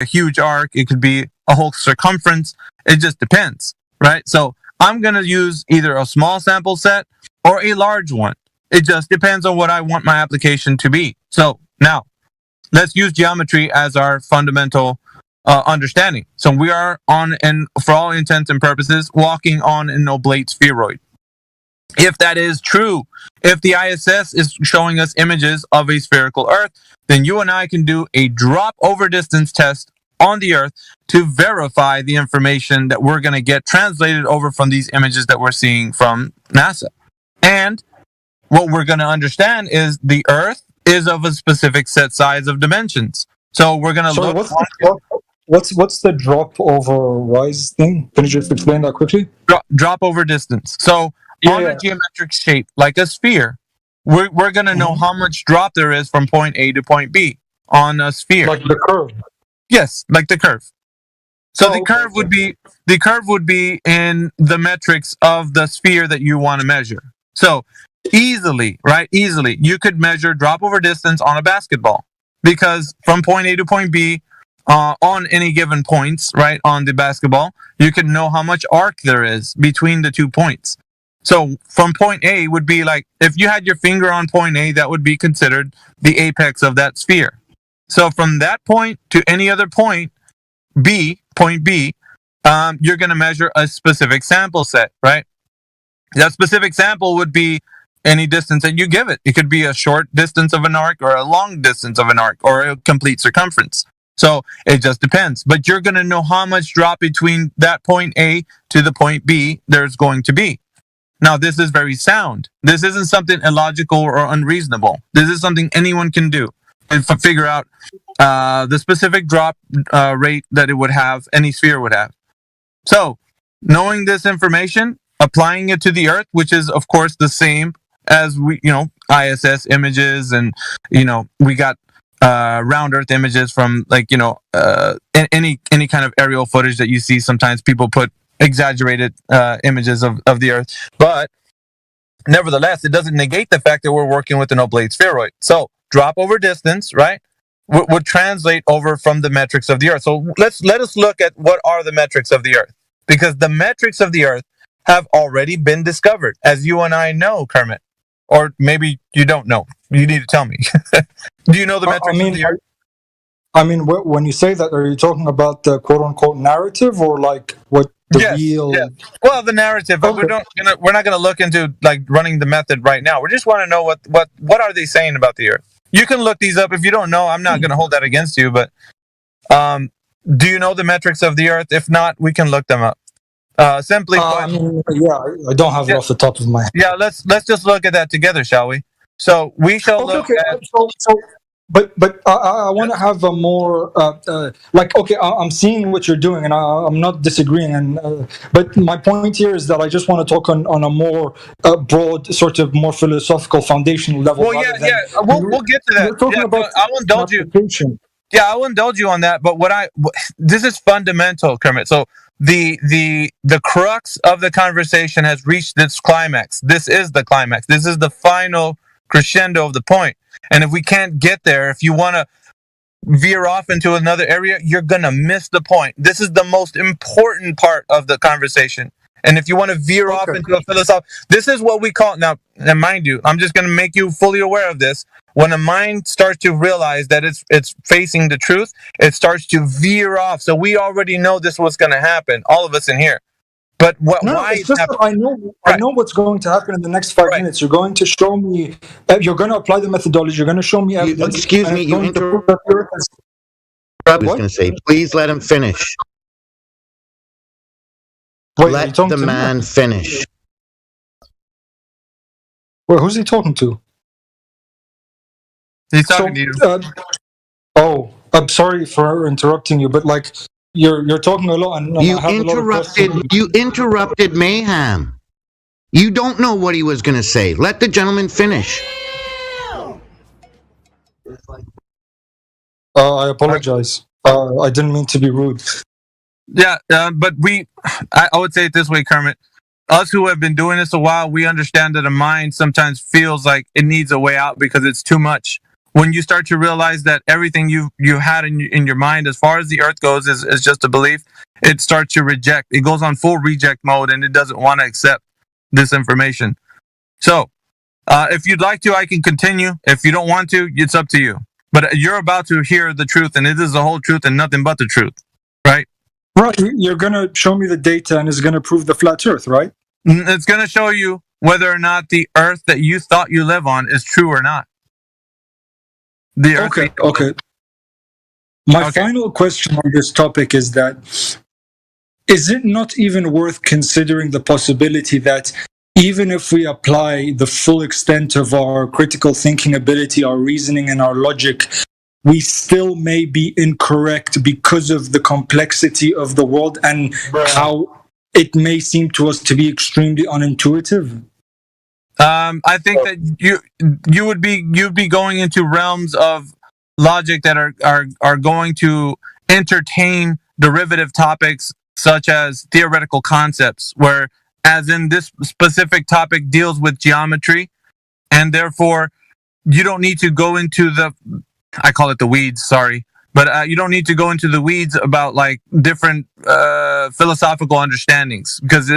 a huge arc. It could be a whole circumference. It just depends, right? So I'm going to use either a small sample set or a large one. It just depends on what I want my application to be. So now let's use geometry as our fundamental understanding. So we are on, and for all intents and purposes, walking on an oblate spheroid. If that is true, if the ISS is showing us images of a spherical Earth, then you and I can do a drop over distance test on the Earth to verify the information that we're going to get translated over from these images that we're seeing from NASA. And what we're going to understand is the Earth is of a specific set size of dimensions. So we're going to look. What's the drop over rise thing? Can you just explain that quickly? Drop over distance. So on a geometric shape like a sphere, we're going to know how much drop there is from point A to point B on a sphere. Like the curve. Yes, like the curve. So the curve would be in the metrics of the sphere that you want to measure. So easily, you could measure drop over distance on a basketball, because from point A to point B, on any given points, right, on the basketball, you can know how much arc there is between the 2 points. So from point A would be like, if you had your finger on point A, that would be considered the apex of that sphere. So from that point to any other point B, you're going to measure a specific sample set, right? That specific sample would be any distance that you give it. It could be a short distance of an arc or a long distance of an arc or a complete circumference. So it just depends. But you're going to know how much drop between that point A to the point B there's going to be. Now, this is very sound. This isn't something illogical or unreasonable. This is something anyone can do and figure out the specific drop rate that it would have, any sphere would have. So knowing this information, applying it to the Earth, which is, of course, the same as ISS images, and, we got round Earth images from, like, any kind of aerial footage that you see. Sometimes people put exaggerated images of the Earth, but nevertheless, it doesn't negate the fact that we're working with an oblate spheroid. So drop over distance, right, would translate over from the metrics of the Earth. So let us look at what are the metrics of the Earth, because the metrics of the Earth have already been discovered, as you and I know, Kermit. Or maybe you don't know. You need to tell me. Do you know the metrics of the Earth? I mean, when you say that, are you talking about the quote-unquote narrative, or like what the real? Yes. Well, the narrative, but we're not going to look into like running the method right now. We just want to know what are they saying about the Earth. You can look these up if you don't know. I'm not going to hold that against you, but do you know the metrics of the Earth? If not, we can look them up. Simply, I don't have it off the top of my head. Yeah, let's just look at that together, shall we? So we shall look at. But I want to have a more I'm seeing what you're doing, and I'm not disagreeing. And but my point here is that I just want to talk on a more broad, sort of more philosophical, foundational level. Well, we'll get to that. Talking about I will indulge you. Yeah, I will indulge you on that. But this is fundamental, Kermit. So the crux of the conversation has reached its climax. This is the climax. This is the final crescendo of the point. And if we can't get there, if you want to veer off into another area, you're going to miss the point. This is the most important part of the conversation. And if you want to veer off into a philosophy, this is what we call, now, and mind you, I'm just going to make you fully aware of this. When a mind starts to realize that it's facing the truth, it starts to veer off. So we already know this was going to happen, all of us in here. But why? It's just I know what's going to happen in the next 5 minutes. You're going to show me. You're going to apply the methodology. You're going to show me evidence. Excuse me. You interrupt. I was going to say, please let him finish. Let the man finish. Well, who's he talking to? He's talking to you. I'm sorry for interrupting you, but like. You're talking a lot, and you interrupted Mayhem. You don't know what he was going to say. Let the gentleman finish. I apologize. I didn't mean to be rude. Yeah, but I would say it this way, Kermit. Us who have been doing this a while, we understand that a mind sometimes feels like it needs a way out because it's too much. when you start to realize that everything you had in your mind as far as the earth goes is just a belief, it starts to reject. It goes on full reject mode, and it doesn't want to accept this information. So if you'd like to, I can continue. If you don't want to, it's up to you. But you're about to hear the truth, and it is the whole truth and nothing but the truth, right? Right. You're going to show me the data, and it's going to prove the flat earth, right? It's going to show you whether or not the earth that you thought you live on is true or not. The earth Okay. My final question on this topic is that, is it not even worth considering the possibility that even if we apply the full extent of our critical thinking ability, our reasoning, and our logic, we still may be incorrect because of the complexity of the world and how it may seem to us to be extremely unintuitive? I think that you'd be going into realms of logic that are going to entertain derivative topics such as theoretical concepts, where as in this specific topic deals with geometry, and therefore you don't need to go into I call it the weeds, sorry, but you don't need to go into the weeds about like different philosophical understandings, because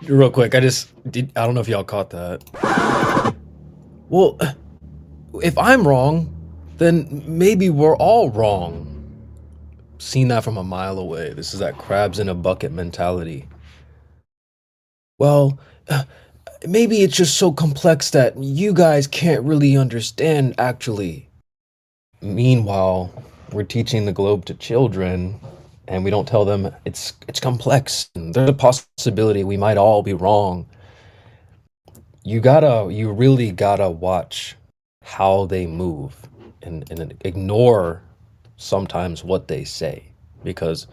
real quick, I don't know if y'all caught that. Well, if I'm wrong, then maybe we're all wrong. Seen that from a mile away. This is that crabs in a bucket mentality. Well, maybe it's just so complex that you guys can't really understand, actually. Meanwhile, we're teaching the globe to children, and we don't tell them it's complex. There's a possibility we might all be wrong. You really gotta watch how they move and ignore sometimes what they say, because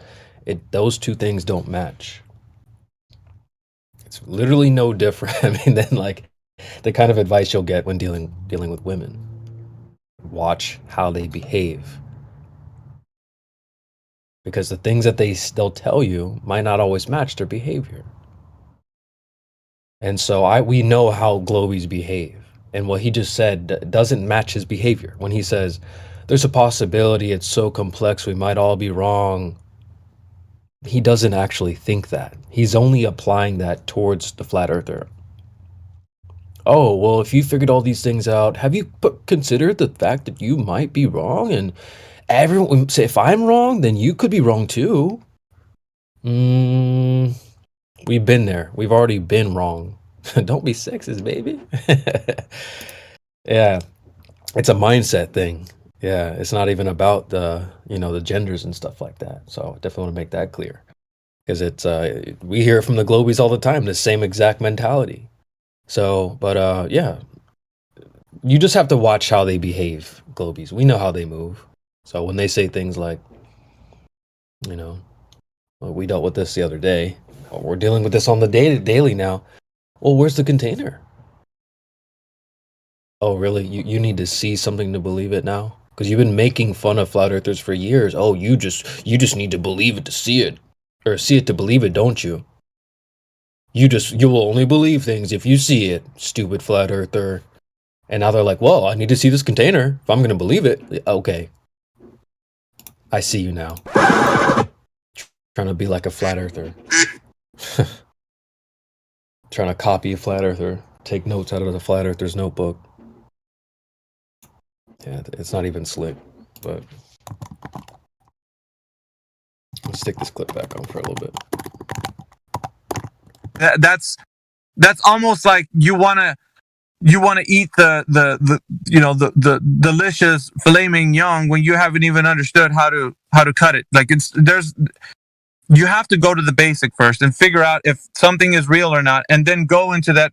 those two things don't match. It's literally no different, than like the kind of advice you'll get when dealing with women. Watch how they behave, because the things that they'll tell you might not always match their behavior. And so we know how Globies behave, and what he just said doesn't match his behavior. When he says there's a possibility it's so complex we might all be wrong, he doesn't actually think that. He's only applying that towards the flat earther. Oh, well, if you figured all these things out, have you considered the fact that you might be wrong? And everyone say, if I'm wrong, then you could be wrong too. We've been there. We've already been wrong. Don't be sexist, baby. Yeah, it's a mindset thing. Yeah, it's not even about the genders and stuff like that. So I definitely want to make that clear, because it's we hear from the Globies all the time, the same exact mentality. So, but yeah, you just have to watch how they behave, Globies. We know how they move. So when they say things like, well, we dealt with this the other day, or we're dealing with this on the daily now. Well, where's the container? Oh, really? You need to see something to believe it now? Because you've been making fun of flat earthers for years. Oh, you just need to believe it to see it, or see it to believe it, don't you? You will only believe things if you see it, stupid flat earther. And now they're like, well, I need to see this container if I'm going to believe it. Okay. I see you now. Trying to be like a flat earther. Trying to copy a flat earther. Take notes out of the flat earther's notebook. Yeah, it's not even slick, but let's stick this clip back on for a little bit. That's almost like you want to eat the delicious filet mignon when you haven't even understood how to cut it. Like you have to go to the basic first and figure out if something is real or not, and then go into that.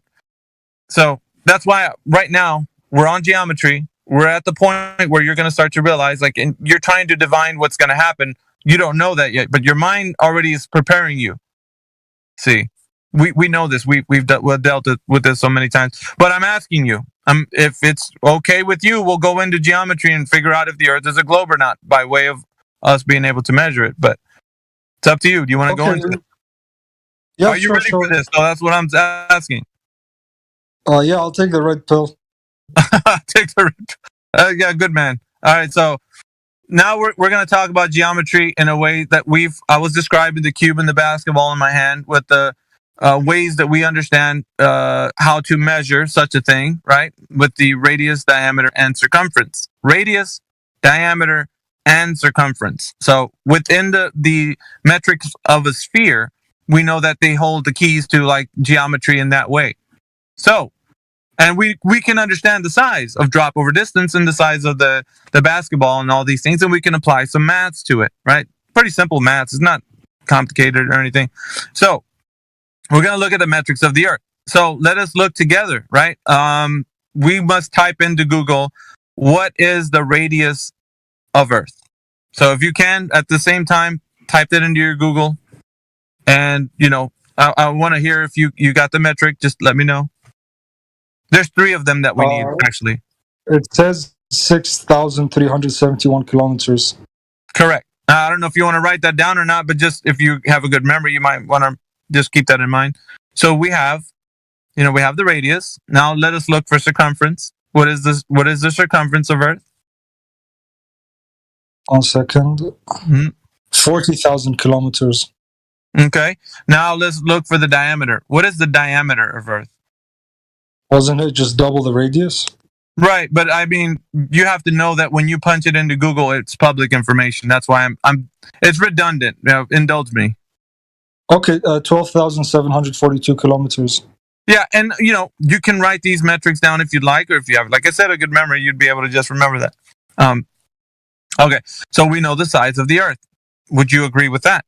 So that's why right now we're on geometry. We're at the point where you're going to start to realize, like, and you're trying to divine what's going to happen. You don't know that yet, but your mind already is preparing you. See, we know this. We've dealt with this so many times. But I'm asking you, if it's okay with you, we'll go into geometry and figure out if the Earth is a globe or not by way of us being able to measure it. But it's up to you. Do you want to go into it? Yeah, Are you ready for this? So that's what I'm asking. Yeah, I'll take the red pill. Take the Yeah, good man. All right, so now we're going to talk about geometry in a way that I was describing the cube and the basketball in my hand with the ways that we understand how to measure such a thing, right? With the radius, diameter, and circumference. Radius, diameter, and circumference. So within the metrics of a sphere, we know that they hold the keys to like geometry in that way. So, and we can understand the size of drop over distance and the size of the basketball and all these things, and we can apply some maths to it, right? Pretty simple maths. It's not complicated or anything. So we're going to look at the metrics of the Earth. So let us look together, right? We must type into Google, what is the radius of Earth? So if you can, at the same time, type that into your Google. And, I want to hear if you got the metric. Just let me know. There's 3 of them that we need, actually. It says 6,371 kilometers. Correct. I don't know if you want to write that down or not, but just if you have a good memory, you might want to just keep that in mind. So we have the radius. Now let us look for circumference. What is this? What is the circumference of Earth? 1 second. Mm-hmm. 40,000 kilometers. Okay. Now let's look for the diameter. What is the diameter of Earth? Wasn't it just double the radius? Right, but I mean, you have to know that when you punch it into Google, it's public information. That's why it's redundant. Indulge me. Okay, 12,742 kilometers. Yeah, and you can write these metrics down if you'd like, or if you have, like I said, a good memory, you'd be able to just remember that. Okay, so we know the size of the Earth. Would you agree with that?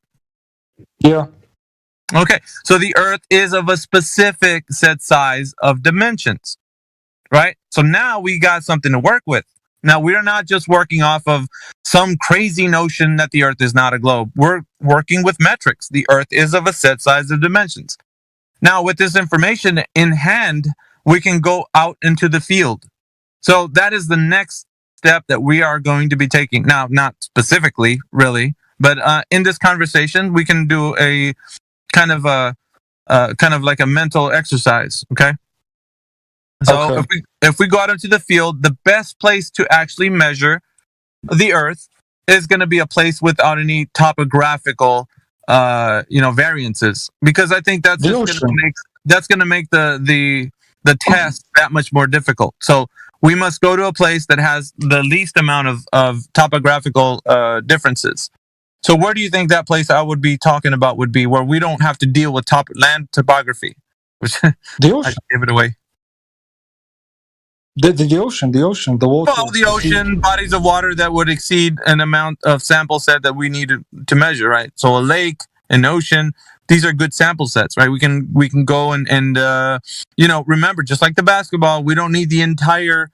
Yeah. Okay, so the Earth is of a specific set size of dimensions, right? So now we got something to work with. Now we are not just working off of some crazy notion that the Earth is not a globe. We're working with metrics. The Earth is of a set size of dimensions. Now with this information in hand, we can go out into the field. So that is the next step that we are going to be taking. Now, not specifically, really, but in this conversation, we can do a kind of like a mental exercise. Okay. So Okay. if we go out into the field, the best place to actually measure the Earth is going to be a place without any topographical, variances, because I think that's going to make the test that much more difficult. So we must go to a place that has the least amount of topographical differences. So where do you think that place I would be talking about would be, where we don't have to deal with land topography? Which The ocean. I gave it away. The ocean, the water. Well, the ocean, bodies of water that would exceed an amount of sample set that we need to measure, right? So a lake, an ocean, these are good sample sets, right? We can go and remember, just like the basketball, we don't need the entire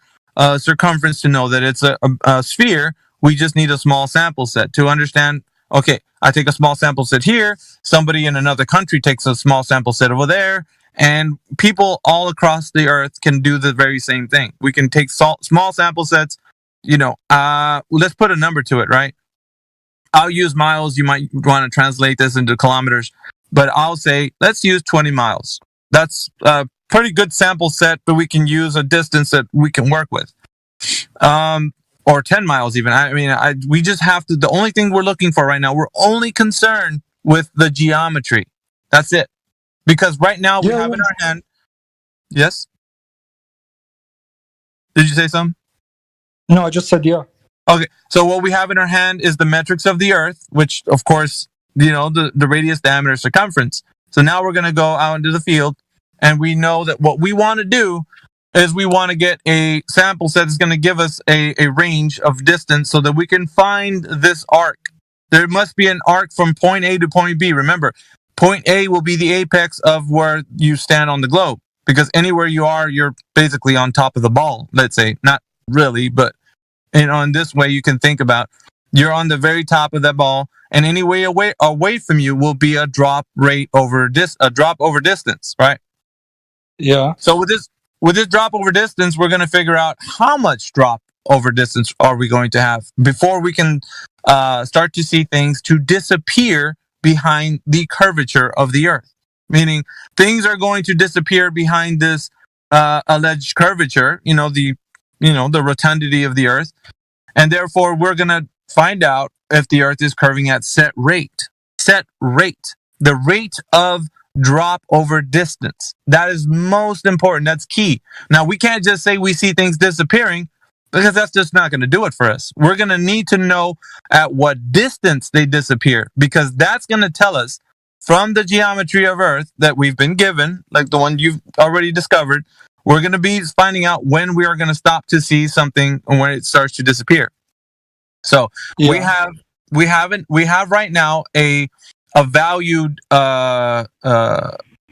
circumference to know that it's a sphere. We just need a small sample set to understand, okay, I take a small sample set here, somebody in another country takes a small sample set over there, and people all across the Earth can do the very same thing. We can take small sample sets, let's put a number to it, right? I'll use miles. You might want to translate this into kilometers, but I'll say, let's use 20 miles. That's a pretty good sample set, but we can use a distance that we can work with. Or 10 miles even. We just have to, the only thing we're looking for right now, we're only concerned with the geometry. That's it. Because right now we have in our hand. Yes? Did you say something? No, I just said yeah. Okay, so what we have in our hand is the metrics of the Earth, which of course, the radius, diameter, circumference. So now we're going to go out into the field, and we know that what we want to do is we want to get a sample set that's going to give us a range of distance so that we can find this arc. There must be an arc from point A to point B. Remember, point A will be the apex of where you stand on the globe, because anywhere you are, you're basically on top of the ball, let's say. Not really, but in this way you can think about, you're on the very top of that ball, and any way away from you will be a drop over distance, right? Yeah. So with this drop over distance, we're going to figure out how much drop over distance are we going to have before we can start to see things to disappear behind the curvature of the Earth. Meaning things are going to disappear behind this alleged curvature, the the rotundity of the Earth, and therefore we're going to find out if the Earth is curving at set rate. Set rate, the rate of drop over distance. That is most important. That's key. Now, we can't just say we see things disappearing, because that's just not going to do it for us. We're going to need to know at what distance they disappear, because that's going to tell us from the geometry of Earth that we've been given, like the one you've already discovered, we're going to be finding out when we are going to stop to see something and when it starts to disappear. So we have right now a valued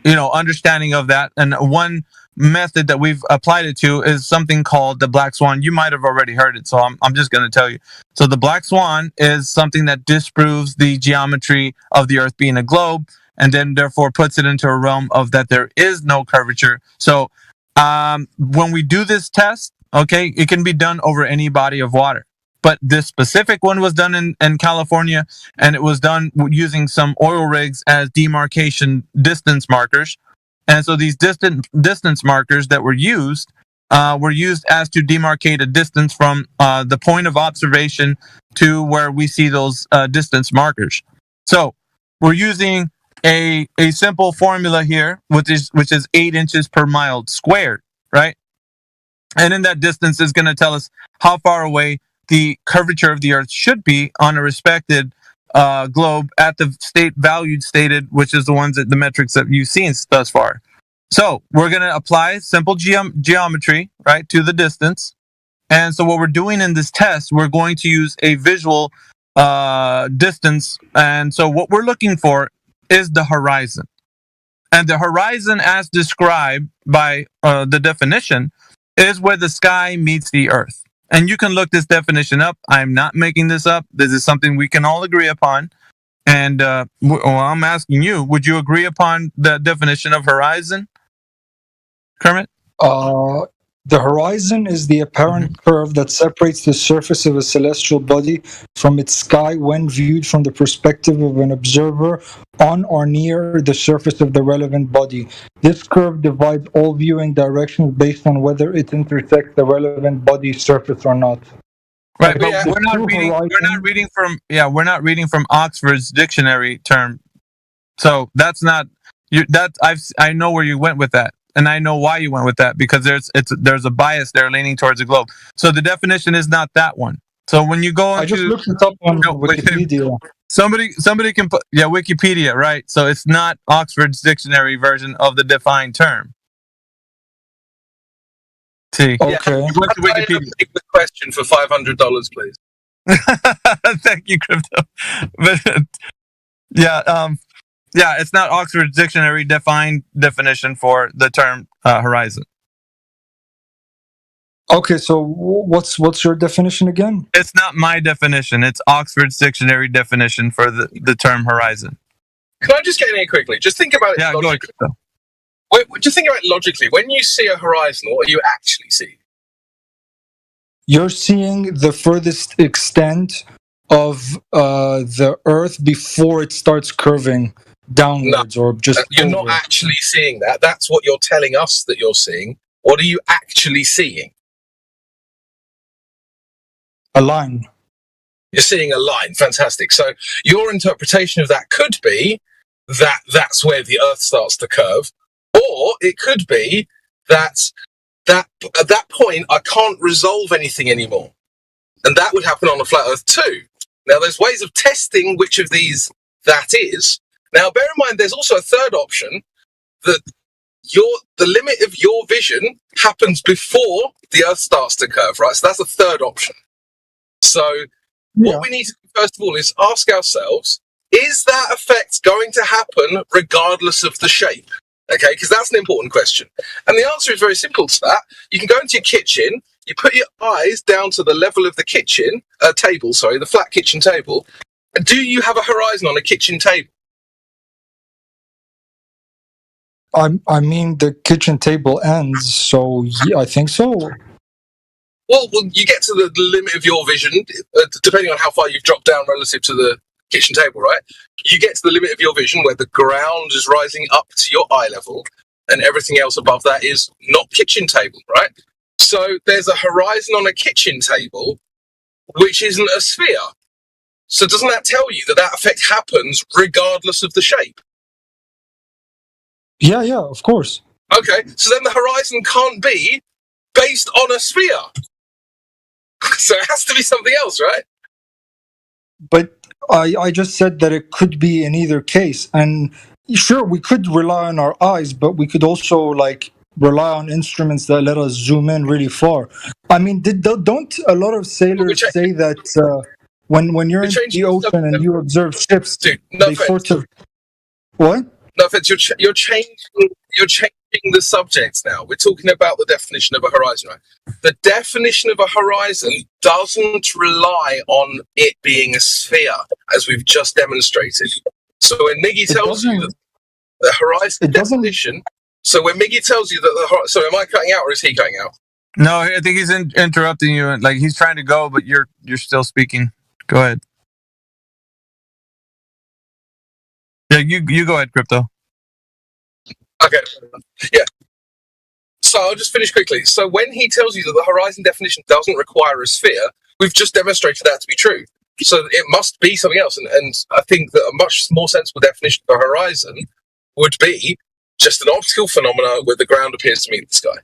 understanding of that, and one method that we've applied it to is something called the black swan. You might have already heard it, so I'm just going to tell you. So the black swan is something that disproves the geometry of the Earth being a globe, and then therefore puts it into a realm of that there is no curvature. So when we do this test, okay, it can be done over any body of water. But this specific one was done in California, and it was done using some oil rigs as demarcation distance markers. And so these distance markers that were used as to demarcate a distance from the point of observation to where we see those distance markers. So we're using a simple formula here, which is 8 inches per mile squared, right? And in that distance is going to tell us how far away the curvature of the Earth should be on a respected globe at the stated, which is the ones that the metrics that you've seen thus far. So we're going to apply simple geometry, right, to the distance. And so what we're doing in this test, we're going to use a visual distance. And so what we're looking for is the horizon. And the horizon, as described by the definition, is where the sky meets the Earth. And you can look this definition up. I'm not making this up. This is something we can all agree upon. And I'm asking you, would you agree upon the definition of horizon, Kermit? The horizon is the apparent curve that separates the surface of a celestial body from its sky when viewed from the perspective of an observer on or near the surface of the relevant body. This curve divides all viewing directions based on whether it intersects the relevant body's surface or not. Right, but we're not reading from Oxford's dictionary term. So that's not I know where you went with that. And I know why you went with that, because there's a bias there leaning towards the globe. So the definition is not that one. So when you go into, I just looked it up on Wikipedia. Somebody can put Wikipedia, right? So it's not Oxford's dictionary version of the defined term. See, okay. Yeah, Wikipedia. Take the question for $500, please. Thank you, Crypto. But yeah, it's not Oxford's dictionary defined definition for the term horizon. Okay, so what's your definition again? It's not my definition. It's Oxford's dictionary definition for the term horizon. Can I just get in here quickly? Just think about it logically. Go ahead. Just think about it logically. When you see a horizon, what are you actually seeing? You're seeing the furthest extent of the Earth before it starts curving downwards, or just you're over. not actually seeing that. That's what you're telling us that you're seeing. What are you actually seeing? A line. You're seeing a line. Fantastic. So your interpretation of that could be that that's where the Earth starts to curve, or it could be that at that point I can't resolve anything anymore, and that would happen on a flat Earth too. Now there's ways of testing which of these that is. Now, bear in mind, there's also a third option, that the limit of your vision happens before the Earth starts to curve, right? So that's a third option. So what we need to do, first of all, is ask ourselves, is that effect going to happen regardless of the shape? Okay, because that's an important question. And the answer is very simple to that. You can go into your kitchen, you put your eyes down to the level of the kitchen table, the flat kitchen table. And do you have a horizon on a kitchen table? I mean, the kitchen table ends, so yeah, I think so. Well, you get to the limit of your vision, depending on how far you've dropped down relative to the kitchen table, right? You get to the limit of your vision where the ground is rising up to your eye level, and everything else above that is not kitchen table, right? So there's a horizon on a kitchen table, which isn't a sphere. So doesn't that tell you that effect happens regardless of the shape? Yeah, of course. Okay, so then the horizon can't be based on a sphere. So it has to be something else, right? But I just said that it could be in either case. And sure, we could rely on our eyes, but we could also like rely on instruments that let us zoom in really far. I mean, don't a lot of sailors say that when you're in the ocean and you observe ships, dude, no they offense. sort of what? No offense, you're changing the subject now. We're talking about the definition of a horizon, right? The definition of a horizon doesn't rely on it being a sphere, as we've just demonstrated. So when Miggy tells you that the horizon definition, so when Miggy tells you that the horizon, so am I cutting out or is he cutting out? No, I think he's interrupting you. Like he's trying to go, but you're still speaking. Go ahead. Yeah, you go ahead, Crypto. Okay. Yeah. So I'll just finish quickly. So when he tells you that the horizon definition doesn't require a sphere, we've just demonstrated that to be true. So it must be something else. And I think that a much more sensible definition of a horizon would be just an optical phenomena where the ground appears to meet the sky.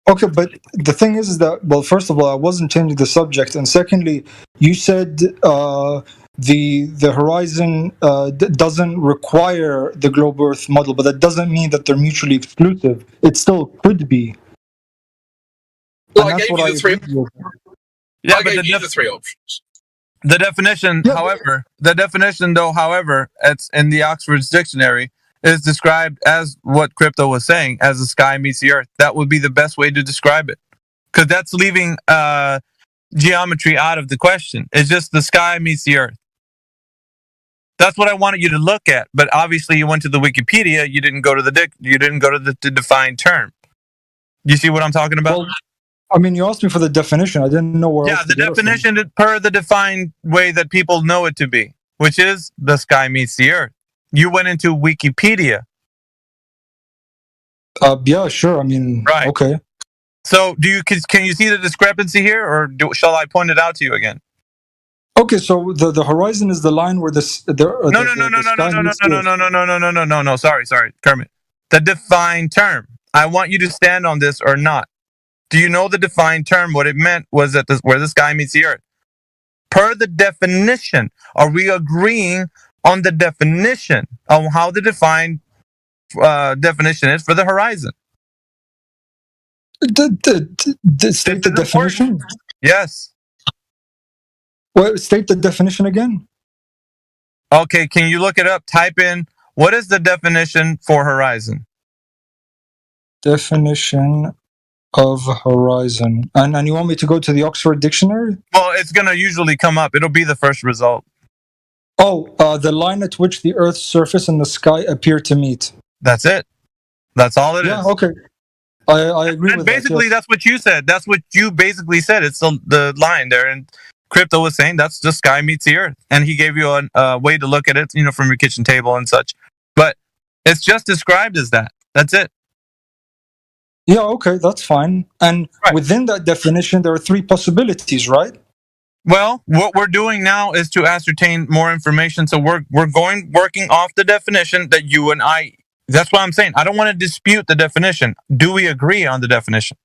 Okay, but the thing is that, well, first of all, I wasn't changing the subject, and secondly, you said the horizon doesn't require the globe Earth model, but that doesn't mean that they're mutually exclusive. It still could be. Well, I gave you the three. Yeah, I gave you the three options. The definition, however, it's in the Oxford's dictionary, is described as what Crypto was saying, as the sky meets the earth. That would be the best way to describe it, because that's leaving geometry out of the question. It's just the sky meets the earth. That's what I wanted you to look at, but obviously you went to the Wikipedia. You didn't go to the defined term. You see what I'm talking about? Well, I mean, you asked me for the definition. I didn't know where. Yeah, the definition per the defined way that people know it to be, which is the sky meets the earth. You went into Wikipedia. Yeah, sure. I mean, right. Okay. So, can you see the discrepancy here, or shall I point it out to you again? Okay, so the horizon is the line where no. Sorry, Kermit. The defined term. I want you to stand on this or not. Do you know the defined term? What it meant was that where the sky meets the earth. Per the definition, are we agreeing on the definition of how the defined definition is for the horizon? State the definition? Yes. Well, state the definition again. Okay, can you look it up? Type in, what is the definition for horizon? Definition of horizon. And you want me to go to the Oxford Dictionary? Well, it's going to usually come up. It'll be the first result. Oh, the line at which the Earth's surface and the sky appear to meet. That's it. That's all it is. Yeah, okay. I agree with basically, that. That's what you said. That's what you basically said. It's the line there. And Crypto was saying that's the sky meets the earth. And he gave you a way to look at it, from your kitchen table and such. But it's just described as that. That's it. Yeah, okay, that's fine. And within that definition, there are three possibilities, right? Well, what we're doing now is to ascertain more information. So we're working off the definition that you and I. That's what I'm saying. I don't want to dispute the definition. Do we agree on the definition?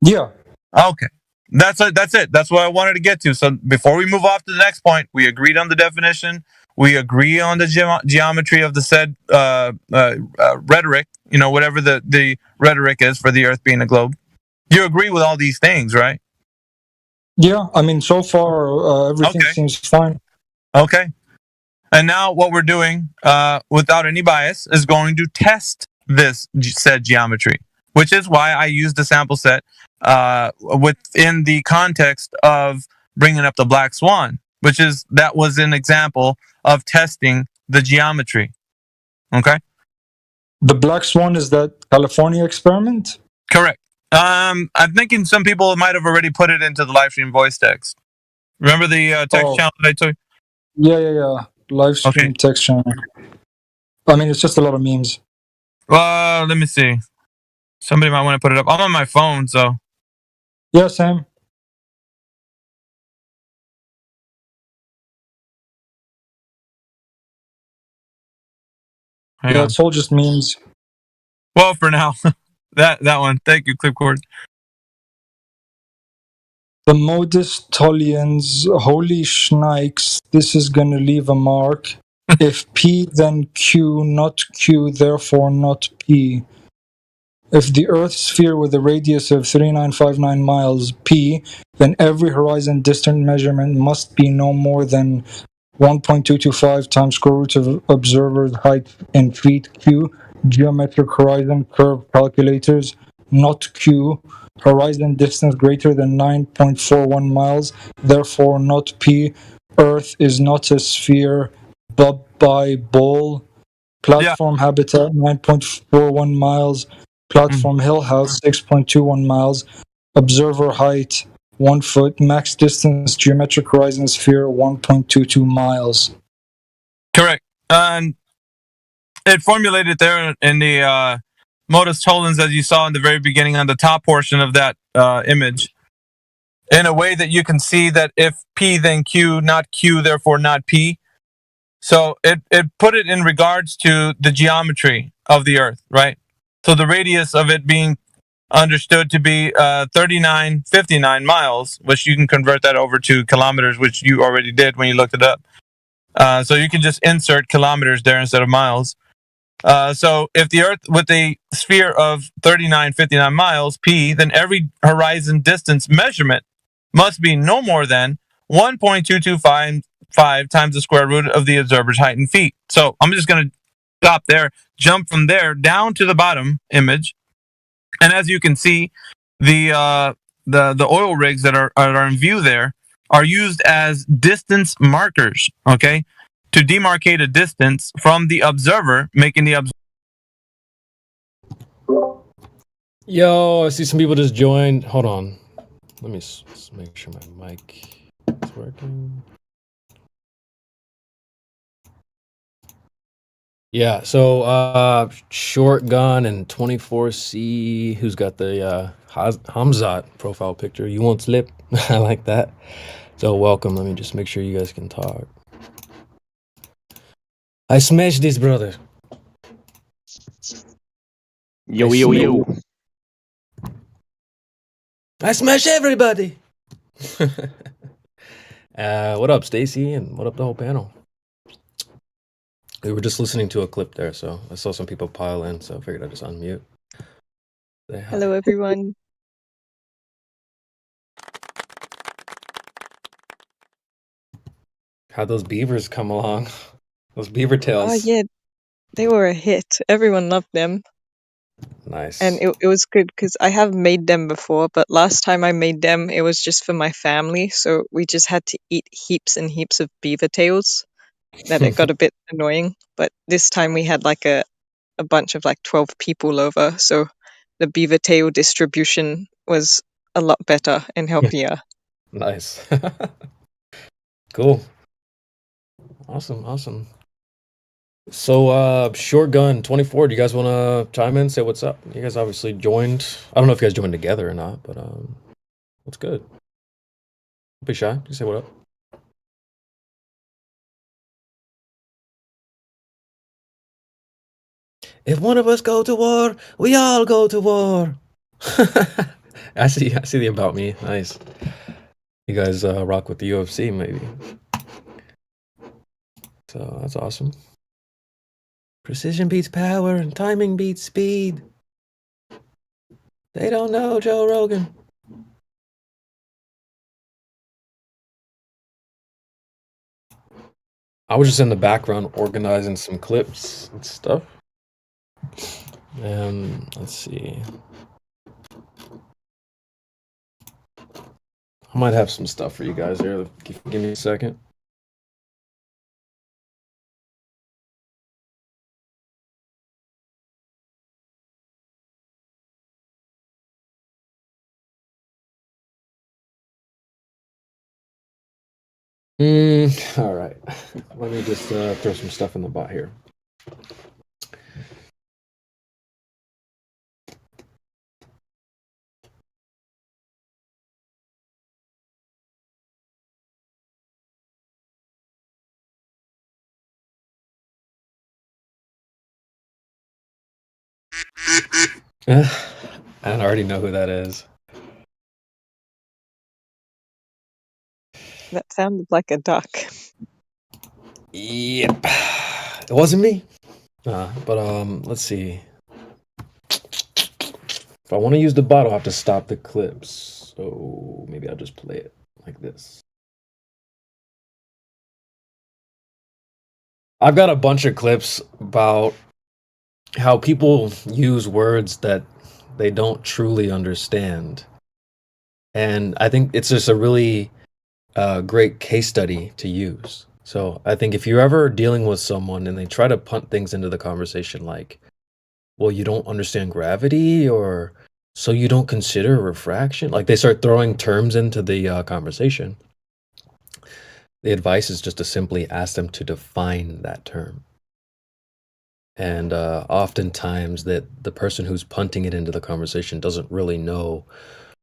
Yeah. Okay. That's it. That's what I wanted to get to. So before we move off to the next point, we agreed on the definition. We agree on the geometry of the said rhetoric. Whatever the rhetoric is for the Earth being a globe. You agree with all these things, right? Yeah. I mean, so far everything seems fine. Okay. And now what we're doing, without any bias, is going to test this said geometry, which is why I used the sample set within the context of bringing up the black swan, that was an example of testing the geometry. Okay. The black swan is that California experiment? Correct. I'm thinking some people might have already put it into the live stream voice text. Remember the text channel that I took? Yeah. Live stream text channel. I mean, it's just a lot of memes. Let me see. Somebody might want to put it up. I'm on my phone, so Yeah, Sam. hang Yeah, on. it's all just memes. Well, for now, that one. Thank you, Clipcord. The modest Tollians, holy schnikes, this is gonna leave a mark. If P, then Q, not Q, therefore not P. If the Earth sphere with a radius of 3959 miles, P, then every horizon distant measurement must be no more than 1.225 times square root of observer's height in feet, Q. Geometric horizon curve calculators, not Q. Horizon distance greater than 9.41 miles, therefore not P. Earth is not a sphere, but by ball. Platform habitat 9.41 miles. Platform hill house 6.21 miles. Observer height 1 foot. Max distance geometric horizon sphere 1.22 miles. Correct. And it formulated there in the modus tollens, as you saw in the very beginning on the top portion of that image, in a way that you can see that if P, then Q, not Q, therefore not P. So it put it in regards to the geometry of the Earth, right? So the radius of it being understood to be 3959 miles, which you can convert that over to kilometers, which you already did when you looked it up. So you can just insert kilometers there instead of miles. So if the Earth with a sphere of 3959 miles, P, then every horizon distance measurement must be no more than 1.225 times the square root of the observer's height in feet. So I'm just going to stop there, jump from there down to the bottom image. And as you can see, the oil rigs that are in view there are used as distance markers, okay, to demarcate a distance from the observer, making the observer. Yo, I see some people just joined. Hold on. Let me just make sure my mic is working. Yeah, so Shotgun and 24C, who's got the Hamzat profile picture. You won't slip. I like that. So welcome. Let me just make sure you guys can talk. I smashed this, brother. Yo. I smash everybody. What up, Stacy, and what up the whole panel? We were just listening to a clip there, so I saw some people pile in, so I figured I'd just unmute. Say hi. Hello, everyone. How'd those beavers come along? Those beaver Oh, tails. yeah, they were a hit. Everyone loved them. Nice. And it was good because I have made them before, but last time I made them, it was just for my family. So we just had to eat heaps and heaps of beaver tails that it got a bit annoying. But this time we had like a bunch of like 12 people over. So the beaver tail distribution was a lot better and healthier. Nice. Cool. Awesome. So, Shotgun 24, do you guys want to chime in, say what's up? You guys obviously joined. I don't know if you guys joined together or not, but what's good? Don't be shy. Just say what up. If one of us go to war, we all go to war. I see the about me. Nice. You guys rock with the UFC, maybe. So that's awesome. Precision beats power and timing beats speed. They don't know Joe Rogan. I was just in the background organizing some clips and stuff. Let's see. I might have some stuff for you guys here. Give me a second. All right. Let me just throw some stuff in the bot here. I already know who that is. That sounded like a duck. Yep. It wasn't me. But let's see. If I want to use the bot, I'll have to stop the clips. So maybe I'll just play it like this. I've got a bunch of clips about how people use words that they don't truly understand. And I think it's just a really great case study to use. So I think if you're ever dealing with someone and they try to punt things into the conversation like, well, you don't understand gravity, or so you don't consider refraction, like they start throwing terms into the conversation, the advice is just to simply ask them to define that term. And oftentimes that the person who's punting it into the conversation doesn't really know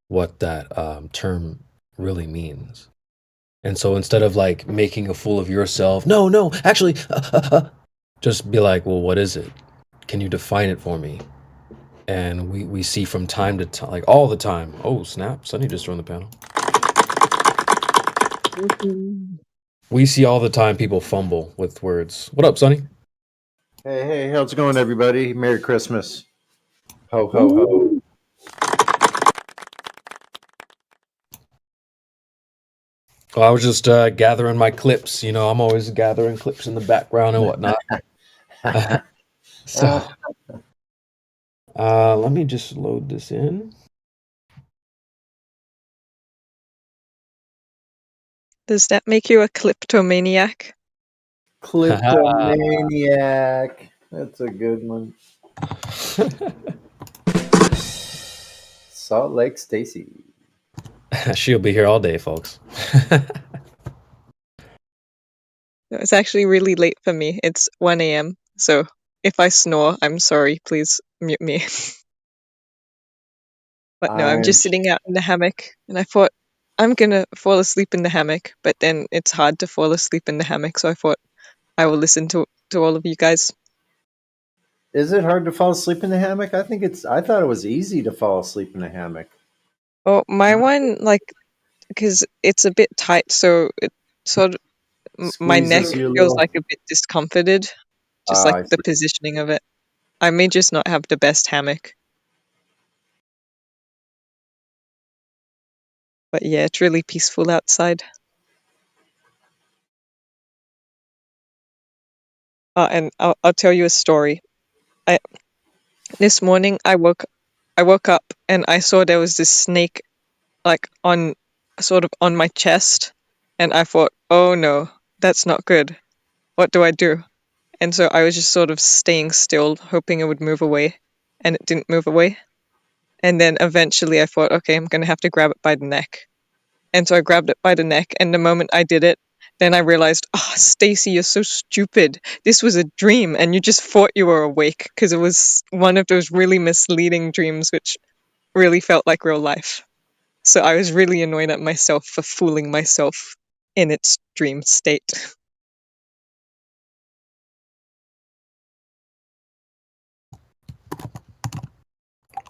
what that term really means. And so instead of like making a fool of yourself, no, actually, just be like, well, what is it? Can you define it for me? And we see from time to time, like all the time. Oh, snap. Sonny just joined the panel. We see all the time people fumble with words. What up, Sonny? Hey, how's it going, everybody? Merry Christmas. Ho, ho, ho. Well, I was just gathering my clips. You know, I'm always gathering clips in the background and whatnot. So, let me just load this in. Does that make you a kleptomaniac? Kleptomaniac. That's a good one. Salt Lake Stacy. She'll be here all day, folks. It's actually really late for me. It's 1 a.m. So if I snore, I'm sorry. Please mute me. But no, I'm just sitting out in the hammock, and I thought I'm gonna fall asleep in the hammock, but then it's hard to fall asleep in the hammock, so I thought I will listen to all of you guys. Is it hard to fall asleep in the hammock? I thought it was easy to fall asleep in a hammock. Well, my one, like, because it's a bit tight, so it sort of my neck Squeezes you a feels little. like a bit discomforted, just I like the see. positioning of it. I may just not have the best hammock. But yeah, it's really peaceful outside. And I'll tell you a story. This morning I woke up and I saw there was this snake like sort of on my chest, and I thought, oh no, that's not good. What do I do? And so I was just sort of staying still, hoping it would move away, and it didn't move away. And then eventually I thought, okay, I'm gonna have to grab it by the neck. And so I grabbed it by the neck, and the moment I did it, then I realized, oh, Stacy, you're so stupid. This was a dream, and you just thought you were awake, because it was one of those really misleading dreams which really felt like real life. So I was really annoyed at myself for fooling myself in its dream state.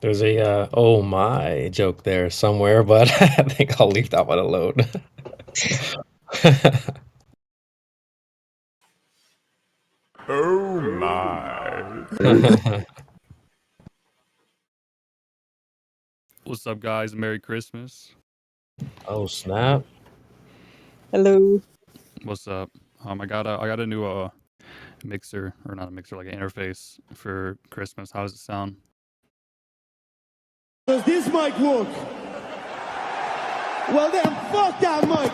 There's a oh my joke there somewhere, but I think I'll leave that one alone. Oh my. What's up, guys? Merry Christmas. Oh snap. Hello. What's up? I got a new mixer, or not a mixer, like an interface for Christmas. How does it sound? Does this mic work? Well then, fuck that mic!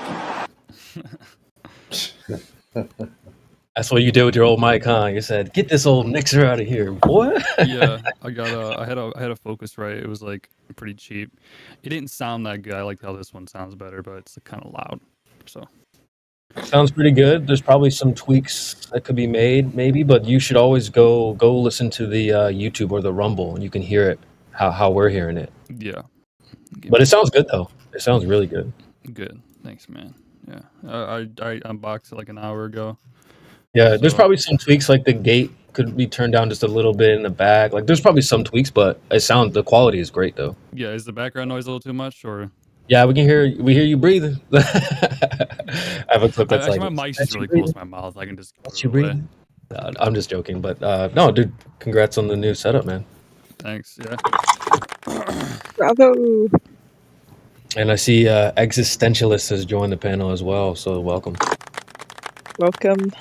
That's what you did with your old mic, huh? You said, "Get this old mixer out of here, boy." Yeah, I had a Focusrite. It was like pretty cheap. It didn't sound that good. I like how this one sounds better, but it's kind of loud. So Sounds pretty good. There's probably some tweaks that could be made, maybe, but you should always go listen to the YouTube or the Rumble, and you can hear it how we're hearing it. yeah, But it sounds good though. It sounds really good. good. Thanks, man. Yeah, I unboxed it like an hour ago. Yeah, there's So- probably some tweaks like the gate could be turned down just a little bit in the back. Like, there's probably some tweaks, but the quality is great though. Yeah, is the background noise a little too much, or? Yeah, we hear you breathing. I have a clip that's Actually, like, my mic's "That's just you really breathing? close to my mouth. I can just That's move you it away. breathing?" I'm just joking, but no, dude, congrats on the new setup, man. Thanks. Yeah. Bravo! And I see Existentialist has joined the panel as well, so welcome. Welcome.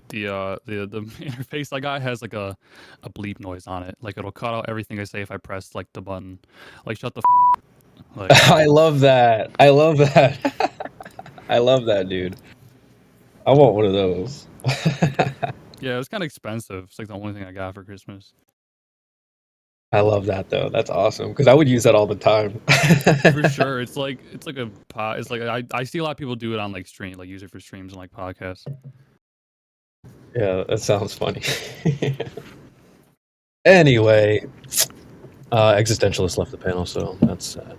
The interface I got has like a bleep noise on it. Like it'll cut out everything I say if I press like the button. Like shut the like I love that. I love that. I love that, dude. I want one of those. yeah, it's kind of expensive. It's like the only thing I got for Christmas. I love that though. That's awesome because I would use that all the time. For sure, it's like a pod. It's like I see a lot of people do it on like stream, like use it for streams and like podcasts. Yeah, that sounds funny. Anyway, Existentialist left the panel, so that's sad.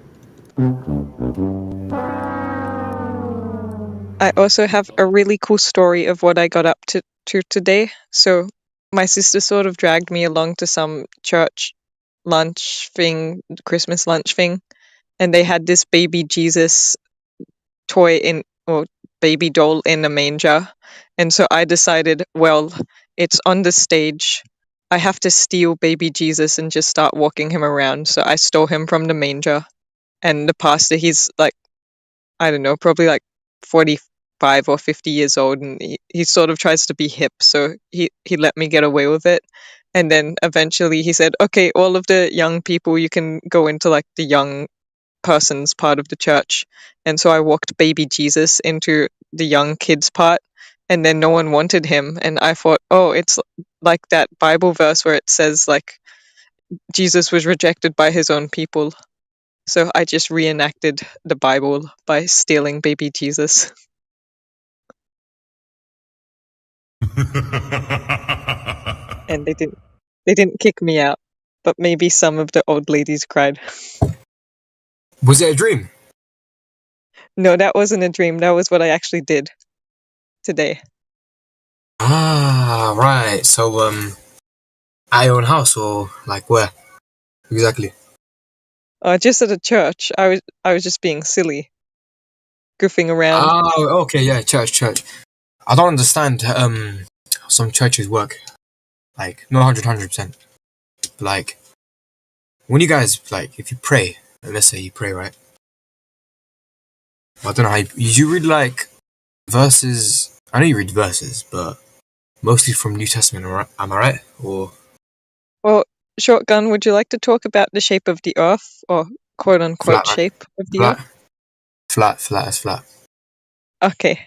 I also have a really cool story of what I got up to today. So my sister sort of dragged me along to some church lunch thing, Christmas lunch thing, and they had this baby Jesus toy or baby doll in a manger. And so I decided, well, it's on the stage. I have to steal baby Jesus and just start walking him around. So I stole him from the manger. And the pastor, he's like, I don't know, probably like 45 or 50 years old. And he sort of tries to be hip. So he let me get away with it. And then eventually he said, okay, all of the young people, you can go into like the young person's part of the church. And so I walked baby Jesus into the young kids part, and then no one wanted him. And I thought, oh, it's like that Bible verse where it says like Jesus was rejected by his own people. So I just reenacted the Bible by stealing baby Jesus. And they didn't kick me out, but maybe some of the old ladies cried. Was it a dream? No, that wasn't a dream. That was what I actually did today. Ah, right. So, at your own house or like where exactly? Just at a church. I was just being silly, goofing around. Oh, okay, yeah, church. I don't understand how some churches work. Like, not 100%. But like, when you guys, like, if you pray, let's say you pray, right? I don't know how you read, like, verses. I know you read verses, but mostly from New Testament, am I right? Or Well, Shotgun, would you like to talk about the shape of the earth, or quote-unquote flat, shape of the earth? flat as flat. Okay.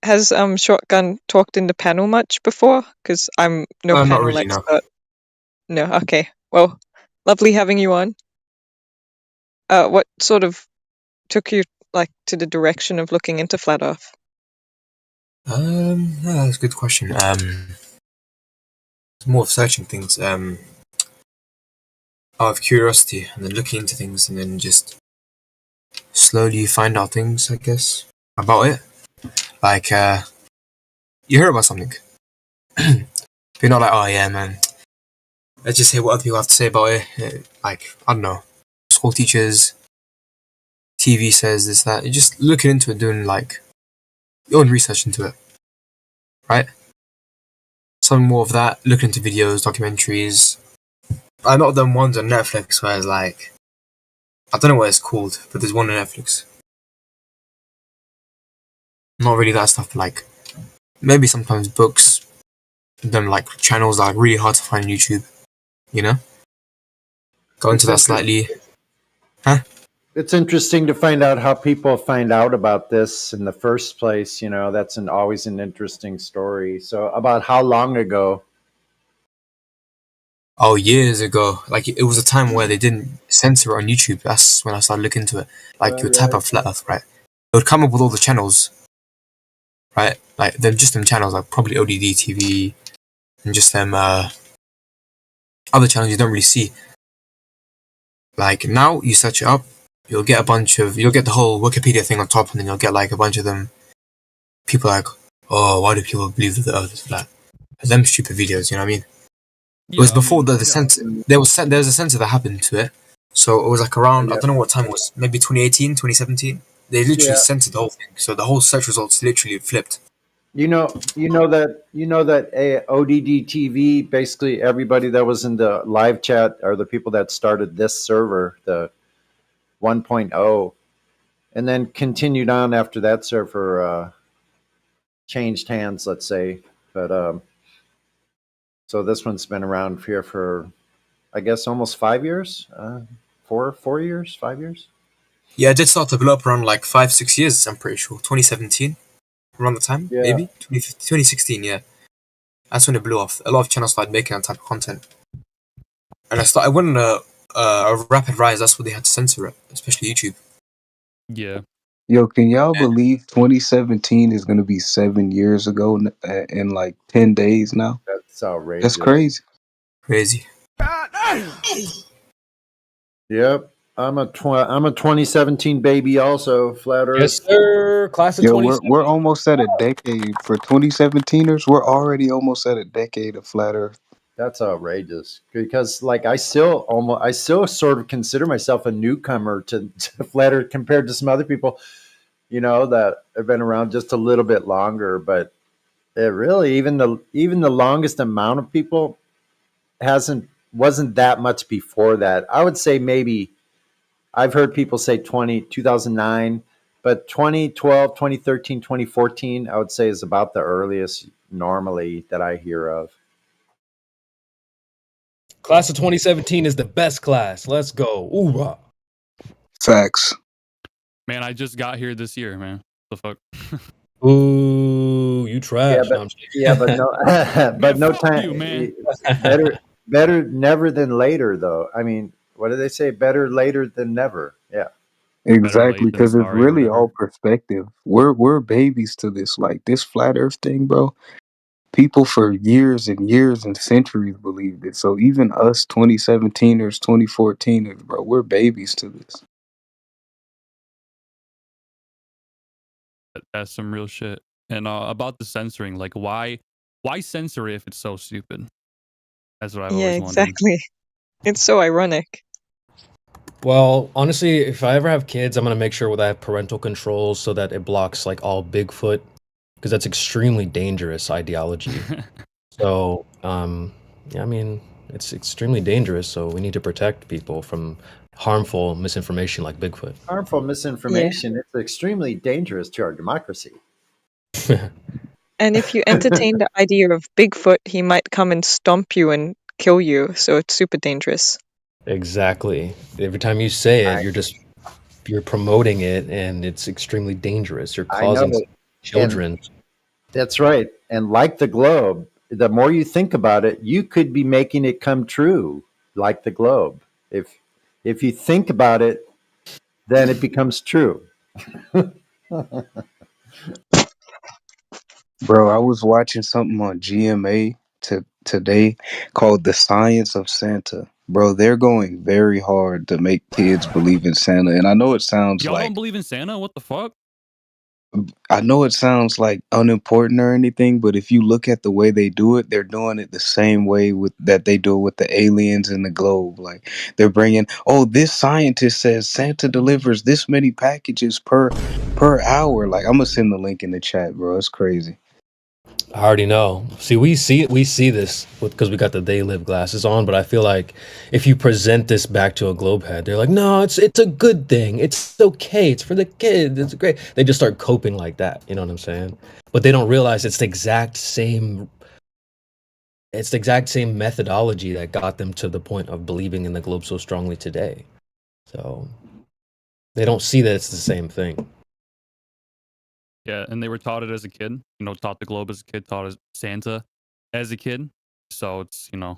Has Shotgun talked in the panel much before? Because I'm no not panel really, no. expert. No, okay. Well, lovely having you on. What sort of took you like to the direction of looking into flat Earth? Yeah, that's a good question. It's more of searching things, out of curiosity, and then looking into things, and then just slowly find out things, I guess, about it. Like, you hear about something, but you're not like, oh yeah, man, let's just hear what other people have to say about it. Like, I don't know, school teachers, TV says this, that. You're just looking into it, doing like your own research into it, right? Some more of that, looking into videos, documentaries. I not them ones on Netflix where it's like, I don't know what it's called, but there's one on Netflix. Not really that stuff, but like maybe sometimes books, them like channels that are really hard to find on YouTube, you know? Go into that slightly. Huh? It's interesting to find out how people find out about this in the first place. You know, that's always an interesting story. So, about how long ago? Oh, years ago. Like, it was a time where they didn't censor it on YouTube. That's when I started looking into it. Like, you would type up Flat Earth, right? It would come up with all the channels, right? Like, they're just them channels, like probably ODD TV, and just them other channels you don't really see. Like, now you search it up, you'll get the whole Wikipedia thing on top, and then you'll get like a bunch of them people are like, oh, why do people believe that the Earth is flat? Them stupid videos, you know what I mean? It was before the censor. There was a censor that happened to it. So it was like around, I don't know what time it was, maybe 2018, 2017. They literally censored the whole thing. So the whole search results literally flipped. You know that ODD TV, basically everybody that was in the live chat are the people that started this server, the 1.0, and then continued on after that server changed hands, let's say. But so this one's been around here for, I guess, almost 5 years, 4 years, 5 years. Yeah, it did start to blow up around like 5-6 years. I'm pretty sure 2017, around the time, maybe 2016. Yeah, that's when it blew off. A lot of channels started making that type of content, and I went on a rapid rise. That's what they had to censor it, especially YouTube. Yeah. Yo, can y'all believe 2017 is going to be 7 years ago in like 10 days now? That's outrageous. That's crazy. Crazy. Yep. I'm a 2017 baby also, Flat Earth. Yes, sir. Class of Yo, 2017. we're almost at a decade. For 2017ers, we're already almost at a decade of flat Earth. That's outrageous because, like, I still sort of consider myself a newcomer to Flat Earth compared to some other people, you know, that have been around just a little bit longer. But it really, even the longest amount of people wasn't that much before that. I would say maybe I've heard people say 2009, but 2012, 2013, 2014, I would say is about the earliest normally that I hear of. Class of 2017 is the best class. Let's go. Ooh, Facts. Man, I just got here this year, man. The fuck? Ooh, you trash. But no, but Man, no fuck time. you, man. Better never than later, though. I mean, what do they say? Better later than never. Yeah. Exactly, because it's sorry or really whatever. all perspective. We're babies to this, like this flat Earth thing, bro. People for years and years and centuries believed it. So even us 2017ers, 2014ers, bro, we're babies to this. That's some real shit. And about the censoring, like why censor it if it's so stupid? That's what I've Yeah, always wondered. exactly. It's so ironic. Well, honestly, if I ever have kids, I'm gonna make sure that I have parental controls so that it blocks like all Bigfoot, because that's extremely dangerous ideology. So, yeah, I mean, it's extremely dangerous. So we need to protect people from harmful misinformation like Bigfoot. Harmful misinformation. It's extremely dangerous to our democracy. And if you entertain the idea of Bigfoot, he might come and stomp you and kill you. So it's super dangerous. Exactly. Every time you say it, you're promoting it, and it's extremely dangerous. You're causing children. That's right. And like the globe, the more you think about it, you could be making it come true, like the globe. If you think about it, then it becomes true. Bro, I was watching something on GMA today called The Science of Santa. Bro, they're going very hard to make kids believe in Santa. And I know it sounds Y'all like don't believe in Santa? What the fuck? unimportant or anything, but if you look at the way they do it, they're doing it the same way that they do it with the aliens and the globe. Like they're bringing, oh, this scientist says Santa delivers this many packages per hour. Like I'm gonna send the link in the chat, bro. It's crazy. I already know. See, we see this because we got the They Live glasses on, but I feel like if you present this back to a globe head, they're like, no, it's a good thing. It's okay. It's for the kids. It's great. They just start coping like that. You know what I'm saying? But they don't realize it's the exact same methodology that got them to the point of believing in the globe so strongly today. So they don't see that it's the same thing. Yeah, and they were taught it as a kid. You know, taught the globe as a kid, taught as Santa as a kid. So it's, you know,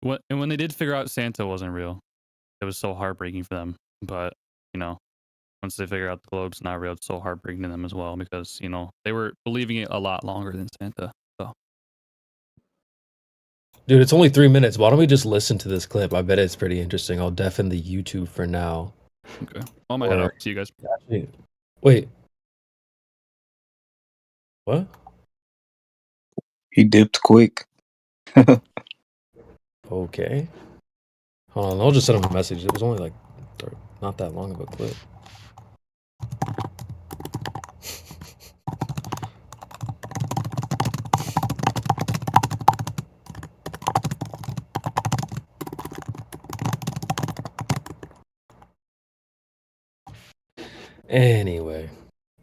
when they did figure out Santa wasn't real, it was so heartbreaking for them. But, you know, once they figure out the globe's not real, it's so heartbreaking to them as well because, you know, they were believing it a lot longer than Santa. So, Dude, it's only 3 minutes. Why don't we just listen to this clip? I bet it's pretty interesting. I'll deafen the YouTube for now. okay. On my head out. See you guys. Wait. What? He dipped quick. Okay. Hold on, I'll just send him a message. It was only like not that long of a clip. Anyway,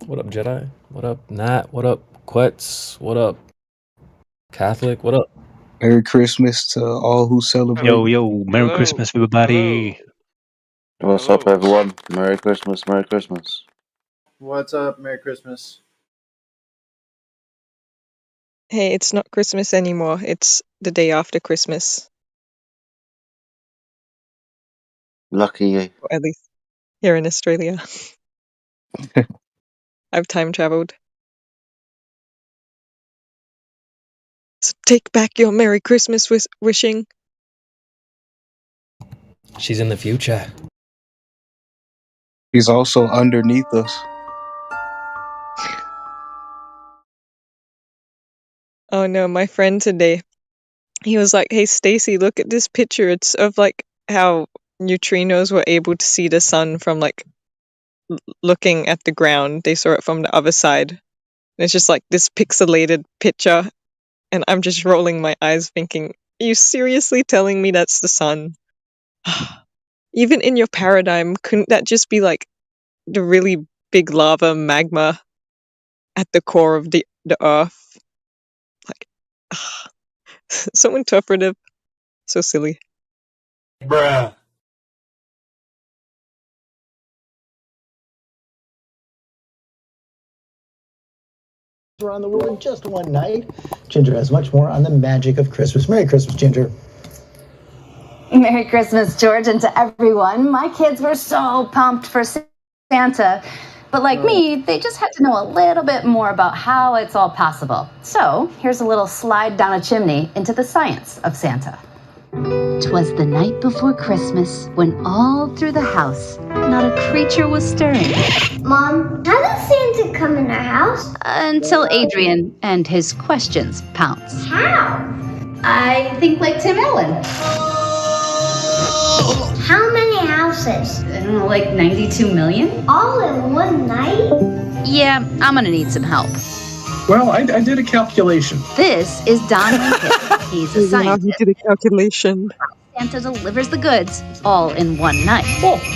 what up, Jedi? What up, Nat? What up, Quetz? What up, Catholic? What up? Merry Christmas to all who celebrate. Yo, Merry Christmas, everybody. What's up, everyone? Merry Christmas, Merry Christmas. What's up? Merry Christmas. Hey, it's not Christmas anymore. It's the day after Christmas. Lucky you. Or at least here in Australia. I've time traveled. So take back your Merry Christmas wishing. She's in the future. He's also underneath us. Oh no, my friend today, he was like, "Hey Stacy, look at this picture. It's of like how neutrinos were able to see the sun from like looking at the ground. They saw it from the other side. And it's just like this pixelated picture, and I'm just rolling my eyes thinking, are you seriously telling me that's the sun? Even in your paradigm, couldn't that just be like the really big lava magma at the core of the earth? Like, so interpretive, so silly. Bruh. Around the world in just one night. Ginger has much more on the magic of Christmas. Merry Christmas, Ginger. Merry Christmas, George, and to everyone. My kids were so pumped for Santa, but like me, they just had to know a little bit more about how it's all possible. So here's a little slide down a chimney into the science of Santa. 'Twas the night before Christmas when all through the house not a creature was stirring. Mom, how does Santa come in our house? Until Adrian and his questions pounce. How? I think like Tim Allen. How many houses? I don't know, like 92 million? All in one night? Yeah, I'm gonna need some help. Well, I did a calculation. This is Don Lincoln. He's a scientist. He did a calculation. Santa delivers the goods all in one night.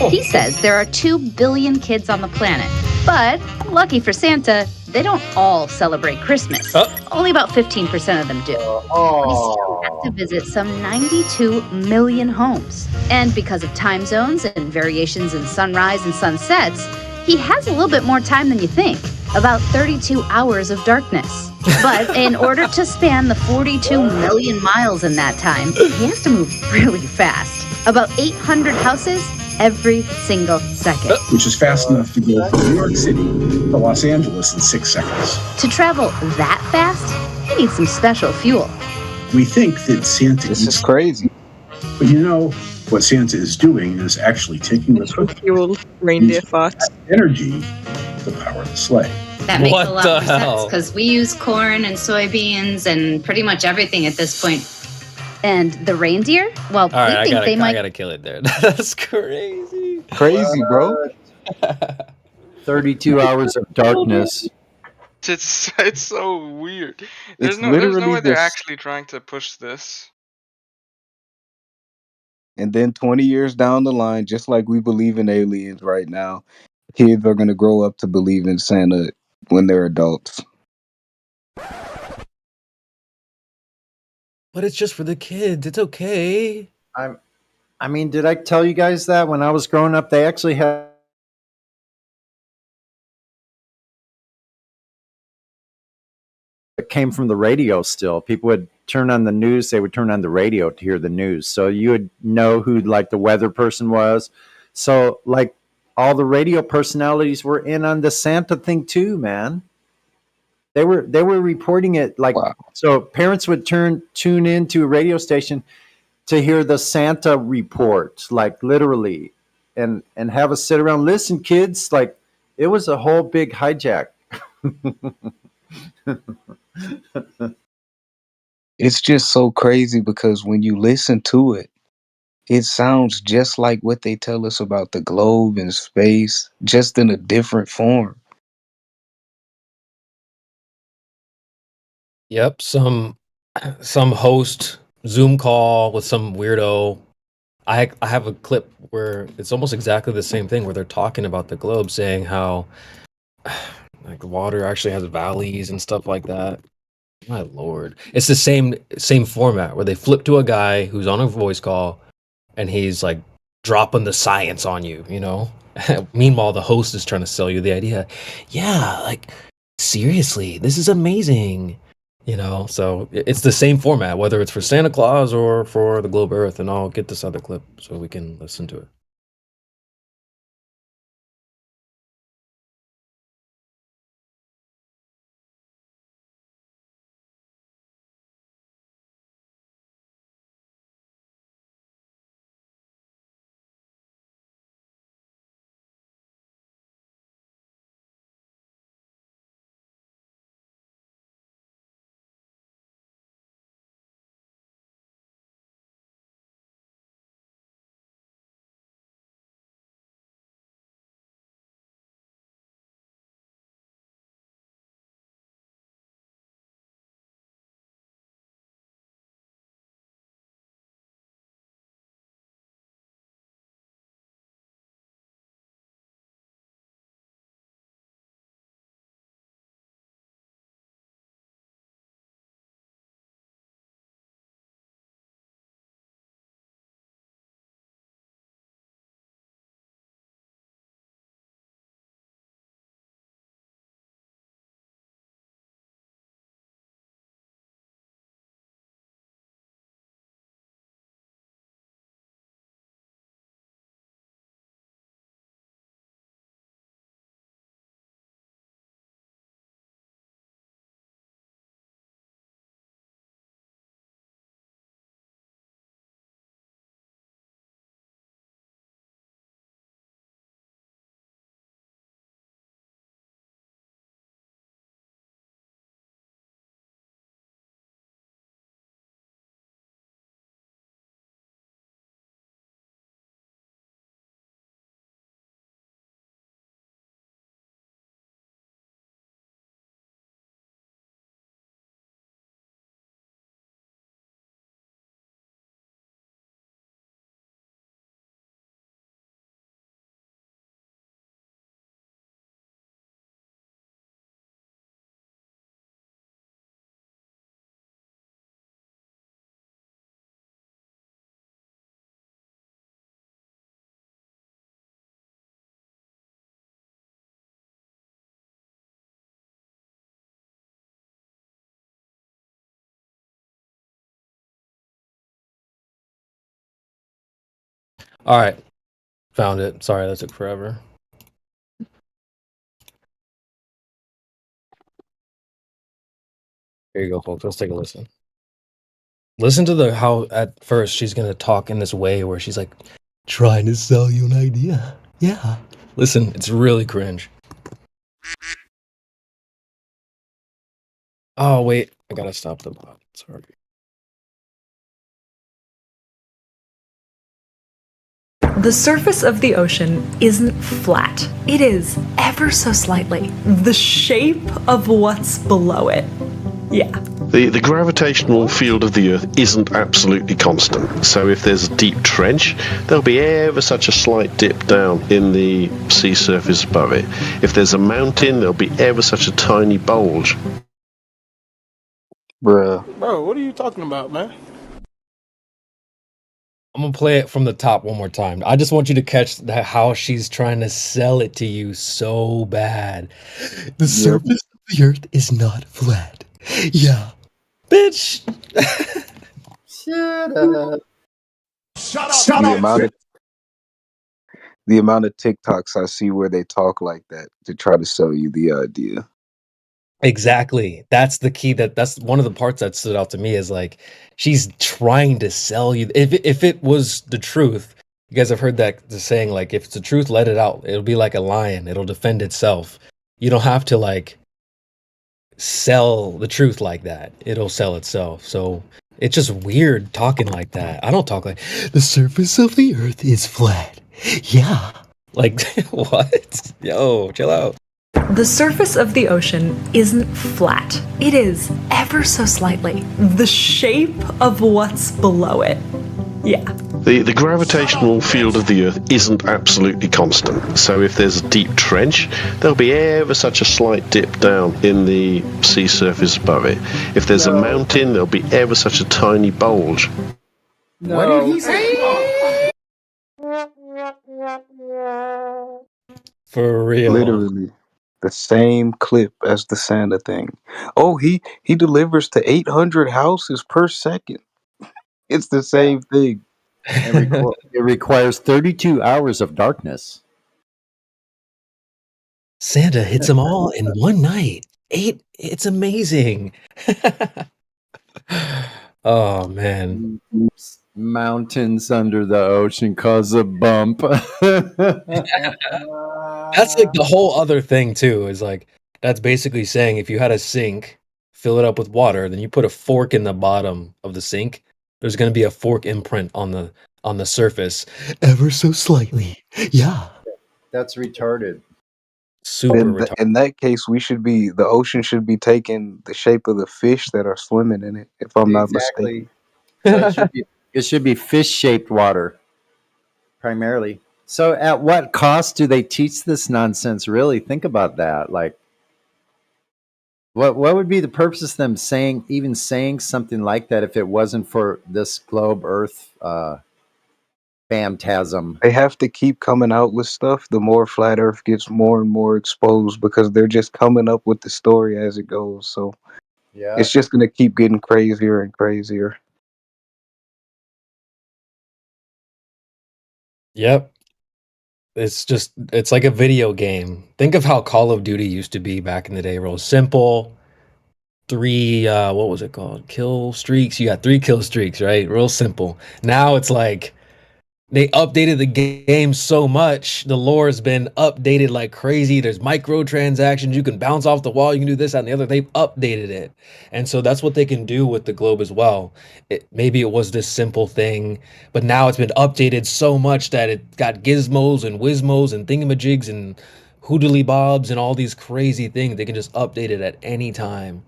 He says there are 2 billion kids on the planet. But, lucky for Santa, they don't all celebrate Christmas. Only about 15% of them do. We still have to visit some 92 million homes. And because of time zones and variations in sunrise and sunsets, he has a little bit more time than you think. About 32 hours of darkness. But in order to span the 42 million miles in that time, he has to move really fast. About 800 houses every single second. Which is fast enough to go from New York City to Los Angeles in 6 seconds. To travel that fast, he needs some special fuel. We think that Santa This is crazy. But you know, what Santa is doing is actually taking the fuel reindeer farts energy to power the sleigh. That makes What a lot the more sense hell? because we use corn and soybeans and pretty much everything at this point. And the reindeer? Well, All right, we think they I might. gotta kill it there. That's crazy. Crazy, bro. 32 hours of darkness. It's so weird. It's There's no literally way they're this- actually trying to push this. And then 20 years down the line, just like we believe in aliens right now, kids are going to grow up to believe in Santa when they're adults. But it's just for the kids. It's okay. I mean, did I tell you guys that when I was growing up, they actually had it came from the radio still. People would turn on the news, they would turn on the radio to hear the news. So you would know who like the weather person was. So like all the radio personalities were in on the Santa thing too, man. They were reporting it like so parents would tune into a radio station to hear the Santa report, like literally, and have us sit around, listen, kids, like it was a whole big hijack. It's just so crazy because when you listen to it, it sounds just like what they tell us about the globe and space, just in a different form. Yep, some host Zoom call with some weirdo. I have a clip where it's almost exactly the same thing where they're talking about the globe, saying how like water actually has valleys and stuff like that. My lord, it's the same format where they flip to a guy who's on a voice call, and he's like dropping the science on you, you know. Meanwhile, the host is trying to sell you the idea. Yeah, like seriously, this is amazing. You know, so it's the same format, whether it's for Santa Claus or for the globe Earth. And I'll get this other clip so we can listen to it. All right, found it. Sorry, that took forever. Here you go, folks. Let's take a listen. Listen to the how at first she's gonna talk in this way where she's like trying to sell you an idea. Yeah. Listen, it's really cringe. Oh wait, I gotta stop the bot. Sorry. The surface of the ocean isn't flat. It is ever so slightly the shape of what's below it. Yeah. The gravitational field of the Earth isn't absolutely constant. So if there's a deep trench, there'll be ever such a slight dip down in the sea surface above it. If there's a mountain, there'll be ever such a tiny bulge. Bruh. Bro, what are you talking about, man? I'm gonna play it from the top one more time. I just want you to catch how she's trying to sell it to you so bad. The surface of the Earth is not flat. Yeah. Bitch. Shut up. Shut up. The amount of TikToks I see where they talk like that to try to sell you the idea. Exactly. That's the key. That's one of the parts that stood out to me is like she's trying to sell you. If it was the truth, you guys have heard that the saying like if it's the truth, let it out. It'll be like a lion. It'll defend itself. You don't have to like sell the truth like that. It'll sell itself. So it's just weird talking like that. I don't talk like the surface of the earth is flat. Yeah. Like what? Yo, chill out. The surface of the ocean isn't flat. It is ever so slightly the shape of what's below it. Yeah. The gravitational field of the Earth isn't absolutely constant. So if there's a deep trench, there'll be ever such a slight dip down in the sea surface above it. If there's a mountain, there'll be ever such a tiny bulge. What did he say? For real. Literally the same clip as the Santa thing. Oh, he delivers to 800 houses per second. It's the same thing. It requires 32 hours of darkness. Santa hits them all in one night. 8. It's amazing. Oh man. Mountains under the ocean cause a bump. That's like the whole other thing too, is like that's basically saying if you had a sink, fill it up with water, then you put a fork in the bottom of the sink, there's going to be a fork imprint on the surface ever so slightly. Yeah. That's retarded. Super retarded. In that case, the ocean should be taking the shape of the fish that are swimming in it, if I'm not mistaken. So it should be fish-shaped water, primarily. So at what cost do they teach this nonsense, really? Think about that. Like, what would be the purpose of them saying something like that if it wasn't for this globe Earth phantasm? They have to keep coming out with stuff. The more Flat Earth gets more and more exposed because they're just coming up with the story as it goes. So yeah, it's just going to keep getting crazier and crazier. Yep. It's like a video game. Think of how Call of Duty used to be back in the day. Real simple. 3 what was it called? Kill streaks. You got 3 kill streaks, right? Real simple. Now it's like they updated the game so much. The lore has been updated like crazy. There's microtransactions. You can bounce off the wall. You can do this, that, and the other. They've updated it. And so that's what they can do with the globe as well. Maybe it was this simple thing, but now it's been updated so much that it got gizmos and whizmos and thingamajigs and hoodly bobs and all these crazy things. They can just update it at any time.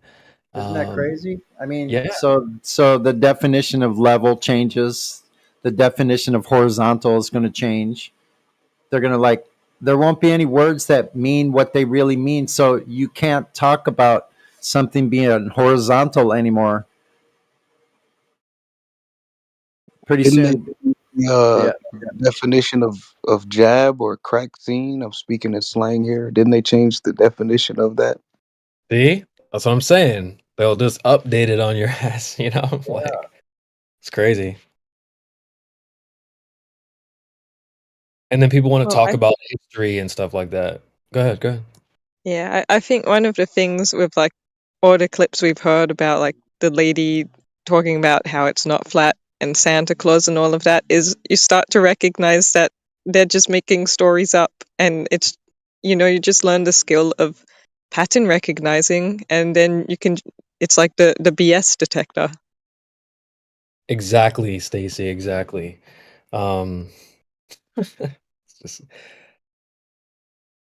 Isn't that crazy? I mean, yeah. So the definition of level changes. The definition of horizontal is going to change. They're going to there won't be any words that mean what they really mean. So you can't talk about something being horizontal anymore. Pretty soon. Definition of jab or crack scene. I'm speaking in slang here. Didn't they change the definition of that? See? That's what I'm saying. They'll just update it on your ass, you know? Like, it's crazy. And then people want to talk about history and stuff like that. Go ahead. Yeah, I think one of the things with like all the clips we've heard about like the lady talking about how it's not flat and Santa Claus and all of that is you start to recognize that they're just making stories up, and it's, you know, you just learn the skill of pattern recognizing, and then it's like the BS detector. Exactly, Stacy, exactly. It's just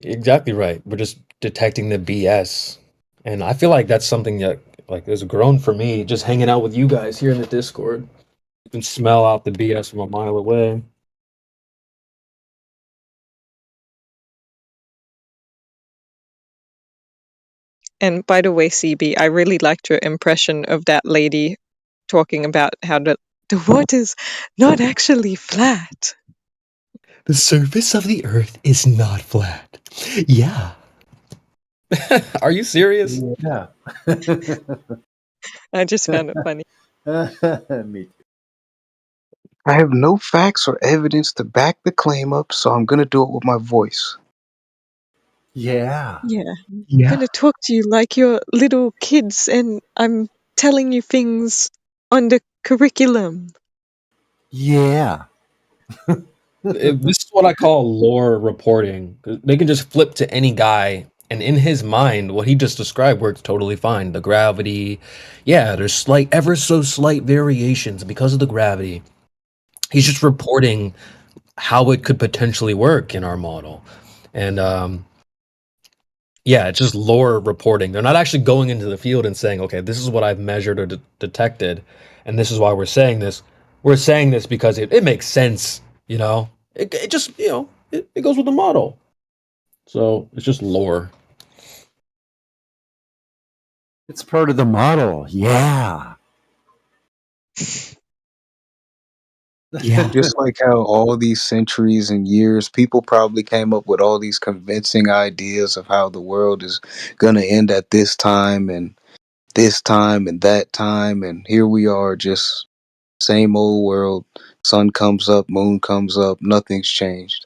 exactly right. We're just detecting the BS. And I feel like that's something that has grown for me, just hanging out with you guys here in the Discord. You can smell out the BS from a mile away. And by the way, CB, I really liked your impression of that lady talking about how the water's not actually flat. The surface of the earth is not flat. Yeah. Are you serious? Yeah. I just found it funny. Me too. I have no facts or evidence to back the claim up, so I'm going to do it with my voice. Yeah. Yeah. I'm going to talk to you like you're little kids, and I'm telling you things on the curriculum. Yeah. This is what I call lore reporting. They can just flip to any guy And in his mind, what he just described works totally fine. The gravity, yeah, there's ever so slight variations because of the gravity. He's just reporting how it could potentially work in our model. And yeah, it's just lore reporting. They're not actually going into the field and saying, okay, this is what I've measured or detected, and this is why we're saying this. We're saying this because it makes sense, you know? It just, you know, it goes with the model. So it's just lore. It's part of the model. Yeah. Yeah, just like how all these centuries and years, people probably came up with all these convincing ideas of how the world is gonna end at this time and that time, and here we are, just same old world. Sun comes up, moon comes up, nothing's changed.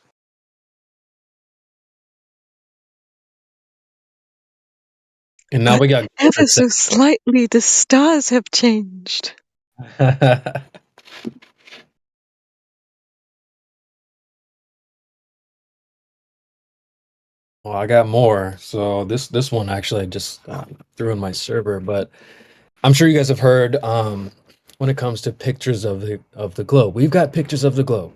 And now we got Ever so slightly, the stars have changed. Well, I got more. So this one actually I just threw in my server, but I'm sure you guys have heard when it comes to pictures of the globe. We've got pictures of the globe.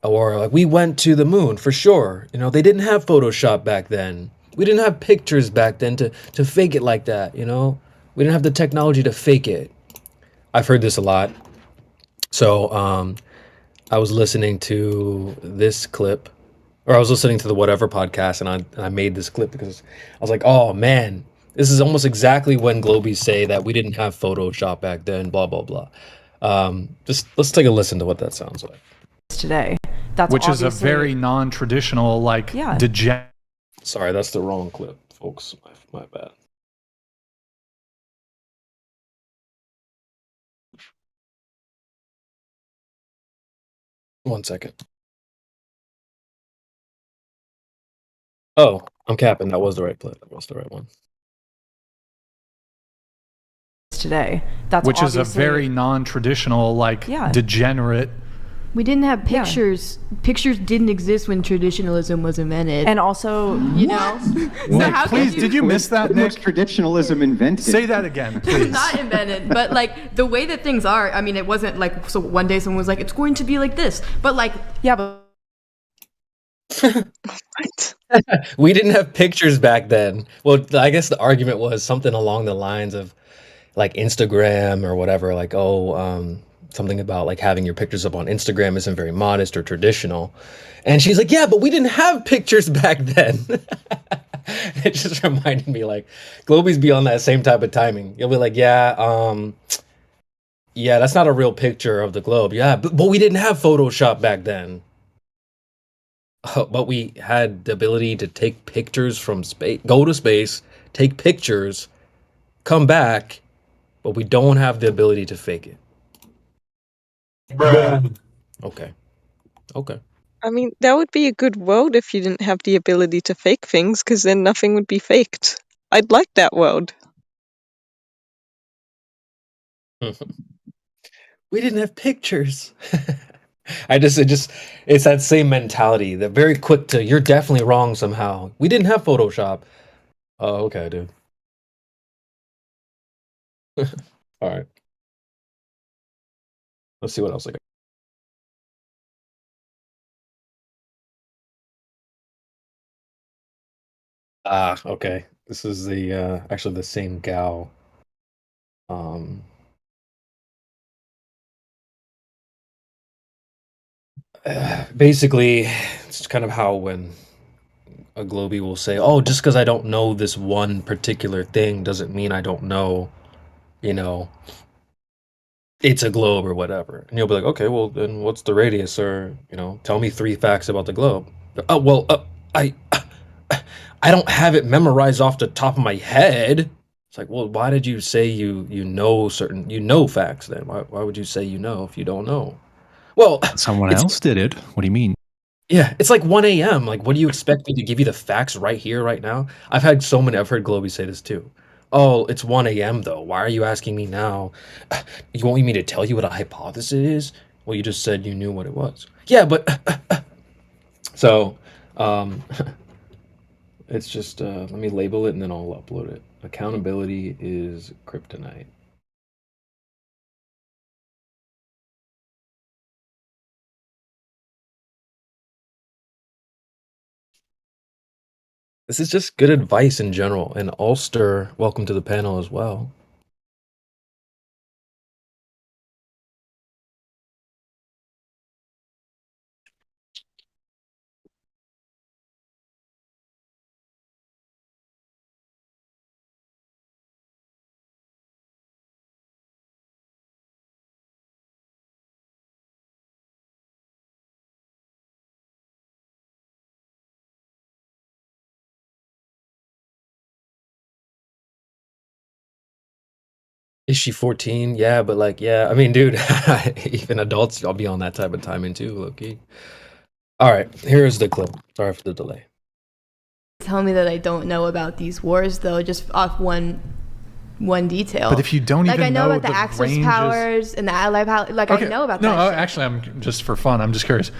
Or like we went to the moon for sure. You know, they didn't have Photoshop back then. We didn't have pictures back then to fake it like that, you know? We didn't have the technology to fake it. I've heard this a lot. So I was listening to this clip, or I was listening to the Whatever podcast, and I made this clip because I was like, oh man, this is almost exactly when Globies say that we didn't have Photoshop back then, blah, blah, blah. Just let's take a listen to what that sounds like. Today. That's which is a obviously- very non-traditional, like, Yeah. Sorry, that's the wrong clip, folks. My bad. One second. Oh, I'm capping. That was the right clip. That was the right one. Today. That's which is a obviously- very non-traditional, like, Yeah. degenerate. We didn't have pictures. Pictures didn't exist when traditionalism was invented. And also, you know, so how Please, could did you miss that, When Nick? was traditionalism invented? Say that again, It was please. not invented, but like the way that things are, I mean, it wasn't like, so one day someone was like, it's going to be like this, but like, yeah, but We didn't have pictures back then. Well, I guess the argument was something along the lines of like Instagram or whatever, like, something about like having your pictures up on Instagram isn't very modest or traditional. And she's like, yeah, but we didn't have pictures back then. It just reminded me, like, Globies be on that same type of timing. You'll be like, yeah, that's not a real picture of the globe. Yeah, but we didn't have Photoshop back then. But we had the ability to take pictures from space, go to space, take pictures, come back, but we don't have the ability to fake it. Okay. I mean, that would be a good world if you didn't have the ability to fake things, because then nothing would be faked. I'd like that world. We didn't have pictures. It's that same mentality. They're very quick to, you're definitely wrong somehow. We didn't have Photoshop. Oh, okay, dude. All right. Let's see what else I got. Okay. This is the actually the same gal. Basically, it's kind of how when a Globie will say, "Oh, just because I don't know this one particular thing doesn't mean I don't know, you know, it's a globe or whatever." And you'll be like, "Okay, well then what's the radius?" Or, you know, tell me 3 facts about the globe. Oh, well, I don't have it memorized off the top of my head. It's like, well, why did you say you know facts then? Why would you say you know if you don't know? Well, Someone else did it. What do you mean? yeah, it's like 1 a.m. Like, what do you expect me to give you the facts right here, right now? I've heard Globie say this too. Oh, it's 1 a.m. though. Why are you asking me now? You want me to tell you what a hypothesis is? Well, you just said you knew what it was. Yeah, but so, It's just let me label it and then I'll upload it. Accountability is kryptonite. This is just good advice in general. And Ulster, welcome to the panel as well. Is she 14? Yeah, but like, yeah, I mean, dude, even adults, I'll be on that type of timing too, Loki. All right, here's the clip. Sorry for the delay. Tell me that I don't know about these wars, though, just off one detail. But if you don't like, even I know about the the Axis ranges- powers and the ally power. Like, I know about no, that. actually, I'm just for fun. I'm just curious.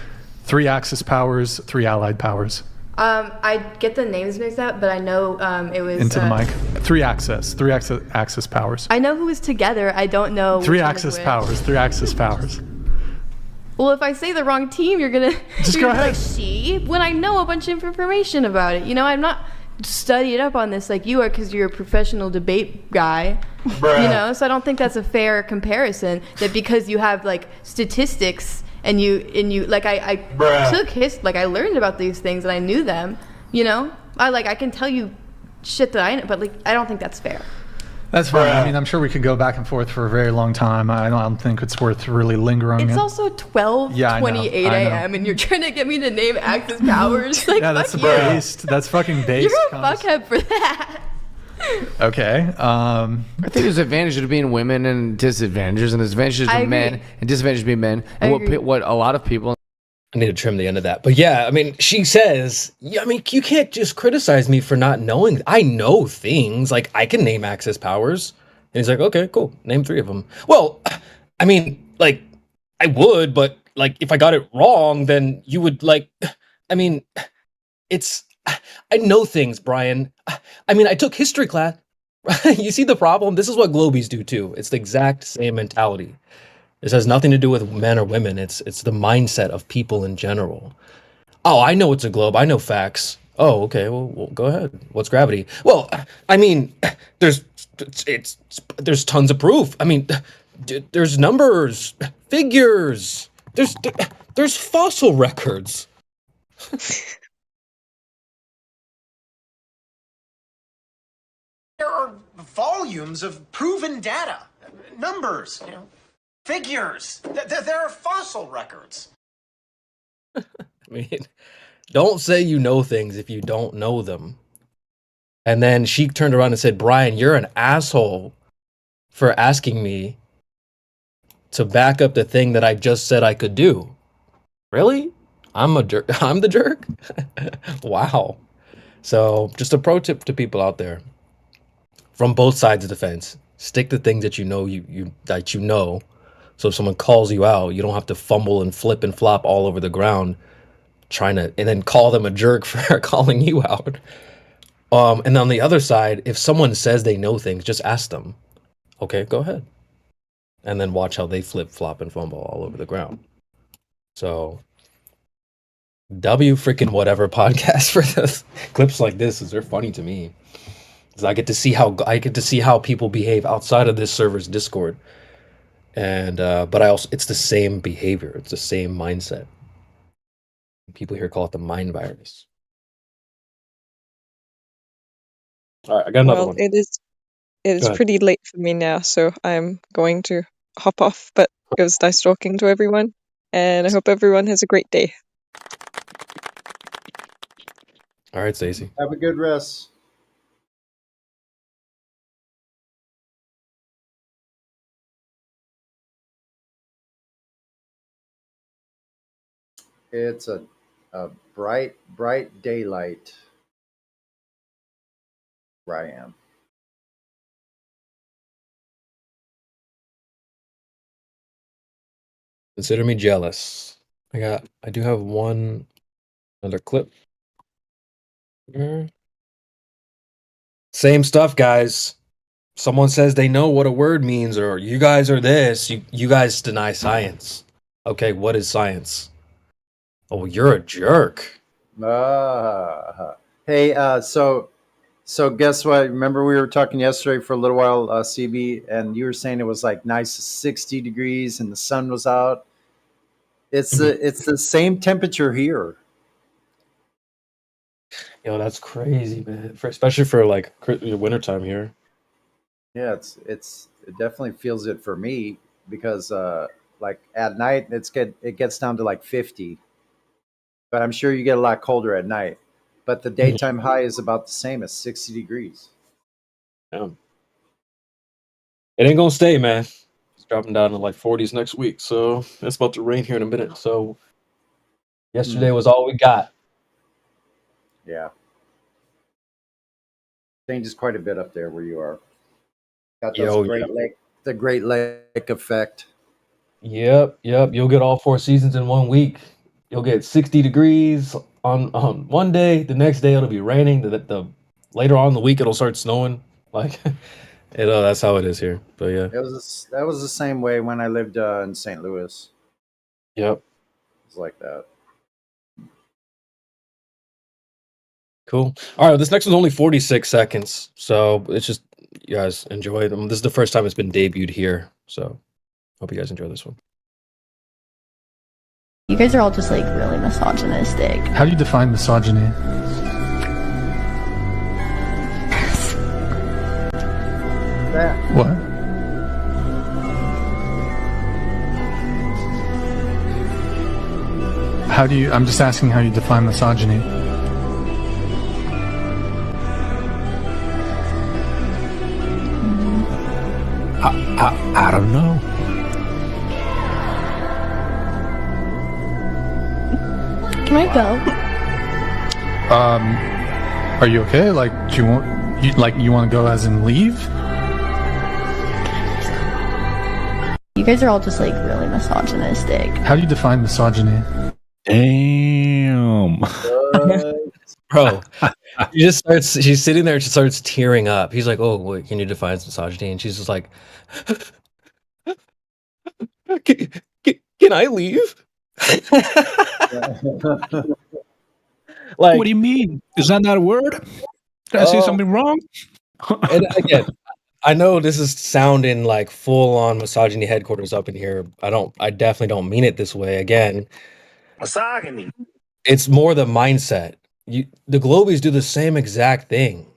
3 Axis powers, 3 Allied powers. I get the names mixed up, but I know it was Into the mic. 3 Axis powers. I know who was together. I don't know. 3 which one is Axis which. powers. 3 Axis powers. Well, if I say the wrong team, you're gonna Just you're go gonna be ahead. like, see, when I know a bunch of information about it. You know, I'm not studied up on this like you are because you're a professional debate guy. Bruh. You know, so I don't think that's a fair comparison. That because you have like statistics and you like I took I learned about these things and I knew them. You know, I can tell you shit that I know, but like I don't think that's fair. That's fine. I mean, I'm sure we could go back and forth for a very long time. I don't think it's worth really lingering. It's it. also 12:28 Yeah, I know. a.m. and you're trying to get me to name Axis powers. Like, Yeah, that's fuck based. That's fucking based. You're a fuckhead for that. Okay. I think there's advantages to being women and disadvantages, and there's advantages I to agree. men and disadvantages to being men. I And agree. what a lot of people. I need to trim the end of that. But yeah, I mean, she says, yeah, I mean, you can't just criticize me for not knowing. I know things. Like, I can name Axis powers. And he's like, okay, cool. Name 3 of them. Well, I mean, like, I would, but, like, if I got it wrong, then you would, like, I mean, it's, I know things, Brian. I mean, I took history class. You see the problem? This is what Globies do, too. It's the exact same mentality. This has nothing to do with men or women. It's the mindset of people in general. Oh, I know it's a globe. I know facts. Oh, okay. Well, go ahead. What's gravity? Well, I mean, there's tons of proof. I mean, there's numbers, figures. There's fossil records. There are volumes of proven data, numbers, figures. There are fossil records. I mean, don't say you know things if you don't know them. And then she turned around and said, Brian, you're an asshole for asking me to back up the thing that I just said I could do. Really? I'm the jerk? Wow. So just a pro tip to people out there. From both sides of the fence, stick to things that you know that you know. So if someone calls you out, you don't have to fumble and flip and flop all over the ground and then call them a jerk for calling you out. And on the other side, if someone says they know things, just ask them. Okay, go ahead. And then watch how they flip, flop, and fumble all over the ground. So W freaking whatever podcast for this clips like this, is they're funny to me. Because I get to see how people behave outside of this server's Discord. And but it's the same behavior, it's the same mindset. People here call it the mind virus. All right, I got another one. It is Go ahead. pretty late for me now, so I'm going to hop off. But it was nice talking to everyone, and I hope everyone has a great day. All right, Stacey. Have a good rest. It's a bright daylight where I am. Consider me jealous. I do have one other clip. Same stuff, guys. Someone says they know what a word means, or you guys are this. You guys deny science. Okay, what is science? Oh, you're a jerk. Hey, so guess what? Remember we were talking yesterday for a little while, CB, and you were saying it was like nice 60 degrees and the sun was out. It's the same temperature here. Yo, that's crazy, man. Especially for like wintertime here. Yeah, it definitely feels it for me because like at night it gets down to like 50. But I'm sure you get a lot colder at night. But the daytime high is about the same as 60 degrees. Yeah. It ain't gonna stay, man. It's dropping down to like 40s next week. So it's about to rain here in a minute. So yesterday was all we got. Yeah. Changes quite a bit up there where you are. Got those the Great Lake effect. Yep. You'll get all 4 seasons in 1 week. You'll get 60 degrees on one day. The next day it'll be raining. The later on in the week it'll start snowing. Like, that's how it is here. But yeah, that was the same way when I lived in St. Louis. Yep. It was like that. Cool. All right, this next one's only 46 seconds, so it's just you guys enjoy them. This is the first time it's been debuted here, so hope you guys enjoy this one. You guys are all just like really misogynistic. How do you define misogyny? What? How do you? I'm just asking how you define misogyny. I don't know. Can I go? Are you okay? Like, do you want to go as in leave? You guys are all just like really misogynistic. How do you define misogyny? Damn. Bro, she's sitting there, she starts tearing up. He's like, oh, wait, can you define misogyny? And she's just like, can I leave? Like, what do you mean? Is that not a word? Did I say something wrong? And again, I know this is sounding like full-on misogyny headquarters up in here. I definitely don't mean it this way. Again, Misogyny. it's more the mindset. The Globies do the same exact thing.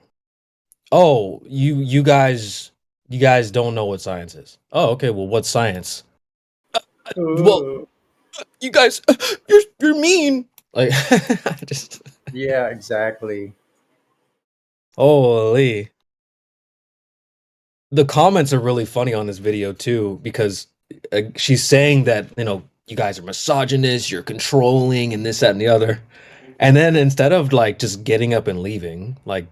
Oh, you guys don't know what science is. Oh, okay. Well, what's science? Well, you guys, you're mean. Like, just yeah, exactly. Holy. The comments are really funny on this video too, because she's saying that, you guys are misogynist, you're controlling, and this, that, and the other. And then instead of like just getting up and leaving, like,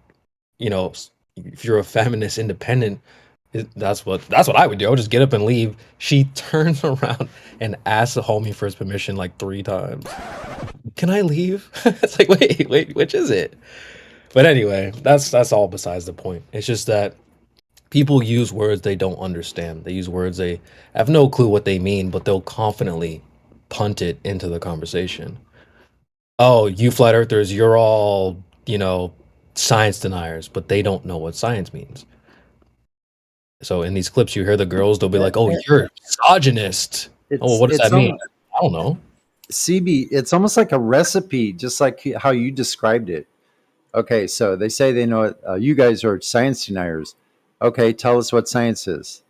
if you're a feminist independent, that's what I would do. I would just get up and leave. She turns around and asks the homie for his permission like 3 times. Can I leave? It's like, wait, which is it? But anyway, that's all besides the point. It's just that people use words they don't understand. They use words they have no clue what they mean, but they'll confidently punt it into the conversation. Oh, you flat earthers, you're all, science deniers, but they don't know what science means. So in these clips, you hear the girls, they'll be like, oh, you're a misogynist. Oh, what does that mean? I don't know. CB, it's almost like a recipe, just like how you described it. Okay, so they say they know it. You guys are science deniers. Okay, tell us what science is.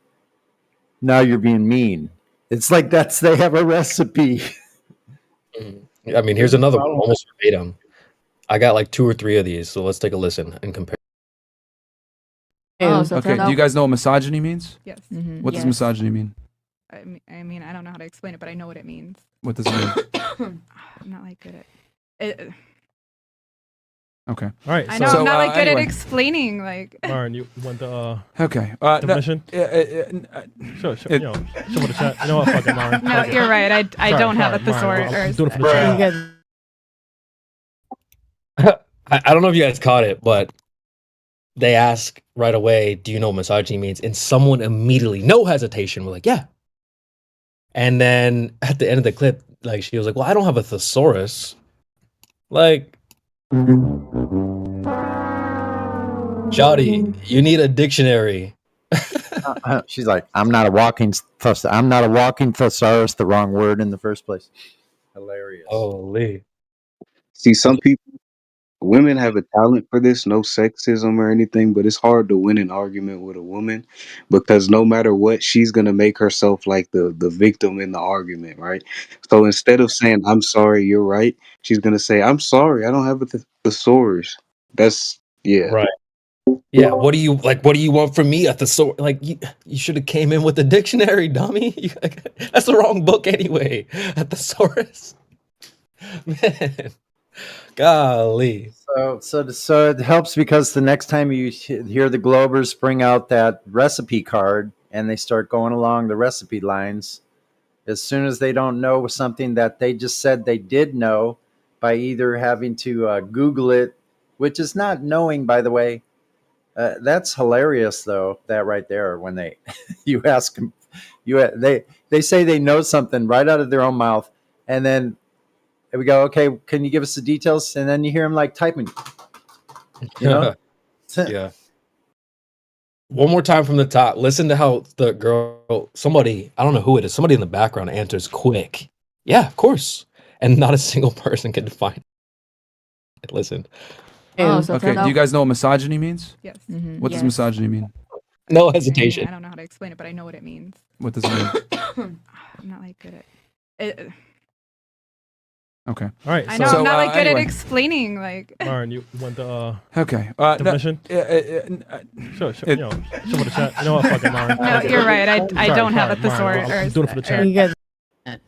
Now you're being mean. It's like they have a recipe. I mean, here's another one, almost verbatim. I got like 2 or 3 of these, so let's take a listen and compare. Okay, do you guys know what misogyny means? Yes. What does misogyny mean? I mean, I don't know how to explain it, but I know what it means. What does it mean? I'm not like good at it. Okay. All right. I know I'm not like good at explaining. Like, Lauren, you want the okay definition? Sure. Show for the chat. You know what? Fuck it, Lauren. No, you're right. I don't have a thesaurus. I'm doing it for the chat. I don't know if you guys caught it, but they ask right away, "Do you know what misogyny means?" And someone immediately, no hesitation, were like, "Yeah." And then at the end of the clip, like she was like, "Well, I don't have a thesaurus." Like, Shawty, you need a dictionary. She's like, I'm not a walking thesaurus. The wrong word in the first place. Hilarious. Holy. See, some people, women have a talent for this, no sexism or anything, but it's hard to win an argument with a woman because no matter what, she's gonna make herself like the victim in the argument, right? So instead of saying "I'm sorry, you're right," she's gonna say "I'm sorry, I don't have a thesaurus." That's Right. Yeah. What do you like? What do you want from me? A thesaurus? Like you should have came in with the dictionary, dummy. That's the wrong book anyway. A thesaurus. Man, golly. So it helps because the next time you hear the Globers bring out that recipe card and they start going along the recipe lines, as soon as they don't know something that they just said they did know by either having to Google it, which is not knowing, by the way. That's hilarious, though. That right there, when they you ask them, they say they know something right out of their own mouth, and then we go, okay, can you give us the details? And then you hear them like typing. You know? Yeah. One more time from the top. Listen to how the girl, somebody, I don't know who it is, somebody in the background answers quick. Yeah, of course. And not a single person can define it. Listen. Okay, do you guys know what misogyny means? Yes. What does misogyny mean? No hesitation. I don't know how to explain it, but I know what it means. What does it mean? I'm not like good at it. Okay. All right. I know I'm not like good at explaining. Like, Lauren, you want the Okay. definition? Sure. You know, show me the chat. You know what? Fuck it, Lauren. No, you're right. I don't have a thesaurus. I'm doing it for the chat. You guys.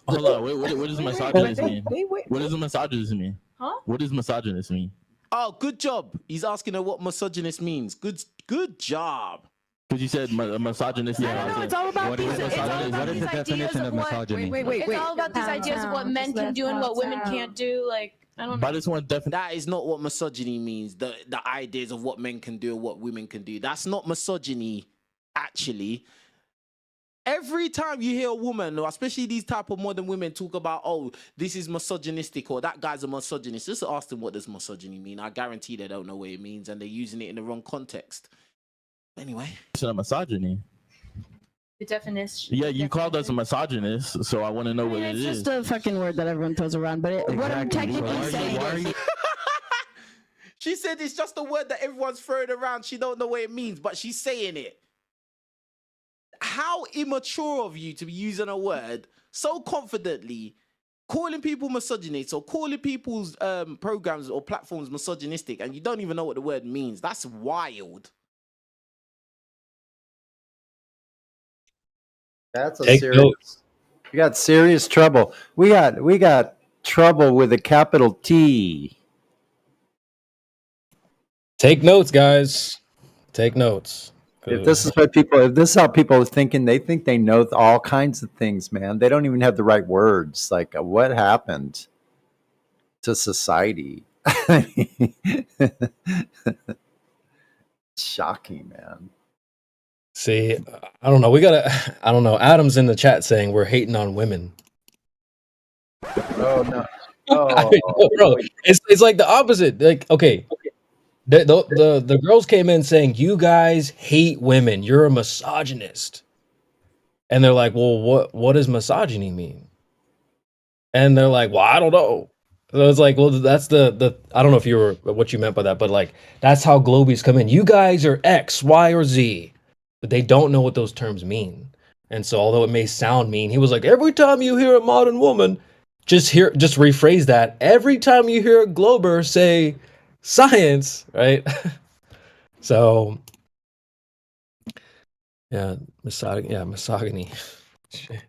Hold on. What does misogynist mean? What does a misogynist mean? Huh? What does misogynist mean? Oh, good job. He's asking her what misogynist means. Good job. Because you said misogynist. No, it's all about What these. is It's all misogyny? about What is these the ideas definition of of what. misogyny? Wait. It's all about these ideas of what men can do and what women can't do. Like, I don't know. But it's one definition. That is not what misogyny means. The ideas of what men can do and what women can do. That's not misogyny, actually. Every time you hear a woman, or especially these type of modern women, talk about, oh, this is misogynistic, or that guy's a misogynist, just ask them what does misogyny mean. I guarantee they don't know what it means, and they're using it in the wrong context. Anyway. It's a misogyny. The definition. Yeah, you called us a misogynist, so I want to know what it It's is. just a fucking word that everyone throws around, but what I'm technically saying is. She said it's just a word that everyone's throwing around. She don't know what it means, but she's saying it. How immature of you to be using a word so confidently, calling people misogynists or calling people's programs or platforms misogynistic, and you don't even know what the word means. That's wild. That's a Take serious. notes. We got serious trouble. We got trouble with a capital T. Take notes, guys. Take notes. If this is how people are thinking, they think they know all kinds of things, man. They don't even have the right words. Like, what happened to society? Shocking, man. See, I don't know. I don't know. Adam's in the chat saying we're hating on women. Oh no. I mean, bro, it's like the opposite. Like, okay, the girls came in saying you guys hate women. You're a misogynist, and they're like, well, what does misogyny mean? And they're like, well, I don't know. So it's like, well, that's the I don't know if you were what you meant by that, but like that's how Globies come in. You guys are X, Y, or Z, but they don't know what those terms mean. And so, although it may sound mean, he was like, every time you hear a modern woman. Just rephrase that. Every time you hear a Glober say science, right? So, yeah, misogyny. Shit.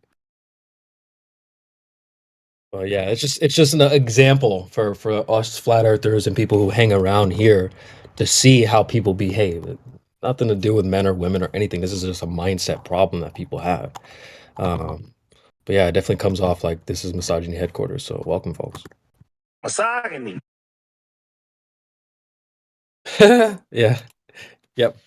Well, yeah, it's just an example for us flat earthers and people who hang around here to see how people behave. Nothing to do with men or women or anything. This is just a mindset problem that people have. But yeah, it definitely comes off like this is misogyny headquarters. So welcome, folks. Misogyny. Yeah. Yep.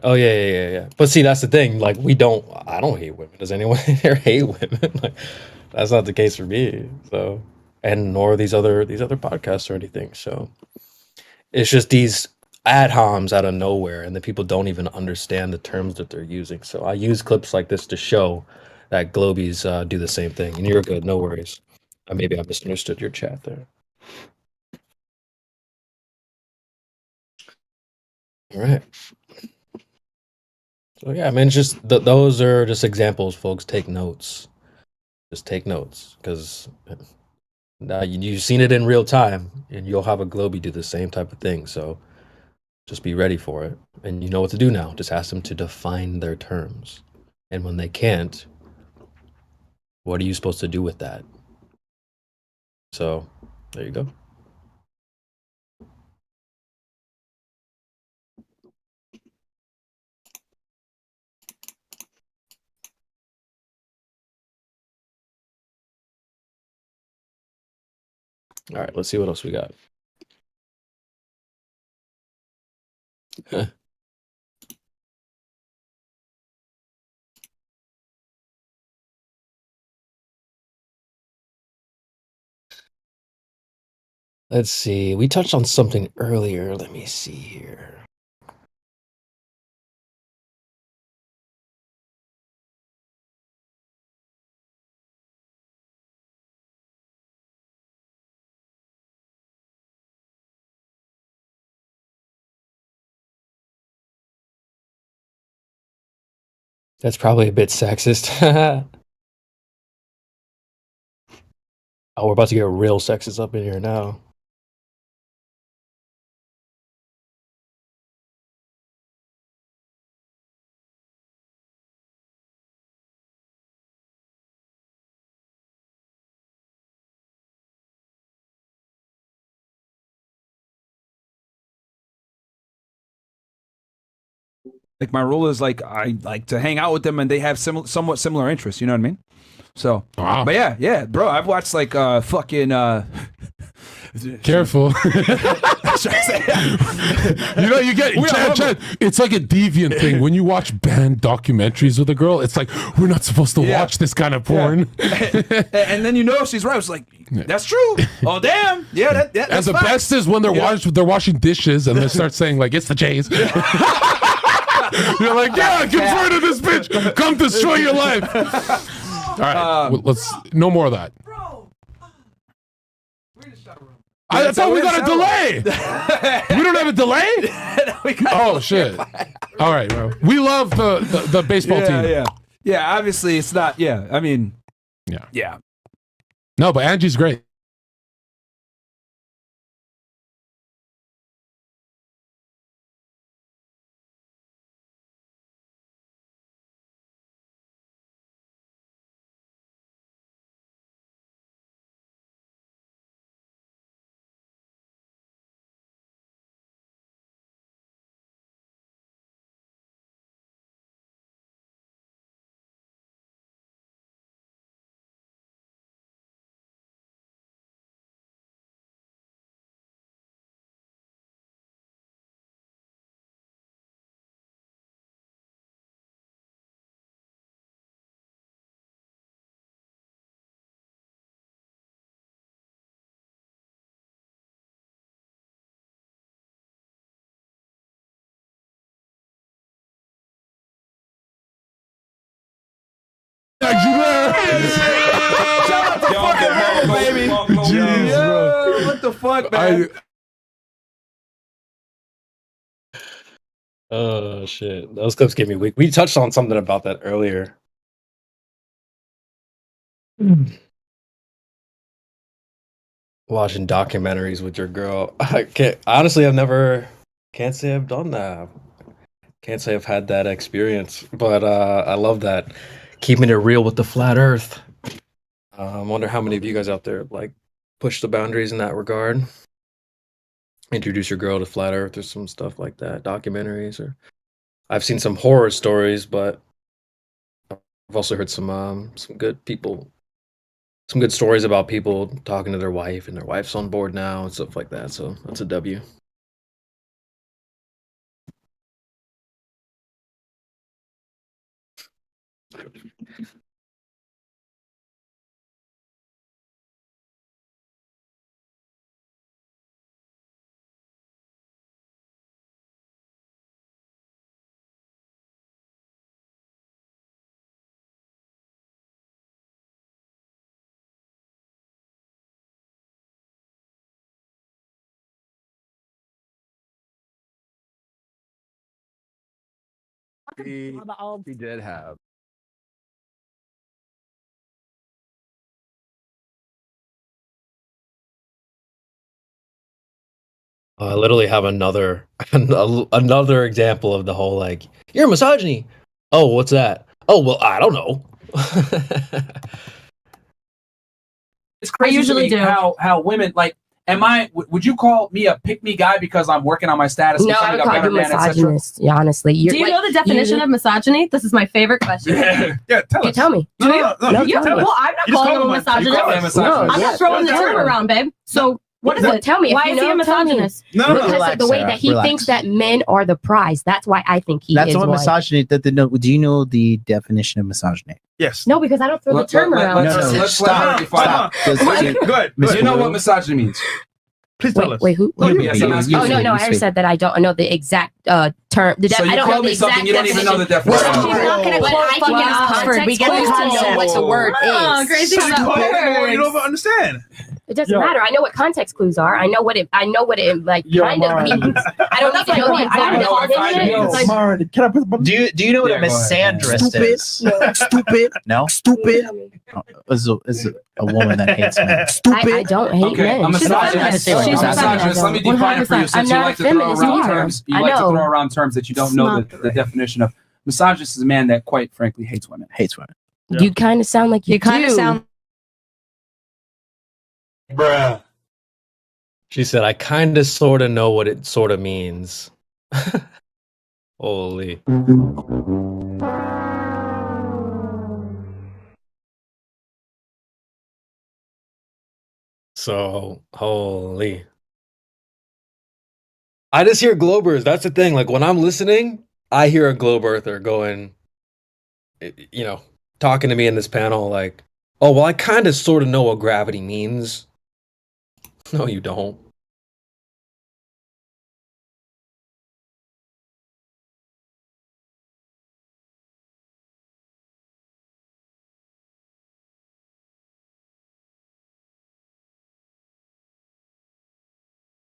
Oh yeah. But see, that's the thing. Like, I don't hate women. Does anyone here hate women? Like, that's not the case for me. So, and nor these other podcasts or anything. So, it's just these ad homs out of nowhere, and the people don't even understand the terms that they're using. So I use clips like this to show that Globies do the same thing. And you're good, no worries. Maybe I misunderstood your chat there. All right. So yeah, I mean, just those are just examples, folks. Take notes. Just take notes, because now you've seen it in real time, and you'll have a Globie do the same type of thing. So just be ready for it, and you know what to do now. Just ask them to define their terms, and when they can't, what are you supposed to do with that? So there you go. All right, let's see what else we got. Let's see. We touched on something earlier. Let me see here. That's probably a bit sexist. Oh, we're about to get real sexist up in here now. Like, my rule is, like, I like to hang out with them and they have somewhat similar interests, you know what I mean? So, but yeah, bro, I've watched like fucking Careful. You know, you get Chad, it's like a deviant thing. When you watch banned documentaries with a girl, it's like, we're not supposed to watch this kind of porn. And then you know she's right. It's like, that's true. Oh damn. Yeah, that's and the facts. best is when they're washing dishes and they start saying like, it's the Jays. You're like, yeah, converted this bitch. Come destroy your life. All right, let's no more of that. I thought we got a delay. We don't have a delay? Oh shit! All right, bro. We love the baseball team. Yeah. Obviously, it's not. Yeah, I mean, yeah. No, but Angie's great. Baby. Jeez, bro. What the fuck, man? Oh shit, those clips get me weak. We touched on something about that earlier. Watching documentaries with your girl. I can't honestly. Can't say I've done that. Can't say I've had that experience. But I love that, keeping it real with the flat Earth. I wonder how many of you guys out there like push the boundaries in that regard. Introduce your girl to flat Earth or some stuff like that. Documentaries, or I've seen some horror stories, but I've also heard some good stories about people talking to their wife and their wife's on board now and stuff like that. So that's a W. He did have. I literally have another another example of the whole like you're misogyny. Oh, what's that? Oh, well, I don't know. It's crazy usually to me do. how women like. Would you call me a pick me guy because I'm working on my status? No, I would call you misogynist. Yeah, honestly, Do you know the definition of misogyny? This is my favorite question. Yeah, tell us. Tell me. Do you? No, You- tell us. well, I'm not calling him a misogynist. I'm not throwing the term around, babe. So what is it? Tell me. Why if is you he a know, tell me. misogynist? Because Relax, of the way Sarah, that he relax. thinks that men are the prize. That's why I think he That's is what one. misogyny. Do you know the definition of misogyny? Yes. No, because I don't throw the term around. Let's Stop. stop. Just- Good. Miss Do you know Blue? what misogyny means? Please tell us. Wait, who? Oh, yes, I'm asking Oh you. no, I already said that I don't know the exact term. So you I don't call know me the something exact you don't even know the definition of. She's not gonna quote fucking Oxford. We get to know what the word is. Crazy how that works. You don't understand. It doesn't matter. I know what context clues are. I know what it like kind of means. I don't need to know the exact definition. Can I put do you know what a misandrist is? Stupid. No. Stupid. Is a woman that hates men. Stupid. I don't hate Okay, men. I'm a She's misogynist. feminist. She's a misogynist. Let me define it for you, 100%. since I'm you not like a to throw feminist around either. terms. You I like to know. throw around terms that you don't know the definition of. Misogynist is a man that, quite frankly, hates women. Hates women. You kind of sound like you kind of do. sound. Bruh. She said, I kind of sort of know what it sort of means. Holy. So, holy. I just hear Globers. That's the thing. Like, when I'm listening, I hear a Globe Earther going, talking to me in this panel, like, oh, well, I kind of sort of know what gravity means. No, you don't.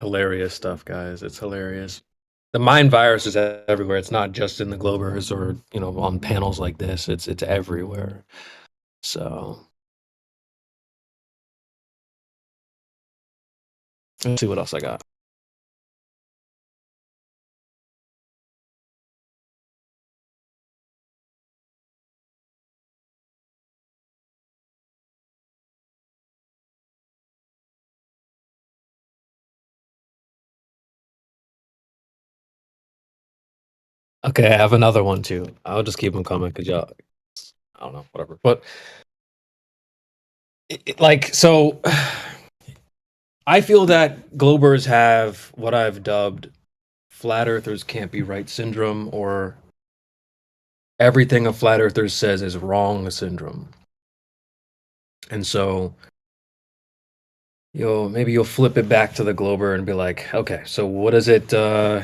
Hilarious stuff, guys. It's hilarious. The mind virus is everywhere. It's not just in the Globers or, on panels like this. It's everywhere. So let's see what else I got. Okay, I have another one too. I'll just keep them coming because y'all, I don't know, whatever. But so I feel that Globers have what I've dubbed flat earthers can't be right syndrome, or everything a flat earther says is wrong syndrome. And so maybe you'll flip it back to the Glober and be like, okay, so what is it, do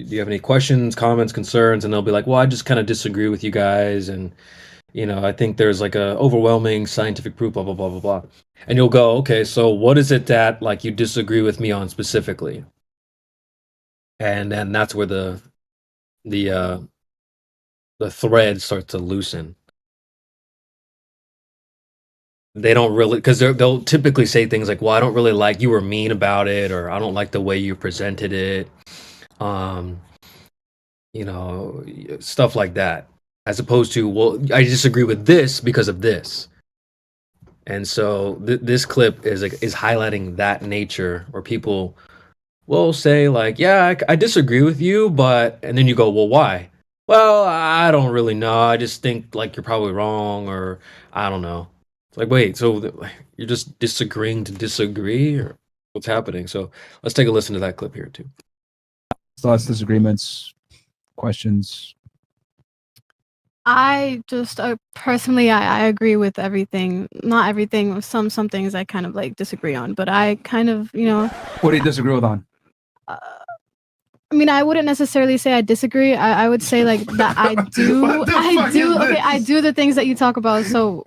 you have any questions, comments, concerns? And they'll be like, well, I just kind of disagree with you guys. And, I think there's like a overwhelming scientific proof, blah, blah, blah, blah, blah. And you'll go, okay, so what is it that like you disagree with me on specifically? And then that's where the thread starts to loosen. They don't really, because they'll typically say things like, well, I don't really like, you were mean about it, or I don't like the way you presented it. Stuff like that, as opposed to, well, I disagree with this because of this. And so this clip is highlighting that nature where people will say like, yeah, I disagree with you, but, and then you go, well, why? Well, I don't really know. I just think like you're probably wrong, or I don't know. It's like, wait, so you're just disagreeing to disagree, or what's happening? So let's take a listen to that clip here too. Thoughts, disagreements, questions. I just personally, I agree with everything. Not everything. Some things I kind of like disagree on, but I kind of What do you disagree with on? I mean, I wouldn't necessarily say I disagree. I would say like that I do. I do the things that you talk about. So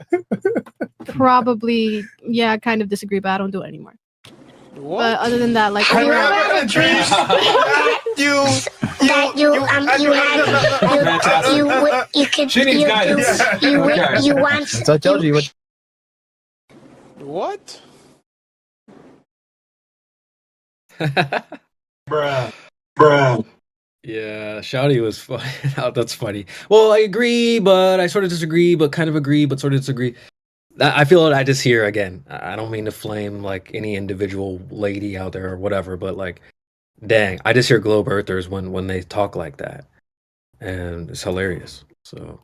probably, yeah, I kind of disagree, but I don't do it anymore. But other than that, like you want. So I told you what. What? Bruh. Yeah, Shouty was funny. That's funny. Well, I agree, but I sort of disagree, but kind of agree, but sort of disagree. I feel that I just hear again. I don't mean to flame like any individual lady out there or whatever, but like, dang, I just hear globe earthers when they talk like that, and it's hilarious. So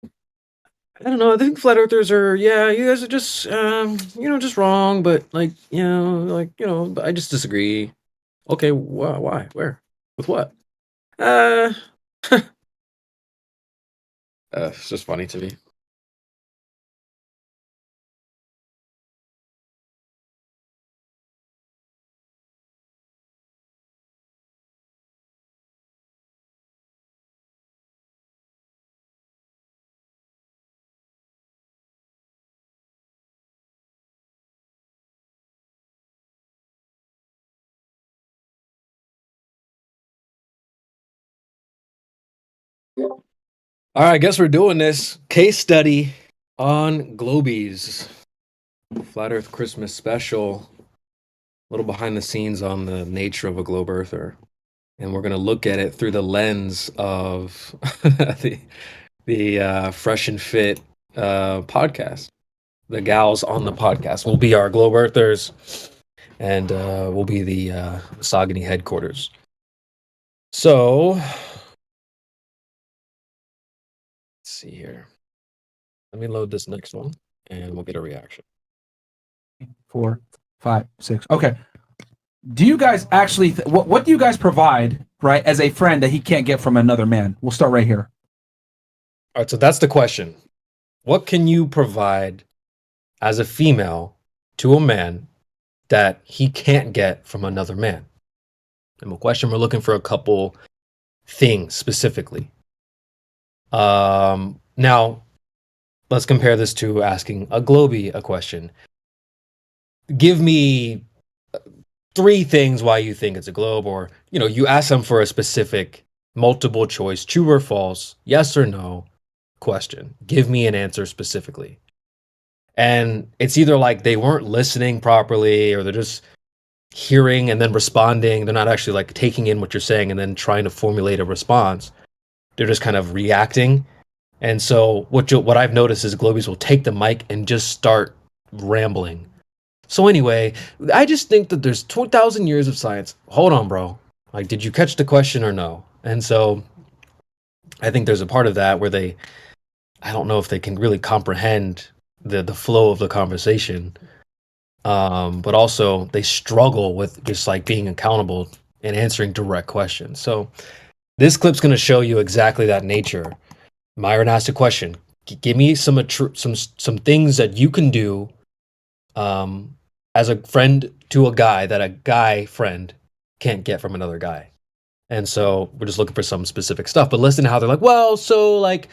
I don't know. I think flat earthers are, yeah, you guys are just, just wrong, but like, but I just disagree. Okay, why? Where? With what? It's just funny to me. All right, I guess we're doing this case study on Globies. Flat Earth Christmas special. A little behind the scenes on the nature of a globe earther. And we're going to look at it through the lens of the Fresh and Fit podcast. The gals on the podcast will be our globe earthers, and will be the Misogyny headquarters. So see here. Let me load this next one and we'll get a reaction. 4, 5, 6. Okay. Do you guys actually what do you guys provide, right, as a friend that he can't get from another man? We'll start right here. All right, so that's the question. What can you provide as a female to a man that he can't get from another man? And the question, we're looking for a couple things specifically. Now, let's compare this to asking a Globie a question. Give me 3 things why you think it's a globe, or, you ask them for a specific multiple choice, true or false, yes or no question. Give me an answer specifically. And it's either like they weren't listening properly, or they're just hearing and then responding. They're not actually like taking in what you're saying and then trying to formulate a response. They're just kind of reacting. And so what I've noticed is Globies will take the mic and just start rambling. So anyway, I just think that there's 2,000 years of science. Hold on, bro. Like, did you catch the question or no? And so I think there's a part of that where I don't know if they can really comprehend the flow of the conversation. But also they struggle with just like being accountable and answering direct questions. So this clip's going to show you exactly that nature. Myron asked a question. Give me some things that you can do as a friend to a guy that a guy friend can't get from another guy. And so we're just looking for some specific stuff. But listen to how they're like, well, so like,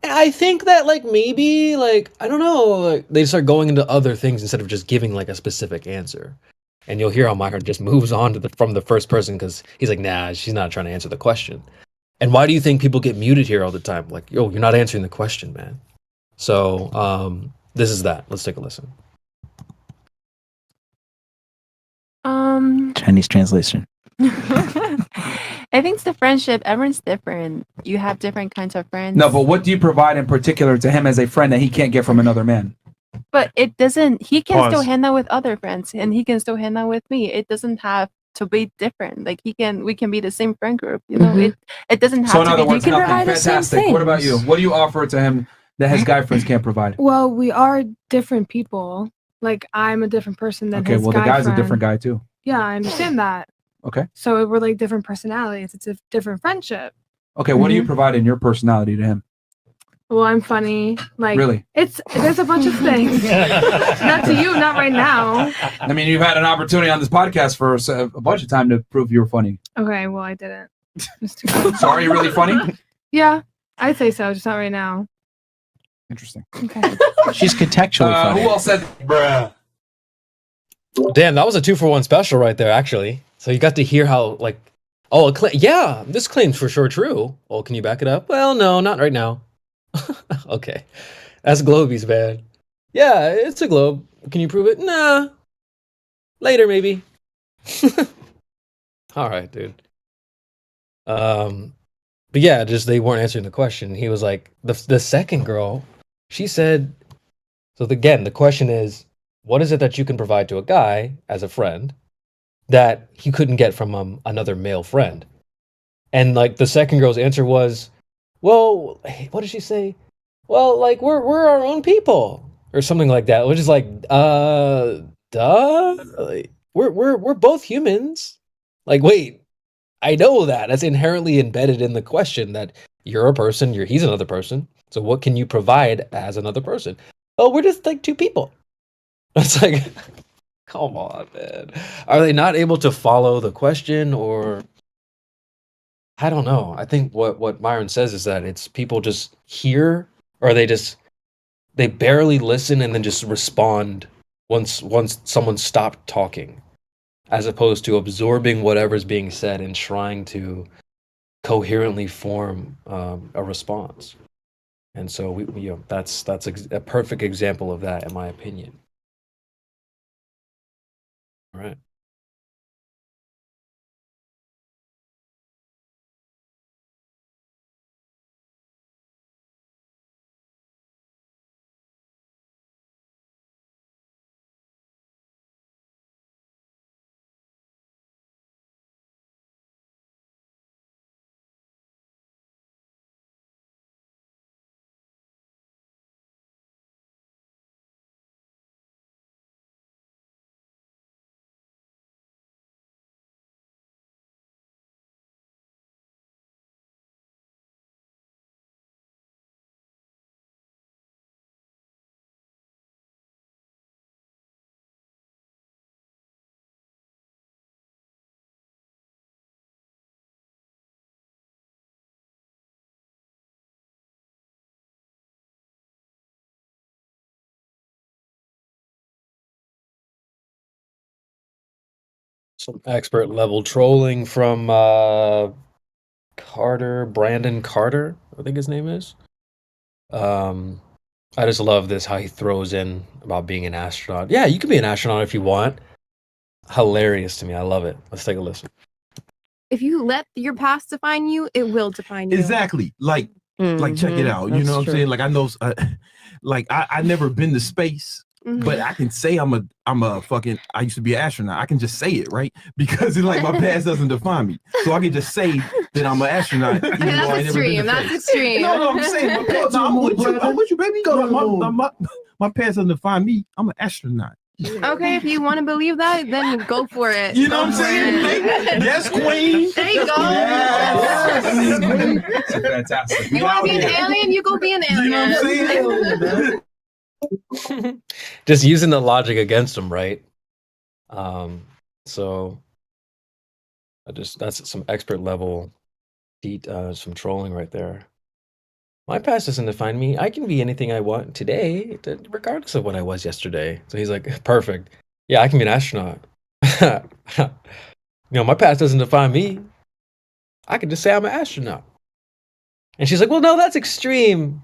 I think that like maybe like, I don't know. Like, they start going into other things instead of just giving like a specific answer. And you'll hear how Myron just moves on to from the first person because he's like, nah, she's not trying to answer the question. And why do you think people get muted here all the time? Like, yo, you're not answering the question, man. So this is that. Let's take a listen. Chinese translation. I think it's the friendship. Everyone's different. You have different kinds of friends. No, but what do you provide in particular to him as a friend that he can't get from another man? But it doesn't. He can Pause. still hang out with other friends, and he can still hang out with me. It doesn't have to be different. Like we can be the same friend group. You know, it doesn't have So in to other be. words, nothing. Fantastic. What about you? What do you offer to him that his guy friends can't provide? Well, we are different people. Like I'm a different person than Okay, his well the guy guy's friend. a different guy too. Yeah, I understand that. Okay. So we're like different personalities. It's a different friendship. Okay, what do you provide in your personality to him? Well, I'm funny. Like Really? there's a bunch of things. Not to you, not right now. I mean, you've had an opportunity on this podcast for a bunch of time to prove you were funny. Okay, well I didn't. So are you really funny? Yeah, I'd say so, just not right now. Interesting. Okay. She's contextually funny. Who else said bruh? Damn, that was a 2-for-1 special right there, actually. So you got to hear how, like, oh, yeah, this claim's for sure true. Oh, can you back it up? Well, no, not right now. Okay. That's Globies, man. Yeah, it's a globe. Can you prove it? Nah. Later, maybe. All right, dude. But yeah, just they weren't answering the question. He was like, the second girl, she said, so again, the question is, what is it that you can provide to a guy as a friend that he couldn't get from another male friend? And like the second girl's answer was, well, what did she say? Well, like we're our own people or something like that. Which is like, duh. Like, we're both humans. Like, wait, I know that. That's inherently embedded in the question that you're a person, he's another person. So what can you provide as another person? Oh, we're just like two people. It's like, come on, man. Are they not able to follow the question, or I don't know. I think what Myron says is that it's people just hear, or they barely listen and then just respond once someone stopped talking, as opposed to absorbing whatever's being said and trying to coherently form a response. And so we that's a perfect example of that, in my opinion. All right. Some expert level trolling from Brandon Carter, I think his name is. I just love this, how he throws in about being an astronaut. Yeah, you can be an astronaut if you want. Hilarious to me. I love it. Let's take a listen. If you let your past define you, it will define you. Exactly. Like check it out. You know what I'm saying? Like I know, like I never been to space, but I can say I'm a fucking. I used to be an astronaut. I can just say it, right? Because it's like my past doesn't define me, so I can just say that I'm an astronaut. Even though I That's never been to extreme. That's space. extreme. No, I'm saying, I'm with you, baby. My past doesn't define me. I'm an astronaut. Okay, if you want to believe that, then go for it. You know what I'm saying? Yes, queen. There you go. Yes. Fantastic. You want to be an alien? You go be an alien. You know what I'm saying? Just using the logic against him, right? So that's some expert level some trolling right there. My past doesn't define me. I can be anything I want today, regardless of what I was yesterday. So he's like, perfect. Yeah, I can be an astronaut. My past doesn't define me. I can just say I'm an astronaut. And she's like, well, no, that's extreme.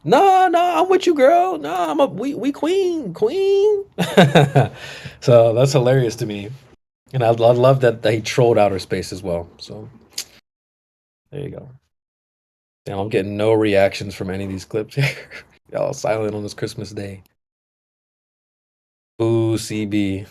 No, I'm with you, girl. No, we queen. So that's hilarious to me. And I love that they trolled outer space as well. So there you go. Damn, I'm getting no reactions from any of these clips here. Y'all silent on this Christmas day. Ooh, CB.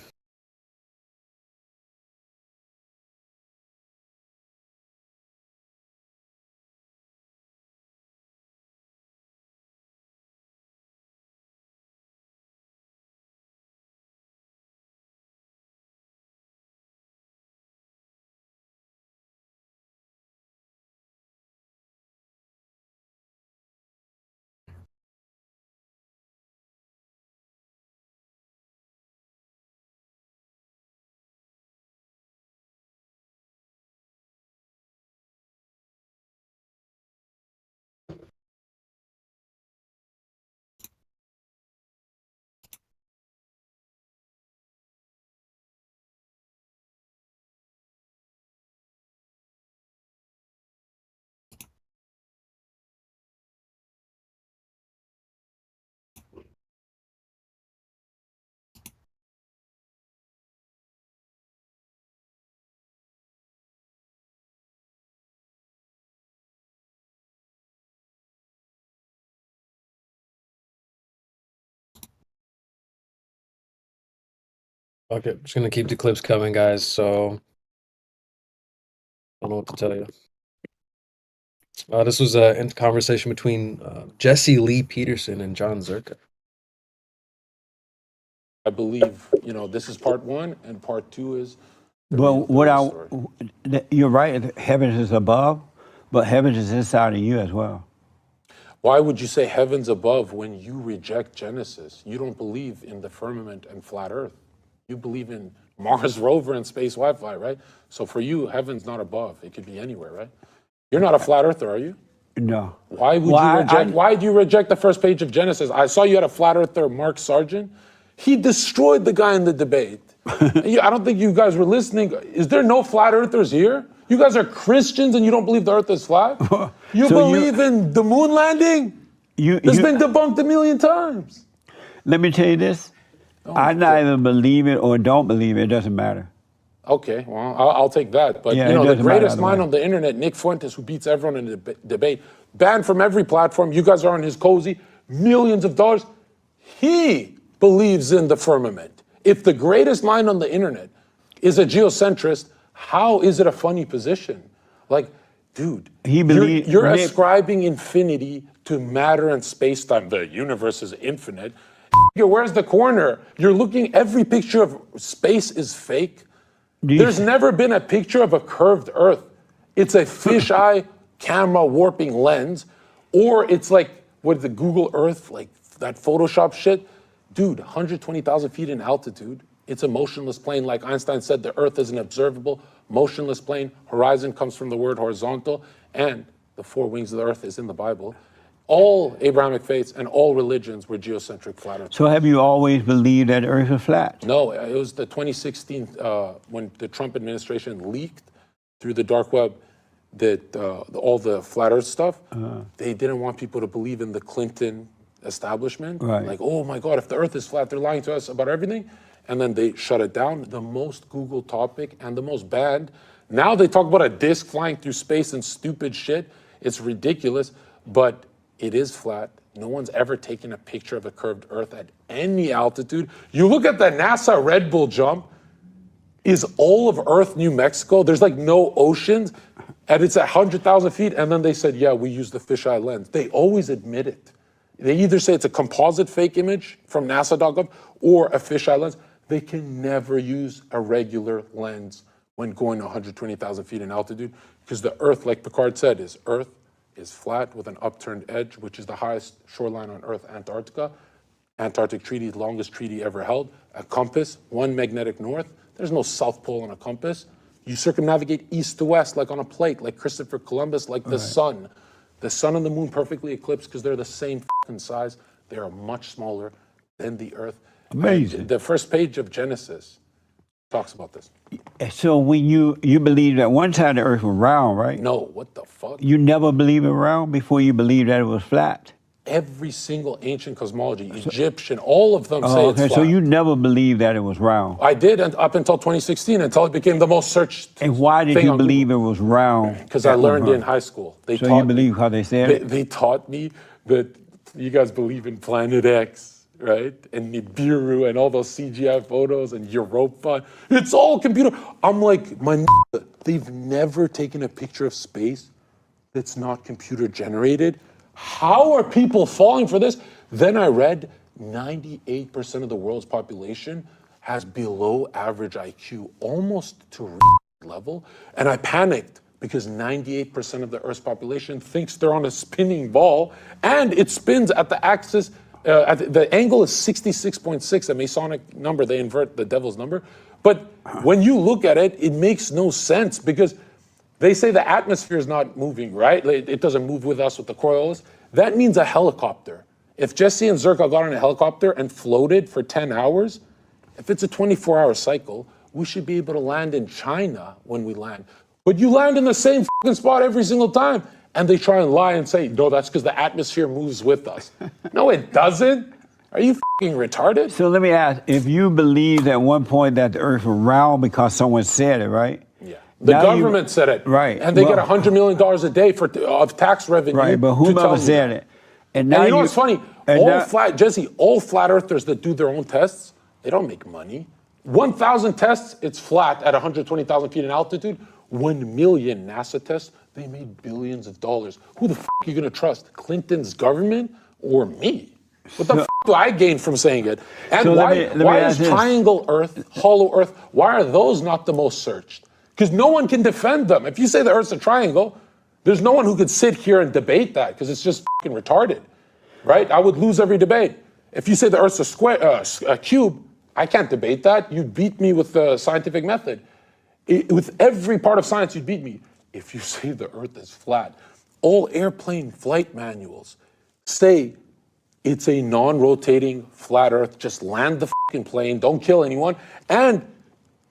Okay, just gonna keep the clips coming, guys. So I don't know what to tell you. This was a conversation between Jesse Lee Peterson and John Zerka. I believe, this is part one, and part two is. But you're right, heaven is above, but heaven is inside of you as well. Why would you say heaven's above when you reject Genesis? You don't believe in the firmament and flat earth. You believe in Mars rover and space Wi-Fi, right? So for you, heaven's not above. It could be anywhere, right? You're not a flat earther, are you? No. Why would you reject? Why do you reject the first page of Genesis? I saw you had a flat earther, Mark Sargent. He destroyed the guy in the debate. I don't think you guys were listening. Is there no flat earthers here? You guys are Christians and you don't believe the earth is flat? You believe in the moon landing? It's been debunked 1,000,000 times. Let me tell you this. I neither believe it or don't believe it. It doesn't matter. Okay, well, I'll take that. But, Yeah, the greatest mind on the internet, Nick Fuentes, who beats everyone in the debate, banned from every platform. You guys are on his cozy, millions of dollars. He believes in the firmament. If the greatest mind on the internet is a geocentrist, how is it a funny position? Like, dude, you're ascribing infinity to matter and space-time. The universe is infinite. Where's the corner? You're looking, every picture of space is fake. There's never been a picture of a curved Earth. It's a fisheye camera warping lens, or it's like, what, the Google Earth, like that Photoshop shit? Dude, 120,000 feet in altitude. It's a motionless plane. Like Einstein said, the Earth is an observable, motionless plane. Horizon comes from the word horizontal, and the four wings of the Earth is in the Bible. All Abrahamic faiths and all religions were geocentric flat Earth. So have you always believed that the earth is flat? No, it was the 2016, when the Trump administration leaked through the dark web that all the flat Earth stuff, they didn't want people to believe in the Clinton establishment. Right. Like, oh my God, if the Earth is flat, they're lying to us about everything. And then they shut it down. The most Googled topic and the most banned. Now they talk about a disc flying through space and stupid shit. It's ridiculous, but it is flat. No one's ever taken a picture of a curved Earth at any altitude. You look at the NASA Red Bull jump, is all of Earth New Mexico? There's like no oceans, and it's at 100,000 feet, and then they said, yeah, we use the fisheye lens. They always admit it. They either say it's a composite fake image from NASA.gov or a fisheye lens. They can never use a regular lens when going 120,000 feet in altitude, because the Earth, like Picard said, is flat with an upturned edge, which is the highest shoreline on Earth, Antarctica. Antarctic Treaty, longest treaty ever held. A compass, one magnetic north. There's no South Pole on a compass. You circumnavigate east to west, like on a plate, like Christopher Columbus, like the sun. The sun and the moon perfectly eclipsed because they're the same fucking size. They are much smaller than the Earth. Amazing. The first page of Genesis talks about this. So when you believe that one side of the earth was round, right? No, what the fuck? You never believed it round before you believed that it was flat? Every single ancient cosmology, Egyptian, all of them say it's flat. So you never believed that it was round? I did, and up until 2016, until it became the most searched. And why did you believe it was round? Because I learned in high school. So you believe how they said it? They taught me that you guys believe in Planet X, right? And Nibiru and all those CGI photos and Europa. It's all computer. I'm like, they've never taken a picture of space that's not computer generated. How are people falling for this? Then I read 98% of the world's population has below average IQ, almost to level. And I panicked because 98% of the Earth's population thinks they're on a spinning ball, and it spins at the axis. The angle is 66.6, a Masonic number. They invert the devil's number. But when you look at it, it makes no sense because they say the atmosphere is not moving, right? It doesn't move with us with the Coriolis. That means a helicopter. If Jesse and Zerka got on a helicopter and floated for 10 hours, if it's a 24-hour cycle, we should be able to land in China when we land. But you land in the same fucking spot every single time. And they try and lie and say, no, that's because the atmosphere moves with us. No, it doesn't. Are you fucking retarded? So let me ask, if you believed at one point that the earth was round because someone said it, right? The government said it. Right. And they get $100 million a day of tax revenue. Right, but whomever said it. And you know what's funny? All flat earthers that do their own tests, they don't make money. 1,000 tests, it's flat at 120,000 feet in altitude. 1 million NASA tests, they made billions of dollars. Who the f*** are you gonna trust? Clinton's government or me? What the f*** do I gain from saying it? And So why let me is ask this. triangle Earth, hollow Earth, why are those not the most searched? Because no one can defend them. If you say the Earth's a triangle, there's no one who could sit here and debate that because it's just fucking retarded, right? I would lose every debate. If you say the Earth's a square, a cube, I can't debate that. You'd beat me with the scientific method. With every part of science, you'd beat me. If you say the Earth is flat, all airplane flight manuals say it's a non-rotating flat Earth. Just land the fucking plane, don't kill anyone. And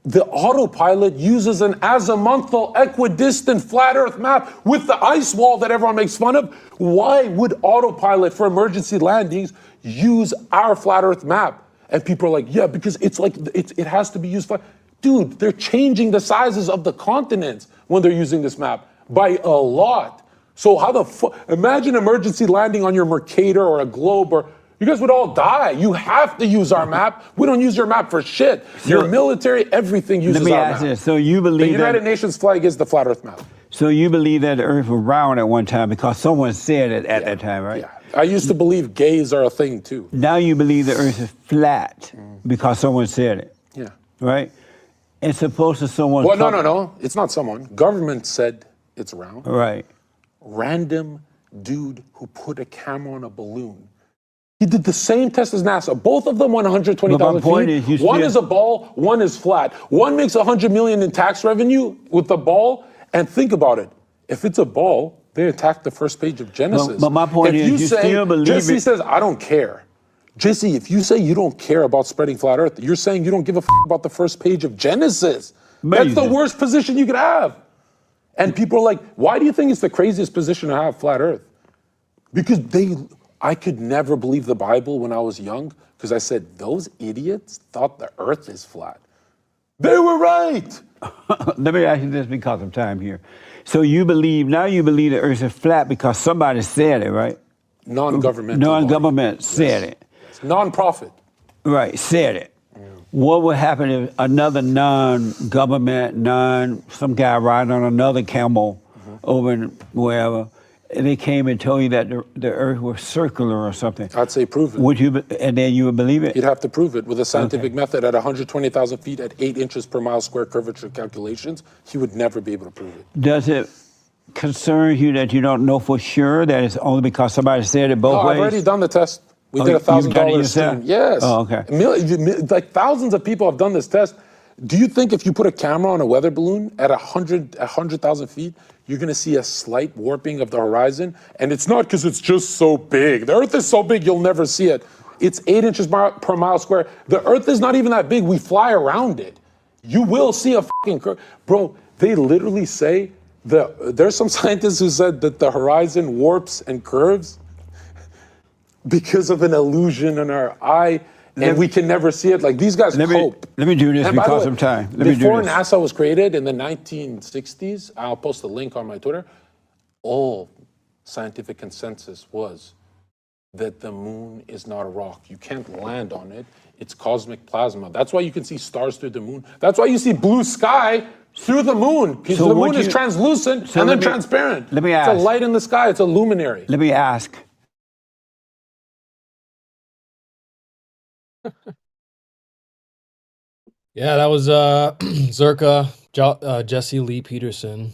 the autopilot uses an azimuthal equidistant flat Earth map with the ice wall that everyone makes fun of. Why would autopilot for emergency landings use our flat Earth map? And people are like, yeah, because it has to be used flat. Dude, they're changing the sizes of the continents when they're using this map by a lot. So how the fuck, imagine emergency landing on your Mercator or a Globe, or you guys would all die. You have to use our map. We don't use your map for shit. Your military, everything uses our map. Let me ask this. So you The believe United that? Nations flag is the flat Earth map. So you believe that the Earth was round at one time because someone said it at that time, right? I used to believe gays are a thing too. Now you believe the Earth is flat because someone said it. Yeah. Right? It's supposed to someone. Well, no. It's not someone. Government said it's round. Right. Random dude who put a camera on a balloon. He did the same test as NASA. Both of them went 120,000 feet. One is a ball, one is flat. One makes 100 million in tax revenue with the ball. And think about it. If it's a ball, they attacked the first page of Genesis. But my point is, you still believe Jesse it. says, I don't care. Jesse, if you say you don't care about spreading flat Earth, you're saying you don't give a about the first page of Genesis. That's the worst position you could have. And people are like, why do you think it's the craziest position to have, flat Earth? Because I could never believe the Bible when I was young, because I said, those idiots thought the Earth is flat. They were right. Let me ask you this because of time here. So you believe the Earth is flat because somebody said it, right? Non-governmental said it. It's non-profit. Right, said it. What would happen if another non-government, some guy riding on another camel over in wherever, and they came and told you that the Earth was circular or something? I'd say prove it. Would you? And then you would believe it? You'd have to prove it with a scientific method at 120,000 feet at 8 inches per mile square curvature calculations. He would never be able to prove it. Does it concern you that you don't know for sure that it's only because somebody said it both ways? I've already done the test. We did you've done it $1,000 yourself? student. Yes. Oh, okay. Like thousands of people have done this test. Do you think if you put a camera on a weather balloon at 100,000 feet, you're going to see a slight warping of the horizon? And it's not because it's just so big. The Earth is so big, you'll never see it. It's 8 inches per mile square. The Earth is not even that big. We fly around it. You will see a fucking curve. Bro, they literally say there's some scientists who said that the horizon warps and curves because of an illusion in our eye, and we can never see it. Like, these guys cope. Let me do this And by the because way, of time. Before NASA was created in the 1960s, I'll post a link on my Twitter, all scientific consensus was that the moon is not a rock. You can't land on it. It's cosmic plasma. That's why you can see stars through the moon. That's why you see blue sky through the moon, because the moon is translucent and then transparent. Let me It's ask. a light in the sky. It's a luminary. Let me ask. Yeah, that was Zerka, Jesse Lee Peterson.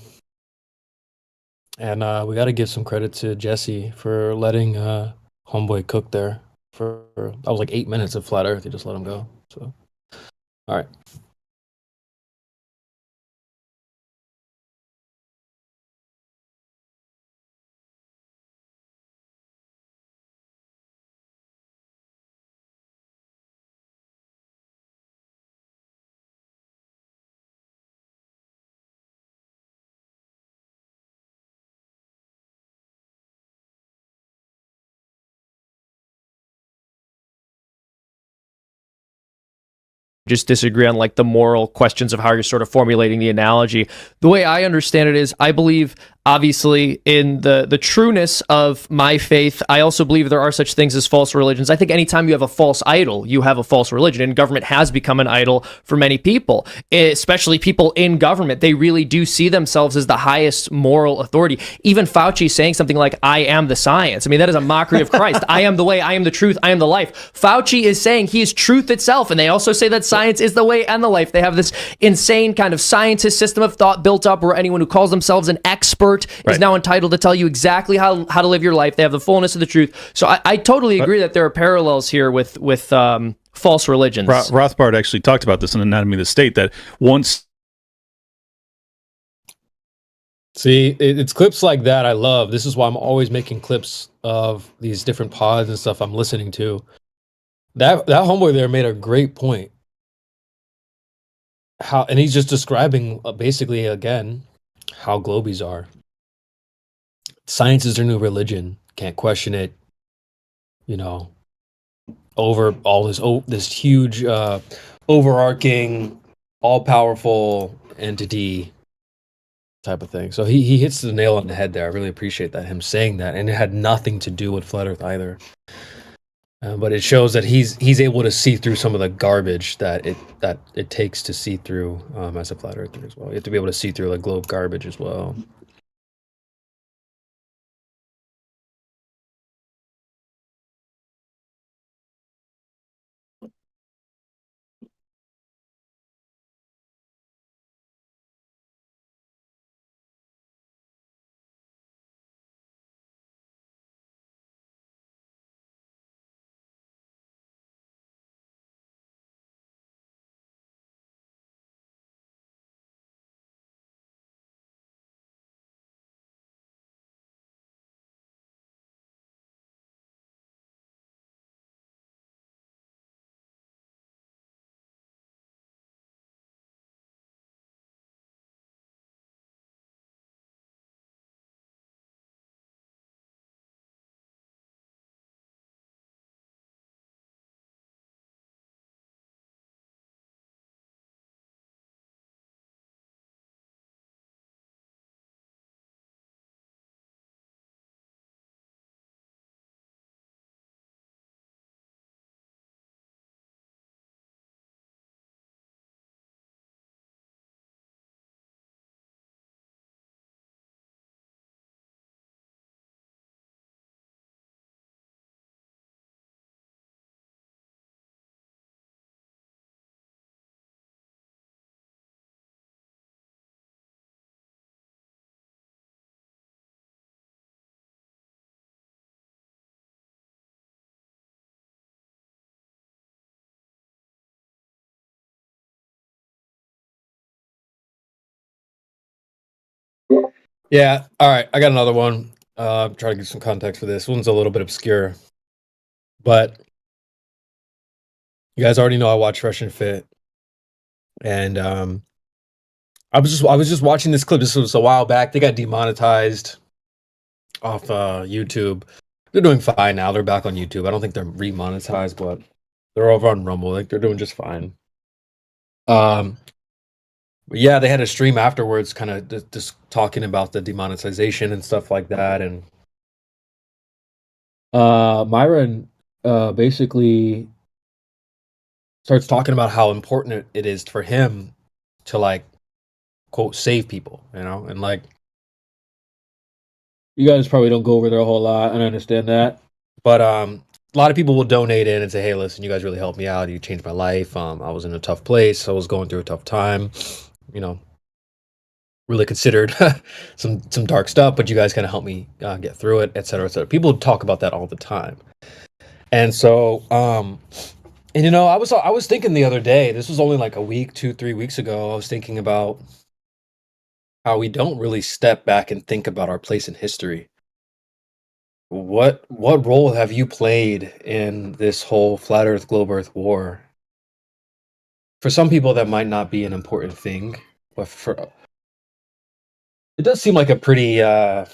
And we got to give some credit to Jesse for letting Homeboy cook there. That was like 8 minutes of Flat Earth. He just let him go. So, all right. Just disagree on like the moral questions of how you're sort of formulating the analogy. The way I understand it is, I believe obviously, in the trueness of my faith, I also believe there are such things as false religions. I think anytime you have a false idol, you have a false religion, and government has become an idol for many people, especially people in government. They really do see themselves as the highest moral authority. Even Fauci saying something like, I am the science. I mean, that is a mockery of Christ. I am the way, I am the truth, I am the life. Fauci is saying he is truth itself, and they also say that science is the way and the life. They have this insane kind of scientist system of thought built up where anyone who calls themselves an expert is now entitled to tell you exactly how to live your life. They have the fullness of the truth. So I totally agree that there are parallels here with false religions. Rothbard actually talked about this in Anatomy of the State, that once... See, it's clips like that I love. This is why I'm always making clips of these different pods and stuff I'm listening to. That homeboy there made a great point. And he's just describing basically again how globies are. Science is their new religion. Can't question it. You know, over all this huge, overarching, all-powerful entity type of thing. So he hits the nail on the head there. I really appreciate that, him saying that, and it had nothing to do with Flat Earth either. But it shows that he's able to see through some of the garbage that it takes to see through as a flat earther as well. You have to be able to see through the globe garbage as well. Yeah. All right. I got another one. Try to get some context for this. One's a little bit obscure, but you guys already know I watch Fresh and Fit, and I was just watching this clip. This was a while back. They got demonetized off YouTube. They're doing fine now. They're back on YouTube. I don't think they're remonetized, but they're over on Rumble. Like, they're doing just fine. But yeah, they had a stream afterwards, kind of just talking about the demonetization and stuff like that. And Myron basically starts talking about how important it is for him to, like, quote, save people, you know? And, like, you guys probably don't go over there a whole lot, and I understand that. But a lot of people will donate in and say, hey, listen, you guys really helped me out. You changed my life. I was in a tough place. I was going through a tough time. You know, really considered some dark stuff, but you guys kind of helped me get through it, et cetera, et cetera. People talk about that all the time. And so, and you know, I was thinking the other day, this was only like a week, 2-3 weeks ago, I was thinking about how we don't really step back and think about our place in history. What role have you played in this whole flat Earth, globe Earth war? For some people, that might not be an important thing, but it does seem like a pretty, I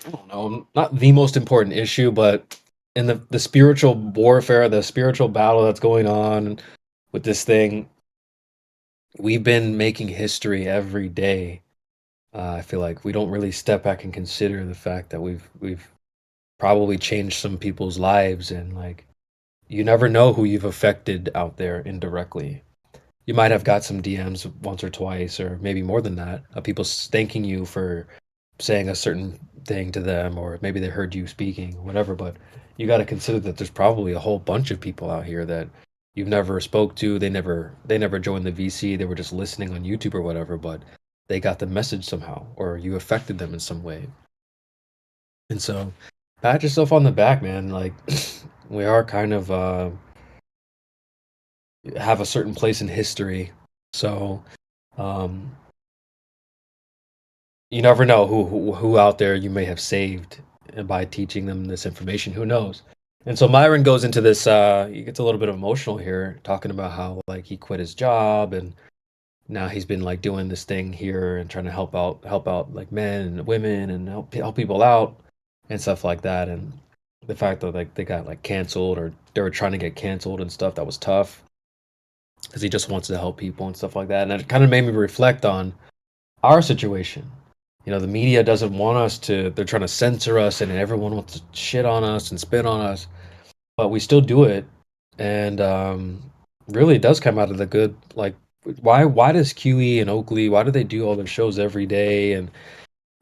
don't know, not the most important issue, but in the spiritual warfare, the spiritual battle that's going on with this thing, we've been making history every day. I feel like we don't really step back and consider the fact that we've probably changed some people's lives, and like you never know who you've affected out there indirectly. You might have got some DMs once or twice, or maybe more than that, of people thanking you for saying a certain thing to them, or maybe they heard you speaking, whatever. But you got to consider that there's probably a whole bunch of people out here that you've never spoke to. They never joined the VC. They were just listening on YouTube or whatever, but they got the message somehow, or you affected them in some way. And so, pat yourself on the back, man. Like we are kind of have a certain place in history, so you never know who out there you may have saved by teaching them this information. Who knows? And so Myron goes into this. He gets a little bit emotional here, talking about how like he quit his job and now he's been like doing this thing here and trying to help out like men and women and help people out and stuff like that. And the fact that like they got like canceled, or they were trying to get canceled and stuff, that was tough because he just wants to help people and stuff like that. And it kind of made me reflect on our situation. You know, the media doesn't want us to, they're trying to censor us, and everyone wants to shit on us and spit on us, but we still do it. And really it does come out of the good. Like, why does QE and Oakley, why do they do all their shows every day and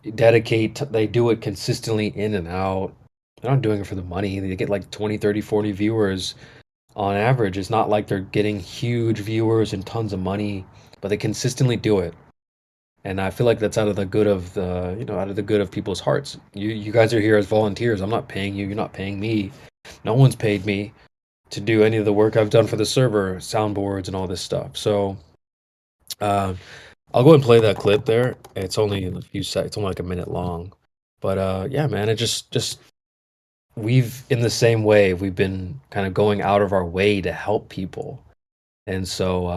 they do it consistently in and out? They're not doing it for the money. They get like 20, 30, 40 viewers on average. It's not like they're getting huge viewers and tons of money, but they consistently do it. And I feel like that's out of the good of people's hearts. You guys are here as volunteers. I'm not paying you. You're not paying me. No one's paid me to do any of the work I've done for the server, soundboards and all this stuff. So I'll go and play that clip there. It's only a few seconds. It's only like a minute long. But yeah, man, it just we've, in the same way, we've been kind of going out of our way to help people. And so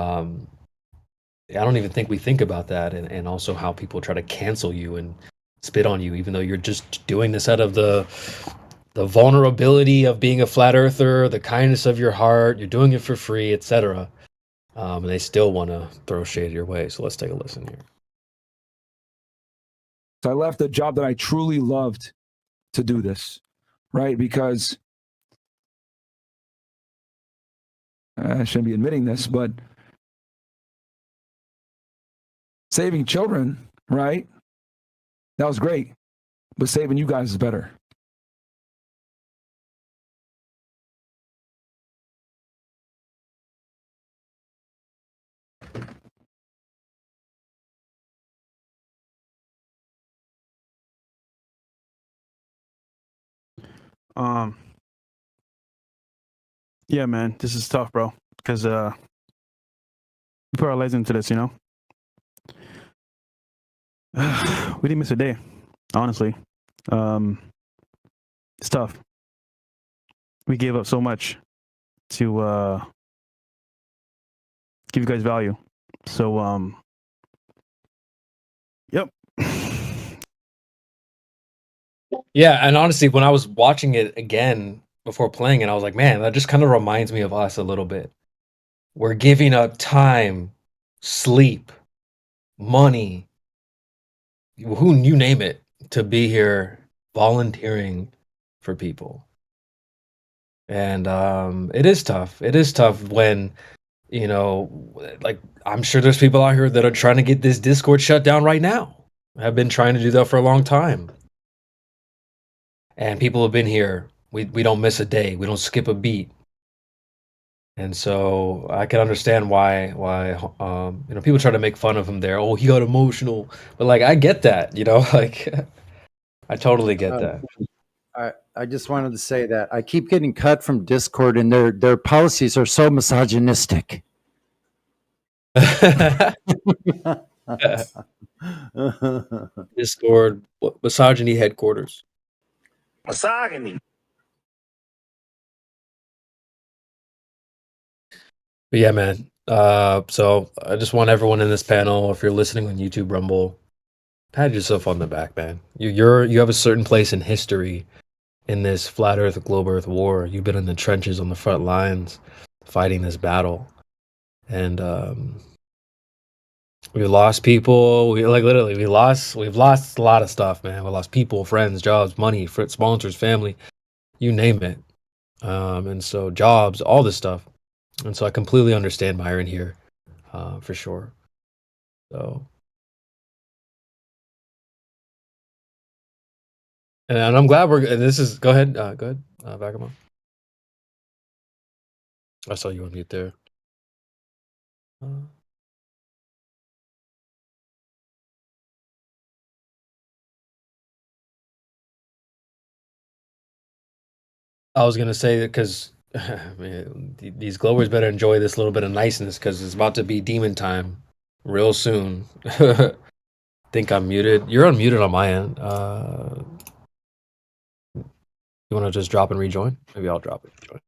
I don't even think we think about that, and also how people try to cancel you and spit on you, even though you're just doing this out of the vulnerability of being a flat earther, the kindness of your heart. You're doing it for free, etc. And they still want to throw shade your way. So let's take a listen here. So I left a job that I truly loved to do this, right? Because I shouldn't be admitting this, but saving children, right? That was great. But saving you guys is better. Yeah, man, this is tough, bro, because we put our lives into this, you know. We didn't miss a day, honestly. It's tough. We gave up so much to give you guys value. So yep. Yeah, and honestly, when I was watching it again before playing it, I was like, man, that just kind of reminds me of us a little bit. We're giving up time, sleep, money, who you name it, to be here volunteering for people. And it is tough. It is tough when, you know, like, I'm sure there's people out here that are trying to get this Discord shut down right now. Have been trying to do that for a long time. And people have been here. We don't miss a day. We don't skip a beat. And so I can understand why you know, people try to make fun of him there. Oh, he got emotional. But like, I get that, you know, like I totally get that. I just wanted to say that I keep getting cut from Discord, and their policies are so misogynistic. Discord, misogyny headquarters. Misogyny. But yeah, man. So I just want everyone in this panel, if you're listening on YouTube Rumble, pat yourself on the back, man. You have a certain place in history in this flat Earth, globe Earth war. You've been in the trenches on the front lines, fighting this battle, and We lost people. We've lost a lot of stuff, man. We lost people, friends, jobs, money, sponsors, family, you name it. And so jobs, all this stuff. And so I completely understand Myron here, for sure. So, and I'm glad this is, go ahead, Vagabond. I saw you on mute there. I was gonna say that because these glowers better enjoy this little bit of niceness because it's about to be demon time real soon. Think I'm muted. You're unmuted on my end. You want to just drop and rejoin? Maybe I'll drop it. Rejoin.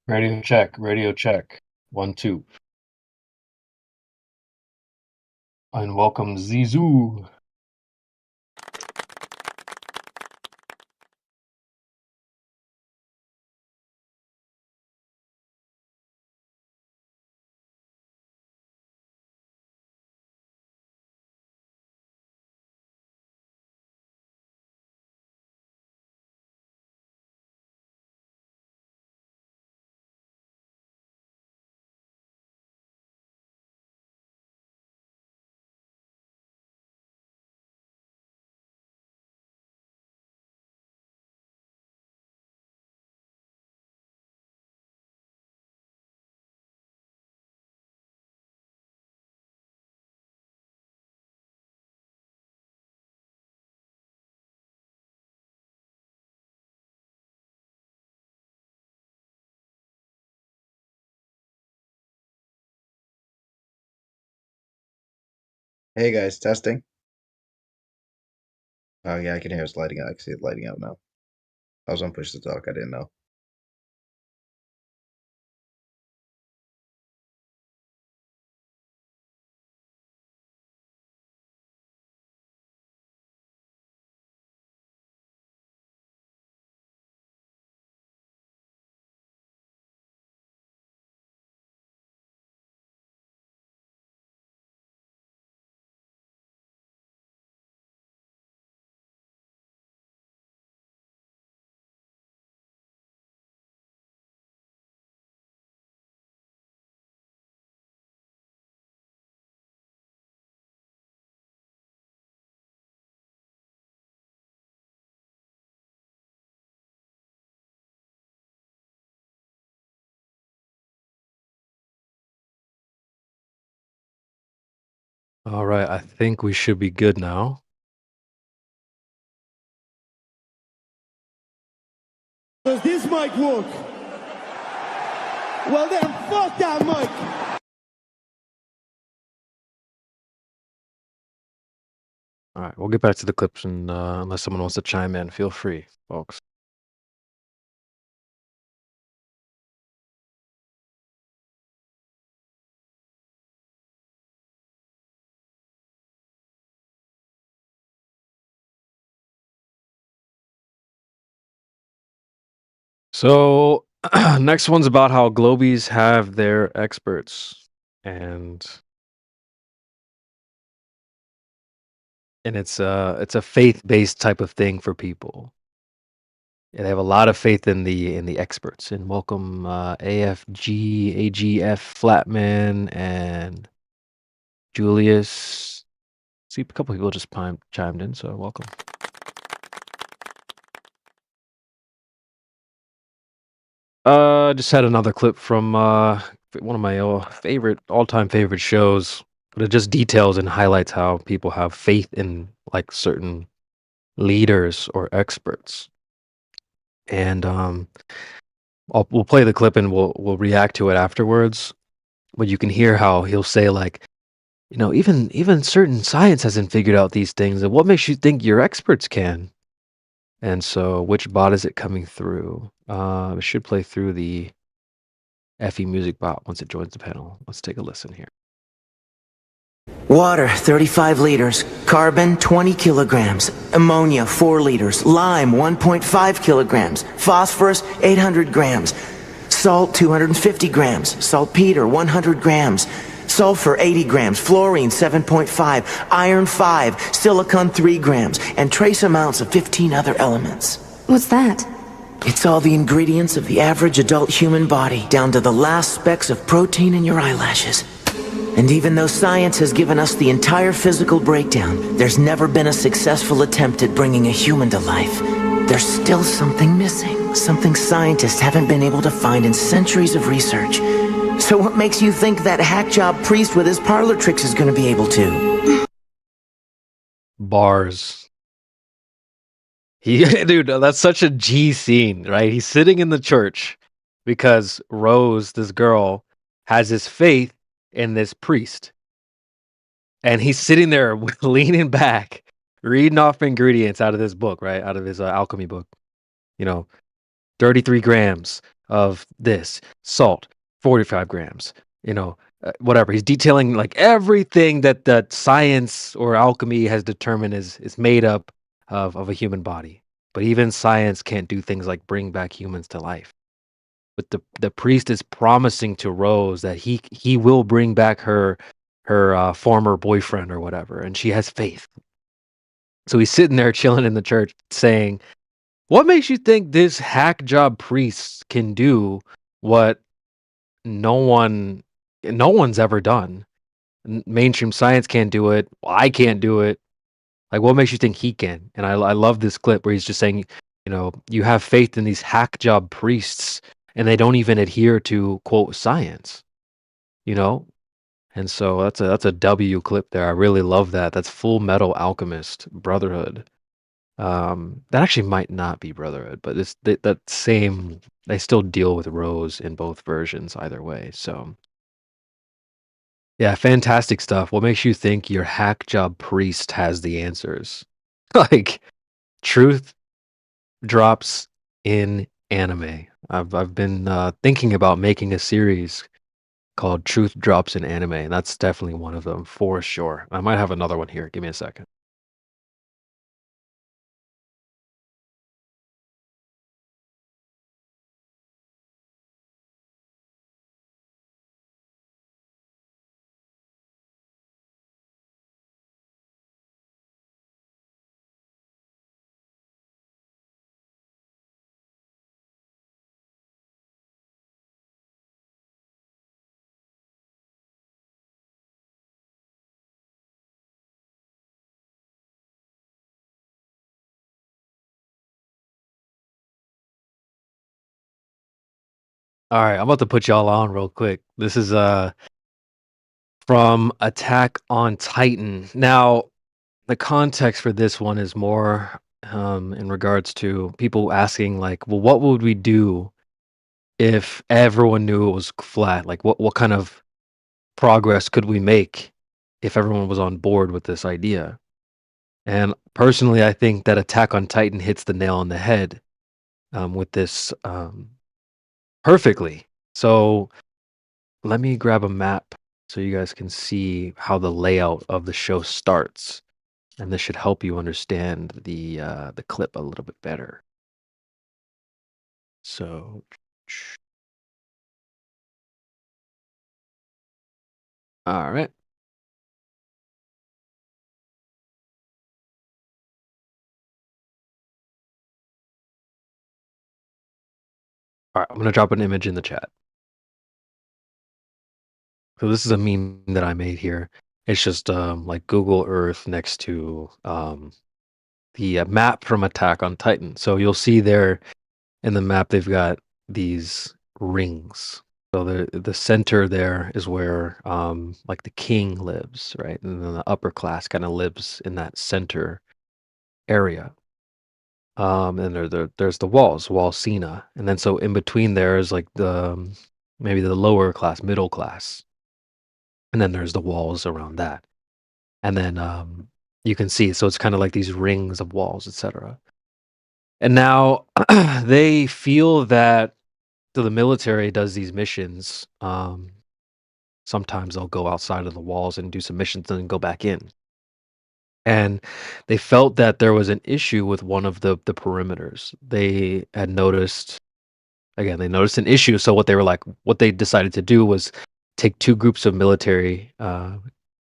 Radio check. Radio check. 1 2. And welcome Zizou. Hey guys, testing. Oh yeah, I can hear it's lighting up. I can see it lighting up now. I was on push to talk. I didn't know. All right, I think we should be good now. Does this mic work? Well then, fuck that mic! All right, we'll get back to the clips, and unless someone wants to chime in, feel free, folks. So Next one's about how Globies have their experts, and it's a faith-based type of thing for people. Yeah, they have a lot of faith in the experts. And welcome AFG, AGF, Flatman, and Julius. See, a couple people just chimed in, so welcome. Just had another clip from one of my all-time favorite shows, but it just details and highlights how people have faith in like certain leaders or experts. And we'll play the clip and we'll react to it afterwards. But you can hear how he'll say like, you know, even certain science hasn't figured out these things, and what makes you think your experts can? And so, which bot is it coming through? It should play through the FE Music bot once it joins the panel. Let's take a listen here. Water, 35 liters. Carbon, 20 kilograms. Ammonia, 4 liters. Lime, 1.5 kilograms. Phosphorus, 800 grams. Salt, 250 grams. Saltpeter, 100 grams. Sulfur, 80 grams. Fluorine, 7.5. Iron, 5. Silicon, 3 grams. And trace amounts of 15 other elements. What's that? It's all the ingredients of the average adult human body, down to the last specks of protein in your eyelashes. And even though science has given us the entire physical breakdown, there's never been a successful attempt at bringing a human to life. There's still something missing, something scientists haven't been able to find in centuries of research. So what makes you think that hack job priest with his parlor tricks is going to be able to? Bars. Dude, that's such a G scene, right? He's sitting in the church because Rose, this girl, has his faith in this priest. And he's sitting there leaning back, reading off ingredients out of this book, right? Out of his alchemy book. You know, 33 grams of this, salt, 45 grams, you know, whatever. He's detailing like everything that science or alchemy has determined is made up of a human body. But even science can't do things like bring back humans to life. But the priest is promising to Rose that he will bring back her former boyfriend or whatever, and she has faith. So he's sitting there chilling in the church saying, what makes you think this hack job priest can do what no one's ever done? Mainstream science can't do it. I can't do it. Like, what makes you think he can? And I love this clip where he's just saying, you know, you have faith in these hack job priests and they don't even adhere to, quote, science, you know? And so that's a W clip there. I really love that. That's Full Metal Alchemist Brotherhood. That actually might not be Brotherhood, but they still deal with Rose in both versions either way. So yeah, fantastic stuff. What makes you think your hack job priest has the answers? Like, truth drops in anime. I've been thinking about making a series called Truth Drops in Anime, and that's definitely one of them for sure. I might have another one here. Give me a second. All right, I'm about to put y'all on real quick. This is from Attack on Titan. Now, the context for this one is more in regards to people asking like, well, what would we do if everyone knew it was flat? Like what kind of progress could we make if everyone was on board with this idea? And personally, I think that Attack on Titan hits the nail on the head with this perfectly. So let me grab a map so you guys can see how the layout of the show starts, and this should help you understand the clip a little bit better. So All right. All right, I'm gonna drop an image in the chat. So this is a meme that I made here. It's just like Google Earth next to the map from Attack on Titan. So you'll see there in the map they've got these rings. So the center there is where like the king lives, right? And then the upper class kind of lives in that center area. And there's the walls, Wall Sina, and then so in between there is like the maybe the lower class, middle class, and then there's the walls around that, and then you can see, so it's kind of like these rings of walls, etc. And now they feel that, so the military does these missions. Sometimes they'll go outside of the walls and do some missions and then go back in. And they felt that there was an issue with one of the perimeters. They had noticed, again, they noticed an issue. So what they decided to do was take two groups of military,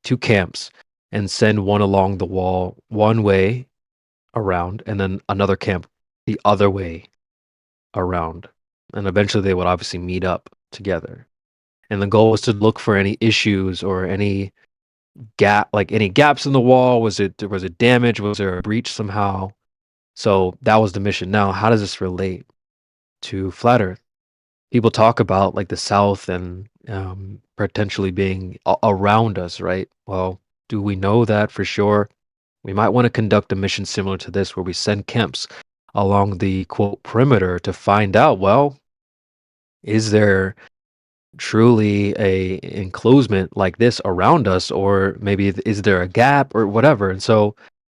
two camps, and send one along the wall one way around, and then another camp the other way around. And eventually they would obviously meet up together. And the goal was to look for any issues or any any gaps in the wall. Was it damage? Was there a breach somehow? So that was the mission. Now, how does this relate to Flat Earth? People talk about like the South and potentially being around us, right? Well, do we know that for sure? We might want to conduct a mission similar to this, where we send camps along the quote perimeter to find out, well, is there truly a enclosement like this around us, or maybe is there a gap or whatever? And so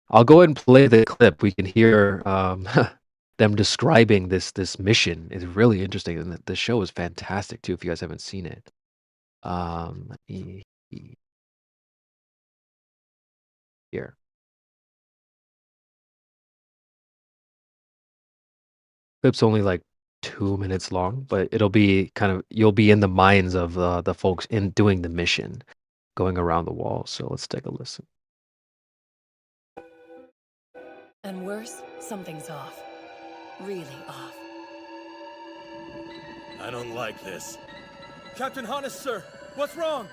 I'll go ahead and play the clip. We can hear them describing this mission. It's really interesting, and the show is fantastic too if you guys haven't seen it. Here. Clip's only like 2 minutes long, but it'll be you'll be in the minds of the folks in doing the mission, going around the wall. So let's take a listen. And worse, something's off. Really off. I don't like this. Captain Hannes, sir, what's wrong?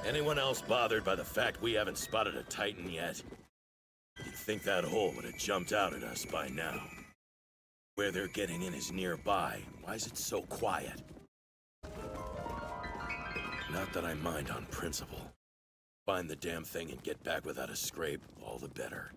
Anyone else bothered by the fact we haven't spotted a Titan yet? You'd think that hole would have jumped out at us by now. Where they're getting in is nearby. Why is it so quiet? Not that I mind on principle. Find the damn thing and get back without a scrape, all the better.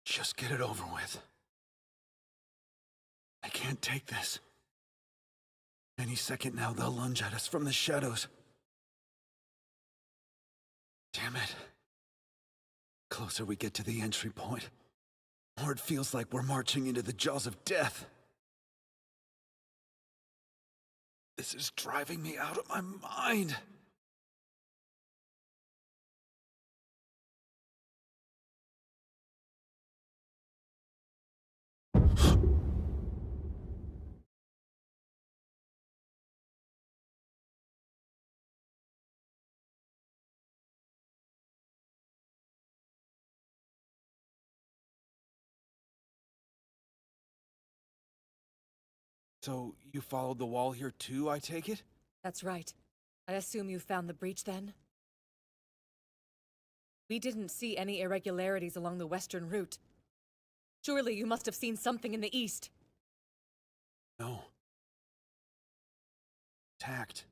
Just get it over with. I can't take this. Any second now, they'll lunge at us from the shadows. Damn it. Closer we get to the entry point, more it feels like we're marching into the jaws of death. This is driving me out of my mind. So, you followed the wall here too, I take it? That's right. I assume you found the breach then? We didn't see any irregularities along the western route. Surely you must have seen something in the east. No. Tact.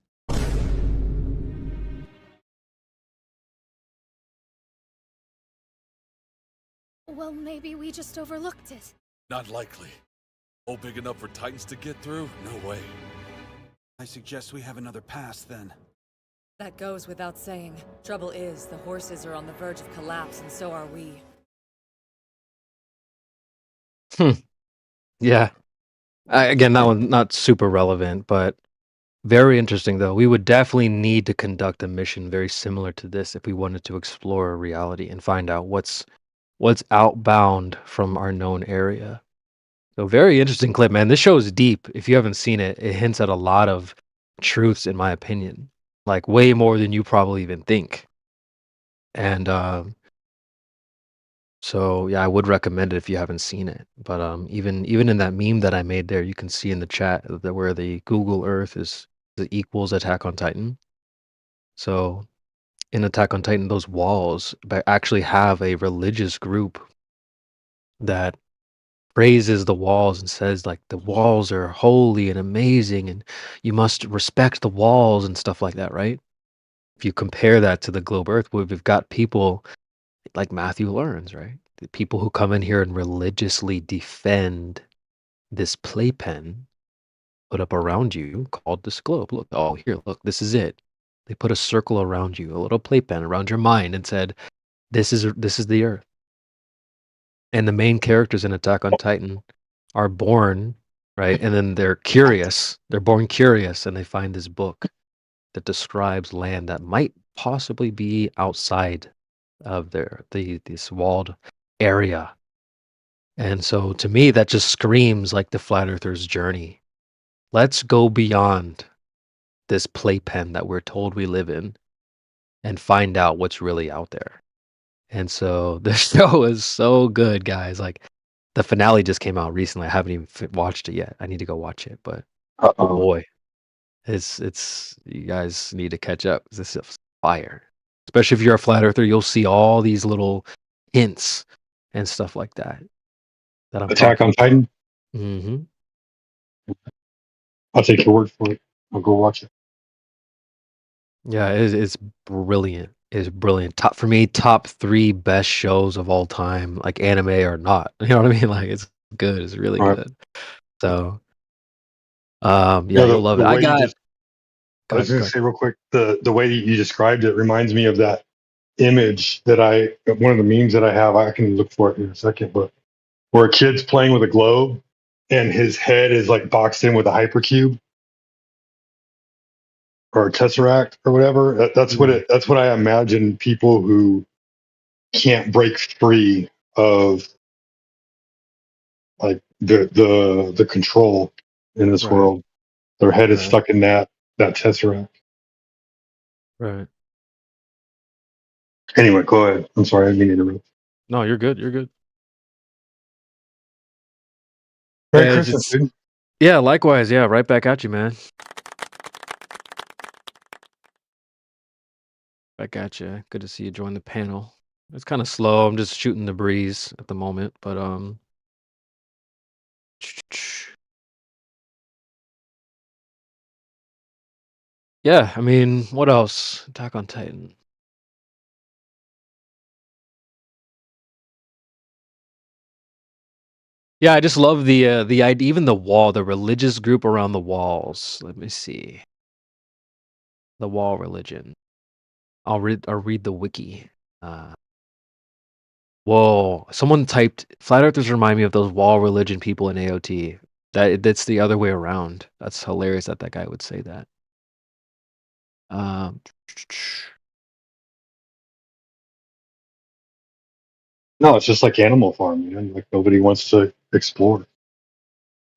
Well, maybe we just overlooked it. Not likely. Hole big enough for Titans to get through? No way. I suggest we have another pass then. That goes without saying. Trouble is, the horses are on the verge of collapse, and so are we. Yeah. Again, that one not super relevant, but very interesting though. We would definitely need to conduct a mission very similar to this if we wanted to explore reality and find out what's outbound from our known area. So very interesting clip, man. This show is deep. If you haven't seen it, it hints at a lot of truths, in my opinion, like way more than you probably even think. And so yeah, I would recommend it if you haven't seen it. But even in that meme that I made there, you can see in the chat that where the Google Earth is equals Attack on Titan. So in Attack on Titan, those walls actually have a religious group that praises the walls and says like the walls are holy and amazing and you must respect the walls and stuff like that, right? If you compare that to the globe Earth, we've got people like Matthew Lawrence, right? The people who come in here and religiously defend this playpen put up around you called this globe. Look, oh here, look, this is it. They put a circle around you, a little playpen around your mind and said, this is the Earth. And the main characters in Attack on Titan are born, right? And then they're curious. They're born curious and they find this book that describes land that might possibly be outside of this walled area. And so to me, that just screams like the Flat Earther's journey. Let's go beyond this playpen that we're told we live in and find out what's really out there. And so the show is so good, guys. Like the finale just came out recently. I haven't even watched it yet. I need to go watch it, but oh boy, it's you guys need to catch up. This is fire. Especially if you're a flat earther, you'll see all these little hints and stuff like that. That I'm Attack on Titan. Mm-hmm. I'll take your word for it. I'll go watch it. Yeah, it's brilliant. It's brilliant. Top for me, top 3 best shows of all time, like anime or not. You know what I mean? Like it's good. It's really good. So, yeah, you'll love it. I was going to say real quick, the way that you described it reminds me of that image that one of the memes that I have. I can look for it in a second, but where a kid's playing with a globe and his head is like boxed in with a hypercube or a tesseract or whatever. That's what I imagine people who can't break free of like the control in this world. Their head is stuck in that tesseract. Right. Anyway, go ahead. I'm sorry, I didn't mean to interrupt. No, you're good. You're good. Merry Christmas, dude. Yeah, likewise. Yeah, right back at you, man. Back at you. Good to see you join the panel. It's kind of slow. I'm just shooting the breeze at the moment, but yeah, I mean, what else? Attack on Titan. Yeah, I just love the idea, even the wall, the religious group around the walls. Let me see. The wall religion. I'll read the wiki. Whoa, someone typed flat earthers remind me of those wall religion people in AOT. That's the other way around. That's hilarious that guy would say that. No, it's just like Animal Farm, like nobody wants to explore.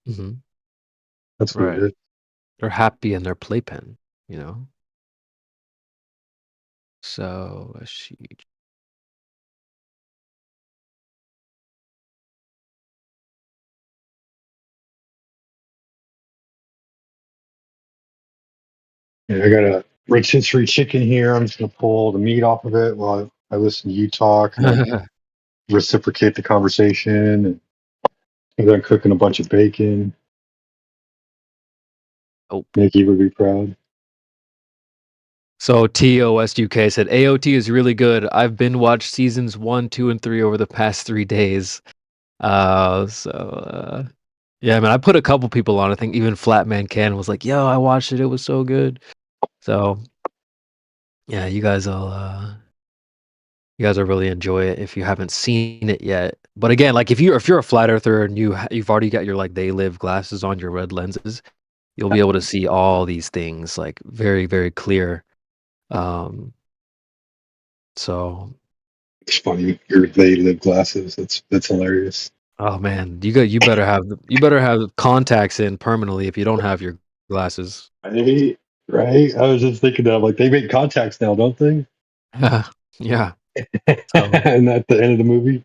Mm-hmm. That's what it is. They're happy in their playpen, you know. So let's see. Yeah, I got a rotisserie chicken here. I'm just gonna pull the meat off of it while I listen to you talk and reciprocate the conversation. And then cooking a bunch of bacon. Oh, Nikki would be proud. So TOS UK said AOT is really good. I've been watched seasons 1, 2, and 3 over the past 3 days. Yeah, man, I put a couple people on. I think even Flatman Can was like, "Yo, I watched it. It was so good." So Yeah, you guys will really enjoy it if you haven't seen it yet. But again, like if you're a flat earther and you've already got your like they live glasses on, your red lenses, you'll be able to see all these things like very, very clear. Um, so It's funny. Your they live glasses. That's hilarious. oh man, you better have contacts in permanently if you don't have your glasses. Right? Right? I was just thinking that like they make contacts now, don't they? Yeah. So And at the end of the movie.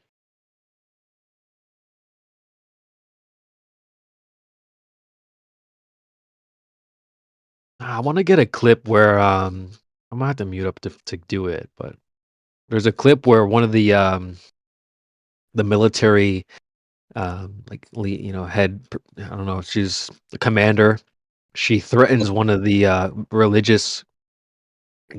I want to get a clip where I'm gonna have to mute up to do it, but there's a clip where one of the military like head I don't know, she's the commander. She threatens one of the religious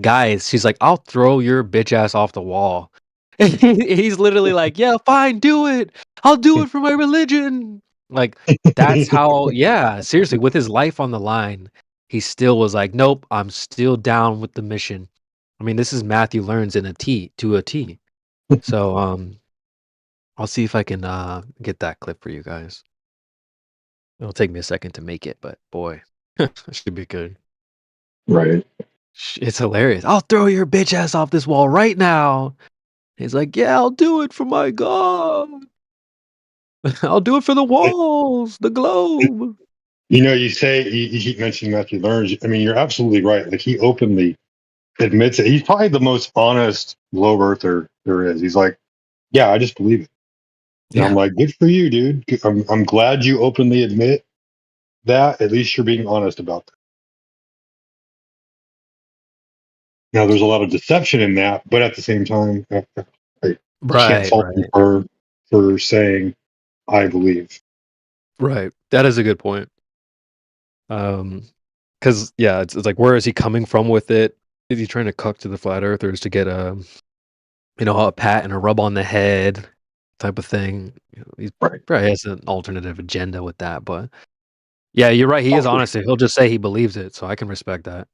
guys. She's like, "I'll throw your bitch ass off the wall." He's literally like, "Yeah, fine, do it. I'll do it for my religion." Like that's how, yeah, seriously, with his life on the line, he still was like, "Nope, I'm still down with the mission." I mean, this is Matthew Learns in a T to a T. So, I'll see if I can get that clip for you guys. It'll take me a second to make it, but boy, it should be good. Right. It's hilarious. "I'll throw your bitch ass off this wall right now." He's like, "Yeah, I'll do it for my God. I'll do it for the walls, the globe." You know, you keep mentioning Matthew Learns. I mean, you're absolutely right. Like he openly admits it. He's probably the most honest globe earther there is. He's like, yeah, I just believe it. And I'm Yeah. like, good for you, dude. I'm glad you openly admit that. At least you're being honest about that. Now, there's a lot of deception in that, but at the same time, I can't Right, fault him right, for saying I believe. right. That is a good point. Because yeah, it's like where is he coming from with it? Is he trying to cuck to the flat earthers to get a pat and a rub on the head type of thing? He probably has an alternative agenda with that, but yeah, you're right. He Oh, is for honest. He'll just say he believes it, so I can respect that.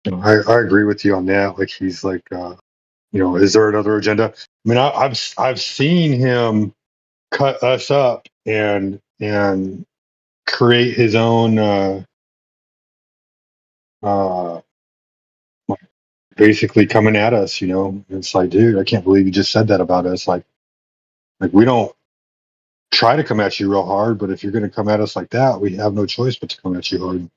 sure. I agree with you on that. Like he's like, is there another agenda? I mean, I've seen him cut us up and create his own uh basically coming at us, it's like, dude, I can't believe you just said that about us. Like we don't try to come at you real hard, but if you're going to come at us like that, we have no choice but to come at you hard.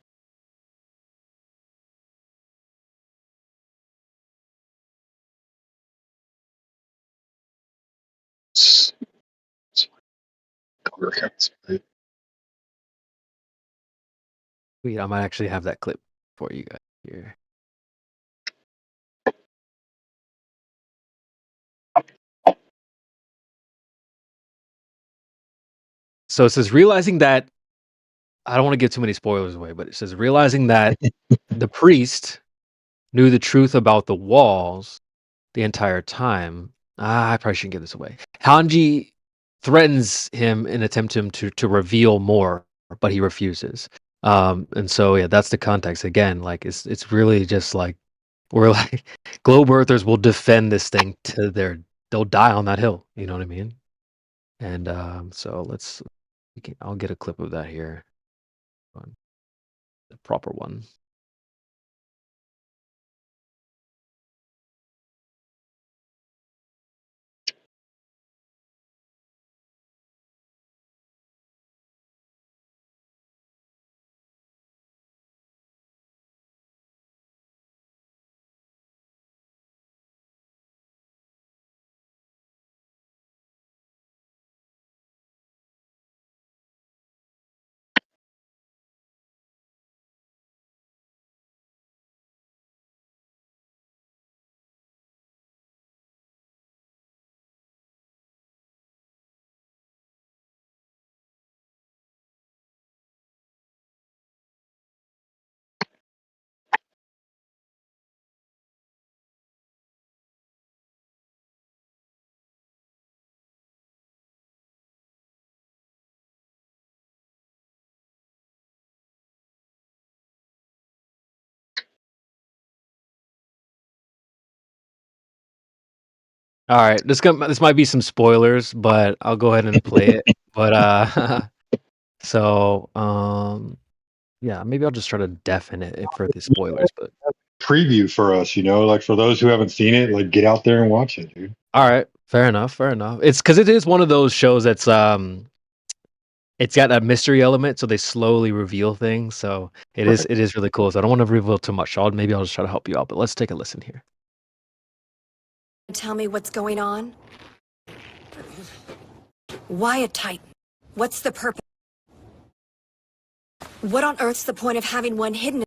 It's- it's- Wait, I might actually have that clip for you guys here. So it says realizing that I don't want to give too many spoilers away, but it says realizing that the priest knew the truth about the walls the entire time. I probably shouldn't give this away. Hanji threatens him and attempts him to reveal more, but he refuses. And so yeah, that's the context again. Like it's really just like we're like globe earthers will defend this thing to they'll die on that hill. You know what I mean? And so I'll get a clip of that here. The proper one. All right, this might be some spoilers, but I'll go ahead and play it. But so yeah, maybe I'll just try to deafen it for the spoilers. But Preview for us, like for those who haven't seen it, like get out there and watch it, dude. all right, fair enough, fair enough. It's because it is one of those shows that's it's got a mystery element, so they slowly reveal things. So it is really cool. So I don't want to reveal too much. So maybe I'll just try to help you out. But let's take a listen here. Tell me what's going on? Why a Titan? What's the purpose? What on earth's the point of having one hidden?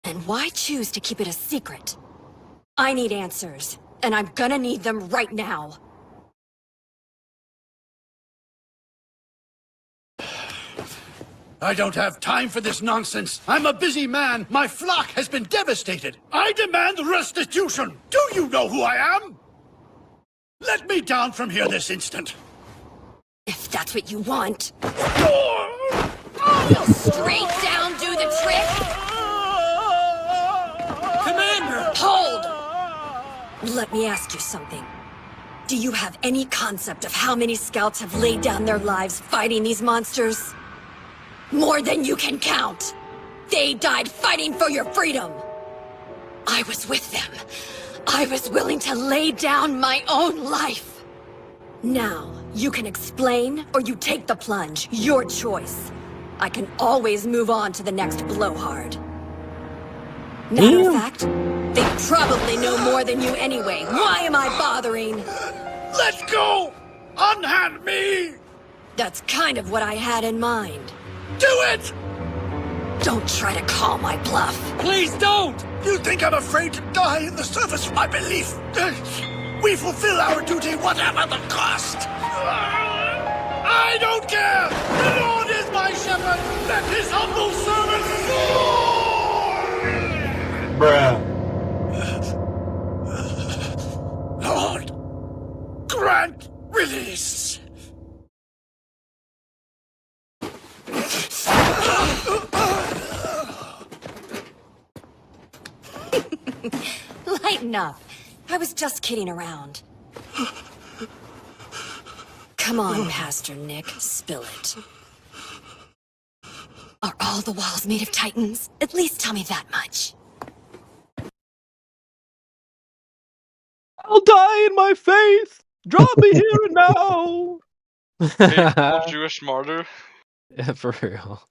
And why choose to keep it a secret? I need answers, and I'm gonna need them right now. I don't have time for this nonsense. I'm a busy man. My flock has been devastated. I demand restitution. Do you know who I am? Let me down from here this instant. If that's what you want. Will straight down do the trick? Commander! Hold! Let me ask you something. Do you have any concept of how many scouts have laid down their lives fighting these monsters? More than you can count. They died fighting for your freedom. I was with them. I was willing to lay down my own life. Now, you can explain or you take the plunge. Your choice. I can always move on to the next blowhard. Matter of fact, they probably know more than you anyway. Why am I bothering? Let's go! Unhand me! That's kind of what I had in mind. Do it! Don't try to call my bluff. Please don't! You think I'm afraid to die in the service of my belief? We fulfill our duty whatever the cost! I don't care! The Lord is my shepherd! Let his humble servant soar! Lord, grant release! Lighten up. I was just kidding around. Come on, Pastor Nick, spill it. Are all the walls made of titans? At least tell me that much. I'll die in my faith. Drop me here and now. Faithful Jewish martyr. Yeah, for real.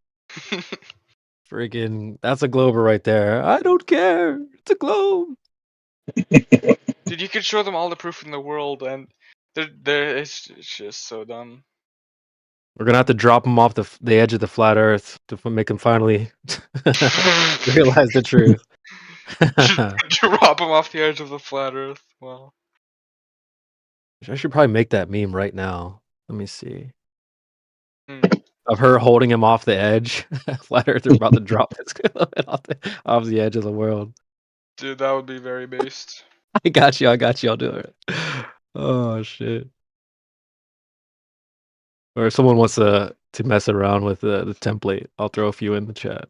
Friggin', that's a glober right there. I don't care. It's a globe. Dude, you could show them all the proof in the world, and it's just so dumb. We're gonna have to drop them off the edge of the flat Earth to make them finally realize the truth. Drop them off the edge of the flat Earth. Wow. I should probably make that meme right now. Let me see. Of her holding him off the edge. Flat Earth are about to drop this off the edge of the world. Dude, that would be very based. I got you. I'll do it. Oh shit. Or if someone wants to mess around with the template, I'll throw a few in the chat.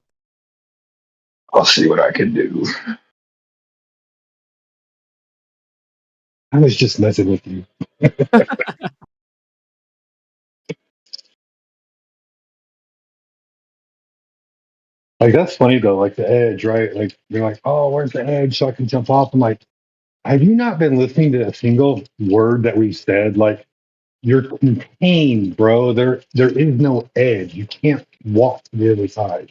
I'll see what I can do. I was just messing with you. Like, that's funny though, like the edge, right? Like, you're like, oh, where's the edge so I can jump off? I'm like, have you not been listening to a single word that we've said? Like, you're contained, bro. There is no edge. You can't walk to the other side.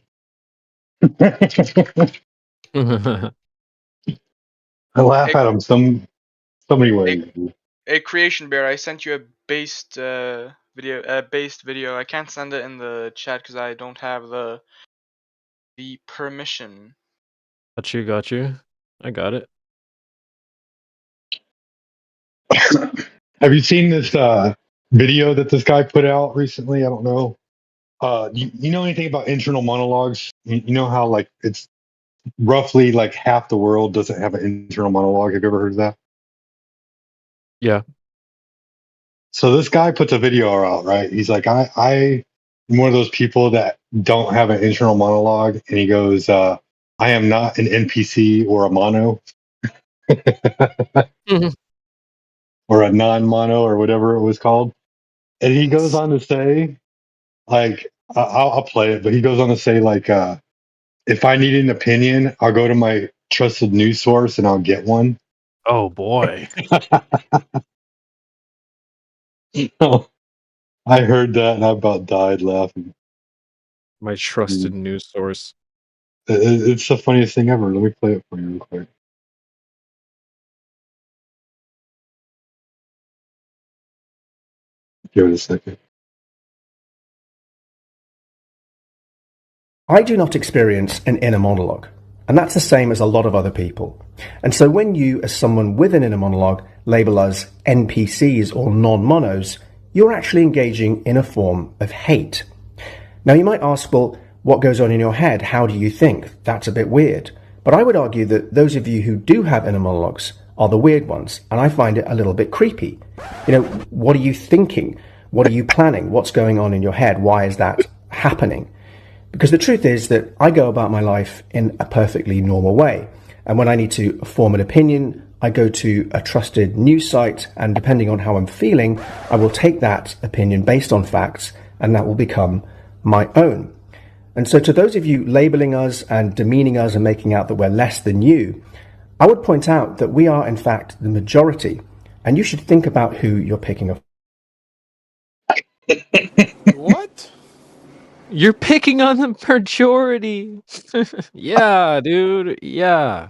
I laugh at them so many ways. A creation bear, I sent you a based video. I can't send it in the chat because I don't have the permission. Got you. I got it. Have you seen this video that this guy put out recently? I don't know. You know anything about internal monologues? You know how like it's roughly like half the world doesn't have an internal monologue. Have you ever heard of that? Yeah. So this guy puts a video out, right? He's like, I'm one of those people that don't have an internal monologue, and he goes, I am not an NPC or a mono. or a non-mono or whatever it was called. And he goes on to say, like, I'll play it, but he goes on to say, like, if I need an opinion, I'll go to my trusted news source and I'll get one. Oh boy. I heard that and I about died laughing. My trusted news source. It's the funniest thing ever. Let me play it for you real quick. Give it a second. I do not experience an inner monologue, and that's the same as a lot of other people. And so when you, as someone with an inner monologue, label us NPCs or non-monos, you're actually engaging in a form of hate. Now you might ask, well, what goes on in your head? How do you think? That's a bit weird. But I would argue that those of you who do have inner monologues are the weird ones, and I find it a little bit creepy. You know, what are you thinking? What are you planning? What's going on in your head? Why is that happening? Because the truth is that I go about my life in a perfectly normal way. And when I need to form an opinion, I go to a trusted news site, and depending on how I'm feeling, I will take that opinion based on facts, and that will become my own. And so to those of you labeling us and demeaning us and making out that we're less than you, I would point out that we are in fact the majority, and you should think about who you're picking up. What? You're picking on the majority. Yeah, dude. Yeah.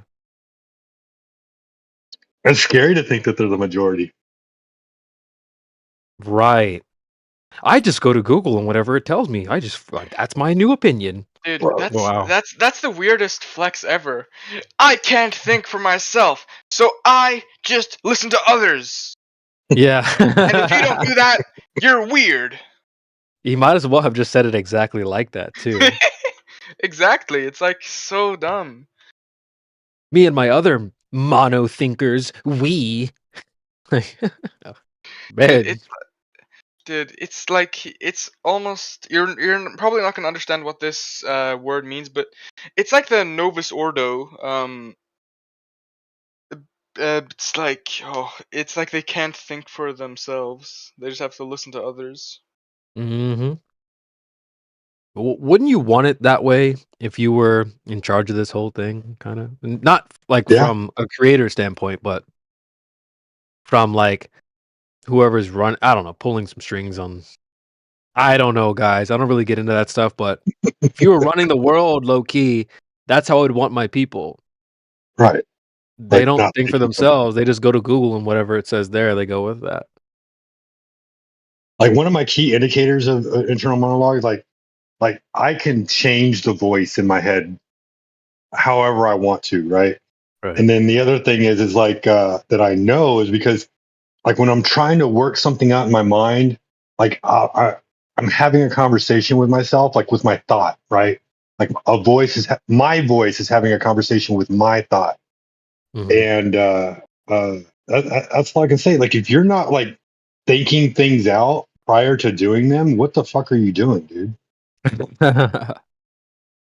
It's scary to think that they're the majority. Right. I just go to Google and whatever it tells me, that's my new opinion. Dude, Wow. that's the weirdest flex ever. I can't think for myself, so I just listen to others. Yeah. And if you don't do that, you're weird. You might as well have just said it exactly like that too. Exactly. It's like so dumb. Me and my other mono thinkers, we. Man. Dude, it's like it's almost you're probably not gonna understand what this word means, but it's like the Novus Ordo. It's like it's like they can't think for themselves. They just have to listen to others. Mm-hmm. Wouldn't you want it that way if you were in charge of this whole thing? Kind of not like from a creator standpoint, but from like whoever's I don't know, pulling some strings on. I don't know, guys. I don't really get into that stuff, but if you were running the world low key, that's how I would want my people. Right. They Like, don't not think for thinking themselves. They just go to Google and whatever it says there, they go with that. Like one of my key indicators of internal monologue, like I can change the voice in my head however I want to, right? And then the other thing is like that I know is because like when I'm trying to work something out in my mind, like I'm having a conversation with myself, like with my thought, right? Like my voice is having a conversation with my thought, and that's all I can say. Like if you're not like thinking things out prior to doing them, what the fuck are you doing, dude? A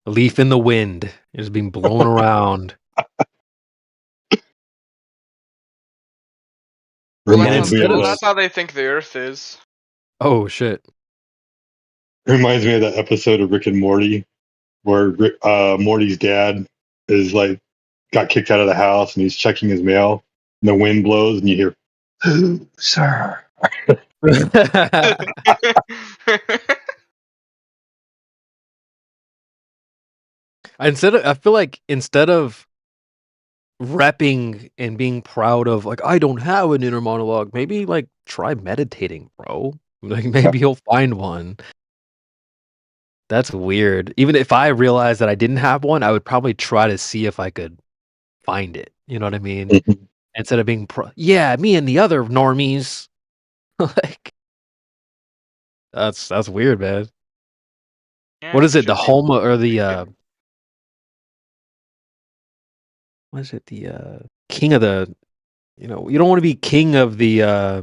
leaf in the wind is being blown around. Well, that's how they think the Earth is. Oh shit! Reminds me of that episode of Rick and Morty where Morty's dad is like got kicked out of the house and he's checking his mail and the wind blows and you hear, "Who, sir?" I feel like instead of repping and being proud of like I don't have an inner monologue, maybe like try meditating, bro. Like maybe you'll find one. That's weird. Even if I realized that I didn't have one, I would probably try to see if I could find it. You know what I mean? Instead of being yeah, me and the other normies. Like that's weird, man. Yeah, What is it? The Homa or the what is it? The king of the, you don't want to be king of the I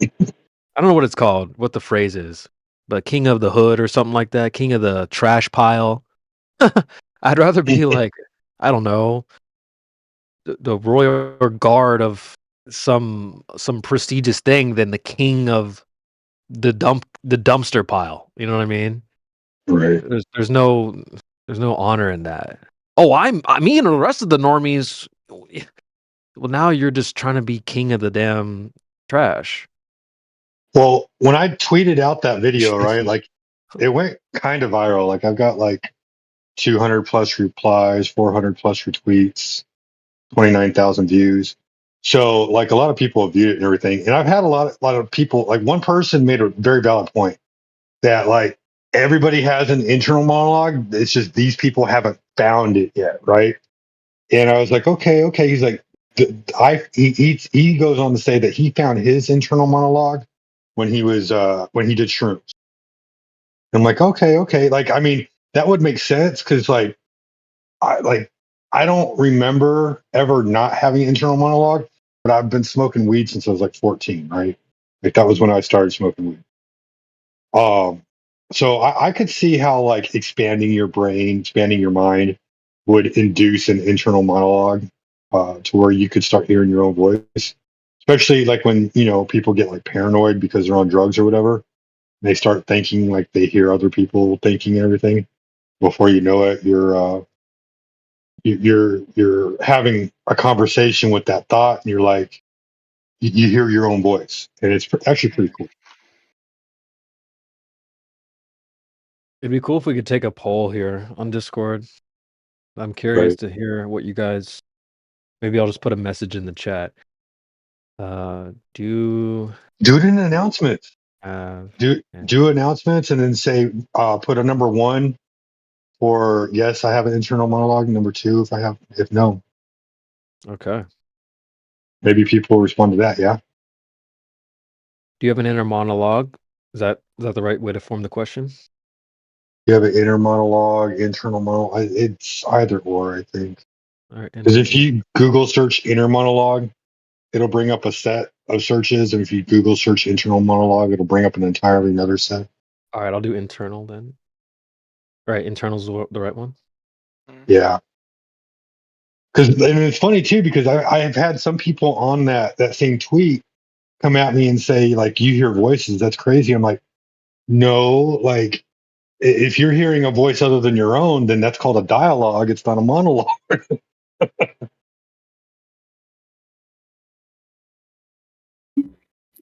don't know what it's called, what the phrase is, but king of the hood or something like that, king of the trash pile. I'd rather be like, I don't know, the royal guard of some prestigious thing than the king of the dumpster pile. You know what I mean? Right. There's no honor in that. Oh, me and the rest of the normies. Well, now you're just trying to be king of the damn trash. Well, when I tweeted out that video, right, like it went kind of viral. Like I've got like 200 plus replies, 400 plus retweets, 29,000 views. So like a lot of people have viewed it and everything. And I've had a lot of people, like one person made a very valid point that like everybody has an internal monologue. It's just these people haven't found it yet, right? And I was like, okay. He's like, he goes on to say that he found his internal monologue when he was when he did shrooms. I'm like, okay. Like, I mean, that would make sense because like I don't remember ever not having an internal monologue, but I've been smoking weed since I was like 14, right? Like that was when I started smoking weed. So I could see how like expanding your brain, expanding your mind would induce an internal monologue to where you could start hearing your own voice, especially like when, you know, people get like paranoid because they're on drugs or whatever. They start thinking like they hear other people thinking and everything. Before you know it, you're having a conversation with that thought, and you're like, you hear your own voice, and it's actually pretty cool. It'd be cool if we could take a poll here on Discord. I'm curious Right. to hear what you guys. Maybe I'll just put a message in the chat. Do it in announcements. have Do announcements, and then say put a number 1 for yes, I have an internal monologue. Number 2, if no. Okay. Maybe people will respond to that. Yeah. Do you have an inner monologue? Is that the right way to form the question? You have an inner monologue, internal monologue. It's either or, I think. All right. Because if you Google search inner monologue, it'll bring up a set of searches, and if you Google search internal monologue, it'll bring up an entirely another set. All right, I'll do internal then. Right, internal's the right one. Yeah. Because and it's funny too, because I have had some people on that same tweet come at me and say like, you hear voices, that's crazy. I'm like, no, like if you're hearing a voice other than your own, then that's called a dialogue. It's not a monologue.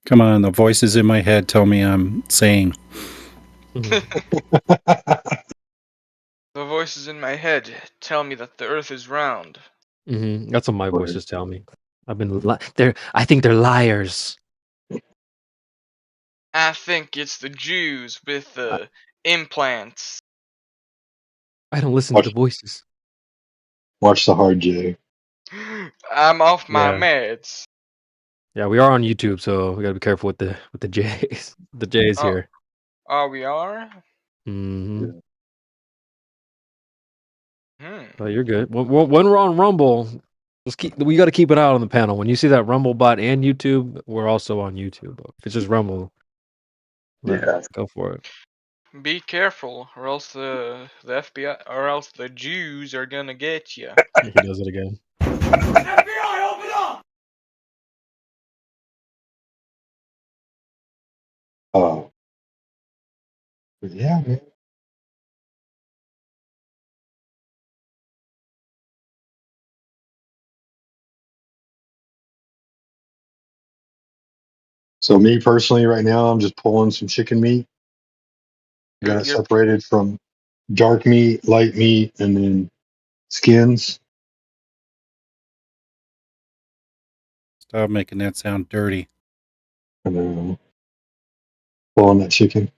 Come on, the voices in my head tell me I'm sane. The voices in my head tell me that the Earth is round. That's what my voices tell me. I've been I think they're liars. I think it's the Jews with the implants. I don't listen to the voices. Watch the hard J. I'm off my Yeah. meds. Yeah, we are on YouTube, so we gotta be careful with the J's. The J's Oh. here. Oh, we are? Mm-hmm. Hmm. But you're good. When we're on Rumble, we got to keep an eye on the panel. When you see that Rumble bot and YouTube, we're also on YouTube. If it's just Rumble, let's go for it. Be careful, or else the FBI, or else the Jews are gonna get you. He does it again. FBI, open up! Yeah, man. So me personally, right now, I'm just pulling some chicken meat. Got it separated from dark meat, light meat, and then skins. Stop making that sound dirty. And then pulling that chicken.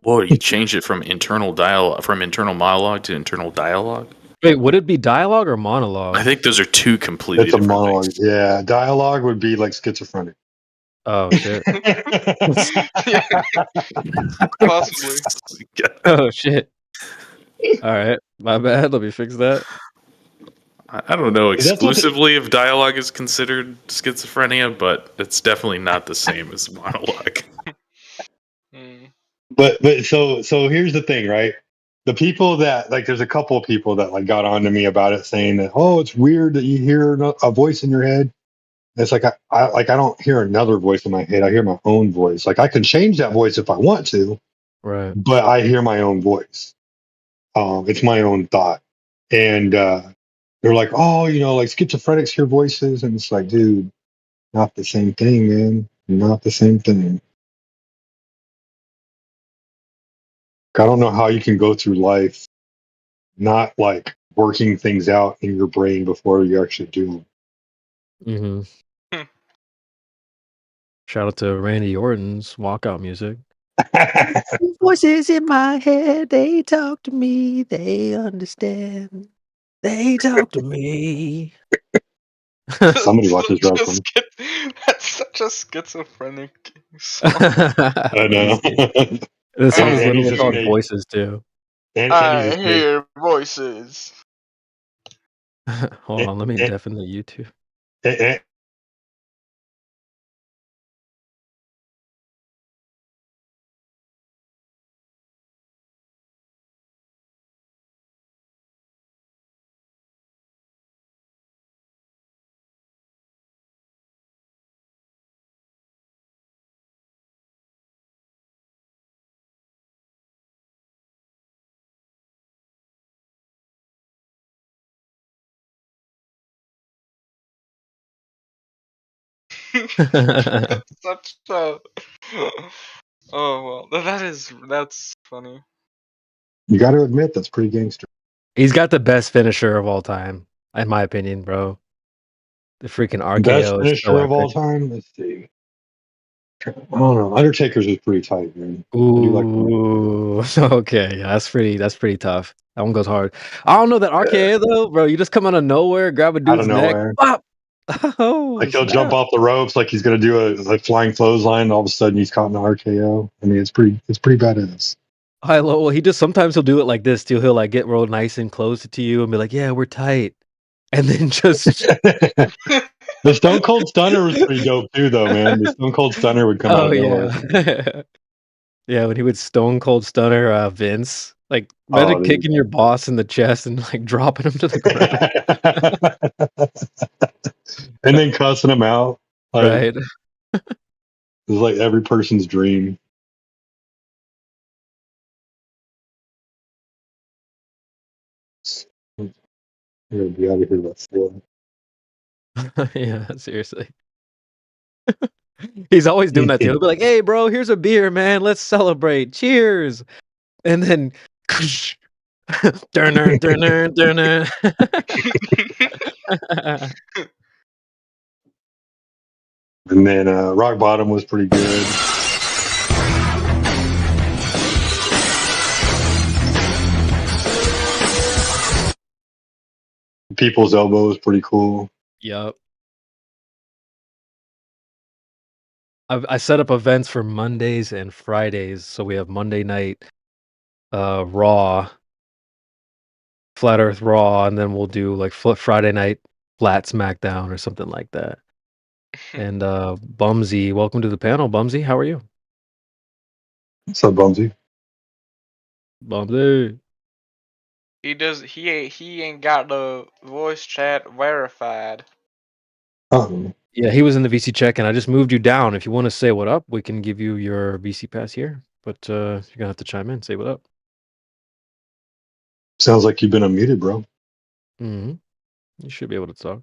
Whoa, you changed it from internal monologue to internal dialogue? Wait, would it be dialogue or monologue? I think those are two completely It's a different monologue. things. Yeah, dialogue would be like schizophrenic. Oh shit. Possibly. Oh shit. All right, my bad. Let me fix that. I don't know That's what the- exclusively if dialogue is considered schizophrenia, but it's definitely not the same as monologue. But so here's the thing, right? the people that like, there's a couple of people that like got on to me about it, saying that, oh, it's weird that you hear a voice in your head. It's like I don't hear another voice in my head. I hear my own voice. Like I can change that voice if I want to, Right. but I hear my own voice. It's my own thought, and they're like, oh, like schizophrenics hear voices, and it's like, dude, not the same thing, man. Not the same thing. I don't know how you can go through life not like working things out in your brain before you actually do them. Mm-hmm. Shout out to Randy Orton's walkout music. Voices in my head, they talk to me, they understand. They talk to me. Somebody watches wrestling. That's such a schizophrenic song. I know. The song is And he's literally just called made- Voices too. And I he's just made- hear voices. Hold on, let me deafen the YouTube. and- That's such a. Oh well, that's funny. You got to admit that's pretty gangster. He's got the best finisher of all time, in my opinion, bro. The freaking RKO Best is so finisher of all epic. time. Let's see. I don't know. Undertaker's is pretty tight, man. I do like Ooh, okay, yeah, that's pretty tough. That one goes hard. I don't know that RKO though, bro. You just come out of nowhere, grab a out dude's of neck, nowhere. pop. Oh, Like he'll snap. jump off the ropes, like he's gonna do a flying clothesline. And all of a sudden, he's caught in an RKO. I mean, it's pretty badass. Well, he just sometimes he'll do it like this too. He'll like get real nice and close to you and be like, "Yeah, we're tight," and then just The Stone Cold Stunner was pretty dope too, though, man. The Stone Cold Stunner would come out of nowhere. yeah, yeah. When he would Stone Cold Stunner Vince, like imagine dude. kicking your boss in the chest and like dropping him to the ground. And then cussing him out. Like, Right. It's like every person's dream. I'm gonna be out of here by 4. Yeah, seriously. He's always doing that too. He'll be like, "Hey, bro, here's a beer, man. Let's celebrate. Cheers!" And then, durner, durner, durner. And then Rock Bottom was pretty good. People's Elbow was pretty cool. Yep. I set up events for Mondays and Fridays, so we have Monday night, Raw, Flat Earth Raw, and then we'll do like Friday night Flat SmackDown or something like that. And Bumsy, welcome to the panel, Bumsy. How are you? What's up, Bumsy? Bumsy. He ain't got the voice chat verified. Yeah, he was in the VC check, and I just moved you down. If you want to say what up, we can give you your VC pass here. But you're gonna have to chime in, say what up. Sounds like you've been unmuted, bro. Mm-hmm. You should be able to talk.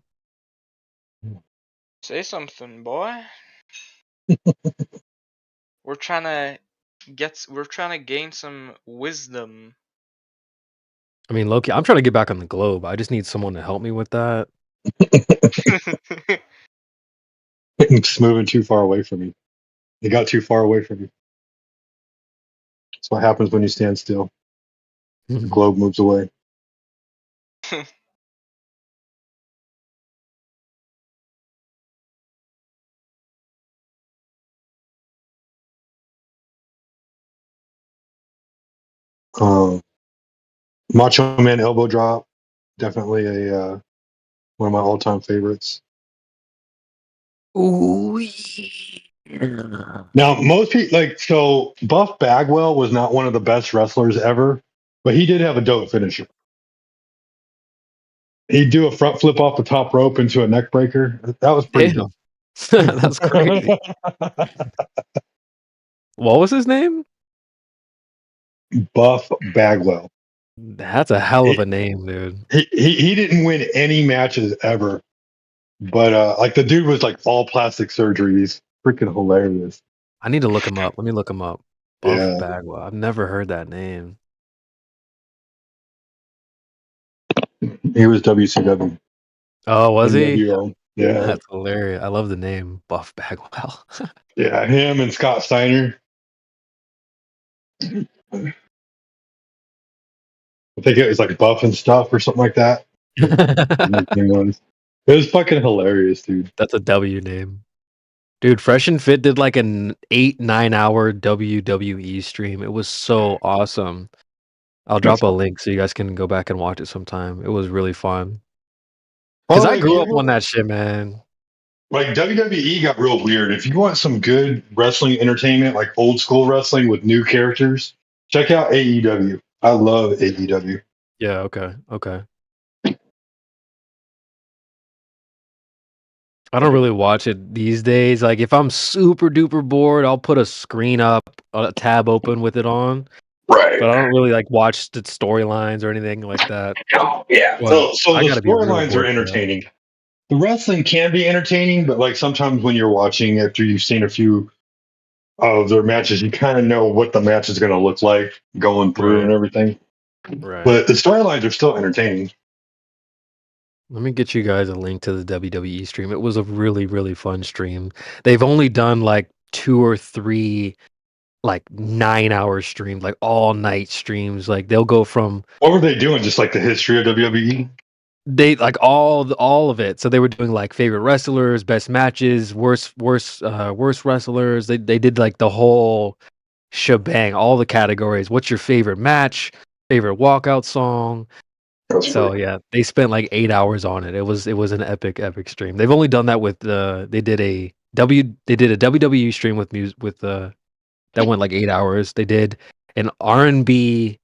Say something, boy. We're trying to gain some wisdom. I mean, Loki, I'm trying to get back on the globe. I just need someone to help me with that. It's moving too far away from me. It got too far away from you. That's what happens when you stand still. The globe moves away. Macho Man elbow drop, definitely a one of my all-time favorites. Ooh. Now, most people so Buff Bagwell was not one of the best wrestlers ever, but he did have a dope finisher. He'd do a front flip off the top rope into a neck breaker. That was pretty Damn. dope. That's crazy. What was his name? Buff Bagwell. That's a hell of a name, dude. He didn't win any matches ever, but like the dude was like all plastic surgery. He's freaking hilarious. I need to look him up. Let me look him up. Buff Yeah. Bagwell. I've never heard that name. He was WCW. Oh, was he? NWO. Yeah. That's hilarious. I love the name Buff Bagwell. Yeah, him and Scott Steiner. I think it was like Buff and Stuff or something like that. It was fucking hilarious, dude. That's a W name. Dude, Fresh and Fit did like an 8-9 hour WWE stream. It was so awesome. I'll drop a link so you guys can go back and watch it sometime. It was really fun. Because I grew up on that shit, man. Like WWE got real weird. If you want some good wrestling entertainment, like old school wrestling with new characters, check out AEW. I love AEW. Yeah, okay. I don't really watch it these days. Like if I'm super duper bored, I'll put a screen up, a tab open with it on. Right. But I don't really like watch the storylines or anything like that. Yeah. Well, So I the gotta be real storylines are bored for that. entertaining. The wrestling can be entertaining, but like sometimes when you're watching after you've seen a few of their matches, you kind of know what the match is going to look like going through and everything. Right. But the storylines are still entertaining. Let me get you guys a link to the WWE stream. It was a really, really fun stream. They've only done like 2 or 3 like 9-hour streams, like all night streams. Like they'll go from What were they doing? Just like the history of WWE? they like all of it. So they were doing like favorite wrestlers, best matches, worst wrestlers. They did like the whole shebang, all the categories. What's your favorite match? Favorite walkout song? So yeah, they spent like 8 hours on it. It was an epic stream. They've only done that with they did a WWE stream with that went like 8 hours. They did an R&B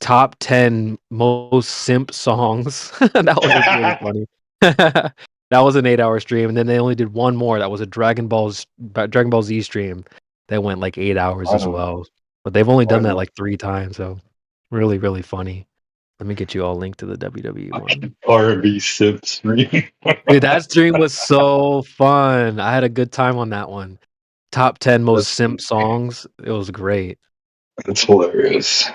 top 10 most simp songs. That was really funny. That was an 8-hour stream, and then they only did one more. That was a Dragon Ball Z stream that went like 8 hours as well. But they've only done that like 3 times, so really, really funny. Let me get you all linked to the WWE one. R&B simp stream. Dude, that stream was so fun. I had a good time on that one. Top 10 most simp songs. It was great. That's hilarious.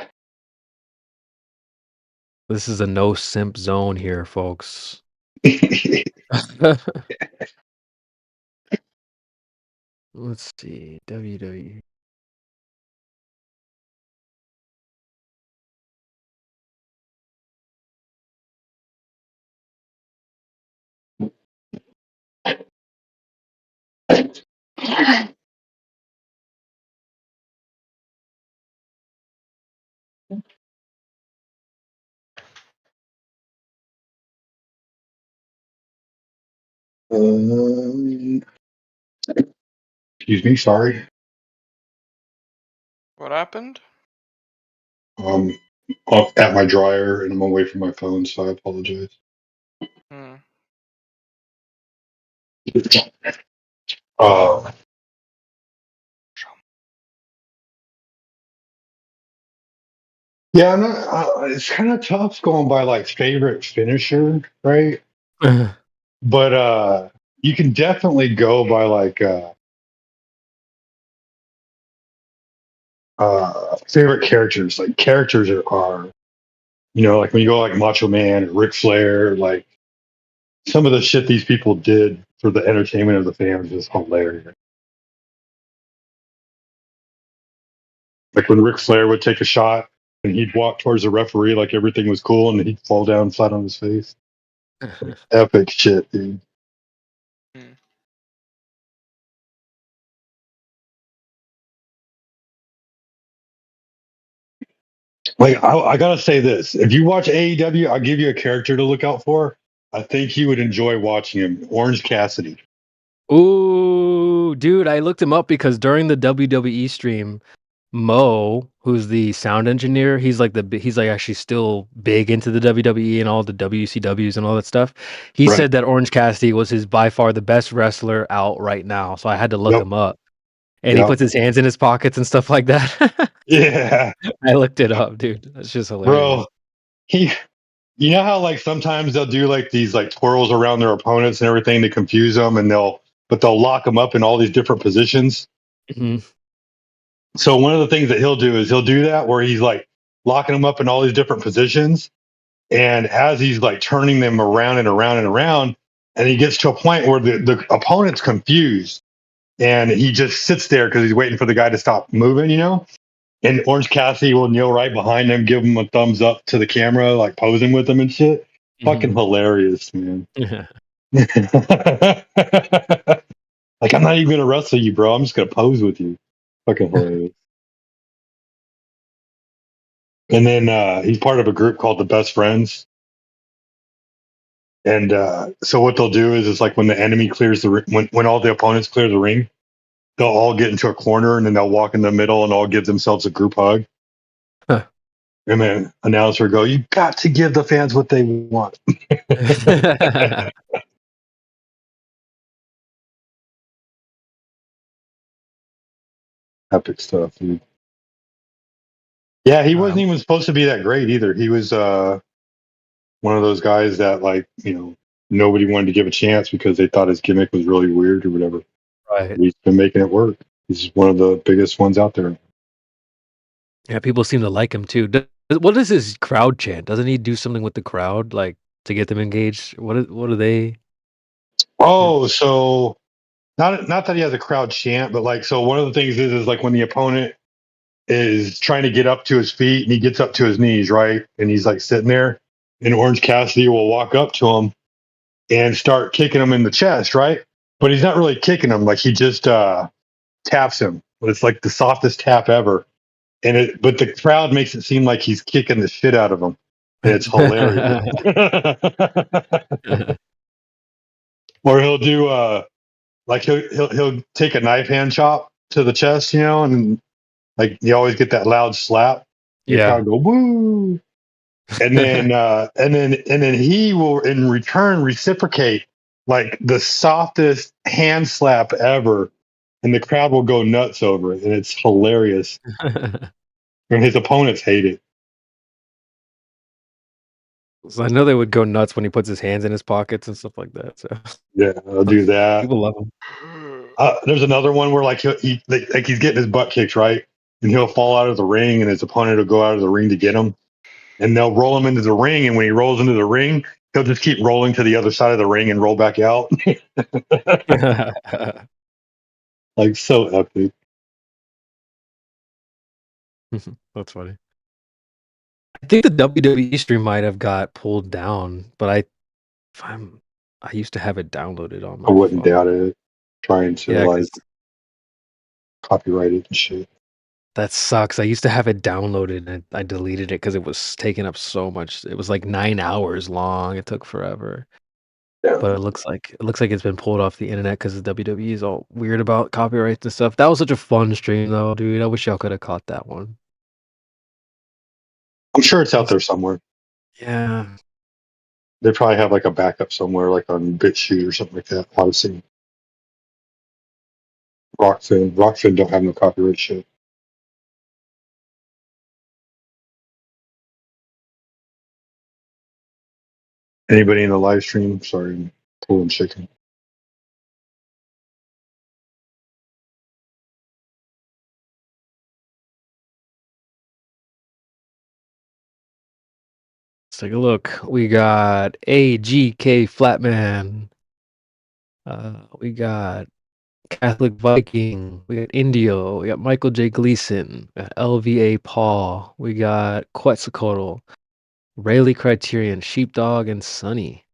This is a no simp zone here, folks. Let's see. WWE. Excuse me, sorry. What happened? I'm at my dryer and I'm away from my phone, so I apologize. Hmm. Yeah, it's kind of tough going by like favorite finisher, right? But you can definitely go by like favorite characters. Like characters are like when you go like Macho Man or Ric Flair, like some of the shit these people did for the entertainment of the fans is hilarious. Like when Ric Flair would take a shot and he'd walk towards the referee like everything was cool and he'd fall down flat on his face. Epic shit, dude. Like I gotta say this: if you watch AEW, I'll give you a character to look out for. I think you would enjoy watching him. Orange Cassidy. Ooh, dude, I looked him up because during the WWE stream, Mo, who's the sound engineer, he's like he's like actually still big into the WWE and all the WCWs and all that stuff. He Right. said that Orange Cassidy was his by far the best wrestler out right now. So I had to look Yep. him up. And he Yep. puts his hands in his pockets and stuff like that. Yeah. I looked it up, dude. That's just hilarious. Bro, you know how like sometimes they'll do like these like twirls around their opponents and everything to confuse them, and they'll lock them up in all these different positions. Mhm. So one of the things that he'll do is he'll do that where he's like locking them up in all these different positions, and as he's like turning them around and around and around, and he gets to a point where the opponent's confused, and he just sits there because he's waiting for the guy to stop moving, you know. And Orange Cassidy will kneel right behind him, give him a thumbs up to the camera, like posing with him and shit. Fucking hilarious, man. Like, I'm not even gonna wrestle you, bro. I'm just gonna pose with you. Fucking hilarious. And then he's part of a group called the Best Friends. And so what they'll do is it's like when the enemy clears when all the opponents clear the ring, they'll all get into a corner and then they'll walk in the middle and all give themselves a group hug. Huh. And then announcer go, "You got to give the fans what they want." Epic stuff, dude. Yeah, he wasn't even supposed to be that great either. He was one of those guys that, like, you know, nobody wanted to give a chance because they thought his gimmick was really weird or whatever. Right. He's been making it work. He's one of the biggest ones out there. Yeah, people seem to like him too. What is his crowd chant? Doesn't he do something with the crowd, like to get them engaged? What are they? Oh, so not that he has a crowd chant, but like, so one of the things is like when the opponent is trying to get up to his feet and he gets up to his knees, right? And he's like sitting there, and Orange Cassidy will walk up to him and start kicking him in the chest, right? But he's not really kicking him, like he just taps him. But it's like the softest tap ever. But the crowd makes it seem like he's kicking the shit out of him. And it's hilarious. Or he'll do like he'll take a knife hand chop to the chest, you know, and like you always get that loud slap. The Yeah. crowd go woo. And then and then he will in return reciprocate like the softest hand slap ever, and the crowd will go nuts over it, and it's hilarious. And his opponents hate it. So I know they would go nuts when he puts his hands in his pockets and stuff like that. So Yeah, I'll do that. people love him. There's another one where like he's getting his butt kicked, right, and he'll fall out of the ring, and his opponent will go out of the ring to get him, and they'll roll him into the ring, and when he rolls into the ring, he'll just keep rolling to the other side of the ring and roll back out. Like, so epic. That's funny. I think the WWE stream might have got pulled down, but I used to have it downloaded on my I wouldn't phone. doubt it. Trying to Yeah, like 'cause copyright it and shit. that sucks. I used to have it downloaded and I deleted it because it was taking up so much. It was like 9 hours long. It took forever. Yeah. But it looks like it's been pulled off the internet because the WWE is all weird about copyrights and stuff. That was such a fun stream though, dude. I wish y'all could have caught that one. I'm sure it's out there somewhere. Yeah. They probably have like a backup somewhere, like on BitChute or something like that. Odyssey. Rockfin don't have no copyright shit. Anybody in the live stream? Sorry, I'm pulling chicken. Let's take a look. We got AGK Flatman. We got Catholic Viking. We got Indio. We got Michael J. Gleason. We got LVA Paul. We got Quetzalcoatl. Rayleigh Criterion, Sheepdog, and Sunny.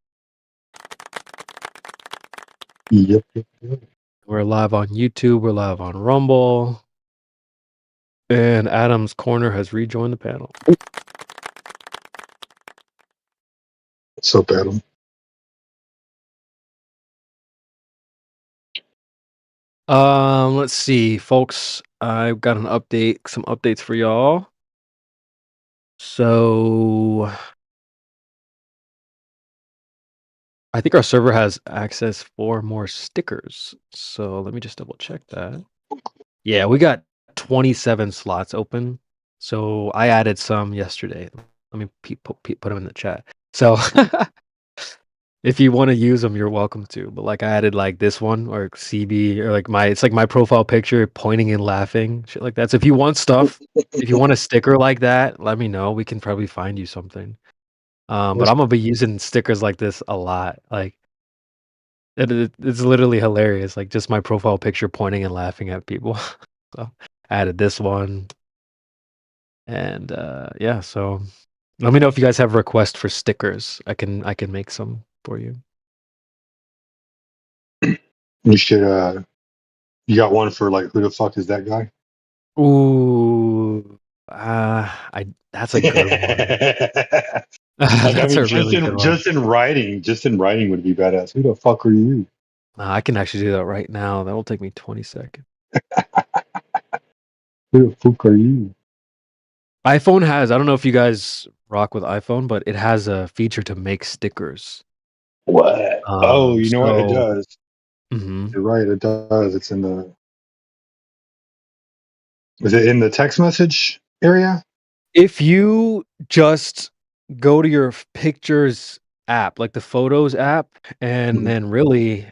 Yep. We're live on YouTube. We're live on Rumble. And Adam's Corner has rejoined the panel. What's up, Adam? Let's see, folks. I've got some updates for y'all. So I think our server has access for more stickers. So let me just double check that. Yeah, we got 27 slots open. So I added some yesterday. Let me put them in the chat. So if you want to use them, you're welcome to. But like I added like this one or CB or like it's like my profile picture pointing and laughing, shit like that. So if you want stuff, if you want a sticker like that, let me know. We can probably find you something. But I'm gonna be using stickers like this a lot. Like it's literally hilarious. Like just my profile picture pointing and laughing at people. So I added this one. And yeah, so let me know if you guys have requests for stickers. I can make some for you. You should. You got one for like who the fuck is that guy? Ooh, that's a good one. That's a really good one. Just in writing would be badass. Who the fuck are you? I can actually do that right now. That will take me 20 seconds. Who the fuck are you? iPhone has, I don't know if you guys rock with iPhone, but it has a feature to make stickers. What? Oh, you know what? It so- does. Mhm. You're right. It does. It's in the. Is it in the text message area? If you just go to your pictures app, like the Photos app, and then really,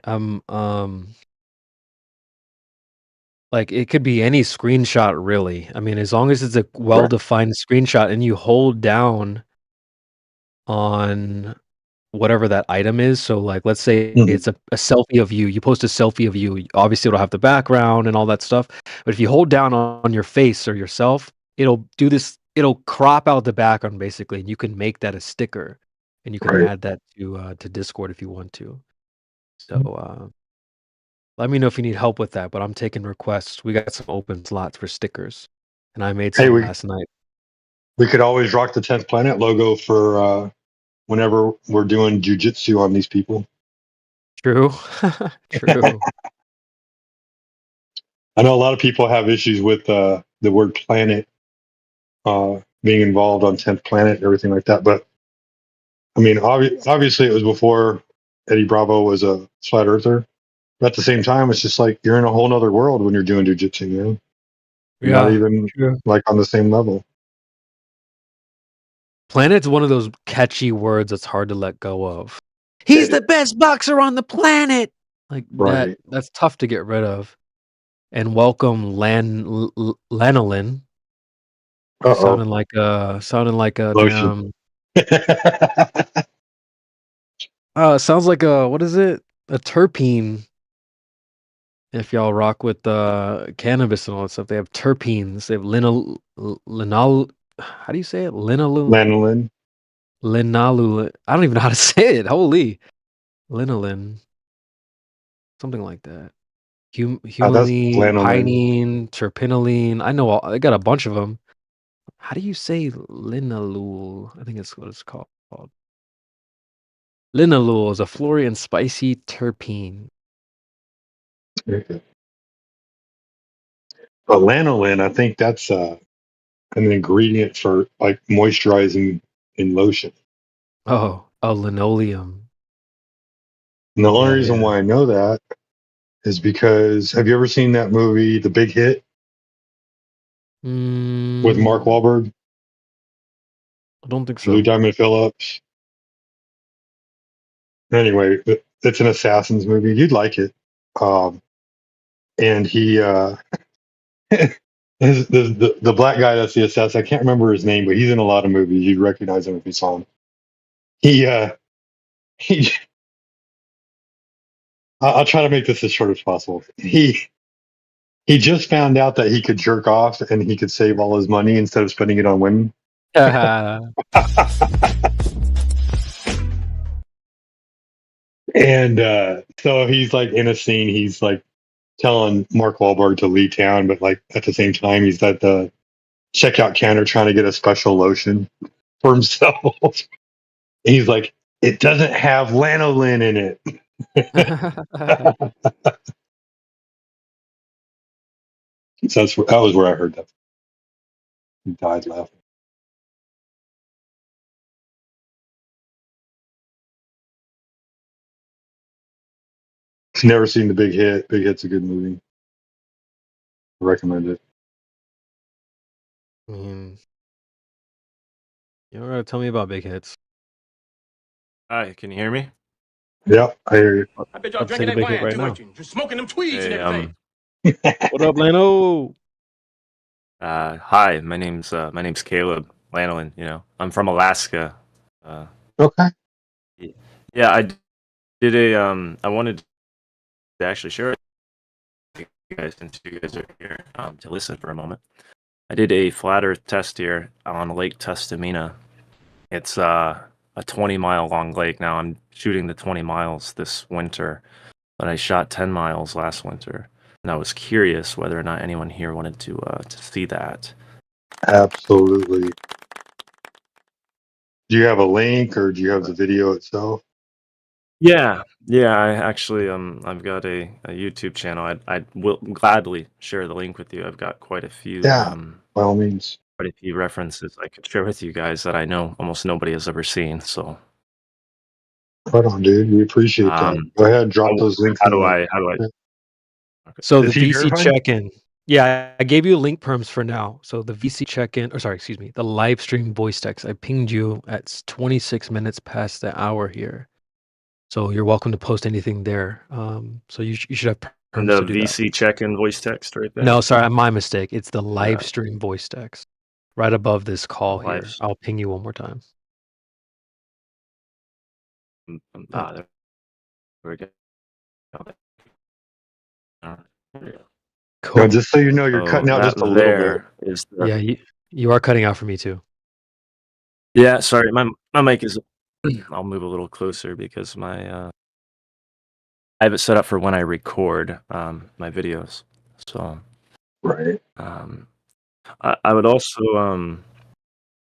like it could be any screenshot really. I mean, as long as it's a well-defined screenshot and you hold down on whatever that item is. So like let's say it's a selfie of you. You post a selfie of you. Obviously it'll have the background and all that stuff. But if you hold down on your face or yourself, it'll do this, it'll crop out the background basically, and you can make that a sticker and you can add that to Discord if you want to. So let me know if you need help with that, but I'm taking requests. We got some open slots for stickers, and I made some last night. We could always rock the 10th Planet logo for whenever we're doing jujitsu on these people. True. True. I know a lot of people have issues with the word planet being involved on 10th Planet and everything like that. But I mean, obviously it was before Eddie Bravo was a flat earther. But at the same time, it's just like you're in a whole nother world when you're doing jujitsu, you know? You're not even like on the same level. Planet's one of those catchy words that's hard to let go of. He's the best boxer on the planet. Like that's tough to get rid of. And welcome Lanolin. Sounding like a Lotion. sounds like what is it? A terpene. If y'all rock with cannabis and all that stuff, they have terpenes. They have linol. How do you say it? Lanolin. Linolulin. I don't even know how to say it. Holy. Linolin. Something like that. Humulene, pinene, terpinolene. I know I got a bunch of them. How do you say linalool? I think that's what it's called. Linalool is a flory and spicy terpene. Okay. But lanolin, I think that's an ingredient for like moisturizing in lotion. Oh, linoleum. And the only reason why I know that is because have you ever seen that movie, The Big Hit, with Mark Wahlberg? I don't think so. Lou Diamond Phillips. Anyway, it's an assassins movie. You'd like it. And he, the black guy that's the assassin, I can't remember his name, but he's in a lot of movies. You'd recognize him if you saw him. I'll try to make this as short as possible. He just found out that he could jerk off and he could save all his money instead of spending it on women. And so he's like in a scene, he's like telling Mark Wahlberg to leave town, but like at the same time, he's at the checkout counter trying to get a special lotion for himself. And he's like, it doesn't have lanolin in it. That was where I heard that. He died laughing. If you've never seen The Big Hit, Big Hit's a good movie. I recommend it. I mean, you don't gotta tell me about big hits. Hi, can you hear me? Yeah, I hear you. I bet y'all drinking that wine, right too now. much, Just smoking them tweeds and everything. What up, Lano? Hi, my name's Caleb Lanolin. You know, I'm from Alaska. Okay. Yeah, I did I wanted to actually share it with you guys since you guys are here to listen for a moment. I did a flat Earth test here on Lake Tustamina. It's a 20-mile long lake. Now I'm shooting the 20 miles this winter, but I shot 10 miles last winter, and I was curious whether or not anyone here wanted to see that. Absolutely. Do you have a link, or do you have the video itself? Yeah, I actually I've got a YouTube channel. I will gladly share the link with you. I've got quite a few Yeah, by all means. quite a few references I could share with you guys that I know almost nobody has ever seen. So Right on, dude. We appreciate that. Go ahead, drop those links. how do I So Is the he VC verified? check-in. Yeah, I gave you link perms for now. So the VC check-in, or sorry, excuse me, the live stream voice text. I pinged you at 26 minutes past the hour here. So you're welcome to post anything there. So you should have perms the to do that. VC check-in voice text right there? No, sorry, my mistake. It's the live stream voice text right above this call here. Live- I'll ping you one more time. there we go. Now, just so you know, you're So cutting out that just a little bit. there is the- Yeah, you are cutting out for me too. Yeah, sorry, my mic is. I'll move a little closer because my I have it set up for when I record my videos. So right. I would also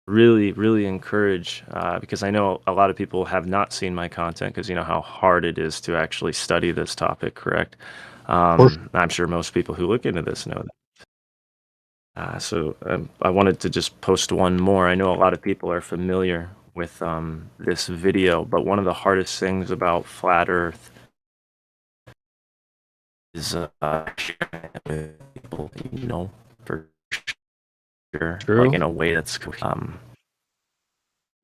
really encourage because I know a lot of people have not seen my content because you know how hard it is to actually study this topic. Correct? I'm sure most people who look into this know that. So I wanted to just post one more. I know a lot of people are familiar with this video, but one of the hardest things about flat Earth is sharing it with people, you know, for sure, True. like in a way that's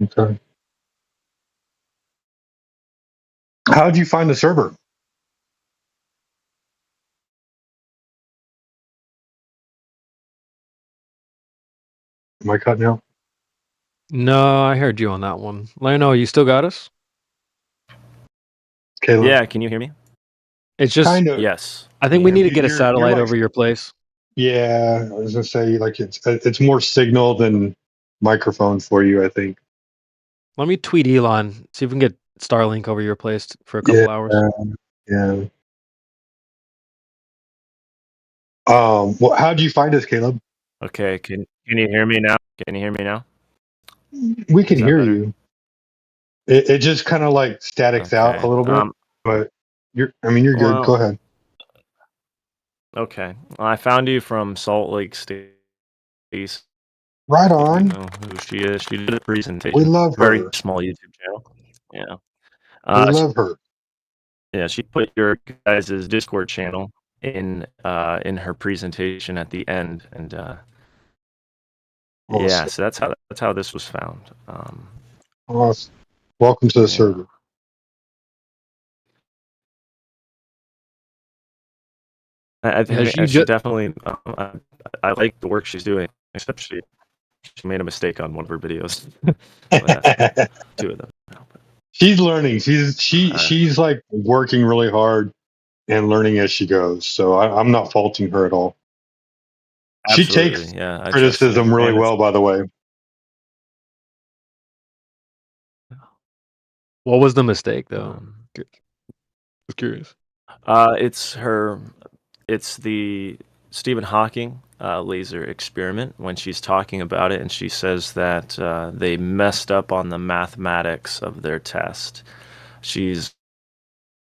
Okay. How'd you find the server? Am I cutting out? No, I heard you on that one. Lano, you still got us? Caleb? Yeah, can you hear me? It's just Kind of. Yes. I think we need to get a You're satellite like- over your place. Yeah, I was gonna say like it's more signal than microphone for you. I think. Let me tweet Elon, see if we can get Starlink over your place for a couple hours. Yeah. Well, how do you find us, Caleb? Okay, can you hear me now? Can you hear me now? We can Is that hear better? you. It just kind of like statics out Okay, a little bit, but you're good. well- Go ahead. Okay. Well, I found you from Salt Lake State. Right I on. know who she is. She did a presentation. We love Very her. small YouTube channel. Yeah. We love her. Yeah, she put your guys' Discord channel in her presentation at the end, and yeah, Awesome. so that's how this was found. Awesome. Welcome to the server. I think Has she she ju- definitely. I like the work she's doing, except she made a mistake on one of her videos. But, two of them. She's learning. She's like working really hard and learning as she goes. So I'm not faulting her at all. She Absolutely, takes yeah, I trust criticism her. really And it's- well, by the way. What was the mistake though? I was curious. It's the Stephen Hawking laser experiment when she's talking about it, and she says that they messed up on the mathematics of their test. She's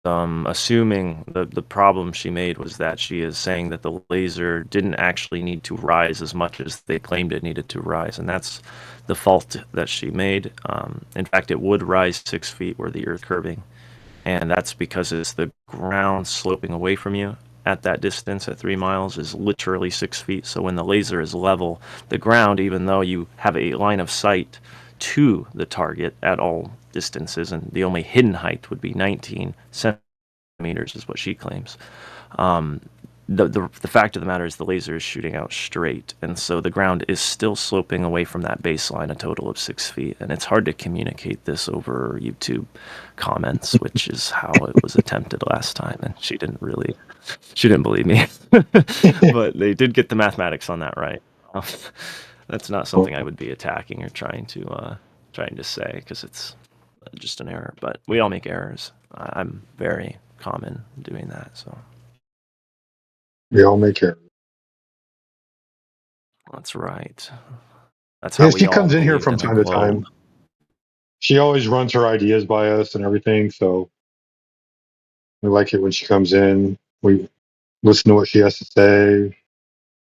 assuming the problem she made was that she is saying that the laser didn't actually need to rise as much as they claimed it needed to rise, and that's the fault that she made. In fact, it would rise 6 feet were the Earth curving, and that's because it's the ground sloping away from you at that distance at 3 miles is literally 6 feet. So when the laser is level, the ground, even though you have a line of sight to the target at all distances, and the only hidden height would be 19 centimeters is what she claims. The fact of the matter is the laser is shooting out straight, and so the ground is still sloping away from that baseline a total of 6 feet, and it's hard to communicate this over YouTube comments, which is how it was attempted last time, and she didn't believe me. But they did get the mathematics on that right. That's not something I would be attacking or trying to say, because it's just an error. But we all make errors. I'm very common doing that. So We all make errors. that's right. That's how Yes, we she all comes in here believed from in a time to globe. time. She always runs her ideas by us and everything, so we like it when she comes in. We listen to what she has to say,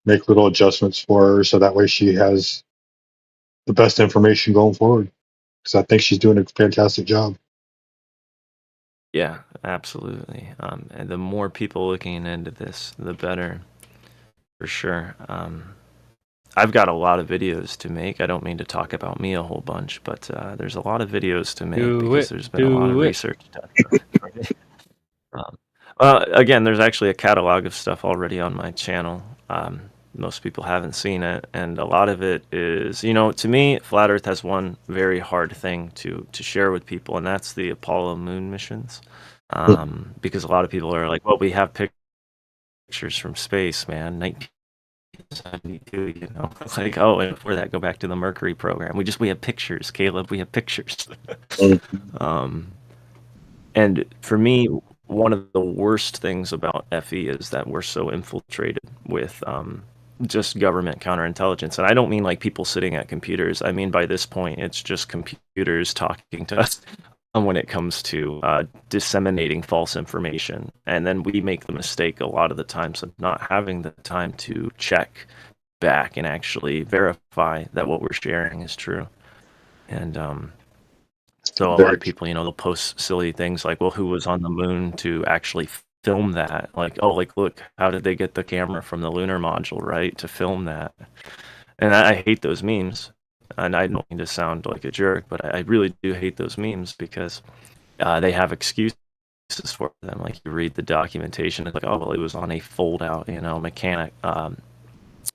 make little adjustments for her, so that way she has the best information going forward. Because I think she's doing a fantastic job. Yeah, absolutely. And the more people looking into this, the better, for sure. I've got a lot of videos to make. I don't mean to talk about me a whole bunch, but there's a lot of videos to make because there's been a lot of research done. Again, there's actually a catalog of stuff already on my channel. Most people haven't seen it, and a lot of it is, to me, Flat Earth has one very hard thing to share with people, and that's the Apollo moon missions. Because a lot of people are like, well, we have pictures from space, man, 1972, like, oh, and before that, go back to the Mercury program. We have pictures, Caleb, we have pictures. And for me, one of the worst things about FE is that we're so infiltrated with just government counterintelligence. And I don't mean like people sitting at computers. I mean, by this point, it's just computers talking to us when it comes to disseminating false information. And then we make the mistake a lot of the times of not having the time to check back and actually verify that what we're sharing is true. And so a lot of people, they'll post silly things like, well, who was on the moon to actually film that? Like, oh, like, look, how did they get the camera from the lunar module, right, to film that? And I hate those memes. And I don't mean to sound like a jerk, but I really do hate those memes because they have excuses for them. Like, you read the documentation, it's like, oh, well, it was on a fold-out,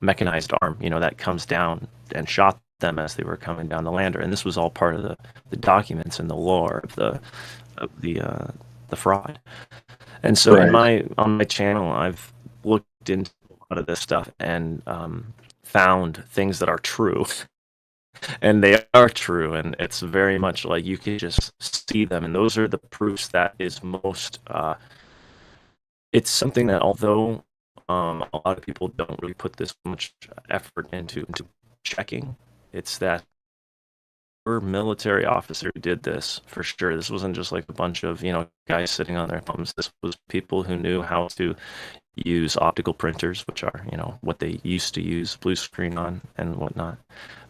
mechanized arm, that comes down and shot them as they were coming down the lander. And this was all part of the documents and the lore of the fraud. And so on my channel, I've looked into a lot of this stuff and found things that are true. And they are true, and it's very much like you can just see them, and those are the proofs that is most it's something that although a lot of people don't really put this much effort into checking, it's that we're military officer who did this for sure. This wasn't just like a bunch of guys sitting on their thumbs. This was people who knew how to use optical printers, which are what they used to use blue screen on and whatnot,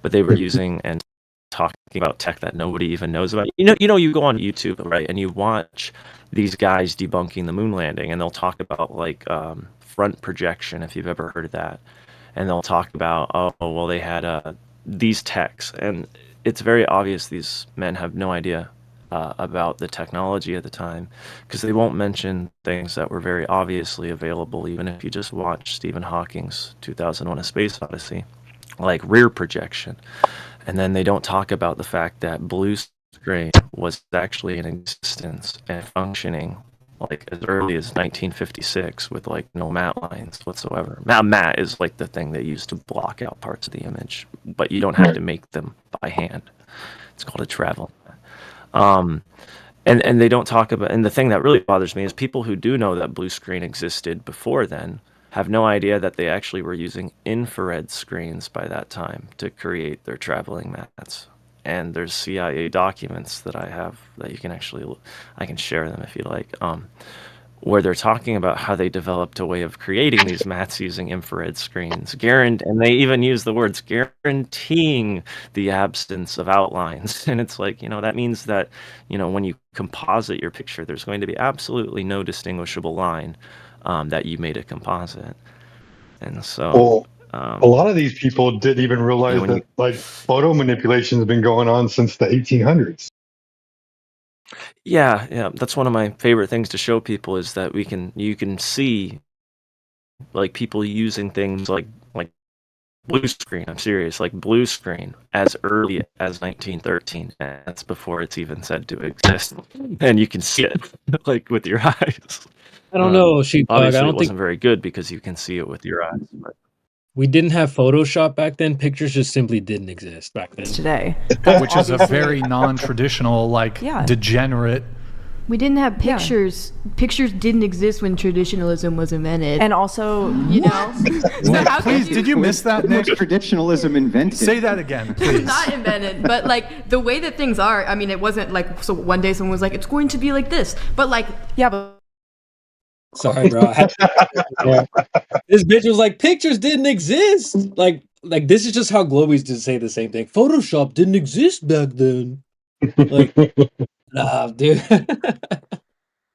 but they were using and talking about tech that nobody even knows about. You go on YouTube, right, and you watch these guys debunking the moon landing, and they'll talk about like front projection, if you've ever heard of that, and they'll talk about, oh, well, they had these techs, and it's very obvious these men have no idea about the technology at the time, because they won't mention things that were very obviously available, even if you just watch Stephen Hawking's 2001: A Space Odyssey, like rear projection. And then they don't talk about the fact that blue screen was actually in existence and functioning like as early as 1956 with like no matte lines whatsoever. Matte is like the thing they use to block out parts of the image, but you don't have to make them by hand. It's called a travel. And they don't talk about, and the thing that really bothers me is people who do know that blue screen existed before then have no idea that they actually were using infrared screens by that time to create their traveling mats. and there's CIA documents that I have that you can I can share them if you like, where they're talking about how they developed a way of creating these mats using infrared screens, and they even use the words guaranteeing the absence of outlines. And it's like, that means that, when you composite your picture, there's going to be absolutely no distinguishable line that you made a composite. And so a lot of these people didn't even realize that like photo manipulation has been going on since the 1800s. Yeah, that's one of my favorite things to show people, is that you can see like people using things like blue screen. I'm serious, like blue screen as early as 1913. And that's before it's even said to exist, and you can see it like with your eyes. I don't know, Sheepdog. Obviously, I it don't wasn't think very good because you can see it with your eyes. But we didn't have Photoshop back then. Pictures just simply didn't exist back then. Today. Which is a very non-traditional, degenerate. We didn't have pictures. Pictures didn't exist when traditionalism was invented. And also, so how Please, could you... did you miss that, Nick? Traditionalism invented. Say that again, please. Not invented, but the way that things are, I mean, it wasn't so one day someone was like, it's going to be like this. But but Sorry, bro. This bitch was like, pictures didn't exist. Like this is just how Globies did say the same thing. Photoshop didn't exist back then. Like, nah, dude.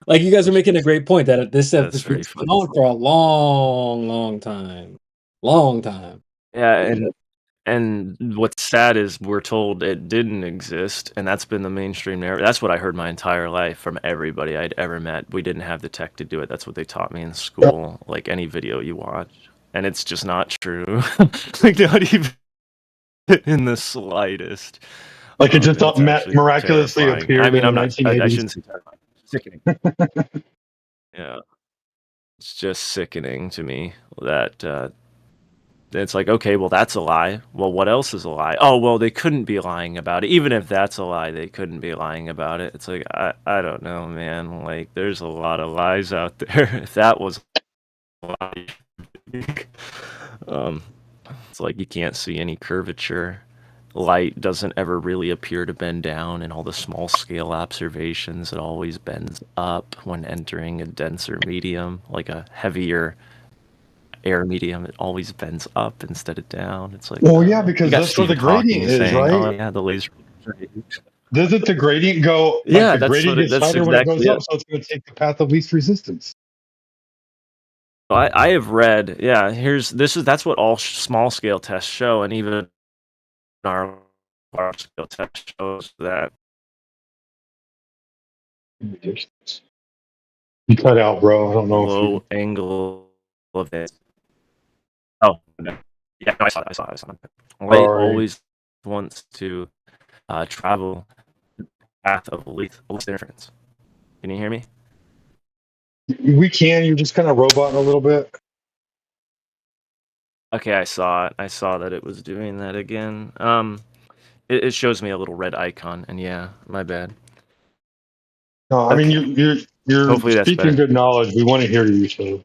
Like, you guys are making a great point that this stuff has been going on for a long time. Long time. Yeah, and what's sad is we're told it didn't exist, and that's been the mainstream narrative. That's what I heard my entire life from everybody I'd ever met. We didn't have the tech to do it. That's what they taught me in school, like any video you watch. And it's just not true. Like, not even in the slightest. Like, it just miraculously terrifying. appeared I mean, in the I 1980s. shouldn't say terrifying. Sickening. Yeah. It's just sickening to me that it's like, okay, well, that's a lie. Well, what else is a lie? Oh, well, they couldn't be lying about it. Even if that's a lie, they couldn't be lying about it. It's like, I don't know, man. Like, there's a lot of lies out there. If that was a lie, it's like you can't see any curvature. Light doesn't ever really appear to bend down. In all the small scale observations, it always bends up when entering a denser medium, like a heavier air medium. It always bends up instead of down. It's like, well, yeah, because you got that's where the Stephen Hawking gradient is, saying, right? oh yeah, the laser. Doesn't the gradient go? Yeah, the that's gradient what it- gets that's tighter when it exactly goes up, it. so it's going to take the path of least resistance. I have read, yeah. That's what all small scale tests show, and even our large scale test shows that. You cut out, bro. I don't know. Low angle of it. Oh no. Yeah, no, I saw it. Light Sorry. always wants to travel the path of least interference. Can you hear me? We can. You're just kind of roboting a little bit. Okay, I saw it. I saw that it was doing that again. It shows me a little red icon, and yeah, my bad. No, I mean you're Hopefully that's speaking better. good knowledge. We want to hear you, so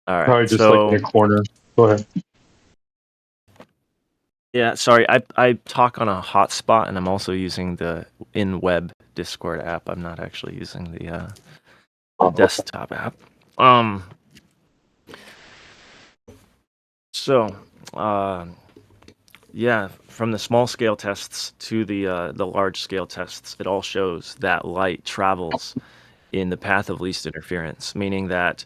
All right, probably just so like in a corner. Go ahead. yeah, sorry, I talk on a hotspot, and I'm also using the in-web Discord app. I'm not actually using the desktop app. So, yeah, from the small scale tests to the large scale tests, it all shows that light travels in the path of least interference, meaning that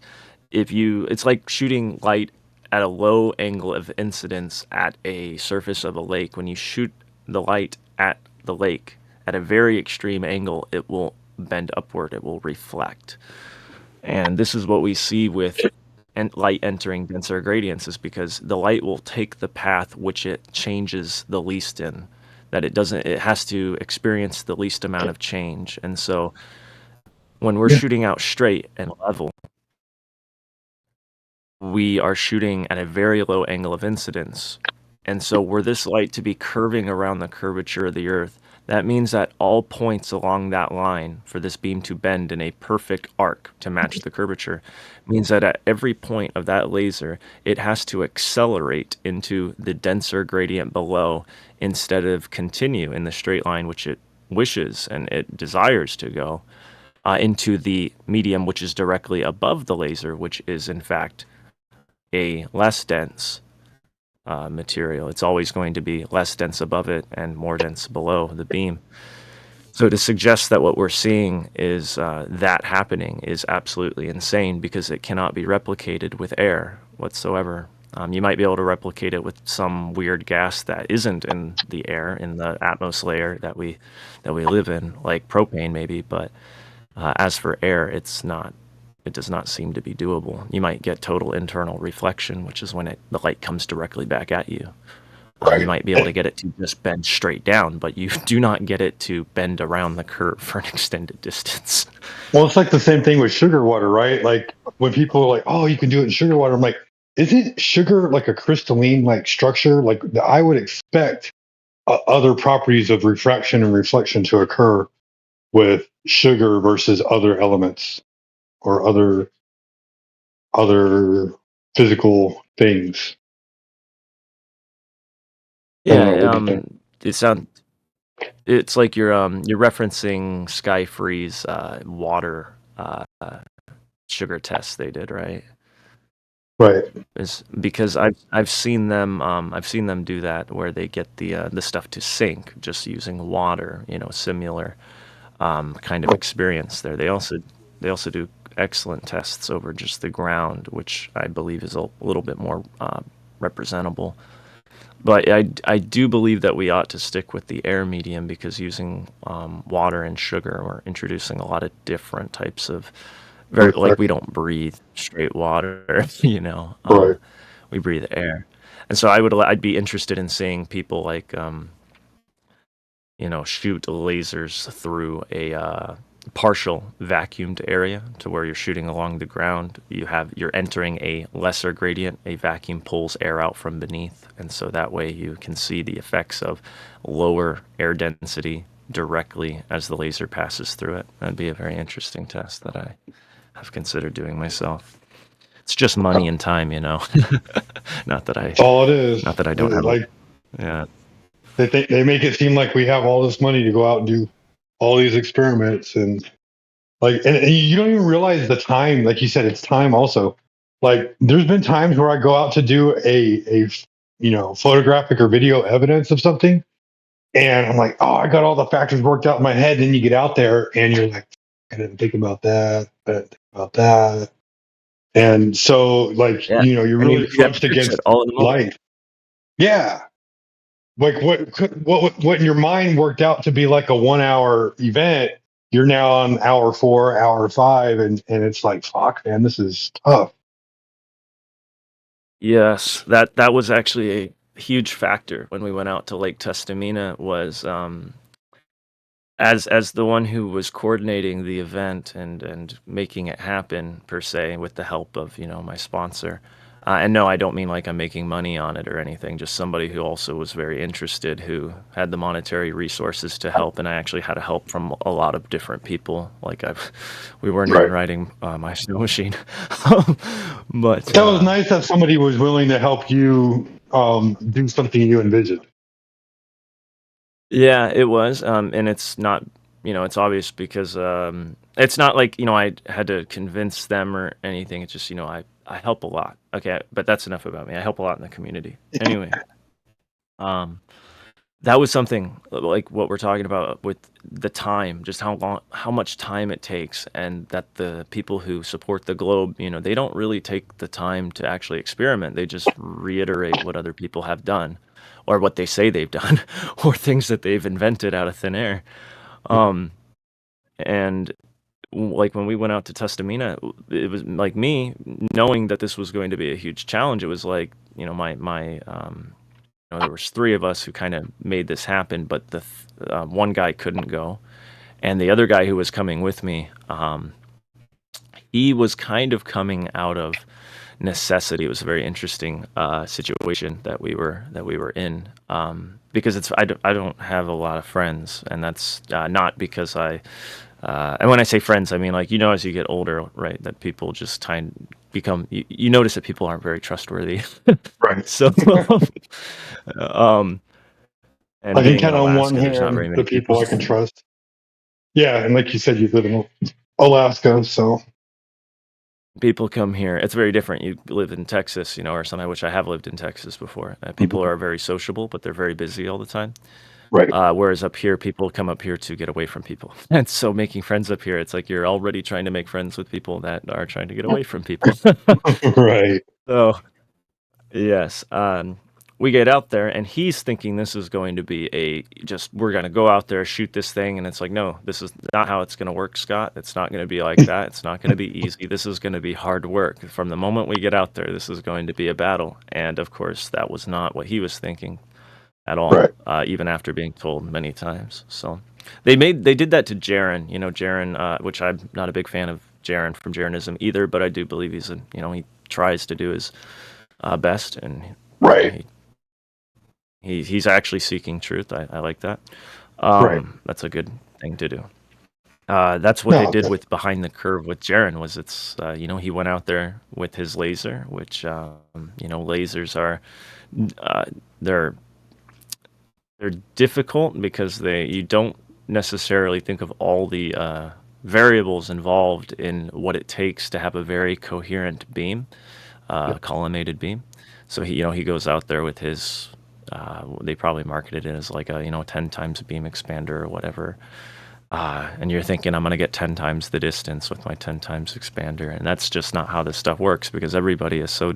it's like shooting light at a low angle of incidence at a surface of a lake. When you shoot the light at the lake at a very extreme angle, it will bend upward, it will reflect. And this is what we see with light entering denser gradients, is because the light will take the path which it changes the least in, that it has to experience the least amount of change. And so when we're shooting out straight and level, we are shooting at a very low angle of incidence, And so were this light to be curving around the curvature of the Earth, that means that all points along that line for this beam to bend in a perfect arc to match the curvature means that at every point of that laser, it has to accelerate into the denser gradient below instead of continue in the straight line, which it wishes and it desires to go, into the medium, which is directly above the laser, which is in fact a less dense material. It's always going to be less dense above it and more dense below the beam. So to suggest that what we're seeing is that happening is absolutely insane, because it cannot be replicated with air whatsoever. You might be able to replicate it with some weird gas that isn't in the air, in the atmos layer that we live in, like propane maybe, but as for air, it does not seem to be doable. You might get total internal reflection, which is when the light comes directly back at you. You might be able to get it to just bend straight down, but you do not get it to bend around the curve for an extended distance. Well, it's like the same thing with sugar water, right? Like when people are like, "Oh, you can do it in sugar water," I'm like, "Isn't sugar like a crystalline like structure? Like I would expect other properties of refraction and reflection to occur with sugar versus other elements or other physical things." Yeah, it's like you're referencing Skyfree's water sugar tests they did, right? Right. Is because I've seen them do that, where they get the stuff to sink just using water, similar kind of experience there. They also do excellent tests over just the ground, which I believe is a little bit more representable. But I do believe that we ought to stick with the air medium, because using water and sugar, we're introducing a lot of different types of like we don't breathe straight water, Right. we breathe air. And so I'd be interested in seeing people like shoot lasers through a partial vacuumed area, to where you're shooting along the ground. You're entering a lesser gradient, a vacuum pulls air out from beneath, and so that way you can see the effects of lower air density directly as the laser passes through it. That'd be a very interesting test that I have considered doing myself. It's just money and time, not that That's all it is. not that I don't have like yeah. they make it seem like we have all this money to go out and do all these experiments, and and you don't even realize the time. Like you said, it's time also. Like there's been times where I go out to do a photographic or video evidence of something, and I'm like, oh, I got all the factors worked out in my head. Then you get out there and you're like, I didn't think about that. I didn't think about that. And so you're really pushed against all in the moment. light. Yeah. Like what in your mind worked out to be like a 1 hour event, you're now on hour 4, hour 5, and it's like, fuck, man, this is tough. Yes, that was actually a huge factor when we went out to Lake Tustamina. Was as the one who was coordinating the event and making it happen, per se, with the help of my sponsor. And no, I don't mean like I'm making money on it or anything, just somebody who also was very interested, who had the monetary resources to help. And I actually had help from a lot of different people. Like we weren't even riding my snow machine. But that was nice that somebody was willing to help you do something you envisioned. Yeah, it was. And it's not, it's obvious, because it's not like, I had to convince them or anything. It's just, I help a lot. Okay, but that's enough about me. I help a lot in the community. Anyway, that was something like what we're talking about with the time, just how much time it takes, and that the people who support the Globe, they don't really take the time to actually experiment. They just reiterate what other people have done, or what they say they've done, or things that they've invented out of thin air. And like when we went out to Tustamina, it was like me knowing that this was going to be a huge challenge. It was like, my there was 3 of us who kind of made this happen, but the one guy couldn't go, and the other guy who was coming with me, he was kind of coming out of necessity. It was a very interesting situation that we were in, because I don't have a lot of friends, and that's not because and when I say friends, I mean, like, as you get older, right, that people just become, you notice that people aren't very trustworthy. Right. So, and I can being in count on one Alaska, there's not very hand many the people I people. can trust. Yeah, and like you said, you live in Alaska, so People come here. It's very different. You live in Texas, or something, which I have lived in Texas before. People are very sociable, but they're very busy all the time. Right. Whereas up here, people come up here to get away from people. And so making friends up here, it's like you're already trying to make friends with people that are trying to get away from people. right. So, yes. We get out there, and he's thinking this is going to be we're going to go out there, shoot this thing. And it's like, no, this is not how it's going to work, Scott. It's not going to be like that. It's not going to be easy. This is going to be hard work. From the moment we get out there, this is going to be a battle. And of course, that was not what he was thinking at all, Right. even after being told many times. So they did that to Jaren, Jaren, which I'm not a big fan of Jaren from Jarenism either, but I do believe he tries to do his best, and Right. he's actually seeking truth. I like that. Right. That's a good thing to do. That's what No, they did okay. with Behind the Curve with Jaren. He went out there with his laser, which lasers are they're difficult because you don't necessarily think of all the variables involved in what it takes to have a very coherent beam, collimated beam. So he goes out there with his they probably marketed it as like a 10 times beam expander or whatever. And you're thinking, I'm going to get 10 times the distance with my 10 times expander. And that's just not how this stuff works, because everybody is so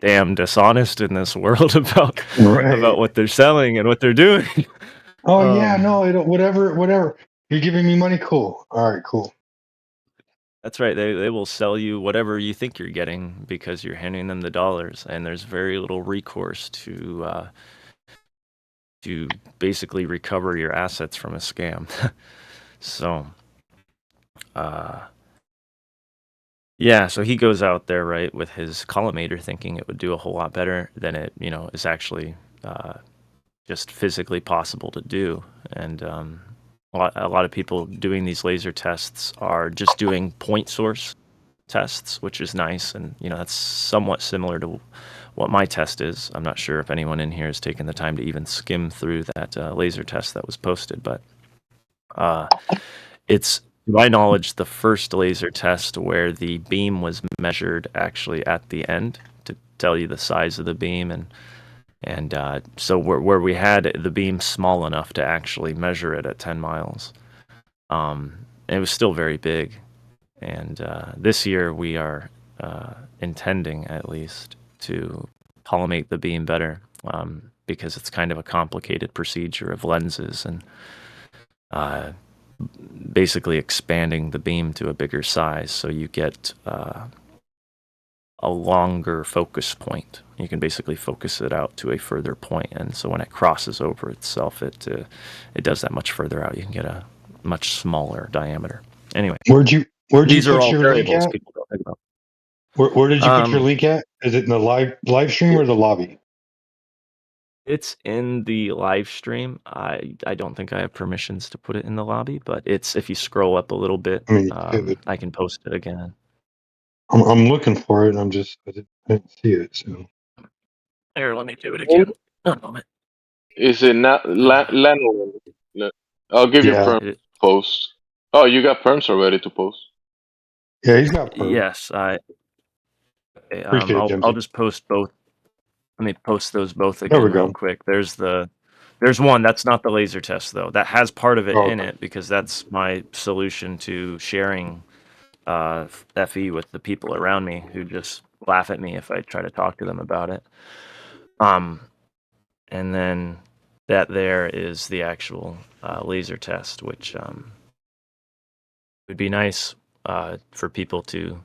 damn dishonest in this world about what they're selling and what they're doing. Oh yeah, no, whatever. You're giving me money, cool. All right, cool. That's right. They will sell you whatever you think you're getting because you're handing them the dollars, and there's very little recourse to basically recover your assets from a scam. So, yeah, so he goes out there, right, with his collimator, thinking it would do a whole lot better than it, is actually just physically possible to do. And a lot of people doing these laser tests are just doing point source tests, which is nice, and that's somewhat similar to what my test is. I'm not sure if anyone in here has taken the time to even skim through that laser test that was posted, but it's, to my knowledge, the first laser test where the beam was measured actually at the end to tell you the size of the beam, and so where we had the beam small enough to actually measure it at 10 miles. It was still very big, and this year we are intending, at least, to collimate the beam better, because it's kind of a complicated procedure of lenses and basically expanding the beam to a bigger size, so you get a longer focus point. You can basically focus it out to a further point, and so when it crosses over itself, it does that much further out. You can get a much smaller diameter. Anyway, Where'd you these are put all your link variables at? people don't think about. Where did you put your link at? Is it in the live stream or the lobby? It's in the live stream. I don't think I have permissions to put it in the lobby, but it's, if you scroll up a little bit, I can post it again. I'm looking for it. And I didn't see it. So Here, let me do it again. A moment. Is it not Lennon? I'll give you Yeah. perm to post. Oh, you got perms already to post. Yeah, he's got perm. Yes, okay, Appreciate it, Jimsy. I'll just post both. Let me post those both There again we go. real quick. There's one that's not the laser test though. That has part of it Oh, in okay. it, because that's my solution to sharing FE with the people around me who just laugh at me if I try to talk to them about it. And then that there is the actual laser test, which would be nice for people to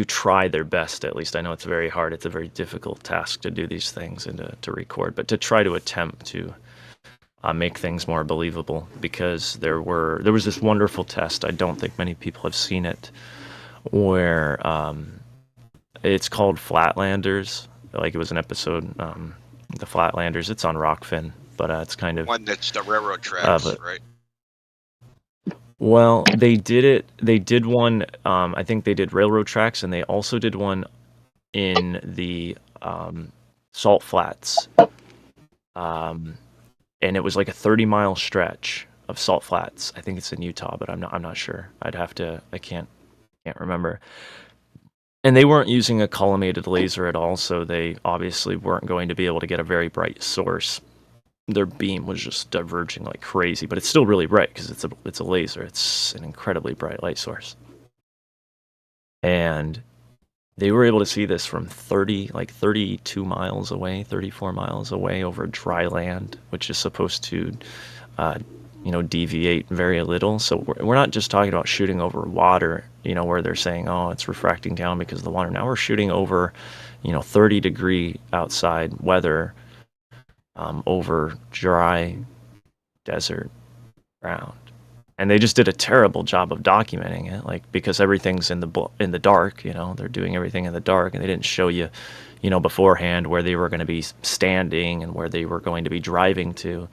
try their best. At least I know it's very hard. It's a very difficult task to do these things and to record, but to try to attempt to make things more believable, because there was this wonderful test. I don't think many people have seen it, where It's called Flatlanders. Like it was an episode, the Flatlanders. It's on Rockfin, but it's kind of One that's the railroad tracks, but right? well, they did it. They did one. I think they did railroad tracks, and they also did one in the salt flats. And it was like a 30-mile stretch of salt flats. I think it's in Utah, but I'm not sure. I can't remember. And they weren't using a collimated laser at all, so they obviously weren't going to be able to get a very bright source. Their beam was just diverging like crazy, but it's still really bright because it's a laser. It's an incredibly bright light source. And they were able to see this from 32 miles away, 34 miles away over dry land, which is supposed to, deviate very little. So we're not just talking about shooting over water, where they're saying, oh, it's refracting down because of the water. Now we're shooting over, 30-degree outside weather, over dry desert ground. And they just did a terrible job of documenting it, because everything's in the dark. They're doing everything in the dark, and they didn't show you, beforehand where they were going to be standing and where they were going to be driving to.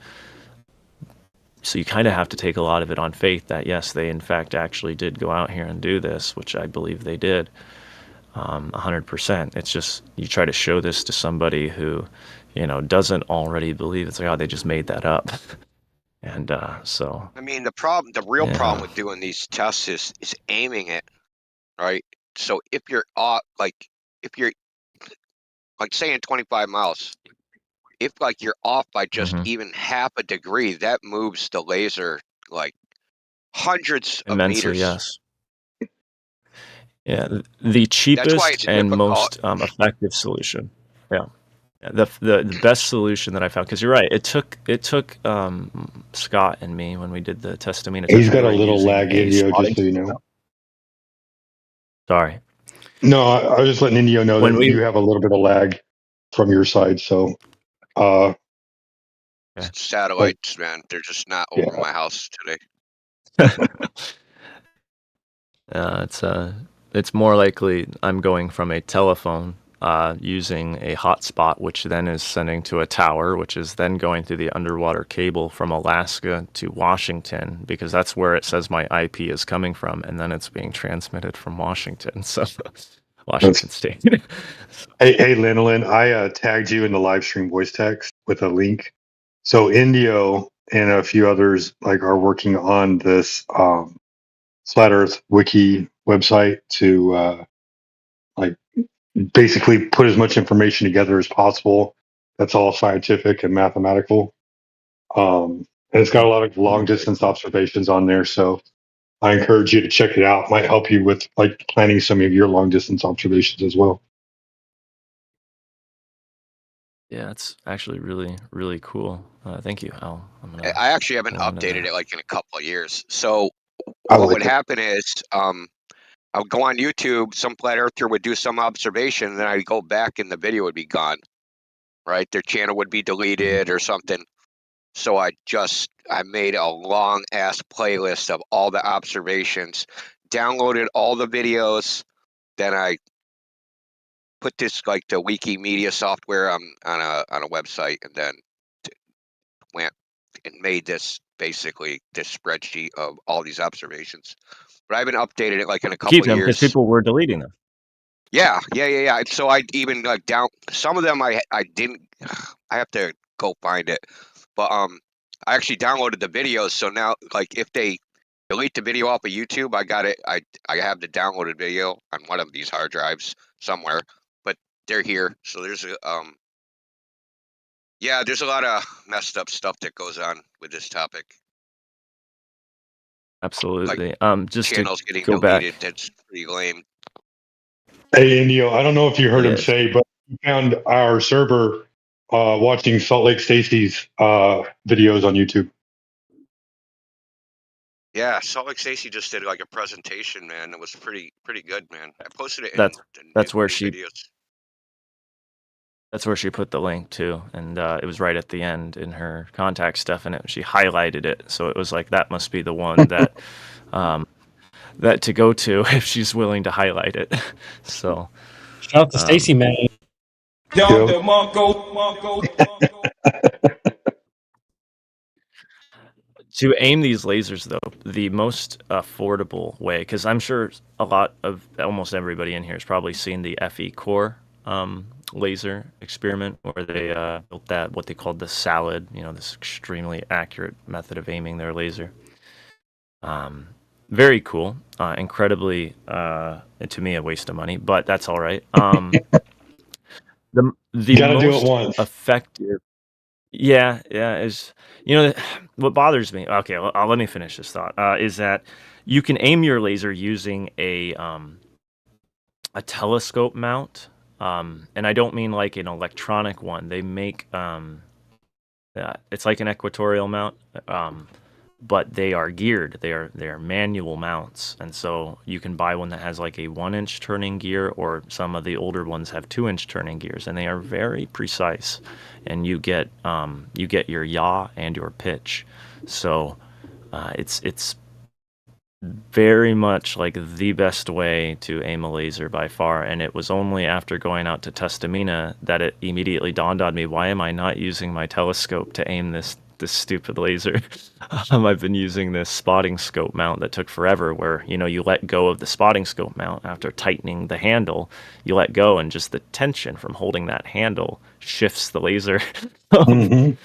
So you kind of have to take a lot of it on faith that yes, they in fact actually did go out here and do this, which I believe they did, 100%. It's just you try to show this to somebody who, doesn't already believe. It's like, oh, they just made that up. And so I mean, the real problem with doing these tests is aiming it, right? So if you're saying 25 miles, if you're off by just even half a degree, that moves the laser like hundreds of immensely, meters. yes. Yeah, the cheapest and most effective solution. Yeah. The best solution that I found, because you're right, it took Scott and me when we did the Testamina. He's got a little lag video, just so you know. Sorry. No, I was just letting Indio know that you have a little bit of lag from your side. So, Satellites, man, they're just not over my house today. It's more likely I'm going from a telephone, using a hotspot, which then is sending to a tower, which is then going through the underwater cable from Alaska to Washington, because that's where it says my IP is coming from, and then it's being transmitted from Washington. So, Washington State. Hey, Lanolin, I tagged you in the live stream voice text with a link. So Indio and a few others are working on this Flat Earth Wiki website to basically put as much information together as possible. That's all scientific and mathematical. And it's got a lot of long distance observations on there. So I encourage you to check it out. It might help you with planning some of your long distance observations as well. Yeah, it's actually really, really cool. Thank you, Al. I actually haven't updated it in a couple of years. So what would happen is I would go on YouTube, some flat earther would do some observation, and then I'd go back and the video would be gone, right? Their channel would be deleted or something. So I made a long ass playlist of all the observations, downloaded all the videos, then I put this the Wikimedia software on a website, and then went and made this spreadsheet of all these observations. But I haven't updated it in a couple of years. Because people were deleting them. Yeah. So I even down some of them I didn't. I have to go find it, but I actually downloaded the videos. So now if they delete the video off of YouTube, I got it. I have the downloaded video on one of these hard drives somewhere, but they're here. So there's there's a lot of messed up stuff that goes on with this topic. Absolutely. Just Channels to getting go deleted. back. That's pretty lame. Hey, Indio, I don't know if you heard him Yes. say, but we found our server watching Salt Lake Stacy's videos on YouTube. Yeah, Salt Lake Stacy just did a presentation, man. It was pretty good, man. I posted it. That's where she videos. That's where she put the link to, and it was right at the end in her contact stuff, and she highlighted it, so it was that must be the one that that to go to if she's willing to highlight it. So Shout out to Stacy, man. To aim these lasers, though, the most affordable way, because I'm sure almost everybody in here has probably seen the FE Core laser experiment, where they built that, what they called the salad, this extremely accurate method of aiming their laser. Very cool, incredibly, to me, a waste of money, but that's all right. The Gotta do it most once. effective. Yeah, is what bothers me. Okay, let me finish this thought. Is that you can aim your laser using a telescope mount, and I don't mean like an electronic one. They make it's like an equatorial mount, but they are geared. They are manual mounts, and so you can buy one that has like a 1-inch turning gear, or some of the older ones have 2-inch turning gears, and they are very precise. And you get your yaw and your pitch, so it's very much like the best way to aim a laser by far. And it was only after going out to Testamina that it immediately dawned on me, why am I not using my telescope to aim this stupid laser? I've been using this spotting scope mount that took forever, where you let go of the spotting scope mount after tightening the handle. You let go, and just the tension from holding that handle shifts the laser. And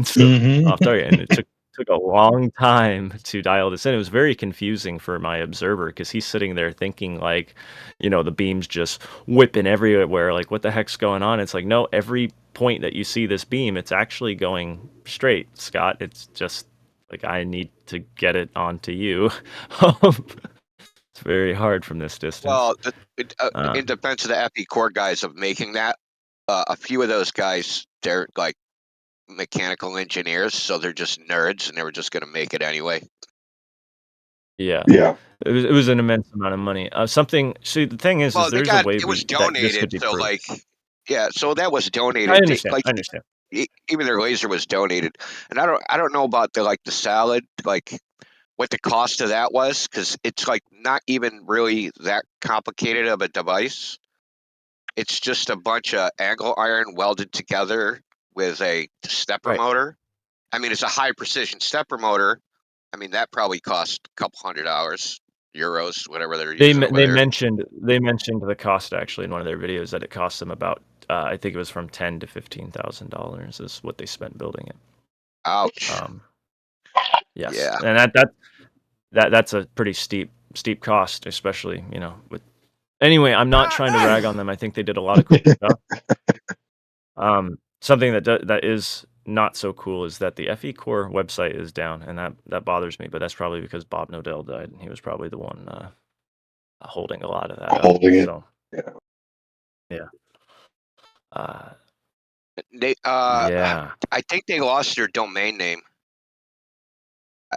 so off target, and it took a long time to dial this in. It was very confusing for my observer, because he's sitting there thinking like, the beam's just whipping everywhere, like what the heck's going on? It's like, no, every point that you see this beam, it's actually going straight, Scott. It's just like, I need to get it onto you. It's very hard from this distance. Well, in defense of the FE Core guys of making that, a few of those guys, they're like mechanical engineers, so they're just nerds, and they were just going to make it anyway. Yeah. It was an immense amount of money. See, the thing is, there's a way it was that this could donated, be so proved. so that was donated. I understand. I understand. Even their laser was donated, and I don't know about the salad, like what the cost of that was, because it's like not even really that complicated of a device. It's just a bunch of angle iron welded together with a stepper motor. I mean, it's a high precision stepper motor. I mean, that probably cost a couple $100, euros, whatever they're using. They mentioned the cost actually in one of their videos, that it cost them about I think it was from $10,000 to $15,000 is what they spent building it. Ouch. Yes. Yeah. And that's a pretty steep cost, especially with. Anyway, I'm not trying to rag on them. I think they did a lot of cool stuff. Something that is not so cool is that the FE Core website is down, and that bothers me. But that's probably because Bob Nodell died, and he was probably the one holding a lot of that. Holding it. So, yeah. I think they lost their domain name.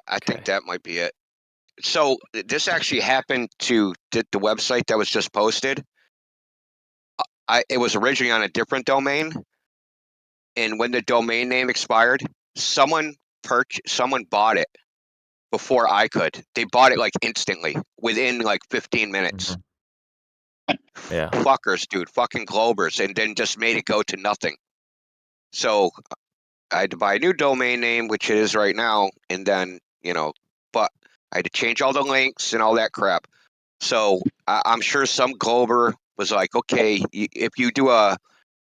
I think that might be it. So this actually happened to the website that was just posted. It was originally on a different domain, and when the domain name expired, someone bought it before I could. They bought it like instantly, within like 15 minutes. Yeah. Fuckers, dude, fucking Globers, and then just made it go to nothing. So I had to buy a new domain name, which it is right now, and then but I had to change all the links and all that crap. So I'm sure some Glober was like, okay, if you do a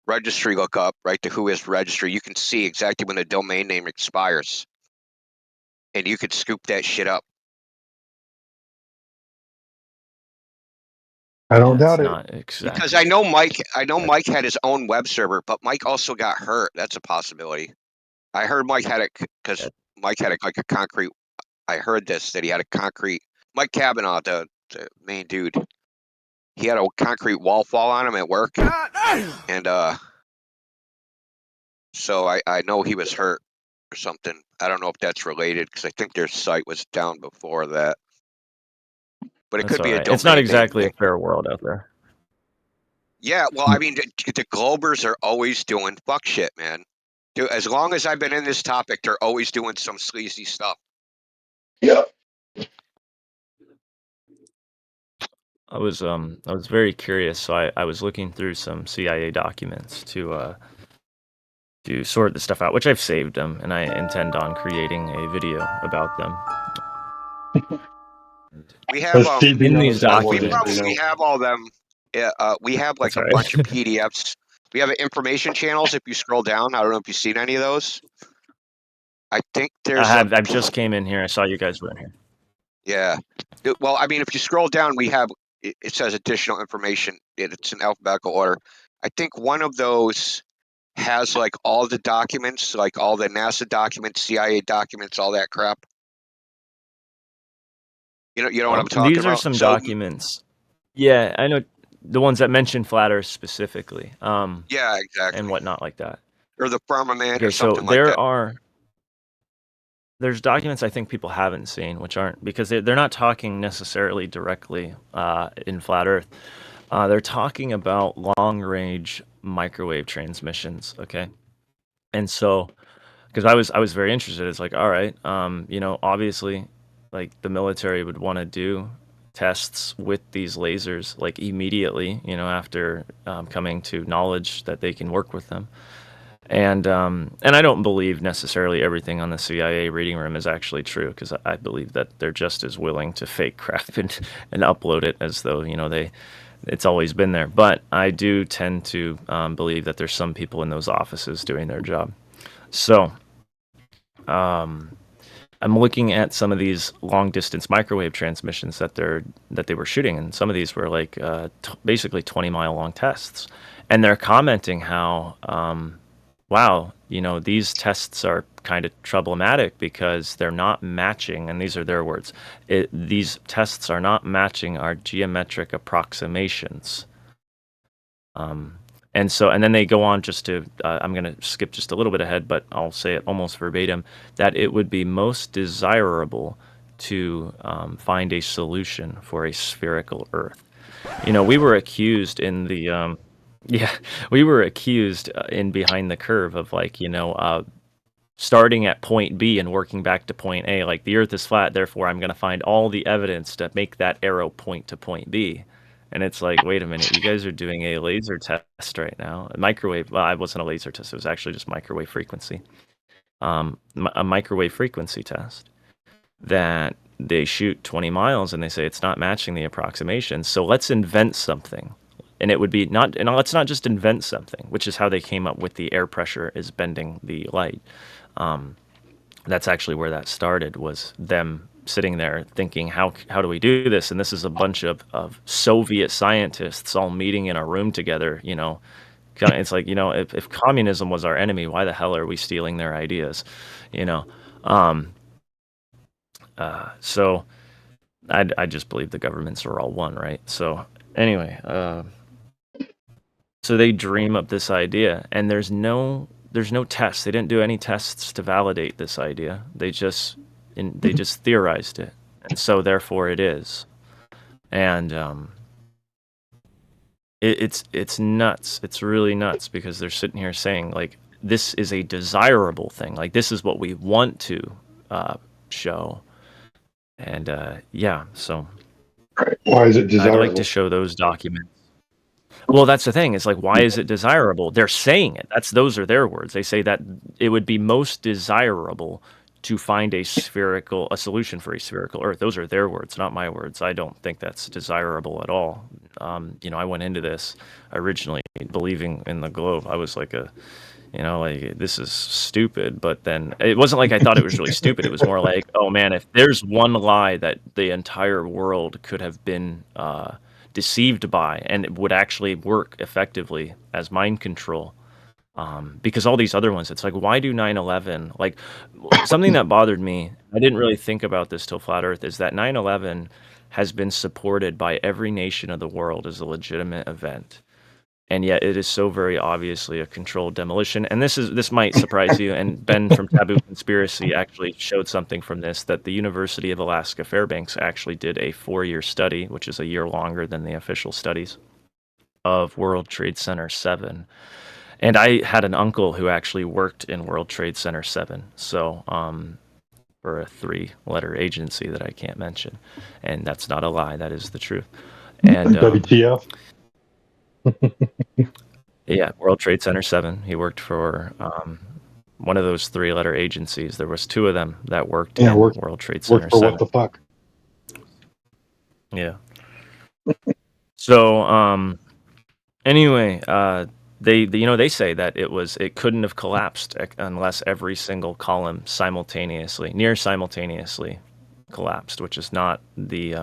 registry lookup, right, to Whois registry, you can see exactly when the domain name expires, and you could scoop that shit up. I don't doubt it. Not exactly. Because I know Mike had his own web server, but Mike also got hurt. That's a possibility. I heard Mike had it because Mike had like a concrete. I heard that he had a concrete. Mike Kavanaugh, the main dude, he had a concrete wall fall on him at work, and so I know he was hurt or something. I don't know if that's related, because I think their site was down before that. But it could be a domain. It's not exactly a fair world out there. Yeah, well, I mean, the Globers are always doing fuck shit, man. Dude, as long as I've been in this topic, they're always doing some sleazy stuff. Yeah. I was very curious, so I was looking through some CIA documents to sort this stuff out, which I've saved them, and I intend on creating a video about them. We have in these we documents. probably have all them. We have like That's a all right. bunch of PDFs. We have information channels. If you scroll down, I don't know if you've seen any of those. I think there's. I just came in here. I saw you guys were in here. Yeah. Well, I mean, if you scroll down, we have it says additional information. It's in alphabetical order. I think one of those has like all the documents, like all the NASA documents, CIA documents, all that crap. You know what I'm talking about? These are some documents. Yeah, I know the ones that mention flat Earth specifically. Yeah, exactly. And whatnot like that. Or the firmament Okay, or so something like that. there's documents I think people haven't seen, which aren't because they're not talking necessarily directly in flat Earth. They're talking about long-range microwave transmissions. Okay, and so because I was very interested, it's like, all right, obviously, like the military would want to do tests with these lasers like immediately, after coming to knowledge that they can work with them. And I don't believe necessarily everything on the CIA reading room is actually true, because I believe that they're just as willing to fake crap and upload it as though it's always been there. But I do tend to believe that there's some people in those offices doing their job. So I'm looking at some of these long distance microwave transmissions that they were shooting, and some of these were like basically 20-mile long tests, and they're commenting how wow, these tests are kind of problematic because they're not matching, and these are their words, these tests are not matching our geometric approximations. And then they go on just to, I'm going to skip just a little bit ahead, but I'll say it almost verbatim, that it would be most desirable to find a solution for a spherical Earth. We were accused in the, we were accused in Behind the Curve of starting at point B and working back to point A, like the Earth is flat, therefore I'm going to find all the evidence to make that arrow point to point B. And it's like, wait a minute, you guys are doing a laser test right now. A microwave, well, it wasn't a laser test, it was actually just microwave frequency. A microwave frequency test that they shoot 20 miles and they say it's not matching the approximation. So let's invent something. And it would be let's not just invent something, which is how they came up with the air pressure is bending the light. That's actually where that started, was them sitting there thinking, how do we do this? And this is a bunch of Soviet scientists all meeting in a room together. It's like, if communism was our enemy, why the hell are we stealing their ideas? So I just believe the governments are all one, right? So anyway, so they dream up this idea, and there's no tests. They didn't do any tests to validate this idea. They just theorized it, and so therefore it is. And it's nuts. It's really nuts, because they're sitting here saying like this is a desirable thing. Like this is what we want to show. And so why is it desirable? I'd like to show those documents. Well, that's the thing. It's like, why is it desirable? They're saying it. Those are their words. They say that it would be most desirable to find a solution for a spherical Earth. Those are their words, not my words. I don't think that's desirable at all. I went into this originally believing in the globe. I was like this is stupid. But then it wasn't like I thought it was really stupid. It was more like, oh man, if there's one lie that the entire world could have been deceived by, and it would actually work effectively as mind control. Because all these other ones, it's like, why do 9/11? Like, something that bothered me, I didn't really think about this till Flat Earth, is that 9/11 has been supported by every nation of the world as a legitimate event. And yet it is so very obviously a controlled demolition. And this might surprise you, and Ben from Taboo Conspiracy actually showed something from this, that the University of Alaska Fairbanks actually did a 4-year study, which is a year longer than the official studies, of World Trade Center 7. And I had an uncle who actually worked in World Trade Center 7, so for a 3-letter agency that I can't mention. And that's not a lie, that is the truth. And WTF? yeah, World Trade Center 7. He worked for one of those 3-letter agencies. There was 2 of them that worked in World Trade Center Worked for 7. what the fuck? Yeah. So anyway, they say that it couldn't have collapsed unless every single column near simultaneously collapsed, which is not the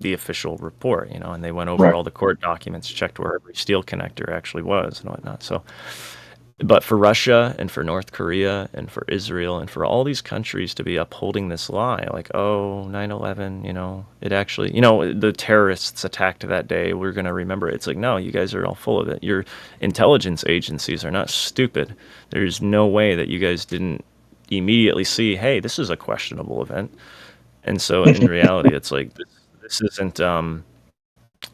official report, and they went over all the court documents, checked where every steel connector actually was and whatnot. So, but for Russia and for North Korea and for Israel and for all these countries to be upholding this lie, like, 9/11, it actually, the terrorists attacked that day, we're going to remember it. It's like, no, you guys are all full of it. Your intelligence agencies are not stupid. There's no way that you guys didn't immediately see, hey, this is a questionable event. And so in reality, it's like,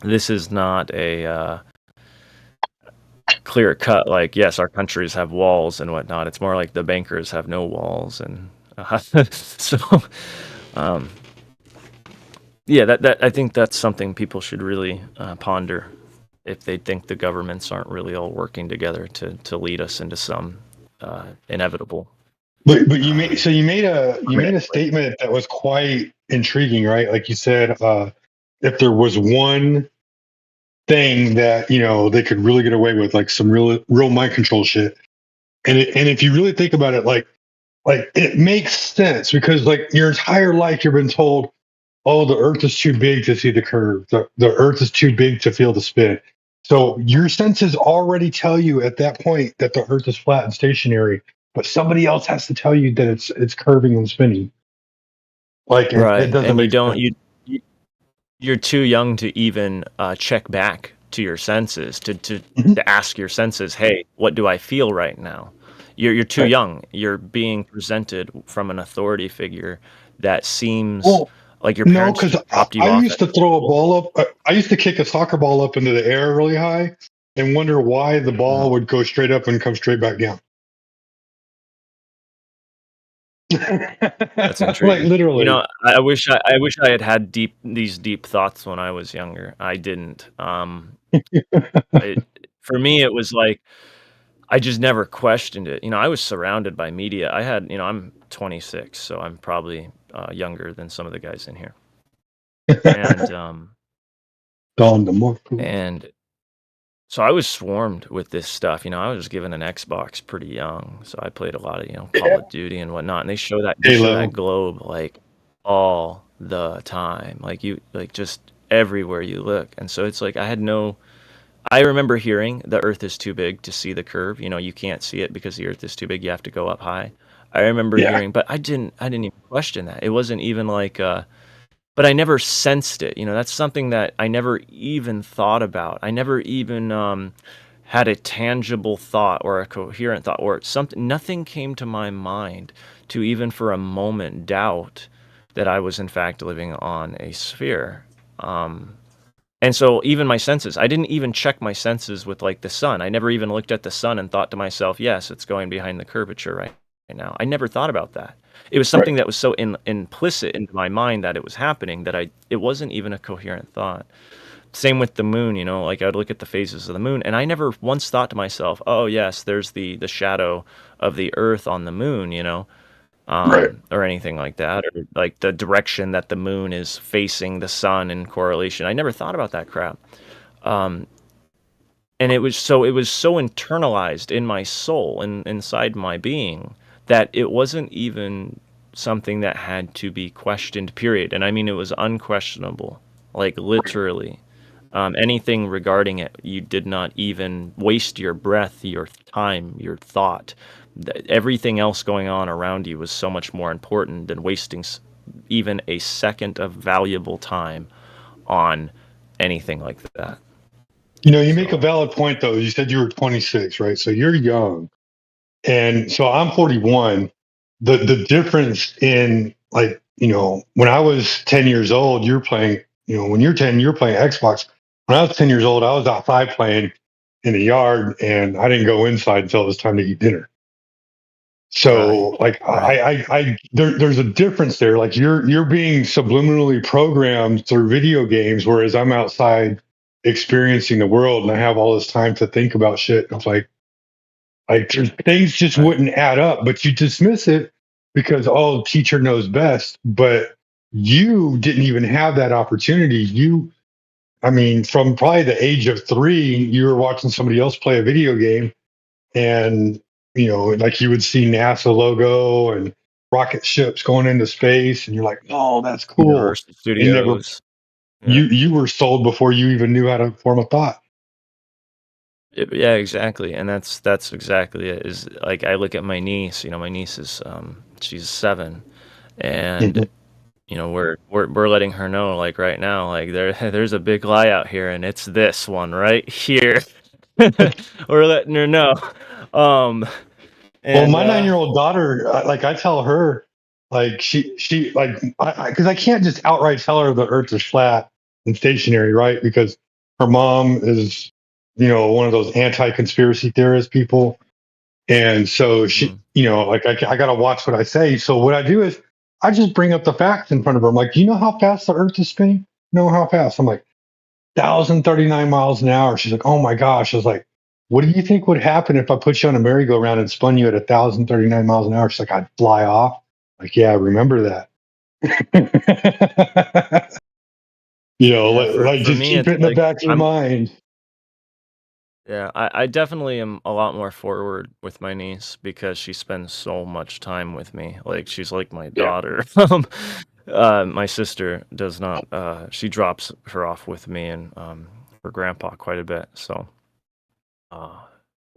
this is not a clear cut, like, yes, our countries have walls and whatnot. It's more like the bankers have no walls. And so, yeah, that I think that's something people should really ponder if they think the governments aren't really all working together to lead us into some inevitable. But you made a statement that was quite intriguing, right? Like you said, if there was one thing that they could really get away with, like some real mind control shit, and if you really think about it, like it makes sense, because like your entire life you've been told, oh, the Earth is too big to see the curve, the Earth is too big to feel the spin. So your senses already tell you at that point that the Earth is flat and stationary, but somebody else has to tell you that it's curving and spinning. Like it doesn't and make sense. You're too young to even check back to your senses to ask your senses, hey, what do I feel right now? You're too young. You're being presented from an authority figure that seems like your parents just dropped you off. I used to throw a ball up. I used to kick a soccer ball up into the air really high and wonder why the ball would go straight up and come straight back down. That's intriguing. Like literally. I wish I had these deep thoughts when I was younger. I didn't. For me, it was like I just never questioned it. I was surrounded by media. I had, I'm 26, so I'm probably younger than some of the guys in here. And and so I was swarmed with this stuff. I was given an Xbox pretty young, so I played a lot of Call of Duty and whatnot. And they show that globe like all the time, like just everywhere you look. And so it's like I remember hearing the Earth is too big to see the curve. You can't see it because the Earth is too big. You have to go up high. I remember hearing, but I didn't even question that. It wasn't even like but I never sensed it. That's something that I never even thought about. I never even had a tangible thought or a coherent thought or something. Nothing came to my mind to even for a moment doubt that I was in fact living on a sphere. And so even my senses, I didn't even check my senses with like the sun. I never even looked at the sun and thought to myself, yes, it's going behind the curvature right now. I never thought about that. It was something that was so implicit into my mind that it was happening that it wasn't even a coherent thought. Same with the moon, like I would look at the phases of the moon, and I never once thought to myself, oh yes, there's the shadow of the Earth on the moon, or anything like that, or like the direction that the moon is facing the sun in correlation. I never thought about that crap. And it was so internalized in my soul and inside my being that it wasn't even something that had to be questioned, period. And I mean, it was unquestionable, like literally. Anything regarding it, you did not even waste your breath, your time, your thought. Everything else going on around you was so much more important than wasting even a second of valuable time on anything like that. You make a valid point, though. You said you were 26, right? So you're young. And so I'm 41. The difference in like, when I was 10 years old, you're playing, when you're 10, you're playing Xbox. When I was 10 years old, I was outside playing in the yard, and I didn't go inside until it was time to eat dinner. So like there's a difference there. Like you're being subliminally programmed through video games, whereas I'm outside experiencing the world and I have all this time to think about shit. It's like things just wouldn't add up, but you dismiss it because teacher knows best. But you didn't even have that opportunity. I mean, from probably the age of 3, you were watching somebody else play a video game, and like you would see NASA logo and rocket ships going into space, and you're like, "Oh, that's cool." Universal And never, Studios. Yeah. you were sold before you even knew how to form a thought. Yeah, exactly, and that's exactly it. Is like I look at my niece. My niece is she's 7, and we're letting her know like right now, like there's a big lie out here, and it's this one right here. We're letting her know. Well, And my 9-year-old daughter, like I tell her, like she like because I can't just outright tell her the Earth is flat and stationary, right? Because her mom is, one of those anti-conspiracy theorist people, and so she, like I gotta watch what I say. So what I do is I just bring up the facts in front of her. I'm like, do you know how fast the Earth is spinning? Know how fast? I'm like, 1,039 miles an hour. She's like, oh my gosh. I was like, what do you think would happen if I put you on a merry-go-round and spun you at 1,039 miles an hour? She's like, I'd fly off. Like, yeah, remember that. for just me, keep it's it in the like back of your mind. Yeah, I definitely am a lot more forward with my niece because she spends so much time with me. Like she's like my daughter. My sister does not. She drops her off with me and her grandpa quite a bit. So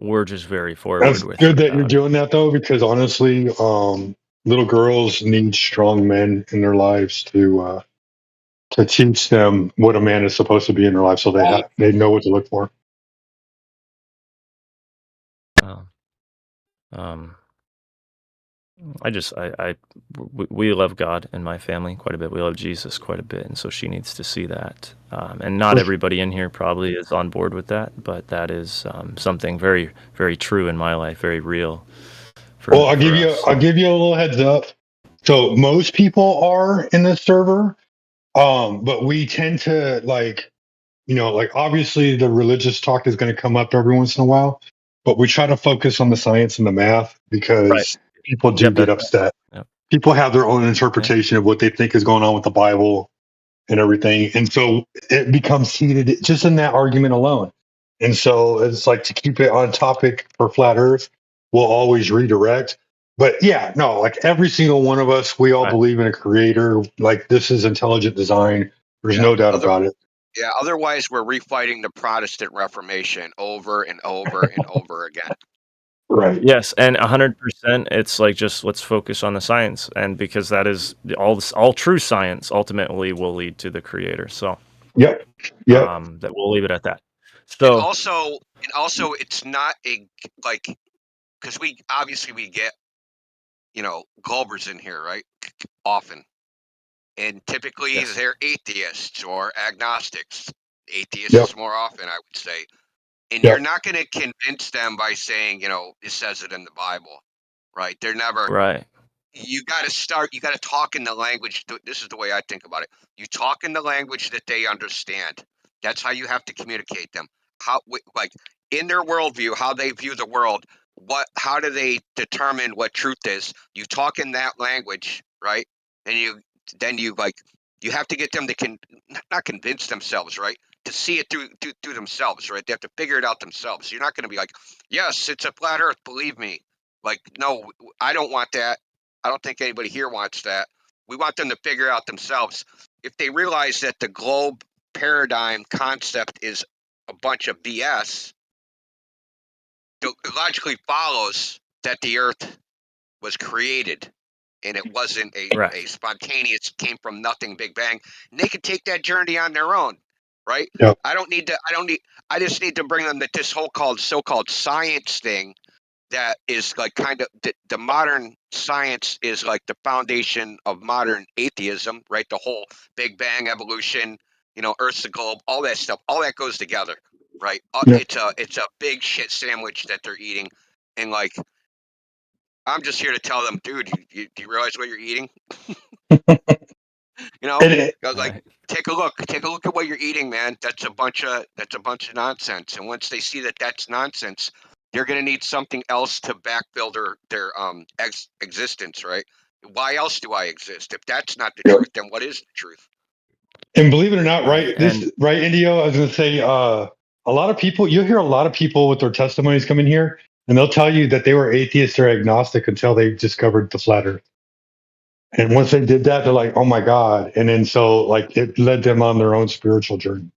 we're just very forward That's with good her that you're about it. doing that, though, because honestly, little girls need strong men in their lives to teach them what a man is supposed to be in their life, so they know what to look for. Um, we love God in my family quite a bit. We love Jesus quite a bit, and so she needs to see that. And not everybody in here probably is on board with that, but that is something very, very true in my life, very real. Well, I'll give you a little heads up. So most people are in this server, but we tend to like obviously the religious talk is going to come up every once in a while, but we try to focus on the science and the math because people do get upset. People have their own interpretation of what they think is going on with the Bible and everything, and so it becomes heated just in that argument alone. And so it's like, to keep it on topic for flat Earth, we'll always redirect. But yeah, no, like every single one of us, we all believe in a creator. Like this is intelligent design. There's no doubt about it. Yeah, otherwise we're refighting the Protestant Reformation over and over and over again. Right. Yes, and 100%. It's like just let's focus on the science, and because that is all true science ultimately will lead to the Creator. So, yep. That we'll leave it at that. So Also, it's not because we get Globers in here, right? Often, and typically they're atheists or agnostics. Atheists more often, I would say. And you're not going to convince them by saying, it says it in the Bible, right? They're never right. You got to talk in the language. This is the way I think about it. You talk in the language that they understand. That's how you have to communicate them. Like in their worldview, how they view the world. How do they determine what truth is? You talk in that language, right? And you have to get them to not convince themselves, right? To see it through themselves, right? They have to figure it out themselves. You're not going to be like, yes, it's a flat Earth, believe me. Like, no, I don't want that. I don't think anybody here wants that. We want them to figure out themselves. If they realize that the globe paradigm concept is a bunch of BS, it logically follows that the Earth was created and it wasn't a spontaneous, came from nothing Big Bang. And they can take that journey on their own, right? Yep. I just need to bring them that this whole so-called science thing that is like kind of the modern science is like the foundation of modern atheism, right? The whole Big Bang, evolution, Earth's the globe, all that stuff, all that goes together, right? It's a big shit sandwich that they're eating, and like I'm just here to tell them, dude, do you realize what you're eating? Like take a look at what you're eating, man. That's a bunch of nonsense. And once they see that that's nonsense, they're gonna need something else to backfill their existence, right? Why else do I exist? If that's not the truth, then what is the truth? And believe it or not, right, Indio, I was going to say, a lot of people, you'll hear a lot of people with their testimonies come in here, and they'll tell you that they were atheist or agnostic until they discovered the flat earth. And once they did that, they're like, oh my God. And then so like it led them on their own spiritual journey.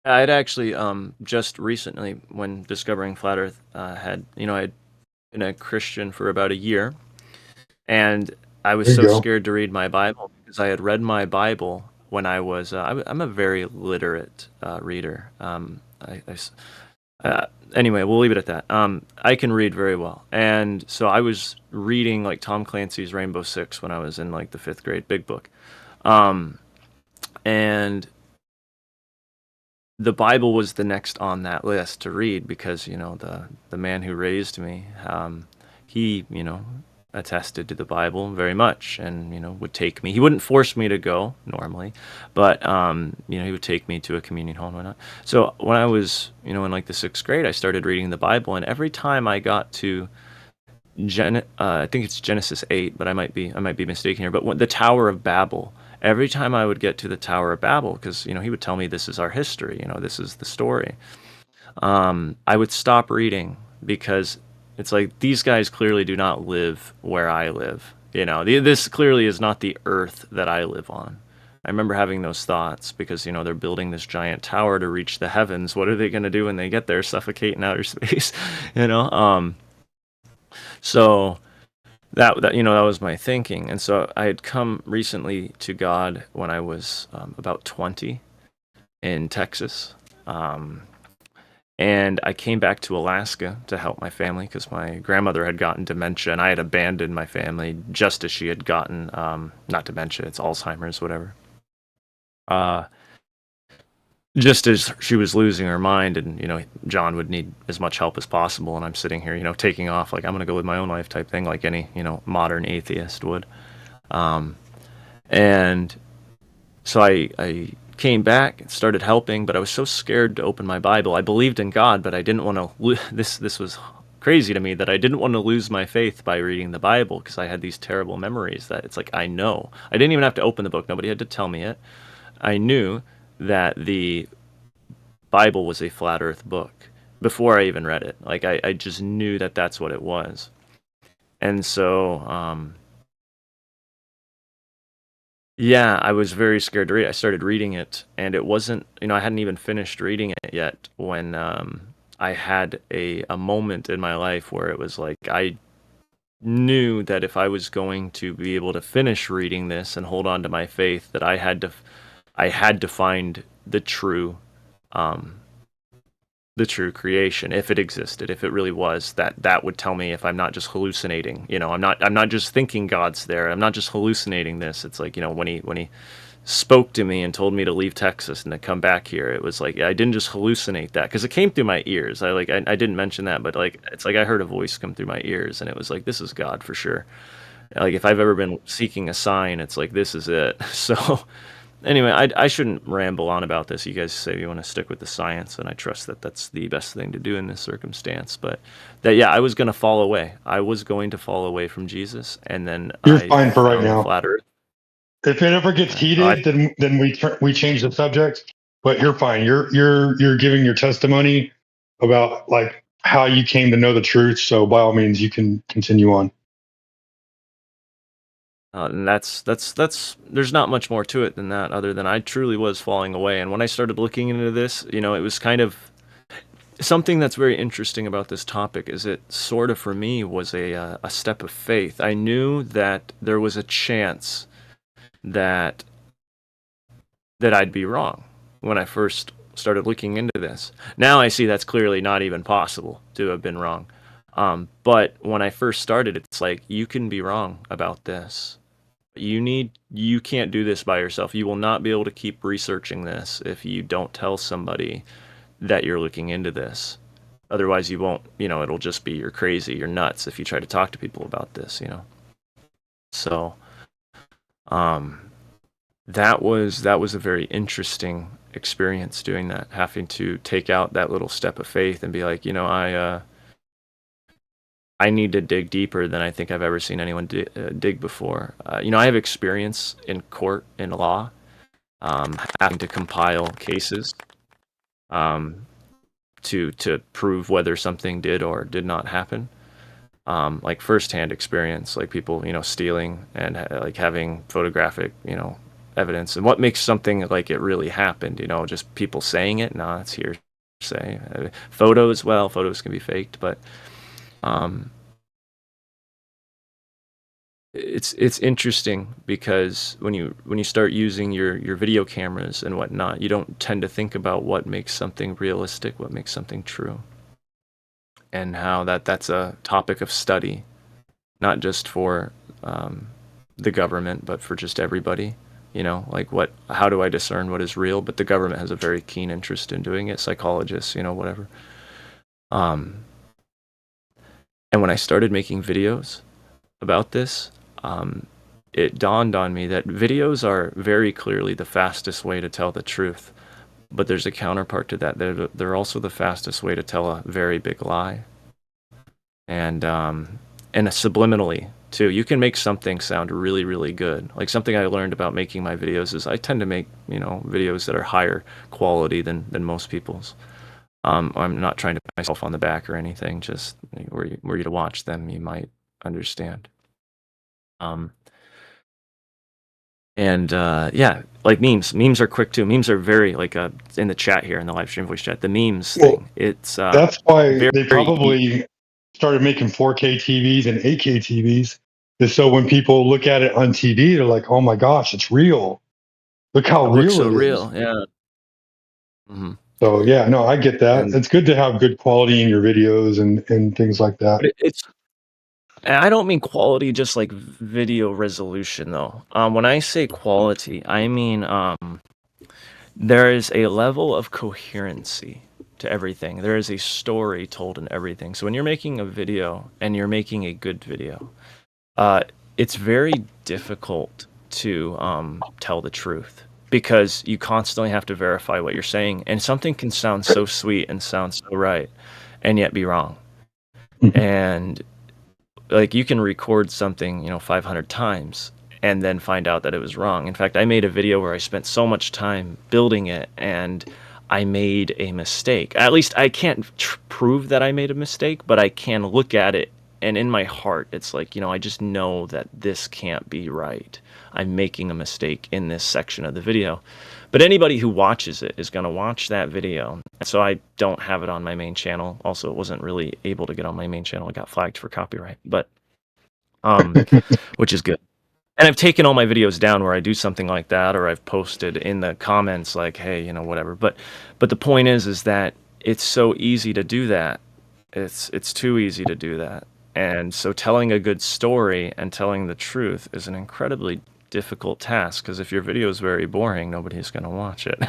I'd actually just recently, when discovering flat Earth, I'd been a Christian for about a year, and I was so scared to read my Bible because I had read my Bible when I was. I'm a very literate reader. Anyway, we'll leave it at that. I can read very well, and so I was reading like Tom Clancy's Rainbow Six when I was in like the 5th grade, big book, and the Bible was the next on that list to read because the man who raised me, he attested to the Bible very much, and would take me. He wouldn't force me to go normally, but he would take me to a communion hall and whatnot. So when I was in like the 6th grade, I started reading the Bible, and every time I got to I think it's Genesis 8, but I might be mistaken here. But when the Tower of Babel. Every time I would get to the Tower of Babel, because he would tell me this is our history, this is the story, I would stop reading because it's like these guys clearly do not live where I live. This clearly is not the Earth that I live on. I remember having those thoughts because they're building this giant tower to reach the heavens. What are they going to do when they get there? Suffocate in outer space, So. That was my thinking, and so I had come recently to God when I was about 20 in Texas, and I came back to Alaska to help my family because my grandmother had gotten dementia, and I had abandoned my family just as she had gotten not dementia, it's Alzheimer's, whatever. Just as she was losing her mind, and John would need as much help as possible, and I'm sitting here taking off like I'm gonna go live my own life type thing, like any modern atheist would, and so I came back and started helping, but I was so scared to open my Bible. I believed in God, but I didn't want to this was crazy to me that I didn't want to lose my faith by reading the Bible because I had these terrible memories that it's like I didn't even have to open the book, nobody had to tell me it. I knew that the Bible was a flat earth book before I even read it. Like I just knew that that's what it was. And so, I was very scared to read it. I started reading it, and it wasn't, I hadn't even finished reading it yet when I had a moment in my life where it was like I knew that if I was going to be able to finish reading this and hold on to my faith, that I had to find the true creation, if it existed, if it really was. That would tell me if I'm not just hallucinating. I'm not just thinking God's there. I'm not just hallucinating this. It's like when he spoke to me and told me to leave Texas and to come back here, it was like I didn't just hallucinate that because it came through my ears. I didn't mention that, but it's like I heard a voice come through my ears, and it was like, this is God for sure. Like if I've ever been seeking a sign, it's like this is it. So. Anyway, I shouldn't ramble on about this. You guys say you want to stick with the science, and I trust that that's the best thing to do in this circumstance. But I was going to fall away. I was going to fall away from Jesus, and then you're fine for right now. Flat Earth. If it ever gets heated, then we change the subject. But you're fine. You're giving your testimony about like how you came to know the truth. So by all means, you can continue on. And that's there's not much more to it than that, other than I truly was falling away. And when I started looking into this, it was kind of something that's very interesting about this topic. Is it sort of for me was a step of faith. I knew that there was a chance that I'd be wrong when I first started looking into this. Now I see that's clearly not even possible to have been wrong. But when I first started, it's like you can be wrong about this. You can't do this by yourself. You will not be able to keep researching this if you don't tell somebody that you're looking into this. Otherwise, you won't. It'll just be you're crazy, you're nuts if you try to talk to people about this. So, that was a very interesting experience doing that, having to take out that little step of faith and be like, I need to dig deeper than I think I've ever seen anyone dig before. I have experience in court, in law, having to compile cases to prove whether something did or did not happen. Like firsthand experience, like people, stealing and like having photographic, evidence. And what makes something like it really happened, just people saying it? No, it's hearsay. Photos, well, photos can be faked, but it's interesting because when you start using your video cameras and whatnot, you don't tend to think about what makes something realistic, what makes something true, and how that's a topic of study, not just for the government, but for just everybody. Like how do I discern what is real? But the government has a very keen interest in doing it. Psychologists, whatever. And when I started making videos about this, it dawned on me that videos are very clearly the fastest way to tell the truth. But there's a counterpart to that. They're also the fastest way to tell a very big lie. And subliminally, too. You can make something sound really, really good. Like something I learned about making my videos is I tend to make, videos that are higher quality than most people's. I'm not trying to pat myself on the back or anything, just were you to watch them, you might understand. Yeah, like memes are quick too. Memes are very like in the chat here in the live stream voice chat. The memes thing, it's that's why very, they probably started making 4K TVs and 8K TVs, is so when people look at it on TV, they're like, "Oh my gosh, it's real! Look how real looks so it is." real, yeah. Mm-hmm. So yeah, no, I get that. It's good to have good quality in your videos and things like that. But I don't mean quality just like video resolution though. When I say quality, I mean there is a level of coherency to everything. There is a story told in everything. So when you're making a video and you're making a good video, it's very difficult to tell the truth because you constantly have to verify what you're saying, and something can sound so sweet and sound so right and yet be wrong. And like you can record something 500 times and then find out that it was wrong. In fact, I made a video where I spent so much time building it and I made a mistake. At least I can't prove that I made a mistake, but I can look at it, and in my heart it's like, I just know that this can't be right. I'm making a mistake in this section of the video. But anybody who watches it is going to watch that video. So I don't have it on my main channel. Also, it wasn't really able to get on my main channel. It got flagged for copyright, but which is good. And I've taken all my videos down where I do something like that, or I've posted in the comments like, hey, whatever. But the point is that it's so easy to do that. It's too easy to do that. And so telling a good story and telling the truth is an incredibly difficult task, because if your video is very boring, nobody's going to watch it.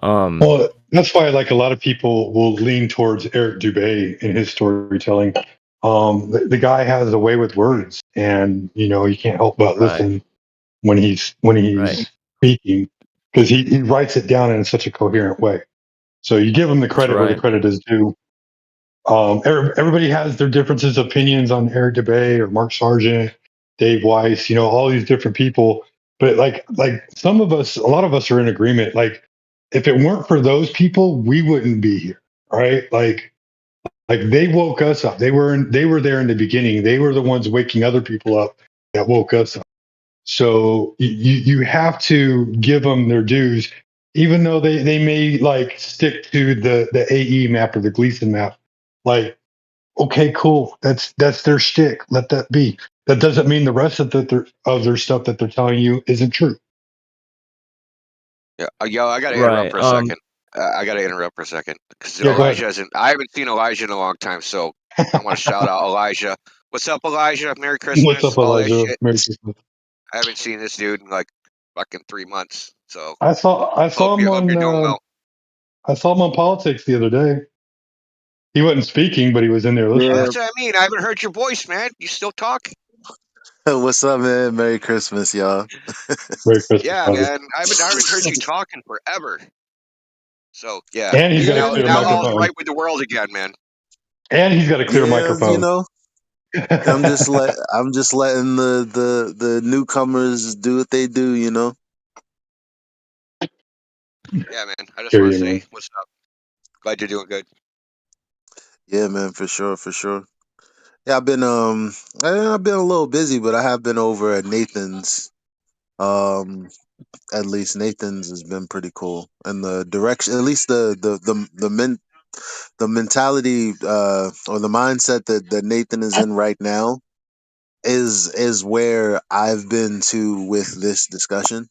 Well, that's why like a lot of people will lean towards Eric Dubay in his storytelling. The guy has a way with words, and you can't help but listen when he's speaking, because he writes it down in such a coherent way. So you give him the credit where the credit is due. Everybody has their differences, opinions on Eric Dubay or Mark Sargent, Dave Weiss, all these different people. But like a lot of us are in agreement. Like if it weren't for those people, we wouldn't be here, right? Like they woke us up. They were there in the beginning. They were the ones waking other people up that woke us up. So you have to give them their dues, even though they may like stick to the AE map or the Gleason map. Like, okay, cool. That's their shtick. Let that be. That doesn't mean the rest of their stuff that they're telling you isn't true. Yeah, I got to interrupt for a second. I got to interrupt for a second because Elijah hasn't. I haven't seen Elijah in a long time, so I want to shout out Elijah. What's up, Elijah? Merry Christmas. What's up, Elijah? Merry Christmas. I haven't seen this dude in like fucking 3 months. So I saw him on. I saw him on Politics the other day. He wasn't speaking, but he was in there listening. That's what I mean. I haven't heard your voice, man. You still talking? What's up, man? Merry Christmas, y'all. Merry Christmas, Yeah, buddy. man. I haven't heard you talking forever. So yeah. And he's got a now, clear now all's microphone. right with the world again, man. And he's got a clear microphone. You know, I'm just letting the newcomers do what they do, you know. Yeah, man. I just Hear want to you, say man. what's up. Glad you're doing good. Yeah, man, for sure. Yeah, I've been a little busy, but I have been over at Nathan's. At least Nathan's has been pretty cool, and the direction, at least the mentality or the mindset that Nathan is in right now is where I've been to with this discussion.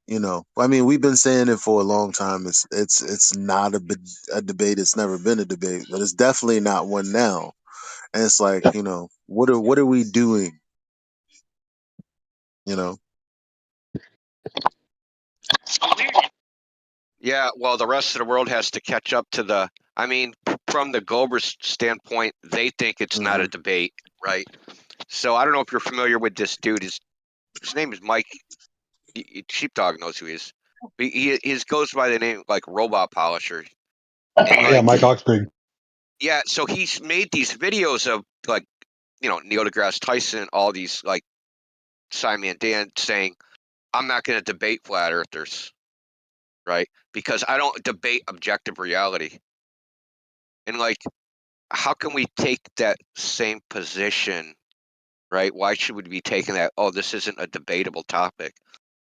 You know, I mean, we've been saying it for a long time. It's not a debate. It's never been a debate, but it's definitely not one now. And it's like, you know, what are we doing? You know. Yeah, well, the rest of the world has to catch up to the. I mean, from the Goebbels standpoint, they think it's not a debate, right? So I don't know if you're familiar with this dude. His name is Mike. Sheepdog knows who he is. He goes by the name like Robot Polisher. And Yeah, Mike Oxford. Yeah, so he's made these videos of like, you know, Neil deGrasse Tyson, all these like Simon Dan saying, I'm not going to debate flat earthers, right? Because I don't debate objective reality. And like, how can we take that same position, right? Why should we be taking that? Oh, this isn't a debatable topic.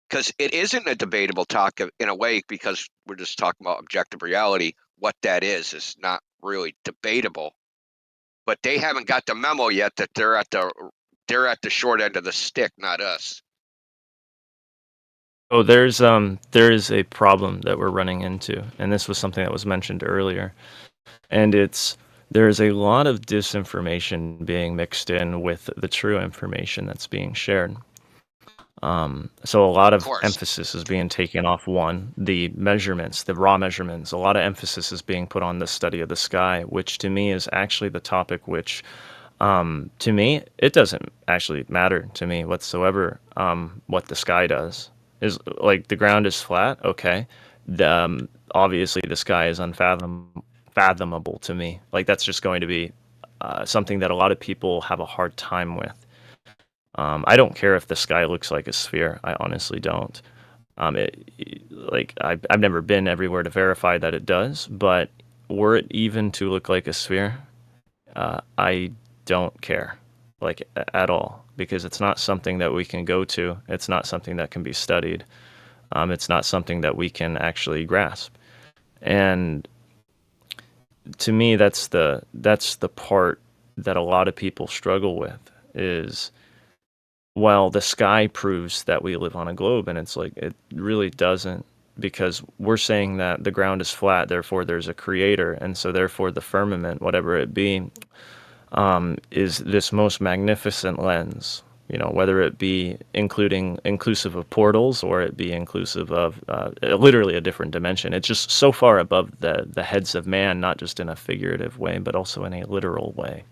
Because it isn't a debatable topic in a way, because we're just talking about objective reality. What that is not really debatable. But they haven't got the memo yet that they're at the short end of the stick, not us. Oh, there is a problem that we're running into, and this was something that was mentioned earlier, and there's a lot of disinformation being mixed in with the true information that's being shared. So a lot of emphasis is being taken off the measurements, the raw measurements. A lot of emphasis is being put on the study of the sky, which to me is actually the topic which, to me, it doesn't actually matter to me whatsoever what the sky does. Is like the ground is flat, okay. Obviously the sky is unfathomable to me. Like that's just going to be something that a lot of people have a hard time with. I don't care if the sky looks like a sphere. I honestly don't. I've never been everywhere to verify that it does, but were it even to look like a sphere, I don't care, like at all, because it's not something that we can go to. It's not something that can be studied. It's not something that we can actually grasp. And to me, that's the part that a lot of people struggle with is, well, the sky proves that we live on a globe, and it's like, it really doesn't, because we're saying that the ground is flat, therefore there's a creator, and so therefore the firmament, whatever it be, is this most magnificent lens, you know, whether it be inclusive of portals or it be inclusive of literally a different dimension. It's just so far above the heads of man, not just in a figurative way, but also in a literal way.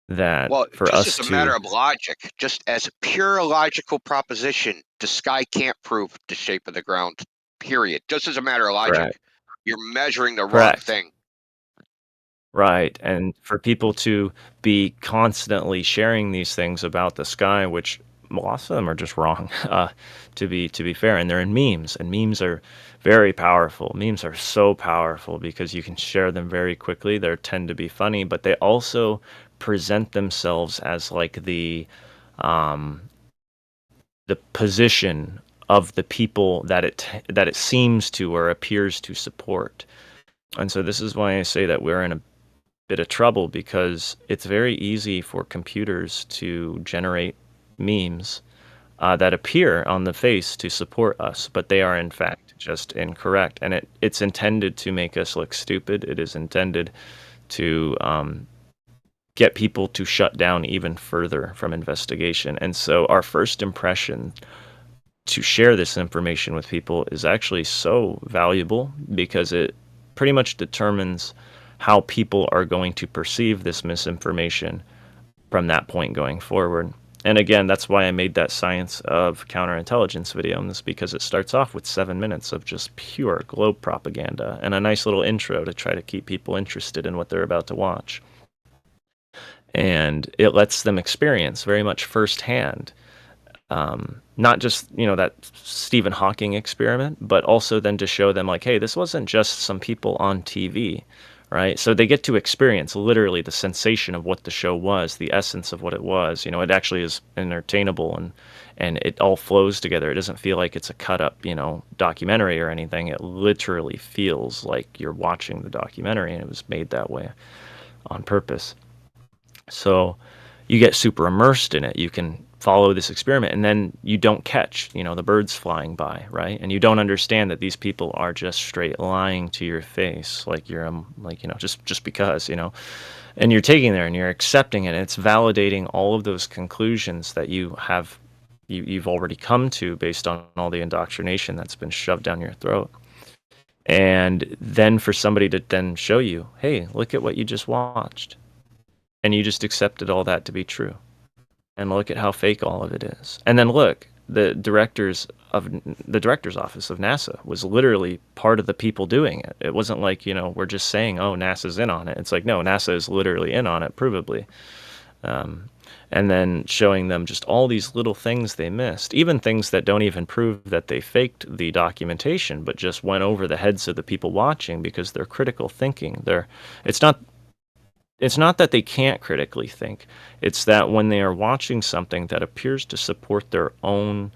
That for us just as a matter of logic, just as a pure logical proposition, the sky can't prove the shape of the ground, period. Just as a matter of logic. Correct. You're measuring the wrong Correct. thing. Right, and for people to be constantly sharing these things about the sky, which lots of them are just wrong, to be fair, and they're in memes, and memes are very powerful. Memes are so powerful because you can share them very quickly. They tend to be funny, but they also present themselves as like the position of the people that it seems to or appears to support. And so this is why I say that we're in a bit of trouble, because it's very easy for computers to generate memes that appear on the face to support us, but they are in fact just incorrect, and it's intended to make us look stupid. It is intended to get people to shut down even further from investigation. And so our first impression to share this information with people is actually so valuable, because it pretty much determines how people are going to perceive this misinformation from that point going forward. And again, that's why I made that science of counterintelligence video, and this because it starts off with 7 minutes of just pure globe propaganda and a nice little intro to try to keep people interested in what they're about to watch. And it lets them experience very much firsthand, not just, that Stephen Hawking experiment, but also then to show them like, hey, this wasn't just some people on TV, right? So they get to experience literally the sensation of what the show was, the essence of what it was. It actually is entertainable, and it all flows together. It doesn't feel like it's a cut up, documentary or anything. It literally feels like you're watching the documentary, and it was made that way on purpose. So you get super immersed in it. You can follow this experiment, and then you don't catch, the birds flying by, right? And you don't understand that these people are just straight lying to your face, like you're, just because, and you're taking there and you're accepting it. And it's validating all of those conclusions that you've already come to based on all the indoctrination that's been shoved down your throat. And then for somebody to then show you, hey, look at what you just watched. And you just accepted all that to be true. And look at how fake all of it is. And then look, the director's office of NASA was literally part of the people doing it. It wasn't like, we're just saying, oh, NASA's in on it. It's like, no, NASA is literally in on it, provably. And then showing them just all these little things they missed, even things that don't even prove that they faked the documentation, but just went over the heads of the people watching because they're critical thinking. It's not that they can't critically think. It's that when they are watching something that appears to support their own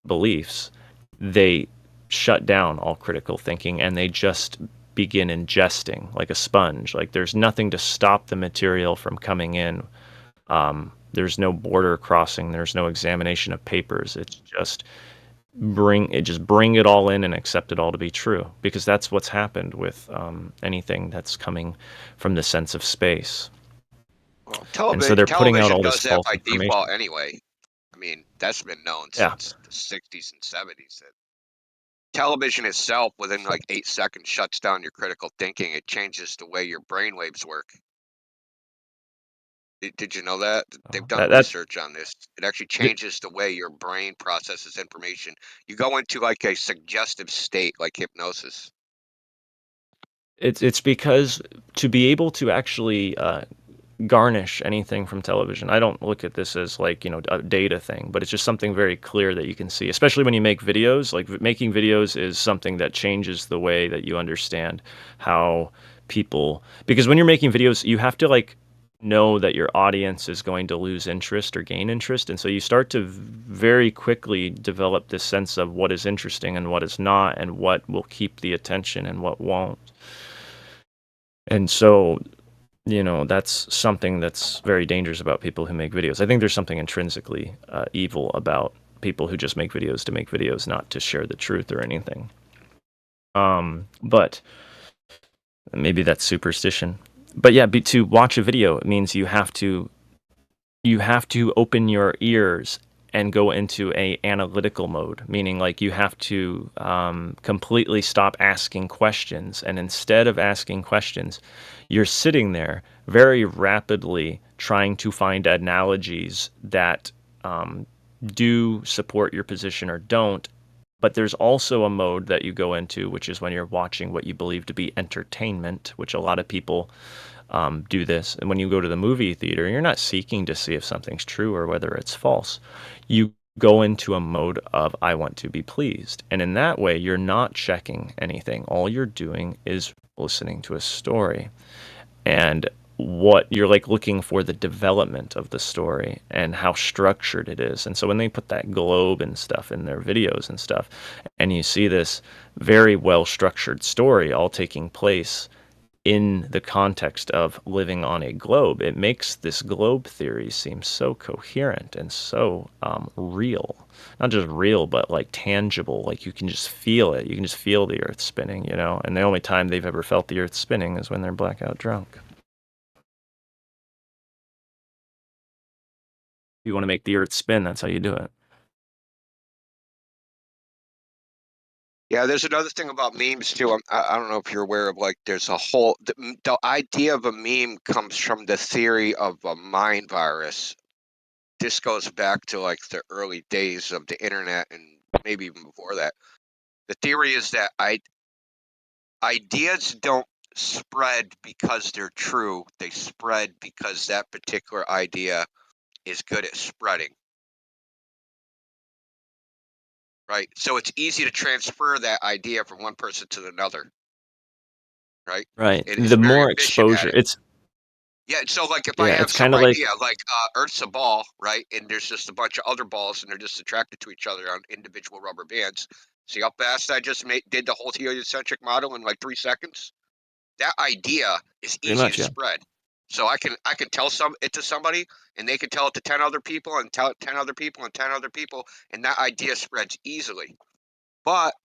beliefs, they shut down all critical thinking and they just begin ingesting like a sponge. Like there's nothing to stop the material from coming in. There's no border crossing. There's no examination of papers. It's just bring it all in and accept it all to be true, because that's what's happened with anything that's coming from the sense of space. Well, and so they're putting out all this does that false by information. default anyway. I mean, that's been known since the 60s and 70s. That television itself, within like 8 seconds, shuts down your critical thinking. It changes the way your brainwaves work. Did you know that? They've done research on this. It actually changes the way your brain processes information. You go into like a suggestive state, like hypnosis. It's because to be able to actually garnish anything from television, I don't look at this as like, a data thing, but it's just something very clear that you can see, especially when you make videos. Like making videos is something that changes the way that you understand how people, because when you're making videos, you have to like know that your audience is going to lose interest or gain interest. And so you start to very quickly develop this sense of what is interesting and what is not, and what will keep the attention and what won't. And so, that's something that's very dangerous about people who make videos. I think there's something intrinsically evil about people who just make videos to make videos, not to share the truth or anything. But maybe that's superstition. But yeah, to watch a video, it means you have to open your ears and go into a analytical mode, meaning like you have to completely stop asking questions. And instead of asking questions, you're sitting there very rapidly trying to find analogies that do support your position or don't. But there's also a mode that you go into, which is when you're watching what you believe to be entertainment, which a lot of people do this. And when you go to the movie theater, you're not seeking to see if something's true or whether it's false. You go into a mode of, I want to be pleased. And in that way, you're not checking anything. All you're doing is listening to a story. And what you're like looking for the development of the story and how structured it is. And so when they put that globe and stuff in their videos and stuff, and you see this very well structured story all taking place in the context of living on a globe, it makes this globe theory seem so coherent and so real. Not just real, but like tangible. Like you can just feel it. You can just feel the earth spinning, and the only time they've ever felt the earth spinning is when they're blackout drunk. If you want to make the earth spin, that's how you do it. Yeah, there's another thing about memes too. I don't know if you're aware of, like, there's a whole the idea of a meme comes from the theory of a mind virus. This goes back to like the early days of the internet and maybe even before that. The theory is that ideas don't spread because they're true. They spread because that particular idea is good at spreading. Right? So it's easy to transfer that idea from one person to another. Right? Right. It is The very more efficient at exposure, it. it's Yeah, so like if I yeah, have it's kind some of like idea, like Earth's a ball, right? And there's just a bunch of other balls, and they're just attracted to each other on individual rubber bands. See how fast I just did the whole heliocentric model in like 3 seconds? That idea is pretty easy much, to yeah. spread. So I can tell it to somebody, and they can tell it to 10 other people, and tell it 10 other people, and 10 other people, and that idea spreads easily. But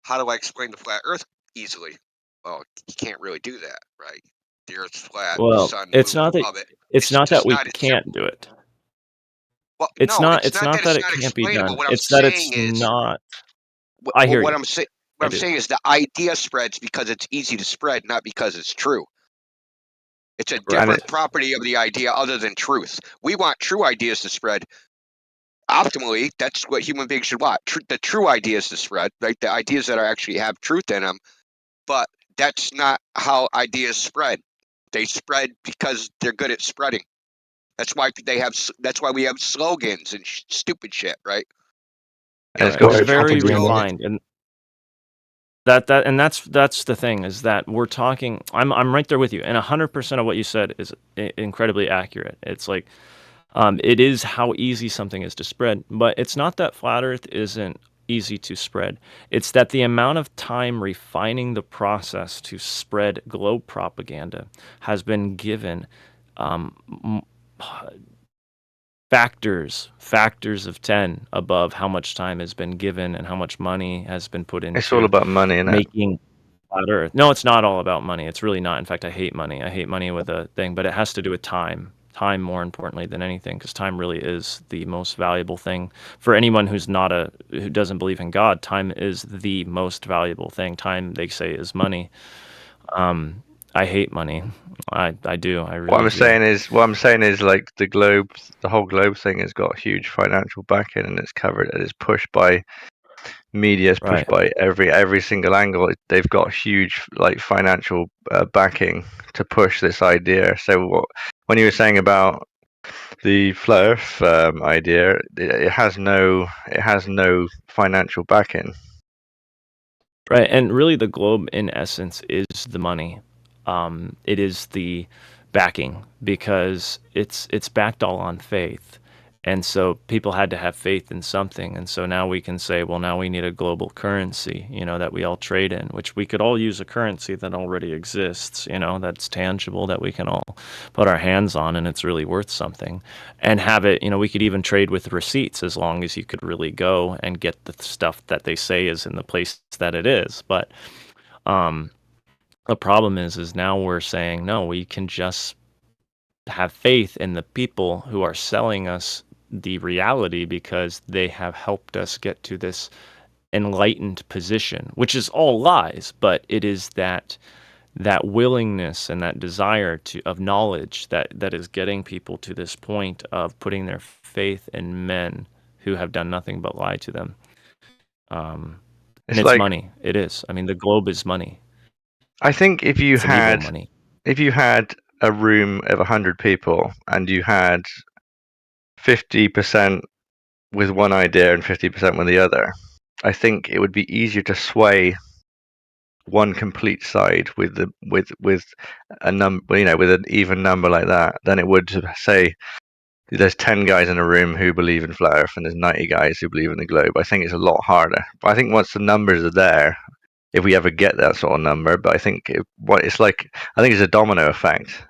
how do I explain the flat Earth easily? Well, you can't really do that, right? The Earth's flat, the Well, sun it's moves not that above it. it's not that just we not as can't do it. Well, It's no, not it's it's not not that that it's it not can't be explainable. done. What I'm It's that saying it's is, not. I hear what you. I'm saying, I do. is the idea spreads because it's easy to spread, not because it's true. It's a Right. different property of the idea other than truth. We want true ideas to spread. Optimally, that's what human beings should want. The true ideas to spread, like the ideas that actually have truth in them. But that's not how ideas spread. They spread because they're good at spreading. That's why That's why we have slogans and stupid shit, right? And it's very refined, and that's the thing, is that we're talking. I'm right there with you, and 100% of what you said is incredibly accurate. It's like, it is how easy something is to spread, but it's not that flat Earth isn't easy to spread. It's that the amount of time refining the process to spread globe propaganda has been given factors of 10 above how much time has been given and how much money has been put into It's all about money, innit? making flat Earth. No, it's not all about money. It's really not. In fact, I hate money. I hate money with a thing, but it has to do with time. Time more importantly than anything, because time really is the most valuable thing for anyone who doesn't believe in God. Time is the most valuable thing. Time, they say, is money. I hate money. I do. I really What I'm do. saying is like the whole globe thing has got huge financial backing, and it's covered, and it's pushed by media, it's pushed by every single angle. They've got huge like financial backing to push this idea. So when you were saying about the flat Earth idea, it has no financial backing. Right, and really the globe in essence is the money. It is the backing, because it's backed all on faith. And so people had to have faith in something. And so now we can say, well, now we need a global currency, that we all trade in, which we could all use a currency that already exists, that's tangible, that we can all put our hands on, and it's really worth something. And have it, we could even trade with receipts, as long as you could really go and get the stuff that they say is in the place that it is. But the problem is now we're saying, no, we can just have faith in the people who are selling us the reality, because they have helped us get to this enlightened position, which is all lies, but it is that willingness and that desire of knowledge that is getting people to this point of putting their faith in men who have done nothing but lie to them. And it's like money. It is. I mean, the globe is money. I think if you It's illegal had money. a room of 100 people and you had 50% with one idea and 50% with the other, I think it would be easier to sway one complete side with a number, with an even number like that, than it would to say there's 10 guys in a room who believe in flat Earth and there's 90 guys who believe in the globe. I think it's a lot harder. But I think once the numbers are there, if we ever get that sort of number, but I think it's a domino effect.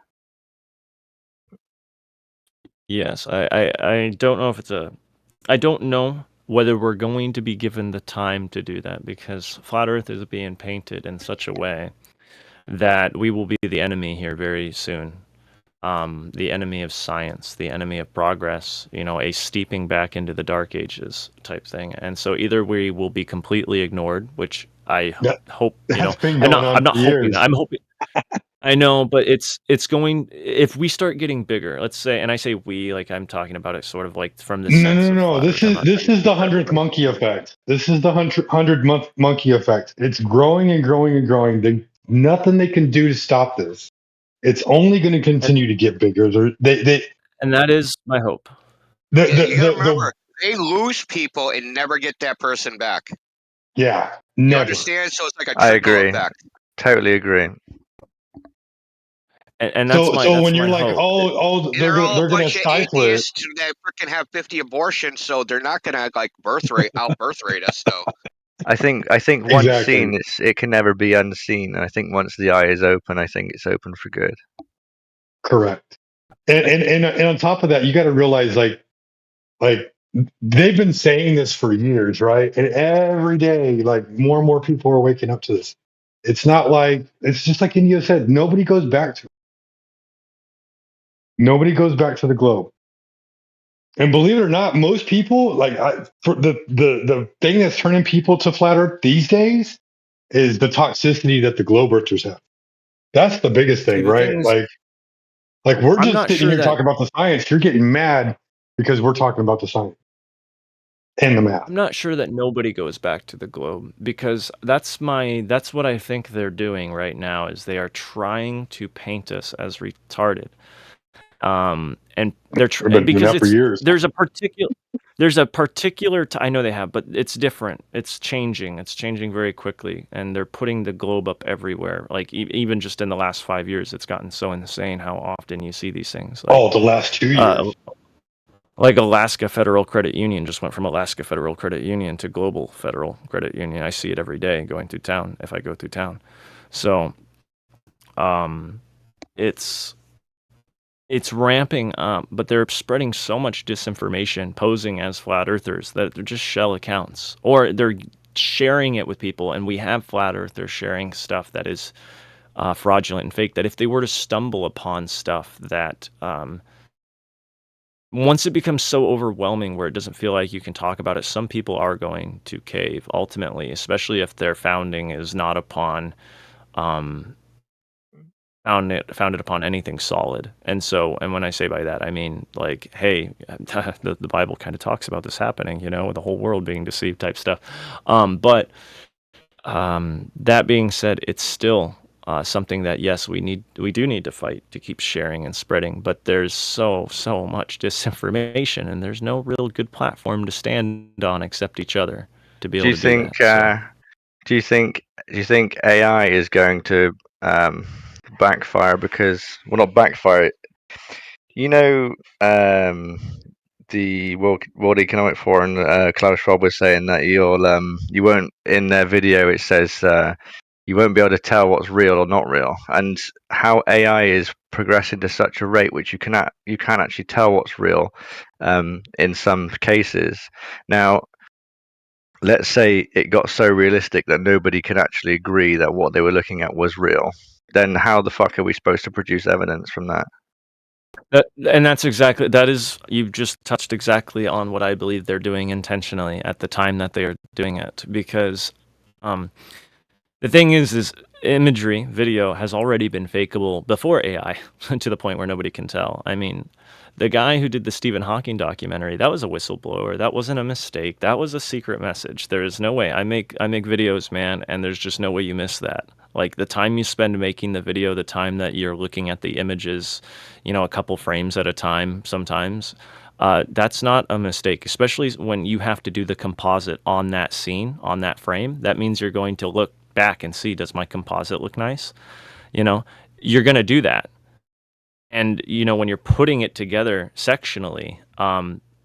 Yes, I don't know if I don't know whether we're going to be given the time to do that, because flat Earth is being painted in such a way that we will be the enemy here very soon. the enemy of science, the enemy of progress, a steeping back into the dark ages type thing. And so either we will be completely ignored, which I hope, That's been I'm going on not for hoping years. that. I'm hoping. I know, but it's going. If we start getting bigger, let's say, and I say we, like I'm talking about it sort of like from the sense of No. flat This Earth. I'm is not this is the 100th monkey effect. This is the 100th monkey effect. It's growing and growing and growing. Nothing they can do to stop this. It's only going to continue to get bigger. And that is my hope. The, Yeah, you gotta the, remember, they lose people and never get that person back. yeah, You never. understand? So it's like a I trickle agree. effect. Totally agree. And that's my. So That's when my you're like, hope. And they're all they're a going to bunch of stifle it. atheists that freaking have 50 abortions, so they're not gonna like birth rate us though. I think once Exactly. seen, it can never be unseen. And I think once the eye is open, I think it's open for good. Correct. And on top of that, you got to realize like they've been saying this for years, right? And every day, like more and more people are waking up to this. It's not like it's just like India said. Nobody goes back to it. Nobody goes back to the globe. And believe it or not, most people for the thing that's turning people to flat Earth these days is the toxicity that the globe earthers have. That's the biggest thing, the right? thing is, Like we're I'm just not sitting sure here that- talking about the science. You're getting mad because we're talking about the science and the math. I'm not sure that nobody goes back to the globe, because that's what I think they're doing right now is they are trying to paint us as retarded. And they're They've been doing that for years. there's a particular I know they have, but it's different. It's changing very quickly, and they're putting the globe up everywhere. Like even just in the last 5 years, it's gotten so insane how often you see these things. Like, The last 2 years. Like Alaska Federal Credit Union just went from Alaska Federal Credit Union to Global Federal Credit Union. I see it every day going through town if I go through town. So, it's ramping up, but they're spreading so much disinformation, posing as flat earthers, that they're just shell accounts, or they're sharing it with people. And we have flat earthers sharing stuff that is fraudulent and fake. That if they were to stumble upon stuff that once it becomes so overwhelming where it doesn't feel like you can talk about it, some people are going to cave ultimately, especially if their founding is not upon founded upon anything solid. And when I say by that, I mean like, hey, the Bible kind of talks about this happening, with the whole world being deceived type stuff. But that being said, it's still something that, yes, we do need to fight to keep sharing and spreading, but there's so much disinformation, and there's no real good platform to stand on except each other to be able to do that. Do you think AI is going to backfire? Because, well, not backfire. The World Economic Forum, Klaus Schwab was saying that you won't, in their video it says you won't be able to tell what's real or not real, and how AI is progressing to such a rate which you can actually tell what's real in some cases. Now, let's say it got so realistic that nobody can actually agree that what they were looking at was real. Then how the fuck are we supposed to produce evidence from that? You've just touched exactly on what I believe they're doing intentionally at the time that they are doing it, because the thing is imagery, video has already been fakeable before AI to the point where nobody can tell. I mean, the guy who did the Stephen Hawking documentary, that was a whistleblower. That wasn't a mistake. That was a secret message. There is no way. I make videos, man, and there's just no way you miss that. Like the time you spend making the video, the time that you're looking at the images, a couple frames at a time sometimes, that's not a mistake, especially when you have to do the composite on that scene, on that frame. That means you're going to look back and see, does my composite look nice? You're going to do that. And, when you're putting it together sectionally,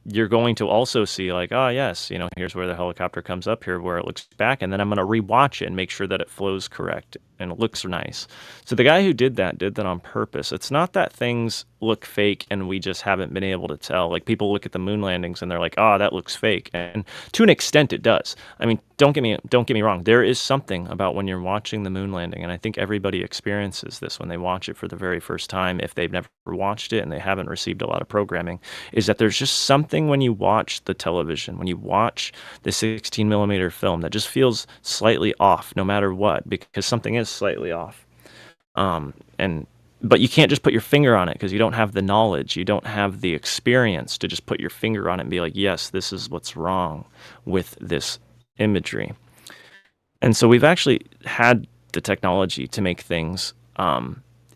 you're going to also see like, oh, yes, here's where the helicopter comes up, here where it looks back, and then I'm going to rewatch it and make sure that it flows correct. and it looks nice. So the guy who did that on purpose. It's not that things look fake and we just haven't been able to tell. Like people look at the moon landings and they're like, "Oh, that looks fake." And to an extent it does. I mean, don't get me wrong. There is something about when you're watching the moon landing, and I think everybody experiences this when they watch it for the very first time if they've never watched it and they haven't received a lot of programming, is that there's just something when you watch the television, when you watch the 16 millimeter film that just feels slightly off no matter what, because something is slightly off. But you can't just put your finger on it because you don't have the knowledge, you don't have the experience to just put your finger on it and be like, yes, this is what's wrong with this imagery. And so we've actually had the technology to make things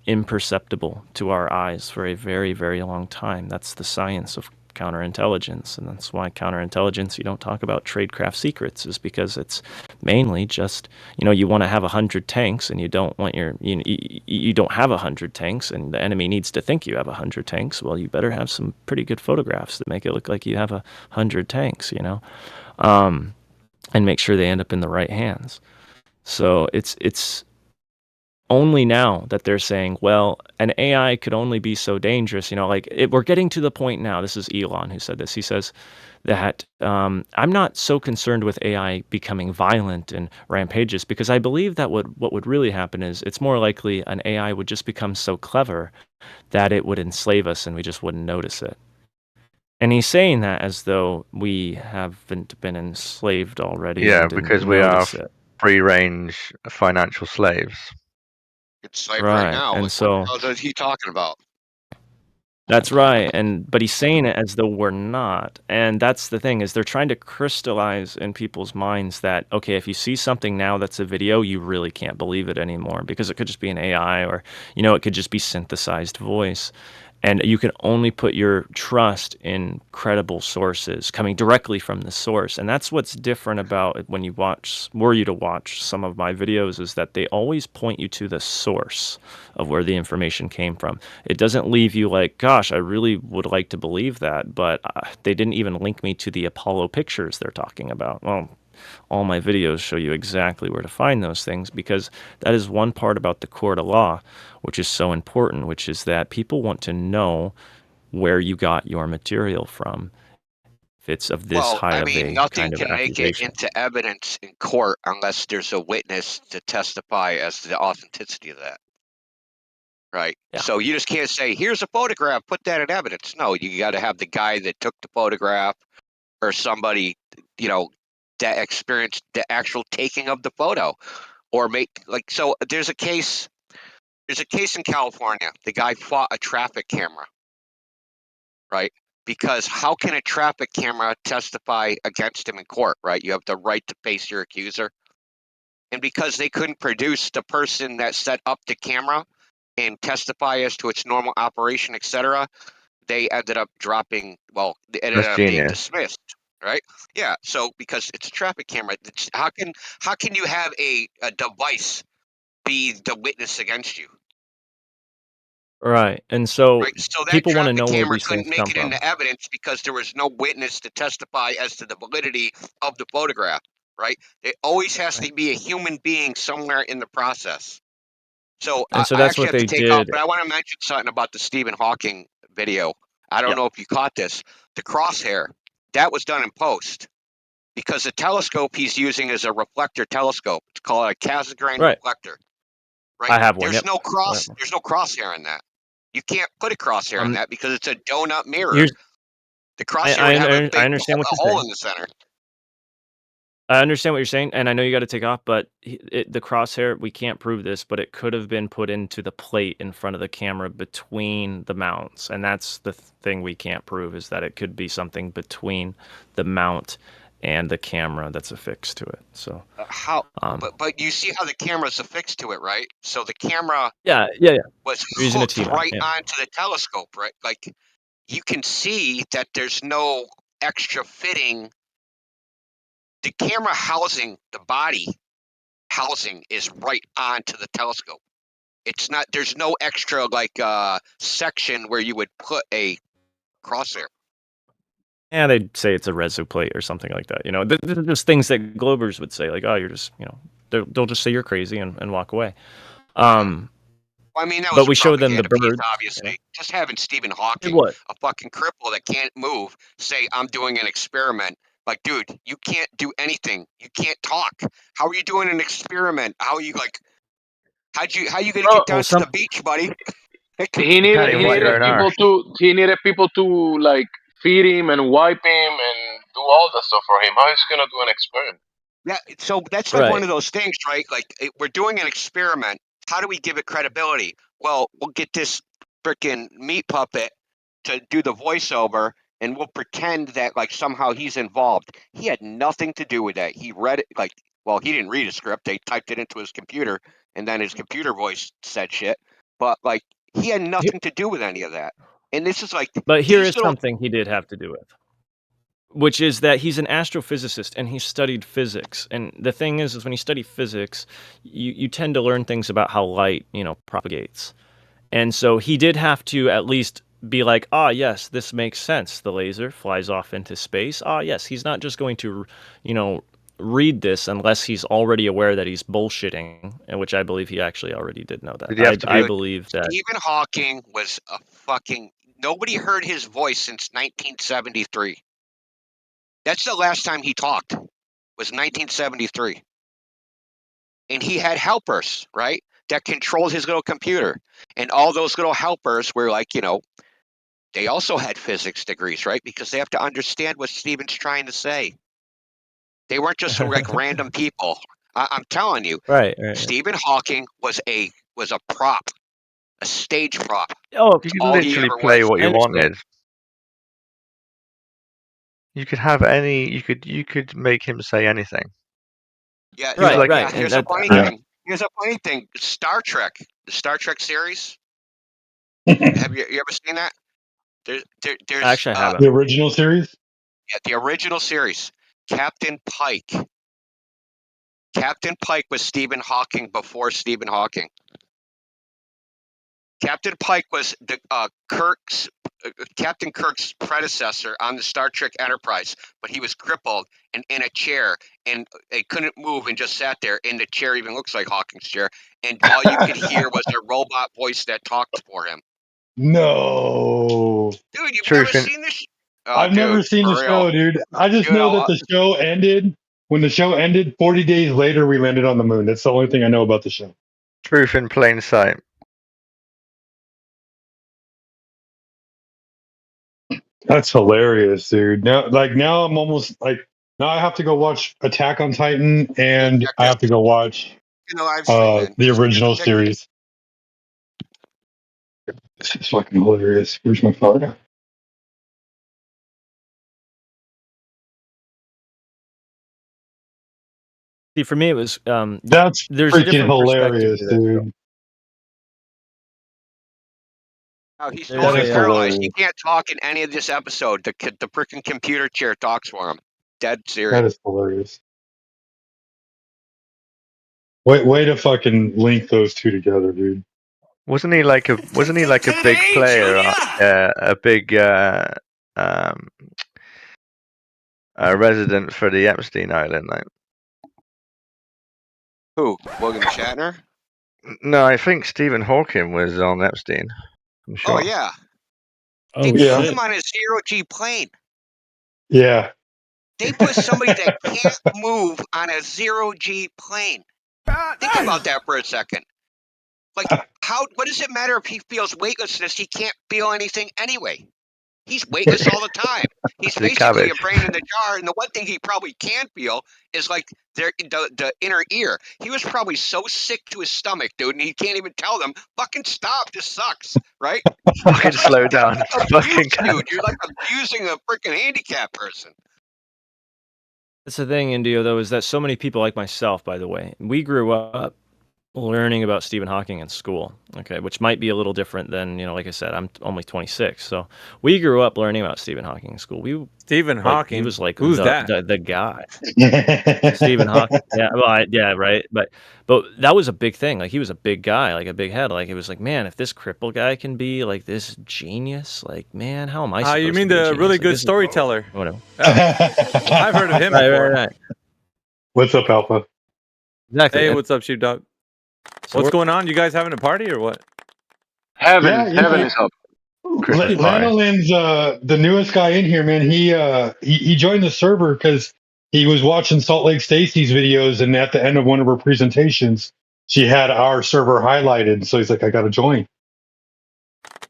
imperceptible to our eyes for a very, very long time. That's the science of counterintelligence, and that's why counterintelligence, you don't talk about tradecraft secrets, is because it's mainly just, you want to have 100 tanks and you don't want you don't have 100 tanks and the enemy needs to think you have 100 tanks. Well, you better have some pretty good photographs that make it look like you have 100 tanks, and make sure they end up in the right hands. So it's only now that they're saying, well, an AI could only be so dangerous. We're getting to the point now. This is Elon who said this. He says that I'm not so concerned with AI becoming violent and rampageous, because I believe that what would really happen is it's more likely an AI would just become so clever that it would enslave us and we just wouldn't notice it. And he's saying that as though we haven't been enslaved already. Yeah, because we are free-range financial slaves. It's like right now. And so what is he talking about? That's right. But he's saying it as though we're not. And that's the thing, is they're trying to crystallize in people's minds that, okay, if you see something now that's a video, you really can't believe it anymore, because it could just be an AI, or, it could just be synthesized voice. And you can only put your trust in credible sources coming directly from the source. And that's what's different about when you were you to watch some of my videos, is that they always point you to the source of where the information came from. It doesn't leave you like, gosh, I really would like to believe that, but they didn't even link me to the Apollo pictures they're talking about. Well, all my videos show you exactly where to find those things, because that is one part about the court of law which is so important, which is that people want to know where you got your material from. If it's of this high of a nothing kind of can make it accusation. into evidence in court unless there's a witness to testify as to the authenticity of that. Right. Yeah. So you just can't say, here's a photograph, put that in evidence. No, you got to have the guy that took the photograph, or somebody, that experienced the actual taking of the photo, or so there's a case in California. The guy fought a traffic camera, right? Because how can a traffic camera testify against him in court, right? You have the right to face your accuser. And because they couldn't produce the person that set up the camera and testify as to its normal operation, etc., they ended up being dismissed, right? Yeah. So because it's a traffic camera, how can you have a device be the witness against you? Right. And so, Right. So that people want to traffic know where camera these couldn't things make come it from. into evidence because there was no witness to testify as to the validity of the photograph, right? It always has to be a human being somewhere in the process. So And so I that's actually what have they to take off, did. but I want to mention something about the Stephen Hawking video. I don't know if you caught this. The crosshair, that was done in post, because the telescope he's using is a reflector telescope. It's called a Cassegrain Right. reflector. Right? I have one. There's Yep. no there's no crosshair in that. You can't put a crosshair in that because it's a donut mirror. Here's- The crosshair I would have a big understand what a you're hole saying. in the center. I understand what you're saying, and I know you got to take off, but the crosshair, we can't prove this, but it could have been put into the plate in front of the camera between the mounts, and that's the thing we can't prove, is that it could be something between the mount and the camera that's affixed to it. So But you see how the camera's affixed to it, right? So the camera yeah, was We're using a hooked T-mount, right yeah. onto the telescope, right? Like, you can see that there's no extra fitting. The camera housing, the body housing, is right onto the telescope. It's not. There's no extra section where you would put a crosshair. Yeah, they'd say it's a reso plate or something like that. These are just things that Globers would say, like, oh, you're just, they'll just say you're crazy and walk away. I mean, that But was we show them the propaganda piece, birds. obviously. Just having Stephen Hawking, what? a fucking cripple that can't move, say, I'm doing an experiment. Like, dude, you can't do anything. You can't talk. How are you doing an experiment? How are you, like, how you gonna get down to the beach, buddy? He needed people to like feed him and wipe him and do all the stuff for him. How is he gonna do an experiment? Yeah, so that's like one Right. of those things, right? Like, we're doing an experiment. How do we give it credibility? Well, we'll get this freaking meat puppet to do the voiceover, and we'll pretend that, like, somehow he's involved. He had nothing to do with that. He read it, like, well, he didn't read a script. They typed it into his computer, and then his computer voice said shit. But, like, he had nothing to do with any of that. And this is like, But here these is little something he did have to do with, which is that he's an astrophysicist and he studied physics. And the thing is when you study physics, you tend to learn things about how light, propagates. And so he did have to at least be like, yes, this makes sense. The laser flies off into space. Yes, he's not just going to, read this unless he's already aware that he's bullshitting, and which I believe he actually already did know that. Did you have to I be- believe that. Stephen Hawking was a fucking... Nobody heard his voice since 1973. That's the last time he talked, was 1973. And he had helpers, right, that controlled his little computer. And all those little helpers were like, they also had physics degrees, right? Because they have to understand what Stephen's trying to say. They weren't just like random people. I'm telling you, Right. Stephen Hawking was a prop, a stage prop. Oh, You could all he literally ever play was. what I you understand. wanted. You could have any. You could make him say anything. Yeah, Right, so, right, yeah, and here's a funny thing. Here's a funny thing. Star Trek, the Star Trek series. Have you ever seen that? There's Actually, I haven't. The original series? Yeah, the original series. Captain Pike. Captain Pike was Stephen Hawking before Stephen Hawking. Captain Pike was the Captain Kirk's predecessor on the Star Trek Enterprise, but he was crippled and in a chair, and he couldn't move and just sat there. And the chair even looks like Hawking's chair, and all you could hear was a robot voice that talked for him. No. Dude, you've never seen this? Oh, I've never dude, seen the for show, real. dude. I just Dude, know that the show ended. When the show ended, 40 days later, we landed on the moon. That's the only thing I know about the show. Truth in plain sight. That's hilarious, dude. Now I'm almost like, now I have to go watch Attack on Titan, and I have to go watch the original series. This is fucking hilarious. Where's my phone? See, for me, it was That's there's a freaking different perspective hilarious, to this, though. dude. No, he's There's totally a, paralyzed. He can't talk in any of this episode. The freaking computer chair talks for him. Dead serious. That is hilarious. Way to fucking link those two together, dude. Wasn't he like a big player? A big resident for the Epstein Island, like. Who? William Shatner? No, I think Stephen Hawking was on Epstein. I'm sure. Oh yeah. Oh, They yeah. put him on a zero-G plane. Yeah. They put somebody that can't move on a zero-G plane. Think about that for a second. Like, what does it matter if he feels weightlessness? He can't feel anything anyway. He's weightless all the time. He's The basically a cabbage. brain in the jar, and the one thing he probably can feel is like the inner ear. He was probably so sick to his stomach, dude, and he can't even tell them, fucking stop, this sucks, right? Fucking slow down. Fucking Dude, you're like abusing a freaking handicapped person. That's the thing, Indio, though, is that so many people like myself, by the way, we grew up learning about Stephen Hawking in school, okay, which might be a little different than, like I said, I'm only 26, so we grew up learning about Stephen Hawking in school. Stephen Hawking? He was like Who's the, that? the guy. Stephen Hawking. Yeah, well, yeah, right. But that was a big thing. Like, he was a big guy, like a big head. Like, it was like, man, if this cripple guy can be like this genius, like, man, how am I supposed You mean to be a the genius? really Like, good this is- storyteller? Whatever. I've heard of him Right, before. right. What's up, Alpha? Exactly. Hey, And what's up, Sheepdog? so What's we're- going on? You guys having a party or what? Heaven, Yeah, heaven is up. Christmas party. Lanolin's the newest guy in here, man. He joined the server because he was watching Salt Lake Stacy's videos, and at the end of one of her presentations, she had our server highlighted. So he's like, I got to join.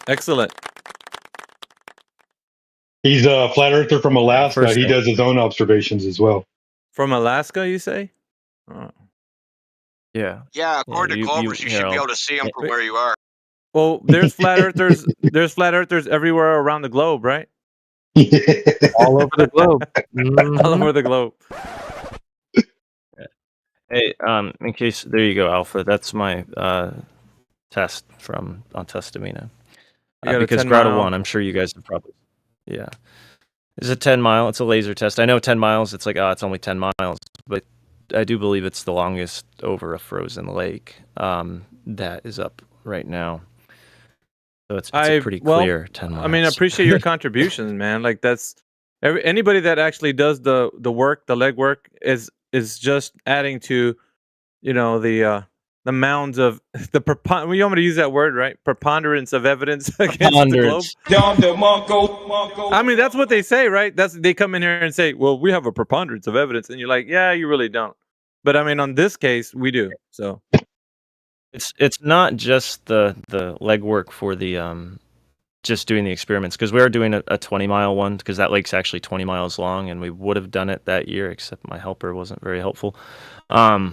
Excellent. He's a flat earther from Alaska. First He thing. does his own observations as well. From Alaska, you say? Oh. Yeah. Yeah, according to Clovers, you should be able to see them from where you are. Well, there's flat earthers. There's flat earthers everywhere around the globe, right? All over the globe. All over the globe. Hey, in case there you go, Alpha. That's my test from on Testamina. You got a Because 10 Grotto mile- 1, I'm sure you guys have probably. Yeah. It's a 10 mile. It's a laser test. I know 10 miles. It's like, it's only 10 miles, but I do believe it's the longest over a frozen lake that is up right now. So it's a pretty clear 10 miles. I mean, I appreciate your contributions, man. Like that's anybody that actually does the work, the leg work, is just adding to, the mounds of the you want me to use that word, right? Preponderance of evidence against the globe. I mean, that's what they say, right? They come in here and say, well, we have a preponderance of evidence, and you're like, yeah, you really don't. But I mean, on this case, we do. So it's not just the legwork for the just doing the experiments, because we are doing a 20-mile one, because that lake's actually 20 miles long, and we would have done it that year, except my helper wasn't very helpful. So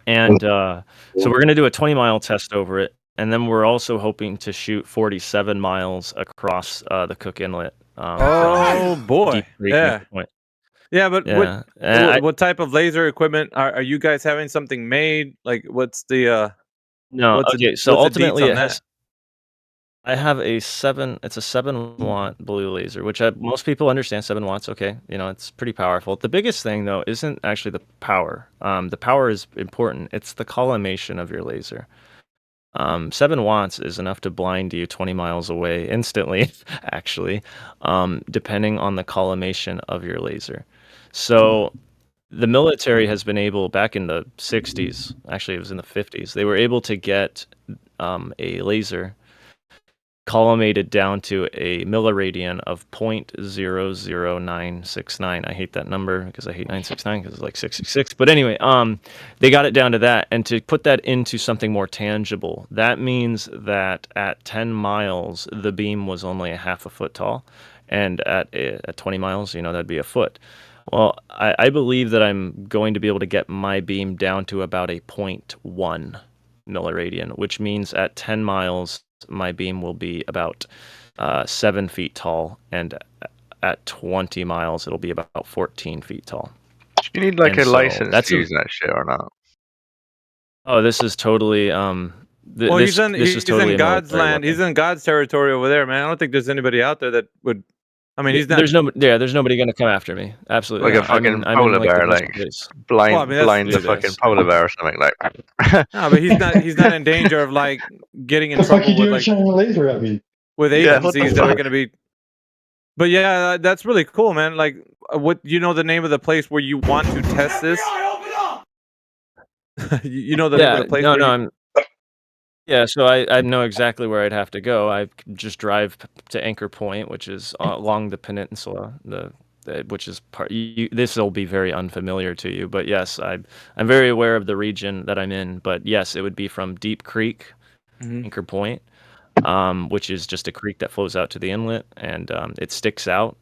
we're going to do a 20-mile test over it, and then we're also hoping to shoot 47 miles across the Cook Inlet. oh boy, Deep Creek yeah. Point. Yeah, but Yeah. what type of laser equipment are you guys having something made? Like, what's the No, what's okay. the, So what's the deets ultimately, on it that? has. I have it's a 7-watt blue laser, which most people understand 7 watts. Okay, it's pretty powerful. The biggest thing though isn't actually the power. The power is important. It's the collimation of your laser. 7 watts is enough to blind you 20 miles away instantly, actually, depending on the collimation of your laser. So the military has been able, back in the 60s, actually it was in the 50s, they were able to get a laser collimated down to a milliradian of 0.00969. I hate that number because I hate 969 because it's like 666. But anyway, they got it down to that. And to put that into something more tangible, that means that at 10 miles, the beam was only a half a foot tall. And at 20 miles, that'd be a foot. Well, I believe that I'm going to be able to get my beam down to about a 0.1 milliradian, which means at 10 miles, my beam will be about 7 feet tall, and at 20 miles, it'll be about 14 feet tall. Do you need a license to use that shit or not? Oh, this is totally. Well, he's in God's land. He's in God's territory over there, man. I don't think there's anybody out there that would. I mean, he's not. There's nobody going to come after me. Absolutely, Like a fucking polar bear, blind the fucking polar bear or something like that. No, but he's not in danger of getting in The fuck trouble you doing with shining a laser at me? with agencies that are going to be. But yeah, that's really cool, man. Like, what the name of the place where you want to test this? You know the name of the place. Yeah, so I know exactly where I'd have to go. I just drive to Anchor Point, which is along the peninsula. Which is part. This will be very unfamiliar to you, but yes, I'm very aware of the region that I'm in. But yes, it would be from Deep Creek, Anchor Point, which is just a creek that flows out to the inlet, and it sticks out.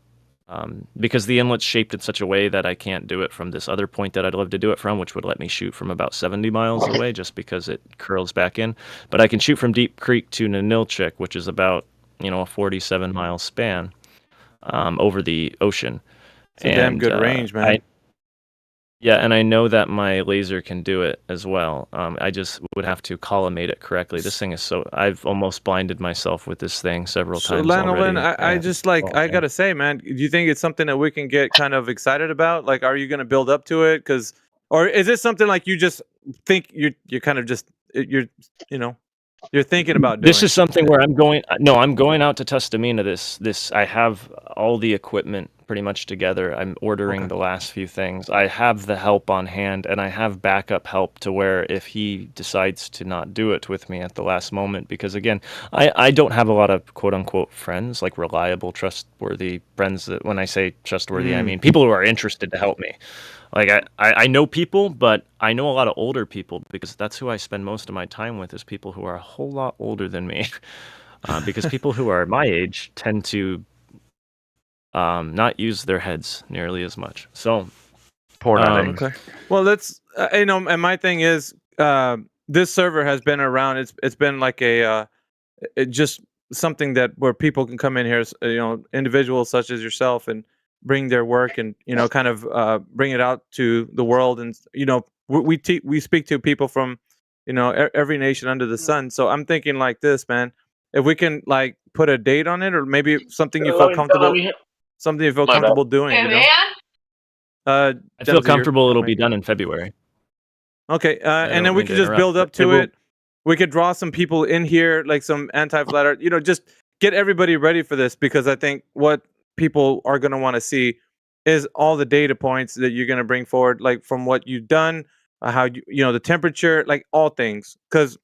Because the inlet's shaped in such a way that I can't do it from this other point that I'd love to do it from, which would let me shoot from about 70 miles away, just because it curls back in. But I can shoot from Deep Creek to Ninilchik, which is about a 47-mile span over the ocean. It's a damn good range, man. And I know that my laser can do it as well. I just would have to collimate it correctly. This thing is so... I've almost blinded myself with this thing several times already. I just I gotta say, man, do you think it's something that we can get kind of excited about? Like, are you gonna build up to it? Or is it something like you just think you're kind of just you're thinking about doing? This is something where I'm going out to Testamina. This I have all the equipment pretty much together. I'm ordering the last few things. I have the help on hand, and I have backup help to where if he decides to not do it with me at the last moment, because again, I don't have a lot of quote unquote friends, like reliable, trustworthy friends. That when I say trustworthy, I mean people who are interested to help me. Like I know people, but I know a lot of older people because that's who I spend most of my time with, is people who are a whole lot older than me. Because people who are my age tend to not use their heads nearly as much. So, Okay. Well, let's and my thing is, this server has been around. It's been like just something that where people can come in here, individuals such as yourself, and bring their work and kind of bring it out to the world. And we speak to people from every nation under the sun. So I'm thinking like this, man. If we can like put a date on it, or maybe something you feel comfortable, doing. I feel comfortable it'll be done in February. Okay, and then we could to just build up interrupt, to but it it. We could draw some people in here, like some anti-flat art. Just get everybody ready for this, because I think what people are going to want to see is all the data points that you're going to bring forward, like from what you've done, how the temperature, like all things. Because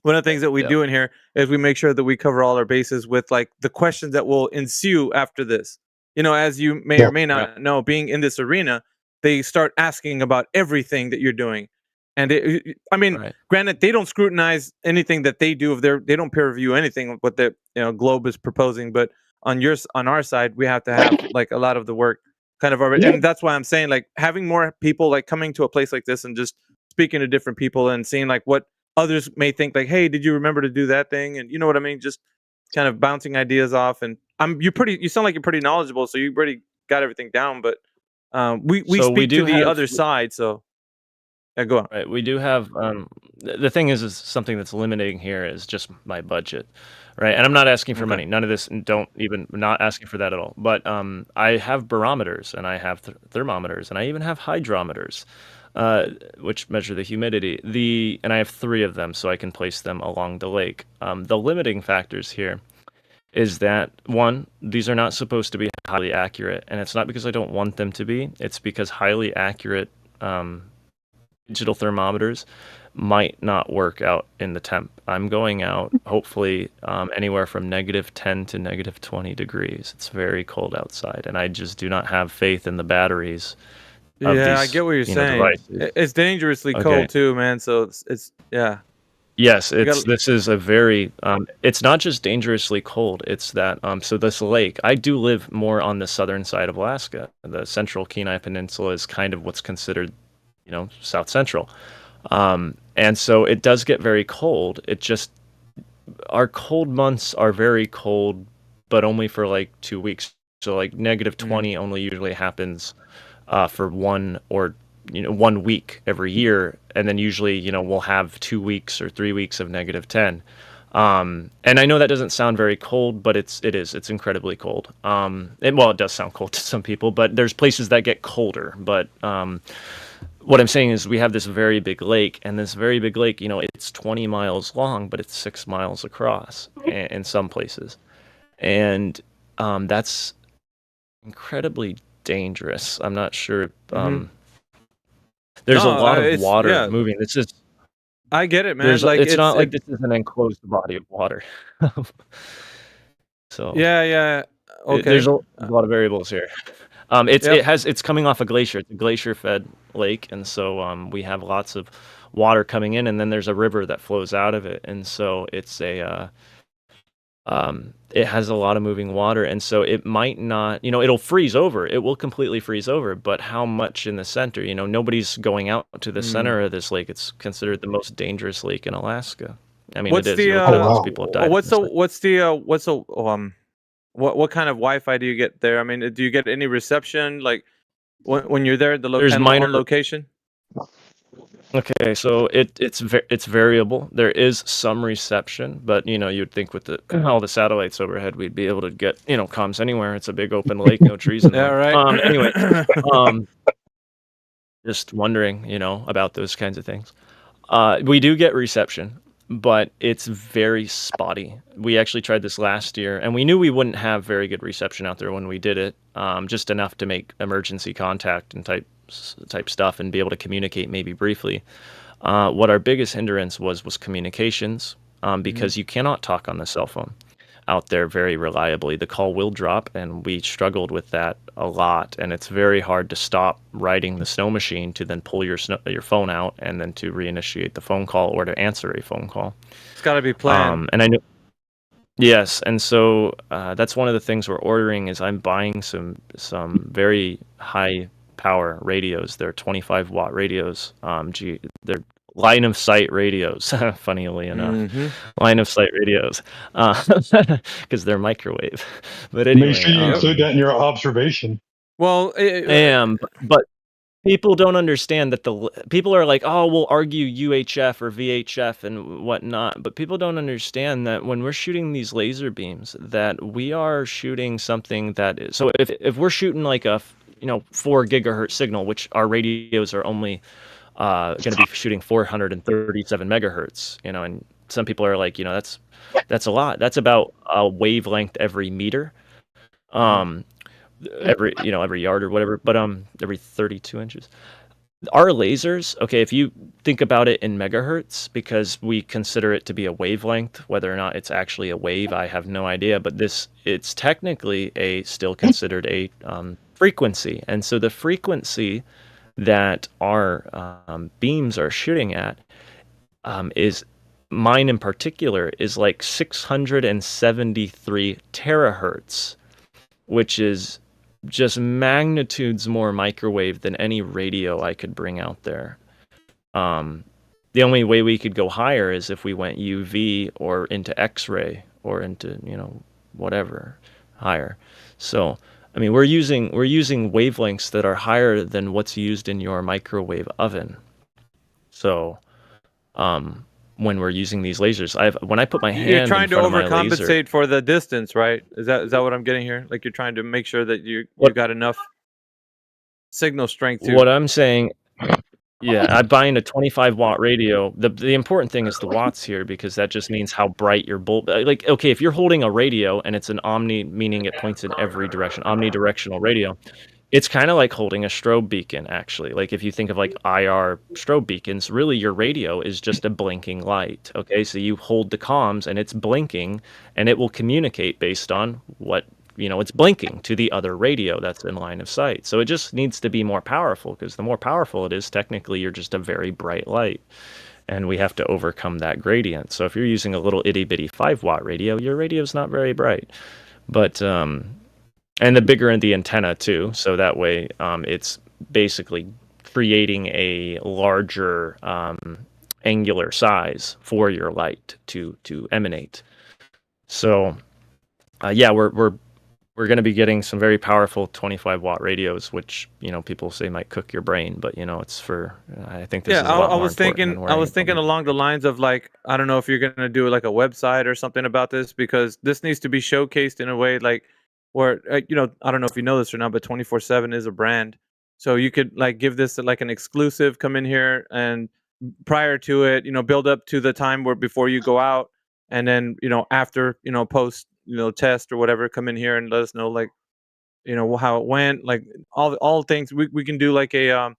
one of the things that we do in here is we make sure that we cover all our bases with like the questions that will ensue after this. As you may or may not know, being in this arena, they start asking about everything that you're doing. And granted, they don't scrutinize anything that they do. They don't peer review anything what the Globe is proposing. But on our side, we have to have like a lot of the work kind of already. And that's why I'm saying like having more people like coming to a place like this and just speaking to different people and seeing like what others may think, like, hey, did you remember to do that thing? And you know what I mean? Just kind of bouncing ideas off. And you sound like you're pretty knowledgeable, so you already got everything down. But we speak to the other side, so yeah, go on. Right, we do have the thing is something that's limiting here is just my budget, right? And I'm not asking for money. None of this. Not asking for that at all. But I have barometers, and I have thermometers, and I even have hydrometers, which measure the humidity. And I have 3 of them, so I can place them along the lake. The limiting factors here is that, one, these are not supposed to be highly accurate, and it's not because I don't want them to be. It's because highly accurate digital thermometers might not work out in the temp. I'm going out, hopefully, anywhere from -10 to -20 degrees. It's very cold outside, and I just do not have faith in the batteries. I get what you're saying. Devices. It's dangerously cold too, man. So it's Yes, this is a very it's not just dangerously cold, it's that so this lake, I do live more on the southern side of Alaska. The central Kenai Peninsula is kind of what's considered, south central. And so it does get very cold. Our cold months are very cold, but only for like 2 weeks. So like -20 only usually happens for 1 week every year, and then usually we'll have 2 weeks or 3 weeks of -10. And I know that doesn't sound very cold, but it's incredibly cold. It does sound cold to some people, but there's places that get colder. But what I'm saying is we have this very big lake, and this very big lake, it's 20 miles long, but it's 6 miles across in some places, and that's incredibly dangerous. I'm not sure. There's a lot of water moving. This is. I get it, man. It's not like this is an enclosed body of water. So yeah. Okay. There's a lot of variables here. It's coming off a glacier. It's a glacier-fed lake, and so we have lots of water coming in, and then there's a river that flows out of it, and so it's it has a lot of moving water, and so it might not, it'll freeze over. It will completely freeze over, but how much in the center? Nobody's going out to the center of this lake. It's considered the most dangerous lake in Alaska. I mean, what's it is. Lots of people have died. What kind of Wi-Fi do you get there? I mean, do you get any reception like when you're there at the location? Okay, so it's variable. There is some reception, but you'd think with all the satellites overhead, we'd be able to get comms anywhere. It's a big open lake, no trees in there. Right. Anyway, just wondering, about those kinds of things. We do get reception. but it's very spotty. We actually tried this last year, and we knew we wouldn't have very good reception out there when we did it, just enough to make emergency contact and type stuff and be able to communicate maybe briefly. What our biggest hindrance was communications, because you cannot talk on the cell phone out there very reliably. The call will drop, and we struggled with that a lot. And it's very hard to stop riding the snow machine to then pull your phone out and then to reinitiate the phone call or to answer a phone call. It's got to be planned. And I know, yes, and so that's one of the things we're ordering. Is I'm buying some very high power radios. They're 25-watt radios. They're line of sight radios, funnily enough. Line of sight radios, because they're microwave. But anyway, Make sure you include that in your observation. Well, but people don't understand that people are like, oh, we'll argue UHF or VHF and whatnot, but people don't understand that when we're shooting these laser beams, that we are shooting something that is, so if we're shooting like a 4 gigahertz signal, which our radios are only going to be shooting 437 megahertz, and some people are like, that's a lot. That's about a wavelength every meter, every yard or whatever, but every 32 inches. Our lasers, okay, if you think about it in megahertz, because we consider it to be a wavelength, whether or not it's actually a wave, I have no idea, but it's technically still considered a frequency. And so the frequency that our beams are shooting at is, mine in particular, is like 673 terahertz, which is just magnitudes more microwave than any radio I could bring out there. The only way we could go higher is if we went UV or into X-ray or into whatever higher. So I mean, we're using wavelengths that are higher than what's used in your microwave oven. So, when we're using these lasers, when I put my hand, you're trying in to front of my overcompensate laser, for the distance, right? Is that what I'm getting here? Like you're trying to make sure that you got enough signal strength to. What I'm saying, yeah, I'm buying a 25-watt radio. The important thing is the watts here, because that just means how bright your bulb. Like, okay, if you're holding a radio and it's an omni, meaning it points in every direction, omnidirectional radio, it's kind of like holding a strobe beacon, actually. Like if you think of like IR strobe beacons, really your radio is just a blinking light. Okay, so you hold the comms and it's blinking, and it will communicate based on what it's blinking to the other radio that's in line of sight. So it just needs to be more powerful, because the more powerful it is, technically you're just a very bright light, and we have to overcome that gradient. So if you're using a little itty bitty 5-watt radio, your radio's not very bright. But and the bigger the antenna too, so that way it's basically creating a larger angular size for your light to emanate. So yeah, we're going to be getting some very powerful 25-watt radios, which people say might cook your brain, but it's for. I think this is a lot I more was thinking along the lines of, like, I don't know if you're going to do like a website or something about this, because this needs to be showcased in a way like where I don't know if you know this or not, but 24/7 is a brand, so you could like give this like an exclusive. Come in here, and prior to it, build up to the time where before you go out, and then after post test or whatever, come in here and let us know, like how it went, like all things. We can do like a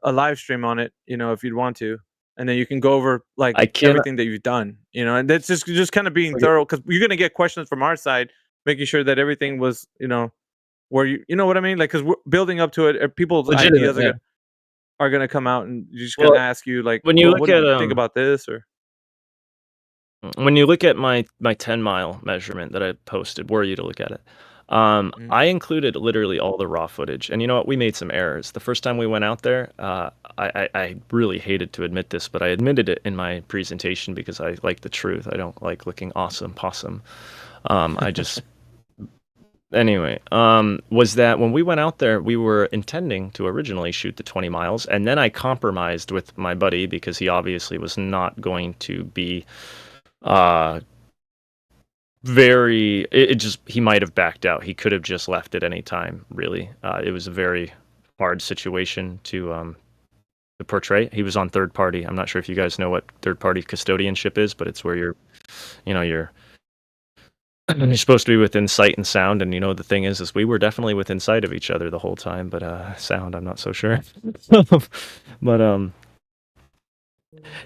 live stream on it, if you'd want to, and then you can go over like everything that you've done, and that's just kind of being thorough, because you're gonna get questions from our side, making sure that everything was where you know what I mean, like, because we're building up to it, people's ideas are gonna come out, and you're just gonna ask you, like, when you look what at do you think about this, or when you look at my 10-mile measurement that I posted, were you to look at it, I included literally all the raw footage. And you know what? We made some errors. The first time we went out there, I really hated to admit this, but I admitted it in my presentation because I like the truth. I don't like looking awesome possum. Anyway, was that when we went out there, we were intending to originally shoot the 20 miles, and then I compromised with my buddy because he obviously was not going to be he might have backed out. He could have just left at any time, really. It was a very hard situation to to portray. He was on third party. I'm not sure if you guys know what third party custodianship is, but it's where you're supposed to be within sight and sound. And the thing is we were definitely within sight of each other the whole time, but sound, I'm not so sure. But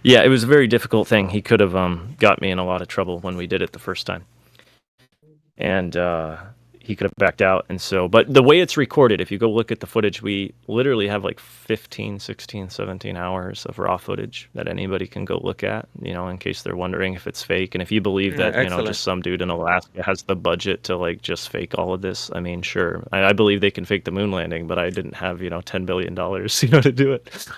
yeah, it was a very difficult thing. He could have got me in a lot of trouble when we did it the first time, and he could have backed out. And so, but the way it's recorded, if you go look at the footage, we literally have like 15, 16, 17 hours of raw footage that anybody can go look at, in case they're wondering if it's fake. And if you believe that, excellent. just some dude in Alaska has the budget to like just fake all of this, I mean, sure. I believe they can fake the moon landing, but I didn't have, $10 billion, to do it.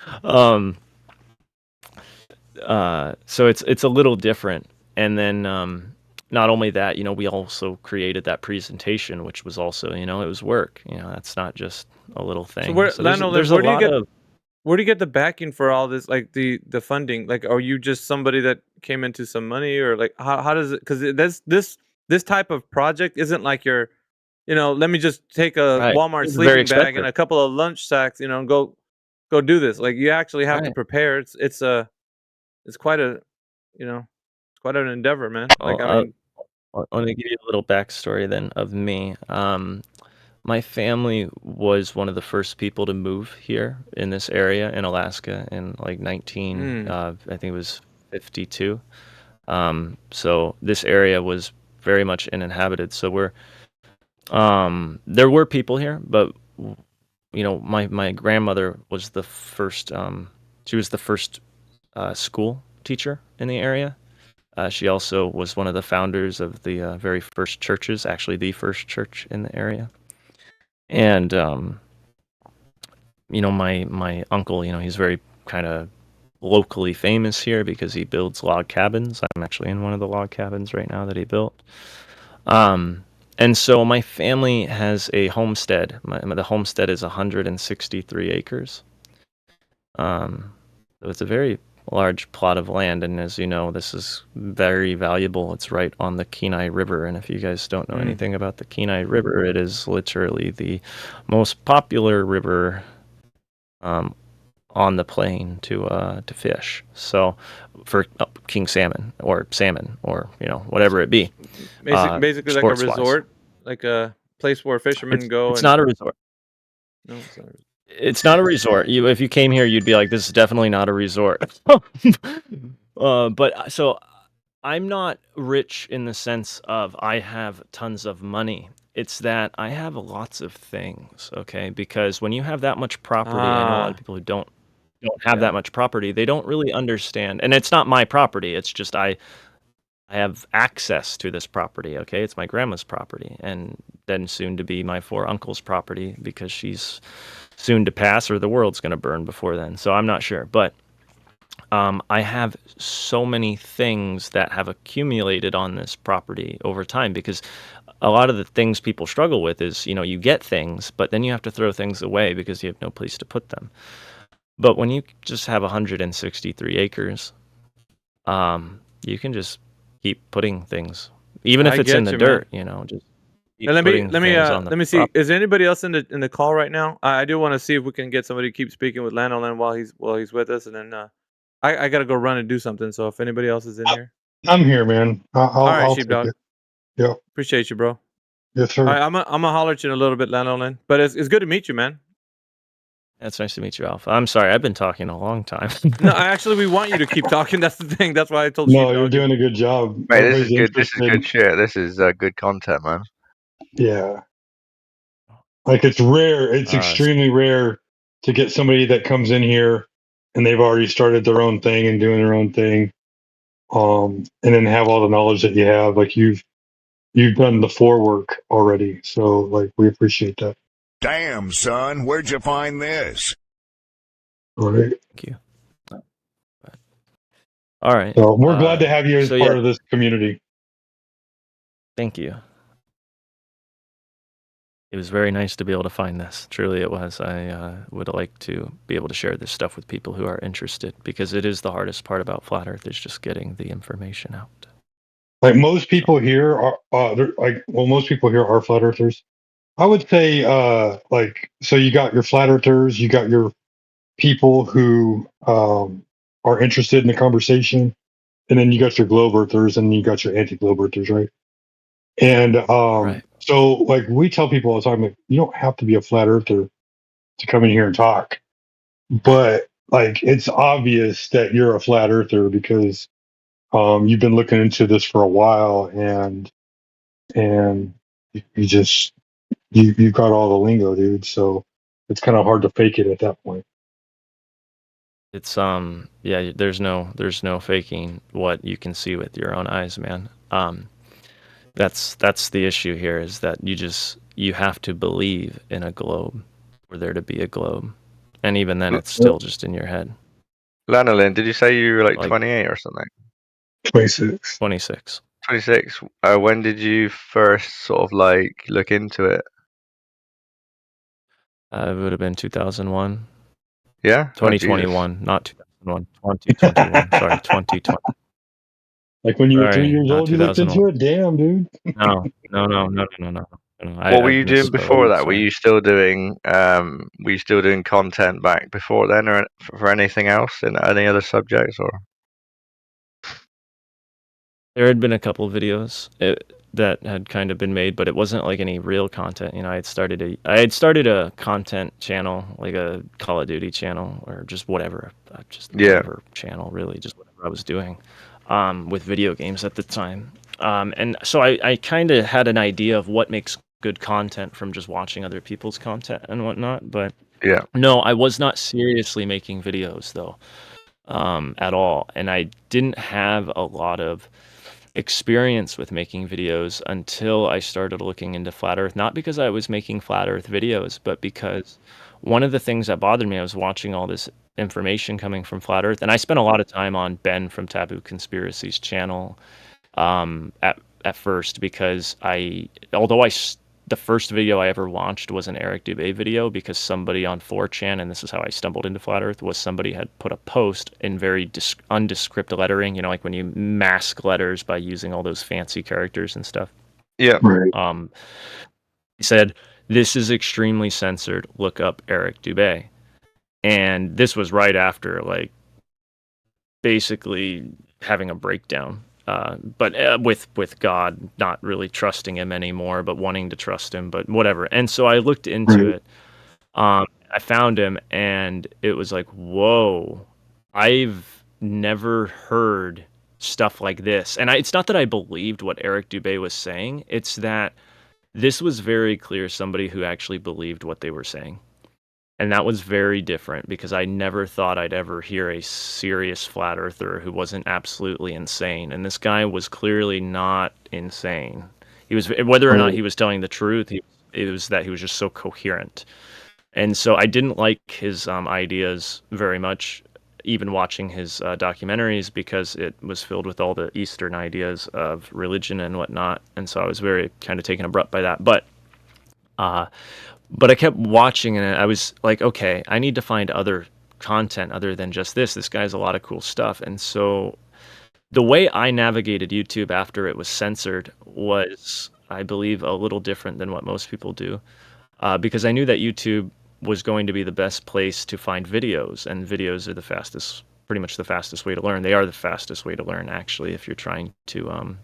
So it's a little different. And then, not only that, we also created that presentation, which was also, it was work. That's not just a little thing. So where, So Lionel, there's where a do you lot get of where do you get the backing for all this, like the funding? Like, are you just somebody that came into some money, or like how does it? Because this type of project isn't like your, let me just take a right. Walmart It's very sleeping bag and expensive. a couple of lunch sacks, and go do this. Like, you actually have to Right. prepare. It's quite a, it's quite an endeavor, man. Like, Well, I mean, let me give you a little backstory then of me. My family was one of the first people to move here in this area in Alaska in like I think it was 52. So this area was very much uninhabited. So there were people here, but my grandmother was the first. She was the first school teacher in the area. She also was one of the founders of the very first churches, actually the first church in the area. And my uncle, he's very kind of locally famous here because he builds log cabins. I'm actually in one of the log cabins right now that he built. And so my family has a homestead. The homestead is 163 acres. So it's a very large plot of land, and as you know, this is very valuable. It's right on the Kenai River, and if you guys don't know anything about the Kenai River, it is literally the most popular river on the plain to fish. So for king salmon or whatever it be. basically like a sports-wise. resort, like a place where fishermen go. It's not a resort. No, it's not a resort. It's not a resort. If you came here, you'd be like, this is definitely not a resort. But so I'm not rich in the sense of I have tons of money. It's that I have lots of things, okay? Because when you have that much property, I know a lot of people who don't have that much property, they don't really understand. And it's not my property. It's just I have access to this property, okay? It's my grandma's property, and then soon to be my 4 uncles' property because she's soon to pass or the world's going to burn before then. So I'm not sure. But I have so many things that have accumulated on this property over time because a lot of the things people struggle with is, you get things, but then you have to throw things away because you have no place to put them. But when you just have 163 acres, you can just keep putting things, even if it's in the dirt, just keep Let putting me things on the let me see. property. Is there anybody else in the call right now? I do want to see if we can get somebody to keep speaking with Lionel while he's with us, and then I gotta go run and do something. So if anybody else is in here, I'm here, man. all right, I'll take Sheepdog. it. Yeah. Appreciate you, bro. Yes, sir. All right, I'm gonna holler at you in a little bit, Lionel. But it's good to meet you, man. It's nice to meet you, Alpha. I'm sorry, I've been talking a long time. No, we want you to keep talking. That's the thing. That's why I told No, Sheepdog. you're doing a good job. Right, this is Everybody's good. This is interested. good shit. This is good content, man. Yeah. Like, it's rare. It's extremely rare to get somebody that comes in here and they've already started their own thing and doing their own thing. And then have all the knowledge that you have. Like, you've done the forework already. So, like, we appreciate that. Damn, son, where'd you find this? All right. Thank you. All right. So we're glad to have you as so part yeah. of this community. Thank you. It was very nice to be able to find this. Truly it was. I would like to be able to share this stuff with people who are interested because it is the hardest part about Flat Earth is just getting the information out. Like, most people here are most people here are flat earthers. I would say so you got your flat earthers, you got your people who are interested in the conversation, and then you got your globe earthers and you got your anti-globe earthers, right? And so like we tell people all the time, like, you don't have to be a flat earther to come in here and talk, but like it's obvious that you're a flat earther because you've been looking into this for a while, and you just you got all the lingo, dude. So it's kind of hard to fake it at that point. It's yeah, there's no faking what you can see with your own eyes, man. That's the issue here, is that you have to believe in a globe for there to be a globe, and even then it's still just in your head. Lanolin, did you say you were like 28 or something? 26. 26. 26. When did you first sort of like look into it? It would have been 2001. Yeah? 2021, not 2001. 2021. Sorry, 2020. Like when you were 3 Sorry, years not old, you looked into 2001. it. Damn, dude. No. What were you doing before that? Were you still doing content back before then, or for anything else in any other subjects, or? There had been a couple of videos that had kind of been made, but it wasn't like any real content. You know, I had started a content channel, like a Call of Duty channel, or just whatever, whatever channel, really, just whatever I was doing, with video games at the time. And so I kind of had an idea of what makes good content from just watching other people's content and whatnot. But no, I was not seriously making videos though, at all. And I didn't have a lot of experience with making videos until I started looking into Flat Earth, not because I was making Flat Earth videos, but because one of the things that bothered me, I was watching all this information coming from Flat Earth, and I spent a lot of time on Ben from Taboo Conspiracy's channel at first, because the first video I ever watched was an Eric Dubé video, because somebody on 4chan, and this is how I stumbled into Flat Earth, was somebody had put a post in very undescript lettering, you know, like when you mask letters by using all those fancy characters and stuff. Yeah. Right. He said, "This is extremely censored. Look up Eric Dubé." And this was right after, like, basically having a breakdown. But with God, not really trusting him anymore, but wanting to trust him, but whatever. And so I looked into it. I found him, and it was like, whoa, I've never heard stuff like this. And it's not that I believed what Eric Dubé was saying. It's that this was very clear somebody who actually believed what they were saying. And that was very different, because I never thought I'd ever hear a serious flat earther who wasn't absolutely insane. And this guy was clearly not insane. He was, whether or not he was telling the truth, it was that he was just so coherent. And so I didn't like his ideas very much, even watching his documentaries, because it was filled with all the Eastern ideas of religion and whatnot. And so I was very kind of taken abrupt by that. But I kept watching, and I was like, okay, I need to find other content other than just this. This guy has a lot of cool stuff. And so the way I navigated YouTube after it was censored was, I believe, a little different than what most people do, because I knew that YouTube was going to be the best place to find videos, and videos are pretty much the fastest way to learn. They are the fastest way to learn, actually, if you're trying to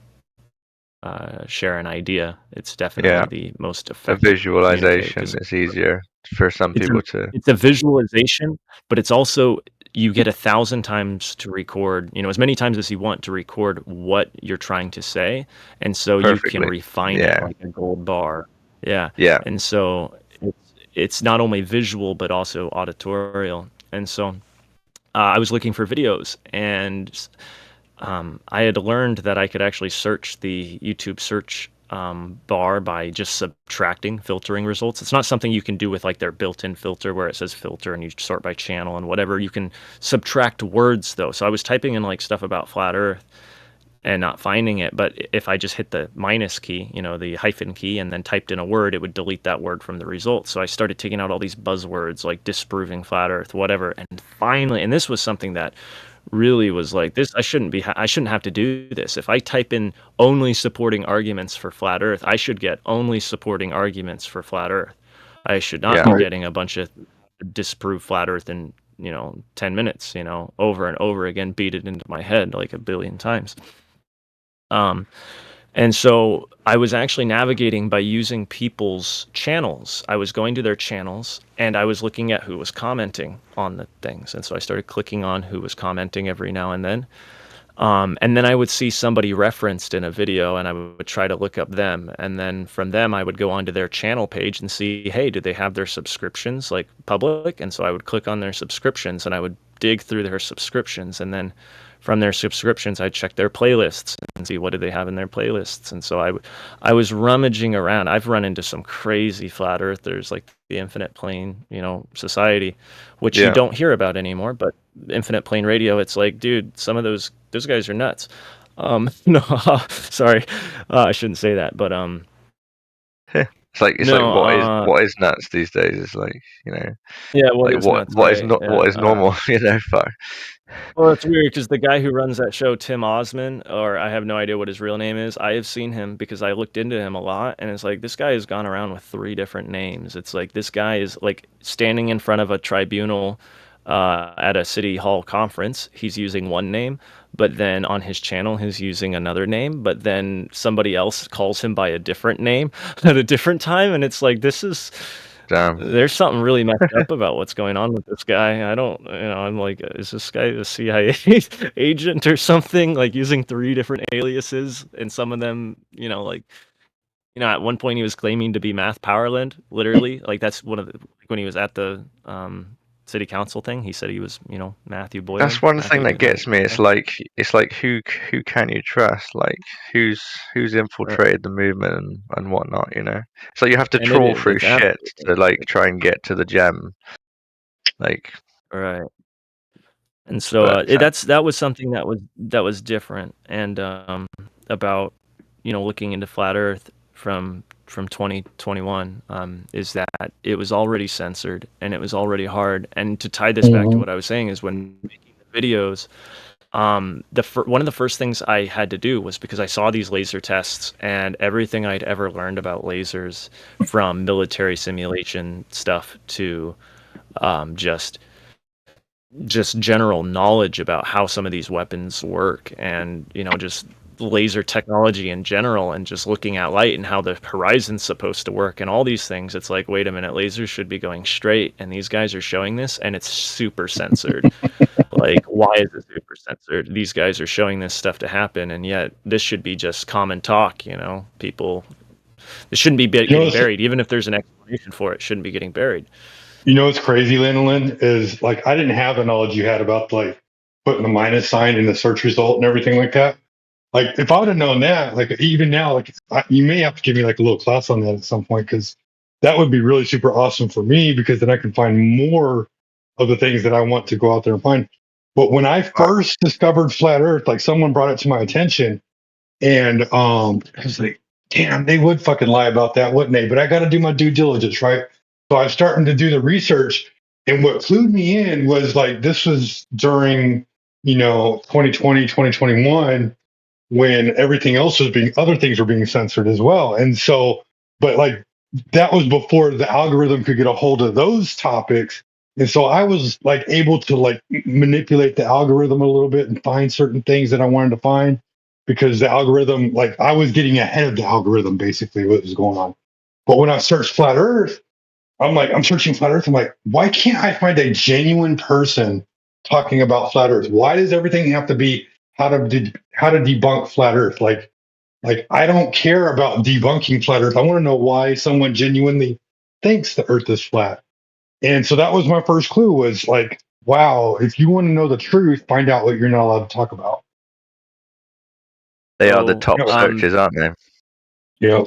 share an idea. It's definitely the most effective. A visualization is easier for some people to. It's a visualization, but it's also, you get 1,000 times to record, as many times as you want to record what you're trying to say, and so you can refine it like a gold bar. Yeah. And so it's not only visual but also auditorial. And so I was looking for videos, and I had learned that I could actually search the YouTube search bar by just subtracting filtering results. It's not something you can do with like their built-in filter where it says filter and you sort by channel and whatever. You can subtract words though. So I was typing in like stuff about flat Earth and not finding it, but if I just hit the minus key, the hyphen key, and then typed in a word, it would delete that word from the results. So I started taking out all these buzzwords like disproving flat Earth, whatever, and finally, and this was something that really was like, this, I shouldn't have to do this. If I type in only supporting arguments for flat Earth, I should get only supporting arguments for flat Earth. I should not be getting a bunch of disprove flat Earth and 10 minutes, over and over again, beat it into my head like a billion times. And so I was actually navigating by using people's channels. I was going to their channels and I was looking at who was commenting on the things. And so I started clicking on who was commenting every now and then. And then I would see somebody referenced in a video and I would try to look up them. And then from them, I would go onto their channel page and see, hey, do they have their subscriptions like public? And so I would click on their subscriptions and I would dig through their subscriptions. And then from their subscriptions, I'd check their playlists and see what do they have in their playlists. And so I was rummaging around. I've run into some crazy flat earthers like the Infinite Plane, Society, which you don't hear about anymore. But Infinite Plane Radio, it's like, dude, some of those guys are nuts. No, sorry, I shouldn't say that. But it's like what is nuts these days? It's like yeah, what like is what nuts, what is right? not what is normal? Fuck. Well, it's weird because the guy who runs that show, Tim Osman, or I have no idea what his real name is. I have seen him because I looked into him a lot, and it's like this guy has gone around with 3 different names. It's like this guy is like standing in front of a tribunal at a city hall conference. He's using one name, but then on his channel, he's using another name. But then somebody else calls him by a different name at a different time, and it's like this is. Damn. There's something really messed up about what's going on with this guy. I don't, I'm like, is this guy a CIA agent or something? Like using 3 different aliases, and some of them, at one point he was claiming to be Math Powerland, literally. Like that's one of the when he was at the city council thing. He said he was, Matthew Boylan. That's one thing that gets me. It's like who can you trust? Like who's infiltrated the movement and whatnot. So you have to trawl through shit to like try and get to the gem. Like right. And so that was something that was different, and about looking into flat Earth from 2021 is that it was already censored and it was already hard. And to tie this back to what I was saying is when making the videos, one of the first things I had to do was because I saw these laser tests and everything I'd ever learned about lasers, from military simulation stuff to just general knowledge about how some of these weapons work, and just laser technology in general, and just looking at light and how the horizon's supposed to work and all these things. It's like, wait a minute, lasers should be going straight, and these guys are showing this and it's super censored. Like, why is it super censored? These guys are showing this stuff to happen, and yet this should be just common talk. People, this shouldn't be getting buried. Even if there's an explanation for it, shouldn't be getting buried. What's crazy, Landolin, is like I didn't have the knowledge you had about like putting the minus sign in the search result and everything like that. Like if I would have known that, like even now, like you may have to give me like a little class on that at some point, because that would be really super awesome for me, because then I can find more of the things that I want to go out there and find. But when I first discovered flat Earth, like someone brought it to my attention, and I was like, damn, they would fucking lie about that, wouldn't they? But I got to do my due diligence, right? So I'm starting to do the research, and what clued me in was like this was during 2020, 2021, when everything else was other things were being censored as well. And so, but like that was before the algorithm could get a hold of those topics. And so I was like able to like manipulate the algorithm a little bit and find certain things that I wanted to find, because the algorithm, like I was getting ahead of the algorithm, basically what was going on. But when I searched flat Earth, I'm searching flat Earth. I'm like, why can't I find a genuine person talking about flat Earth? Why does everything have to be how to debunk flat Earth? Like I don't care about debunking flat Earth. I want to know why someone genuinely thinks the Earth is flat. And so that was my first clue, was like, wow, if you want to know the truth, find out what you're not allowed to talk about. They are the top searches, aren't they? Yeah.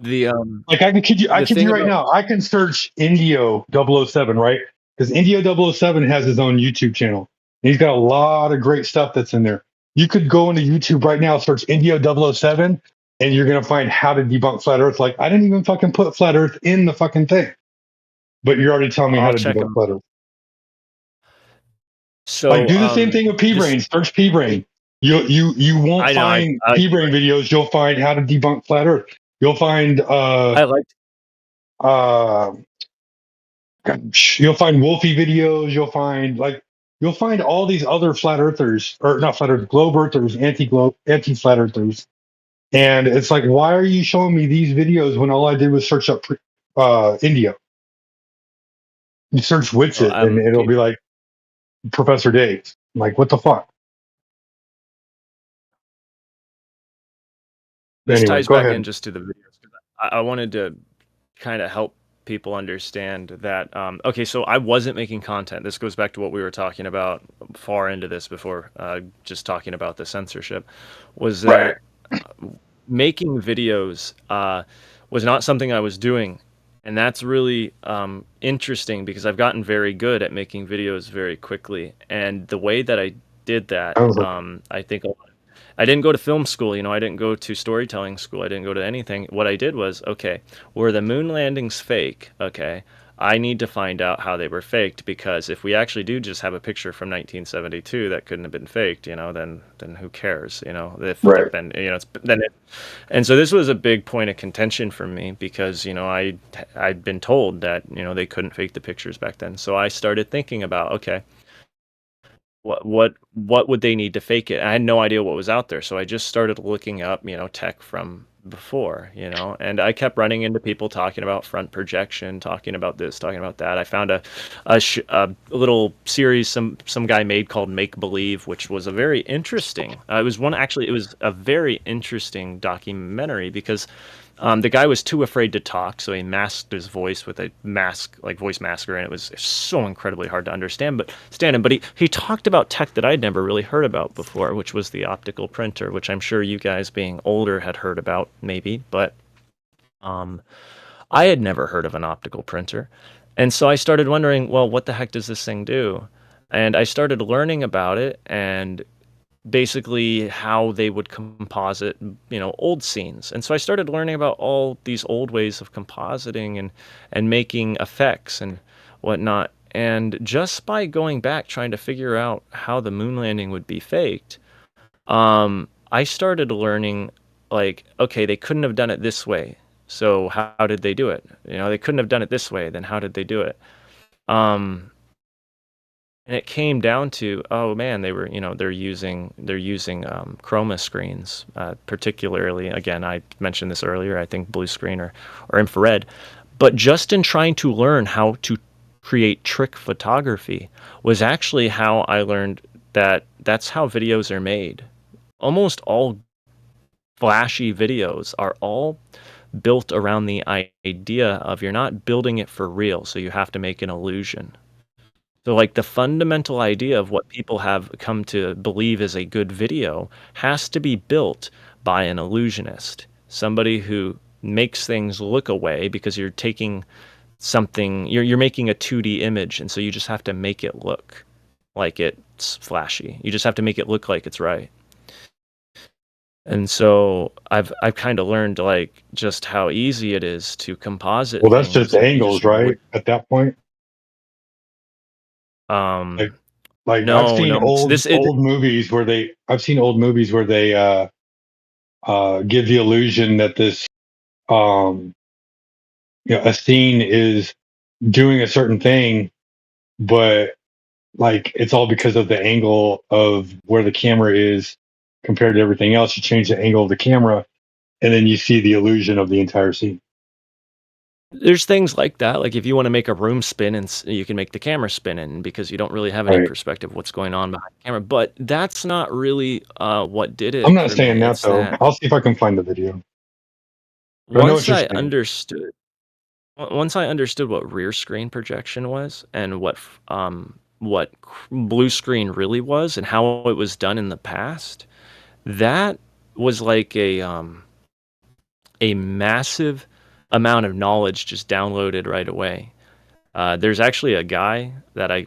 The like I kid you right now, I can search Indio 007, right? Because Indio 007 has his own YouTube channel. And he's got a lot of great stuff that's in there. You could go into YouTube right now, search Indio 007, and you're gonna find how to debunk flat Earth. Like I didn't even fucking put flat Earth in the fucking thing, but you're already telling me how to debunk flat Earth. So like do the same thing with P-Brain. Search P-Brain. You won't find P-Brain videos. You'll find how to debunk flat Earth. You'll find God, You'll find Wolfie videos. You'll find all these other flat earthers, or not flat earthers, globe earthers, anti-flat earthers. And it's like, why are you showing me these videos when all I did was search up India? You search Witsit and it'll be like Professor Dave. I'm like, what the fuck? This Anyway, ties go back ahead. in just to the videos. I wanted to kind of help people understand that. Okay, so I wasn't making content. This goes back to what we were talking about far into this before, just talking about the censorship. Was that making videos was not something I was doing. And that's really interesting because I've gotten very good at making videos very quickly. And the way that I did that, I think I didn't go to film school, you know, I didn't go to storytelling school, I didn't go to anything. What I did was, okay, were the moon landings fake? Okay, I need to find out how they were faked, because if we actually do just have a picture from 1972 that couldn't have been faked, you know, then who cares, you know? If then, you know, and so this was a big point of contention for me because, you know, I'd been told that, you know, they couldn't fake the pictures back then. So I started thinking about, okay, what would they need to fake it? I had no idea what was out there, so I just started looking up, you know, tech from before, you know, and I kept running into people talking about front projection, talking about this, talking about that. I found a little series some guy made called Make Believe, which was a very interesting. It was a very interesting documentary because the guy was too afraid to talk, so he masked his voice with a mask, like voice masker, and it was so incredibly hard to understand. But he talked about tech that I'd never really heard about before, which was the optical printer, which I'm sure you guys, being older, had heard about, maybe, but I had never heard of an optical printer, and so I started wondering, well, what the heck does this thing do? And I started learning about it and basically how they would composite, you know, old scenes. And so I started learning about all these old ways of compositing and making effects and whatnot. And just by going back trying to figure out how the moon landing would be faked, I started learning, like, okay, they couldn't have done it this way. So how did they do it? You know, they couldn't have done it this way. Then how did they do it? And it came down to, oh man, they're using chroma screens, particularly. Again, I mentioned this earlier. I think blue screen or infrared, but just in trying to learn how to create trick photography was actually how I learned that that's how videos are made. Almost all flashy videos are all built around the idea of you're not building it for real, so you have to make an illusion. So like the fundamental idea of what people have come to believe is a good video has to be built by an illusionist, somebody who makes things look away because you're taking something, you're making a 2D image, and so you just have to make it look like it's flashy. You just have to make it look like it's right. And so I've kind of learned like just how easy it is to composite. Well, that's just angles, right? At that point. I've seen old movies where they give the illusion that this a scene is doing a certain thing, but like it's all because of the angle of where the camera is compared to everything else. You change the angle of the camera and then you see the illusion of the entire scene. There's things like that. Like if you want to make a room spin, and you can make the camera spin in because you don't really have any perspective of what's going on behind the camera. But that's not really what did it. I'm not saying that though. I'll see if I can find the video. Once I understood what rear screen projection was and what blue screen really was and how it was done in the past, that was like a massive amount of knowledge just downloaded right away. There's actually a guy that I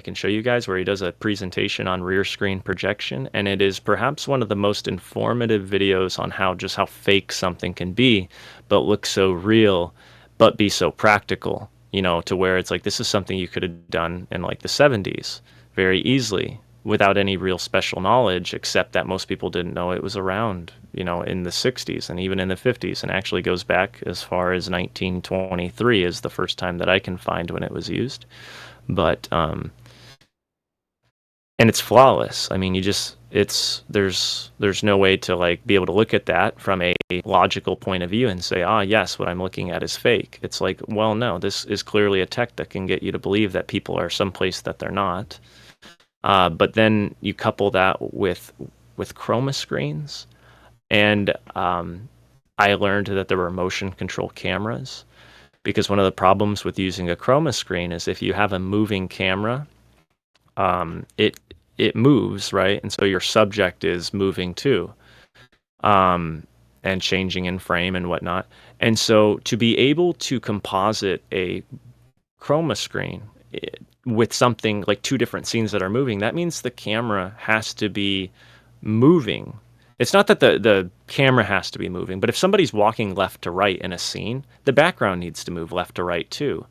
can show you guys where he does a presentation on rear screen projection, and it is perhaps one of the most informative videos on how fake something can be, but look so real, but be so practical, you know, to where it's like this is something you could have done in like the 70s very easily without any real special knowledge, except that most people didn't know it was around, in the 60s and even in the 50s, and actually goes back as far as 1923 is the first time that I can find when it was used. But and it's flawless. I mean, there's no way to like be able to look at that from a logical point of view and say, yes, what I'm looking at is fake. It's like, well, no, this is clearly a tech that can get you to believe that people are someplace that they're not. But then you couple that with chroma screens, and I learned that there were motion control cameras, because one of the problems with using a chroma screen is if you have a moving camera, it moves, right? And so your subject is moving too, and changing in frame and whatnot. And so to be able to composite a chroma screen with something like two different scenes that are moving, that means the camera has to be moving. It's not that the camera has to be moving, but if somebody's walking left to right in a scene, the background needs to move left to right too.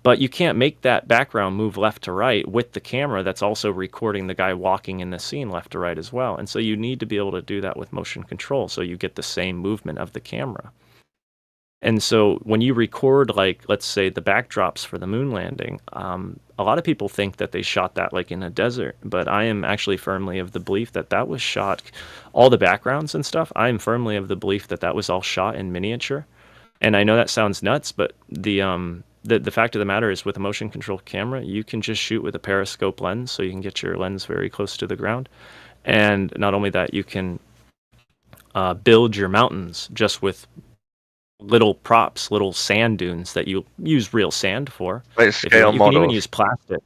But you can't make that background move left to right with the camera that's also recording the guy walking in the scene left to right as well. And so you need to be able to do that with motion control so you get the same movement of the camera. And so when you record, like, let's say the backdrops for the moon landing, a lot of people think that they shot that like in a desert, but I am actually firmly of the belief that that was shot, all the backgrounds and stuff, I am firmly of the belief that that was all shot in miniature. And I know that sounds nuts, but the fact of the matter is with a motion control camera, you can just shoot with a periscope lens, so you can get your lens very close to the ground. And not only that, you can build your mountains just with little props, little sand dunes that you use real sand for. Like scale you models. can even use plastic.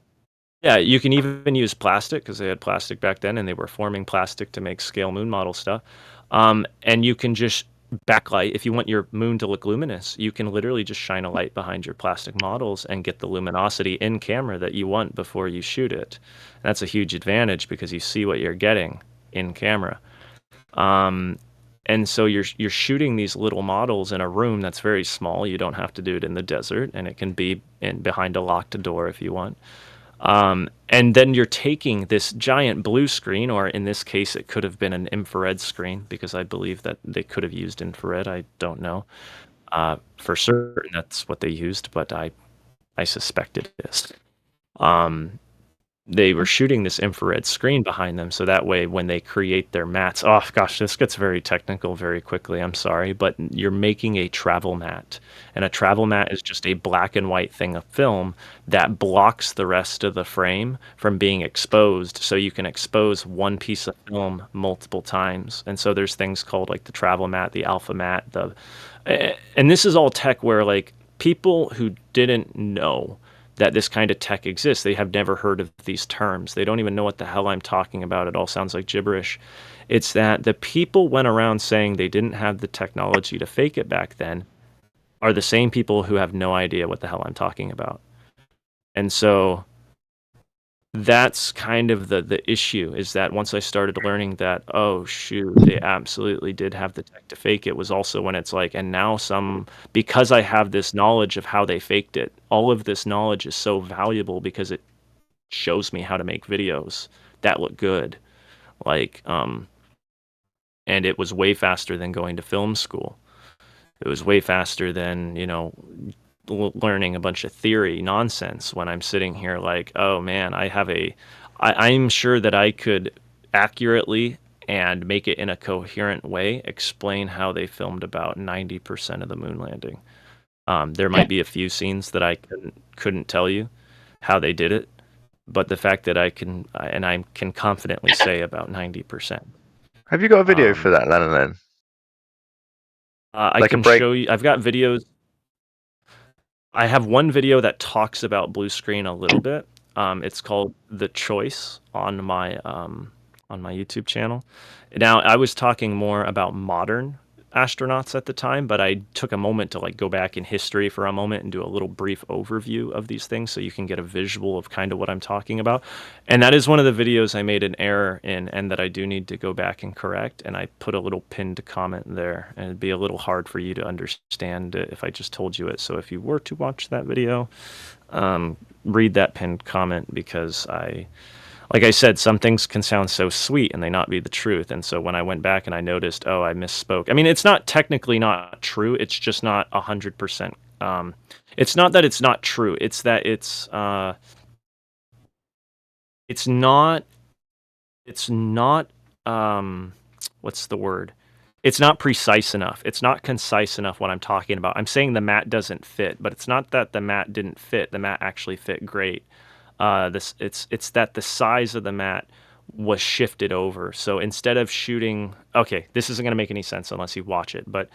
Yeah, you can even use plastic because they had plastic back then, and they were forming plastic to make scale moon model stuff. And you can just backlight. If you want your moon to look luminous, you can literally just shine a light behind your plastic models and get the luminosity in camera that you want before you shoot it. And that's a huge advantage because you see what you're getting in camera. And so you're shooting these little models in a room that's very small. You don't have to do it in the desert, and it can be behind a locked door if you want. And then you're taking this giant blue screen, or in this case, it could have been an infrared screen, because I believe that they could have used infrared. I don't know for certain that's what they used, but I suspect it is. They were shooting this infrared screen behind them, so that way when they create their mats, oh gosh, this gets very technical very quickly, I'm sorry, but you're making a travel mat. And a travel mat is just a black and white thing of film that blocks the rest of the frame from being exposed, so you can expose one piece of film multiple times. And so there's things called like the travel mat, the alpha mat, and this is all tech where like people who didn't know that this kind of tech exists, they have never heard of these terms. They don't even know what the hell I'm talking about. It all sounds like gibberish. It's that the people went around saying they didn't have the technology to fake it back then are the same people who have no idea what the hell I'm talking about. And so that's kind of the issue, is that once I started learning that, oh shoot, they absolutely did have the tech to fake it, was also when it's like, and now because I have this knowledge of how they faked it, all of this knowledge is so valuable because it shows me how to make videos that look good. Like, and it was way faster than going to film school. It was way faster than, learning a bunch of theory nonsense when I'm sitting here like, oh man, I'm sure that I could accurately and make it in a coherent way explain how they filmed about 90% of the moon landing. There might be a few scenes that I couldn't tell you how they did it, but the fact that I can confidently say about 90%. Have you got a video for that, Lennon? I can show you. I've got videos. I have one video that talks about blue screen a little bit. It's called The Choice on my YouTube channel. Now, I was talking more about modern astronauts at the time, but I took a moment to like go back in history for a moment and do a little brief overview of these things so you can get a visual of kind of what I'm talking about. And that is one of the videos I made an error in and that I do need to go back and correct. And I put a little pinned comment there, and it'd be a little hard for you to understand if I just told you it. So if you were to watch that video, read that pinned comment, because like I said, some things can sound so sweet and they not be the truth. And so when I went back and I noticed, oh, I misspoke. I mean, it's not technically not true. It's just not 100%. It's not that it's not true. It's that it's not. What's the word? It's not precise enough. It's not concise enough what I'm talking about. I'm saying the mat doesn't fit, but it's not that the mat didn't fit. The mat actually fit great. It's that the size of the mat was shifted over. So instead of shooting, okay, this isn't going to make any sense unless you watch it, but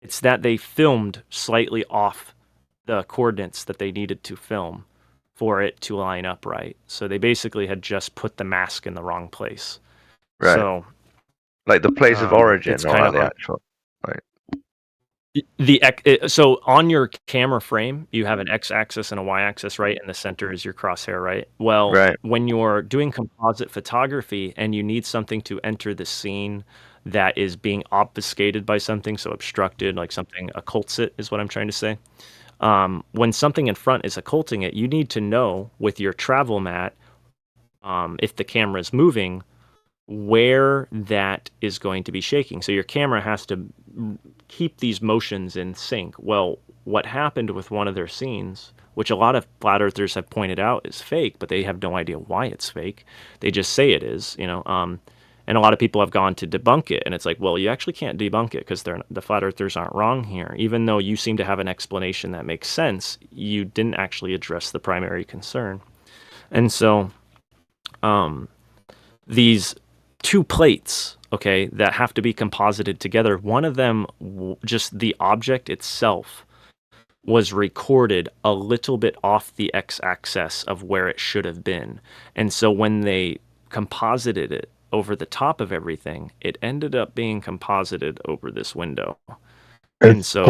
it's that they filmed slightly off the coordinates that they needed to film for it to line up right. So they basically had just put the mask in the wrong place. Right. So like the place of origin, it's or kind like of the like- actual. Right. So on your camera frame, you have an x-axis and a y-axis, right? And the center is your crosshair, right? Well, Right. when you're doing composite photography and you need something to enter the scene that is being obfuscated by something, so obstructed, like something occults it, is what I'm trying to say. When something in front is occulting it, you need to know with your travel mat, if the camera is moving, where that is going to be shaking. So your camera has to keep these motions in sync. Well, what happened with one of their scenes, which a lot of flat earthers have pointed out is fake, but they have no idea why it's fake. They just say it is, and a lot of people have gone to debunk it, and it's like, well, you actually can't debunk it because the flat earthers aren't wrong here. Even though you seem to have an explanation that makes sense, you didn't actually address the primary concern. And so these two plates, okay, that have to be composited together, one of them, just the object itself, was recorded a little bit off the x-axis of where it should have been. And so when they composited it over the top of everything, it ended up being composited over this window. And so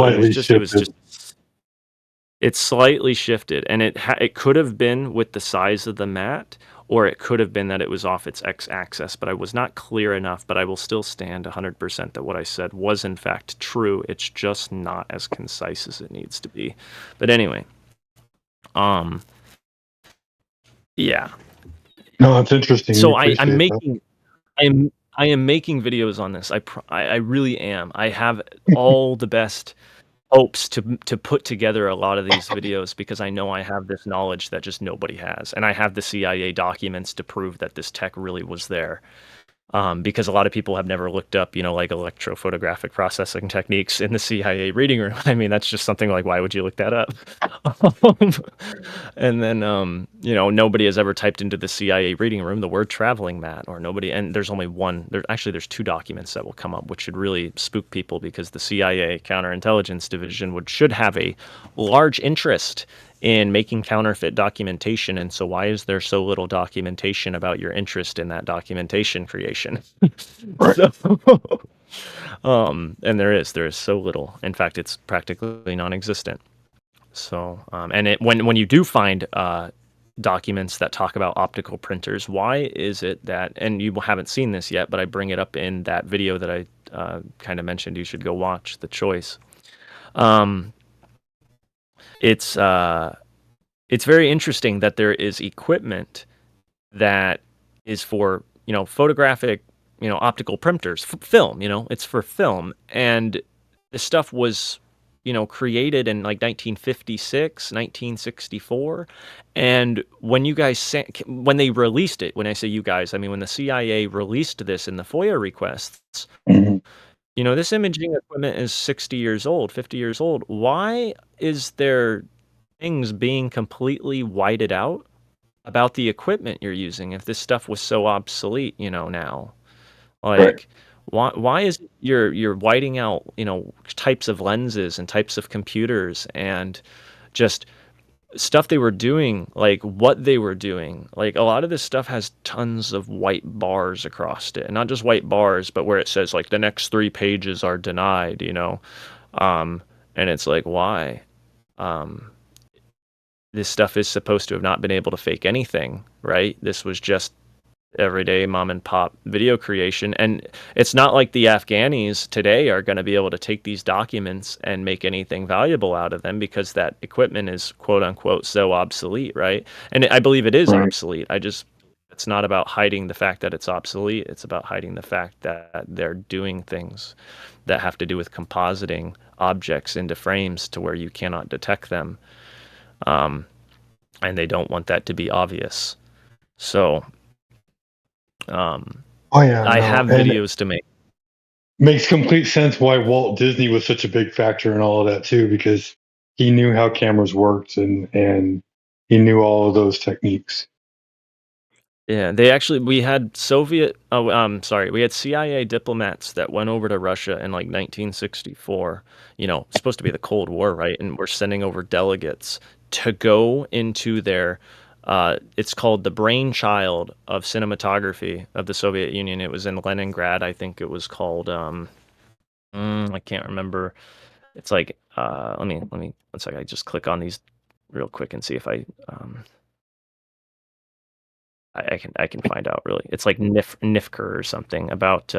it's slightly shifted, and it could have been with the size of the mat, or it could have been that it was off its x-axis, but I was not clear enough. But I will still stand 100% that what I said was in fact true. It's just not as concise as it needs to be. But anyway, yeah. No, it's interesting. So We I'm appreciate making, I am making videos on this. I really am. I have all the best hopes to put together a lot of these videos because I know I have this knowledge that just nobody has, and I have the CIA documents to prove that this tech really was there. Because a lot of people have never looked up, like electrophotographic processing techniques in the CIA reading room. I mean, that's just something like, why would you look that up? And then, nobody has ever typed into the CIA reading room the word traveling mat, or nobody. And there's only one. There's two documents that will come up, which should really spook people because the CIA Counterintelligence Division should have a large interest in making counterfeit documentation. And so why is there so little documentation about your interest in that documentation creation? And there is so little. In fact, it's practically non-existent. So, and when you do find documents that talk about optical printers, why is it that, and you haven't seen this yet, but I bring it up in that video that I kind of mentioned you should go watch, The Choice. It's very interesting that there is equipment that is for, photographic, optical printers, film, it's for film. And this stuff was, created in like 1956, 1964. And when when they released it, when I say you guys, I mean, when the CIA released this in the FOIA requests, this imaging equipment is 60 years old, 50 years old. Why is there things being completely whited out about the equipment you're using if this stuff was so obsolete, now? Like, why is it you're whiting out, types of lenses and types of computers and just stuff they were doing, like what they were doing? Like, a lot of this stuff has tons of white bars across it, and not just white bars, but where it says like the next 3 pages are denied, and it's like, why? This stuff is supposed to have not been able to fake anything, right? This everyday mom and pop video creation. And it's not like the Afghanis today are going to be able to take these documents and make anything valuable out of them, because that equipment is quote unquote so obsolete, right? And I believe it is obsolete. It's not about hiding the fact that it's obsolete. It's about hiding the fact that they're doing things that have to do with compositing objects into frames to where you cannot detect them. And they don't want that to be obvious. So I have videos to make. Makes complete sense why Walt Disney was such a big factor in all of that too, because he knew how cameras worked and he knew all of those techniques. Yeah, we had we had CIA diplomats that went over to Russia in like 1964. Supposed to be the Cold War, right? And we're sending over delegates to go into their it's called the brainchild of cinematography of the Soviet Union. It was in Leningrad, I think it was called. I can't remember. It's like let me 1 second. I just click on these real quick and see if I can find out. Really, it's like Nifker or something about.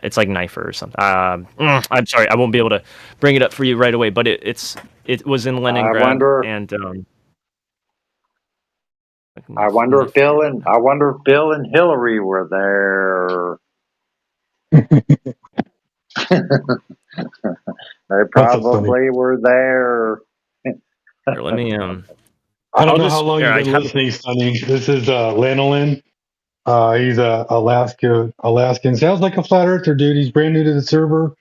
It's like Knifer or something. I'm sorry, I won't be able to bring it up for you right away. But it was in Leningrad, I wonder if Bill and Hillary were there. They probably were there. Here, let me I don't know how long you've been listening, Sonny. This is Lanolin. He's a Alaskan. Sounds like a flat earther, dude. He's brand new to the server,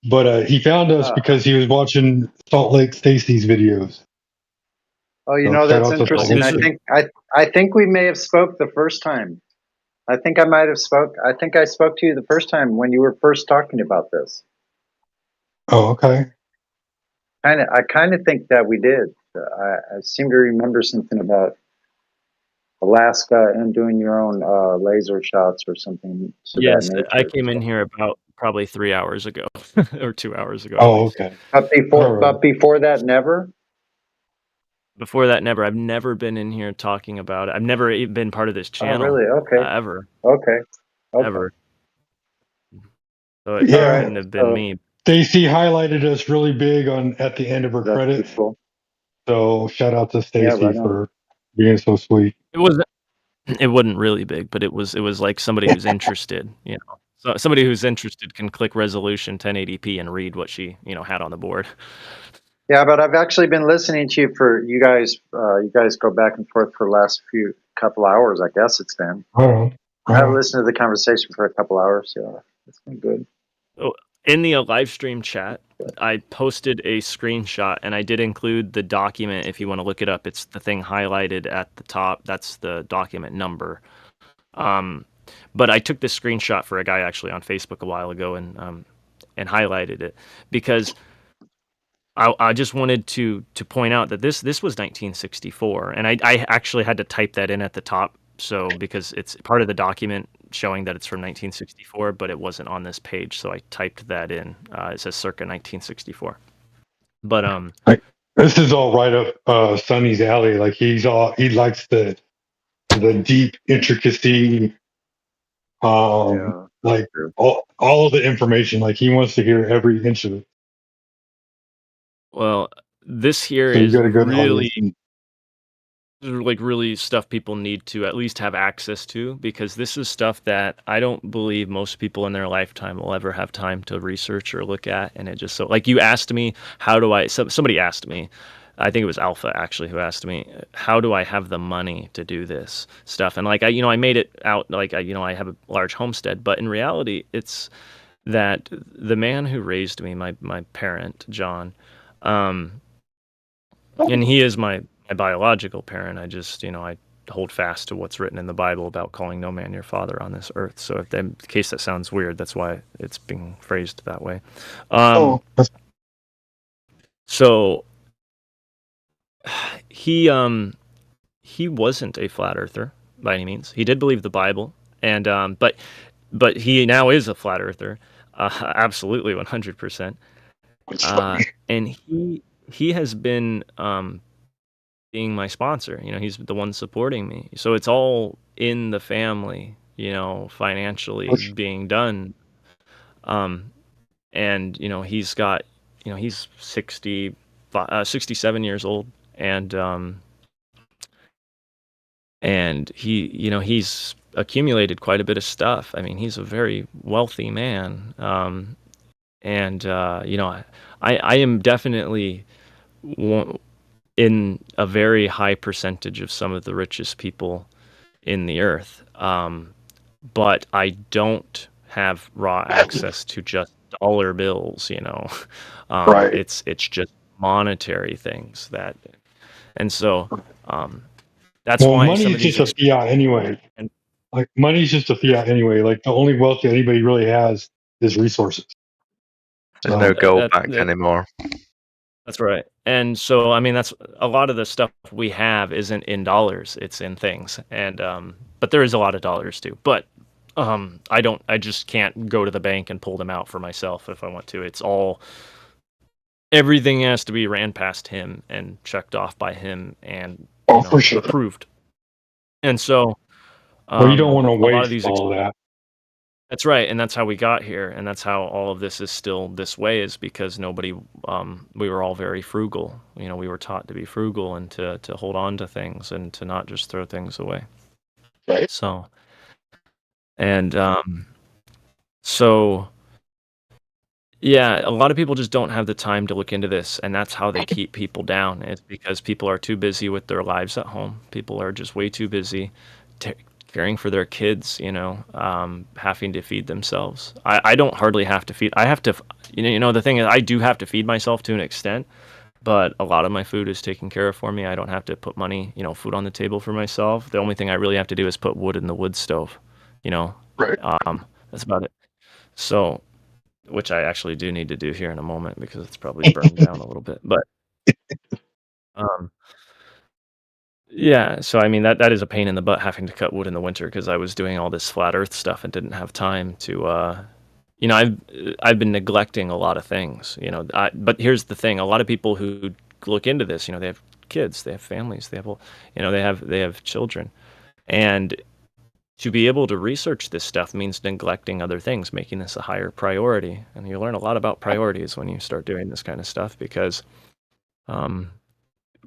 but he found us because he was watching Salt Lake Stacy's videos. Oh, that's interesting. I think we may have spoke the first time. I think I spoke to you the first time when you were first talking about this. Oh, okay. I kind of think that we did. I seem to remember something about Alaska and doing your own laser shots or something. Yes, I came in here about probably 3 hours ago or 2 hours ago. Oh, okay. But before that, never. Before that, never. I've never been in here talking about it. I've never even been part of this channel. Oh, really? Okay. Ever. Okay. Ever. So it couldn't have been me. Stacy highlighted us really big at the end of her credits. Cool. So shout out to Stacy for being so sweet. It wasn't really big, but it was like somebody who's interested, So somebody who's interested can click resolution 1080p and read what she, had on the board. Yeah, but I've actually been listening to you for you guys. You guys go back and forth for the last couple hours. I guess it's been. I've listened to the conversation for a couple hours. Yeah, it's been good. In the live stream chat, I posted a screenshot, and I did include the document. If you want to look it up, it's the thing highlighted at the top. That's the document number. But I took this screenshot for a guy actually on Facebook a while ago, and highlighted it because I just wanted to point out that this was 1964, and I actually had to type that in at the top, so because it's part of the document showing that it's from 1964, but it wasn't on this page, so I typed that in. It says circa 1964. But this is all right up Sonny's alley. Like he likes the deep intricacy, like all the information. Like he wants to hear every inch of it. Well, this here is really stuff people need to at least have access to, because this is stuff that I don't believe most people in their lifetime will ever have time to research or look at. And it just like you asked me, somebody asked me, I think it was Alpha actually who asked me, how do I have the money to do this stuff? And like I made it out like I have a large homestead, but in reality it's that the man who raised me, my parent, John, and he is my biological parent. I just, I hold fast to what's written in the Bible about calling no man your father on this earth. So in case that sounds weird, that's why it's being phrased that way. So he wasn't a flat earther by any means. He did believe the Bible, and but he now is a flat earther, absolutely 100%. And he has been being my sponsor. He's the one supporting me. So it's all in the family, financially being done. And he's got, he's 67 years old, and he's accumulated quite a bit of stuff. I mean, he's a very wealthy man. And I am definitely in a very high percentage of some of the richest people in the earth. But I don't have raw access to just dollar bills, Right. It's just monetary things and so that's Well, why money some is of these just a fiat anyway. Like money's just a fiat anyway. Like the only wealth that anybody really has is resources. There's no gold that- back that- anymore. That's right. And so, I mean, that's a lot of the stuff we have isn't in dollars, it's in things. And, but there is a lot of dollars too. But, I just can't go to the bank and pull them out for myself if I want to. It's all, everything has to be ran past him and checked off by him and for sure. approved. And so, Well, you don't want to a lot of waste these all of that. That's right, and that's how we got here, and that's how all of this is still this way, is because nobody, we were all very frugal. We were taught to be frugal and to hold on to things and to not just throw things away. Right. So, and so, yeah, a lot of people just don't have the time to look into this, and that's how they keep people down. It's because people are too busy with their lives at home. People are just way too busy caring for their kids, having to feed themselves. I don't hardly have to feed. I have to, the thing is, I do have to feed myself to an extent, but a lot of my food is taken care of for me. I don't have to put money, food on the table for myself. The only thing I really have to do is put wood in the wood stove, Right. That's about it. So, which I actually do need to do here in a moment because it's probably burned down a little bit, but, yeah, so I mean that is a pain in the butt having to cut wood in the winter because I was doing all this flat Earth stuff and didn't have time to. I've been neglecting a lot of things. But here's the thing: a lot of people who look into this, they have kids, they have families, they have children, and to be able to research this stuff means neglecting other things, making this a higher priority. And you learn a lot about priorities when you start doing this kind of stuff because.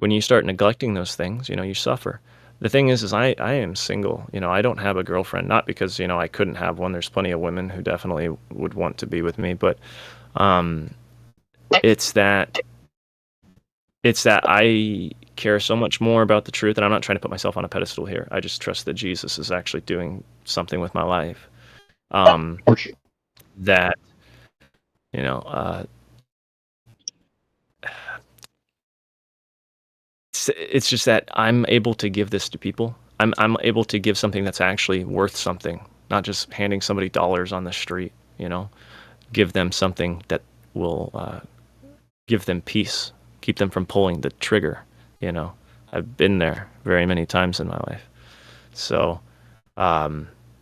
When you start neglecting those things, you suffer. The thing is I am single. I don't have a girlfriend, not because, I couldn't have one. There's plenty of women who definitely would want to be with me, but it's that I care so much more about the truth, and I'm not trying to put myself on a pedestal here. I just trust that Jesus is actually doing something with my life. That, it's just that I'm able to give this to people. I'm able to give something that's actually worth something, not just handing somebody dollars on the street. Give them something that will give them peace, keep them from pulling the trigger. I've been there very many times in my life. So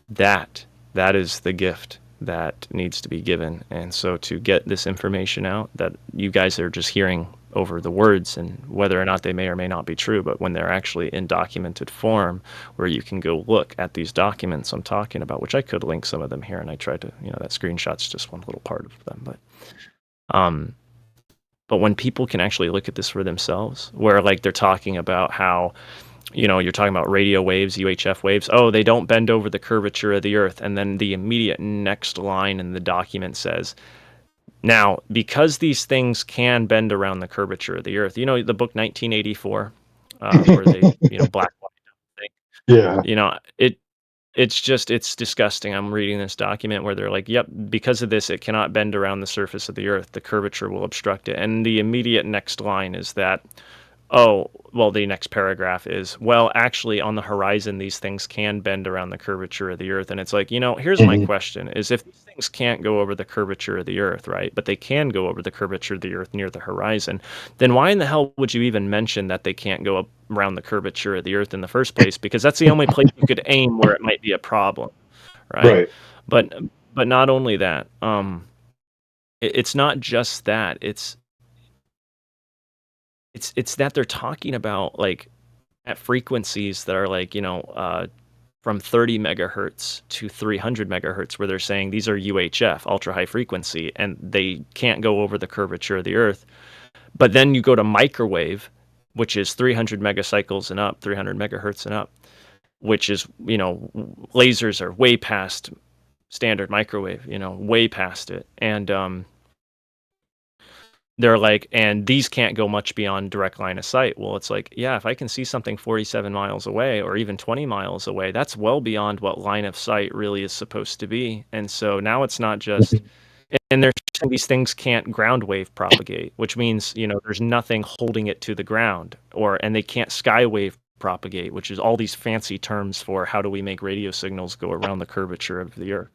that is the gift that needs to be given. And so to get this information out that you guys are just hearing over the words, and whether or not they may or may not be true, but when they're actually in documented form where you can go look at these documents I'm talking about, which I could link some of them here, and I tried to, that screenshot's just one little part of them, but when people can actually look at this for themselves, where like they're talking about how, you're talking about radio waves, UHF waves, they don't bend over the curvature of the earth, and then the immediate next line in the document says, now, because these things can bend around the curvature of the earth, the book 1984, where they, black thing. Yeah. It's disgusting. I'm reading this document where they're like, yep, because of this, it cannot bend around the surface of the earth. The curvature will obstruct it. And the immediate next line is that, the next paragraph is, actually on the horizon, these things can bend around the curvature of the earth. And it's like, here's my question is, if these things can't go over the curvature of the earth, right, but they can go over the curvature of the earth near the horizon, then why in the hell would you even mention that they can't go up around the curvature of the earth in the first place? Because that's the only place you could aim where it might be a problem, right? But not only that, it's not just that, it's that they're talking about like at frequencies that are like, from 30 megahertz to 300 megahertz, where they're saying these are UHF, ultra high frequency, and they can't go over the curvature of the Earth. But then you go to microwave, which is 300 megacycles and up, 300 megahertz and up, which is, lasers are way past standard microwave, way past it. And they're like, and these can't go much beyond direct line of sight. Well, it's like, yeah, if I can see something 47 miles away or even 20 miles away, that's well beyond what line of sight really is supposed to be. And so now it's not just, and there's these things can't ground wave propagate, which means, there's nothing holding it to the ground, and they can't skywave propagate, which is all these fancy terms for how do we make radio signals go around the curvature of the Earth.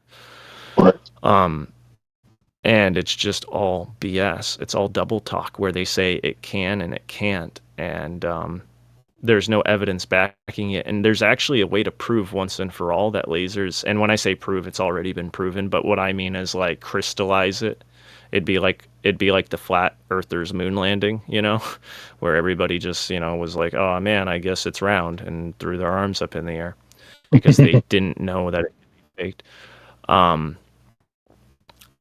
And it's just all BS. It's all double talk where they say it can and it can't. And there's no evidence backing it. And there's actually a way to prove once and for all that lasers, and when I say prove, it's already been proven, but what I mean is like crystallize it. It'd be like the flat earthers moon landing, where everybody just, was like, oh man, I guess it's round, and threw their arms up in the air because they didn't know that it could be faked.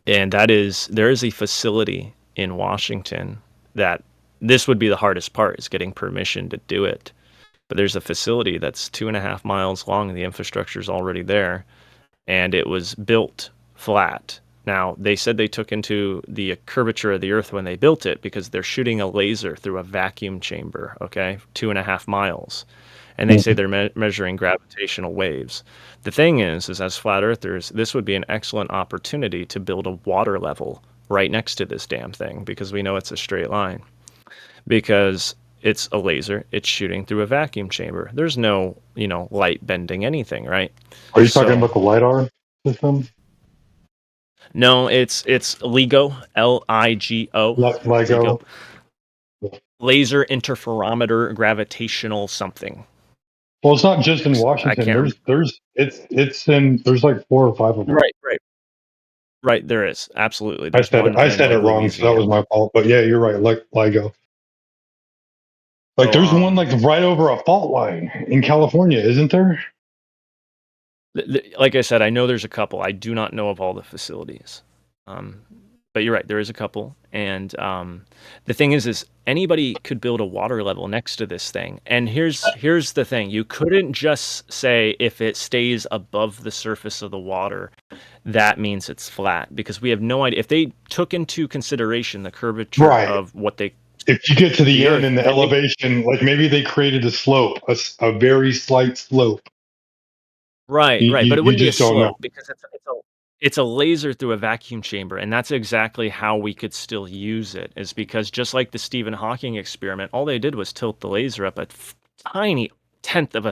And there is a facility in Washington that this would be the hardest part, is getting permission to do it. But there's a facility that's 2.5 miles long, and the infrastructure is already there, and it was built flat. Now, they said they took into the curvature of the Earth when they built it because they're shooting a laser through a vacuum chamber, 2.5 miles. And they say they're measuring gravitational waves. The thing is as flat earthers, this would be an excellent opportunity to build a water level right next to this damn thing, because we know it's a straight line. Because it's a laser, it's shooting through a vacuum chamber. There's no, light bending anything, right? Are you talking about the LiDAR system? No, it's LIGO, LIGO. LIGO. Laser interferometer gravitational something. Well, it's not just in Washington. There's like 4 or 5 of them. Right. There is absolutely. I said it wrong, so that was my fault. But yeah, you're right. Like LIGO. There's one right over a fault line in California, isn't there? Like I said, I know there's a couple. I do not know of all the facilities. But you're right, there is a couple. And the thing is anybody could build a water level next to this thing. And here's the thing. You couldn't just say if it stays above the surface of the water, that means it's flat, because we have no idea. If they took into consideration the curvature of what they... If you get to the end and the elevation, maybe they created a slope, a very slight slope. Right. But it wouldn't be a slope because it's a laser through a vacuum chamber, and that's exactly how we could still use it, is because just like the Stephen Hawking experiment, all they did was tilt the laser up a tiny tenth of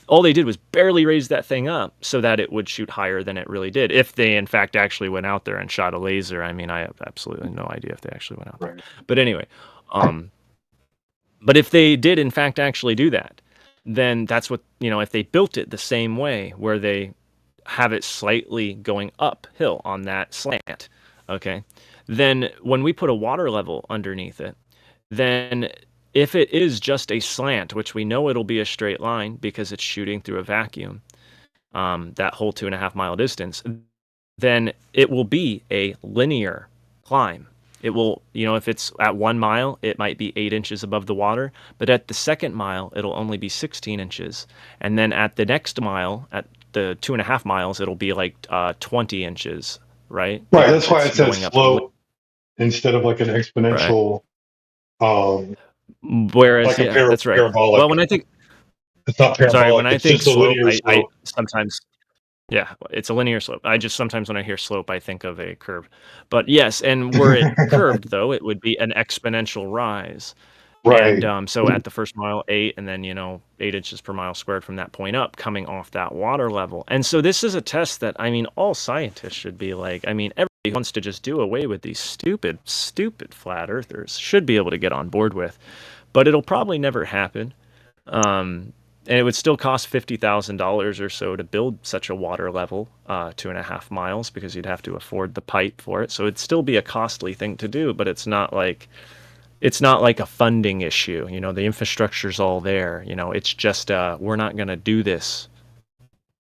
all they did was barely raise that thing up so that it would shoot higher than it really did. If they in fact actually went out there and shot a laser, I have absolutely no idea if they actually went out there. But anyway, but if they did in fact actually do that, then that's what, if they built it the same way, where they have it slightly going uphill on that slant, then when we put a water level underneath it, then if it is just a slant, which we know it'll be a straight line because it's shooting through a vacuum, that whole 2.5 mile distance, then it will be a linear climb. It will, if it's at 1 mile, it might be 8 inches above the water, but at the second mile, it'll only be 16 inches. And then at the next mile, at the 2.5 miles, it'll be 20 inches, right? Right. That's why it says slope instead of an exponential. Whereas, that's right. Parabolic. Well, when I think, it's not parabolic. Sorry, when I think slope, slope. I sometimes, it's a linear slope. I just sometimes when I hear slope, I think of a curve. But yes, and were it curved though, it would be an exponential rise. Right. And so at the first mile, 8, and then 8 inches per mile squared from that point up, coming off that water level. And so this is a test that all scientists should be everybody who wants to just do away with these stupid flat earthers should be able to get on board with. But it'll probably never happen. And it would still cost $50,000 or so to build such a water level, 2.5 miles, because you'd have to afford the pipe for it. So it'd still be a costly thing to do, but it's not it's not like a funding issue. You know, the infrastructure's all there. You know, it's just we're not going to do this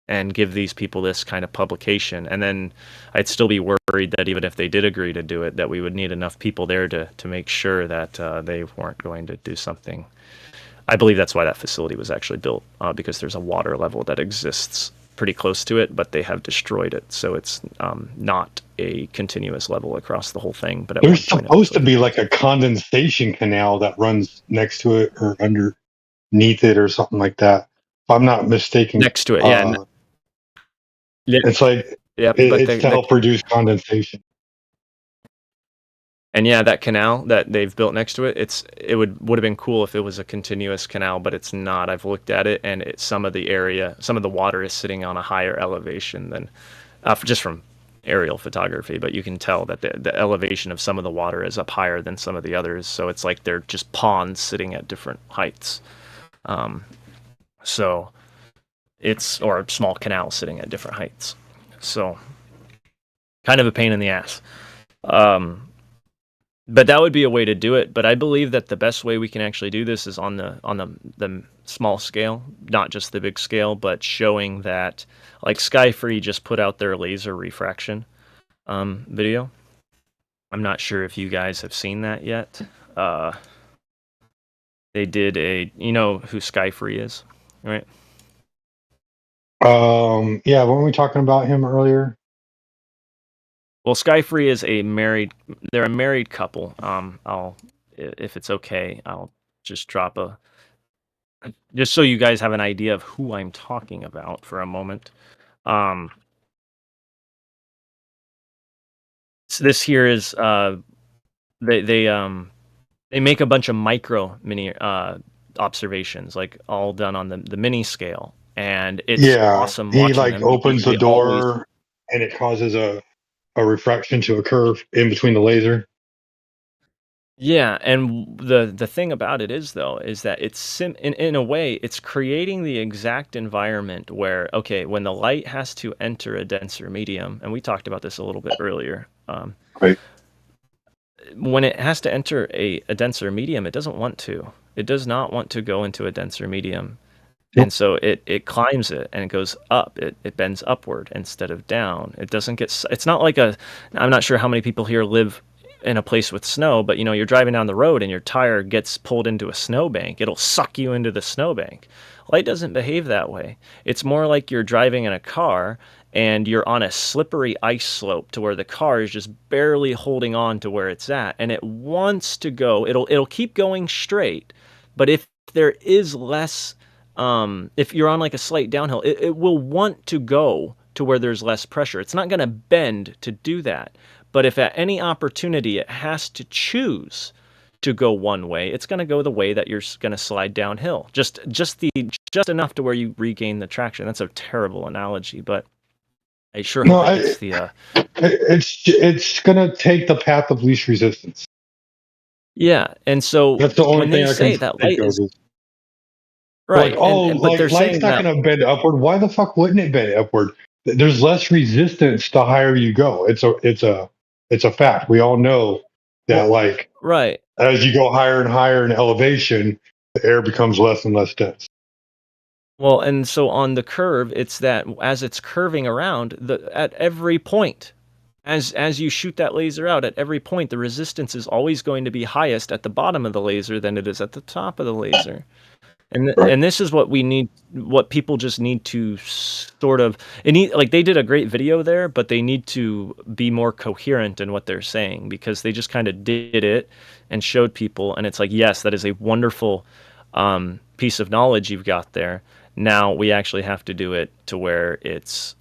and give these people this kind of publication. And then I'd still be worried that even if they did agree to do it, that we would need enough people there to make sure that they weren't going to do something. I believe that's why that facility was actually built, because there's a water level that exists pretty close to it, but they have destroyed it. So it's not a continuous level across the whole thing. But at there's one point supposed to be like a condensation canal that runs next to it or underneath it or something like that. If I'm not mistaken. Next to it, yeah. It's like it's to help reduce condensation. And yeah, that canal that they've built next to it, it would have been cool if it was a continuous canal, but it's not. I've looked at it, and some of the water is sitting on a higher elevation than just from aerial photography. But you can tell that the elevation of some of the water is up higher than some of the others. So it's like they're just ponds sitting at different heights. So or a small canal sitting at different heights. So kind of a pain in the ass. But that would be a way to do it. But I believe that the best way we can actually do this is on the small scale, not just the big scale, but showing that, like Skyfree just put out their laser refraction video. I'm not sure if you guys have seen that yet. They did you know who Skyfree is, right? Yeah, weren't we talking about him earlier? Well, Skyfree is they're a married couple. If it's okay, I'll just drop just so you guys have an idea of who I'm talking about for a moment. So this here is they make a bunch of mini observations, like all done on the mini scale, and it's awesome. He like opens the door, and it causes a refraction to occur in between the laser. Yeah, and the thing about it is that it's in a way it's creating the exact environment where, okay, when the light has to enter a denser medium, and we talked about this a little bit earlier. Right. When it has to enter a denser medium, it doesn't want to. It does not want to go into a denser medium. And so it climbs it and it goes up. It bends upward instead of down. It doesn't it's not like I'm not sure how many people here live in a place with snow, but you know, you're driving down the road and your tire gets pulled into a snowbank. It'll suck you into the snowbank. Light doesn't behave that way. It's more like you're driving in a car and you're on a slippery ice slope to where the car is just barely holding on to where it's at, and it wants to go. It'll keep going straight, but if there is less if you're on like a slight downhill, it will want to go to where there's less pressure. It's not going to bend to do that. But if at any opportunity it has to choose to go one way, it's going to go the way that you're going to slide downhill. Just enough to where you regain the traction. That's a terrible analogy, but I sure hope it's the. It's going to take the path of least resistance. Yeah, and so that's the only when thing they I say can that think light of. is right. Like, but they're saying light's not going to bend upward. Why the fuck wouldn't it bend upward? There's less resistance the higher you go. It's a fact. We all know that, like, right, as you go higher and higher in elevation, the air becomes less and less dense. Well, and so on the curve, it's that as it's curving around, at every point, as you shoot that laser out, at every point, the resistance is always going to be highest at the bottom of the laser than it is at the top of the laser. And this is what we need, what people just need to sort of, like they did a great video there, but they need to be more coherent in what they're saying, because they just kind of did it and showed people. And it's like, yes, that is a wonderful piece of knowledge you've got there. Now we actually have to do it to where it's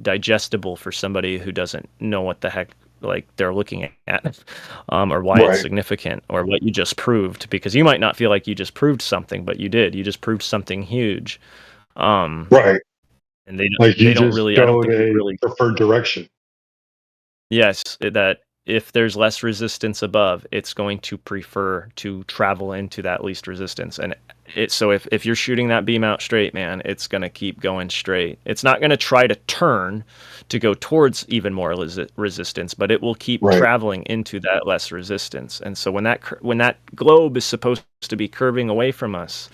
digestible for somebody who doesn't know what the heck like they're looking at, or why it's significant, or what you just proved, because you might not feel like you just proved something, but you did. You just proved something huge. Right. And they like don't really, I don't think a really preferred direction. Yes, that if there's less resistance above, it's going to prefer to travel into that least resistance. And so if you're shooting that beam out straight, man, it's going to keep going straight. It's not going to try to turn to go towards even more resistance, but it will keep traveling into that less resistance. And so when that globe is supposed to be curving away from us,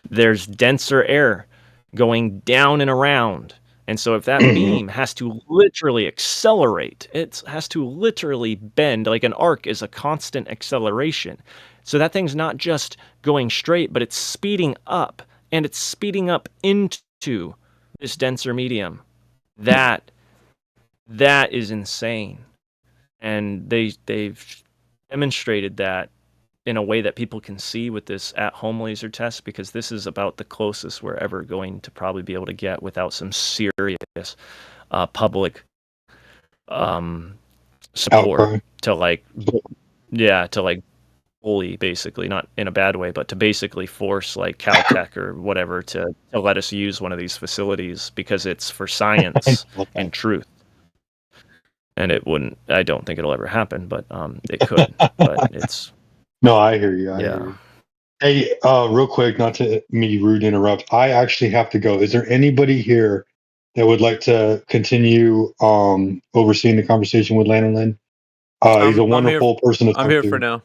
there's denser air going down and around. And so if that beam has to literally accelerate, it has to literally bend, like an arc is a constant acceleration. So that thing's not just going straight, but it's speeding up, and it's speeding up into this denser medium. That is insane. And they've demonstrated that in a way that people can see with this at-home laser test, because this is about the closest we're ever going to probably be able to get without some serious public support Outcry. to bully, basically, not in a bad way, but to basically force like Caltech or whatever to let us use one of these facilities because it's for science and truth. And it wouldn't, I don't think it'll ever happen, but it could. But it's No, I hear you. I hear you. Hey, real quick, not to me rude interrupt. I actually have to go. Is there anybody here that would like to continue overseeing the conversation with Landon? He's a wonderful person to talk I'm here to. for now.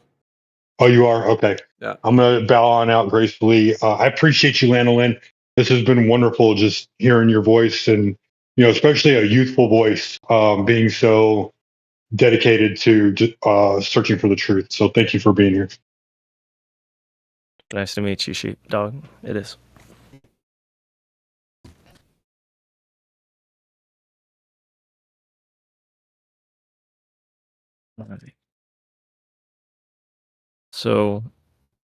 Oh, you are? Okay. Yeah. I'm going to bow on out gracefully. I appreciate you, Landon. This has been wonderful just hearing your voice, and especially a youthful voice, being so dedicated to searching for the truth. So thank you for being here. Nice to meet you, Sheepdog. It is. So,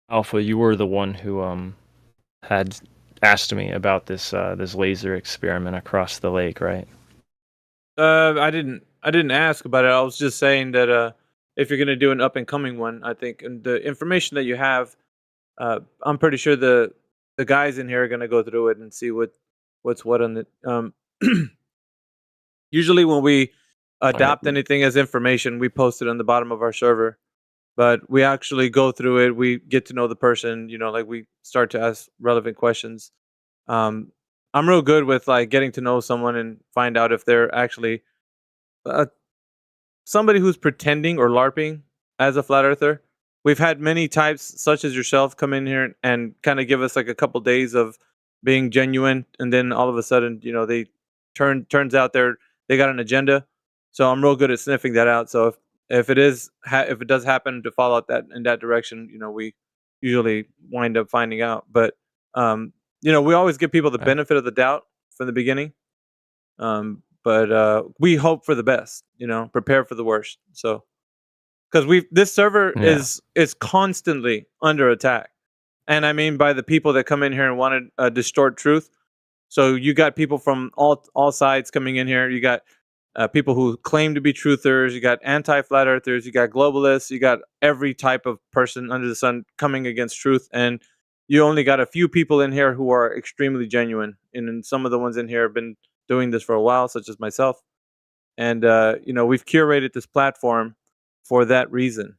Alpha, you were the one who had asked me about this laser experiment across the lake, right? I didn't ask about it. I was just saying that if you're going to do an up and coming one, I think, and the information that you have, I'm pretty sure the guys in here are going to go through it and see what's what on it. Usually when we adopt anything as information, we post it on the bottom of our server. But we actually go through it. We get to know the person. Like we start to ask relevant questions. I'm real good with like getting to know someone and find out if they're actually somebody who's pretending or LARPing as a flat earther. We've had many types, such as yourself, come in here and kind of give us like a couple days of being genuine, and then all of a sudden, they turns out they got an agenda. So I'm real good at sniffing that out. So if it does happen to fall out in that direction, we usually wind up finding out. But we always give people the benefit of the doubt from the beginning. But we hope for the best, prepare for the worst. So, because this server is constantly under attack, and I mean by the people that come in here and want to distort truth. So you got people from all sides coming in here. You got people who claim to be truthers. You got anti-flat earthers. You got globalists. You got every type of person under the sun coming against truth, and you only got a few people in here who are extremely genuine. And some of the ones in here have been doing this for a while, such as myself. And we've curated this platform for that reason,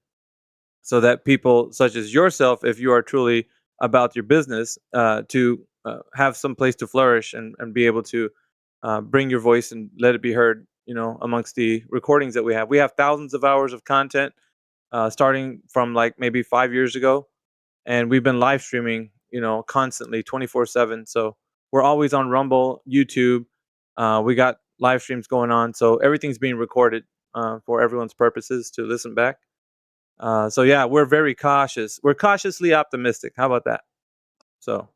so that people such as yourself, if you are truly about your business, to have some place to flourish and be able to bring your voice and let it be heard, amongst the recordings that we have. We have thousands of hours of content, starting from like maybe 5 years ago. And we've been live streaming, constantly 24/7. So we're always on Rumble, YouTube. We got live streams going on. So everything's being recorded for everyone's purposes to listen back. So yeah, we're very cautious. We're cautiously optimistic. How about that? So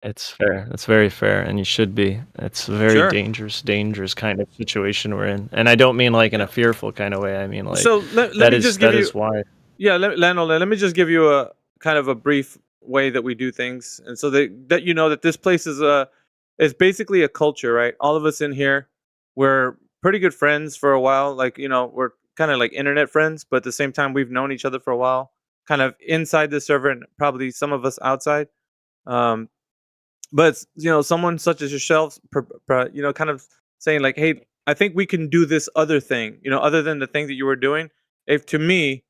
it's fair. It's very fair, and you should be. It's a very dangerous kind of situation we're in. And I don't mean like in a fearful kind of way. I mean like so let me just give you why. Yeah, Lando, let me just give you a kind of a brief way that we do things, and so that that this place is basically a culture, right? All of us in here, we're pretty good friends for a while. Like we're kind of like internet friends, but at the same time, we've known each other for a while, kind of inside the server, and probably some of us outside. But someone such as yourselves, kind of saying like, hey, I think we can do this other thing, other than the thing that you were doing. if to me,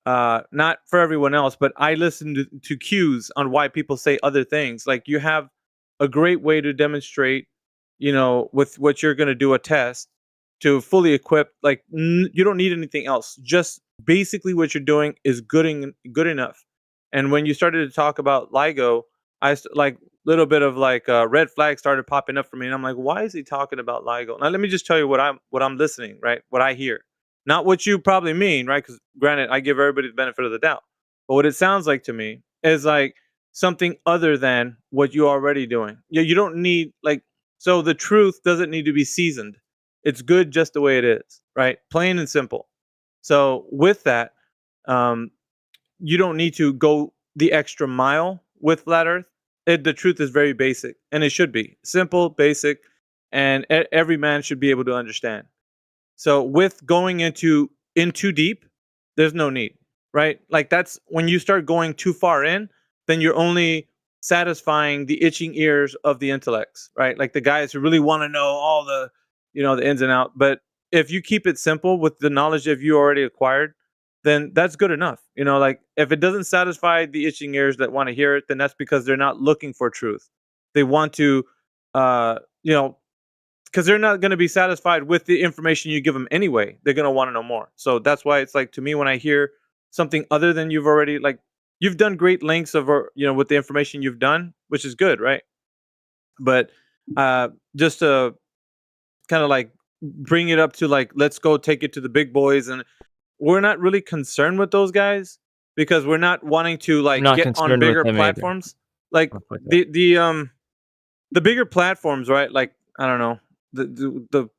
not for everyone else, but I listen to cues on why people say other things. Like you have a great way to demonstrate, with what you're going to do a test to fully equip. Like you don't need anything else. Just basically what you're doing is good enough. And when you started to talk about LIGO, like little bit of like red flag started popping up for me, and I'm like, why is he talking about LIGO? Now let me just tell you what I'm listening, right? What I hear, not what you probably mean, right? Because granted, I give everybody the benefit of the doubt, but what it sounds like to me is like something other than what you're already doing. You don't need so the truth doesn't need to be seasoned. It's good just the way it is, right? Plain and simple. So with that, you don't need to go the extra mile with flat Earth. The truth is very basic, and it should be simple, basic, and every man should be able to understand. So with going in too deep, there's no need, right? Like that's when you start going too far in, then you're only satisfying the itching ears of the intellects, right? Like the guys who really want to know all the, the ins and outs. But if you keep it simple with the knowledge that you already acquired, then that's good enough. Like if it doesn't satisfy the itching ears that want to hear it, then that's because they're not looking for truth. They want to, because they're not going to be satisfied with the information you give them anyway. They're going to want to know more. So that's why it's like, to me, when I hear something other than you've already, like, you've done great lengths of, with the information you've done, which is good, right? But just to kind of like bring it up to like, let's go take it to the big boys. And we're not really concerned with those guys because we're not wanting to like get on bigger platforms. Like the bigger platforms, right? Like, I don't know, the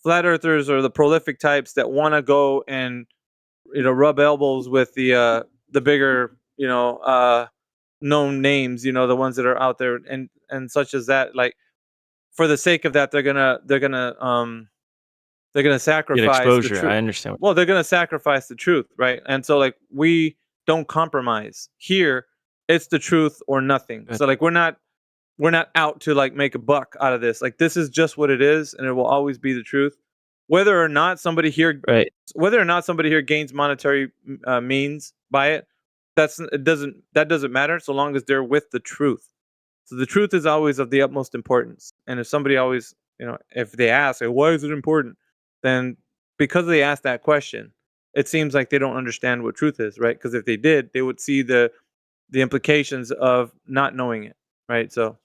flat earthers or the prolific types that want to go and rub elbows with the bigger known names, the ones that are out there and such as that. Like for the sake of that, they're gonna sacrifice Get exposure. the truth. I understand. Well, they're gonna sacrifice the truth, right? And so like we don't compromise here. It's the truth or nothing. So like we're not out to like make a buck out of this. Like this is just what it is, and it will always be the truth. Whether or not somebody here gains monetary means by it, that doesn't matter so long as they're with the truth. So the truth is always of the utmost importance. And if somebody always, if they ask, like, why is it important? Then because they asked that question, it seems like they don't understand what truth is, right? Because if they did, they would see the implications of not knowing it, right? So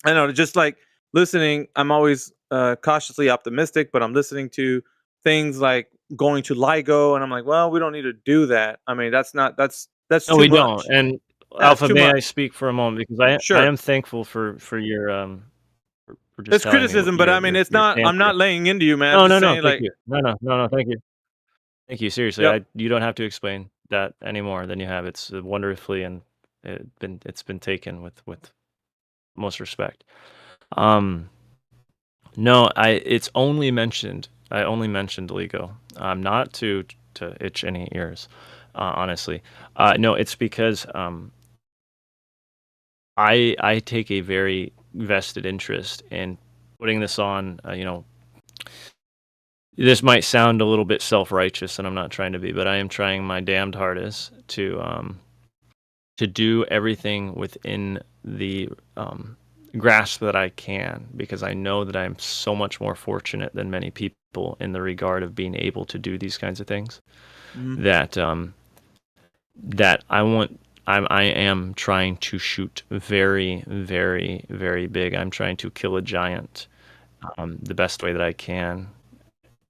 I know, just like listening, I'm always cautiously optimistic, but I'm listening to things like going to LIGO, and I'm like, well, we don't need to do that. I mean, that's No, too we much. don't. And That's Alpha, too may I much. speak for a moment because I Sure. am thankful for your for just It's telling me criticism, but your, I mean, your, it's your not. I'm stance not here. laying into you, man. No, I'm no, just no. saying, Thank like, you. No. Thank you. Thank you. Seriously, Yep. you don't have to explain that any more than you have. It's wonderfully and it's been taken with most respect. No, I only mentioned LIGO. Not to itch any ears, honestly. No, it's because I take a very vested interest in putting this on. This might sound a little bit self-righteous, and I'm not trying to be, but I am trying my damned hardest to do everything within the grasp that I can, because I know that I'm so much more fortunate than many people in the regard of being able to do these kinds of things. Mhm. That I am trying to shoot very, very, very big. I'm trying to kill a giant the best way that I can.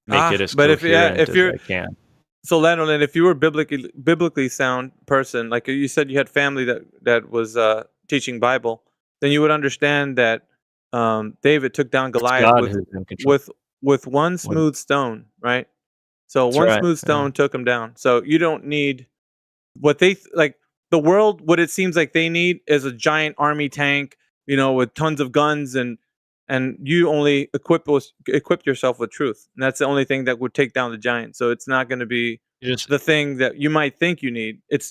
Make it as but coherent if as you're I can. so Landon, if you were biblically sound person, like you said, you had family that was teaching Bible, then you would understand that David took down Goliath God who's in control. with one smooth stone, right? So That's one right, smooth yeah. stone took him down. So you don't need what they like. The world, what it seems like they need is a giant army tank, with tons of guns, and you only equip yourself with truth, and that's the only thing that would take down the giant. So it's not going to be the thing that you might think you need. It's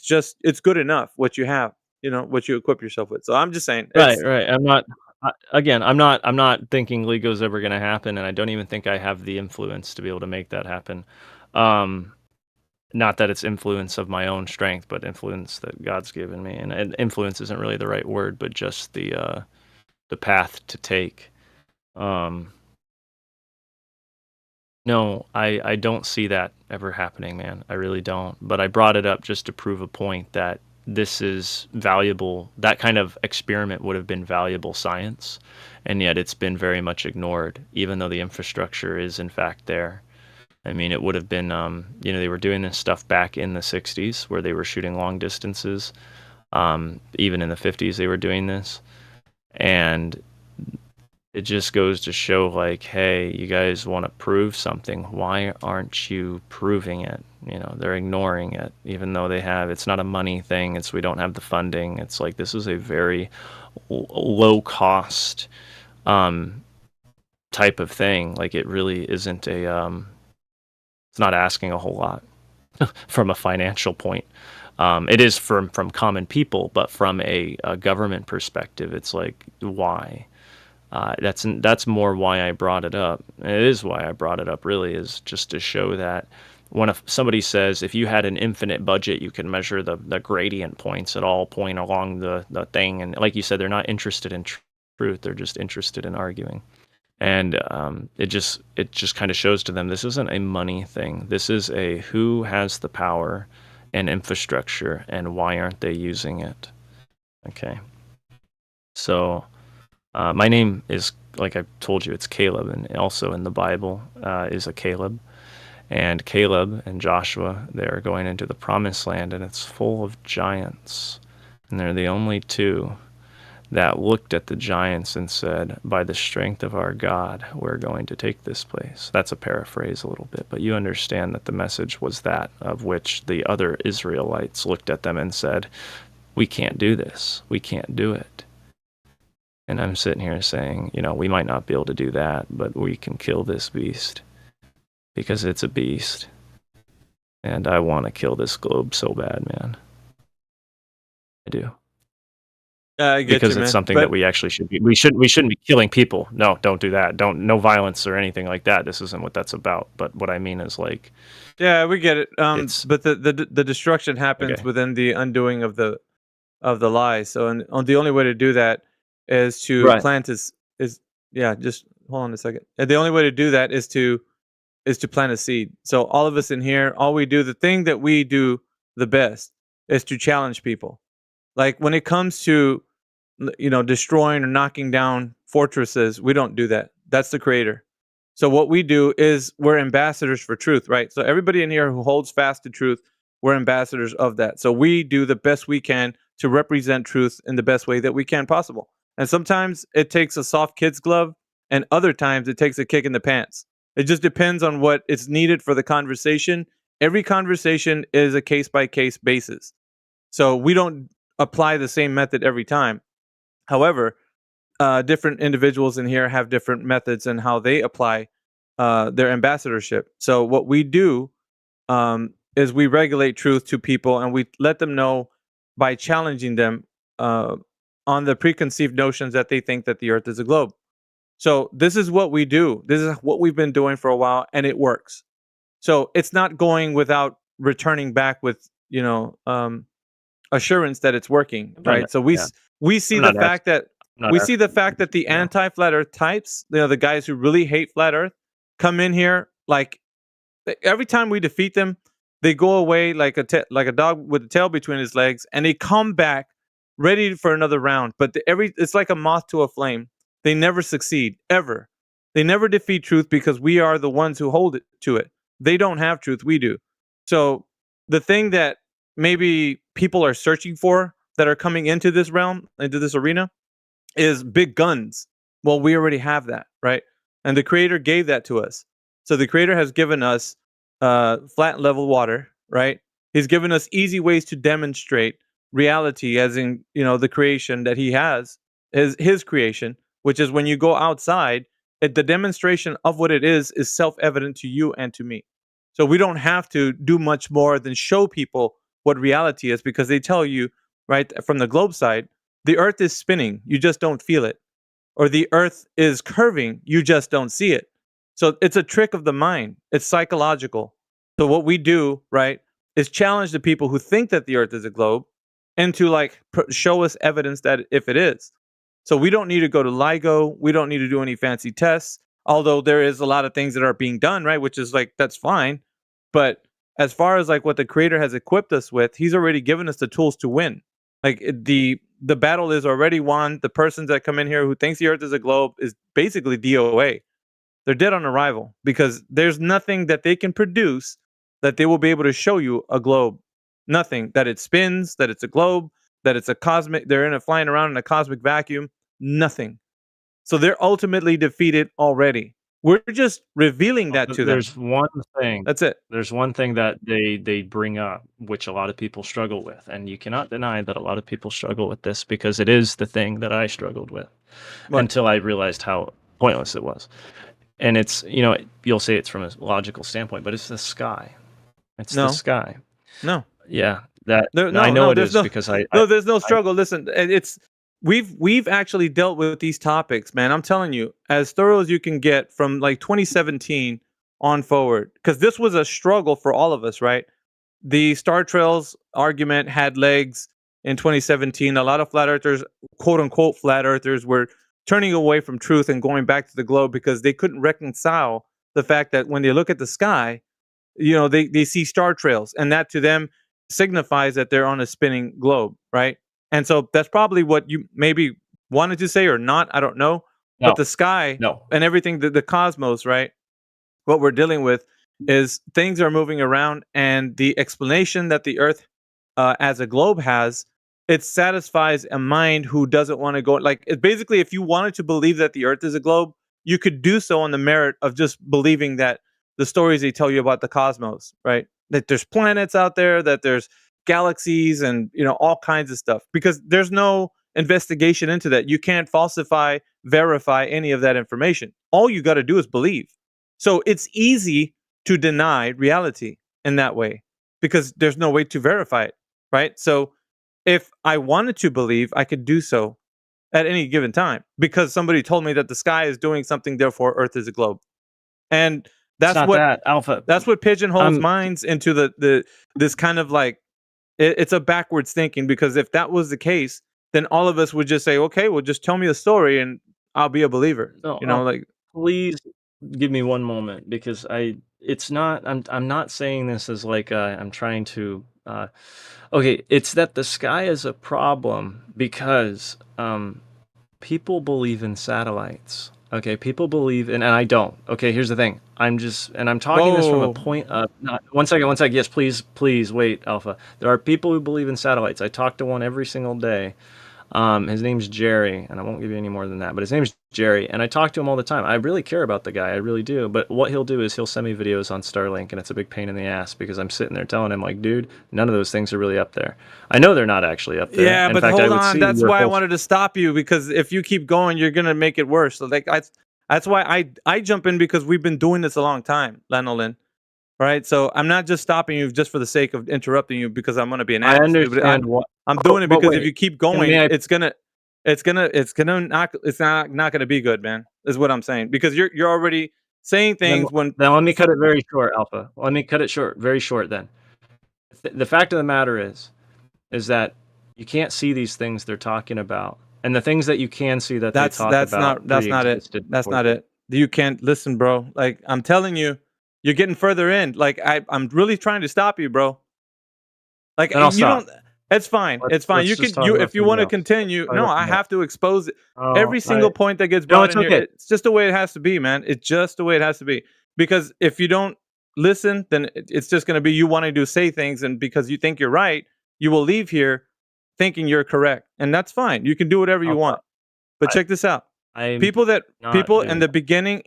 good enough what you have, what you equip yourself with. So I'm just saying, Right. I'm not. I'm not thinking LIGO's ever going to happen, and I don't even think I have the influence to be able to make that happen. not that it's influence of my own strength, but influence that God's given me. And influence isn't really the right word, but just the path to take. No, I don't see that ever happening, man. I really don't. But I brought it up just to prove a point that this is valuable. That kind of experiment would have been valuable science, and yet it's been very much ignored, even though the infrastructure is in fact there. I mean, it would have been, they were doing this stuff back in the 60s where they were shooting long distances. Even in the 50s, they were doing this. And it just goes to show, like, hey, you guys want to prove something. Why aren't you proving it? They're ignoring it, even though they have. It's not a money thing. It's we don't have the funding. It's like this is a very low cost type of thing. Like it really isn't a. It's not asking a whole lot from a financial point. It is from common people, but from a government perspective, it's like why. That's more why I brought it up. And it is why I brought it up, really, is just to show that when somebody says if you had an infinite budget, you can measure the gradient points at all point along the thing. And like you said, they're not interested in truth. They're just interested in arguing. And it just kind of shows to them this isn't a money thing. This is a who has the power and infrastructure and why aren't they using it? Okay. So my name is, like I told you, it's Caleb, and also in the Bible is a Caleb. And Caleb and Joshua, they're going into the promised land, and it's full of giants. And they're the only two that looked at the giants and said, by the strength of our God, we're going to take this place. That's a paraphrase a little bit, but you understand that the message was that of which the other Israelites looked at them and said, we can't do this. We can't do it. And I'm sitting here saying, we might not be able to do that, but we can kill this beast because it's a beast. And I want to kill this globe so bad, man. I do. I get because you, it's man. something But- that we actually should be. We shouldn't be killing people. No, don't do that. No violence or anything like that. This isn't what that's about. But what I mean is like, Yeah, we get it. It's- But the destruction happens Okay. within the undoing of the lie. So, and the only way to do that is to Right. plant is yeah. Just hold on a second. And the only way to do that is to plant a seed. So all of us in here, all we do, the thing that we do the best is to challenge people. Like when it comes to destroying or knocking down fortresses, we don't do that. That's the creator. So what we do is we're ambassadors for truth, right? So everybody in here who holds fast to truth, we're ambassadors of that. So we do the best we can to represent truth in the best way that we can possible. And sometimes it takes a soft kid's glove, and other times it takes a kick in the pants. It just depends on what is needed for the conversation. Every conversation is a case-by-case basis. So we don't apply the same method every time. However, different individuals in here have different methods and how they apply their ambassadorship. So what we do is we regulate truth to people, and we let them know by challenging them on the preconceived notions that they think that the earth is a globe. So this is what we do. This is what we've been doing for a while, and it works. So it's not going without returning back with assurance that it's working, right? So we see I'm the not fact that not we see the fact that the anti-flat Earth types, the guys who really hate flat Earth, come in here like every time we defeat them, they go away like a dog with a tail between his legs, and they come back ready for another round. But it's like a moth to a flame. They never succeed ever. They never defeat truth because we are the ones who hold it to it. They don't have truth, we do. So the thing that maybe people are searching for that are coming into this realm, into this arena, is big guns. Well, we already have that, right? And the creator gave that to us. So the creator has given us flat level water, right? He's given us easy ways to demonstrate reality, as in, the creation that he has, his creation, which is when you go outside, the demonstration of what it is self-evident to you and to me. So we don't have to do much more than show people what reality is, because they tell you, right, from the globe side, the earth is spinning, you just don't feel it. Or the earth is curving, you just don't see it. So it's a trick of the mind. It's psychological. So what we do, right, is challenge the people who think that the Earth is a globe, and to like show us evidence that if it is. So we don't need to go to LIGO. We don't need to do any fancy tests. Although there is a lot of things that are being done, right? Which is like, that's fine. But as far as like what the creator has equipped us with, he's already given us the tools to win. Like the battle is already won. The persons that come in here who thinks the Earth is a globe is basically DOA. They're dead on arrival because there's nothing that they can produce that they will be able to show you a globe. Nothing that it spins, that it's a globe, that it's a cosmic, flying around in a cosmic vacuum. Nothing. So they're ultimately defeated already. We're just revealing that to them. There's one thing. That's it. There's one thing that they bring up, which a lot of people struggle with, and you cannot deny that a lot of people struggle with this because it is the thing that I struggled with until I realized how pointless it was. And it's, you'll say it's from a logical standpoint, but it's the sky. It's the sky. No. Yeah, I know it is because there's no struggle. Listen, it's we've actually dealt with these topics, man. I'm telling you, as thorough as you can get from like 2017 on forward, because this was a struggle for all of us, right? The Star Trails argument had legs in 2017. A lot of flat earthers, quote unquote flat earthers, were turning away from truth and going back to the globe because they couldn't reconcile the fact that when they look at the sky, they see star trails, and that to them signifies that they're on a spinning globe, right? And so that's probably what you maybe wanted to say or not. I don't know. No. But the sky and everything, the cosmos, right? What we're dealing with is things are moving around, and the explanation that the Earth as a globe has, it satisfies a mind who doesn't want to go. Like, it's basically, if you wanted to believe that the Earth is a globe, you could do so on the merit of just believing that the stories they tell you about the cosmos, right? That there's planets out there, that there's galaxies, and all kinds of stuff, because there's no investigation into that. You can't falsify, verify any of that information. All you got to do is believe. So it's easy to deny reality in that way because there's no way to verify it, right? So if I wanted to believe, I could do so at any given time because somebody told me that the sky is doing something, therefore Earth is a globe. And that's what Alpha. That's what pigeonholes minds into the this kind of like, it's a backwards thinking, because if that was the case, then all of us would just say, okay, well, just tell me a story and I'll be a believer. Like, please give me one moment, because I'm not saying this as like I'm trying to okay, it's that the sky is a problem because people believe in satellites. Okay, people believe in, and I don't. Okay, here's the thing. I'm talking this from a point of, not, one second. Yes, please wait, Alpha. There are people who believe in satellites. I talk to one every single day. His name's Jerry, and I won't give you any more than that, but his name's Jerry, and I talk to him all the time. I really care about the guy, I really do, but what he'll do is he'll send me videos on Starlink, and it's a big pain in the ass, because I'm sitting there telling him, like, dude, none of those things are really up there. I know they're not actually up there. Yeah, in but fact, hold on, that's why I wanted to stop you, because if you keep going, you're going to make it worse. So, like, that's why I jump in, because we've been doing this a long time, Lanolin. Right, so I'm not just stopping you just for the sake of interrupting you because I'm going to be an ass. I understand what I'm doing it, because if you keep going, it's not going to be good, man. Is what I'm saying, because you're already saying things then let me cut it very short, Alpha. Let me cut it short, very short. Then the fact of the matter is that you can't see these things they're talking about, and the things that you can see that that's not it. That's not it. You can't listen, bro. Like, I'm telling you. You're getting further in. Like, I'm really trying to stop you, bro. Like, you don't. It's fine. It's fine. You can. If you want to continue. No, I have to expose it. Every single point that gets brought in here. It's just the way it has to be, man. It's just the way it has to be. Because if you don't listen, then it's just going to be you wanting to say things, and because you think you're right, you will leave here thinking you're correct, and that's fine. You can do whatever you want. But check this out. People in the beginning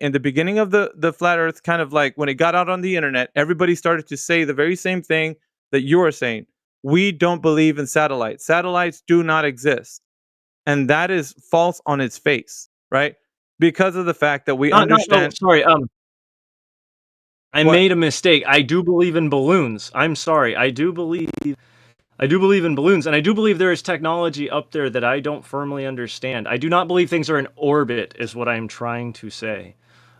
of the flat earth, kind of like when it got out on the internet, everybody started to say the very same thing that you are saying. We don't believe in satellites. Satellites do not exist. And that is false on its face, right? Because of the fact that we understand. Sorry, I made a mistake. I do believe in balloons. I'm sorry. I do believe in balloons, and I do believe there is technology up there that I don't firmly understand. I do not believe things are in orbit, is what I'm trying to say.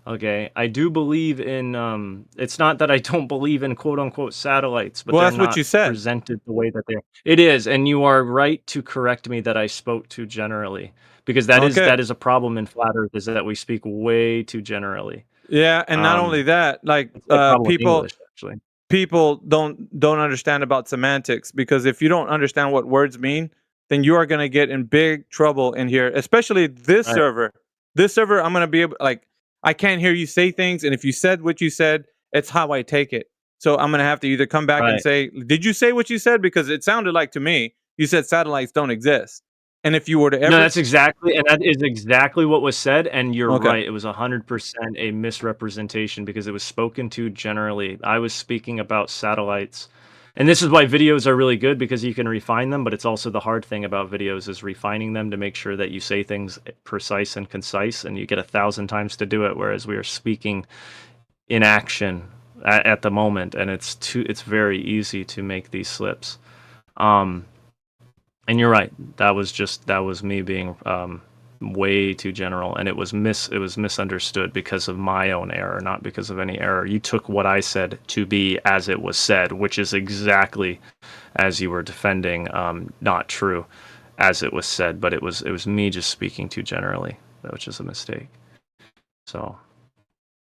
Okay, I do believe in. It's not that I don't believe in quote unquote satellites, but Well, they're that's what not you said. presented the way that they are. It is, and you are right to correct me that I spoke too generally, because that Okay. is a problem in flat Earth, is that we speak way too generally. Yeah, and not only that, like It's a problem with people English, actually. people don't understand about semantics, because if you don't understand what words mean, then you are going to get in big trouble in here, especially this Right. server. This server, I'm going to be able, like, I can't hear you say things, and if you said what you said, it's how I take it. So I'm going to have to either come back and Right. say, did you say what you said? Because it sounded like to me you said satellites don't exist. And if you were to ever No, that is exactly what was said, and you're Okay. right. It was 100% a misrepresentation because it was spoken to generally. I was speaking about satellites, and this is why videos are really good, because you can refine them. But it's also the hard thing about videos is refining them to make sure that you say things precise and concise, and you get 1,000 times to do it. Whereas we are speaking in action at the moment, and it's very easy to make these slips. And you're right. That was me being way too general, and it was misunderstood because of my own error, not because of any error. You took what I said to be as it was said, which is exactly as you were defending, not true, as it was said. But it was me just speaking too generally, which is a mistake. So.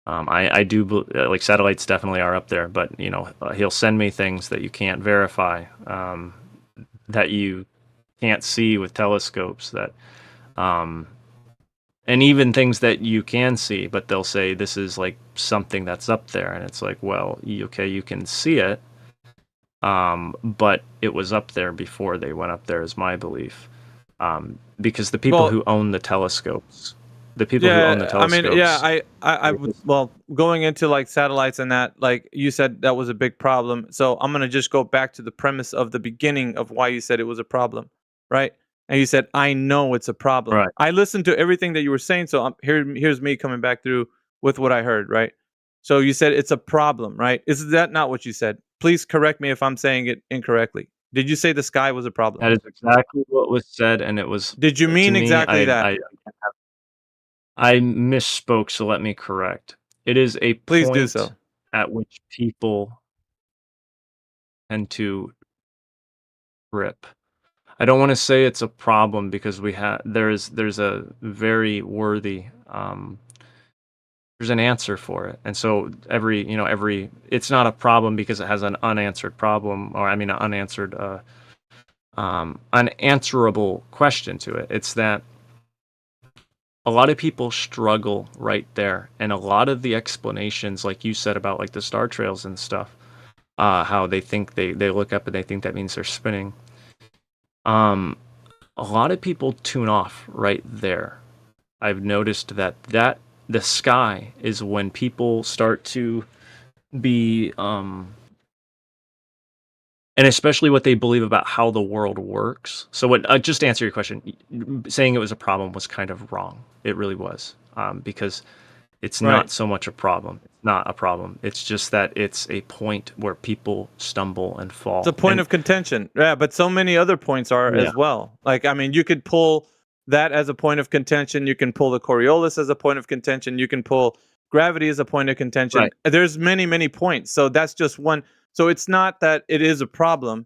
I do like satellites definitely are up there, but he'll send me things that you can't verify, that you can't see with telescopes, that and even things that you can see, but they'll say this is like something that's up there, and it's like, well, okay, you can see it, but it was up there before they went up there, is my belief, because the people who own the telescopes. The people who own the telescopes. I mean, yeah, I would, well, going into like satellites and that, like you said, that was a big problem. So I'm gonna just go back to the premise of the beginning of why you said it was a problem, right? And you said, I know it's a problem. Right. I listened to everything that you were saying, so here's me coming back through with what I heard, right? So you said it's a problem, right? Is that not what you said? Please correct me if I'm saying it incorrectly. Did you say the sky was a problem? That is exactly what was said, and it was. Did you mean exactly that? I misspoke, so let me correct. It is a Please point do so. at which people tend to trip. I don't want to say it's a problem, because there's a very worthy there's an answer for it, and so every it's not a problem because it has an unanswered problem, or I mean an unanswered unanswerable question to it. It's that a lot of people struggle right there, and a lot of the explanations, like you said about like the star trails and stuff, how they think they look up and they think that means they're spinning. A lot of people tune off right there. I've noticed that the sky is when people start to be and especially what they believe about how the world works. So just to answer your question, saying it was a problem was kind of wrong. It really was, because it's not so much a problem. It's not a problem. It's just that it's a point where people stumble and fall. It's a point of contention. Yeah, but so many other points are as well. Like, I mean, you could pull that as a point of contention. You can pull the Coriolis as a point of contention. You can pull gravity as a point of contention. Right. There's many, many points. So that's just one. So it's not that it is a problem.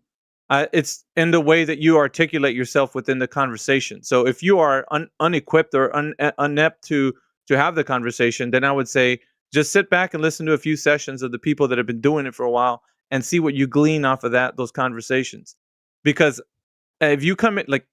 It's in the way that you articulate yourself within the conversation. So if you are unequipped or inept to have the conversation, then I would say just sit back and listen to a few sessions of the people that have been doing it for a while and see what you glean off of those conversations. Because if you come in, like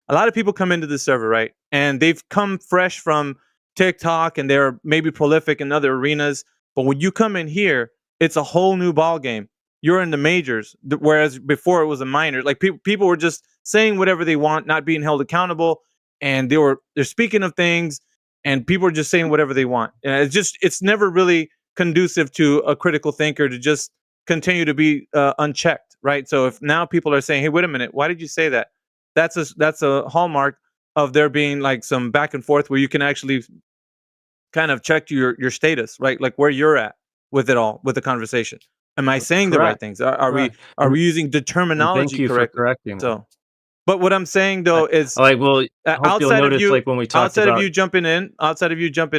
a lot of people come into the server, right? And they've come fresh from TikTok and they're maybe prolific in other arenas. But when you come in here, it's a whole new ball game. You're in the majors, whereas before it was a minor. Like people were just saying whatever they want, not being held accountable, and they're speaking of things, and people are just saying whatever they want. And it's never really conducive to a critical thinker to just continue to be unchecked, right? So if now people are saying, "Hey, wait a minute, why did you say that?" That's a hallmark of there being like some back and forth where you can actually kind of check your status, right? Like where you're at with it all, with the conversation. Am I saying the right things? Are we using the terminology Thank you correctly? for correcting me. So But what I'm saying though is, like, well, I hope you'll outside of notice, you, like, when we talked outside of about you jumping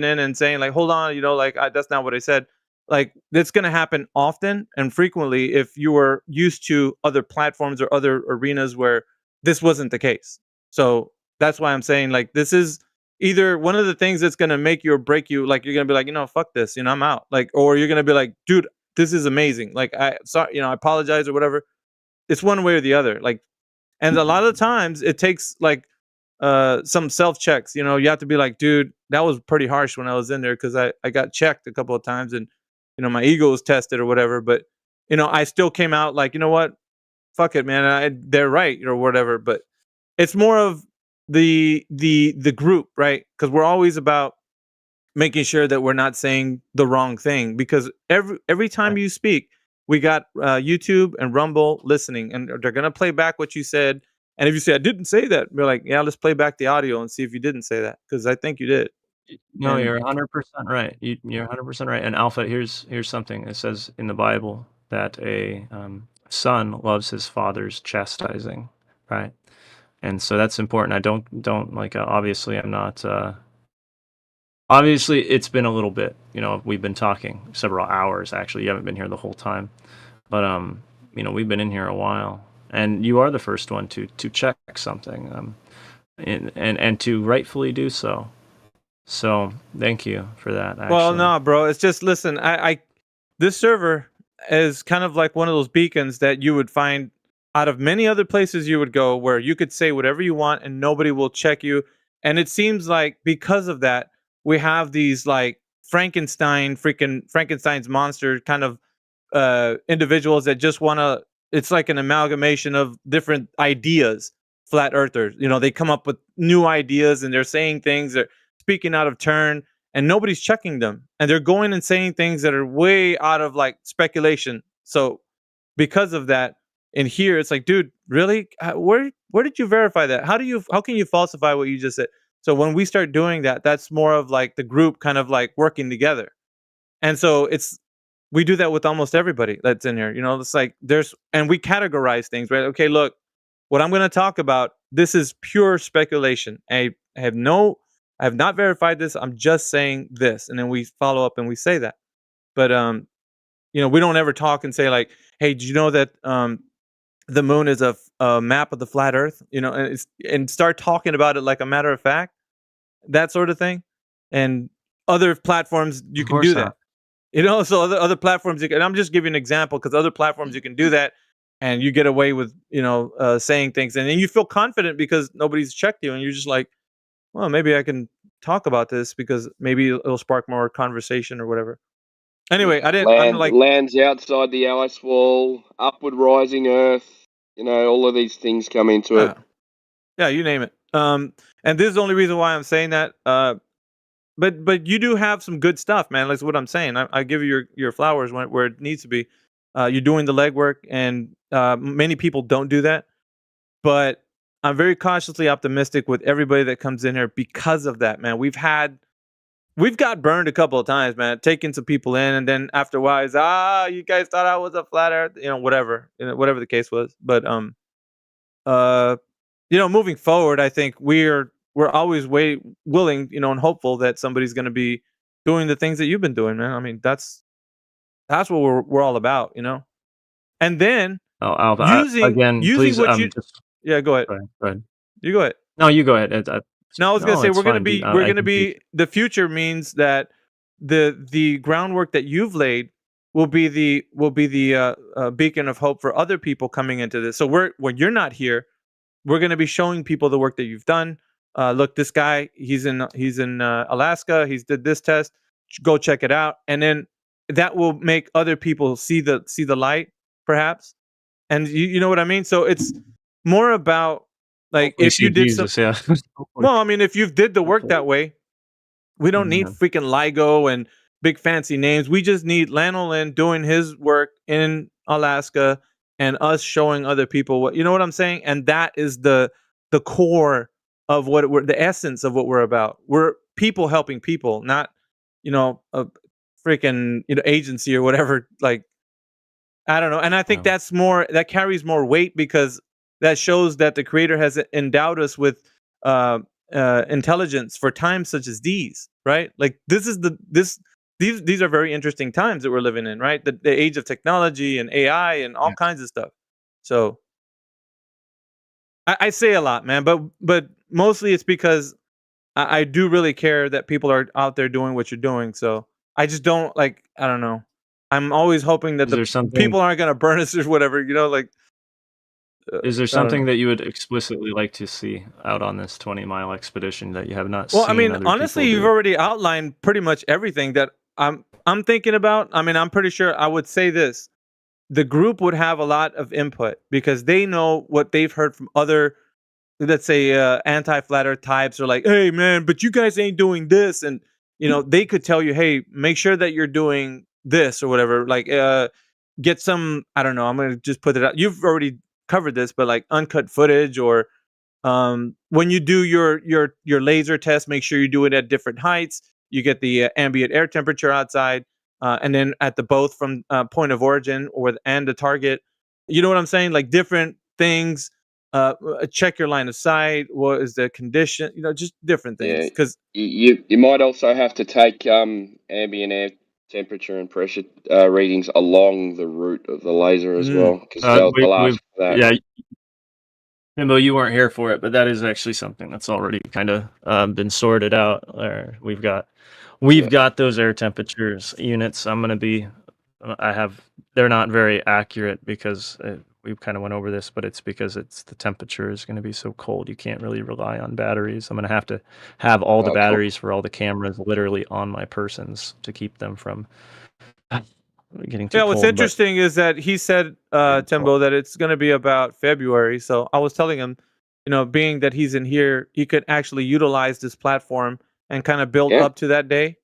in, and saying like, hold on, like that's not what I said. Like that's going to happen often and frequently if you were used to other platforms or other arenas where this wasn't the case. So that's why I'm saying like this is either one of the things that's going to make you or break you. Like you're going to be like, fuck this, I'm out. Like, or you're going to be like, dude, this is amazing. Like I apologize or whatever. It's one way or the other. Like, and a lot of times it takes like some self checks. You have to be like, dude, that was pretty harsh when I was in there because I got checked a couple of times and my ego was tested or whatever. But I still came out like, you know what, fuck it, man. They're right or whatever. But it's more of the group, right? Because we're always about making sure that we're not saying the wrong thing. Because every time you speak, we got YouTube and Rumble listening, and they're gonna play back what you said. And if you say I didn't say that, we're like, yeah, let's play back the audio and see if you didn't say that because I think you did. No, And- you're 100% right. You're 100% right. And Alpha, here's something. It says in the Bible that a son loves his father's chastising, right? And so that's important. I don't like. Obviously, I'm not. Obviously, it's been a little bit. We've been talking several hours. Actually, you haven't been here the whole time, but we've been in here a while, and you are the first one to check something, and to rightfully do so. So thank you for that. Actually. Well, no, bro. It's just listen. I this server is kind of like one of those beacons that you would find out of many other places you would go where you could say whatever you want and nobody will check you. And it seems like because of that, we have these like Frankenstein's monster kind of individuals that just want to. It's like an amalgamation of different ideas. Flat earthers, they come up with new ideas and they're saying things. They're speaking out of turn and nobody's checking them, and they're going and saying things that are way out of like speculation. So because of that, in here it's like, dude, really, where did you verify that? How can you falsify what you just said? So when we start doing that, that's more of like the group kind of like working together. And so we do that with almost everybody that's in here. It's like and we categorize things, right? Okay, look, what I'm going to talk about, this is pure speculation. I have not verified this. I'm just saying this. And then we follow up and we say that. But, we don't ever talk and say like, hey, did you know that the moon is a map of the flat earth? And start talking about it like a matter of fact, that sort of thing. And other platforms, you can do that. So other platforms, and I'm just giving an example because other platforms you can do that and you get away with, saying things. And then you feel confident because nobody's checked you and you're just like, well, maybe I can talk about this because maybe it'll spark more conversation or whatever. Anyway, lands outside the ice wall, upward rising Earth. All of these things come into it. Yeah, you name it. And this is the only reason why I'm saying that. But you do have some good stuff, man. That's what I'm saying. I give you your flowers where it needs to be. You're doing the legwork, and many people don't do that. But I'm very cautiously optimistic with everybody that comes in here because of that, man. We've got burned a couple of times, man, taking some people in, and then after a while, it's, you guys thought I was a flat earth, whatever the case was. But moving forward, I think we're always willing, and hopeful that somebody's going to be doing the things that you've been doing, man. I mean, that's what we're all about, And then please, what you yeah, go ahead. Go ahead. You go ahead. No, you go ahead. No, I was gonna say we're gonna be. The future means that the groundwork that you've laid will be the beacon of hope for other people coming into this. So when you're not here, we're gonna be showing people the work that you've done. Look, this guy, he's in Alaska. He's did this test. Go check it out, and then that will make other people see the light, perhaps. And you know what I mean. So it's more about like if you did well, I mean, if you did the work that way, we don't need freaking LIGO and big fancy names. We just need Lano Lynn doing his work in Alaska and us showing other people what, you know what I'm saying? And that is the core of the essence of what we're about. We're people helping people, not, a freaking, agency or whatever. Like, I don't know. And I think that carries more weight because that shows that the Creator has endowed us with intelligence for times such as these, right? Like these are very interesting times that we're living in, right? The age of technology and AI and all kinds of stuff. So I say a lot, man, but mostly it's because I do really care that people are out there doing what you're doing. So I just don't like, I don't know. I'm always hoping that Is there the something? people aren't going to burn us or whatever, you know, like. Is there I don't something know. that you would explicitly like to see out on this 20-mile expedition that you have not Well, seen I mean, other honestly, people you've do? already outlined pretty much everything that I'm thinking about. I mean, I'm pretty sure I would say this. The group would have a lot of input because they know what they've heard from other, let's say, anti-flat earth types, or like, hey man, but you guys ain't doing this, and they could tell you, hey, make sure that you're doing this or whatever. Like, get some, I don't know, I'm gonna just put it out. You've already covered this, but like uncut footage, or when you do your laser test, make sure you do it at different heights. You get the ambient air temperature outside, and then at the both from point of origin and the target. You know what I'm saying? Like different things. Check your line of sight. What is the condition? Just different things. Yeah, Because you might also have to take ambient air temperature and pressure readings along the route of the laser as well, because they'll ask for that. Yeah, Timbo, you weren't here for it, but that is actually something that's already kind of been sorted out. We've got those air temperatures units. They're not very accurate because we've kind of went over this, but it's because the temperature is going to be so cold. You can't really rely on batteries. I'm going to have all the Oh, cool. batteries for all the cameras literally on my persons to keep them from getting too yeah, cold. what's interesting is that he said, Timbo, that it's going to be about February. So I was telling him, being that he's in here, he could actually utilize this platform and kind of build up to that day.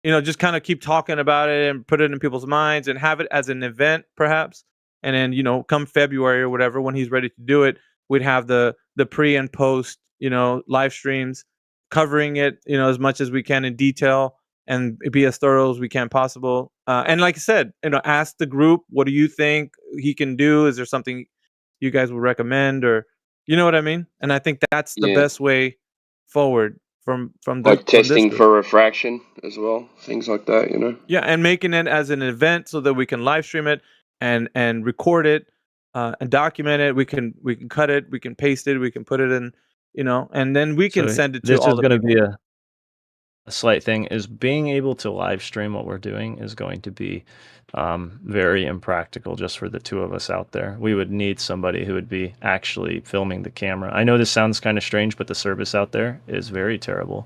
Just kind of keep talking about it and put it in people's minds and have it as an event, perhaps. And then, come February or whatever, when he's ready to do it, we'd have the pre and post, live streams covering it, as much as we can in detail, and be as thorough as we can possible. And like I said, ask the group, what do you think he can do? Is there something you guys would recommend, or you know what I mean? And I think that's the best way forward from like testing this for refraction as well, things like that. Yeah, and making it as an event so that we can live stream it and record it and document it. We can cut it, we can paste it, we can put it in, and then we can send it to this all is the going to people. be a slight thing, is being able to live stream what we're doing is going to be very impractical just for the two of us out there. We would need somebody who would be actually filming the camera. I know this sounds kind of strange, but the service out there is very terrible.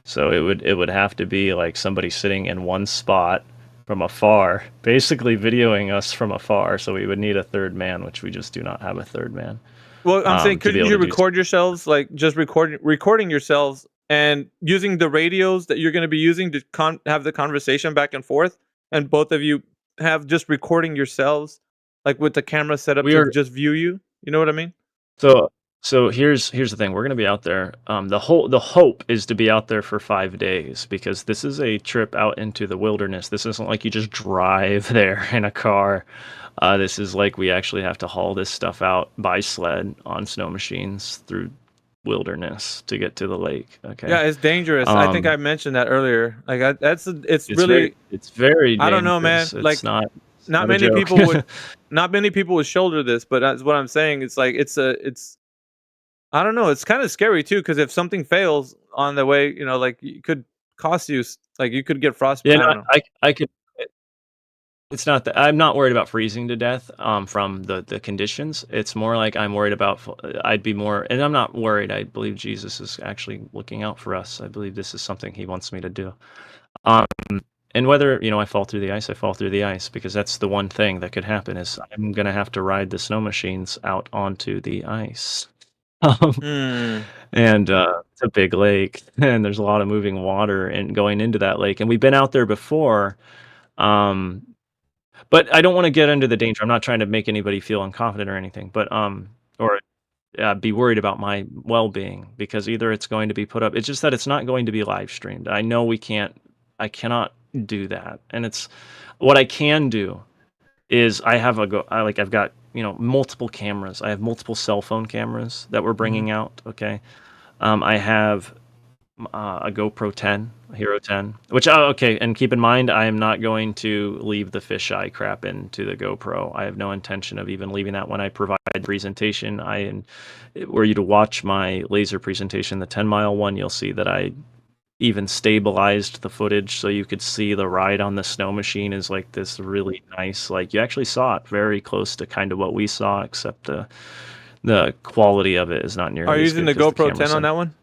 So it would have to be like somebody sitting in one spot from afar, basically videoing us from afar. So we would need a third man, which we just do not have a third man. Well, I'm saying, to be couldn't able you to do record yourselves, like just recording yourselves and using the radios that you're going to be using to have the conversation back and forth, and both of you have just recording yourselves, like with the camera set up to just view you? You know what I mean? So here's the thing. We're going to be out there. The hope is to be out there for 5 days, because this is a trip out into the wilderness. This isn't like you just drive there in a car. This is like we actually have to haul this stuff out by sled on snow machines through wilderness to get to the lake. Okay. Yeah, it's dangerous. I think I mentioned that earlier. Like it's really very dangerous. I don't know, man. It's like not not a many joke. people would shoulder this, but that's what I'm saying. It's like it's I don't know. It's kind of scary too, because if something fails on the way, like it could cost you, like you could get frostbite. Yeah, no, I could. It's not that I'm not worried about freezing to death from the conditions. It's more like I'm worried about. I'd be more, and I'm not worried. I believe Jesus is actually looking out for us. I believe this is something He wants me to do. And whether I fall through the ice, I fall through the ice, because that's the one thing that could happen is I'm gonna have to ride the snow machines out onto the ice. And it's a big lake, and there's a lot of moving water and going into that lake, and we've been out there before. But I don't want to get into the danger. I'm not trying to make anybody feel unconfident or anything, but or be worried about my well-being, because either it's going to be put up. It's just that it's not going to be live streamed. I know I cannot do that, and it's what I can do is I've got multiple cameras. I have multiple cell phone cameras that we're bringing out. Okay, I have a GoPro 10, a Hero 10, which okay, and keep in mind I am not going to leave the fisheye crap into the GoPro. I have no intention of even leaving that when I provide presentation. Were you to watch my laser presentation, the 10-mile one, you'll see that I even stabilized the footage so you could see the ride on the snow machine is like this really nice, like you actually saw it very close to kind of what we saw, except the quality of it is not nearly. Are you as using good the 'cause GoPro camera's 10 on in- that one?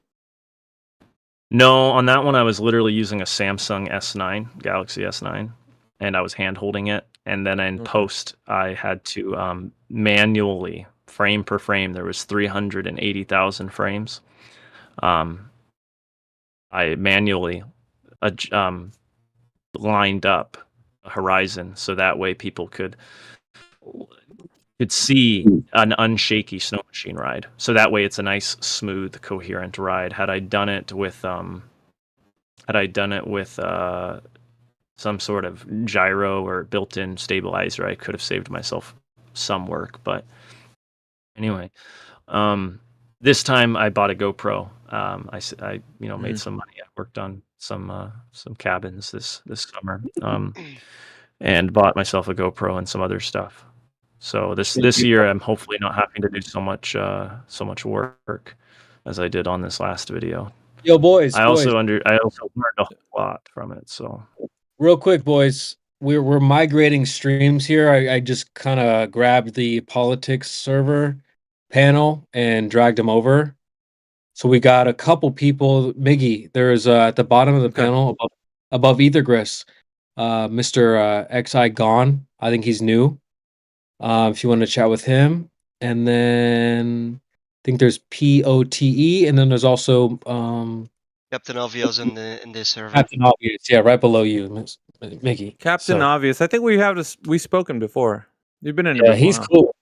No, on that one I was literally using a Samsung S9, Galaxy S9, and I was hand holding it. And then in post, I had to manually, frame per frame, there was 380,000 frames. I manually lined up a horizon so that way people could see an unshaky snow machine ride. So that way it's a nice, smooth, coherent ride. Had I done it with some sort of gyro or built-in stabilizer, I could have saved myself some work. But anyway, this time I bought a GoPro. I made some money. I worked on some cabins this summer, and bought myself a GoPro and some other stuff. So this year I'm hopefully not having to do so much work as I did on this last video. Yo, boys. I also learned a whole lot from it. So real quick, boys, we're migrating streams here. I just kind of grabbed the politics server panel and dragged them over. So we got a couple people. Miggy, there's at the bottom of the panel above Ethergris, Mr. XI Gone. I think he's new. If you want to chat with him, and then I think there's POTE, and then there's also Captain Obvious in this server. Captain Obvious, yeah, right below you, Mickey. Captain Obvious. I think we've spoken before. You've been in here Yeah, before. he's cool.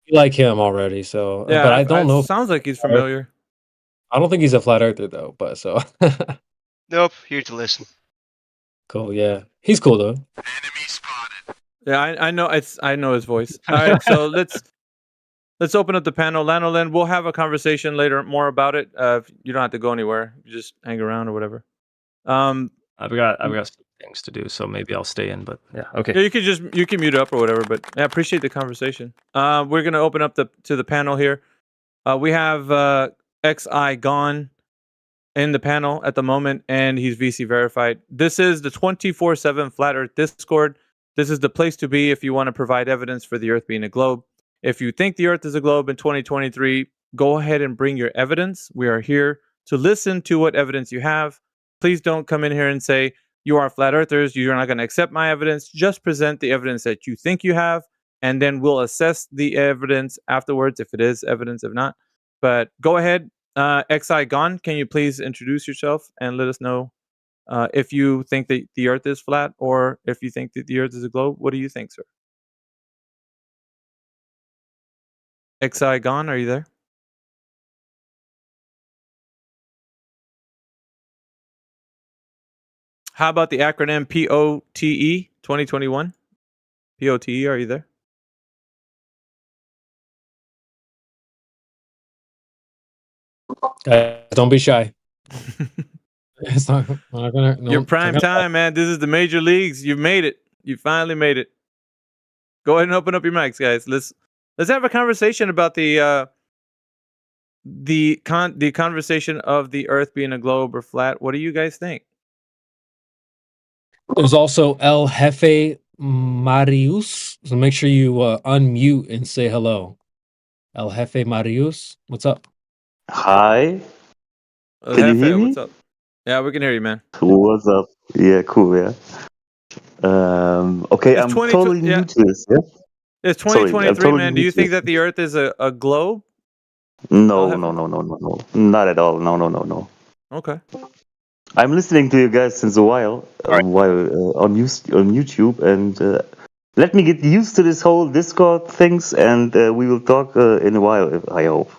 You like him already, so Yeah, but I don't know. Sounds like he's familiar. I don't think he's a flat earther though, but so Nope, here to listen. cool. Yeah, he's cool though. Yeah, I know. I know his voice. All right, so let's open up the panel. Lanolin, we'll have a conversation later more about it. You don't have to go anywhere. You just hang around or whatever. I've got some things to do, so maybe I'll stay in. But yeah, okay. Yeah, you can mute up or whatever. But I appreciate the conversation. We're gonna open up to the panel here. We have XI Gone in the panel at the moment, and he's VC verified. This is the 24/7 Flat Earth Discord. This is the place to be if you want to provide evidence for the Earth being a globe. If you think the Earth is a globe in 2023, go ahead and bring your evidence. We are here to listen to what evidence you have. Please don't come in here and say, you are flat earthers, you're not going to accept my evidence. Just present the evidence that you think you have, and then we'll assess the evidence afterwards if it is evidence, if not. But go ahead. XI Gone, can you please introduce yourself and let us know if you think that the Earth is flat or if you think that the Earth is a globe? What do you think, sir? XI Gone, are you there? How about the acronym POTE 2021? POTE, are you there? Don't be shy. It's not gonna. No, Your prime it's not gonna- time, man. This is the major leagues. You've made it. You finally made it. Go ahead and open up your mics, guys. Let's have a conversation about the conversation of the Earth being a globe or flat. What do you guys think? There's also El Jefe Marius. So make sure you unmute and say hello. El Jefe Marius, what's up? Hi. El Can you Jefe, hear me? what's up? Yeah, we can hear you, man. What's up? Yeah, cool, yeah. Okay, It's I'm 20 totally yeah. new to this, yeah? It's Sorry, I'm 2023, totally man. Do new you to think this. that the Earth is a globe? No, no, no, no, no, no. Not at all. No, no, no, no. Okay. I'm listening to you guys since a while, on YouTube, and let me get used to this whole Discord things, and we will talk in a while, I hope.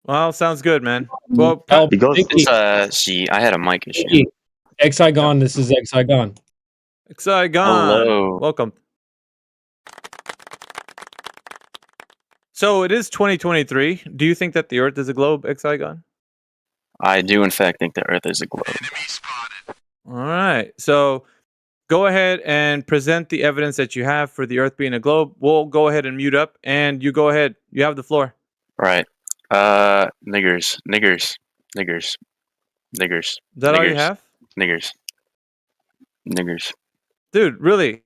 Well, sounds good, man. Well, because see, I had a mic issue. XI Gone, this is XI Gone. XI Gone. Hello. Welcome. So it is 2023. Do you think that the Earth is a globe, Exigon? I do, in fact, think the Earth is a globe. All right. So go ahead and present the evidence that you have for the Earth being a globe. We'll go ahead and mute up, and you go ahead. You have the floor. Right. Niggers. Is that all you have? Niggers. Dude, really?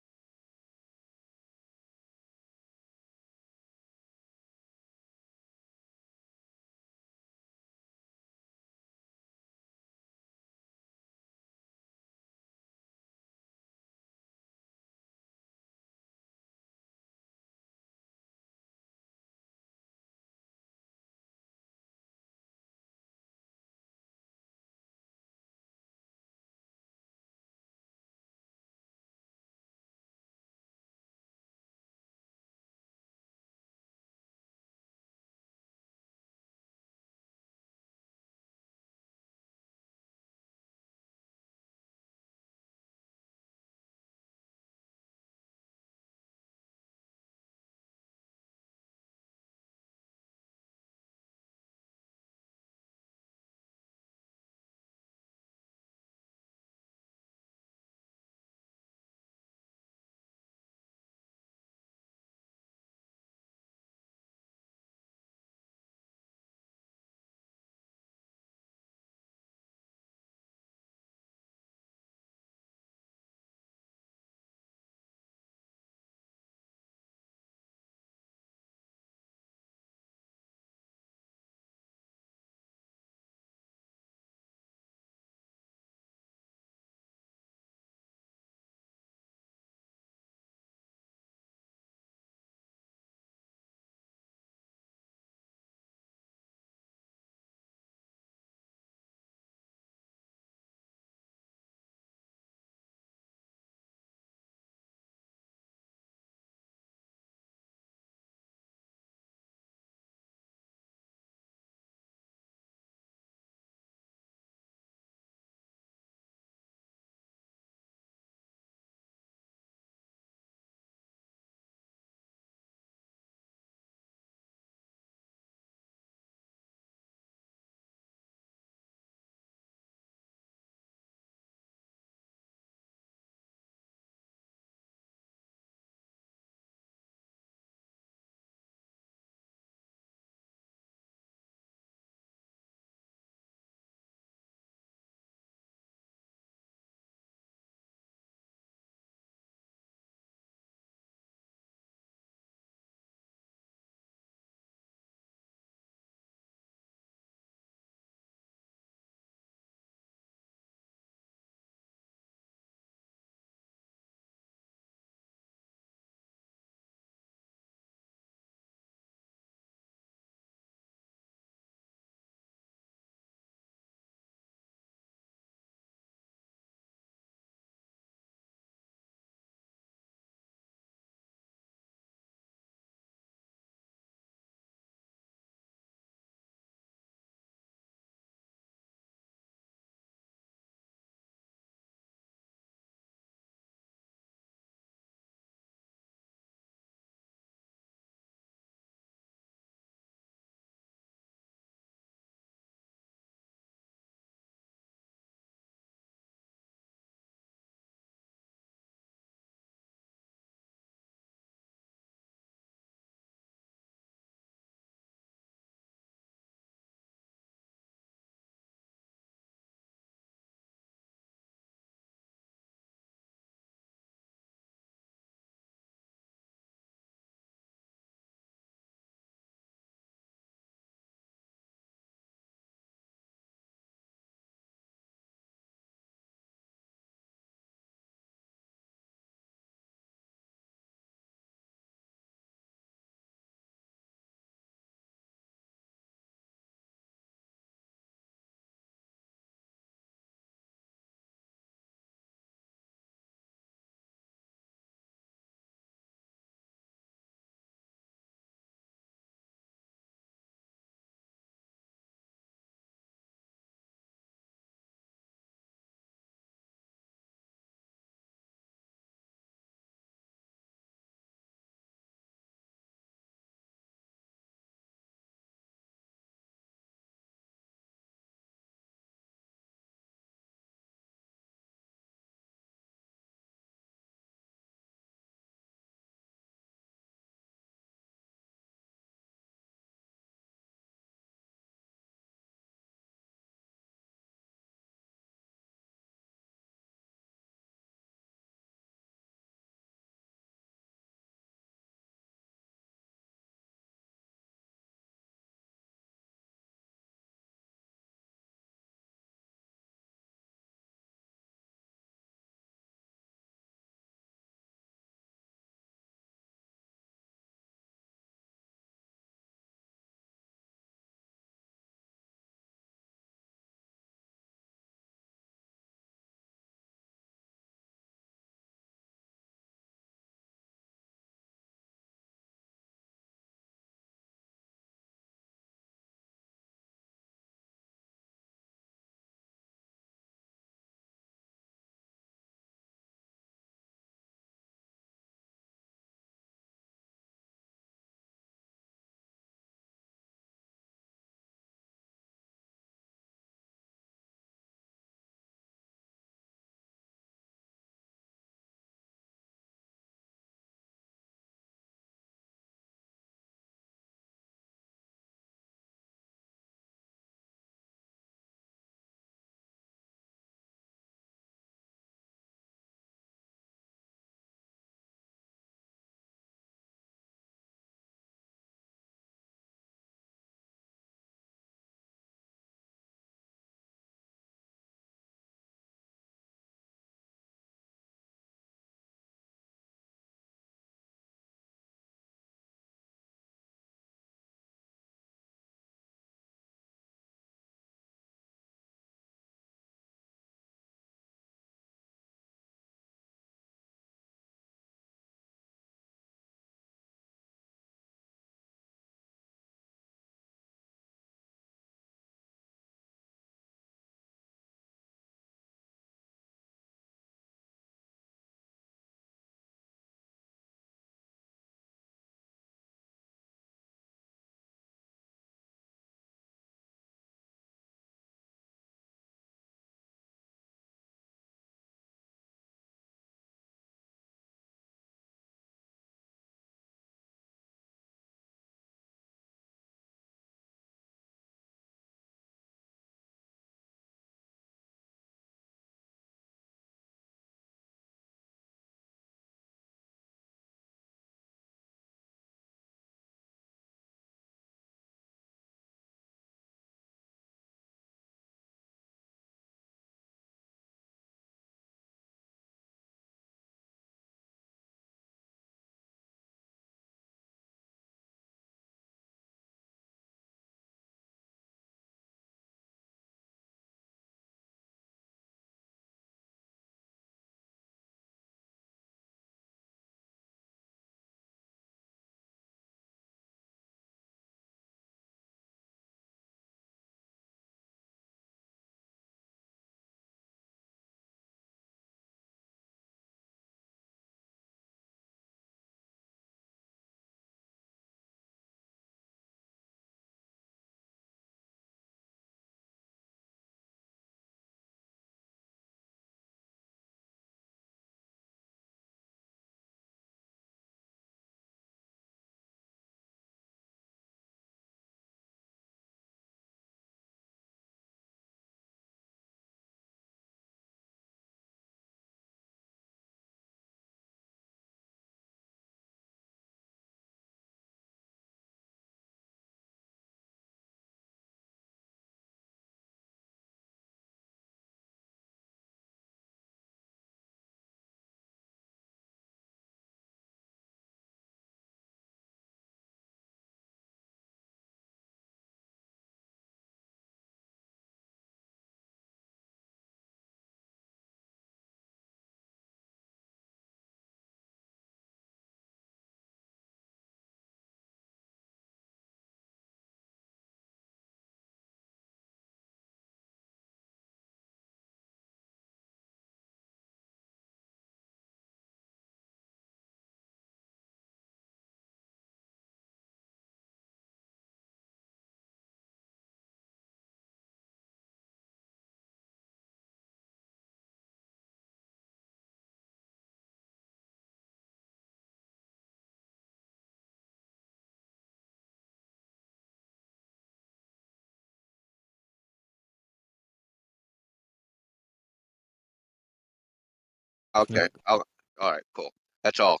Okay. All right. Cool. That's all.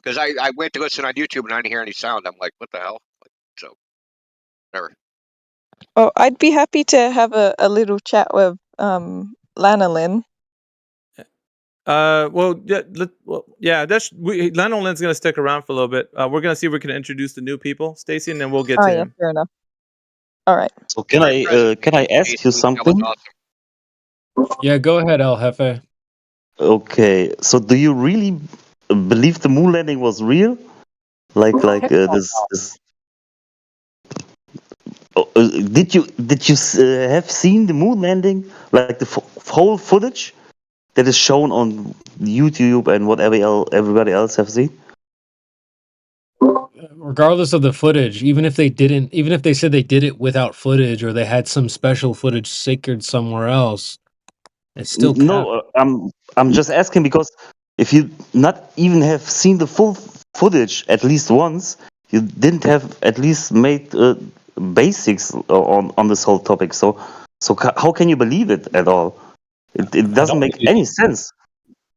Because I went to listen on YouTube and I didn't hear any sound. I'm like, what the hell? So, whatever. Oh, I'd be happy to have a little chat with Lanolin. Lanolin's gonna stick around for a little bit. We're gonna see if we can introduce the new people, Stacy, and then we'll get to him. Fair enough. All right. So can I ask you something? Yeah, go ahead, El Jefe. Okay, so do you really believe the moon landing was real? This did you have seen the moon landing, like the whole footage that is shown on YouTube and whatever everybody else have seen? Regardless of the footage, even if they said they did it without footage or they had some special footage sacred somewhere else, it's still no. I'm just asking because if you not even have seen the full footage at least once, you didn't have at least made basics on this whole topic. So how can you believe it at all? It doesn't make any sense.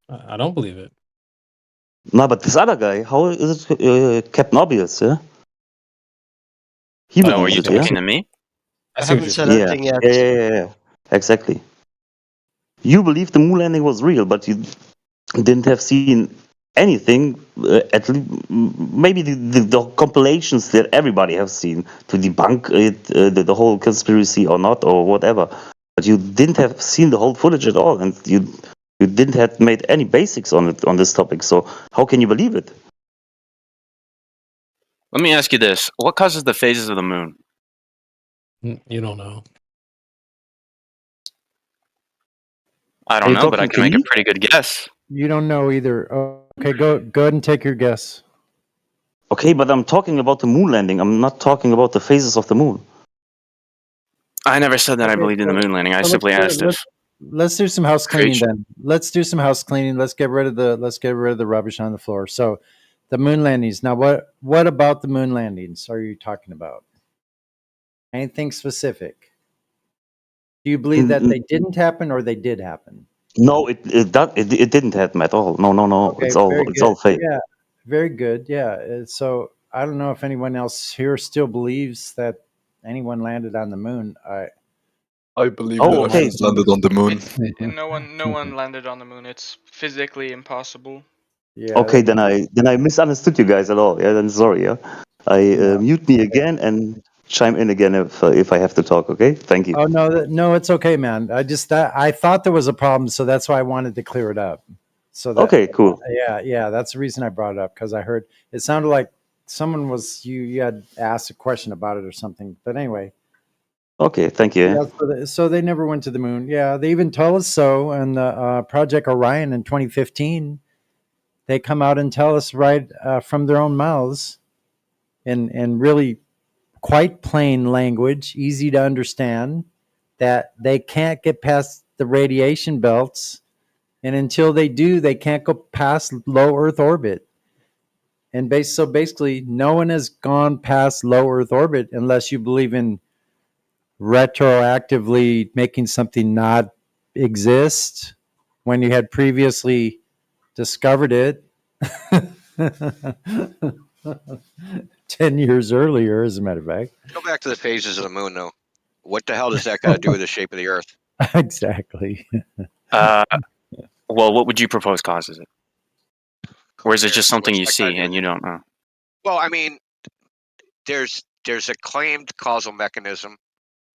I don't believe it. No, but this other guy, how is it Captain Obvious? Yeah. He Are believes you it, yeah? talking to me? I haven't said anything yet. Yeah. Exactly. You believe the moon landing was real, but you didn't have seen anything. At least maybe the compilations that everybody has seen to debunk it, the whole conspiracy or not or whatever. But you didn't have seen the whole footage at all, and you didn't have made any basics on this topic. So how can you believe it? Let me ask you this: what causes the phases of the moon? You don't know. I don't know, but I can make a pretty good guess. You don't know either. Okay, go ahead and take your guess. Okay, but I'm talking about the moon landing. I'm not talking about the phases of the moon. I never said that I believed in the moon landing. I simply asked if. Let's do some house cleaning then. Let's do some house cleaning. Let's get rid of the rubbish on the floor. So, the moon landings. Now, what about the moon landings are you talking about? Anything specific? Do you believe that they didn't happen or they did happen? No, it didn't happen at all. No. Okay, it's all fake. Yeah, very good. Yeah. So I don't know if anyone else here still believes that anyone landed on the moon. I believe that no one's landed on the moon. No one landed on the moon. It's physically impossible. Yeah. Okay, then I misunderstood you guys at all. Yeah, then sorry. Yeah, mute me again and chime in again if I have to talk. Okay, thank you. Oh no, it's okay, man. I thought there was a problem, so that's why I wanted to clear it up. So okay, cool. Yeah, that's the reason I brought it up because I heard it sounded like someone was you had asked a question about it or something. But anyway. Okay, thank you. Yeah, so they never went to the moon. Yeah, they even told us so. And Project Orion in 2015, they come out and tell us right from their own mouths, in really quite plain language, easy to understand, that they can't get past the radiation belts, and until they do, they can't go past low Earth orbit. And so basically, no one has gone past low Earth orbit unless you believe in retroactively making something not exist when you had previously discovered it 10 years earlier, as a matter of fact. Go back to the phases of the moon, though. What the hell does that got to do with the shape of the Earth? Exactly. Well, what would you propose causes it? Or is it just something you see and you don't know? Well, I mean, there's a claimed causal mechanism.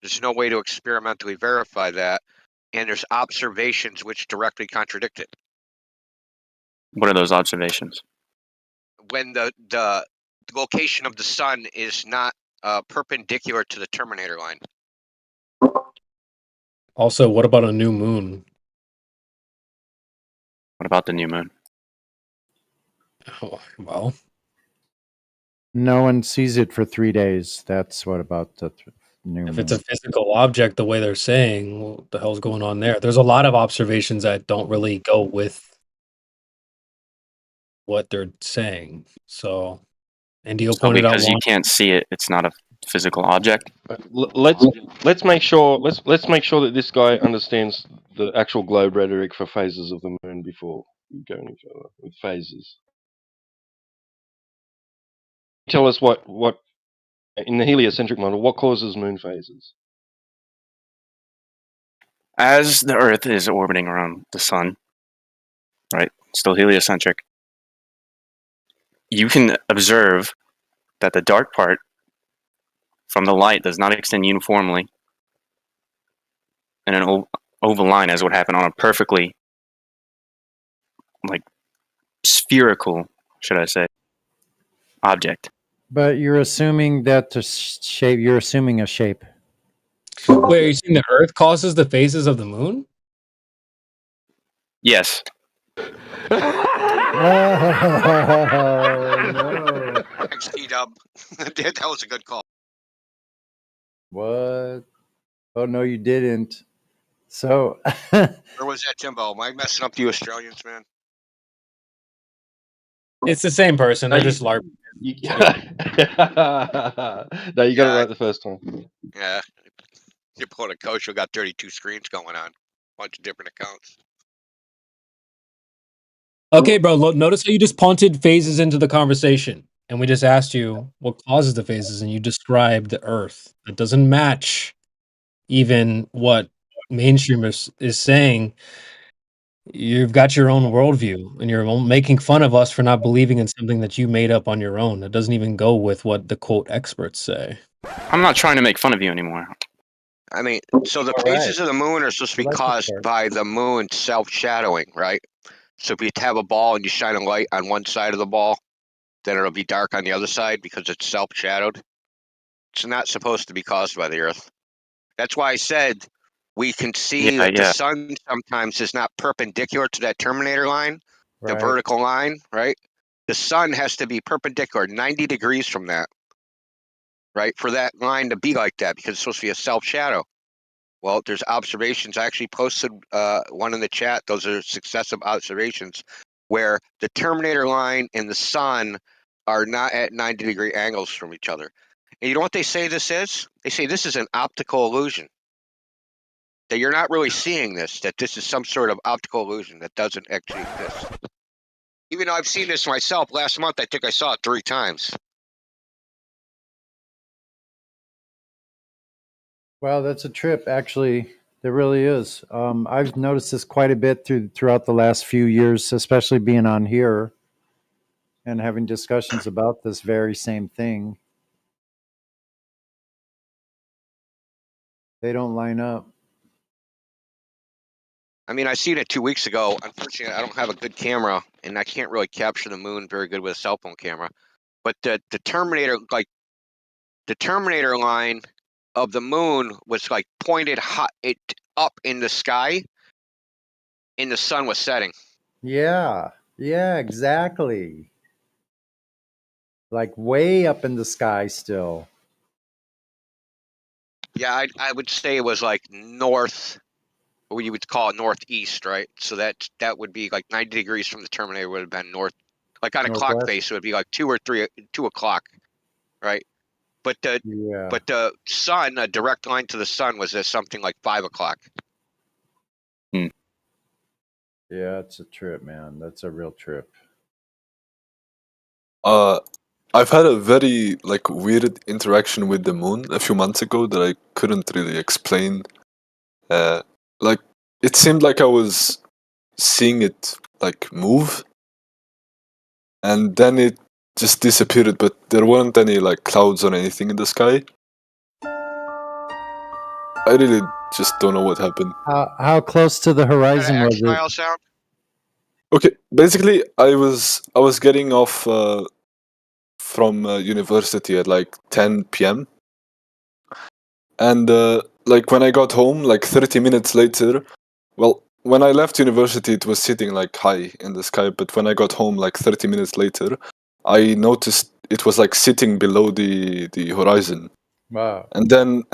There's no way to experimentally verify that, and there's observations which directly contradict it. What are those observations? When the location of the sun is not perpendicular to the terminator line. Also, what about a new moon? What about the new moon? Oh, well, no one sees it for 3 days. That's what about the new if moon. it's a physical object, the way they're saying, what the hell's going on there? There's a lot of observations that don't really go with what they're saying. So, Indio pointed out because you can't see it, it's not a physical object. Let's make sure that this guy understands the actual globe rhetoric for phases of the moon before go any further with phases. Tell us what in the heliocentric model, what causes moon phases? As the Earth is orbiting around the sun, right, still heliocentric, you can observe that the dark part from the light does not extend uniformly in an oval line as would happen on a perfectly, like, spherical, should I say, object. But you're assuming that the shape. You're assuming a shape. Wait, are you saying the Earth causes the phases of the moon? Yes. Oh, no. Thanks, T-Dub. That was a good call. What? Oh no, you didn't. So. Where was that, Timbo? Am I messing up you Australians, man? It's the same person. They're just LARP. No, you got it right the first time. Yeah. You're pulling a coach who got 32 screens going on. Bunch of different accounts. Okay, bro. Notice how you just punted phases into the conversation, and we just asked you what causes the phases, and you described the Earth. That doesn't match even what mainstream is saying. You've got your own worldview, and you're making fun of us for not believing in something that you made up on your own. That doesn't even go with what the quote experts say. I'm not trying to make fun of you anymore. I mean, so the phases of the moon are supposed to be caused by the moon self-shadowing, right? So if you have a ball and you shine a light on one side of the ball, then it'll be dark on the other side because it's self-shadowed. It's not supposed to be caused by the Earth. That's why I said we can see that the sun sometimes is not perpendicular to that terminator line, the vertical line, right? The sun has to be perpendicular, 90 degrees from that, right? For that line to be like that, because it's supposed to be a self-shadow. Well, there's observations. I actually posted one in the chat. Those are successive observations where the terminator line and the sun are not at 90-degree angles from each other. And you know what they say this is? They say this is an optical illusion. That you're not really seeing this, that this is some sort of optical illusion that doesn't actually exist. Even though I've seen this myself last month, I think I saw it 3 times. Wow, that's a trip, actually. There really is. I've noticed this quite a bit throughout the last few years, especially being on here and having discussions about this very same thing. They don't line up. I mean, I seen it 2 weeks ago. Unfortunately, I don't have a good camera, and I can't really capture the moon very good with a cell phone camera. But the terminator, like the terminator line of the moon was like pointed up in the sky, and the sun was setting. Yeah, exactly. Like way up in the sky still. Yeah, I would say it was like north, or you would call it northeast, right? So that would be like 90 degrees from the terminator would have been north. Like on a clock face, it would be like 2 o'clock, right? But the sun, a direct line to the sun, was at something like 5 o'clock. Yeah, it's a trip, man. That's a real trip. I've had a very weird interaction with the moon a few months ago that I couldn't really explain. It seemed like I was seeing it move, and then it just disappeared, but there weren't any clouds or anything in the sky. I really just don't know what happened. How close to the horizon was it? Sound? Okay, basically I was getting off from university at 10 p.m. and when I got home 30 minutes later, well, when I left university it was sitting high in the sky, but when I got home 30 minutes later, I noticed it was sitting below the horizon. Wow. And then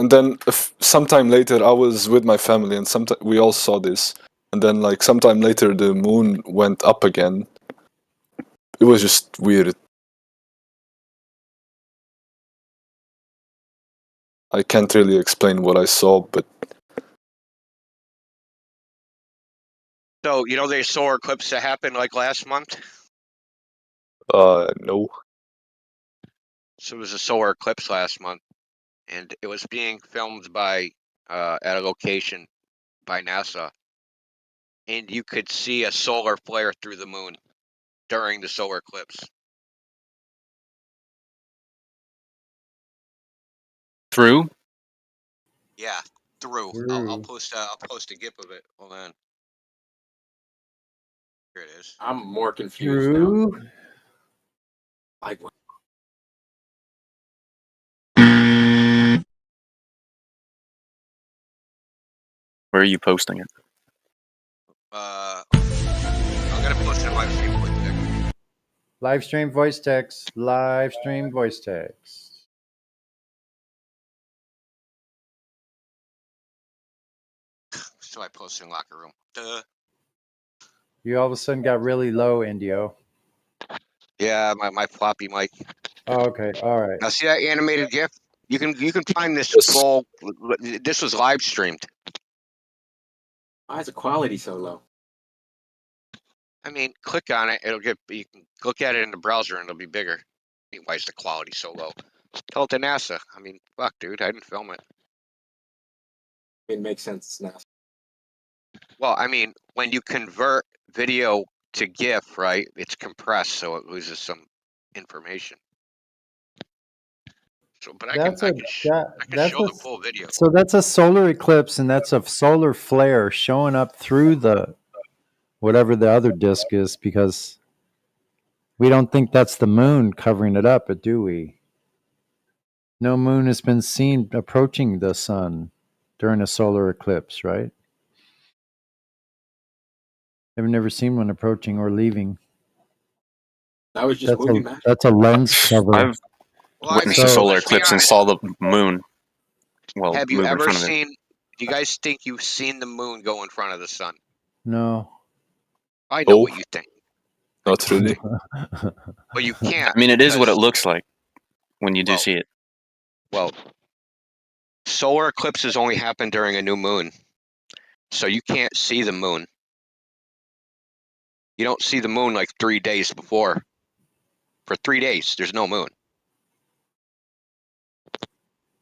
sometime later I was with my family, and we all saw this, and then sometime later the moon went up again. It was just weird. I can't really explain what I saw, but So you know the solar eclipse that happened like last month. No. So it was a solar eclipse last month, and it was being filmed by at a location by NASA, and you could see a solar flare through the moon during the solar eclipse. Through? Yeah, through. I'll post a GIF of it. Hold on. Here it is. I'm more confused now. Like, Where are you posting it? I'm gonna post it on live stream voice text. Live stream voice text. Live stream voice text. So I posted in locker room. Duh. You all of a sudden got really low, Indio. Yeah, my floppy mic. Oh, okay, all right. Now see that animated GIF? You can find this full. This was live streamed. why is the quality so low? I mean, click on it. It'll get. You can look at it in the browser, and it'll be bigger. Why is the quality so low? Tell it to NASA. I mean, fuck, dude, I didn't film it. It makes sense now. Well, I mean, when you convert video to GIF, right? It's compressed, so it loses some information. So, but I can show the full video. So that's a solar eclipse, and that's a solar flare showing up through the whatever the other disk is, because we don't think that's the moon covering it up, but do we? No moon has been seen approaching the sun during a solar eclipse, right? I've never seen one approaching or leaving. I was just movie magic. That's a lens cover. I've witnessed a solar eclipse and saw the moon. Well, have you move in ever front of it. seen? Do you guys think you've seen the moon go in front of the sun? No. I know what you think. Not really. But you can't. I mean, it is what it looks like when you do see it. Well, solar eclipses only happen during a new moon, so you can't see the moon. You don't see the moon like 3 days before. For 3 days, there's no moon.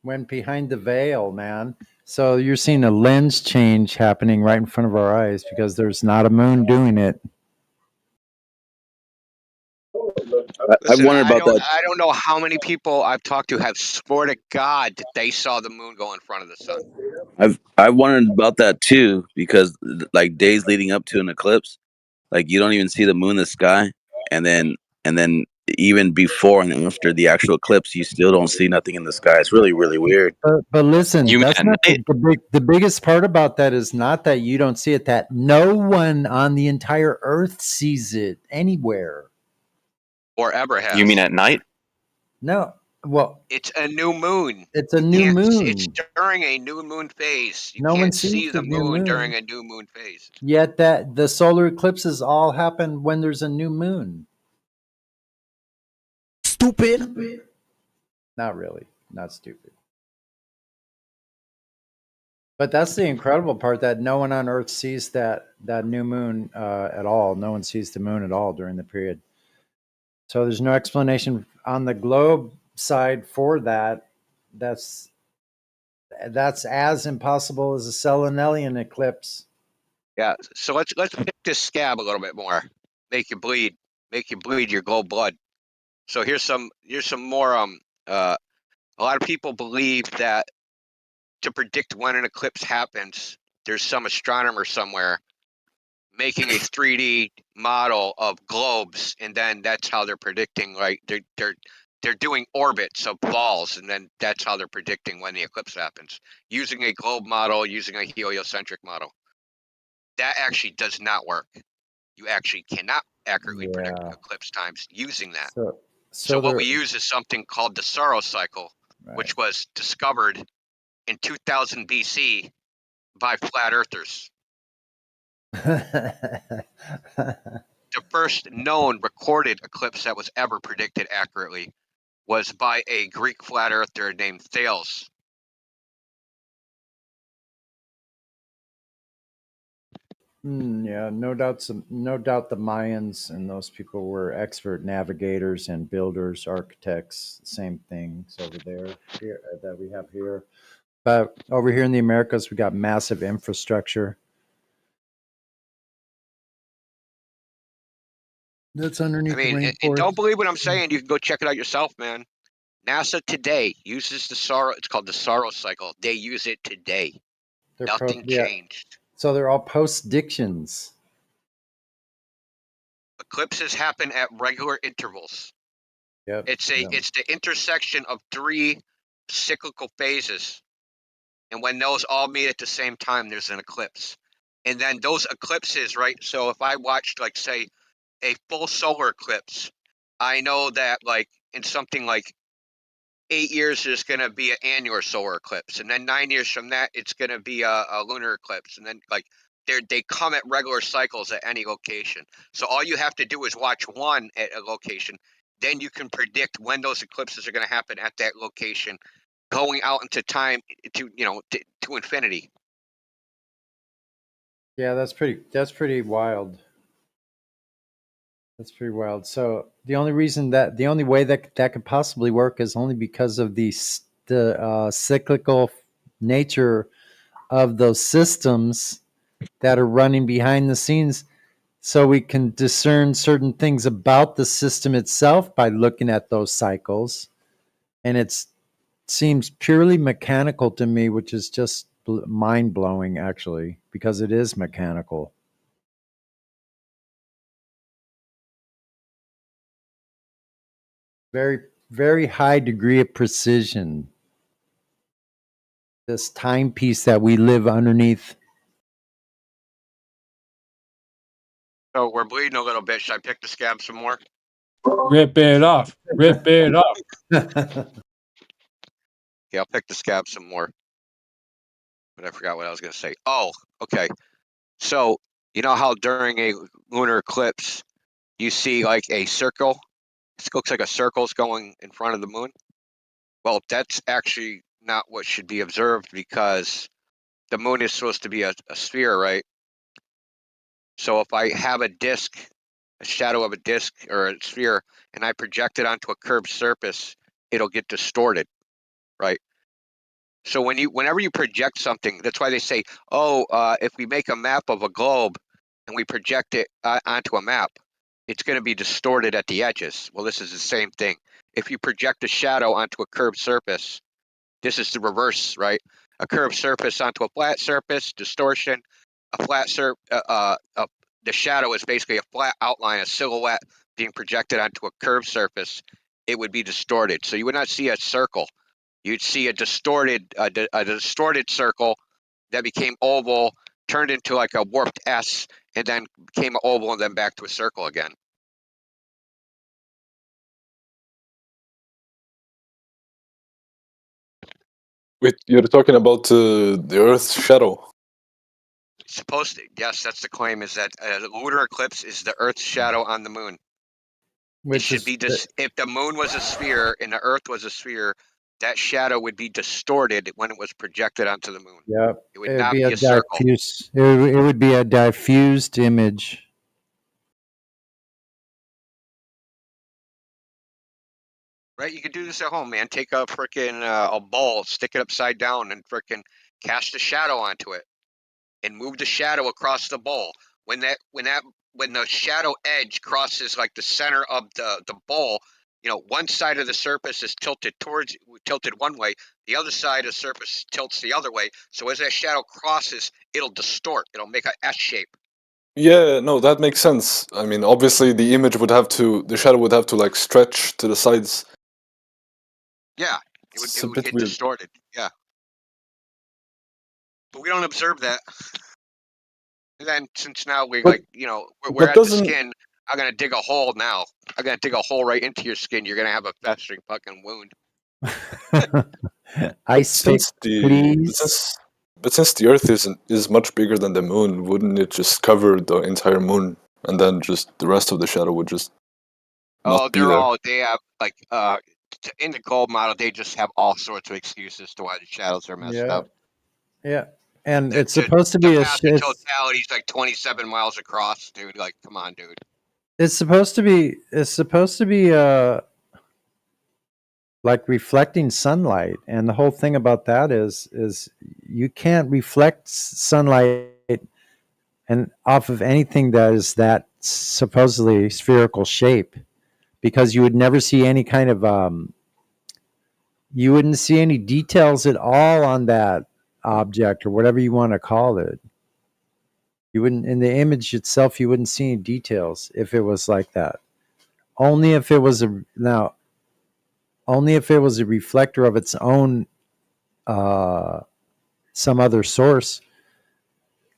Went behind the veil, man. So you're seeing a lens change happening right in front of our eyes because there's not a moon doing it. Listen, I wondered about that. I don't know how many people I've talked to have swore to God that they saw the moon go in front of the sun. I've wondered about that too, because like days leading up to an eclipse, like you don't even see the moon in the sky, and then even before and after the actual eclipse, you still don't see nothing in the sky. It's really, really weird. But listen, that's not the biggest part about that is not that you don't see it, that no one on the entire earth sees it anywhere. Or ever has. You mean at night? No. Well, it's a new moon. It's a new moon. It's during a new moon phase. You No one can't sees see the the new moon moon. during a new moon phase. Yet that the solar eclipses all happen when there's a new moon. Stupid. Not really. Not stupid. But that's the incredible part, that no one on Earth sees that new moon at all. No one sees the moon at all during the period. So there's no explanation on the globe side for that. That's as impossible as a Selenelian eclipse. Yeah. So let's pick this scab a little bit more. Make you bleed your glow blood. So here's some more. A lot of people believe that to predict when an eclipse happens, there's some astronomer somewhere making a 3D model of globes, and then that's how they're predicting. Like they're doing orbits of balls, and then that's how they're predicting when the eclipse happens, using a globe model, using a heliocentric model. That actually does not work. You actually cannot accurately predict eclipse times using that. So what we use is something called the Saros cycle, which was discovered in 2000 BC by flat earthers. The first known recorded eclipse that was ever predicted accurately was by a Greek flat earther named Thales. Yeah, no doubt. No doubt, the Mayans and those people were expert navigators and builders, architects. Same things over there here, that we have here. But over here in the Americas, we got massive infrastructure. That's underneath I mean, the and rainforest. don't believe what I'm saying. You can go check it out yourself, man. NASA today uses the Saros. It's called the Saros cycle. They use it today. Nothing changed. So they're all post-dictions. Eclipses happen at regular intervals. Yep. It's the intersection of 3 cyclical phases, and when those all meet at the same time, there's an eclipse. And then those eclipses, right? So if I watched, like, say, a full solar eclipse, I know that, like, in something like 8 years, there's going to be an annular solar eclipse, and then 9 years from that, it's going to be a lunar eclipse, and then, like, they come at regular cycles at any location. So all you have to do is watch one at a location. Then you can predict when those eclipses are going to happen at that location, going out into time to infinity. Yeah, that's pretty wild. That's pretty wild. So the only way that could possibly work is only because of the cyclical nature of those systems that are running behind the scenes, so we can discern certain things about the system itself by looking at those cycles. And it seems purely mechanical to me, which is just mind-blowing, actually, because it is mechanical. Very, very high degree of precision. This timepiece that we live underneath. So we're bleeding a little bit. Should I pick the scab some more? Rip it off. Rip it off. Yeah, I'll pick the scab some more. But I forgot what I was going to say. Oh, okay. So you know how during a lunar eclipse, you see like a circle? It looks like a circle's going in front of the moon. Well, that's actually not what should be observed, because the moon is supposed to be a sphere, right? So if I have a disk, a shadow of a disk or a sphere, and I project it onto a curved surface, it'll get distorted, right? So whenever you project something, that's why they say, if we make a map of a globe and we project it onto a map, it's going to be distorted at the edges. Well, this is the same thing. If you project a shadow onto a curved surface, this is the reverse, right? A curved surface onto a flat surface, distortion. A flat the shadow is basically a flat outline, a silhouette being projected onto a curved surface. It would be distorted. So you would not see a circle. You'd see a distorted circle that became oval, turned into like a warped S, and then became an oval, and then back to a circle again. Wait, you're talking about the Earth's shadow? It's supposed to. Yes, that's the claim. Is that a lunar eclipse is the Earth's shadow on the moon? It should be if the moon was a sphere and the Earth was a sphere, that shadow would be distorted when it was projected onto the moon. Yeah, it would not be a circle. It would be a diffused image. Right, you could do this at home, man. Take a freaking a ball, stick it upside down, and freaking cast a shadow onto it, and move the shadow across the ball. When the shadow edge crosses like the center of the ball, one side of the surface is tilted one way, the other side of the surface tilts the other way. So as that shadow crosses, it'll distort. It'll make an S shape. Yeah, no, that makes sense. I mean, obviously the shadow would have to like stretch to the sides. Yeah, it would get distorted. Yeah, but we don't observe that. And then since now we're at the skin, I'm gonna dig a hole now. I'm gonna dig a hole right into your skin. You're gonna have a festering fucking wound. Ice pick, please. But since the Earth is much bigger than the moon, wouldn't it just cover the entire moon, and then just the rest of the shadow would just not be there? They have like in the gold model, they just have all sorts of excuses to why the shadows are messed up. Yeah. And it's supposed to be the path to totality is like 27 miles across, dude. Like, come on, dude. It's supposed to be like reflecting sunlight, and the whole thing about that is you can't reflect sunlight and off of anything that is that supposedly spherical shape, because you would never see any kind of you wouldn't see any details at all on that object or whatever you want to call it. You wouldn't, in the image itself, you wouldn't see any details if it was like that. Only if it was only if it was a reflector of its own, some other source,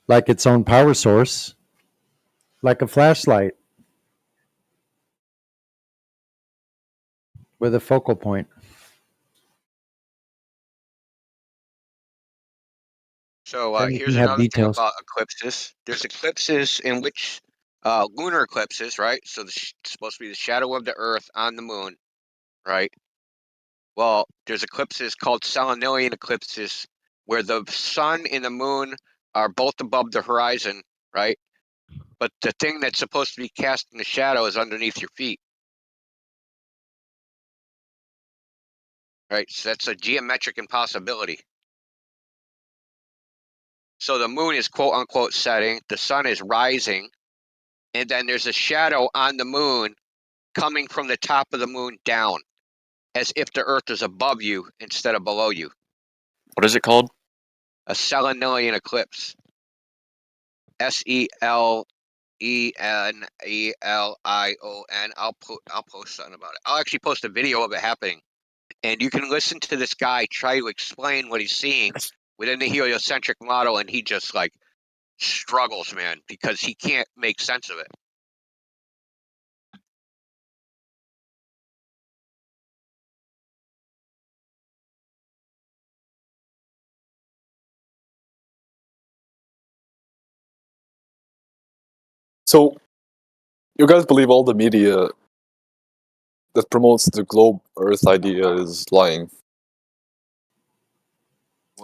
like its own power source, like a flashlight with a focal point. So Then you here's can have another thing details. about eclipses. There's eclipses in which lunar eclipses, right? So it's supposed to be the shadow of the Earth on the moon, right? Well, there's eclipses called Selenilian eclipses where the sun and the moon are both above the horizon, right? But the thing that's supposed to be casting the shadow is underneath your feet. Right? So that's a geometric impossibility. So the moon is quote unquote setting, the sun is rising, and then there's a shadow on the moon coming from the top of the moon down, as if the Earth is above you instead of below you. What is it called? A Selenilian eclipse. Selenelion. I'll post something about it. I'll actually post a video of it happening, and you can listen to this guy try to explain what he's seeing within the heliocentric model, and he just like struggles, man, because he can't make sense of it. So, you guys believe all the media that promotes the globe Earth idea is lying?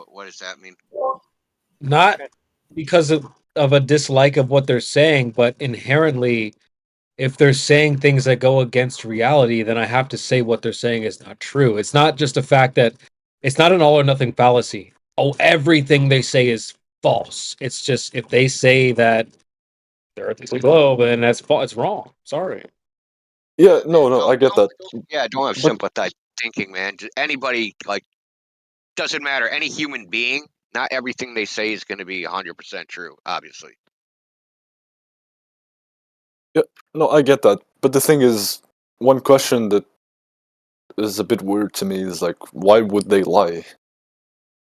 What does that mean? Not because of a dislike of what they're saying, but inherently, if they're saying things that go against reality, then I have to say what they're saying is not true. It's not just a fact that it's not an all or nothing fallacy. Oh, everything they say is false. It's just if they say that the Earth is a globe, then that's false. It's wrong. Sorry. Yeah, no, I get that. Yeah, don't have sympathized thinking, man. Just anybody, like, doesn't matter. Any human being, not everything they say is going to be 100% true, obviously. Yeah, no, I get that. But the thing is, one question that is a bit weird to me is like, why would they lie?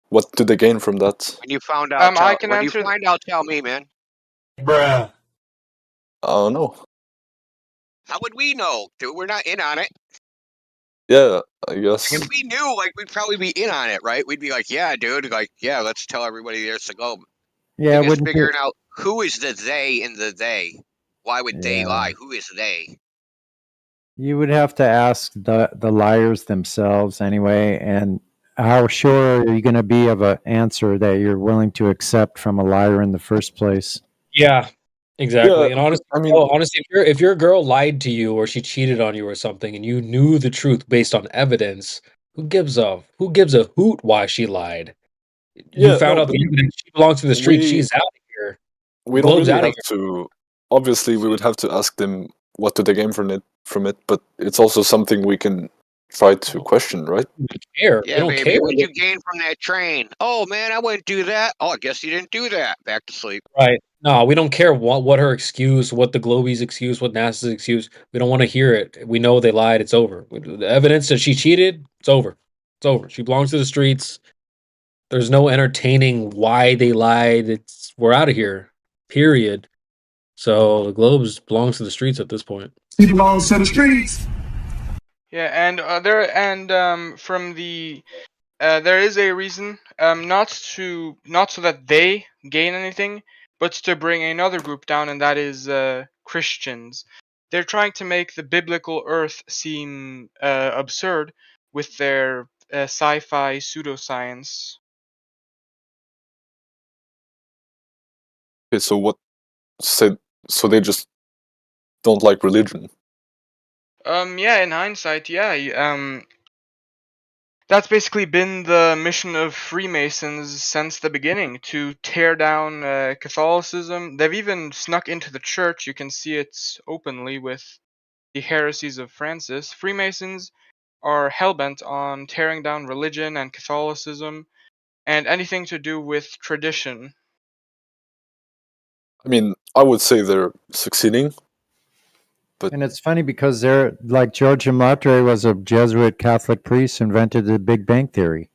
What do they gain from that? When you found out, I can when you answer find out, tell me, man. Bruh. I don't know. How would we know, dude? We're not in on it. Yeah, I guess. If we knew, like, we'd probably be in on it, right? We'd be like, yeah, dude, like, yeah, let's tell everybody there's the globe. Yeah, Thing is wouldn't figuring it? out who is the they in the they. Why would they Yeah. lie? Who is they? You would have to ask the liars themselves anyway, and how sure are you going to be of an answer that you're willing to accept from a liar in the first place? Yeah, exactly. Yeah, And honestly, I mean- honestly, if your girl lied to you or she cheated on you or something, and you knew the truth based on evidence, who gives a hoot why she lied? You Yeah, found no, out the evidence. She belongs to the street. She's out of here. We don't Globe's really out of have to. Obviously, we would have to ask them what do they gain from it. But it's also something we can try to question, right? here. Yeah, baby, what'd you gain from that train? Oh, man, I wouldn't do that. Oh, I guess you didn't do that. Back to sleep. Right. No, we don't care what her excuse, what the Globies excuse, what NASA's excuse. We don't want to hear it. We know they lied. It's over. The evidence that she cheated, it's over. It's over. She belongs to the streets. There's no entertaining why they lied. We're out of here. Period. So the Globes belongs to the streets at this point. He belongs to the streets. Yeah, and from the there is a reason, not so that they gain anything, but to bring another group down, and that is Christians. They're trying to make the biblical Earth seem absurd with their sci-fi pseudoscience. Okay, so what? So they just don't like religion. Yeah, in hindsight, yeah. That's basically been the mission of Freemasons since the beginning, to tear down Catholicism. They've even snuck into the church. You can see it openly with the heresies of Francis. Freemasons are hellbent on tearing down religion and Catholicism and anything to do with tradition. I mean, I would say they're succeeding. And it's funny because they're like George Matre was a Jesuit Catholic priest, invented the Big Bang Theory.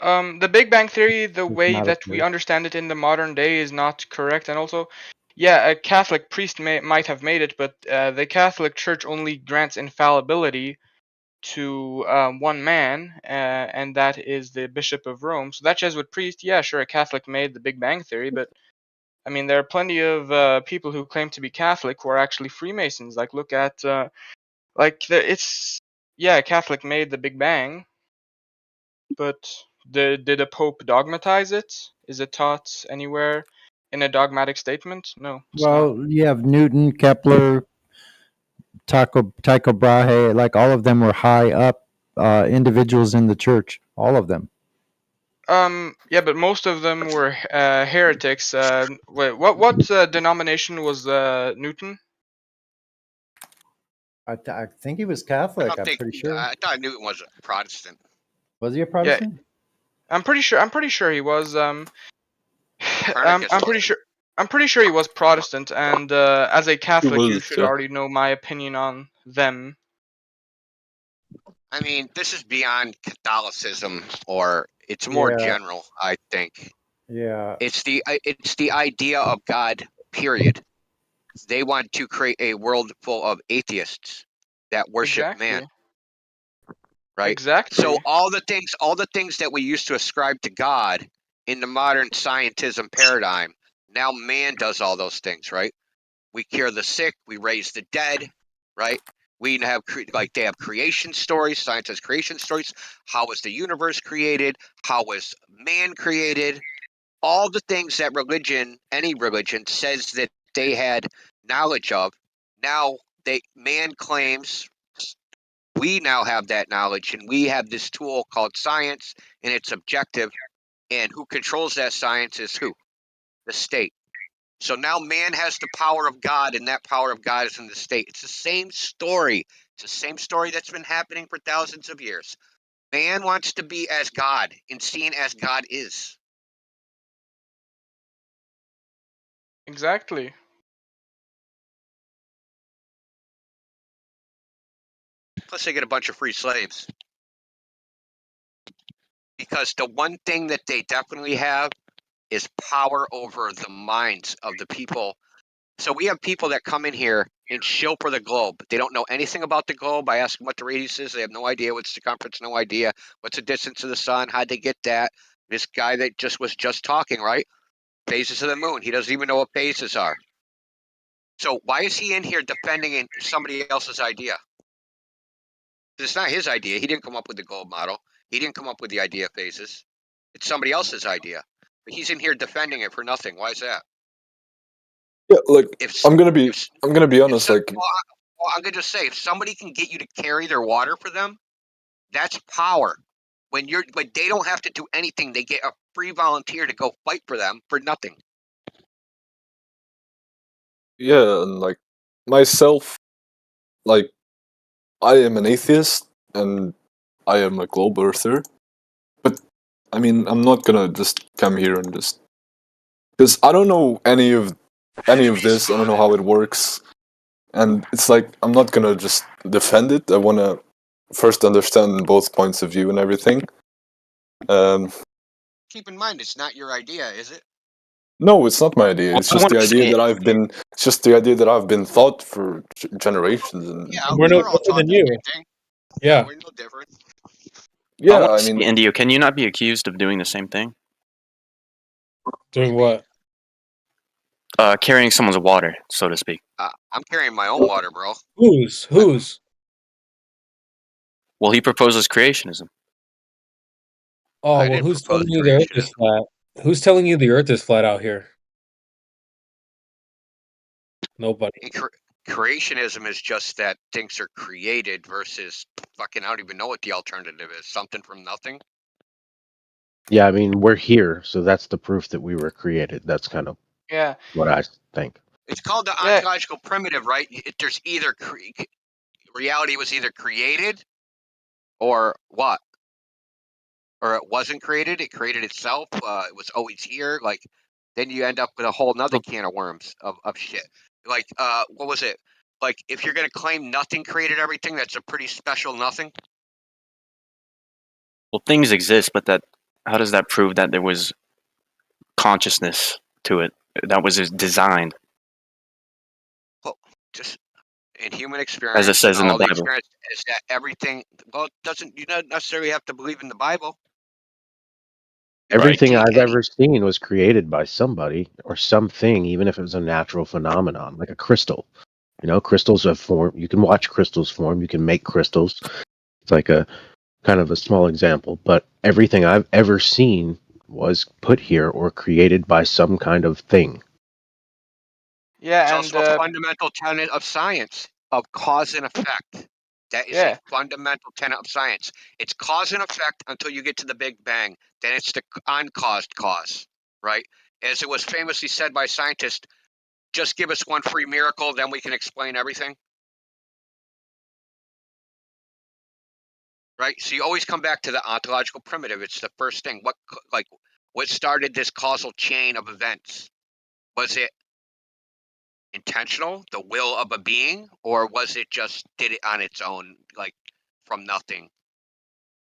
The Big Bang Theory, the It's way not that we okay. understand it in the modern day, is not correct. And also, yeah, a Catholic priest might have made it, but the Catholic Church only grants infallibility to one man, and that is the Bishop of Rome. So that Jesuit priest, yeah, sure, a Catholic made the Big Bang Theory, but I mean, there are plenty of people who claim to be Catholic who are actually Freemasons. Like, look at, yeah, a Catholic made the Big Bang, but did a Pope dogmatize it? Is it taught anywhere in a dogmatic statement? No, it's not. Well, you have Newton, Kepler, Tycho Brahe, like all of them were high up individuals in the church. All of them. Yeah, but most of them were heretics. Wait, what denomination was Newton? I think he was Catholic. I'm pretty sure. I thought Newton was a Protestant. Was he a Protestant? Yeah, I'm pretty sure he was. I'm pretty sure he was Protestant, and as a Catholic, you should already know my opinion on them. I mean, this is beyond Catholicism, or it's more general, I think. Yeah. It's the idea of God, period. They want to create a world full of atheists that worship man. Right? Exactly. So all the things that we used to ascribe to God in the modern scientism paradigm, now man does all those things, right? We cure the sick, we raise the dead, right? We have they have creation stories. Science has creation stories. How was the universe created? How was man created? All the things that any religion says that they had knowledge of. Now man claims we now have that knowledge, and we have this tool called science, and it's objective. And who controls that science is who? The state. So now man has the power of God, and that power of God is in the state. It's the same story. It's the same story that's been happening for thousands of years. Man wants to be as God and seen as God is. Exactly. Plus, they get a bunch of free slaves. Because the one thing that they definitely have is power over the minds of the people. So we have people that come in here and shill for the globe. They don't know anything about the globe. I ask them what the radius is. They have no idea what's the circumference, no idea what's the distance of the sun. How'd they get that? This guy that was just talking, right? Phases of the moon. He doesn't even know what phases are. So why is he in here defending somebody else's idea? It's not his idea. He didn't come up with the globe model. He didn't come up with the idea of phases. It's somebody else's idea. But he's in here defending it for nothing. Why is that? Yeah, like I'm gonna be honest. Like, well, I'm gonna just say, if somebody can get you to carry their water for them, that's power. When they don't have to do anything, they get a free volunteer to go fight for them for nothing. yeah, and like myself, like I am an atheist and I am a globe earther. But I mean, I'm not gonna just come here and just because I don't know any of this. I don't know how it works, and it's like I'm not gonna just defend it. I wanna first understand both points of view and everything. Keep in mind, it's not your idea, is it? No, it's not my idea. It's just the idea that I've been. It's just the idea that I've been taught for generations. And yeah, we're no different than you. Yeah, we're no different. Yeah, I mean, Indio, can you not be accused of doing the same thing? Doing what? Carrying someone's water, so to speak. I'm carrying my own water, bro. Whose? Well, he proposes creationism. Oh, well, who's telling you the Earth is flat? Who's telling you the Earth is flat out here? Nobody. Creationism is just that things are created versus fucking, I don't even know what the alternative is. Something from nothing. Yeah, I mean, we're here, so that's the proof that we were created. That's kind of what I think. It's called the ontological primitive, right? There's either reality was either created or what? Or it wasn't created, it created itself, it was always here. Like, then you end up with a whole nother can of worms of shit. Like, what was it? Like, if you're going to claim nothing created everything, that's a pretty special nothing. Well, things exist, but how does that prove that there was consciousness to it? That was designed. Well, just in human experience, As it says in the Bible. Experience is that everything, well, you don't necessarily have to believe in the Bible. Everything I've ever seen was created by somebody or something, even if it was a natural phenomenon, like a crystal. You know, crystals have form. You can watch crystals form. You can make crystals. It's like a kind of a small example, but everything I've ever seen was put here or created by some kind of thing. Yeah, it's also a fundamental tenet of science, of cause and effect. That is a fundamental tenet of science. It's cause and effect until you get to the Big Bang. Then it's the uncaused cause, right? As it was famously said by scientists, just give us one free miracle, then we can explain everything. Right? So you always come back to the ontological primitive. It's the first thing. What started this causal chain of events? Was it intentional, the will of a being, or was it just did it on its own, like from nothing?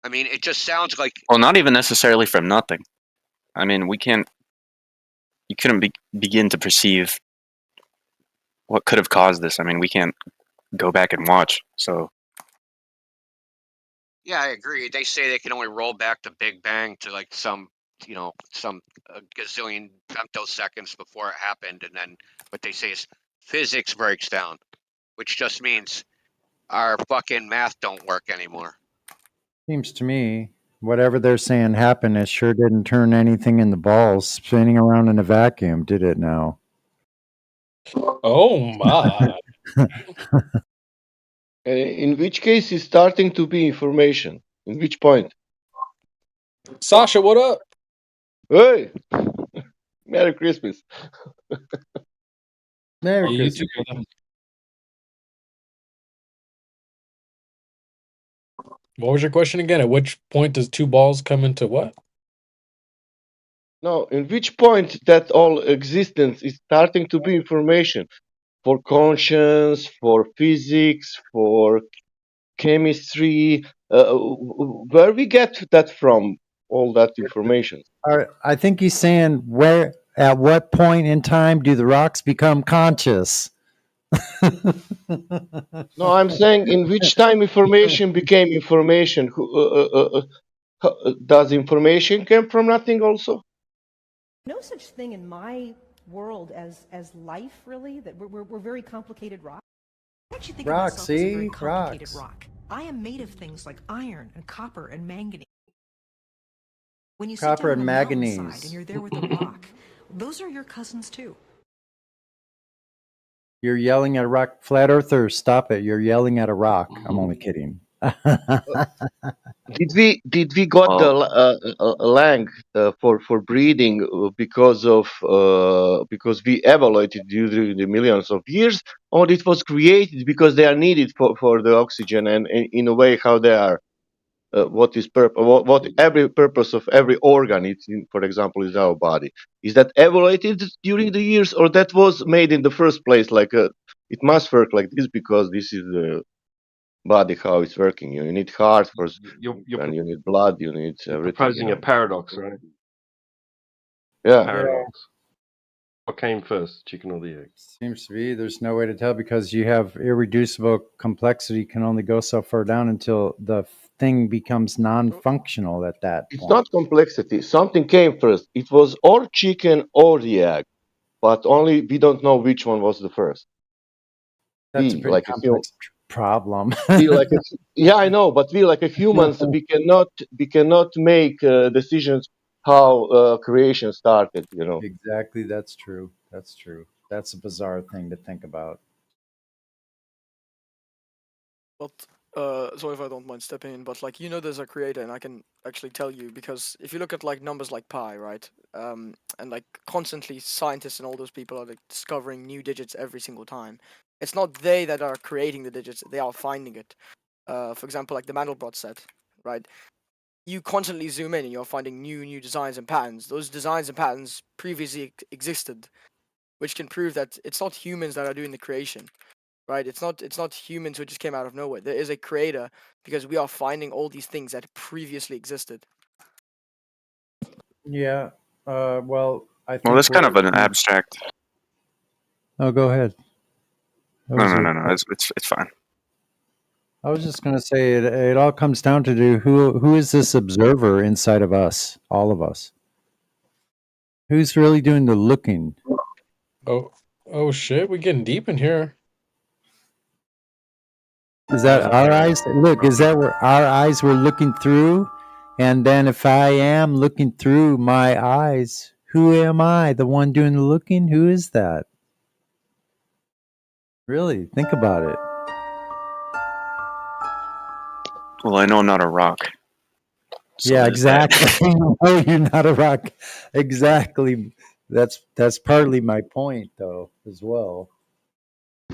I mean, it just sounds like. Well, not even necessarily from nothing. I mean, you couldn't begin to perceive what could have caused this. I mean, we can't go back and watch. So. Yeah, I agree. They say they can only roll back the Big Bang to like some gazillion femtoseconds before it happened, and then what they say is physics breaks down, which just means our fucking math don't work anymore. Seems to me whatever they're saying happened, it sure didn't turn anything in the balls spinning around in a vacuum, did it now? Oh my. In which case is starting to be information? In which point? Sasha, what up? Hey! Merry Christmas. Merry You Christmas. too, brother. What was your question again? At which point does two balls come into what? No, in which point that all existence is starting to be information for conscience, for physics, for chemistry, where we get that from, all that information? I think he's saying at what point in time do the rocks become conscious? No, I'm saying in which time information became information. Does information come from nothing also? No such thing in my world as life, really. That we're very complicated rock. Why don't you think of myself as a very complicated rock? I am made of things like iron and copper and manganese. When you sit down on the mountainside and you're there with a rock, those are your cousins too. You're yelling at a rock, flat earther. Stop it! You're yelling at a rock. I'm only kidding. Did we got the lang for breathing because we evaluated during the millions of years, or it was created because they are needed for the oxygen and in a way how they are? What is what every purpose of every organ, for example, is our body? Is that evaluated during the years, or that was made in the first place? Like it must work like this because this is the body how it's working. You need heart first, and you need blood. You need everything. Proposing a paradox, right? Yeah. Paradox. What came first, chicken or the egg? Seems to be. There's no way to tell because you have irreducible complexity can only go so far down until the thing becomes non-functional at that point. It's not complexity. Something came first. It was or chicken or the egg, but only we don't know which one was the first. That's a pretty complex problem. Yeah, I know, but we like a humans, we cannot make decisions how creation started. You know. Exactly. That's true. That's true. That's a bizarre thing to think about. But sorry if I don't mind stepping in, but like there's a creator, and I can actually tell you, because if you look at like numbers like pi, right, and like constantly scientists and all those people are like discovering new digits every single time. It's not they that are creating the digits; they are finding it. For example, like the Mandelbrot set, right? You constantly zoom in and you're finding new designs and patterns. Those designs and patterns previously existed, which can prove that it's not humans that are doing the creation. Right, it's not humans who just came out of nowhere. There is a creator, because we are finding all these things that previously existed. Yeah. Well, I think. Well, that's kind of an abstract. Oh, go ahead. No. It's fine. I was just going to say it all comes down to who is this observer inside of us, all of us? Who's really doing the looking? Oh shit, we're getting deep in here. Is that our eyes? Look, is that where our eyes were looking through? And then if I am looking through my eyes, who am I? The one doing the looking? Who is that? Really, think about it. Well, I know I'm not a rock. So yeah, there's that. exactly. No, you're not a rock. Exactly. That's partly my point, though, as well.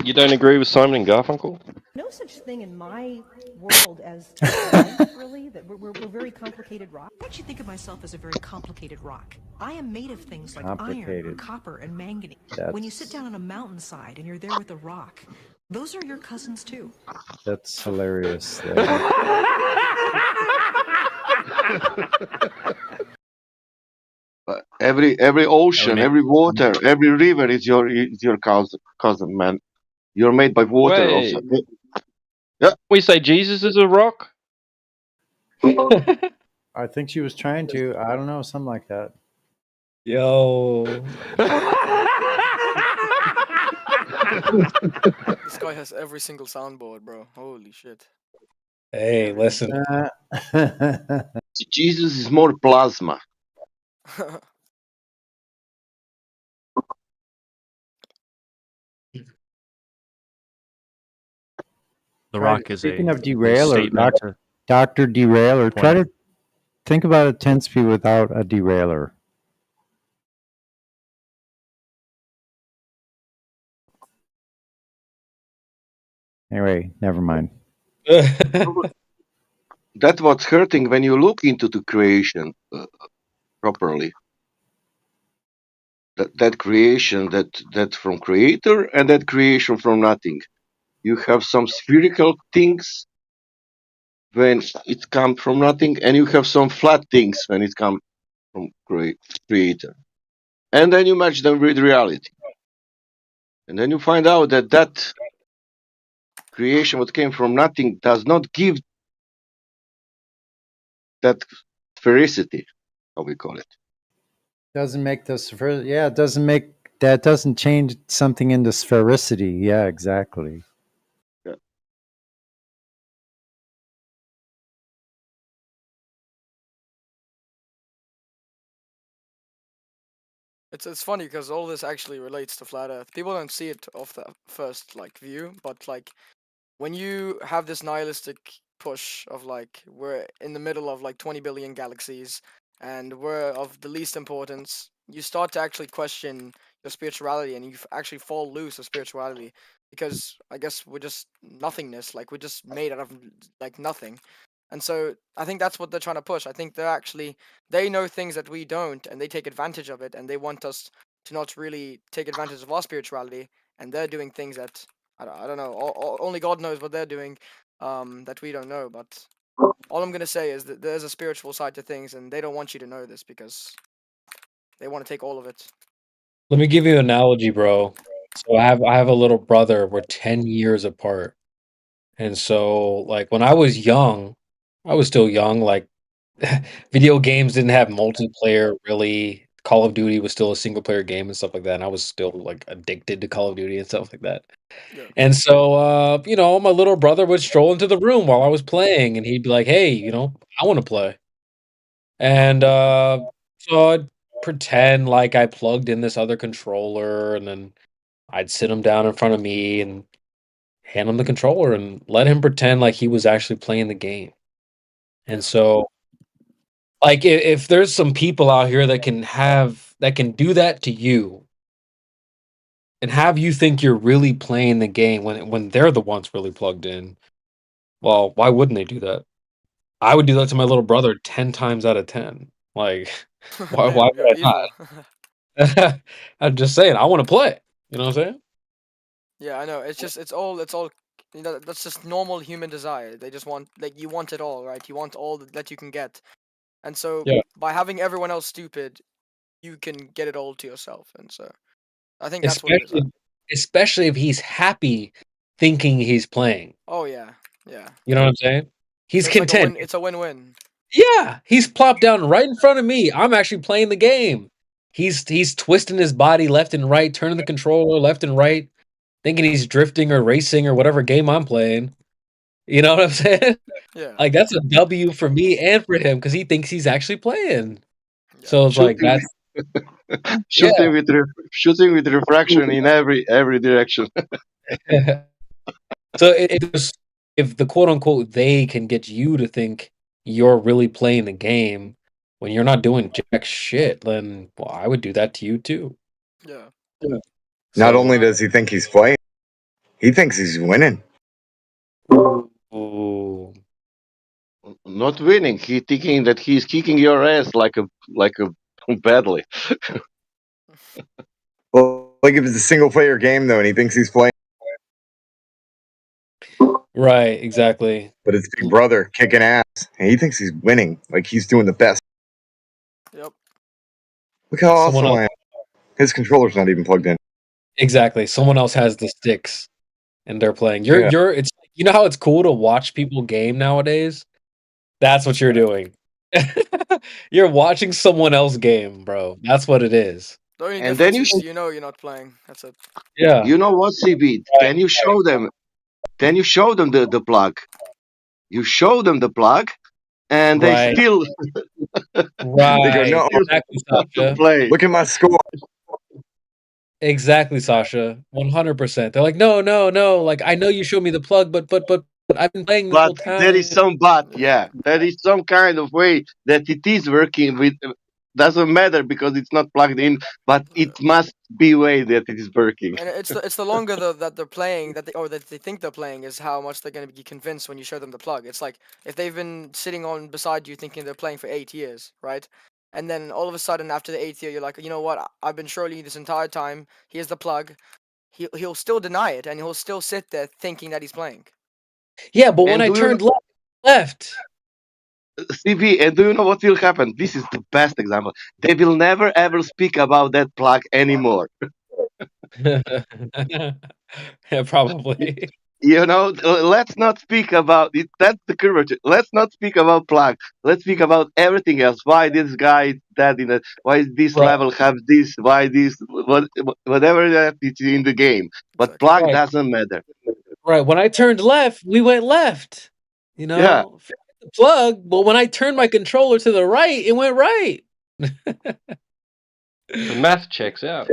You don't agree with Simon and Garfunkel? No such thing in my world as life, really. That we're very complicated rock. I actually think of myself as a very complicated rock. I am made of things like iron, Complicated. copper, and manganese. That's- When you sit down on a mountainside and you're there with a rock, those are your cousins too. That's hilarious. Every ocean, every water, every river is your cousin, man. You're made by water. Wait. Also. Yeah. We say Jesus is a rock. I think she was trying to. I don't know, something like that. Yo. This guy has every single soundboard, bro. Holy shit. Hey, listen. Jesus is more plasma. The Rock is Speaking a of Derailer, statement to- Dr. Derailer, try Point. to think about a 10-speed without a derailleur. Anyway, never mind. That's what's hurting when you look into the creation properly. That creation, that from creator, and that creation from nothing. You have some spherical things when it comes from nothing, and you have some flat things when it comes from creator. And then you match them with reality. And then you find out that creation, what came from nothing, does not give that sphericity, how we call it. Doesn't make the it doesn't make that doesn't change something into sphericity. Yeah, exactly. Yeah. It's funny because all this actually relates to flat Earth. People don't see it off the first view, but like when you have this nihilistic push of like we're in the middle of like 20 billion galaxies and we're of the least importance, you start to actually question your spirituality, and you actually fall loose of spirituality because I guess we're just nothingness. Like we're just made out of like nothing. And so I think that's what they're trying to push. I think they know things that we don't, and they take advantage of it, and they want us to not really take advantage of our spirituality, and they're doing things that I don't know. Only God knows what they're doing, that we don't know. But all I'm gonna say is that there's a spiritual side to things, and they don't want you to know this because they want to take all of it. Let me give you an analogy, bro. So I have a little brother. We're 10 years apart. And so like when I was young, I was still young, like video games didn't have multiplayer really. Call of Duty was still a single player game and stuff like that. And I was still like addicted to Call of Duty and stuff like that. And so my little brother would stroll into the room while I was playing, and he'd be like, "Hey, I want to play." And so I'd pretend like I plugged in this other controller, and then I'd sit him down in front of me and hand him the controller and let him pretend like he was actually playing the game. And so, like, if there's some people out here that can do that to you and have you think you're really playing the game when they're the ones really plugged in, well, why wouldn't they do that? I would do that to my little brother 10 times out of 10. Like, why Damn, would you're I evil. not? I'm just saying, I want to play. You know what I'm saying? Yeah, I know. It's all that's just normal human desire. They just want like you want it all, right? You want all that you can get. And so Yeah. by having everyone else stupid, you can get it all to yourself. And so I think that's what it is. Especially if he's happy thinking he's playing. Oh yeah. Yeah. You know what I'm saying? He's So it's like content. it's a win-win. Yeah, he's plopped down right in front of me. I'm actually playing the game. He's twisting his body left and right, turning the controller left and right, thinking he's drifting or racing or whatever game I'm playing. You know what I'm saying? Yeah. Like that's a W for me and for him because he thinks he's actually playing. So it's like that's shooting with refraction in every direction. So if the quote unquote they can get you to think you're really playing the game when you're not doing jack shit, then well, I would do that to you too. Yeah. Not only does he think he's playing, he thinks he's winning. Ooh. Not winning. He's thinking that he's kicking your ass like a badly. Well, like if it's a single player game though, and he thinks he's playing. Right, exactly. But it's Big Brother kicking ass, and he thinks he's winning, like he's doing the best. Yep. Look how awesome I am. His controller's not even plugged in. Exactly. Someone else has the sticks, and they're playing. It's you know how it's cool to watch people game nowadays. That's what you're doing. You're watching someone else game, bro. That's what it is. The only And difference then is you know you're not playing. That's it. Yeah. You know what, CB? Then you show them. Then you show them the plug. You show them the plug, and they still. Right. They go, no, Exactly, Sasha. Play. Look at my score. Exactly, Sasha. 100%. They're like, no. Like, I know you showed me the plug, but I've been playing this whole But time. there is some there is some kind of way that it is working with. Doesn't matter because it's not plugged in, but it must be way that it is working. And it's the longer that they're playing that they think they're playing is how much they're going to be convinced when you show them the plug. It's like if they've been sitting on beside you thinking they're playing for 8 years, right? And then all of a sudden after the 8th year you're like, you know what? I've been showing you this entire time. Here's the plug. He'll still deny it and he'll still sit there thinking that he's playing. Yeah, but when I turned left. CB, and do you know what will happen? This is the best example. They will never ever speak about that plug anymore. Yeah, probably. You know, let's not speak about it. That's the curvature. Let's not speak about plug. Let's speak about everything else. Why this guy is dead in it? Why this level have this? Why this? Whatever that is in the game. But plug doesn't matter. Right. When I turned left, we went left. You know? Yeah. The plug, but when I turned my controller to the right, it went right. The math checks out.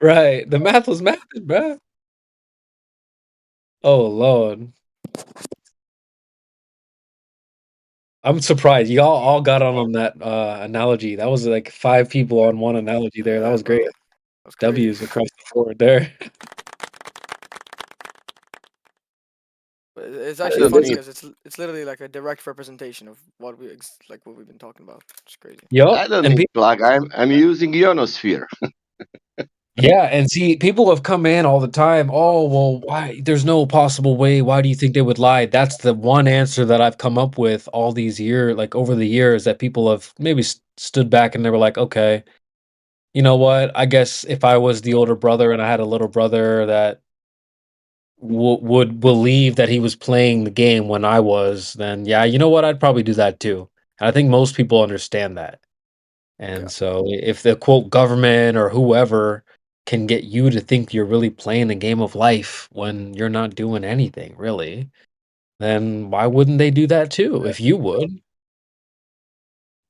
Right. The math was math, bro. Oh Lord. I'm surprised. Y'all all got on that analogy. That was like 5 people on one analogy there. That was great. W's across the board there. It's actually funny because it's literally like a direct representation of what we've been talking about. It's crazy. I don't need plug. I'm using Ionosphere. Yeah, and see, people have come in all the time. Oh, well, why? There's no possible way. Why do you think they would lie? That's the one answer that I've come up with all these years, like over the years, that people have maybe stood back and they were like, okay, you know what? I guess if I was the older brother and I had a little brother that would believe that he was playing the game when I was, then yeah, you know what? I'd probably do that too. And I think most people understand that. And so if the quote government or whoever can get you to think you're really playing the game of life when you're not doing anything really, then why wouldn't they do that too if you would?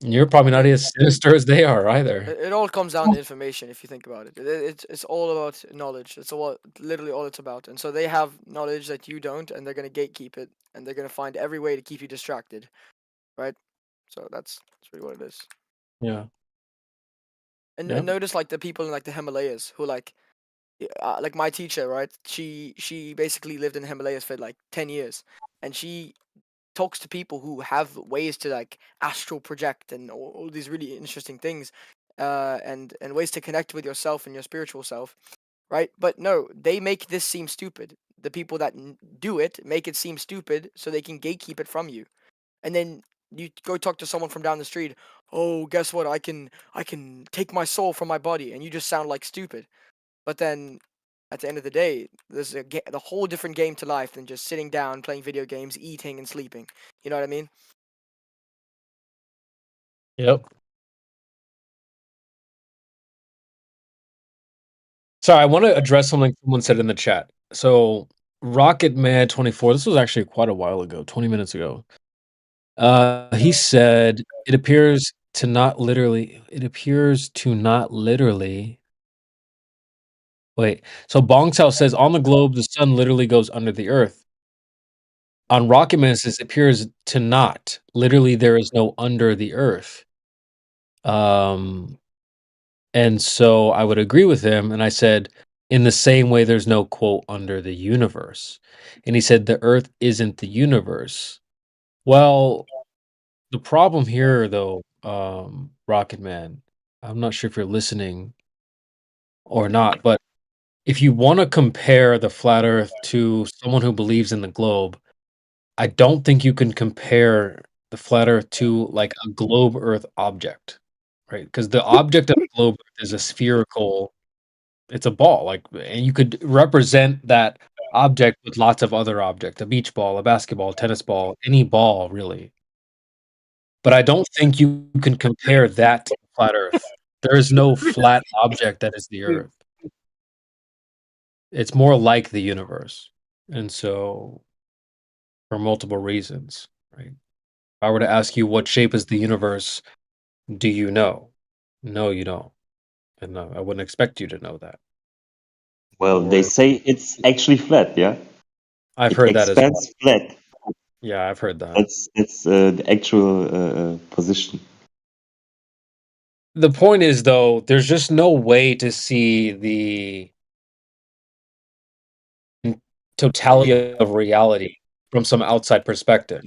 You're probably not as sinister as they are either. It all comes down to information if you think about it. It's all about knowledge. It's literally all it's about. And so they have knowledge that you don't, and they're gonna gatekeep it, and they're gonna find every way to keep you distracted, right? So that's really what it is. Yeah. And Yeah. notice like the people in like the Himalayas who like my teacher, right? She basically lived in the Himalayas for like 10 years, and she talks to people who have ways to like astral project and all these really interesting things, and ways to connect with yourself and your spiritual self, right? But no, they make this seem stupid. The people that do it make it seem stupid so they can gatekeep it from you, and then you go talk to someone from down the street. Oh, guess what? I can take my soul from my body, and you just sound like stupid. But then at the end of the day, there's the whole different game to life than just sitting down, playing video games, eating, and sleeping. You know what I mean? Yep. Sorry, I want to address something someone said in the chat. So, Rocketman24, this was actually quite a while ago, 20 minutes ago. He said, it appears to not literally. Wait, so Bongtao says, on the globe, the sun literally goes under the earth. On Rocketman, it says, it appears to not. Literally, there is no under the earth. And so I would agree with him, and I said, in the same way, there's no quote under the universe. And he said, the earth isn't the universe. Well, the problem here, though, Rocketman, I'm not sure if you're listening or not, but if you want to compare the flat earth to someone who believes in the globe, I don't think you can compare the flat earth to like a globe earth object, right? Because the object of the globe is a spherical, it's a ball, like, and you could represent that object with lots of other objects, a beach ball, a basketball, a tennis ball, any ball really. But I don't think you can compare that to flat earth. There is no flat object that is the earth. It's more like the universe. And so, for multiple reasons, right? If I were to ask you what shape is the universe, do you know? No, you don't. And I wouldn't expect you to know that. Well, they say it's actually flat, yeah? I've It heard that as well. expands flat. Yeah, I've heard that. That's the actual position. The point is, though, there's just no way to see the totality of reality from some outside perspective.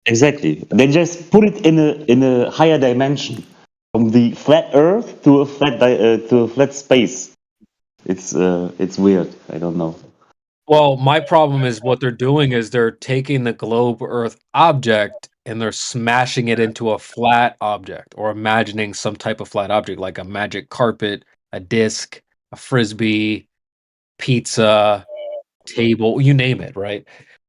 Exactly. They just put it in a higher dimension, from the flat Earth to a flat space. It's weird. I don't know. Well, my problem is what they're doing is they're taking the globe Earth object and they're smashing it into a flat object, or imagining some type of flat object like a magic carpet, a disc, a frisbee, pizza, table, you name it, right?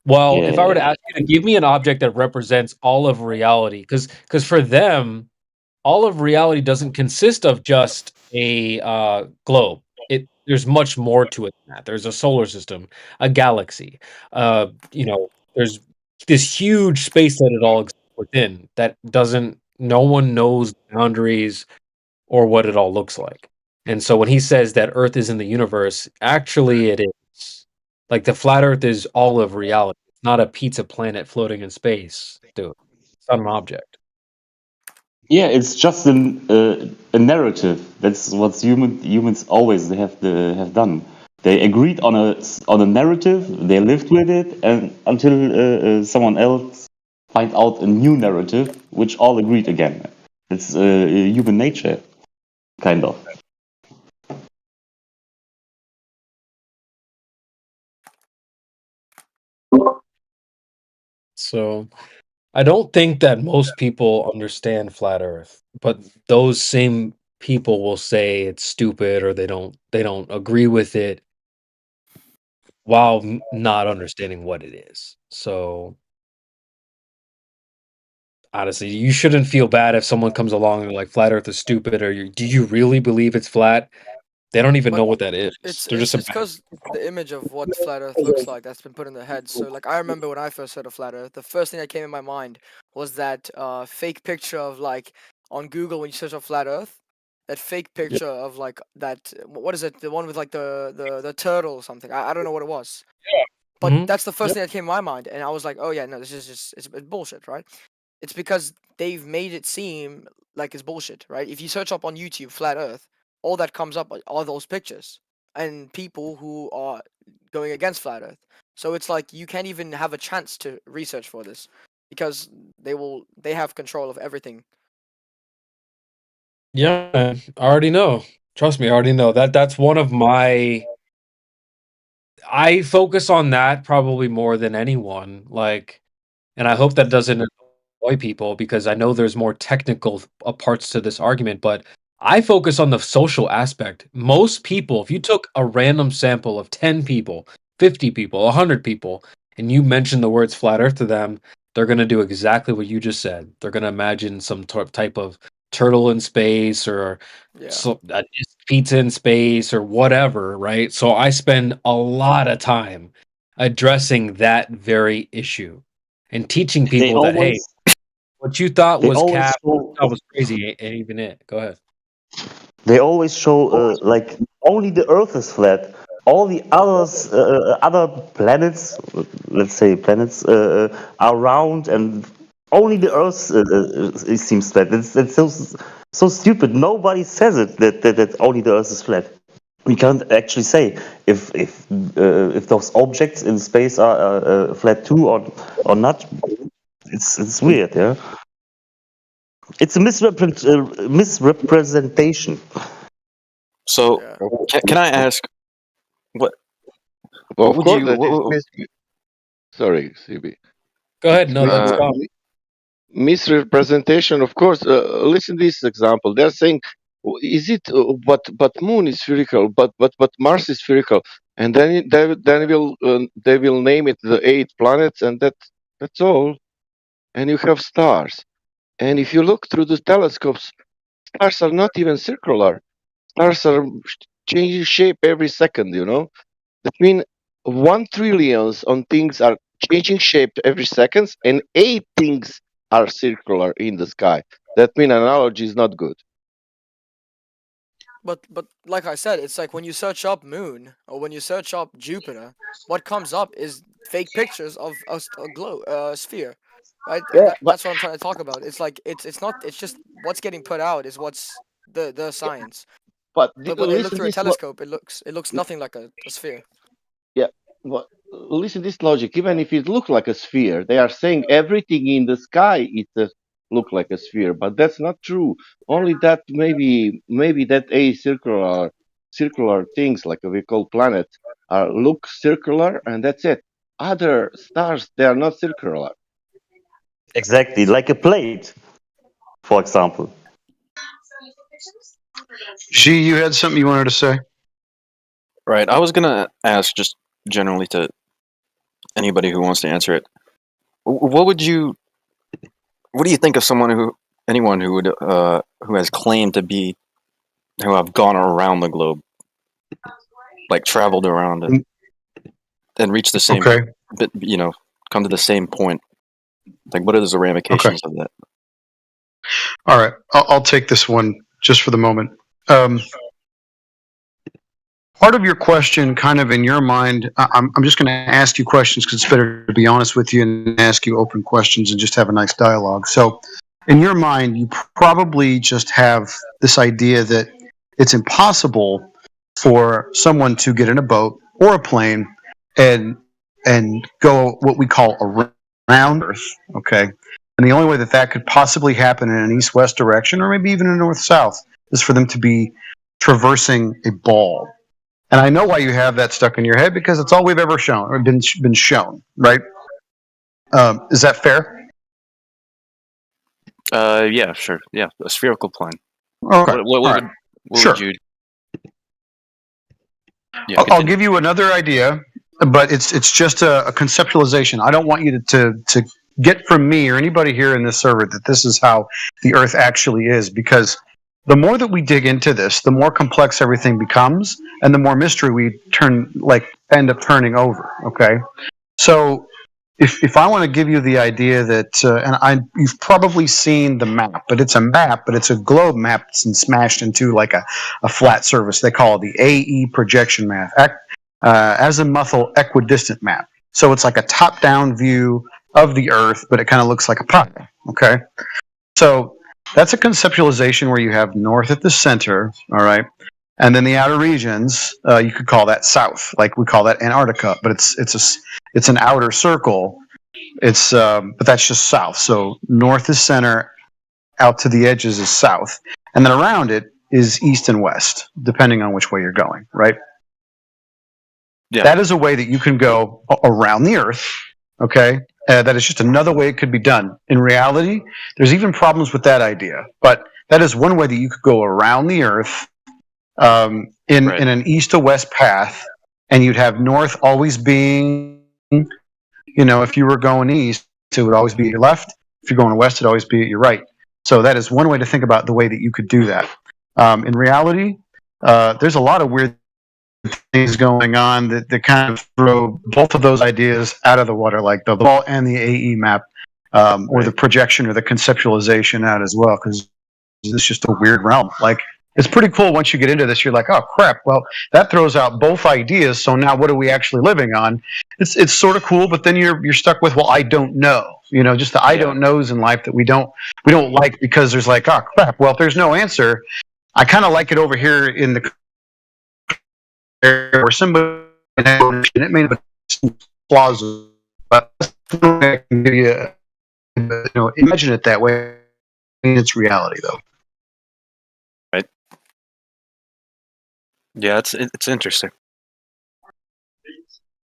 Well, if I were to ask you to give me an object that represents all of reality, because for them, all of reality doesn't consist of just a globe. There's much more to it than that. There's a solar system, a galaxy. There's this huge space that it all exists within that no one knows the boundaries or what it all looks like. And so when he says that Earth is in the universe, actually it is. Like the flat Earth is all of reality. It's not a pizza planet floating in space, dude. It's not an object. Yeah, it's just a narrative. That's what humans always have done. They agreed on a narrative. They lived with it, and until someone else find out a new narrative, which all agreed again. It's human nature, kind of. So I don't think that most people understand flat Earth, but those same people will say it's stupid or they don't agree with it while not understanding what it is. So honestly, you shouldn't feel bad if someone comes along and like flat Earth is stupid, or do you really believe it's flat? They don't even know what that is. It's They're just because the image of what flat Earth looks like that's been put in their heads. So like I remember when I first heard of flat Earth, the first thing that came in my mind was that fake picture of like on Google when you search up flat Earth, that fake picture of like that what is it? The one with like the turtle or something. I don't know what it was. But that's the first thing that came to my mind, and I was like, oh yeah, no, this is just it's bullshit, right? It's because they've made it seem like it's bullshit, right? If you search up on YouTube flat Earth, all that comes up are those pictures and people who are going against flat Earth. So it's like you can't even have a chance to research for this because they have control of everything. Yeah, man, I already know. Trust me, I already know. That's one of my I focus on that probably more than anyone. Like, and I hope that doesn't annoy people because I know there's more technical parts to this argument, but I focus on the social aspect. Most people, if you took a random sample of 10 people, 50 people, 100 people, and you mention the words flat earth to them, they're going to do exactly what you just said. They're going to imagine some type of turtle in space or pizza in space or whatever, right? So I spend a lot of time addressing that very issue and teaching people that, hey, what you thought was cap, that was crazy, ain't even it. Go ahead. They always show like only the Earth is flat. All the others, other planets, let's say planets, are round, and only the Earth it seems flat. It's so stupid. Nobody says it that only the Earth is flat. We can't actually say if those objects in space are flat too or not. It's weird, yeah. It's a misrepresentation. So, can I ask what? Well, What of would course, you? sorry, CB. Go ahead. No, that's fine. Misrepresentation, of course. Listen to this example. They're saying, "Is it? But Moon is spherical, but Mars is spherical," and then they will name it the 8 planets, and that's all. And you have stars. And if you look through the telescopes, stars are not even circular. Stars are changing shape every second. That means 1 trillion on things are changing shape every second, and 8 things are circular in the sky. That means analogy is not good. But like I said, it's like when you search up Moon or when you search up Jupiter, what comes up is fake pictures of a sphere, right? Yeah, that's what I'm trying to talk about. It's like it's not. It's just what's getting put out is what's the science. But when they look through a telescope, it looks nothing like a sphere. Yeah, but listen to this logic. Even if it looks like a sphere, they are saying everything in the sky look like a sphere, but that's not true. Only that maybe that circular things like we call planets look circular, and that's it. Other stars, they are not circular. Exactly, like a plate, for example. G, you had something you wanted to say? Right. I was gonna ask just generally to anybody who wants to answer it. What do you think of anyone who would who has claimed to be who have gone around the globe, like traveled around it, and reached the same, come to the same point? Like, what are the ramifications of that? All right, I'll take this one just for the moment. Part of your question, kind of in your mind, I'm just going to ask you questions because it's better to be honest with you and ask you open questions and just have a nice dialogue. So, in your mind, you probably just have this idea that it's impossible for someone to get in a boat or a plane and go what we call around Earth, okay? And the only way that could possibly happen in an east-west direction or maybe even a north-south is for them to be traversing a ball. And I know why you have that stuck in your head because it's all we've ever shown or been shown, right? Is that fair? Yeah, sure. Yeah, a spherical plane. Okay. What would you? Yeah, I'll give you another idea, but it's just a conceptualization. I don't want you to get from me or anybody here in this server that this is how the Earth actually is, because the more that we dig into this, the more complex everything becomes, and the more mystery we end up turning over. Okay, so if I want to give you the idea that, you've probably seen the map, but it's a map, but it's a globe map that's smashed into like a flat surface. They call it the AE projection map, azimuthal equidistant map. So it's like a top-down view of the Earth, but it kind of looks like a pie. Okay, so that's a conceptualization where you have north at the center, all right, and then the outer regions. You could call that south, like we call that Antarctica, but it's an outer circle. But that's just south. So north is center, out to the edges is south, and then around it is east and west, depending on which way you're going, right? Yeah. That is a way that you can go around the Earth, okay? That is just another way it could be done. In reality, there's even problems with that idea, but that is one way that you could go around the Earth in an east to west path, and you'd have north always being, if you were going east, it would always be at your left. If you're going west, it'd always be at your right. So that is one way to think about the way that you could do that. In reality, there's a lot of weird things going on that kind of throw both of those ideas out of the water, like the ball and the AE map, or the projection or the conceptualization out as well, because it's just a weird realm. Like, it's pretty cool once you get into this. You're like, oh crap! Well, that throws out both ideas. So now, what are we actually living on? It's sort of cool, but then you're stuck with, well, I don't know. Just the I don't knows in life that we don't like, because there's like, oh crap! Well, if there's no answer, I kind of like it over here in the or somebody, and it may not be plausible, but I can give you, imagine it that way. It's reality, though. Right. Yeah, it's interesting.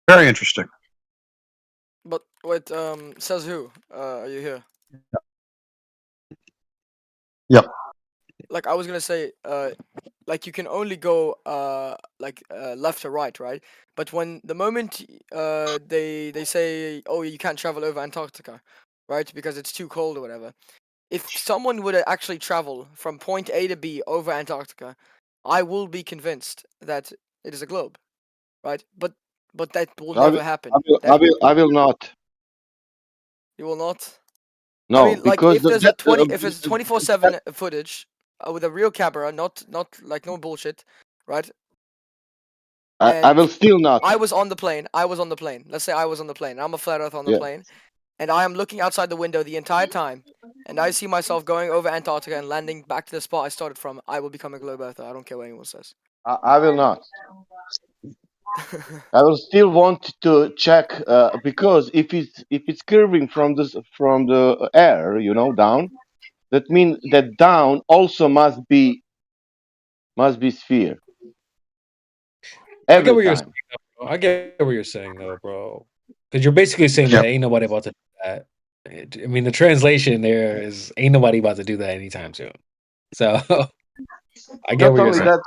Very interesting. But wait, says who? Are you here? Yep. Like, I was gonna say, like, you can only go left or right, right? But the moment they say, oh, you can't travel over Antarctica, right, because it's too cold or whatever. If someone would actually travel from point A to B over Antarctica, I will be convinced that it is a globe, right? But that will never happen. I will not. You will not. No, I mean, like, because if there's if it's 24/7 footage with a real camera, not like no bullshit, right? I will still not. I was on the plane. Let's say I was on the plane. I'm a flat earth on the plane, and I am looking outside the window the entire time, and I see myself going over Antarctica and landing back to the spot I started from. I will become a globe earther. I don't care what anyone says. I will not. I will still want to check because if it's curving from the air, down, that means that down also must be sphere. I get what you're saying, though, bro. Because you're basically saying that ain't nobody about to do that. I mean, the translation there is ain't nobody about to do that anytime soon. So I get what you're saying.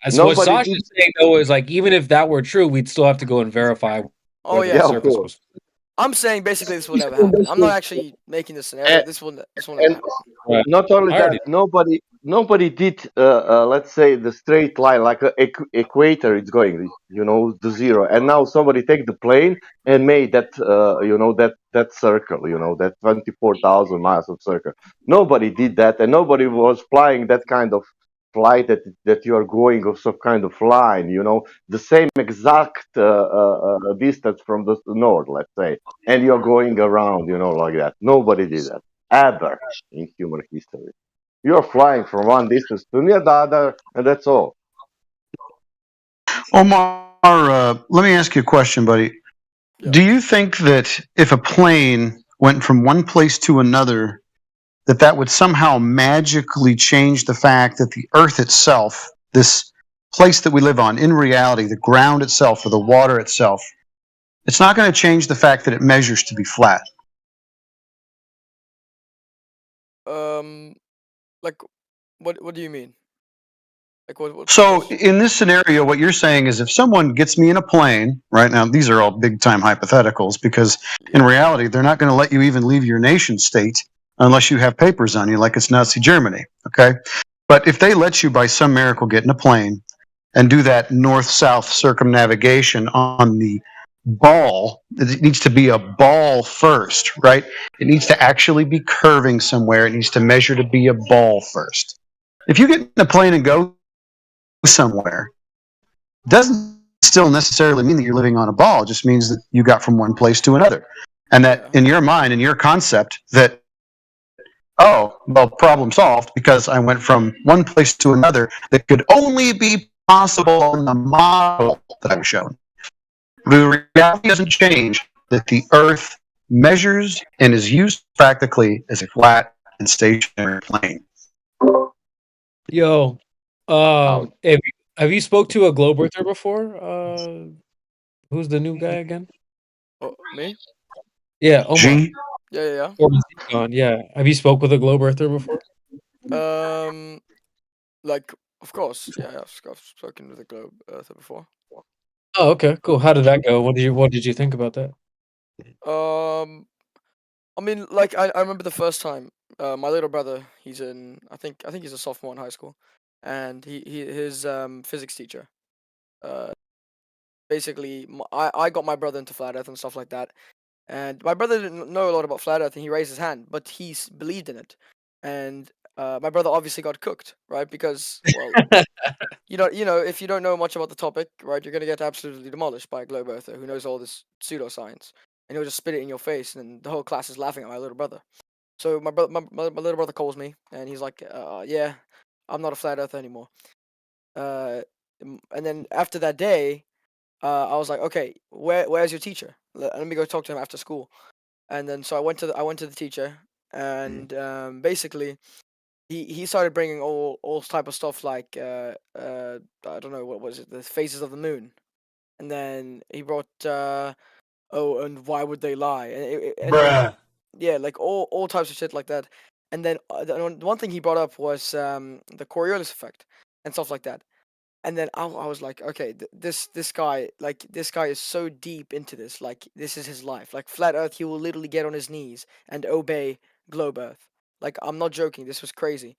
So what Sasha's saying, though, is like, even if that were true, we'd still have to go and verify. Oh yeah, I'm saying basically this will never happen. I'm not actually making this scenario. This will never happen. Right. Not only that, nobody did, let's say, the straight line, like an equator. It's going, to zero, and now somebody take the plane and made that, that circle, that 24,000 miles of circle. Nobody did that, and nobody was flying that kind of flight that you are going of some kind of line, the same exact distance from the north, let's say, and you're going around, like that. Nobody did that ever in human history. You're flying from one distance to the other, and that's all. Omar, let me ask you a question, buddy. Yeah. Do you think that if a plane went from one place to another, that would somehow magically change the fact that the Earth itself, this place that we live on, in reality, the ground itself or the water itself, it's not going to change the fact that it measures to be flat? Like, what do you mean? Like what? So in this scenario, what you're saying is if someone gets me in a plane, right now, these are all big time hypotheticals, because in reality, they're not going to let you even leave your nation state unless you have papers on you, like it's Nazi Germany, okay? But if they let you, by some miracle, get in a plane and do that north-south circumnavigation on the ball, it needs to be a ball first, right? It needs to actually be curving somewhere. It needs to measure to be a ball first. If you get in a plane and go somewhere, doesn't still necessarily mean that you're living on a ball. It just means that you got from one place to another. And that in your mind, in your concept, that, oh, well, problem solved because I went from one place to another that could only be possible on the model that I was shown. The reality doesn't change that the Earth measures and is used practically as a flat and stationary plane. Yo, have you spoke to a globe earther before? Who's the new guy again? Oh, me? Yeah, Omar. G? Yeah. Or Zcon, yeah. Have you spoke with a globe earther before? Like, of course, yeah, I've spoken with a globe earther before. Oh, okay, cool. How did that go? What did you think about that? I mean, like, I remember the first time. My little brother, he's in, I think he's a sophomore in high school, and his physics teacher, basically, I got my brother into flat Earth and stuff like that, and my brother didn't know a lot about flat Earth, and he raised his hand, but he believed in it, and my brother obviously got cooked, right? Because, well, you know, if you don't know much about the topic, right, you're gonna get absolutely demolished by a globe earther who knows all this pseudoscience, and he'll just spit it in your face, and the whole class is laughing at my little brother. So my little brother calls me, and he's like, "Yeah, I'm not a flat earther anymore." And then after that day, I was like, "Okay, where's your teacher? Let me go talk to him after school." And then so I went to the teacher, and basically he started bringing all type of stuff like I don't know, what was it, the phases of the moon, and then he brought oh, and why would they lie, and yeah, like all types of shit like that. And then the one thing he brought up was the Coriolis effect and stuff like that. And then I was like, okay, this guy, like, this guy is so deep into this, like, this is his life. Like, flat Earth, he will literally get on his knees and obey globe Earth. Like, I'm not joking. This was crazy.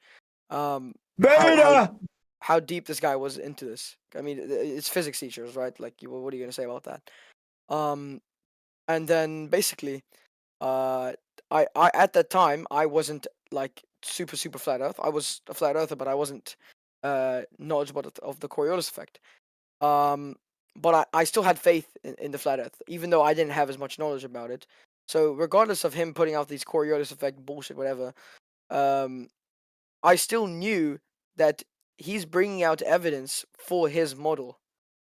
Beta! How deep this guy was into this. I mean, it's physics teachers, right? Like, what are you gonna say about that? And then basically, I at that time I wasn't like super flat Earth. I was a flat earther, but I wasn't knowledgeable of the Coriolis effect. But I still had faith in the flat Earth, even though I didn't have as much knowledge about it. So regardless of him putting out these Coriolis effect bullshit, whatever, I still knew that he's bringing out evidence for his model,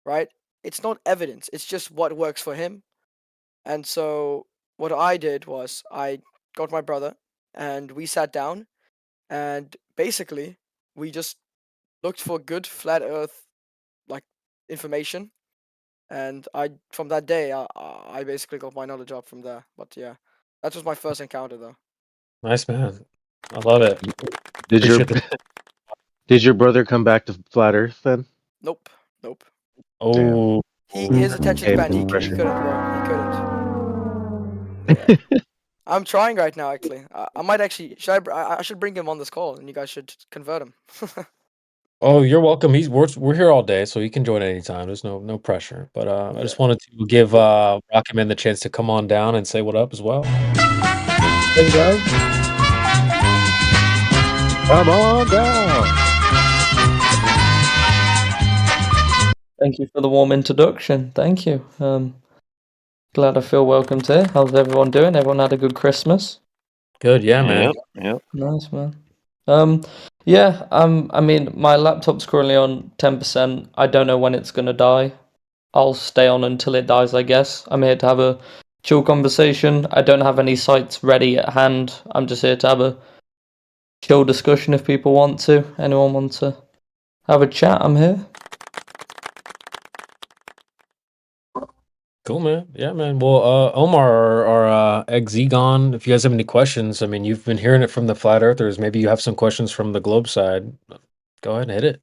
right? It's not evidence; it's just what works for him. And so what I did was I got my brother and we sat down, and basically we just looked for good flat earth like information, and from that day I basically got my knowledge up from there. But yeah, that was my first encounter though. Nice, man. I love it. Did your brother come back to flat Earth then? Nope. Oh, his attention span, he couldn't, bro. He couldn't. Yeah. I'm trying right now, actually. I might actually. I should bring him on this call, and you guys should convert him. Oh, you're welcome. We're here all day, so he can join anytime. There's no pressure. But I just wanted to give Rocketman the chance to come on down and say what up as well. Hey guys, come on down. Thank you for the warm introduction. Thank you. Glad I feel welcomed here. How's everyone doing? Everyone had a good Christmas? Good, yeah, man. Yep. Nice, man. Yeah, I mean, my laptop's currently on 10%. I don't know when it's gonna die. I'll stay on until it dies, I guess. I'm here to have a chill conversation. I don't have any sites ready at hand. I'm just here to have a chill discussion if people want to. Anyone want to have a chat? I'm here. Cool, man. Yeah, man. Well, Omar or Exegon, if you guys have any questions, I mean, you've been hearing it from the flat earthers. Maybe you have some questions from the globe side. Go ahead and hit it.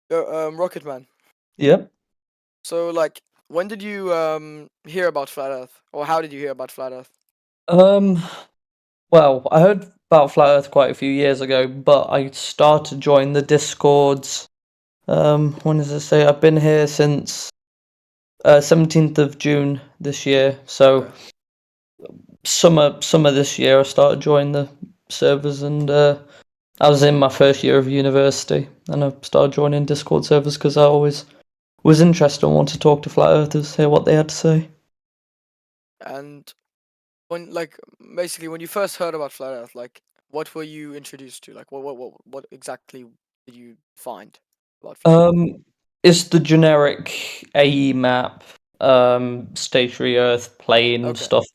Rocketman. Yep. So, like, when did you hear about flat Earth, or how did you hear about flat Earth? Well, I heard about Flat Earth quite a few years ago, but I started joining the Discords. When does it say? I've been here since 17th of June this year. So summer this year, I started joining the servers, and I was in my first year of university, and I started joining Discord servers because I always was interested and wanted to talk to Flat Earthers, hear what they had to say. And when, like, basically, when you first heard about Flat Earth, like, what were you introduced to? Like, what exactly did you find about Flat Earth? It's the generic AE map, stationary Earth, plane stuff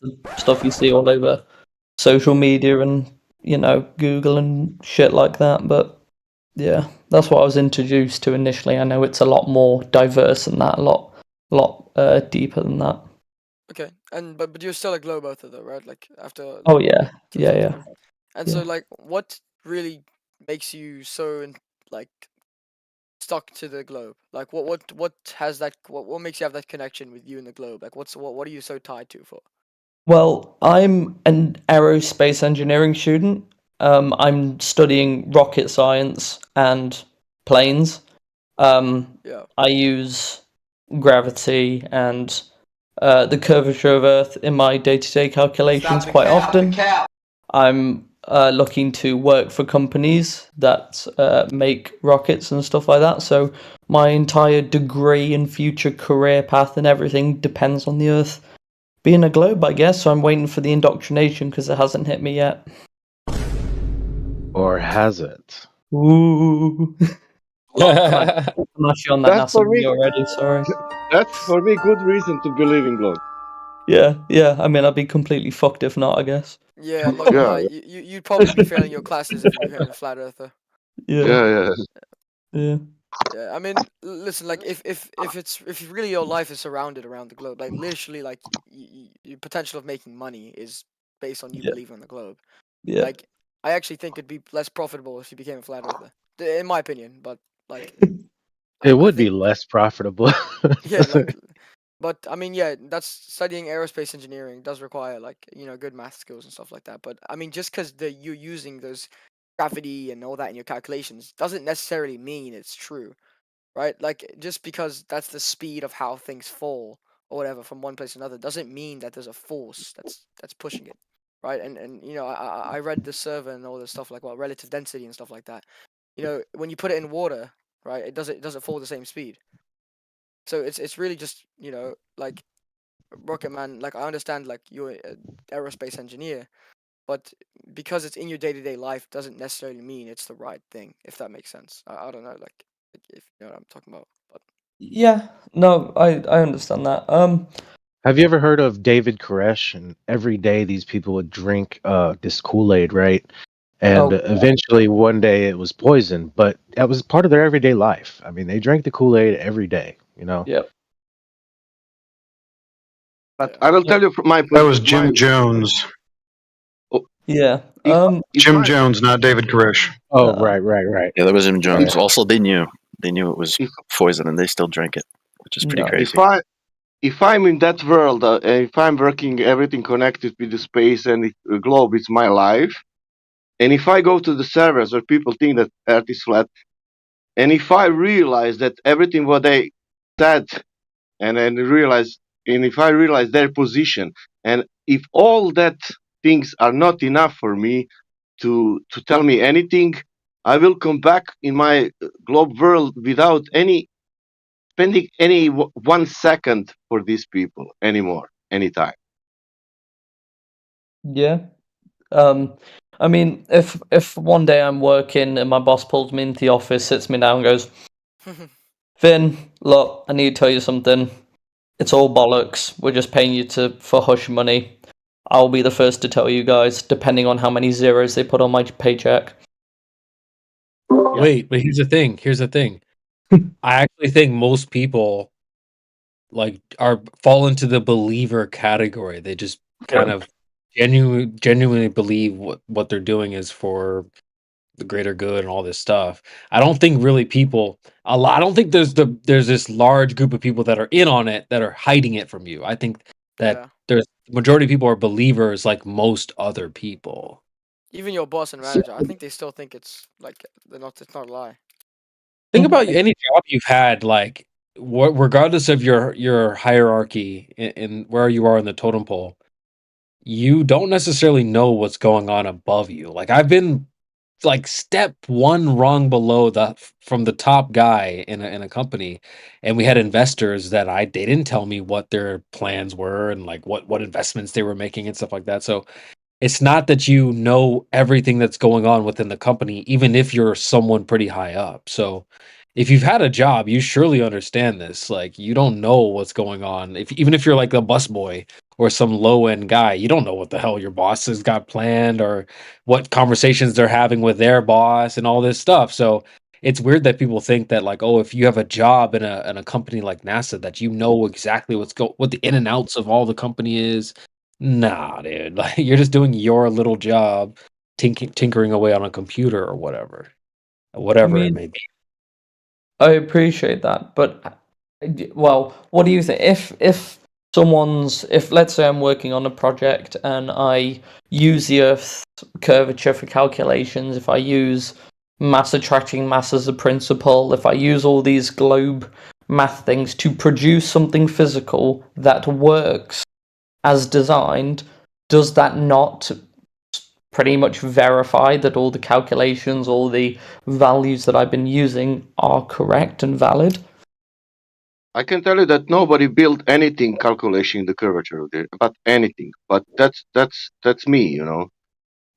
you see all over social media and Google and shit like that. But yeah, that's what I was introduced to initially. I know it's a lot more diverse than that, a lot deeper than that. Okay, and but you're still a Globe Earther though, right? Like after. Oh yeah, yeah. And so, like, what really makes you so like stuck to the globe? Like, what has that? What makes you have that connection with you and the globe? Like, what are you so tied to for? Well, I'm an aerospace engineering student. I'm studying rocket science and planes. I use gravity and the curvature of Earth in my day-to-day calculations quite often. I'm looking to work for companies that make rockets and stuff like that. So my entire degree and future career path and everything depends on the Earth being a globe, I guess. So I'm waiting for the indoctrination because it hasn't hit me yet. Or has it? Ooh. I'm actually on that NASA video already, sorry. That's for me good reason to believe in God. Yeah. I mean, I'd be completely fucked if not, I guess. Yeah, I'm not gonna lie. You'd probably be failing your classes if you became a Flat Earther. Yeah. Yeah, I mean, listen, like if really your life is surrounded around the globe, like literally, like your potential of making money is based on you believing in the globe. Yeah. Like, I actually think it'd be less profitable if you became a Flat Earther, in my opinion. But like, It would be less profitable. yeah, like, but I mean, yeah, that's studying aerospace engineering does require like good math skills and stuff like that. But I mean, just because you're using those gravity and all that in your calculations doesn't necessarily mean it's true, right? Like, just because that's the speed of how things fall or whatever from one place to another doesn't mean that there's a force that's pushing it, right? And I read the server and all this stuff like relative density and stuff like that. When you put it in water, right, it doesn't fall the same speed. So it's really just like Rocket Man. Like, I understand like you're an aerospace engineer, but because it's in your day-to-day life doesn't necessarily mean it's the right thing, if that makes sense. I don't know, like if you know what I'm talking about. But Yeah, no, I understand that. Have you ever heard of David Koresh? And every day these people would drink this Kool-Aid, right? And eventually one day it was poison, but that was part of their everyday life. I mean, they drank the Kool-Aid every day, Yep. But I will tell you from my point. That was Jim Jones. Yeah. Jim Jones, not David Koresh. Oh, right. Yeah, that was Jim Jones. Also, they knew it was poison, and they still drank it, which is pretty crazy. If I'm in that world, if I'm working everything connected with the space and the globe, it's my life. And if I go to the servers where people think that Earth is flat, and if I realize that everything what they said, and if I realize their position, and if all that things are not enough for me to tell me anything, I will come back in my globe world without spending any 1 second for these people anymore, anytime. Yeah. I mean, if one day I'm working and my boss pulls me into the office, sits me down, and goes, Finn, look, I need to tell you something. It's all bollocks. We're just paying you for hush money. I'll be the first to tell you guys, depending on how many zeros they put on my paycheck. Wait, but here's the thing. I actually think most people fall into the believer category. They just kind of genuinely believe what they're doing is for the greater good and all this stuff. I don't think really I don't think there's this large group of people that are in on it that are hiding it from you. I think that there's the majority of people are believers like most other people. Even your boss and manager, I think they still think it's like it's not a lie. Think about any job you've had, like regardless of your hierarchy in where you are in the totem pole, you don't necessarily know what's going on above you. Like I've been like step one rung below from the top guy in a company, and we had investors that they didn't tell me what their plans were and like what investments they were making and stuff like that. So it's not that you know everything that's going on within the company, even if you're someone pretty high up. So if you've had a job, you surely understand this. Like you don't know what's going on. Even if you're like a busboy or some low end guy, you don't know what the hell your boss has got planned or what conversations they're having with their boss and all this stuff. So it's weird that people think that like, oh, if you have a job in a company like NASA, that you know exactly what the in and outs of all the company is. Nah, dude. Like you're just doing your little job, tinkering away on a computer or whatever it may be. I appreciate that, but well, what do you think? If let's say I'm working on a project and I use the Earth's curvature for calculations, if I use mass attracting mass as a principle, if I use all these globe math things to produce something physical that works as designed, does that not pretty much verify that all the calculations, all the values that I've been using are correct and valid? I can tell you that nobody built anything calculating the curvature of the, but anything. But that's me, you know.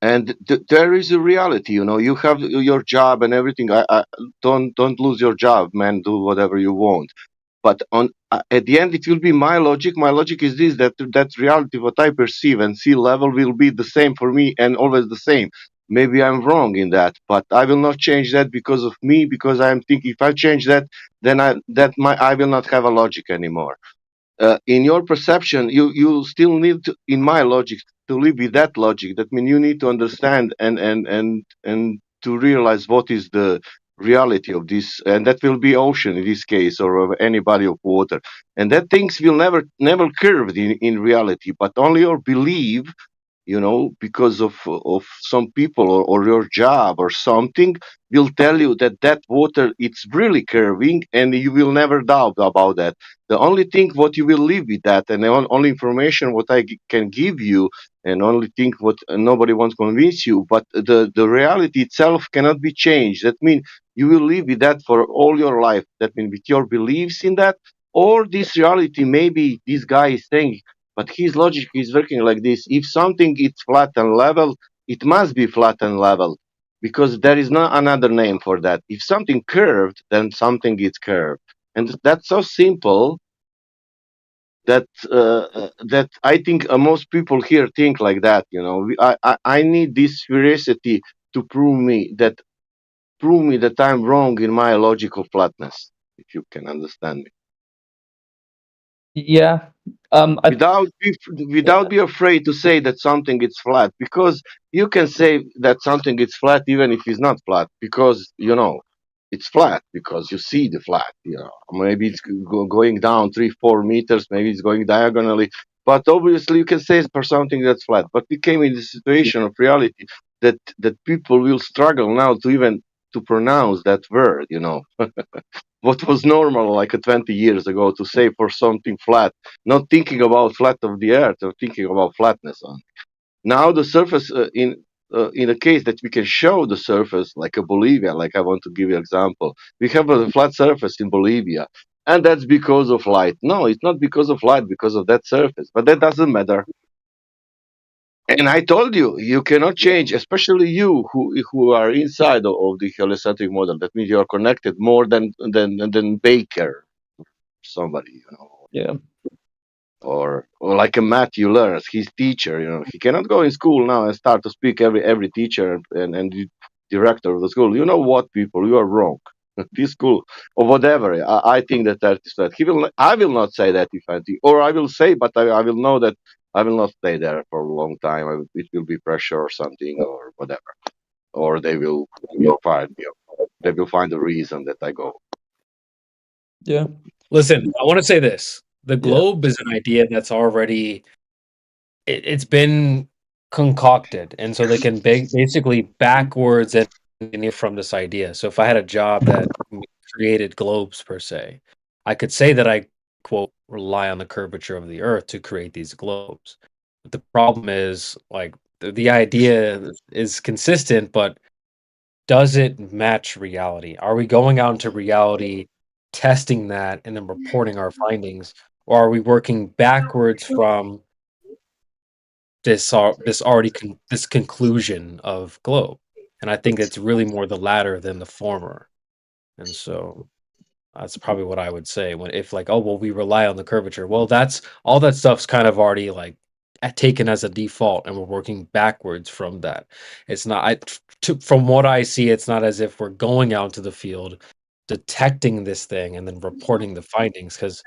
And there is a reality, you know. You have your job and everything. I don't lose your job, man. Do whatever you want. But at the end, it will be my logic. My logic is this: that reality, what I perceive and sea level, will be the same for me and always the same. Maybe I'm wrong in that, but I will not change that because of me. Because I'm thinking, if I change that, then I will not have a logic anymore. In your perception, you still need to, in my logic, to live with that logic. That means you need to understand and to realize what is the reality of this, and that will be ocean in this case, or of any body of water, and that things will never curve in reality, but only your belief, you know, because of some people or your job or something will tell you that water it's really curving, and you will never doubt about that. The only thing what you will live with that, and the only information what I can give you, and only thing what nobody wants to convince you, but the reality itself cannot be changed. That means you will live with that for all your life. That means with your beliefs in that, or this reality, maybe this guy is saying, but his logic is working like this: if something is flat and level, it must be flat and level, because there is no another name for that. If something curved, then something is curved, and that's so simple that that I think most people here think like that. You know, I need this curiosity to prove me that I'm wrong in my logical flatness. If you can understand me. Yeah. Without be afraid to say that something is flat, because you can say that something is flat even if it's not flat, because you know it's flat because you see the flat. You know, maybe it's going down 3-4 meters, maybe it's going diagonally, but obviously you can say for something that's flat. But we came in the situation of reality that people will struggle now to even to pronounce that word. You know. What was normal like 20 years ago to say for something flat, not thinking about flat of the earth or thinking about flatness on. Now the surface in a case that we can show the surface like a Bolivia, like I want to give you an example. We have a flat surface in Bolivia, and that's because of light. No, it's not because of light, because of that surface. But that doesn't matter. And I told you, you cannot change, especially you who are inside of the heliocentric model. That means you are connected more than Baker, somebody, you know. Yeah. Or like a Matthew learns, his teacher, you know, he cannot go in school now and start to speak every teacher and the director of the school. You know what, people, you are wrong. This school or whatever. I think that is that. I will not say that if I think, or I will say, but I will know that I will not stay there for a long time. It will be pressure or something or whatever, or they will fire me. They will find a reason that I go. Yeah. Listen, I want to say this: the globe is an idea that's already it's been concocted, and so they can basically backwards engineer from this idea. So if I had a job that created globes per se, I could say that I quote rely on the curvature of the Earth to create these globes. But the problem is like the idea is consistent, but does it match reality? Are we going out into reality, testing that, and then reporting our findings, or are we working backwards from this conclusion of globe? And I think it's really more the latter than the former. And so that's probably what I would say when if like, oh well, we rely on the curvature. Well, that's all that stuff's kind of already like taken as a default, and we're working backwards from that. It's not from what I see, it's not as if we're going out to the field, detecting this thing, and then reporting the findings, because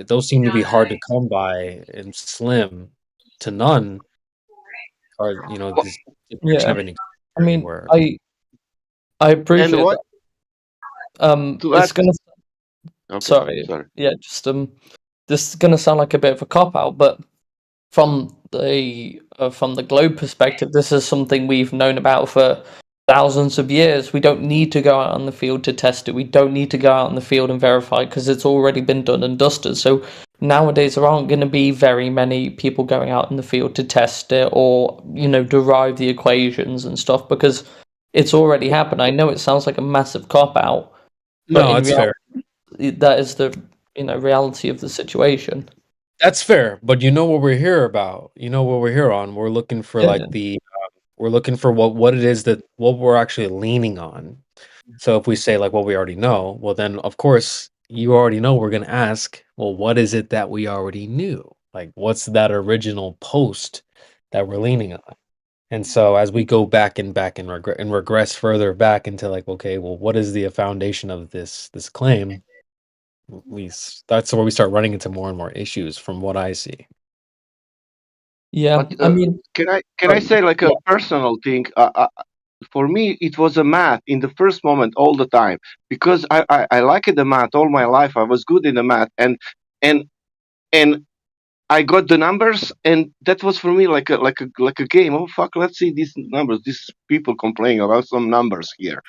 those seem to be hard to come by and slim to none. Or this Yeah, kind of I mean, where I appreciate what- that. to It's add- gonna. Okay, Sorry. sorry. Yeah, just this is gonna sound like a bit of a cop out, but from the globe perspective, this is something we've known about for thousands of years. We don't need to go out on the field to test it. We don't need to go out in the field and verify because it's already been done and dusted. So nowadays there aren't going to be very many people going out in the field to test it or derive the equations and stuff because it's already happened. I know it sounds like a massive cop out, but no, in it's fair. reality, that is the reality of the situation. That's fair, but you know what we're here about. You know what we're here on. We're looking for Yeah. like we're looking for what it is that what we're actually leaning on. So if we say like what we already know, well then of course you already know we're gonna ask, well, what is it that we already knew? Like what's that original post that we're leaning on? And so as we go back and regress further back into like, okay, well, what is the foundation of this claim? That's where we start running into more and more issues from what I see. Yeah, But, I mean, can I say like a personal thing? For me, it was a math in the first moment all the time because I liked the math all my life. I was good in the math, and I got the numbers, and that was for me like a game. Oh fuck, let's see these numbers. These people complaining about some numbers here.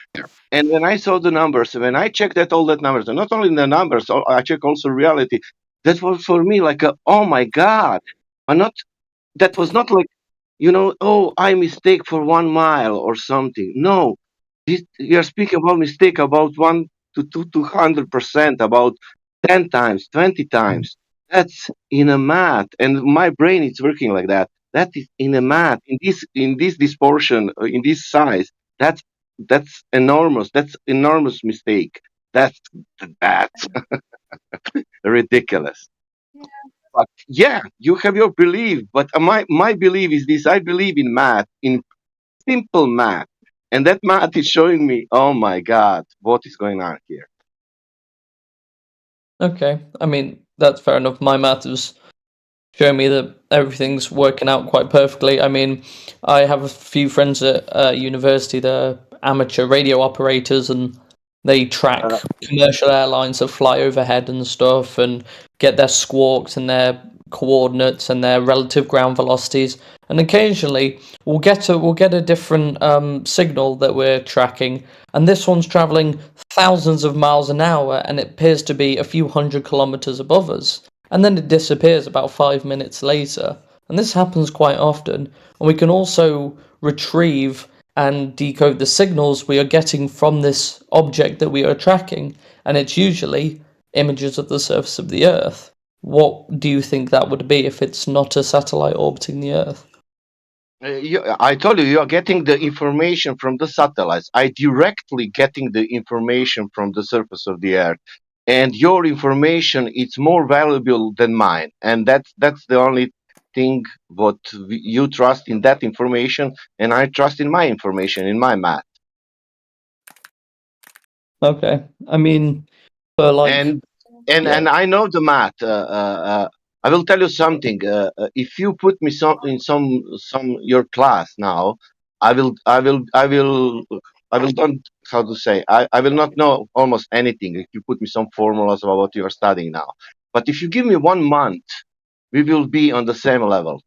And when I saw the numbers, when I checked all that numbers, and not only the numbers, I check also reality. That was for me like oh my god, that was not like, oh, I mistake for 1 mile or something. No, you're speaking about mistake about 1 to 200%, about 10 times, 20 times. That's in a math, and my brain is working like that. That is in a math, in this disproportion, in this size. That's enormous. That's enormous mistake. That's ridiculous. But yeah, you have your belief, but my belief is this: I believe in math, in simple math, and that math is showing me, oh my god, what is going on here? Okay, I mean that's fair enough. My math is showing me that everything's working out quite perfectly. I mean, I have a few friends at university. They're amateur radio operators, and they track commercial airlines that fly overhead and stuff, and get their squawks and their coordinates and their relative ground velocities. And occasionally, we'll get a different signal that we're tracking, and this one's traveling thousands of miles an hour, and it appears to be a few hundred kilometers above us. And then it disappears about 5 minutes later. And this happens quite often. And we can also retrieve and decode the signals we are getting from this object that we are tracking. And it's usually images of the surface of the Earth. What do you think that would be if it's not a satellite orbiting the Earth? I told you are getting the information from the satellites. I directly getting the information from the surface of the Earth, and your information is more valuable than mine, and that's the only thing what you trust in that information, and I trust in my information, in my math. Okay, I mean, like, and I know the math. I will tell you something. If you put me in some your class now, I will don't, how to say, I will not know almost anything if you put me some formulas about what you are studying now. But if you give me 1 month we will be on the same level.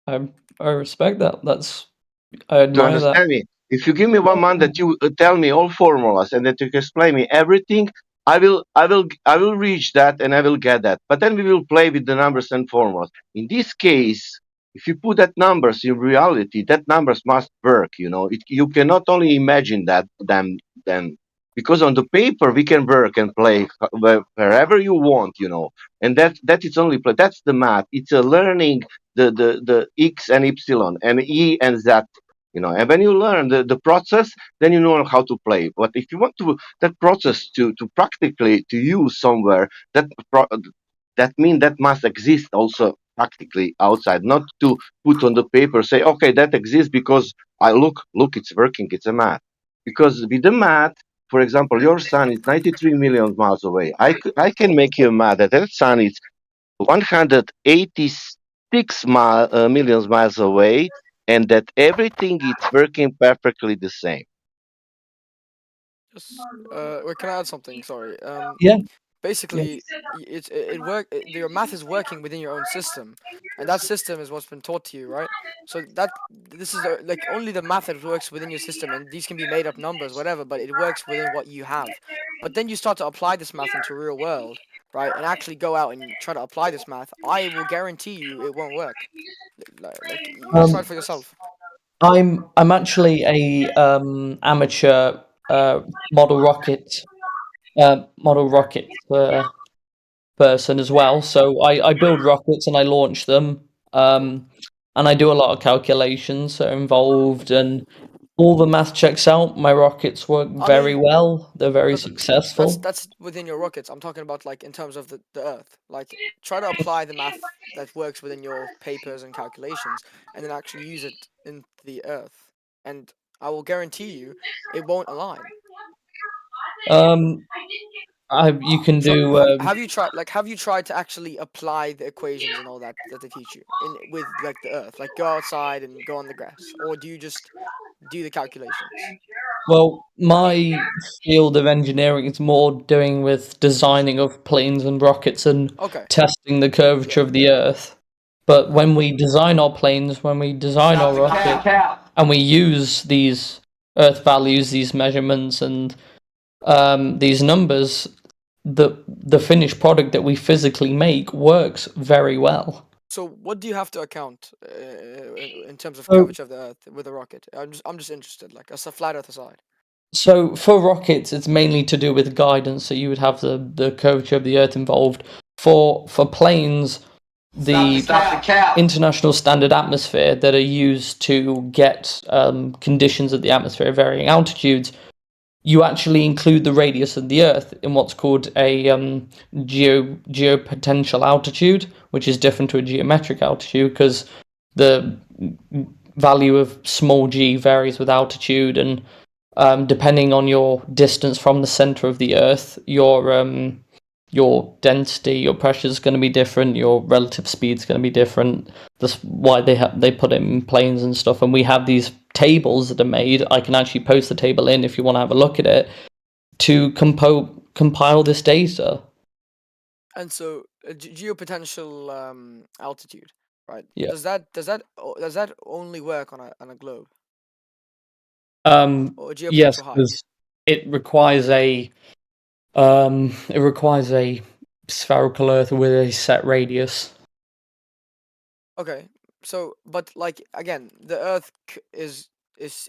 I respect that. I Do you admire that. understand me? If you give me 1 month that you tell me all formulas and that you can explain me everything, I will reach that and I will get that. But then we will play with the numbers and formulas. In this case, if you put that numbers in reality, that numbers must work. You cannot only imagine that them because on the paper we can work and play wherever you want. And that is only play. That's the math. It's a learning the x and y and e and z. And when you learn the process, then you know how to play. But if you want that process to practically to use somewhere, that means that must exist also practically outside, not to put on the paper, say, okay, that exists because I look, it's working, it's a math. Because with the math, for example, your sun is 93 million miles away. I can make you mad that sun is 186 million miles away, and that everything is working perfectly the same. Wait, can I add something? Sorry. Yeah. Basically, your math is working within your own system, and that system is what's been taught to you, right? So this is like only the math that works within your system, and these can be made up numbers, whatever, but it works within what you have. But then you start to apply this math into real world, right, and actually go out and try to apply this math. I will guarantee you it won't work. Like you try it for yourself. I'm actually a amateur model rocket person as well. So I build rockets and I launch them, and I do a lot of calculations that are involved, and all the math checks out. My rockets work very well. They're very successful. That's within your rockets. I'm talking about like in terms of the Earth. Like try to apply the math that works within your papers and calculations, and then actually use it in the Earth. And I will guarantee you, it won't align. You can do. Have you tried to actually apply the equations and all that they teach you with like the Earth? Like go outside and go on the grass, or do you just do the calculations? Well, my field of engineering is more doing with designing of planes and rockets and testing the curvature of the Earth. But when we design our planes, when we design our rocket, and we use these Earth values, these measurements, and these numbers, the finished product that we physically make works very well. So what do you have to account in terms of curvature of the Earth with a rocket? I'm just interested, like as a flat Earth aside. So for rockets, it's mainly to do with guidance. So you would have the curvature of the Earth involved. For planes, the international standard atmosphere that are used to get conditions of the atmosphere at varying altitudes, you actually include the radius of the Earth in what's called a geopotential altitude, which is different to a geometric altitude because the value of small g varies with altitude, and depending on your distance from the center of the Earth, your density, your pressure is going to be different, your relative speed is going to be different. That's why they put it in planes and stuff. And we have these tables that are made. I can actually post the table in if you want to have a look at it to compile this data. And so geopotential altitude, right? Yeah. Does that only work on a globe? Yes, because it requires a spherical Earth with a set radius. Okay, so but like again, the Earth is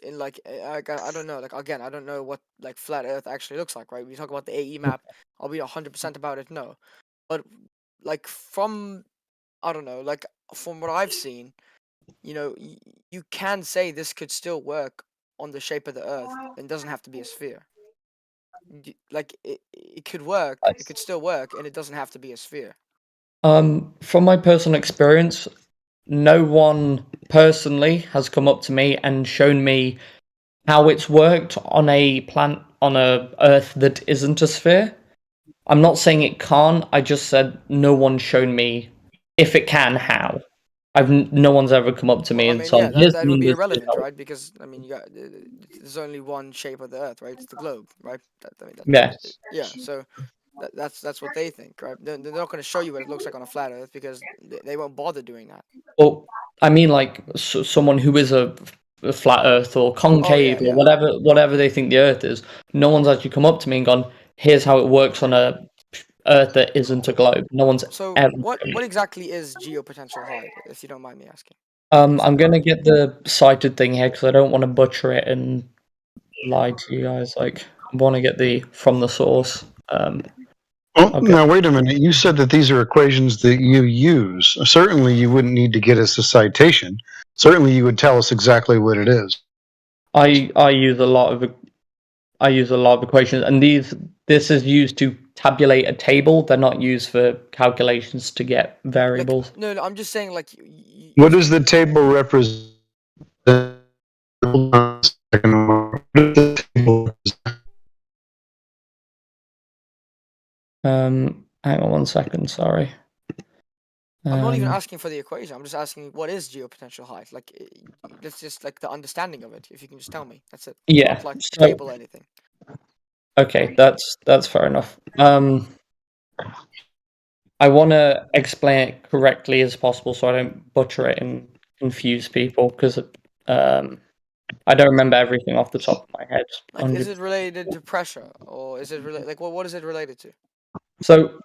in like I don't know, like again, I don't know what like flat Earth actually looks like, right? We talk about the AE map. I'll be 100% about it. No, but like from I don't know, like from what I've seen, you can say this could still work on the shape of the Earth. It doesn't have to be a sphere. Like it could work. It could still work, and it doesn't have to be a sphere. From my personal experience, no one personally has come up to me and shown me how it's worked on a Earth that isn't a sphere. I'm not saying it can't. I just said no one's shown me if it can, how. No one's ever come up to me and said, that would be irrelevant, right? Because I mean, there's only one shape of the Earth, right? It's the globe, right? Yes. Yeah. So That's what they think, right? They're not going to show you what it looks like on a flat Earth because they won't bother doing that. Well, I mean, like someone who is a flat Earth or concave or whatever they think the Earth is. No one's actually come up to me and gone, "Here's how it works on a Earth that isn't a globe." No one's So ever. what exactly is geopotential height, if you don't mind me asking? I'm gonna get the cited thing here because I don't want to butcher it and lie to you guys. Like, I want to get the from the source. Now, wait a minute. You said that these are equations that you use. Certainly, you wouldn't need to get us a citation. Certainly, you would tell us exactly what it is. I use a lot of equations, and this is used to tabulate a table. They're not used for calculations to get variables. No, I'm just saying, like, What does the table represent? Hang on 1 second. Sorry. I'm not even asking for the equation. I'm just asking what is geopotential height. Like, that's just like the understanding of it. If you can just tell me, that's it. Yeah. Not like So, table or anything. okay, that's fair enough. I want to explain it correctly as possible so I don't butcher it and confuse people because I don't remember everything off the top of my head. Like, is it related to pressure or is it related? Like, what is it related to? So,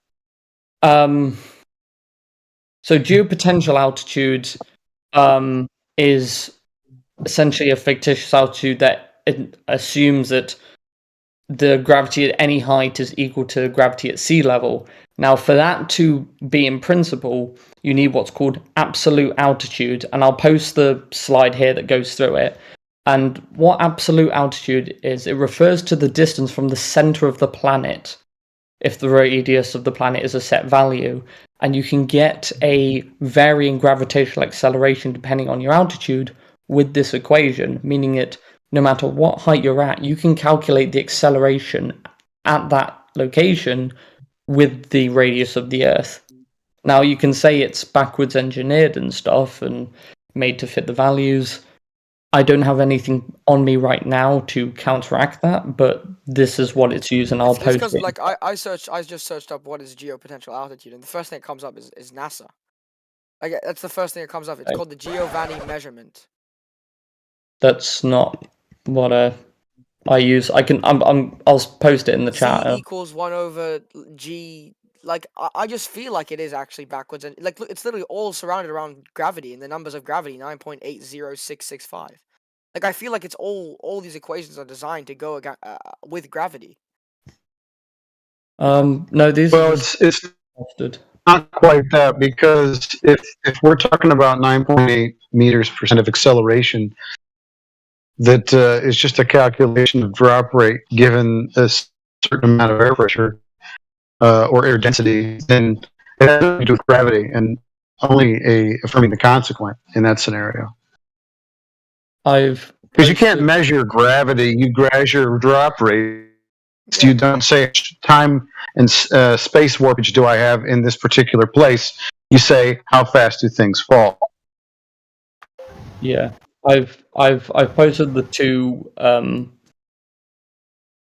so geopotential altitude is essentially a fictitious altitude that assumes that the gravity at any height is equal to gravity at sea level. Now, for that to be in principle, you need what's called absolute altitude, and I'll post the slide here that goes through it. And what absolute altitude is, it refers to the distance from the center of the planet, if the radius of the planet is a set value, and you can get a varying gravitational acceleration depending on your altitude with this equation, meaning that no matter what height you're at, you can calculate the acceleration at that location with the radius of the Earth. Now, you can say it's backwards engineered and stuff and made to fit the values. I don't have anything on me right now to counteract that, but this is what it's used, and I'll post Because it. like I just searched up what is geopotential altitude, and the first thing that comes up is NASA. Like, that's the first thing that comes up. It's called the Giovanni measurement. That's not what I use. I'll post it in the chat. Z equals 1 over G. Like, I just feel like it is actually backwards, and like, look, it's literally all surrounded around gravity and the numbers of gravity, 9.80665. Like, I feel like it's all these equations are designed to go with gravity. No, these. Well, it's not quite that, because if we're talking about 9.8 meters per second of acceleration, that is just a calculation of drop rate given a certain amount of air pressure or air density, then it has nothing to do with gravity and only affirming the consequent in that scenario. Because you can't measure gravity, you measure drop rate. So you don't say time and space warpage do I have in this particular place. You say how fast do things fall. Yeah, I've posted the two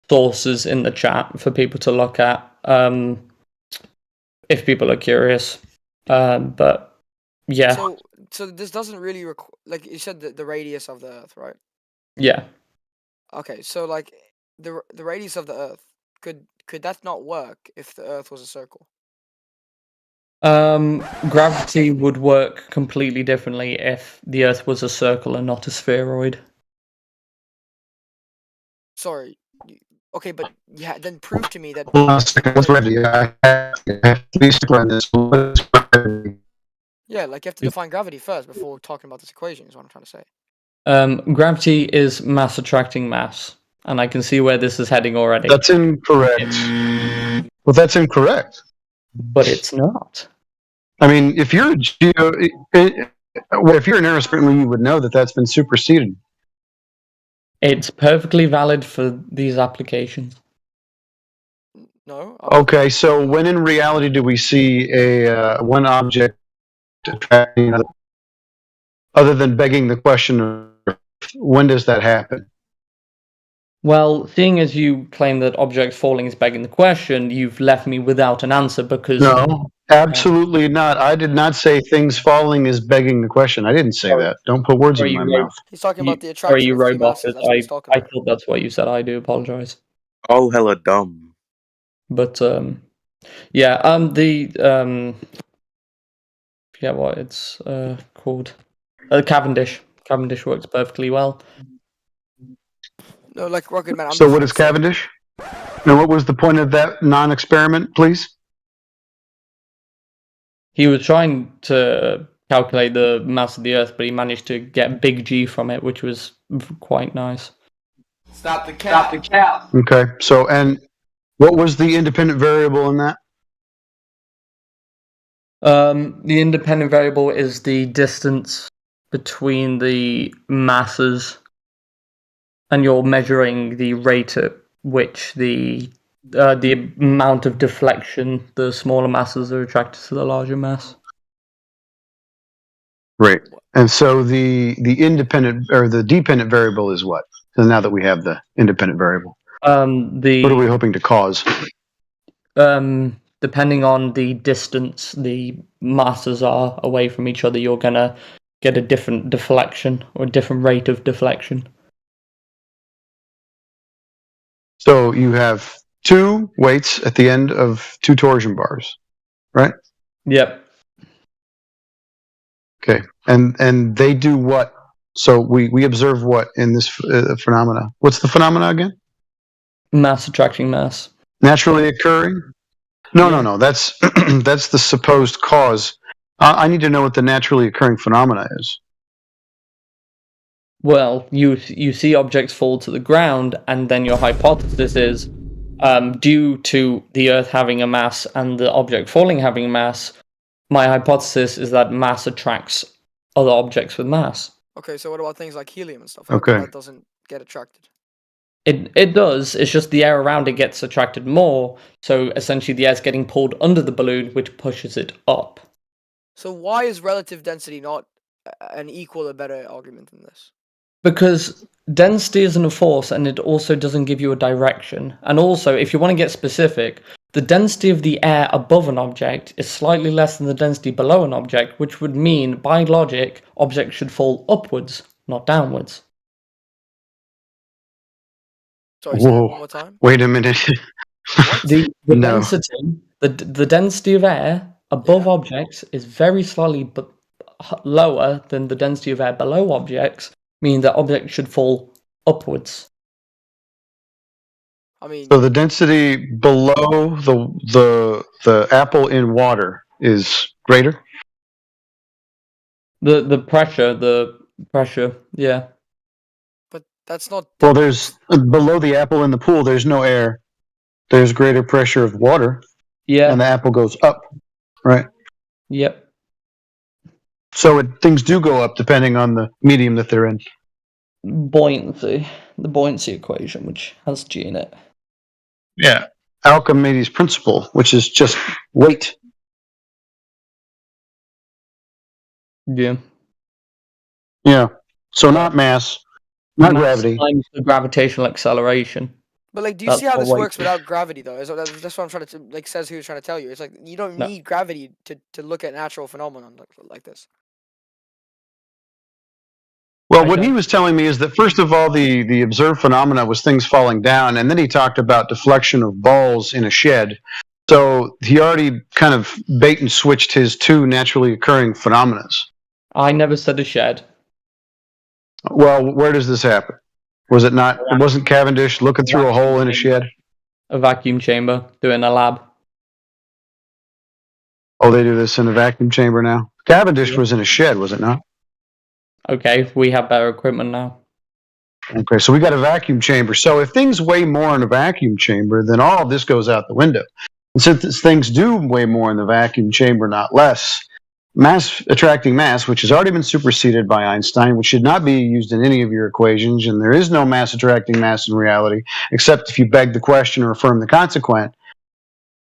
sources in the chat for people to look at if people are curious. But yeah. So this doesn't really like you said the radius of the Earth, right? Yeah. Okay, so like the radius of the Earth, could that not work if the Earth was a circle? Gravity would work completely differently if the Earth was a circle and not a spheroid. Sorry. Okay, but yeah, then prove to me that. Yeah, like you have to define gravity first before talking about this equation, is what I'm trying to say. Gravity is mass attracting mass, and I can see where this is heading already. That's incorrect. Well, that's incorrect. But it's not. I mean, if you're if you're an aerospin, you would know that that's been superseded. It's perfectly valid for these applications. No. Okay, so when in reality do we see a one object attracting another? Other than begging the question of when does that happen? Well, seeing as you claim that objects falling is begging the question, you've left me without an answer because... No, absolutely not. I did not say things falling is begging the question. I didn't say that. Don't put words in my mouth. He's talking about the Sorry, attraction you of two robot. masses. That's what he's talking I about. thought that's what you said. I do apologize. Oh, hella dumb. But yeah, forget what it's called. Cavendish. Cavendish works perfectly well. No, like Rocket Man. So what is Cavendish? Now, what was the point of that non-experiment, please? He was trying to calculate the mass of the Earth, but he managed to get big G from it, which was quite nice. Stop the cap. Okay. So, and what was the independent variable in that? The independent variable is the distance between the masses, and you're measuring the rate at which the amount of deflection the smaller masses are attracted to the larger mass. Right. And so the independent or the dependent variable is what? So now that we have the independent variable, what are we hoping to cause? Depending on the distance the masses are away from each other, you're gonna get a different deflection or a different rate of deflection. So you have two weights at the end of two torsion bars, right? Yep. Okay. And they do what? So we observe what in this phenomena? What's the phenomena again? Mass attracting mass. Naturally occurring? No. That's that's the supposed cause. I need to know what the naturally occurring phenomena is. Well, you see objects fall to the ground, and then your hypothesis is due to the Earth having a mass and the object falling having a mass. My hypothesis is that mass attracts other objects with mass. Okay, so what about things like helium and stuff? Okay. That doesn't get attracted. It does. It's just the air around it gets attracted more. So essentially, the air's getting pulled under the balloon, which pushes it up. So why is relative density not an equal or better argument in this? Because density isn't a force, and it also doesn't give you a direction. And also, if you want to get specific, the density of the air above an object is slightly less than the density below an object, which would mean, by logic, objects should fall upwards, not downwards. Sorry, say that one more time. Wait a minute. The No. density, the density of air above objects is very slightly lower than the density of air below objects, meaning that objects should fall upwards. I mean, So the density below the apple in water is greater? The pressure, yeah. but that's not. Well, there's below the apple in the pool, there's no air. There's greater pressure of water. Yeah. And the apple goes up, right? Yep. So things do go up depending on the medium that they're in. The buoyancy equation, which has G in it. Yeah. Archimedes' principle, which is just weight. Yeah. Yeah. So not mass, not Mass gravity. times the gravitational acceleration. But like, do you That's see how what this weight works is. without gravity though? That's what I'm trying to like. Says who was trying to tell you. It's like you don't No. need gravity to look at natural phenomenon like this. Well, what he was telling me is that first of all, the observed phenomena was things falling down, and then he talked about deflection of balls in a shed. So he already kind of bait and switched his two naturally occurring phenomena. I never said a shed. Well, where does this happen? Was it not? It wasn't Cavendish looking through a hole in a shed? A vacuum chamber, doing a lab. Oh, they do this in a vacuum chamber now? Cavendish was in a shed, was it not? Okay, we have better equipment now. Okay, so we got a vacuum chamber. So if things weigh more in a vacuum chamber, then all of this goes out the window. And since things do weigh more in the vacuum chamber, not less, mass attracting mass, which has already been superseded by Einstein, which should not be used in any of your equations, and there is no mass attracting mass in reality, except if you beg the question or affirm the consequent,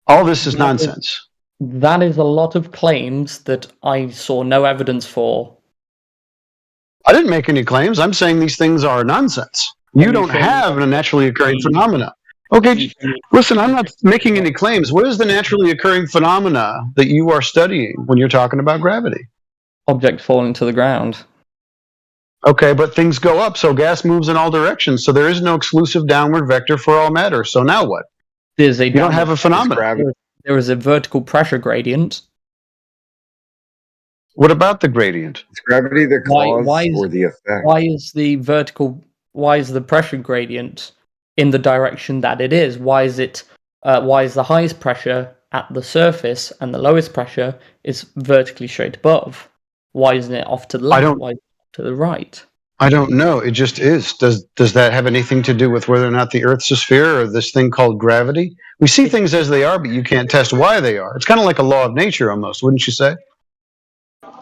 all this is nonsense. That is a lot of claims that I saw no evidence for. I didn't make any claims. I'm saying these things are nonsense. You don't have a naturally occurring phenomena. Okay, listen, I'm not making any claims. What is the naturally occurring phenomena that you are studying when you're talking about gravity? Object falling to the ground. Okay, but things go up, so gas moves in all directions. So there is no exclusive downward vector for all matter. So now what? There's a You don't have a phenomenon. There is a vertical pressure gradient. What about the gradient? Is gravity the cause or the effect? Why is the pressure gradient in the direction that it is? Why is the highest pressure at the surface and the lowest pressure is vertically straight above? Why isn't it off to the left? Why is it off to the right? I don't know. It just is. Does that have anything to do with whether or not the Earth's a sphere or this thing called gravity? We see things as they are, but you can't test why they are. It's kind of like a law of nature almost, wouldn't you say?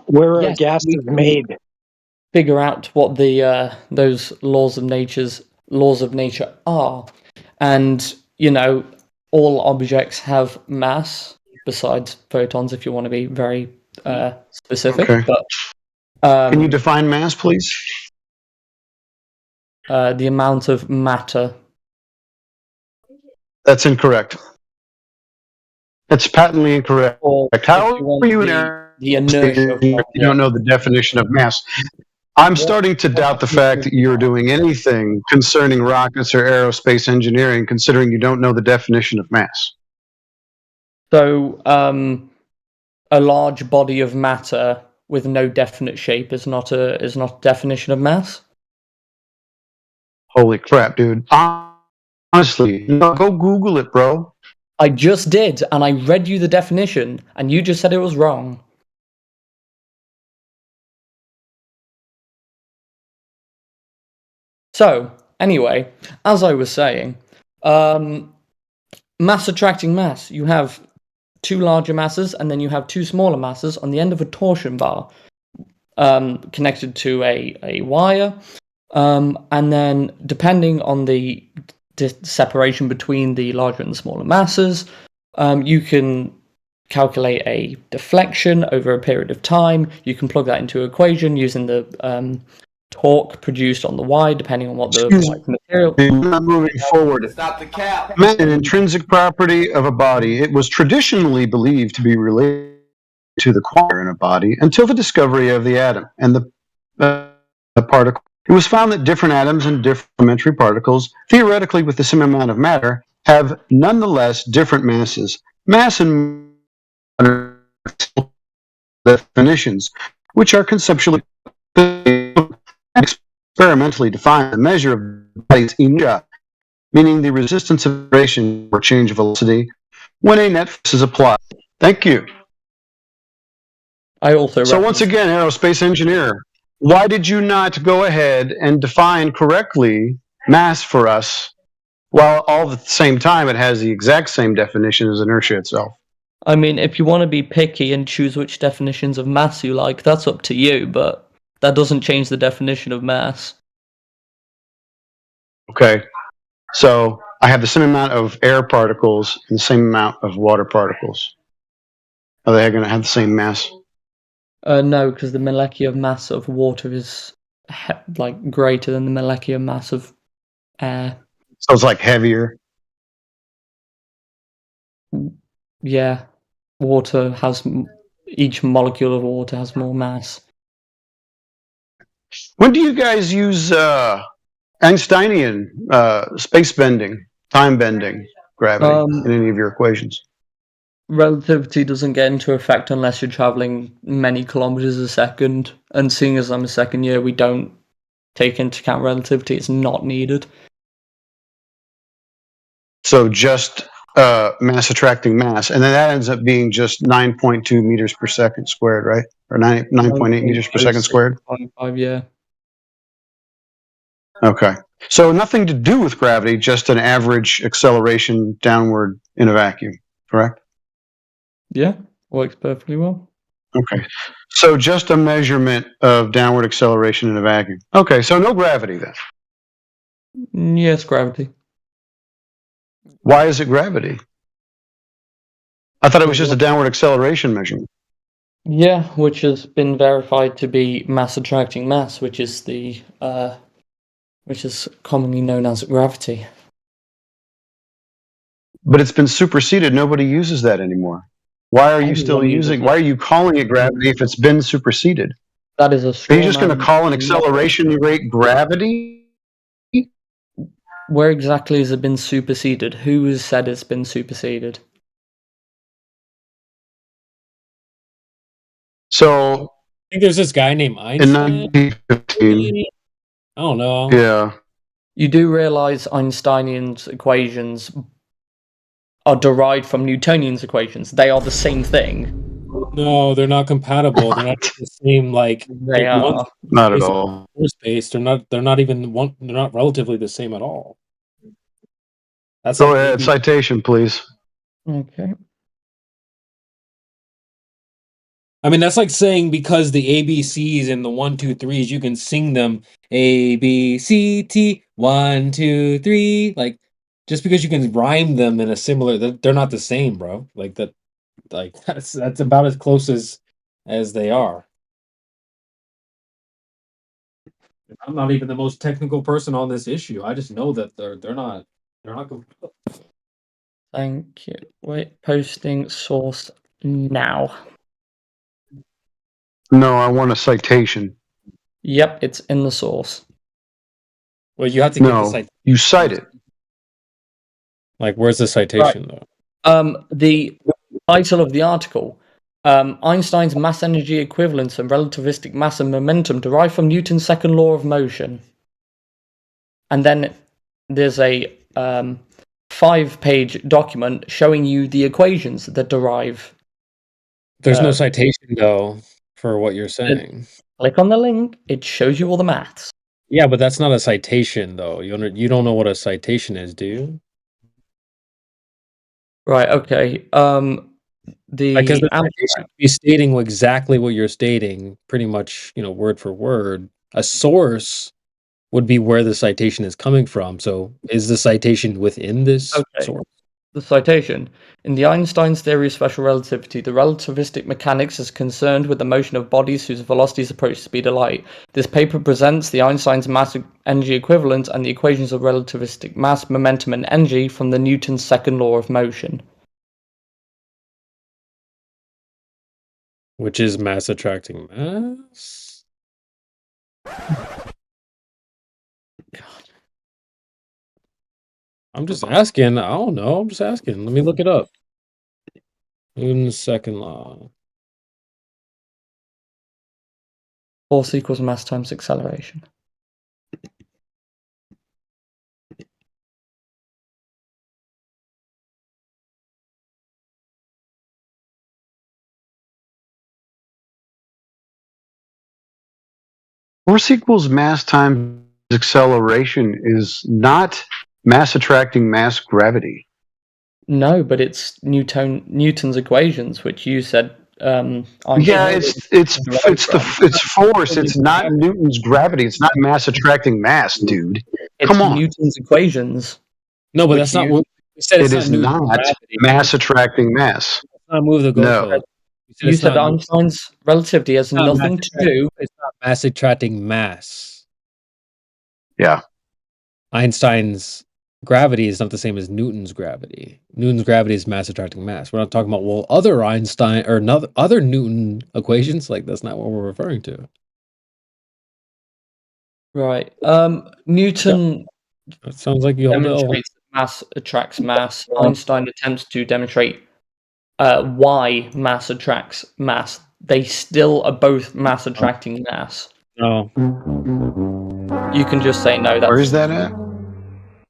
Where a gas is made. Figure out what the those laws of nature are, and all objects have mass besides photons. If you want to be very specific, Okay. but Can you define mass, please? the amount of matter. That's incorrect. That's patently incorrect. How are you the inertia of you don't know the definition of mass? I'm starting to doubt the fact that you're doing anything concerning rockets or aerospace engineering, considering you don't know the definition of mass. So, a large body of matter with no definite shape is not a definition of mass. Holy crap, dude! Honestly, no, go Google it, bro. I just did, and I read you the definition, and you just said it was wrong. So, anyway, as I was saying, mass attracting mass. You have two larger masses, and then you have two smaller masses on the end of a torsion bar, connected to a wire, and then depending on the separation between the larger and the smaller masses, you can calculate a deflection over a period of time. You can plug that into an equation using the torque produced on the wire, depending on what the material. I'm not moving forward. Stop the cap. An intrinsic property of a body. It was traditionally believed to be related to the quantum in a body until the discovery of the atom and the particle. It was found that different atoms and different elementary particles, theoretically with the same amount of matter, have nonetheless different masses. Mass and definitions, which are conceptually experimentally defined, the measure of body's inertia, meaning the resistance of vibration or change of velocity when a net force is applied. Thank you. I also. So once again, aerospace engineer, why did you not go ahead and define correctly mass for us, while all at the same time it has the exact same definition as inertia itself? I mean, if you want to be picky and choose which definitions of mass you like, that's up to you, but that doesn't change the definition of mass. Okay, so I have the same amount of air particles and the same amount of water particles. Are they going to have the same mass? No, because the molecular mass of water is greater than the molecular mass of air. So it's like heavier. Yeah, water has each molecule of water has more mass. When do you guys use Einsteinian space bending, time bending, gravity in any of your equations? Relativity doesn't get into effect unless you're traveling many kilometers a second, and seeing as I'm a second year, we don't take into account relativity. It's not needed. So just mass attracting mass, and then that ends up being just 9.2 meters per second squared, right? Or 9.8 meters per second squared? 5, yeah. Okay. So nothing to do with gravity, just an average acceleration downward in a vacuum, correct? Yeah, works perfectly well. Okay. So just a measurement of downward acceleration in a vacuum. Okay, so no gravity then. Yes, gravity. Why is it gravity? I thought it was just a downward acceleration measurement. Yeah, which has been verified to be mass attracting mass, which is the which is commonly known as gravity. But it's been superseded. Nobody uses that anymore. Why are you still Everyone uses using? it. Why are you calling it gravity if it's been superseded? That is a Are straw you just going to man. call an acceleration rate gravity? Where exactly has it been superseded? Who has said it's been superseded? So I think there's this guy named in Einstein. 1915, I don't know. yeah. You do realize Einsteinian's equations are derived from Newtonian's equations. They are the same thing. No, they're not compatible. They're not the same. Like They one's are. Not at based on all. force based. They're not even one. They're not relatively the same at all. That's Go like ahead, maybe. citation, please. Okay. I mean, that's like saying because the ABCs and the 1, 2, 3s, you can sing them A B C T 1, 2, 3. Like just because you can rhyme them in a similar, they're not the same, bro. Like that. Like that's about as close as they are. I'm not even the most technical person on this issue. I just know that they're not compatible. Thank you. Wait, posting source now. No, I want a citation. Yep, it's in the source. Well, you have to give the No, citation. you cite it. Like, where's the citation though? The title of the article, Einstein's mass energy equivalence and relativistic mass and momentum derived from Newton's second law of motion. And then there's a 5-page document showing you the equations that derive. There's no citation though for what you're saying. Click on the link, it shows you all the maths. Yeah, but that's not a citation though. You don't know what a citation is, do you? Right, okay. Because the citation abstract. would be stating exactly what you're stating, pretty much, word for word. A source would be where the citation is coming from. So is the citation within this source? The citation. In the Einstein's theory of special relativity, the relativistic mechanics is concerned with the motion of bodies whose velocities approach the speed of light. This paper presents the Einstein's mass energy equivalent and the equations of relativistic mass, momentum, and energy from the Newton's second law of motion. Which is mass attracting mass? I'm just asking. I don't know. I'm just asking. Let me look it up. Newton's second law. Force equals mass times acceleration. Force equals mass times acceleration is not mass attracting mass gravity. No, but it's Newton's equations, which you said. Yeah, it's force. It's not Newton's gravity. It's not mass attracting mass, dude. Come on. Newton's equations. No, but that's not what we said. It is not mass attracting mass. Not move the goalpost. No. You said Einstein's relativity has nothing to do. It's not mass attracting mass. Yeah. Einstein's gravity is not the same as Newton's gravity. Newton's gravity is mass attracting mass. We're not talking about other Einstein or other Newton equations. Like that's not what we're referring to. Right. Newton. It sounds like you all know. Demonstrates that mass attracts mass. Einstein attempts to demonstrate why mass attracts mass. They still are both mass attracting mass. No. You can just say no. That's Where is that at?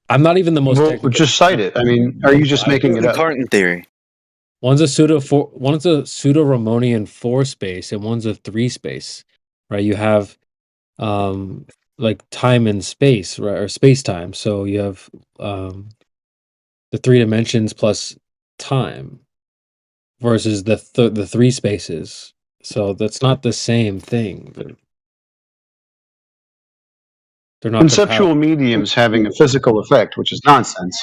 I'm not even the most technical. Just cite it. I mean, are you just making it up? Cartan theory. One's a pseudo-Riemannian 4 space and one's a 3 space. Right? You have like time and space, right? Or space time. So you have the 3 dimensions plus time versus the 3 spaces. So that's not the same thing. They're not conceptual mediums having a physical effect, which is nonsense.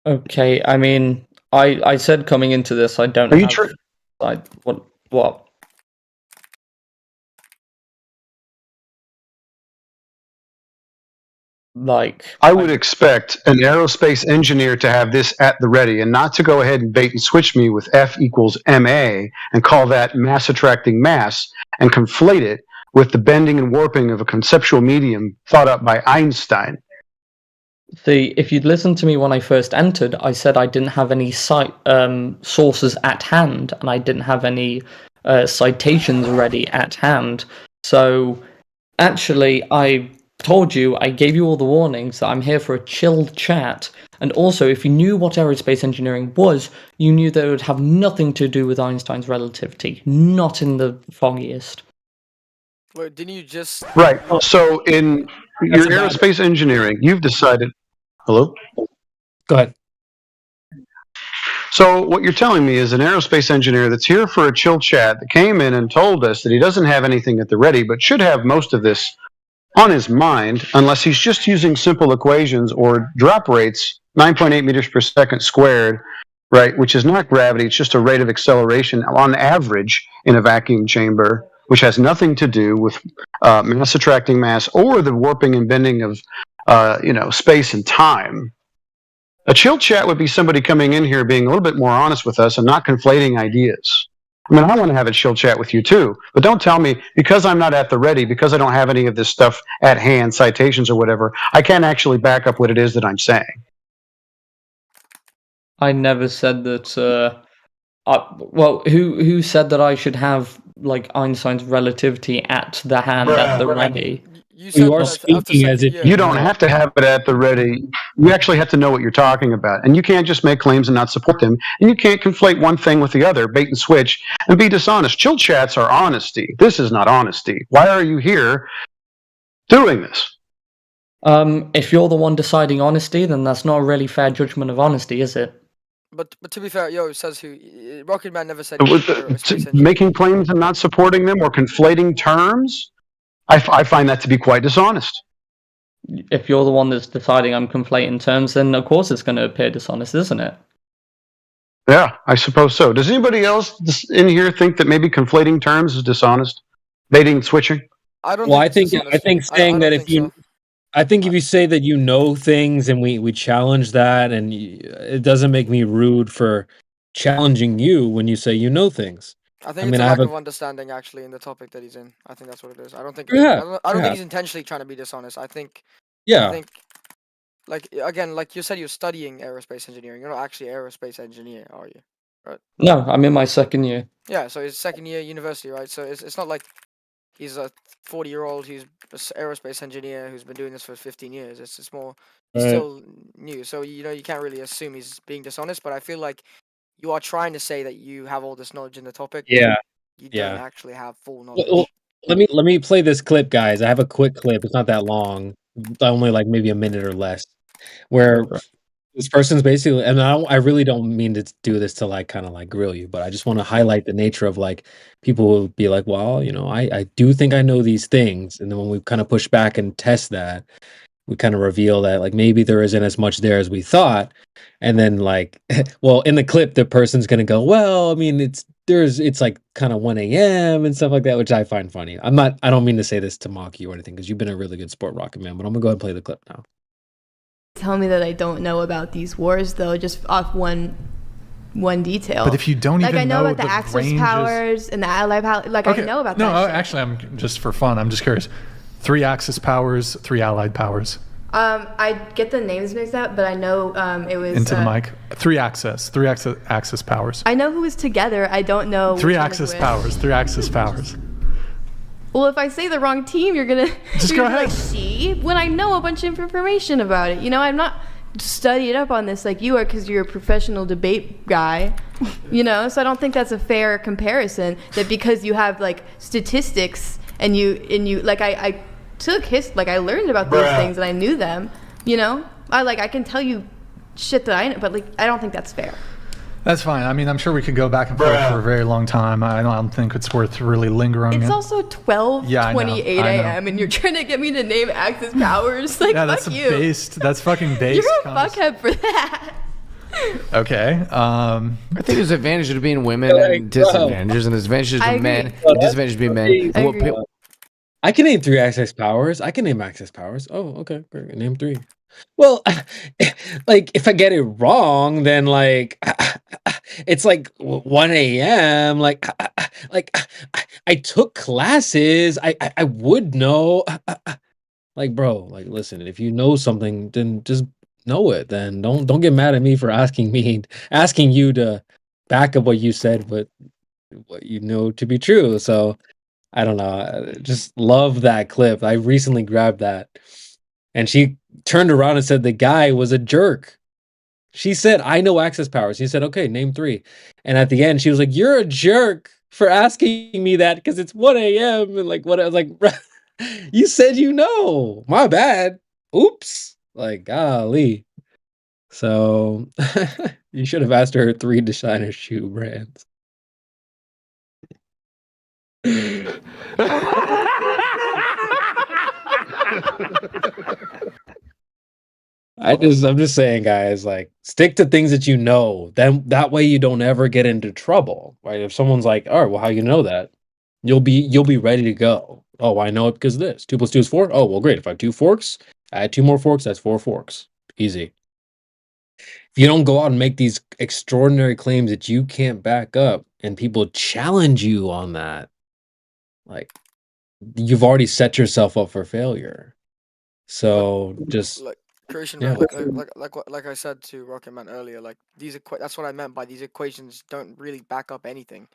okay. I mean, I said coming into this, I don't Are you have... What? I would expect an aerospace engineer to have this at the ready and not to go ahead and bait and switch me with F equals MA and call that mass attracting mass and conflate it with the bending and warping of a conceptual medium thought up by Einstein. See, if you'd listened to me when I first entered, I said I didn't have any sources at hand, and I didn't have any citations ready at hand. So, actually, I told you, I gave you all the warnings that I'm here for a chilled chat, and also, if you knew what aerospace engineering was, you knew that it would have nothing to do with Einstein's relativity, not in the foggiest. Wait, didn't you just... Right, so in your aerospace engineering, you've decided... Hello? Go ahead. So what you're telling me is an aerospace engineer that's here for a chill chat that came in and told us that he doesn't have anything at the ready, but should have most of this on his mind, unless he's just using simple equations or drop rates, 9.8 meters per second squared, right, which is not gravity, it's just a rate of acceleration on average in a vacuum chamber, which has nothing to do with mass attracting mass or the warping and bending of space and time. A chill chat would be somebody coming in here being a little bit more honest with us and not conflating ideas. I mean, I want to have a chill chat with you too, but don't tell me because I'm not at the ready, because I don't have any of this stuff at hand, citations or whatever, I can't actually back up what it is that I'm saying. I never said that. Well, who said that I should have like Einstein's relativity at the hand at the ready? You are speaking as if you don't have to have it at the ready. You actually have to know what you're talking about. And you can't just make claims and not support them. And you can't conflate one thing with the other, bait and switch, and be dishonest. Chill chats are honesty. This is not honesty. Why are you here doing this? If you're the one deciding honesty, then that's not a really fair judgment of honesty, is it? But to be fair, says who? Rocket Man never said... Making claims and not supporting them or conflating terms? I find that to be quite dishonest. If you're the one that's deciding I'm conflating terms, then of course it's going to appear dishonest, isn't it? Yeah, I suppose so. Does anybody else in here think that maybe conflating terms is dishonest? Baiting and switching? I think saying that if you... I think if you say that you know things and we challenge that, and it doesn't make me rude for challenging you when you say you know things. I think it's a lack of understanding actually in the topic that he's in. I think that's what it is. I don't think think he's intentionally trying to be dishonest. I think like again, like you said, you're studying aerospace engineering. You're not actually an aerospace engineer, are you? Right? No, I'm in my second year. Yeah, so it's second year university, right? So it's not like he's a 40-year-old who's an aerospace engineer who's been doing this for 15 years. It's more still new. So you can't really assume he's being dishonest. But I feel like you are trying to say that you have all this knowledge in the topic. Yeah. You don't actually have full knowledge. Well, let me play this clip, guys. I have a quick clip. It's not that long. Only like maybe a minute or less. Where this person's basically, and I really don't mean to do this to like kind of like grill you, but I just want to highlight the nature of like people will be like, well, I do think I know these things, and then when we kind of push back and test that, we kind of reveal that like maybe there isn't as much there as we thought. And then like, well, in the clip, the person's gonna go, well, I mean, it's like kind of 1 a.m. and stuff like that, which I find funny. I don't mean to say this to mock you or anything, because you've been a really good sport, Rocket Man, but I'm gonna go ahead and play the clip now. Tell me that I don't know about these wars, though, just off one detail. But if you don't like, even I know about the the Axis ranges... powers and the Allied powers, like I know about that. No, actually, I'm just for fun. I'm just curious. 3 Axis powers, 3 Allied powers. I get the names mixed up, but I know it was into the mic. 3 Axis powers. I know who was together. I don't know 3 Axis powers. 3 Axis powers. Well, if I say the wrong team, you're gonna just go ahead. Like, see, when I know a bunch of information about it, I'm not studied up on this like you are, because you're a professional debate guy, So I don't think that's a fair comparison. That because you have like statistics and you like I took I learned about these things and I knew them, I can tell you shit that I know, but like I don't think that's fair. That's fine. I mean, I'm sure we could go back and forth for a very long time. I don't think it's worth really lingering. It's also 12:28 a.m. and you're trying to get me to name Axis powers. Like, yeah, that's fuck you. That's fucking based. You're a fuckhead for that. Okay. I think there's advantages to being women and disadvantages, and there's advantages I to agree. men and disadvantages to being men. I And what agree. I can name 3 access powers. I can name access powers. Oh, okay. Great. Name 3. Well, like if I get it wrong, then like it's like 1 a.m. Like I took classes. I would know. Like, bro, like listen, if you know something, then just know it. Then don't get mad at me for asking you to back up what you said, but what you know to be true. So I don't know. I just love that clip. I recently grabbed that. And she turned around and said the guy was a jerk. She said, I know access powers. He said, okay, name 3. And at the end, she was like, you're a jerk for asking me that because it's 1 a.m. And like, what? I was like, you said you know. My bad. Oops. Like, golly. So you should have asked her 3 designer shoe brands. I'm just saying, guys, like stick to things that you know. Then that way you don't ever get into trouble, right? If someone's like, "All right, well, how you know that?" You'll be ready to go. Oh, I know it because of this. 2 + 2 is 4. Oh, well, great. If I have 2 forks, add 2 more forks. That's 4 forks. Easy. If you don't go out and make these extraordinary claims that you can't back up, and people challenge you on that, like you've already set yourself up for failure. So just like Christian, yeah. like I said to Rocket Man earlier, like that's what I meant by these equations don't really back up anything.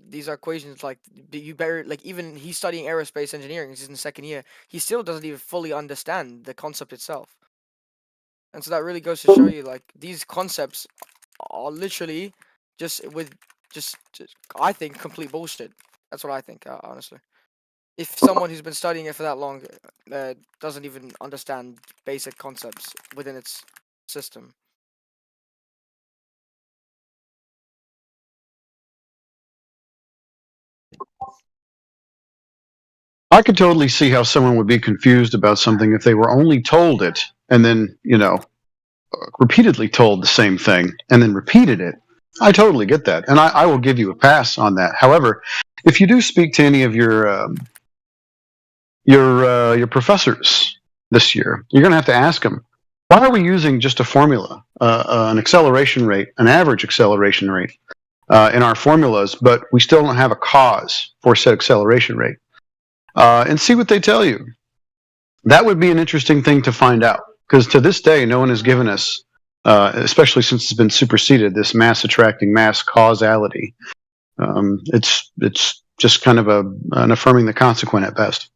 These are equations like you better like even he's studying aerospace engineering. He's in the 2nd year. He still doesn't even fully understand the concept itself. And so that really goes to show you like these concepts are literally just I think complete bullshit. That's what I think, honestly. If someone who's been studying it for that long doesn't even understand basic concepts within its system. I could totally see how someone would be confused about something if they were only told it and then, repeatedly told the same thing and then repeated it. I totally get that. And I will give you a pass on that. However, if you do speak to any of your professors this year, you're going to have to ask them, why are we using just a formula, an acceleration rate, an average acceleration rate in our formulas, but we still don't have a cause for said acceleration rate? And see what they tell you. That would be an interesting thing to find out, because to this day, no one has given us, especially since it's been superseded, this mass attracting mass causality. It's just kind of an affirming the consequent at best.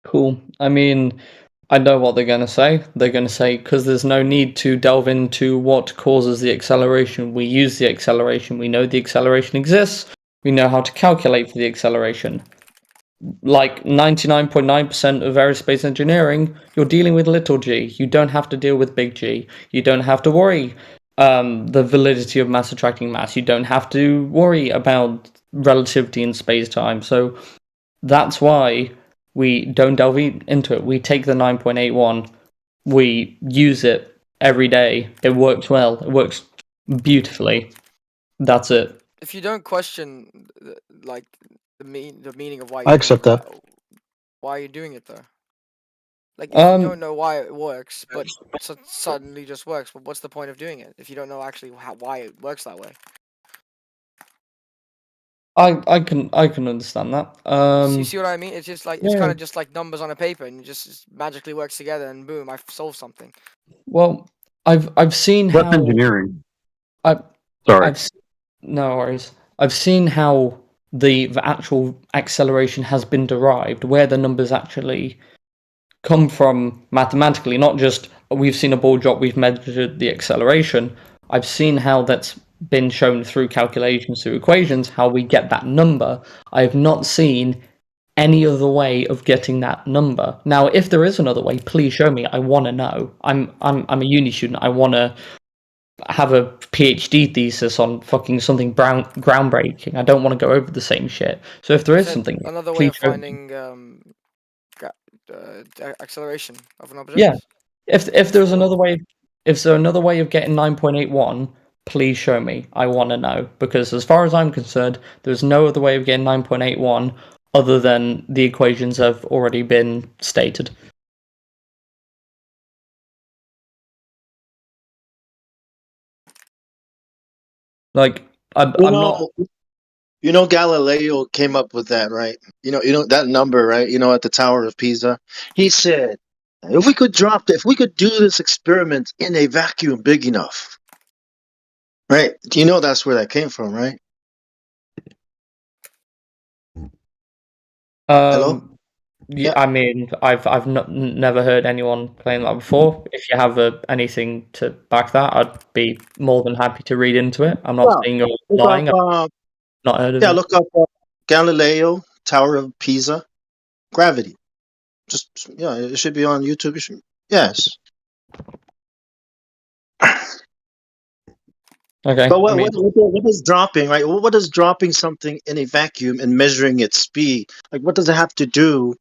Cool. I mean, I know what they're going to say. They're going to say, because there's no need to delve into what causes the acceleration. We use the acceleration. We know the acceleration exists. We know how to calculate for the acceleration. Like 99.9% of aerospace engineering, you're dealing with little g. You don't have to deal with big G. You don't have to worry the validity of mass attracting mass. You don't have to worry about relativity in space-time. So that's why we don't delve into it. We take the 9.81. We use it every day. It works well. It works beautifully. That's it. If you don't question like the meaning of why I accept that. Why are you doing it though? Like if you don't know why it works, but suddenly just works, but what's the point of doing it if you don't know actually why it works that way? I can understand that. You see what I mean? It's just like it's kind of just like numbers on a paper, and it just magically works together, and boom, I've solved something. Well, I've seen That's how engineering. Sorry. No worries. I've seen how the actual acceleration has been derived, where the numbers actually come from mathematically, not just we've seen a ball drop, we've measured the acceleration. I've seen how that's been shown through calculations, through equations, how we get that number. I have not seen any other way of getting that number. Now, if there is another way, please show me. I want to know. I'm a uni student. I want to have a PhD thesis on fucking something groundbreaking. I don't want to go over the same shit. So if there is something, another way of finding acceleration of an object. Yeah, If there's another way, if there's another way of getting 9.81, please show me. I want to know, because as far as I'm concerned, there's no other way of getting 9.81 other than the equations have already been stated. Like I'm not. You know, Galileo came up with that, right? You know that number, right? You know, at the Tower of Pisa, he said, if we could do this experiment in a vacuum big enough, right? You know, that's where that came from, right? Hello? Yeah, I mean, I've never heard anyone claim that before. If you have anything to back that, I'd be more than happy to read into it. I'm not saying you're lying. I've not heard of it. Look up Galileo, Tower of Pisa, gravity. Just it should be on YouTube. Yes. Okay. But what is dropping, right? What is dropping something in a vacuum and measuring its speed? Like, what does it have to do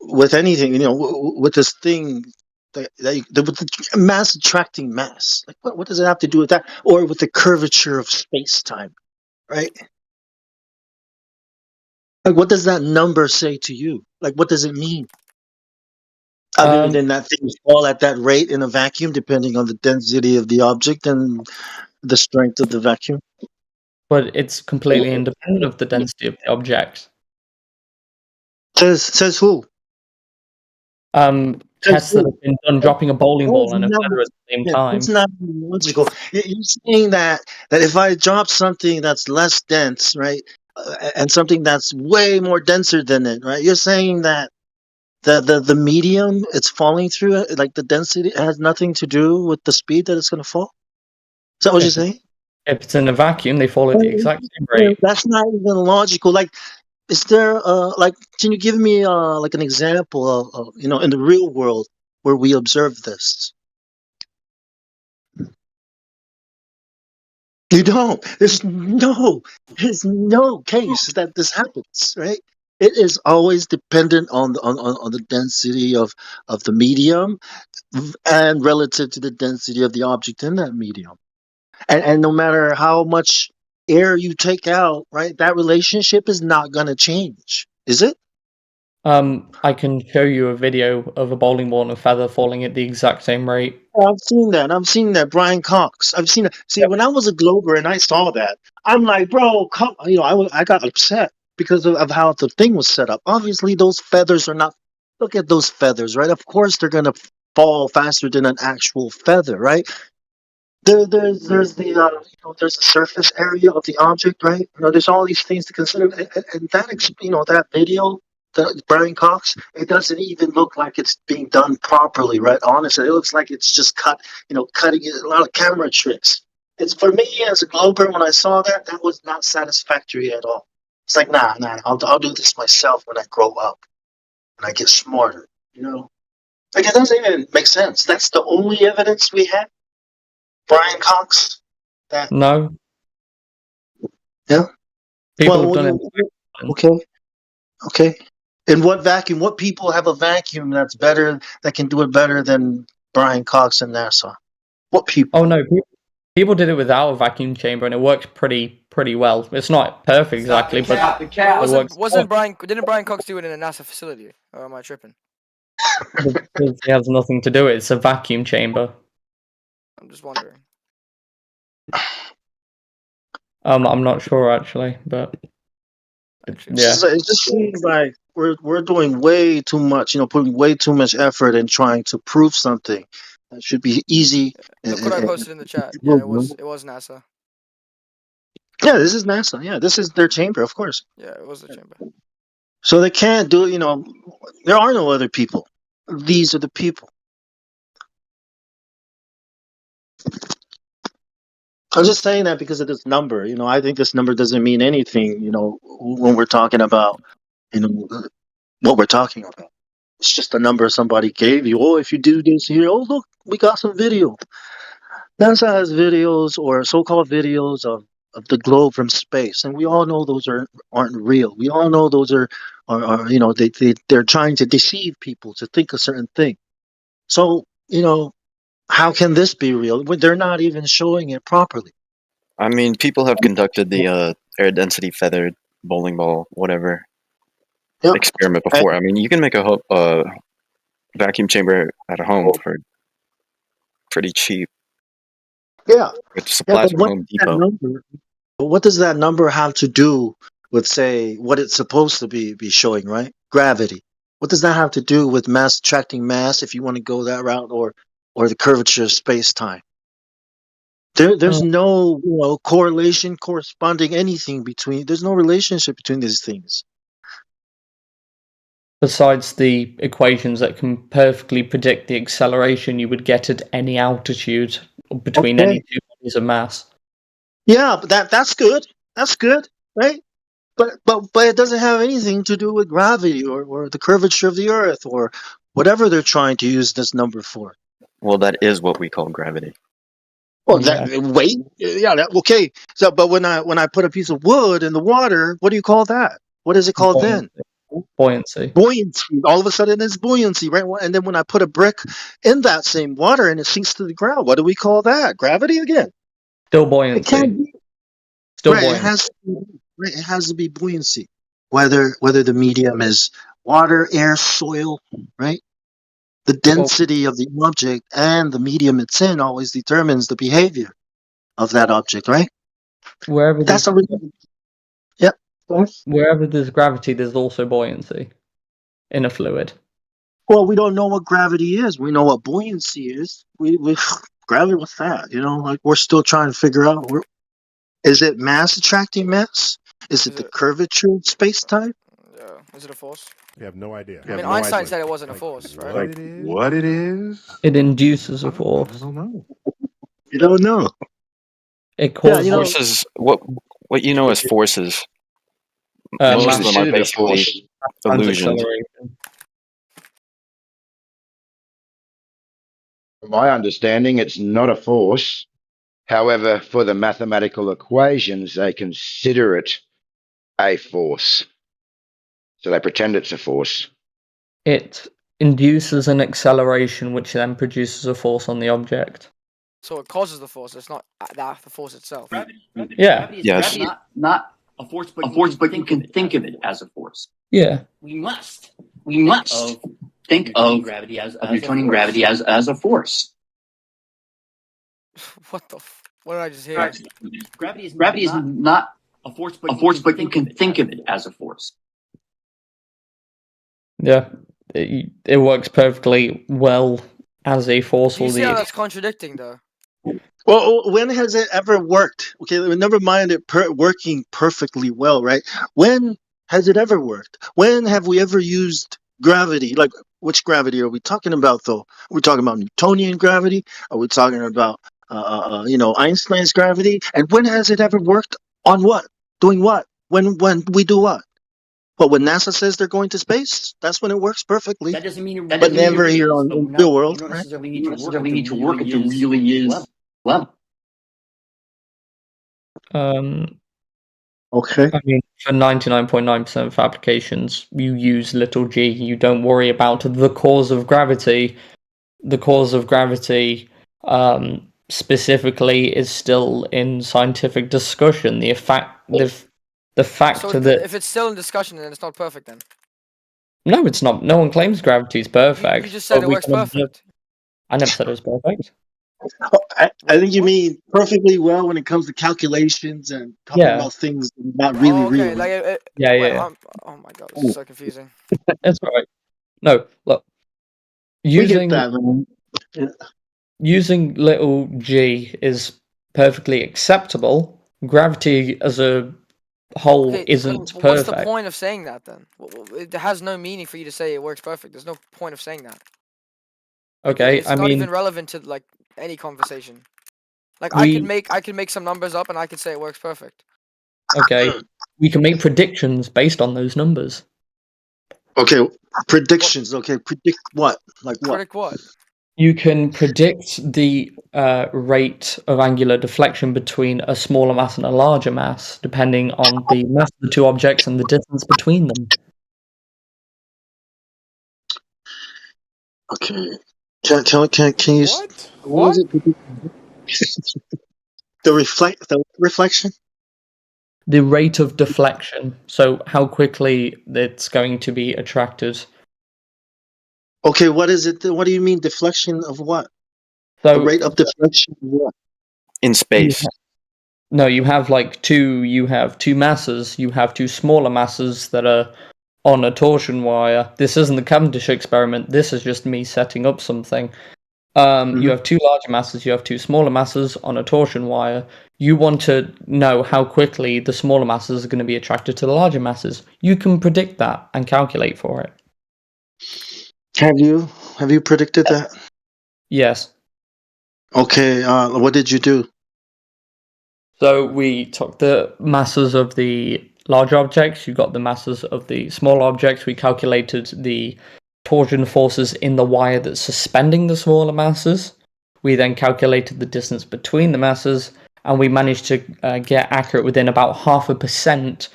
with anything? You know, with this thing with the mass attracting mass. Like, what does it have to do with that, or with the curvature of space time, right? Like, what does that number say to you? Like, what does it mean? Other than that things fall at that rate in a vacuum, depending on the density of the object and the strength of the vacuum. But it's completely independent of the density of the object. Says who? Tests that have been done dropping a bowling ball and a feather at the same time. It's not logical. You're saying that if I drop something that's less dense, right, and something that's way more denser than it, right? You're saying that the medium it's falling through, like the density, has nothing to do with the speed that it's going to fall. Is that what you're saying? If it's in a vacuum, they fall at the exact same rate. That's not even logical. Like, is there can you give me like an example of in the real world where we observe this? You don't. There's no case that this happens, right? It is always dependent on the density of the medium and relative to the density of the object in that medium. And no matter how much air you take out, right, that relationship is not going to change, is it? I can show you a video of a bowling ball and a feather falling at the exact same rate. I've seen that. Brian Cox. I've seen it. See, when I was a Glober and I saw that, I'm like, bro, come. I got upset because of how the thing was set up. Obviously, those feathers are not. Look at those feathers, right? Of course, they're gonna fall faster than an actual feather, right? There's the there's the surface area of the object, right? There's all these things to consider, and that video, the Brian Cox, it doesn't even look like it's being done properly, right? Honestly, it looks like it's just cutting it, a lot of camera tricks. It's, for me as a Glober, when I saw that was not satisfactory at all. It's like, nah, I'll do this myself when I grow up, when I get smarter, Like, it doesn't even make sense. That's the only evidence we have. Brian Cox? No. Yeah? People have done it. Okay. In what vacuum? What people have a vacuum that's better, that can do it better than Brian Cox and NASA? What people? Oh, no. People did it without a vacuum chamber, and it works pretty well. It's not perfect exactly, but it works. Didn't Brian Cox do it in a NASA facility? Or am I tripping? It has nothing to do with it. It's a vacuum chamber. I'm just wondering. I'm not sure actually, but yeah. It just seems like we're doing way too much, putting way too much effort in trying to prove something that should be easy. Look what I posted in the chat. Yeah, it was NASA. Yeah, this is NASA. Yeah, this is their chamber, of course. Yeah, it was the chamber. So they can't do it. There are no other people. These are the people. I'm just saying that because of this number. I think this number doesn't mean anything, when we're talking about, what we're talking about. It's just a number somebody gave you. Oh, if you do this here, oh, look, we got some video. NASA has videos, or so-called videos of the globe from space, and we all know those aren't real. We all know those are they're trying to deceive people to think a certain thing. So how can this be real when they're not even showing it properly? I mean, people have conducted the air density feathered bowling ball, whatever, experiment before. I mean, you can make a vacuum chamber at home for pretty cheap. Yeah. With supplies from But Home Depot. what does that number have to do with, say, what it's supposed to be showing, right? Gravity. What does that have to do with mass attracting mass, if you want to go that route, or the curvature of space time? There's no correlation, corresponding anything between. There's no relationship between these things. Besides the equations that can perfectly predict the acceleration you would get at any altitude between any two bodies of mass. Yeah, but that's good. That's good, right? But it doesn't have anything to do with gravity or the curvature of the Earth or whatever they're trying to use this number for. Well, that is what we call gravity. Well, okay. So, but when I put a piece of wood in the water, what do you call that? What is it called then? Buoyancy. Buoyancy. All of a sudden, it's buoyancy, right? And then when I put a brick in that same water and it sinks to the ground, what do we call that? Gravity again? Still buoyancy. It can't be. Still right, buoyancy. It has to be buoyancy. Whether the medium is water, air, soil, right? The density of the object and the medium it's in always determines the behavior of that object, right? Wherever That's wherever there's gravity, there's also buoyancy in a fluid. Well, we don't know what gravity is. We know what buoyancy is. We gravity, what's that? Like we're still trying to figure out. Is it mass attracting mass? Is it the curvature of space time? Yeah. Is it a force? You have no idea. I mean, Einstein said it wasn't a force, right? What it is? It induces a force. I don't know. You don't know. It causes forces. What you know as forces. Most of them are basically illusions. From my understanding, it's not a force. However, for the mathematical equations, they consider it a force. So they pretend it's a force. It induces an acceleration, which then produces a force on the object. So it causes the force. It's not the force itself. Yeah. Yes. Not a force, but you can think of it as a force. Yeah. We must think of gravity as Newtonian gravity as a force. What the? What did I just hear? Gravity is not a force, but you can think of it as a force. Yeah, it works perfectly well as a force. Do you see how that's contradicting, though? Well, when has it ever worked? Okay, never mind it working perfectly well, right? When has it ever worked? When have we ever used gravity? Like, which gravity are we talking about, though? Are we talking about Newtonian gravity? Are we talking about, Einstein's gravity? And when has it ever worked on what? Doing what? When we do what? But when NASA says they're going to space, that's when it works perfectly. That doesn't mean but never here on the real world. You don't necessarily need to work at the really is level. Okay. I mean, for 99.9% of applications, you use little g. You don't worry about the cause of gravity. The cause of gravity, specifically, is still in scientific discussion. The fact So that if it's still in discussion, then it's not perfect. Then no, it's not. No one claims gravity is perfect. you just said it works perfect. I never said it was perfect. I think you mean perfectly well when it comes to calculations and talking about things not really real. Like, Yeah. oh my god, this is so confusing. That's right. No, look. Using using little g is perfectly acceptable. Gravity as a whole isn't perfect. What's the point of saying that then? It has no meaning for you to say it works perfect. There's no point of saying that. Okay, It's not even relevant to like any conversation. Like I could make some numbers up and I could say it works perfect. Okay, we can make predictions based on those numbers. Okay, predictions. Okay, predict what? Like what? Predict what? You can predict the rate of angular deflection between a smaller mass and a larger mass, depending on the mass of the two objects and the distance between them. Okay. Can you? What? What was it? The reflection. The rate of deflection, so how quickly it's going to be attracted. Okay, what is it? What do you mean deflection of what? The So rate of deflection of what? In you space. no, you have two masses, you have two smaller masses that are on a torsion wire. This isn't the Cavendish experiment, this is just me setting up something. You have two larger masses, you have two smaller masses on a torsion wire. You want to know how quickly the smaller masses are going to be attracted to the larger masses. You can predict that and calculate for it. Have you predicted that? Yes. Okay, what did you do? So we took the masses of the larger objects, you got the masses of the small objects, we calculated the torsion forces in the wire that's suspending the smaller masses. We then calculated the distance between the masses, and we managed to get accurate within about 0.5%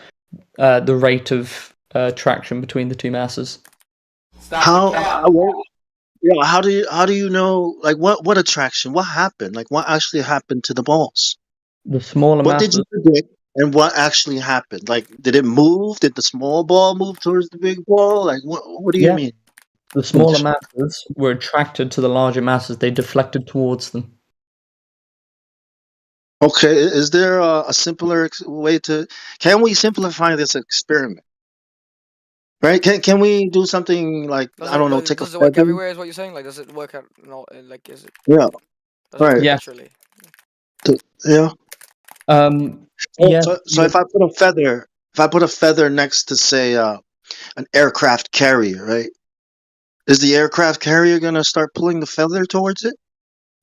the rate of traction between the two masses. How do you know, like, what attraction? What happened? Like, what actually happened to the balls? The smaller What did masses. you predict, and what actually happened? Like, did it move? Did the small ball move towards the big ball? Like, what do you Yeah. mean? The smaller masses were attracted to the larger masses. They deflected towards them. Okay, is there a simpler way to? Can we simplify this experiment? Right? Can we do something like, I don't know, take a Does it work feather? everywhere? Is what you're saying? Like, does it work out? No, like, is it? Yeah. Does it Right. work Yeah. naturally? Yeah. Yeah. So if I put a feather next to, say, an aircraft carrier, right? Is the aircraft carrier gonna start pulling the feather towards it?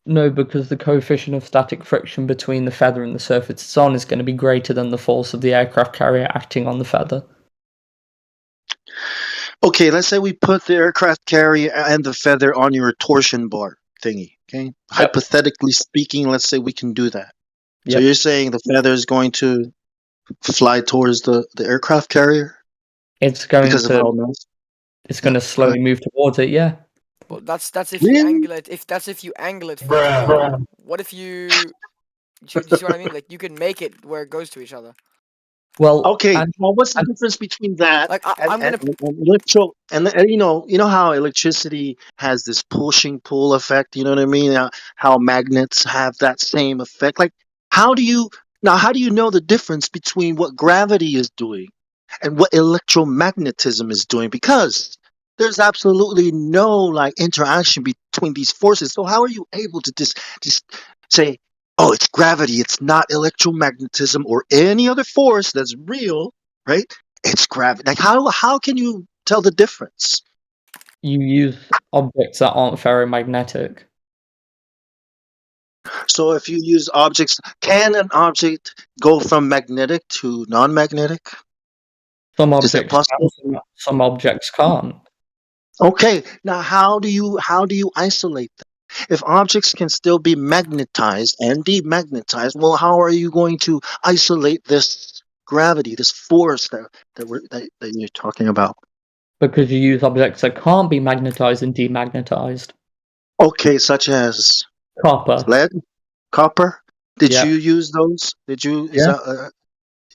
No, because the coefficient of static friction between the feather and the surface it's on is going to be greater than the force of the aircraft carrier acting on the feather. Okay, let's say we put the aircraft carrier and the feather on your torsion bar thingy. Okay, hypothetically speaking, let's say we can do that. So Yep. you're saying the feather is going to fly towards the aircraft carrier It's going because of how to mass? it's going to slowly move towards it. Yeah. Well, that's if you angle it. If you angle it. What if you? Do you see what I mean? Like, you can make it where it goes to each other. Well, Okay, well, what's the difference between that Like, and electro and you know how electricity has this pull effect? You know what I mean? How magnets have that same effect. Like, how do you know the difference between what gravity is doing and what electromagnetism is doing? Because there's absolutely no, like, interaction between these forces. So how are you able to just say, oh, it's gravity, it's not electromagnetism or any other force that's real, right? It's gravity. Like, how can you tell the difference? You use objects that aren't ferromagnetic. So if you use objects, can an object go from magnetic to non-magnetic? Some Is that objects possible? can, some objects can't. Okay, now how do you isolate them? If objects can still be magnetized and demagnetized, well, how are you going to isolate this gravity, this force that you're talking about? Because you use objects that can't be magnetized and demagnetized. Okay, such as Copper. lead, copper. Did Yeah. you use those? Did you? Is Yeah. that,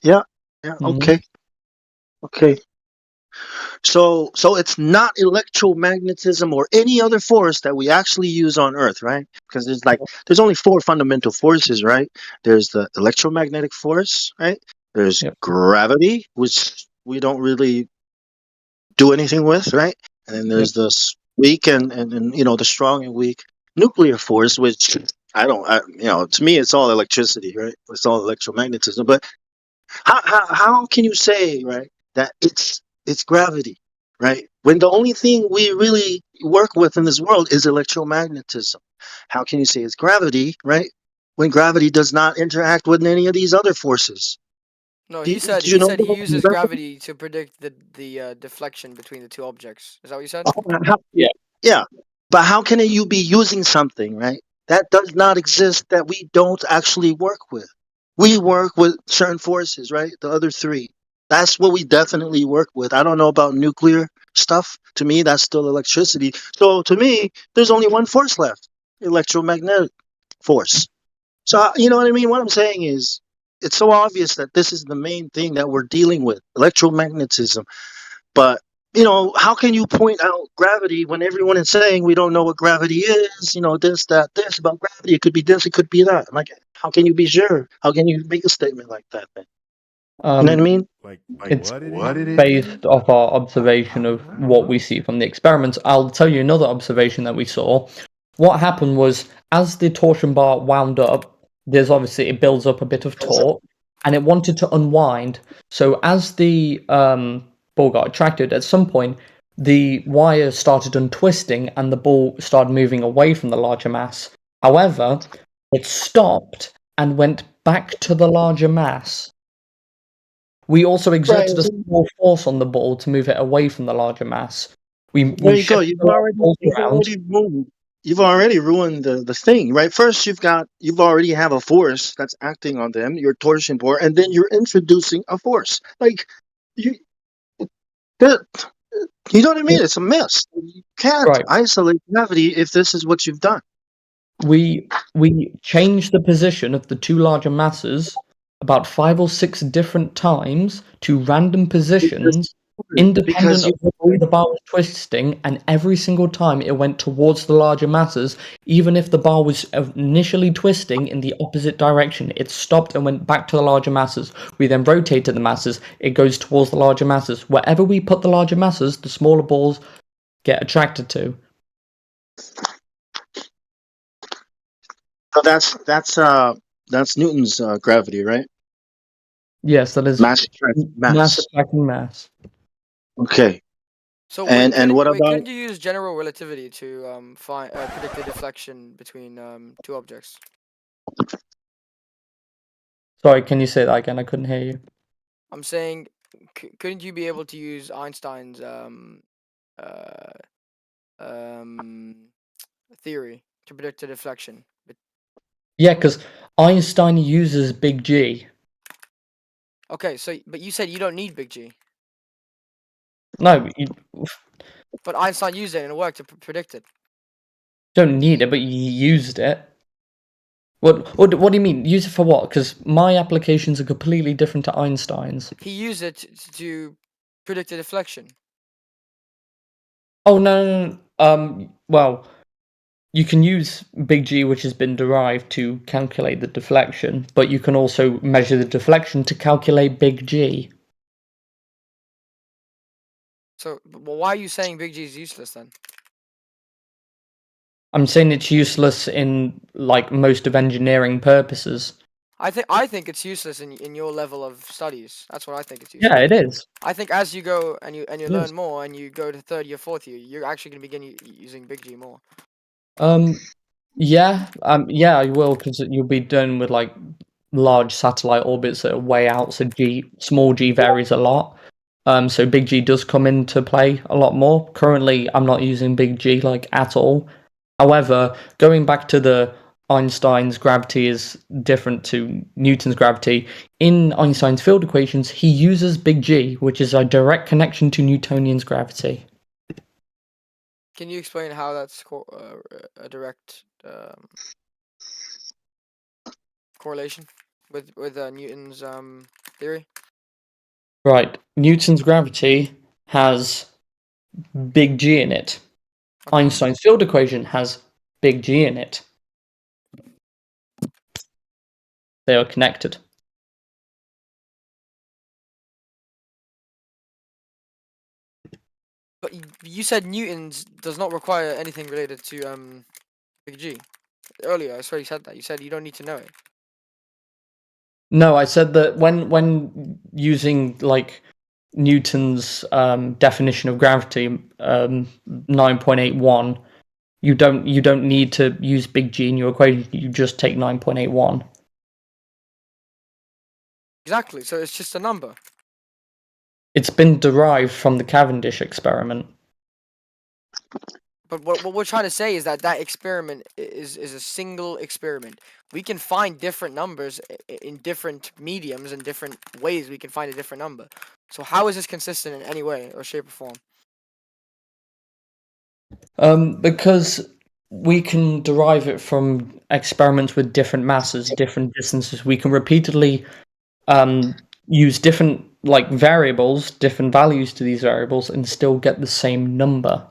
yeah. Mhm. Okay. So it's not electromagnetism or any other force that we actually use on Earth, right? Because there's only four fundamental forces, right? There's the electromagnetic force, right? There's gravity, which we don't really do anything with, right? And then there's the weak and the strong and weak nuclear force, which to me it's all electricity, right? It's all electromagnetism. But how can you say, right, that it's gravity, right, when the only thing we really work with in this world is electromagnetism? How can you say it's gravity, right, when gravity does not interact with any of these other forces? No, Do he you- said do you know he about uses gravity? gravity to predict the deflection between the two objects. Is that what you said? Yeah, but how can you be using something, right, that does not exist, that we don't actually work with? We work with certain forces, right? The other three. That's what we definitely work with. I don't know about nuclear, stuff, to me, that's still electricity. So to me, there's only one force left: electromagnetic force. So you know what I mean? What I'm saying is, it's so obvious that this is the main thing that we're dealing with: electromagnetism. But how can you point out gravity when everyone is saying we don't know what gravity is? This, that, this about gravity. It could be this, it could be that. Like, how can you be sure? How can you make a statement like that? Then? You know what I mean? It's based off our observation of what we see from the experiments. I'll tell you another observation that we saw. What happened was, as the torsion bar wound up, it builds up a bit of torque, and it wanted to unwind. So as the ball got attracted, at some point, the wire started untwisting, and the ball started moving away from the larger mass. However, it stopped and went back to the larger mass. We also exerted a small force on the ball to move it away from the larger mass. There you go. You've already moved. You've already ruined the thing, right? First, you've already have a force that's acting on them, your torsion bar, and then you're introducing a force. Like you know what I mean? It's a mess. You can't isolate gravity if this is what you've done. We changed the position of the two larger masses about 5 or 6 different times to random positions, independent of whether the bar was twisting, and every single time it went towards the larger masses, even if the bar was initially twisting in the opposite direction. It stopped and went back to the larger masses. We then rotated the masses. It goes towards the larger masses. Wherever we put the larger masses, the smaller balls get attracted to. So that's Newton's gravity, right? Yes, that is mass attracting mass. Okay. So and what about? Couldn't you use general relativity to predict the deflection between two objects? Sorry, can you say that again? I couldn't hear you. I'm saying, couldn't you be able to use Einstein's theory to predict the deflection? Yeah, because Einstein uses big G. Okay, but you said you don't need big G. No, but Einstein used it and it worked to predict it. Don't need it, but you used it. What do you mean? Use it for what? Because my applications are completely different to Einstein's. He used it to predict the deflection. Oh no. Well, you can use big G, which has been derived, to calculate the deflection, but you can also measure the deflection to calculate big G. So, why are you saying big G is useless then? I'm saying it's useless in like most of engineering purposes. I think it's useless in your level of studies. That's what I think it's useless. Yeah, it is. I think as you go and you learn more and you go to third year, fourth year, you're actually going to begin using big G more. Yeah, I will, because you'll be done with like large satellite orbits that are way out, so small G varies a lot. So big G does come into play a lot more. Currently, I'm not using big G like at all. However, going back to the Einstein's gravity is different to Newton's gravity. In Einstein's field equations, he uses big G, which is a direct connection to Newtonian's gravity. Can you explain how that's a direct correlation with Newton's theory? Right. Newton's gravity has big G in it. Einstein's field equation has big G in it. They are connected. But you said Newton's does not require anything related to big G. Earlier, I swear you said that. You said you don't need to know it. No, I said that when using like Newton's definition of gravity, 9.81, you don't need to use big G in your equation. You just take 9.81. Exactly. So it's just a number. It's been derived from the Cavendish experiment. But what we're trying to say is that experiment is a single experiment. We can find different numbers in different mediums and different ways. We can find a different number. So how is this consistent in any way or shape or form? Because we can derive it from experiments with different masses, different distances. We can repeatedly use different variables, different values to these variables, and still get the same number.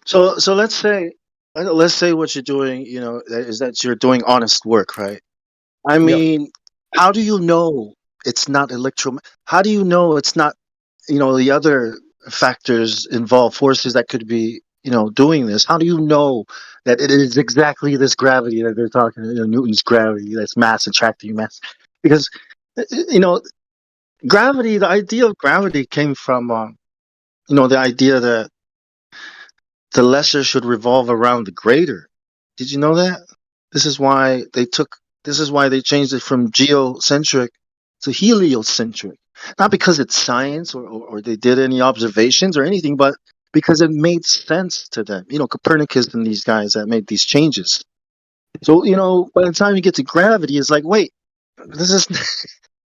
So let's say what you're doing, is that you're doing honest work, right? I mean, how do you know it's not how do you know it's not, the other factors involved, forces that could be, doing this? How do you know that it is exactly this gravity that they're talking, Newton's gravity, that's mass attracting mass? Because, gravity, the idea of gravity came from, the idea that the lesser should revolve around the greater. Did you know that? This is why they changed it from geocentric to heliocentric. Not because it's science or they did any observations or anything, but because it made sense to them. Copernicus and these guys that made these changes. So, by the time you get to gravity, it's like, wait, this is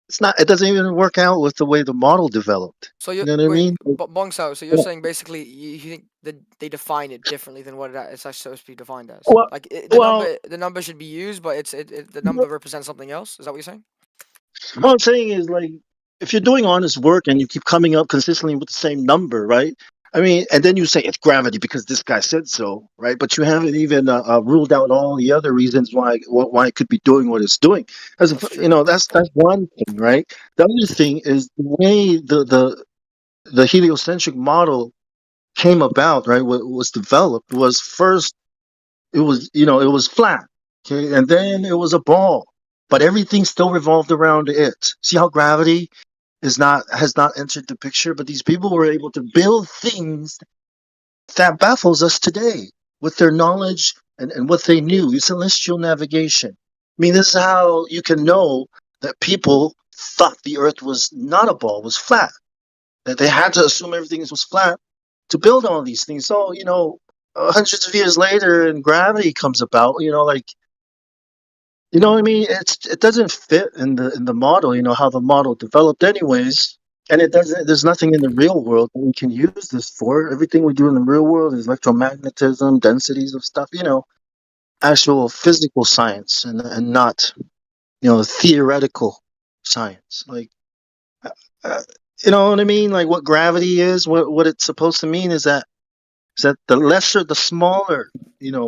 it's not. It doesn't even work out with the way the model developed. So You know what I mean? Bongso, so you're Yeah. saying basically you think that they define it differently than what it's actually supposed to be defined as? Well- Like well- the number should be used, but the number represents something else. Is that what you're saying? What I'm saying is, like, if you're doing honest work and you keep coming up consistently with the same number, right? I mean, and then you say it's gravity because this guy said so, right? But you haven't even ruled out all the other reasons why it could be doing what it's doing. That's one thing, right? The other thing is the way the heliocentric model came about, right? What was developed was first it was flat, okay, and then it was a ball, but everything still revolved around it. See how gravity has not entered the picture, but these people were able to build things that baffles us today with their knowledge and what they knew. Celestial navigation. I mean, this is how you can know that people thought the Earth was not a ball, was flat. That they had to assume everything was flat to build all these things. So, hundreds of years later, and gravity comes about. You know what I mean? It doesn't fit in the model. How the model developed, anyways. And it doesn't. There's nothing in the real world that we can use this for. Everything we do in the real world is electromagnetism, densities of stuff. Actual physical science, and not theoretical science. Like, you know what I mean? Like what gravity is, what it's supposed to mean is that the lesser, the smaller,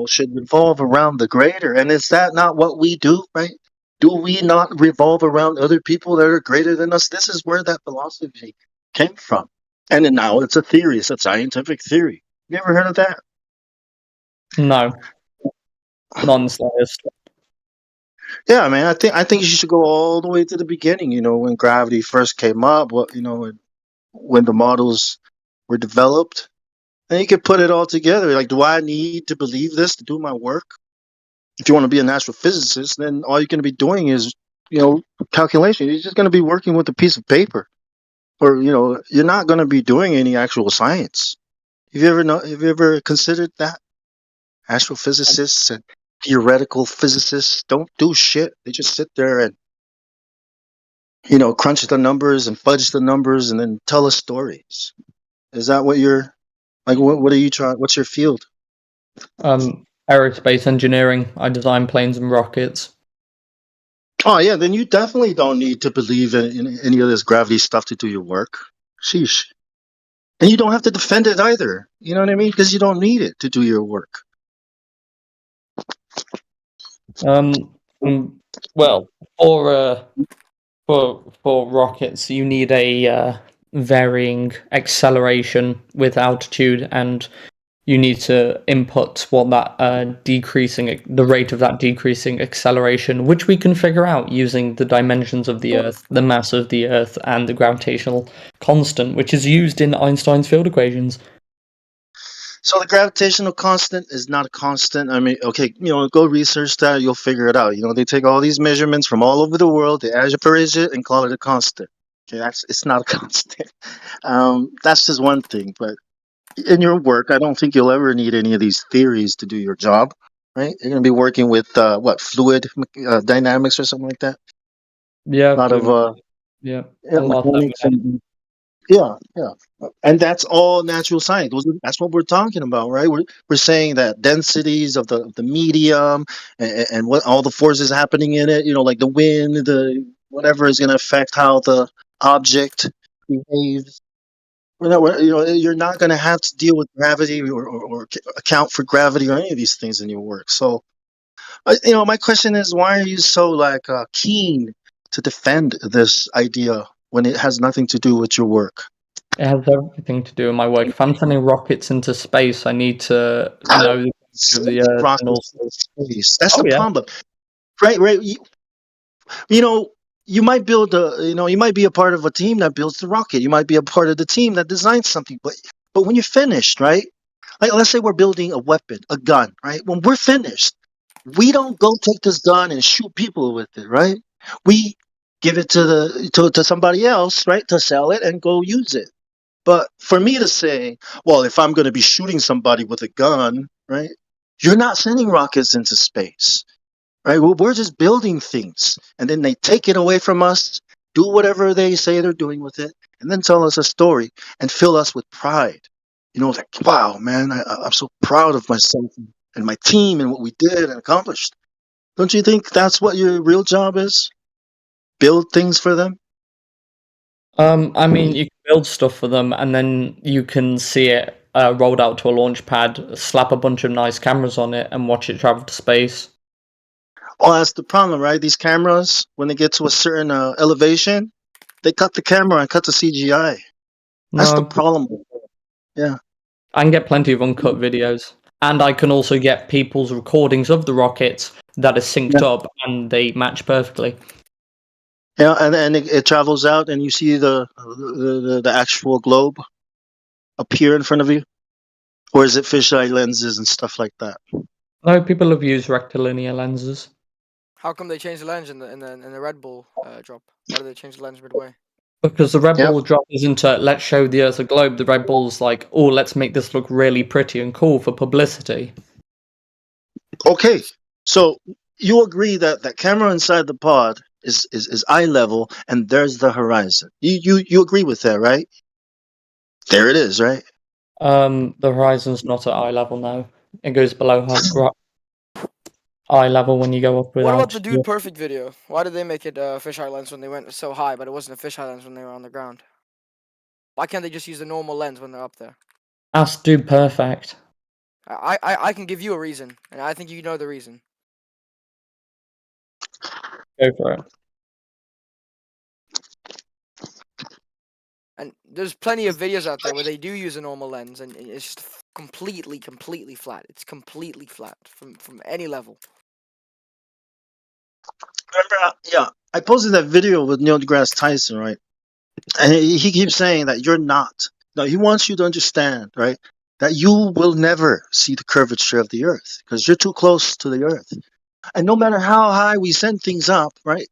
should revolve around the greater. And is that not what we do, right? Do we not revolve around other people that are greater than us? This is where that philosophy came from. And then now it's a theory, it's a scientific theory. You ever heard of that? No. Not in the slightest. Yeah, man. I think you should go all the way to the beginning. When gravity first came up, when the models were developed, and you can put it all together. Like, do I need to believe this to do my work? If you want to be an astrophysicist, then all you're going to be doing is, calculation. You're just going to be working with a piece of paper, or you're not going to be doing any actual science. Have you ever considered that? Astrophysicists and theoretical physicists don't do shit. They just sit there and crunch the numbers and fudge the numbers and then tell us stories. Is that what you're like? What are you trying? What's your field? Aerospace engineering. I design planes and rockets. Oh yeah, then you definitely don't need to believe in any of this gravity stuff to do your work. Sheesh. And you don't have to defend it either. You know what I mean? Because you don't need it to do your work. Well, for rockets, you need a varying acceleration with altitude, and you need to input what that the rate of that decreasing acceleration, which we can figure out using the dimensions of the Earth, the mass of the Earth, and the gravitational constant, which is used in Einstein's field equations. So the gravitational constant is not a constant. I mean, okay, go research that. You'll figure it out. They take all these measurements from all over the world, they average it, and call it a constant. Okay, it's not a constant. That's just one thing. But in your work, I don't think you'll ever need any of these theories to do your job, right? You're going to be working with fluid dynamics or something like that. Yeah, a lot of Yeah, Yeah, a lot of mechanics and yeah, yeah, and that's all natural science. That's what we're talking about, right? We're saying that densities of the medium and what all the forces happening in it, like the wind, the whatever is going to affect how the object behaves. You're not going to have to deal with gravity or account for gravity or any of these things in your work. So, my question is, why are you so keen to defend this idea when it has nothing to do with your work? It has everything to do with my work. If I'm sending rockets into space, I need to know the gravity of the Sending Earth and rockets also. to space. That's Oh the yeah. problem, right? Right. You know, you might build you might be a part of a team that builds the rocket. You might be a part of the team that designs something. But when you're finished, right? Like, let's say we're building a weapon, a gun, right? When we're finished, we don't go take this gun and shoot people with it, right? We give it to somebody else, right, to sell it and go use it. But for me to say, well, if I'm going to be shooting somebody with a gun, right, you're not sending rockets into space, right? We're just building things, and then they take it away from us, do whatever they say they're doing with it, and then tell us a story and fill us with pride. Like, wow, man, I'm so proud of myself and my team and what we did and accomplished. Don't you think that's what your real job is? Build things for them? I mean, you can build stuff for them, and then you can see it rolled out to a launch pad, slap a bunch of nice cameras on it, and watch it travel to space. Oh, that's the problem, right? These cameras, when they get to a certain elevation, they cut the camera and cut the CGI. That's the No, problem. Yeah. I can get plenty of uncut videos, and I can also get people's recordings of the rockets that are synced up, and they match perfectly. Yeah, and it travels out, and you see the actual globe appear in front of you, or is it fisheye lenses and stuff like that? No, people have used rectilinear lenses. How come they changed the lens in the Red Bull drop? Why did they change the lens midway? Because the Red Bull drop isn't let's show the Earth a globe. The Red Bull's like, oh, let's make this look really pretty and cool for publicity. Okay, so you agree that that camera inside the pod is eye level, and there's the horizon. You agree with that, right? There it is, right? The horizon's not at eye level now. It goes below eye level when you go up What about without. the Dude Perfect video? Why did they make it a fisheye lens when they went so high, but it wasn't a fisheye lens when they were on the ground? Why can't they just use the normal lens when they're up there? Ask Dude Perfect. I can give you a reason, and I think you know the reason. Go for it. And there's plenty of videos out there where they do use a normal lens, and it's just completely flat. It's completely flat from any level. Remember, yeah, I posted that video with Neil deGrasse Tyson, right? And he keeps saying that you're not. No, he wants you to understand, right, that you will never see the curvature of the Earth because you're too close to the Earth. And no matter how high we send things up, right,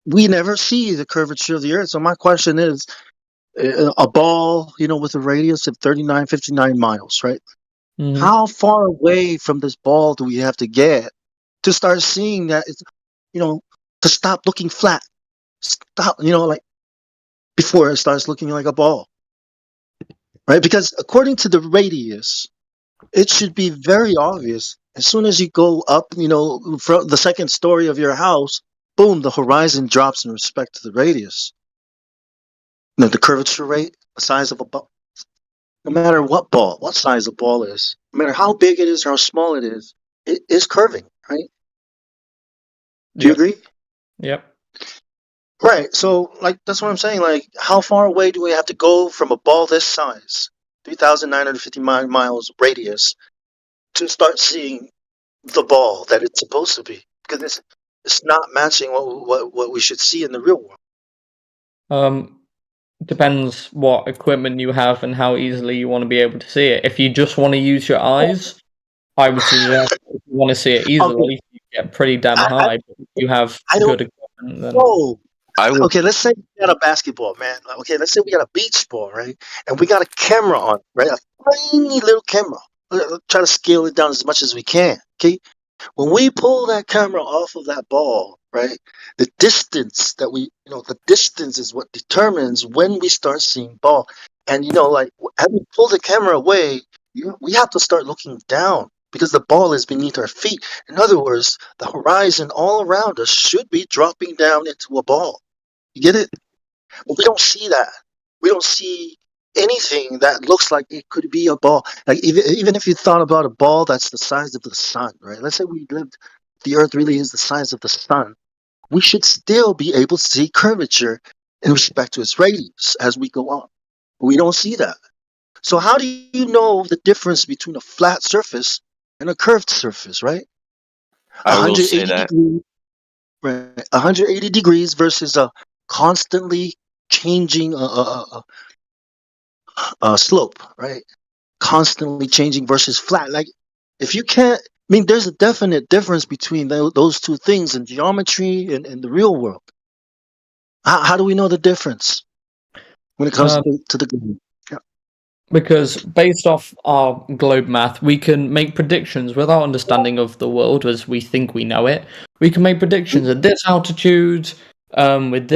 we never see the curvature of the Earth. So my question is, a ball, with a radius of 39, 59 miles, right? Mhm. How far away from this ball do we have to get to start seeing that it's, to stop looking flat? Stop, before it starts looking like a ball, right? Because according to the radius, it should be very obvious. As soon as you go up, from the second story of your house, boom, the horizon drops in respect to the radius. The curvature rate, the size of a ball. No matter what size a ball is, no matter how big it is or how small it is curving, right? Do you agree? Yep. Right. So, that's what I'm saying. How far away do we have to go from a ball this size, 3,950 miles radius, to start seeing the ball that it's supposed to be? Because it's not matching what we should see in the real world. Depends what equipment you have and how easily you want to be able to see it. If you just want to use your eyes, I would suggest if you want to see it easily, you get pretty damn high. But if you have good equipment, then Oh, okay. Let's say we got a basketball, man. Okay, let's say we got a beach ball, right? And we got a camera on, right? A tiny little camera. Try to scale it down as much as we can. Okay. When we pull that camera off of that ball, right? The distance that the distance is what determines when we start seeing ball. And like as we pull the camera away, we have to start looking down because the ball is beneath our feet. In other words, the horizon all around us should be dropping down into a ball. You get it? But we don't see that. We don't see anything that looks like it could be a ball. Like even if you thought about a ball that's the size of the sun, right? Let's say the Earth really is the size of the sun. We should still be able to see curvature in respect to its radius as we go on. But we don't see that. So how do you know the difference between a flat surface and a curved surface, right? I will say that. Degrees, right? 180 degrees versus a constantly changing slope, right? Constantly changing versus flat. Like, if you can't, there's a definite difference between those two things in geometry and in the real world. How do we know the difference when it comes to the globe? Yeah. Because based off our globe math, we can make predictions with our understanding of the world as we think we know it. We can make predictions at this altitude, with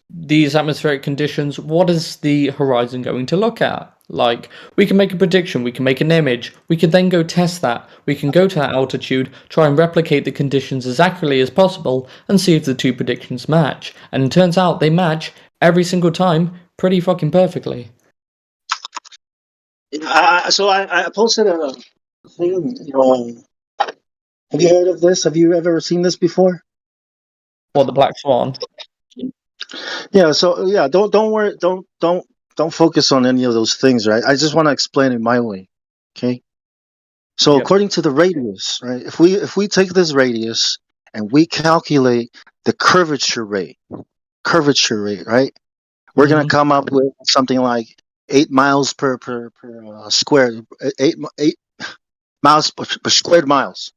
these atmospheric conditions. What is the horizon going to look at? Like, we can make a prediction, we can make an image, we can then go test that. We can go to that altitude, try and replicate the conditions as accurately as possible, and see if the two predictions match. And it turns out they match every single time pretty fucking perfectly. So I posted a thing. Have you heard of this? Have you ever seen this before? What, the black swan? Yeah. So yeah, don't worry. Don't focus on any of those things, right? I just want to explain it my way. Okay. So according to the radius, right? If we take this radius and we calculate the curvature rate, right? We're gonna come up with something like 8 miles per square, 8 miles per squared miles.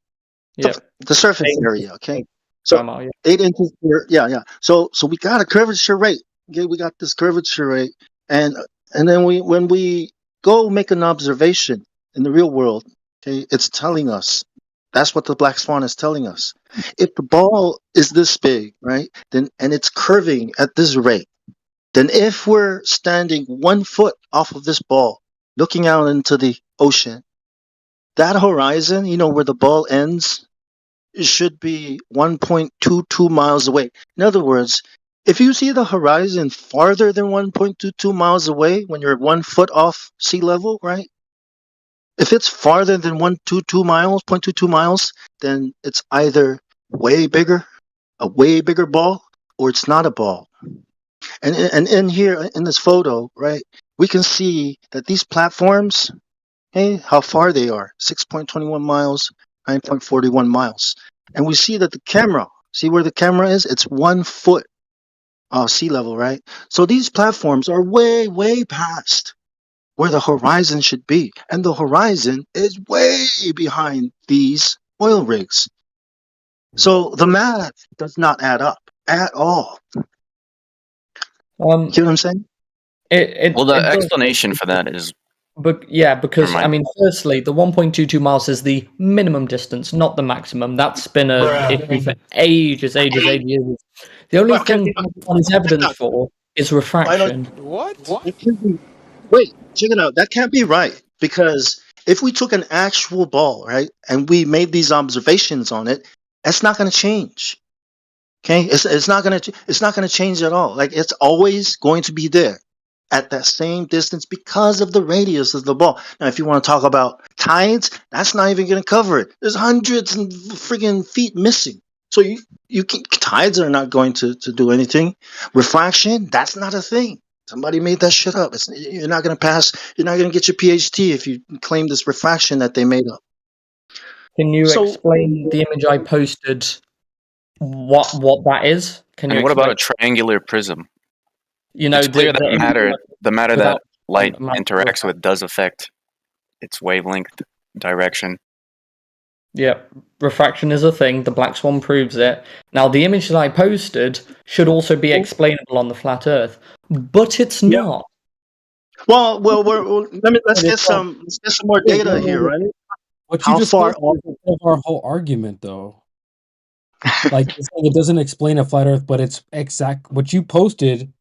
Yeah. The surface area. Okay. So 8 inches per. Yeah. So we got a curvature rate. Okay, we got this curvature rate, and then when we go make an observation in the real world, okay, it's telling us. That's what the black swan is telling us. If the ball is this big, right, then and it's curving at this rate, then if we're standing 1 foot off of this ball, looking out into the ocean, that horizon, where the ball ends, it should be 1.22 miles away. In other words, if you see the horizon farther than 1.22 miles away when you're 1 foot off sea level, right? If it's farther than 0.22 miles, then it's either a way bigger ball, or it's not a ball. And in here, in this photo, right, we can see that these platforms, hey, how far they are, 6.21 miles, 9.41 miles. And we see that the camera, see where the camera is? It's 1 foot sea level, right? So these platforms are way, way past where the horizon should be. And the horizon is way behind these oil rigs. So the math does not add up at all. You know what I'm saying? Well, the explanation for that is. But because firstly, the 1.22 miles is the minimum distance, not the maximum. That's been a issue for ages. The only thing that is evidence for is refraction. What? Wait, check it out. That can't be right, because if we took an actual ball, right, and we made these observations on it, that's not going to change. Okay, it's not going to change at all. Like, it's always going to be there at that same distance because of the radius of the ball. Now, if you want to talk about tides, that's not even going to cover it. There's hundreds and friggin' feet missing. So tides are not going to do anything. Refraction, that's not a thing. Somebody made that shit up. You're not going to pass. You're not going to get your PhD if you claim this refraction that they made up. Can you explain the image I posted? What that is? And what about a triangular prism? It's clear that the matter that light interacts with does affect its wavelength, direction. Yeah, refraction is a thing. The black swan proves it. Now, the image that I posted should also be explainable on the flat Earth, but it's not. Well, let's get some more data here, right? What you How just far posted off? is part of our whole argument, though. Like, it's like it doesn't explain a flat Earth, but it's exact. What you posted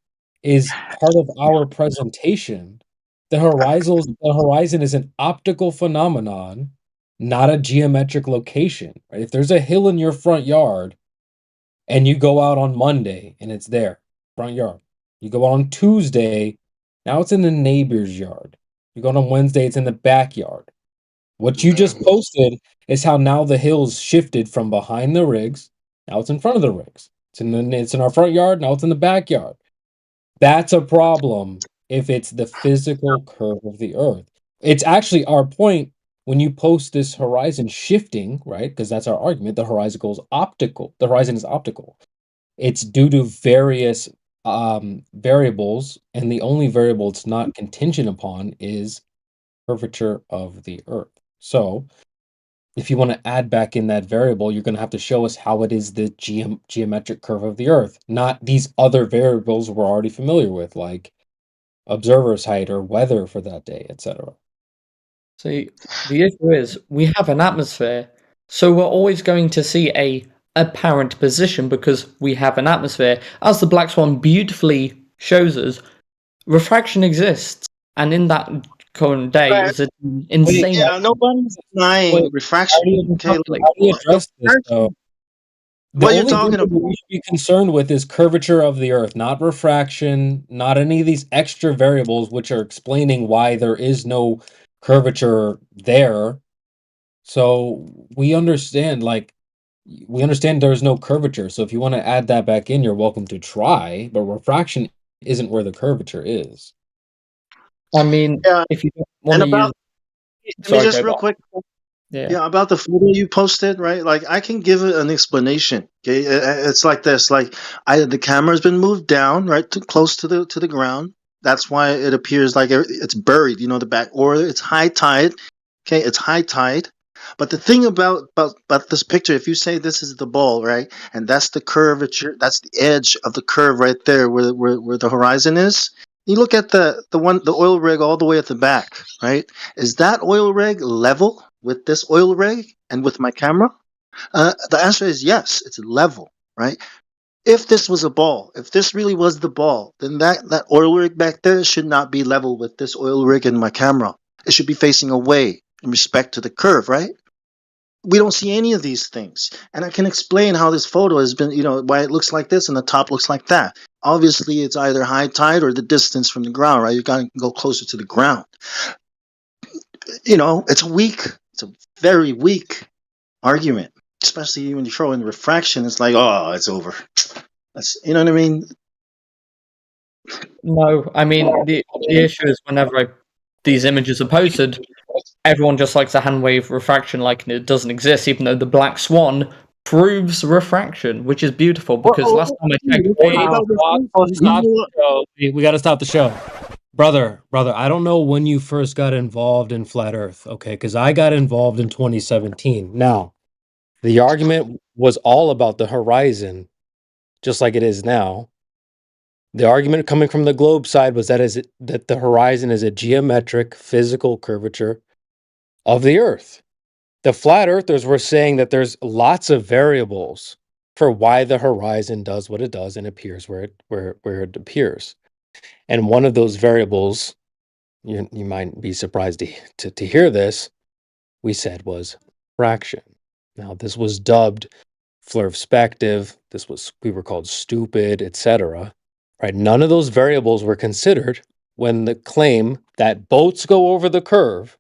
is part of our presentation. The horizon is an optical phenomenon, not a geometric location. Right? If there's a hill in your front yard, and you go out on Monday and it's there, front yard. You go out on Tuesday, now it's in the neighbor's yard. You go out on Wednesday, it's in the backyard. What you just posted is how now the hill's shifted from behind the rigs. Now it's in front of the rigs. It's in our front yard. Now it's in the backyard. That's a problem if it's the physical curve of the Earth. It's actually our point when you post this horizon shifting, right? Because that's our argument. The horizon is optical. The horizon is optical. It's due to various variables, and the only variable it's not contingent upon is curvature of the Earth. So, if you want to add back in that variable, you're going to have to show us how it is the geometric curve of the Earth, not these other variables we're already familiar with, like observer's height or weather for that day, etc. See, the issue is we have an atmosphere, so we're always going to see a apparent position because we have an atmosphere. As the Black Swan beautifully shows us, refraction exists, and in that current day is an insane. Yeah, nobody's denying refraction. Okay, How do you address this, though? What you're only talking variable we should be concerned with is curvature of the Earth, not refraction, not any of these extra variables which are explaining why there is no curvature there. So we understand, there's no curvature. So if you want to add that back in, you're welcome to try, but refraction isn't where the curvature is. I mean, Yeah, if you don't want and to about use... let me Sorry, just go real back. quick. Yeah. Yeah, about the photo you posted, right? Like I can give it an explanation. Okay, it's like this. Like the camera's been moved down, right, close to the ground. That's why it appears like it's buried. You know, the back, or it's high tide. Okay, it's high tide. But the thing about this picture, if you say this is the ball, right, and that's the curvature, that's the edge of the curve right there, where the horizon is. You look at the oil rig all the way at the back, right? Is that oil rig level with this oil rig and with my camera? The answer is yes, it's level, right? If this was a ball, if this really was the ball, then that oil rig back there should not be level with this oil rig and my camera. It should be facing away in respect to the curve, right? We don't see any of these things. And I can explain how this photo has been, why it looks like this and the top looks like that. Obviously, it's either high tide or the distance from the ground, right? You got to go closer to the ground. It's a very weak argument, especially when you throw in refraction. It's like, oh, it's over. You know what I mean? No, I mean, the issue is whenever these images are posted, everyone just likes to hand wave refraction like it doesn't exist, even though the Black Swan proves refraction, which is beautiful because last time I checked... We got to stop the show. Brother, I don't know when you first got involved in Flat Earth, okay? Because I got involved in 2017. Now, the argument was all about the horizon, just like it is now. The argument coming from the globe side was that the horizon is a geometric, physical curvature of the Earth. The flat earthers were saying that there's lots of variables for why the horizon does what it does and appears where it appears. And one of those variables, you might be surprised to hear this, we said was fraction. Now, this was dubbed flurspective. We were called stupid, etc. Right? None of those variables were considered when the claim that boats go over the curve.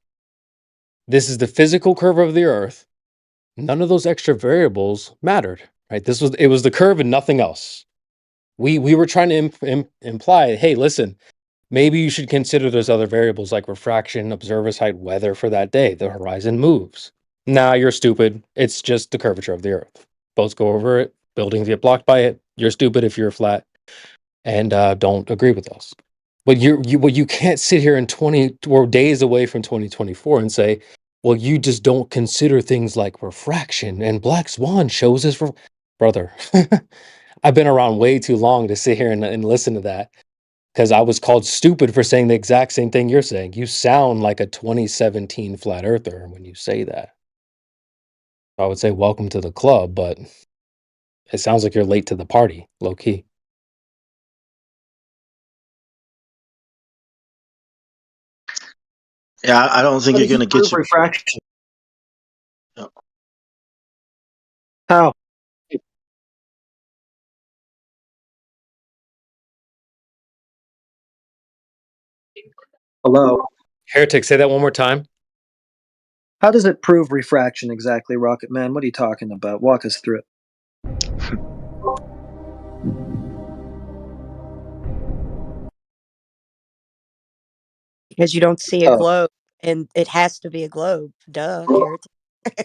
This is the physical curve of the Earth. None of those extra variables mattered, right? It was the curve and nothing else. We were trying to imply, hey, listen, maybe you should consider there's other variables like refraction, observer's height, weather for that day. The horizon moves. Nah, you're stupid. It's just the curvature of the Earth. Boats go over it. Buildings get blocked by it. You're stupid if you're flat, and don't agree with us. But you can't sit here in 20 or days away from 2024 and say, well, you just don't consider things like refraction and Black Swan shows us. Brother, I've been around way too long to sit here and listen to that because I was called stupid for saying the exact same thing you're saying. You sound like a 2017 flat earther when you say that. I would say welcome to the club, but it sounds like you're late to the party, low key. Yeah, I don't think How you're does going to it get prove your. refraction? No. How? Hello. Heretic, say that one more time. How does it prove refraction exactly, Rocket Man? What are you talking about? Walk us through it. Because you don't see a Oh, globe, and it has to be a globe. Duh, Heretic.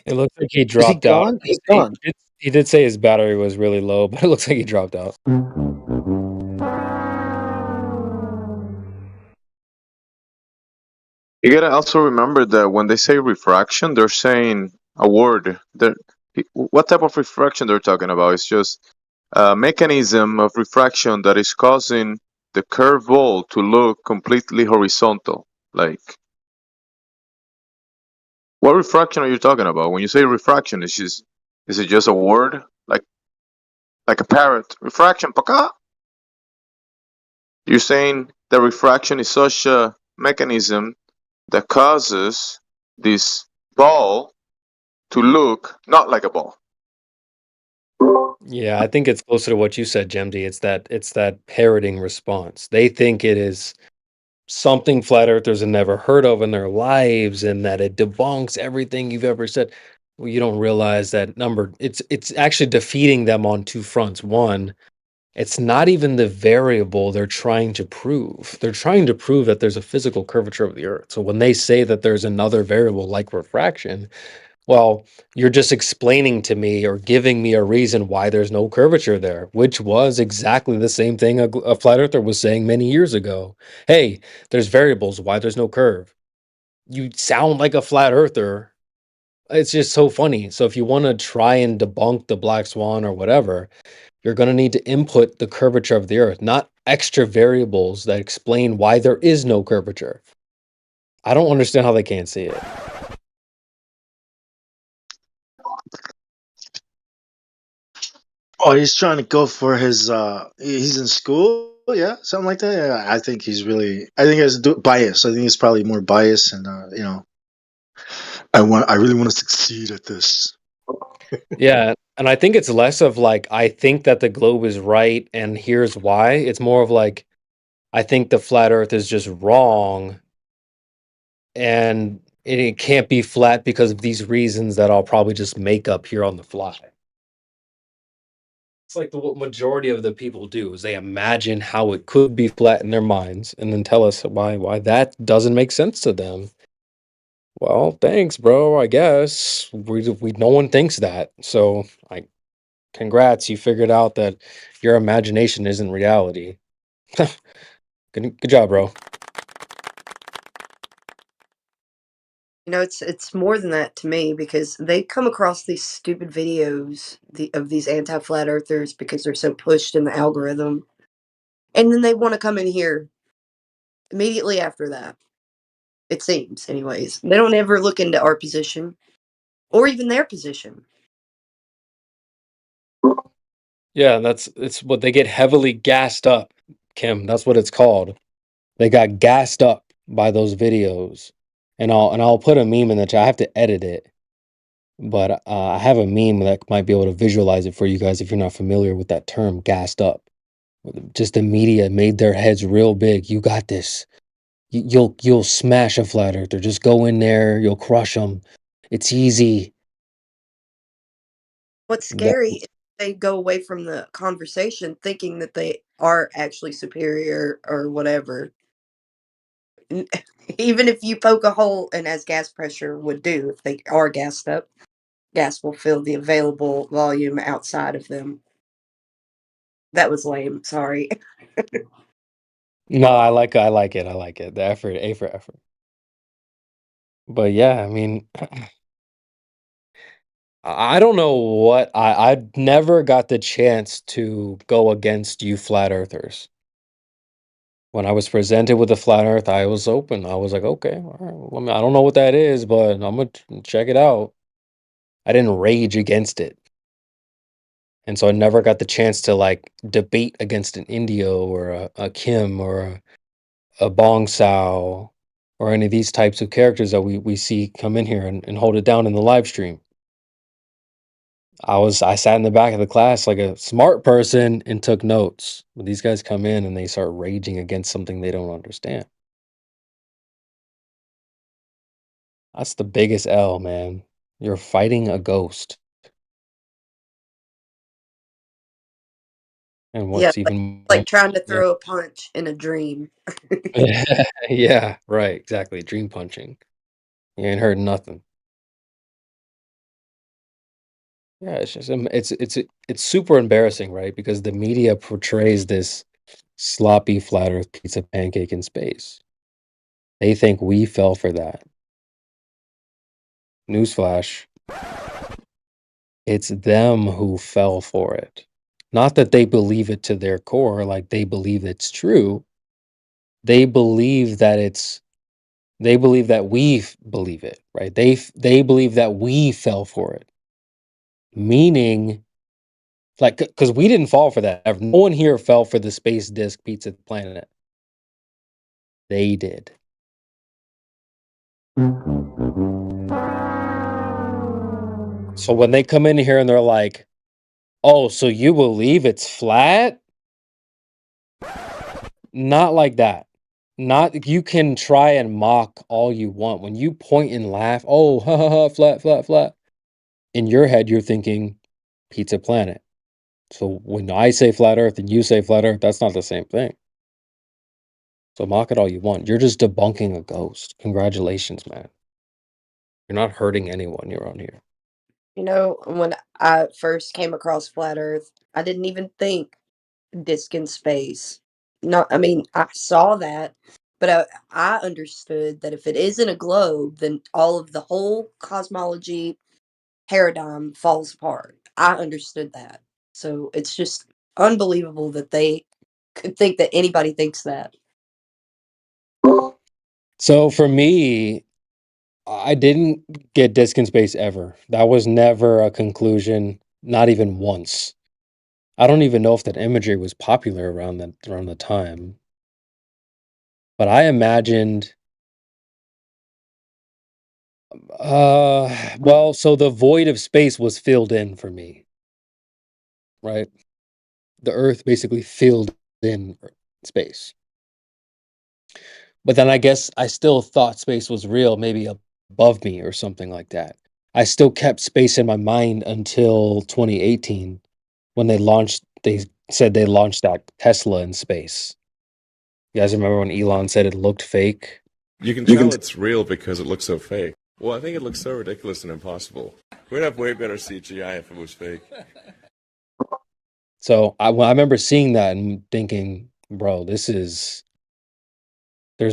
It looks like he is he dropped out. gone? He's gone. He did say his battery was really low, but it looks like he dropped out. You gotta also remember that when they say refraction, they're saying a word. What type of refraction they're talking about? It's just a mechanism of refraction that is causing the curved ball to look completely horizontal. Like, what refraction are you talking about? When you say refraction, is it just a word? Like a parrot? Refraction, paka? You're saying that refraction is such a mechanism that causes this ball to look not like a ball. Yeah, I think it's closer to what you said, Jemdy. It's that parroting response. They think it is something flat earthers have never heard of in their lives and that it debunks everything you've ever said. Well, you don't realize that number it's actually defeating them on two fronts. One, it's not even the variable they're trying to prove. They're trying to prove that there's a physical curvature of the earth. So when they say that there's another variable like refraction, well, you're just explaining to me or giving me a reason why there's no curvature there, which was exactly the same thing a flat earther was saying many years ago. Hey, there's variables, why there's no curve. You sound like a flat earther. It's just so funny. So if you want to try and debunk the black swan or whatever, you're going to need to input the curvature of the earth, not extra variables that explain why there is no curvature. I don't understand how they can't see it. Oh, he's trying to go for his. He's in school, yeah, something like that. Yeah, I think he's really. I think he's bias. I think he's probably more biased, and I really want to succeed at this. Yeah, and I think it's less of like, I think that the globe is right and here's why. It's more of like, I think the flat earth is just wrong and it can't be flat because of these reasons that I'll probably just make up here on the fly. It's like what majority of the people do is they imagine how it could be flat in their minds and then tell us why that doesn't make sense to them. Well, thanks, bro. I guess we no one thinks that. So, congrats, you figured out that your imagination isn't reality. Good job, bro. It's more than that to me because they come across these stupid videos of these anti-flat earthers because they're so pushed in the algorithm, and then they want to come in here immediately after that. It seems, anyways. They don't ever look into our position or even their position. Yeah, it's what they get heavily gassed up, Kim. That's what it's called. They got gassed up by those videos. And I'll put a meme in the chat. I have to edit it. But I have a meme that might be able to visualize it for you guys if you're not familiar with that term, gassed up. Just the media made their heads real big. You got this. You'll smash a flat earther. Just go in there. You'll crush them. It's easy. What's scary is they go away from the conversation thinking that they are actually superior or whatever. Even if you poke a hole, and as gas pressure would do if they are gassed up, gas will fill the available volume outside of them. That was lame. Sorry. No, I like it. I like it. The effort, A for effort. But yeah, I mean, I don't know what I never got the chance to go against you flat earthers. When I was presented with the flat earth, I was open. I was like, okay, all right. Well, I mean, I don't know what that is, but I'm gonna check it out. I didn't rage against it. And so I never got the chance to like debate against an Indio or a Kim or a Bong Sao or any of these types of characters that we see come in here and hold it down in the live stream. I sat in the back of the class like a smart person and took notes. But these guys come in and they start raging against something they don't understand. That's the biggest L, man. You're fighting a ghost. And Yeah, what's even like trying to yeah. throw a punch in a dream. Yeah, right, exactly. Dream punching. You ain't heard nothing. Yeah, it's just it's super embarrassing, right? Because the media portrays this sloppy flat earth pizza pancake in space. They think we fell for that. Newsflash. It's them who fell for it. Not that they believe it to their core, like they believe it's true. They believe that we believe it, right? They believe that we fell for it. Meaning, like, because we didn't fall for that. No one here fell for the space disc pizza planet. They did. So when they come in here and they're like, "Oh, so you believe it's flat?" Not like that. Not you can try and mock all you want. When you point and laugh, "Oh, ha ha ha, flat, flat, flat." In your head, you're thinking pizza planet. So when I say flat earth and you say flat earth, that's not the same thing. So mock it all you want. You're just debunking a ghost. Congratulations, man. You're not hurting anyone. You're on here. You know, when I first came across flat Earth, I didn't even think disc in space. I mean, I saw that, but I understood that if it isn't a globe, then all of the whole cosmology paradigm falls apart. I understood that. So it's just unbelievable that they could think that anybody thinks that. So for me, I didn't get disc in space ever. That was never a conclusion, not even once. I don't even know if that imagery was popular around the time. But I imagined well, so the void of space was filled in for me. Right? The earth basically filled in space. But then I guess I still thought space was real, maybe above me or something like that. I still kept space in my mind until 2018 when they said they launched that Tesla in space. You guys remember when Elon said it looked fake? You can tell it's real because it looks so fake. Well, I think it looks so ridiculous and impossible. We'd have way better CGI if it was fake. So I remember seeing that and thinking, bro, there's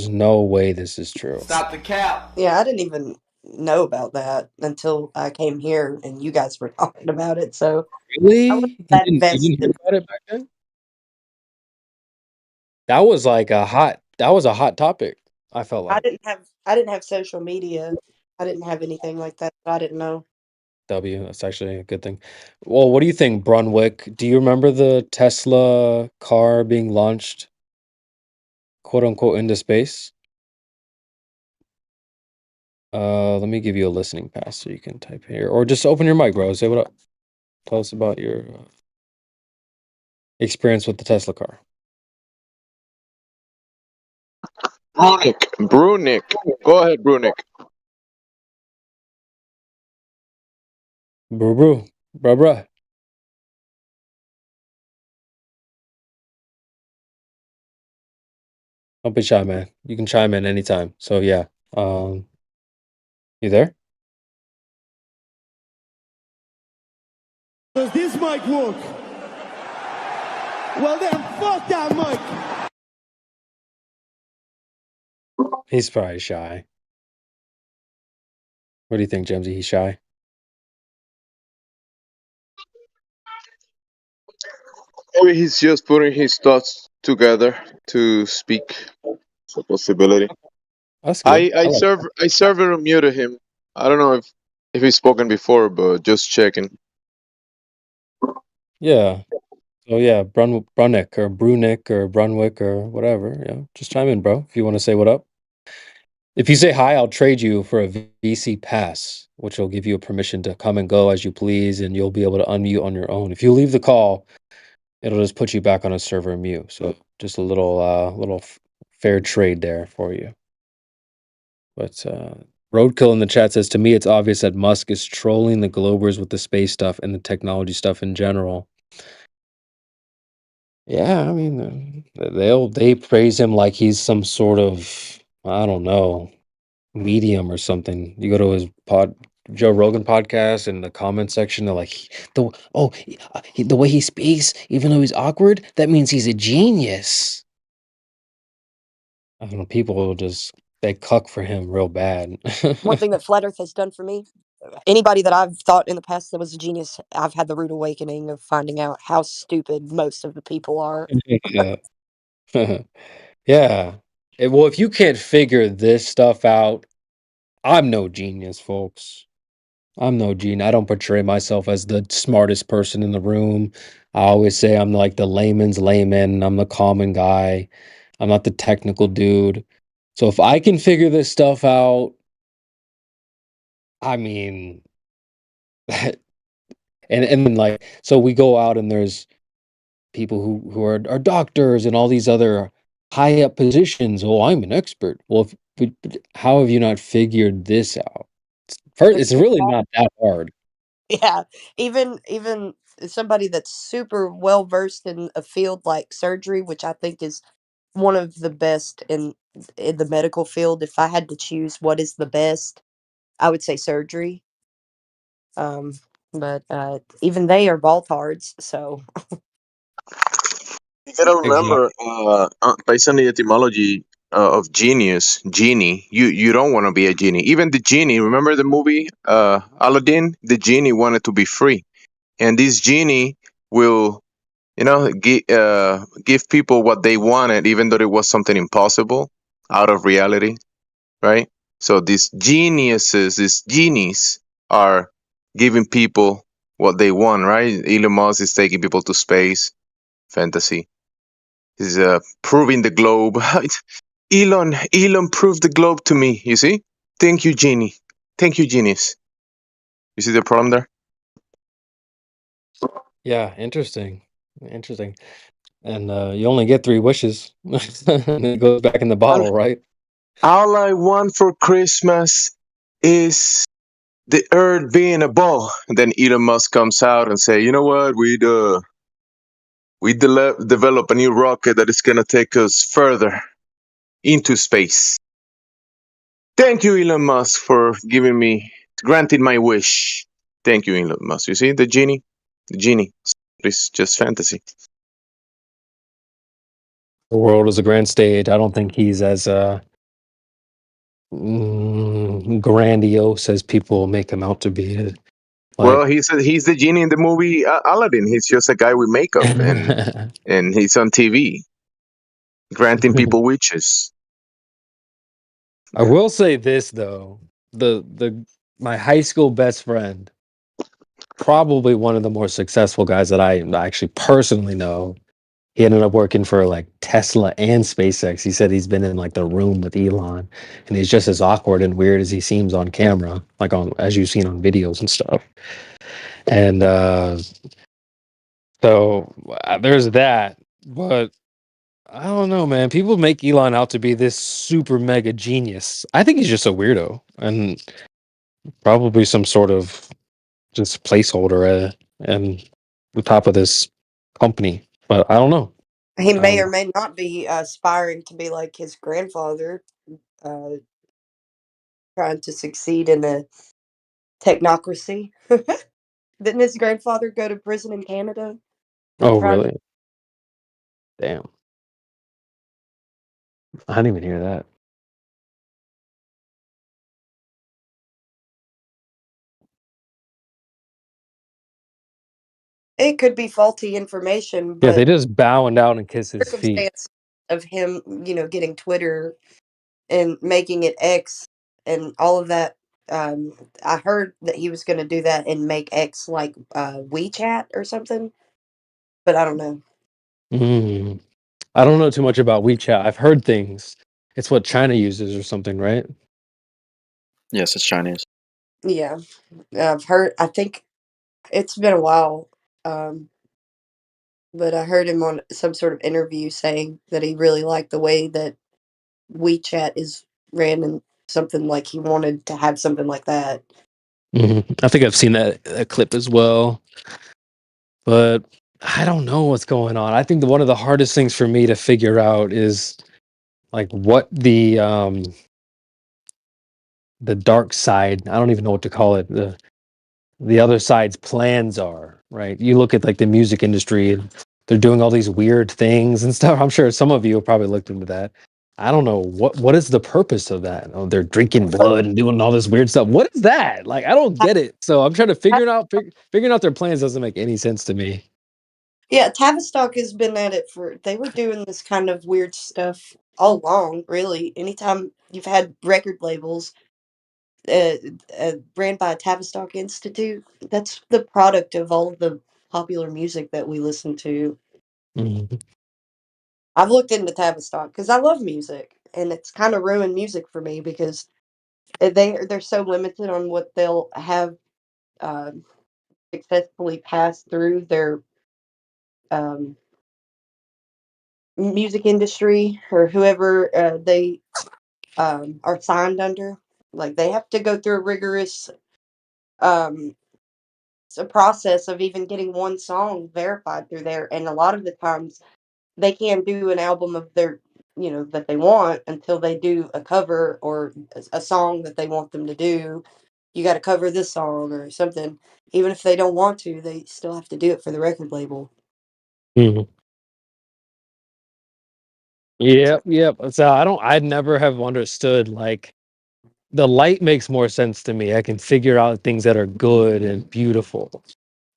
no way this is true. Stop the cap. Yeah, I didn't even know about that until I came here and you guys were talking about it. So Really? I wasn't You that didn't invested. hear about it back then? That was like a hot topic, I felt like. I didn't have social media. I didn't have anything like that. I didn't know. That's actually a good thing. Well, what do you think, Brunwick? Do you remember the Tesla car being launched, quote unquote, into space? Let me give you a listening pass so you can type here, or just open your mic, bro. Say what up. Tell us about your experience with the Tesla car. Brunick. Go ahead, Brunick. Bruh. Don't be shy, man. You can chime in anytime. So yeah. You there? Does this mic work? Well then, fuck that mic! He's probably shy. What do you think, Jamesy? He's shy? Maybe he's just putting his thoughts together to speak. It's a possibility. That's good. I server muted him. I don't know if if he's spoken before, but just checking. Yeah. Oh yeah, Brunnick or Brunick or Brunwick or whatever. Yeah, just chime in, bro. If you want to say what up. If you say hi, I'll trade you for a VC pass, which will give you a permission to come and go as you please, and you'll be able to unmute on your own. If you leave the call, it'll just put you back on a server mute. So just a little fair trade there for you. But Roadkill in the chat says, to me, it's obvious that Musk is trolling the Globers with the space stuff and the technology stuff in general. Yeah, I mean, they praise him like he's some sort of, I don't know, medium or something. You go to his Joe Rogan podcast, and the comment section, they're like, the way he speaks, even though he's awkward, that means he's a genius. I don't know, people they cuck for him real bad. One thing that Flat Earth has done for me, anybody that I've thought in the past that was a genius, I've had the rude awakening of finding out how stupid most of the people are. Yeah. Yeah. Well, if you can't figure this stuff out, I'm no genius, folks. I'm no genius. I don't portray myself as the smartest person in the room. I always say I'm like the layman's layman. I'm the common guy. I'm not the technical dude. So if I can figure this stuff out, I mean, and then like, so we go out and there's people who are doctors and all these other high up positions. Oh, I'm an expert. Well, how have you not figured this out? It's really not that hard. Yeah, even somebody that's super well versed in a field like surgery, which I think is one of the best in the medical field. If I had to choose what is the best, I would say surgery. But even they are baltards, so You gotta remember, based on the etymology of genius, genie, you don't want to be a genie. Even the genie, remember the movie Aladdin? The genie wanted to be free, and this genie will, give people what they wanted, even though it was something impossible out of reality, right? So these geniuses, these genies, are giving people what they want, right? Elon Musk is taking people to space, fantasy. He's proving the globe. Elon proved the globe to me. You see? Thank you, genie. Thank you, genius. You see the problem there? Yeah, interesting. And you only get 3 wishes. And it goes back in the bottle, right? All I want for Christmas is the Earth being a ball. And then Elon Musk comes out and say, you know what? We develop a new rocket that is gonna take us further into space. Thank you, Elon Musk, for granting my wish. Thank you, Elon Musk. You see the genie? The genie. It's just fantasy. The world is a grand stage. I don't think he's as grandiose as people make him out to be. Well, he's the genie in the movie Aladdin. He's just a guy with makeup, and he's on TV, granting people wishes. I will say this though, my high school best friend, probably one of the more successful guys that I actually personally know. He ended up working for like Tesla and SpaceX. He said he's been in like the room with Elon, and he's just as awkward and weird as he seems on camera, like as you've seen on videos and stuff. And so there's that. But I don't know, man. People make Elon out to be this super mega genius. I think he's just a weirdo and probably some sort of just placeholder and the top of this company. But I don't know. he may or may not be aspiring to be like his grandfather, trying to succeed in a technocracy. Didn't his grandfather go to prison in Canada? Oh, really? Damn. I didn't even hear that. It could be faulty information, Yeah, but they just bowing down and kiss his feet. circumstance of him, getting Twitter and making it X and all of that I heard that he was going to do that and make X like WeChat or something, but I don't know. Mm. I don't know too much about WeChat. I've heard things. It's what China uses or something, right? Yes, it's Chinese. Yeah, I've heard. I think it's been a while, but I heard him on some sort of interview saying that he really liked the way that WeChat is ran and something like he wanted to have something like that. I think I've seen that clip as well, but I don't know what's going on. I think one of the hardest things for me to figure out is like what the dark side. I don't even know what to call it. The other side's plans are, right? You look at like the music industry, and they're doing all these weird things and stuff. I'm sure some of you have probably looked into that. I don't know what is the purpose of that. Oh, they're drinking blood and doing all this weird stuff. What is that? Like, I don't get it. So I'm trying to figure it out. Figuring out their plans doesn't make any sense to me. Yeah, Tavistock has been at it for. They were doing this kind of weird stuff all along. Really, anytime you've had record labels uh, ran by Tavistock Institute, that's the product of all of the popular music that we listen to. Mhm. I've looked into Tavistock because I love music, and it's kind of ruined music for me because they're so limited on what they'll have uh, successfully pass through their um, music industry or whoever they are signed under. Like they have to go through a rigorous um, process of even getting one song verified through there, and a lot of the times they can't do an album of their that they want until they do a cover or a song that they want them to do. You got to cover this song or something. Even if they don't want to, they still have to do it for the record label. Mhm. Yep. So I'd never have understood like the light makes more sense to me. I can figure out things that are good and beautiful,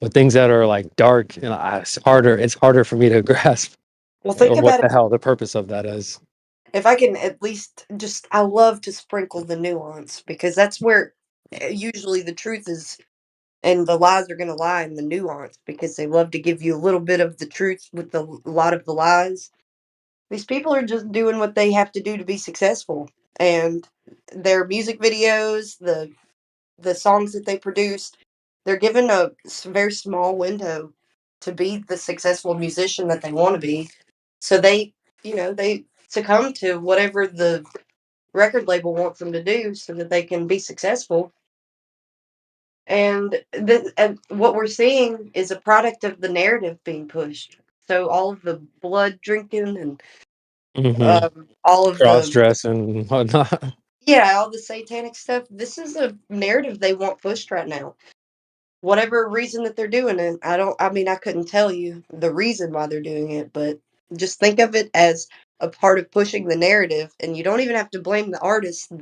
but things that are like dark and it's harder. It's harder for me to grasp Well, think what about the it. hell the purpose of that is. If I can at least I love to sprinkle the nuance because that's where usually the truth is and the lies are going to lie in the nuance because they love to give you a little bit of the truth with a lot of the lies. These people are just doing what they have to do to be successful, and their music videos, the songs that they produced, they're given a very small window to be the successful musician that they want to be. So they succumb to whatever the record label wants them to do so that they can be successful. And what we're seeing is a product of the narrative being pushed. So all of the blood drinking and Hmm. all of Cross the dressing and whatnot. all the satanic stuff. This is a narrative they want pushed right now. Whatever reason that they're doing it, I mean, I couldn't tell you the reason why they're doing it, but just think of it as a part of pushing the narrative, and you don't even have to blame the artist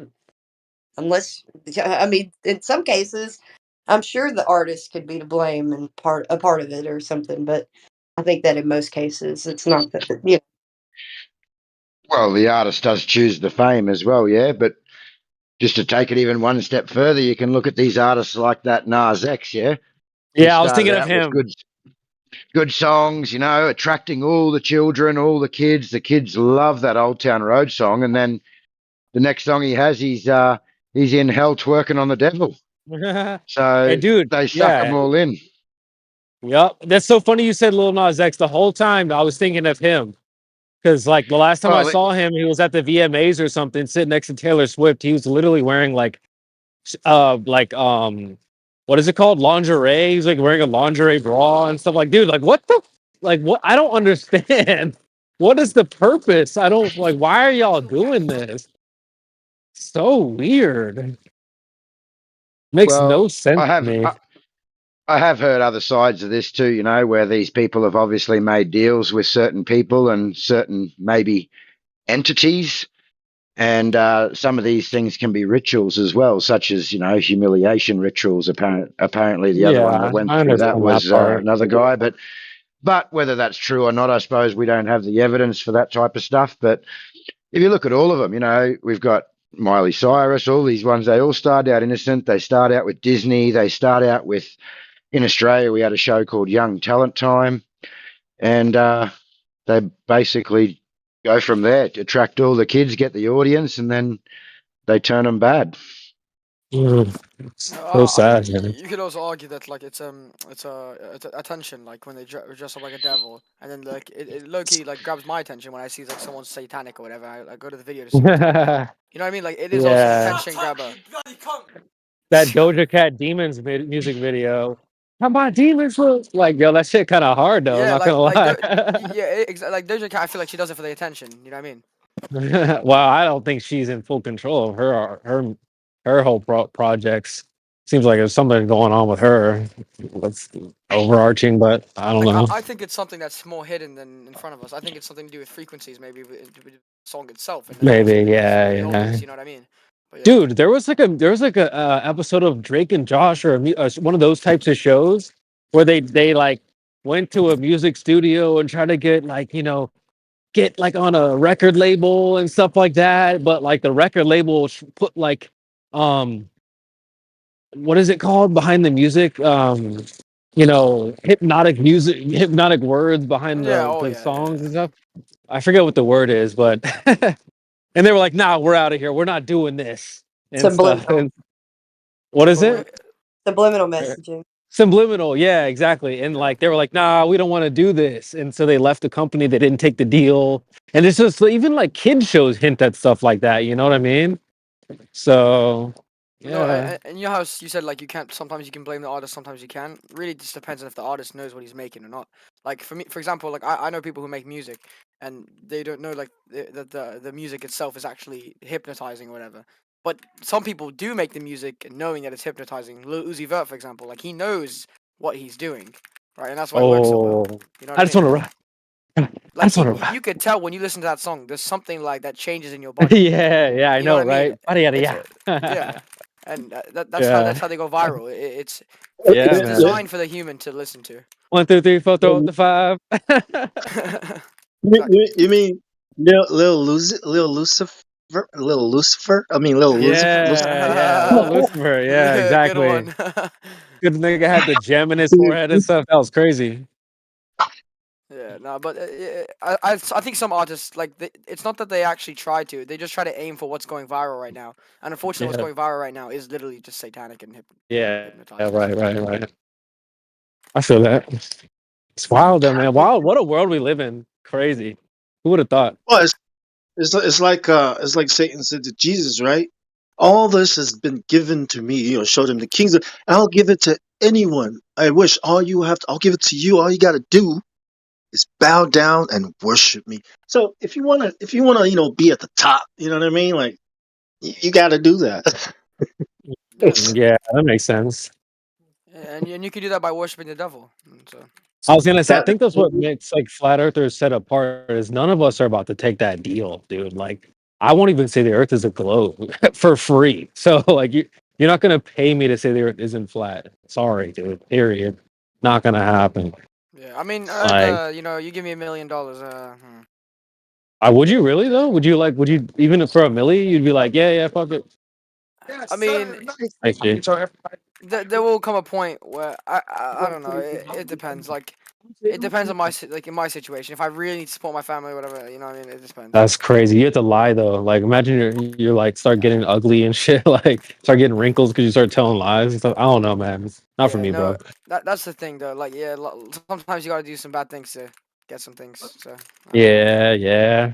unless, I mean, in some cases, I'm sure the artist could be to blame and a part of it or something, but I think that in most cases, it's not that, Well, the artist does choose the fame as well, yeah. But just to take it even one step further, you can look at these artists like that Nas X, yeah. He Yeah, I was started thinking of out with him. good songs, attracting all the children, all the kids. The kids love that Old Town Road song, and then the next song he has, he's in hell twerking on the devil. Hey, So dude. they suck them Yeah. all in. Yep. That's so funny you said Lil Nas X. The whole time I was thinking of him. Because like the last time I Well, saw him, he was at the VMAs or something, sitting next to Taylor Swift. He was literally wearing what is it called? Lingerie. He was like wearing a lingerie bra and stuff. Like, dude, like what? I don't understand. What is the purpose? I don't like. Why are y'all doing this? So weird. Makes no well, sense to me. I have heard other sides of this too, where these people have obviously made deals with certain people and certain maybe entities. And some of these things can be rituals as well, such as, humiliation rituals. Apparently, the other one that Yeah, went I through that understand that was part. another guy. But whether that's true or not, I suppose we don't have the evidence for that type of stuff. But if you look at all of them, we've got Miley Cyrus, all these ones, they all start out innocent. They start out with Disney. They start out with, in Australia, we had a show called Young Talent Time. And they basically go from there to attract all the kids, get the audience, and then they turn them bad. So sad, man. You could also argue that like it's attention, like when they dress up like a devil, and then like it low key like grabs my attention when I see like someone's satanic or whatever. I go to the video to see. You know what I mean? Like it is also an attention grabber. That Doja Cat Demons music video. Come on, Demons! Like, yo, that shit kind of hard though. Yeah, I'm not gonna lie. like Doja Cat, I feel like she does it for the attention. You know what I mean? Well, I don't think she's in full control of her whole projects. Seems like there's something going on with her. That's overarching, but I don't know. I think it's something that's more hidden than in front of us. I think it's something to do with frequencies, maybe with the song itself. And Maybe, yeah. you know what I mean? But, yeah. Dude, there was like a episode of Drake and Josh or one of those types of shows where they like went to a music studio and tried to get like get like on a record label and stuff like that, but like the record label put like what is it called behind the music, hypnotic words behind the songs and stuff. I forget what the word is, but and they were like, nah, we're out of here, we're not doing this and stuff. And what is it? Subliminal messaging. Subliminal, yeah, exactly. And like they were like, nah, we don't want to do this. And so they left the company, they didn't take the deal. And it's just even like kid shows hint at stuff like that, you know what I mean? So yeah. And you know how you said like sometimes you can blame the artist, sometimes you can't. Really just depends on if the artist knows what he's making or not. Like for me, for example, like I know people who make music and they don't know like that the music itself is actually hypnotizing or whatever. But some people do make the music knowing that it's hypnotizing. Lil Uzi Vert, for example, like he knows what he's doing, right? And that's why it works so well. You know what I just want to rap. Like you could tell when you listen to that song, there's something like that changes in your body. Yeah, I You know, what I mean? right? Yeah. Yeah, and that's Yeah. that's how they go viral. It's Yeah, man. designed for the human to listen to. 1, 2, 3, 4, throw up the 5. You mean Lil Lucifer? Lil Lucifer? I mean, Lil Lucifer. Little Lucifer, yeah, exactly. Good nigga had the gem in his forehead and stuff. That was crazy. Yeah, no, but I think some artists like it's not that they actually try to; they just try to aim for what's going viral right now. And unfortunately, Yeah. what's going viral right now is literally just satanic and Yeah, right. I feel that. It's wild, though, man. Wow, what a world we live in. Crazy. Who would have thought? Well, it's like Satan said to Jesus, right? All this has been given to me, showed him the kingdom, and I'll give it to anyone I wish. I'll give it to you. All you got to do is bow down and worship me. So if you wanna, be at the top, you know what I mean? Like you got to do that. Yeah, that makes sense. and you can do that by worshiping the devil. And so. I was gonna say, I think that's what makes like flat earthers set apart is none of us are about to take that deal, dude. Like, I won't even say the Earth is a globe for free. So, like, you're not gonna pay me to say the Earth isn't flat. Sorry, dude. Period. Not gonna happen. Yeah, I mean, Like- you give me $1 million. Would you really though? Would you even for a milli? You'd be like, yeah, fuck it. I mean, Thank you. there will come a point where I don't know. It depends. Like, it depends on in my situation. If I really need to support my family or whatever, you know what I mean? It depends. That's crazy. You have to lie though. Like, imagine you're like start getting ugly and shit. Like, start getting wrinkles because you start telling lies and stuff. I don't know, man. It's not for me, bro. That's the thing though. Like, yeah, sometimes you gotta do some bad things to get some things. So. Yeah.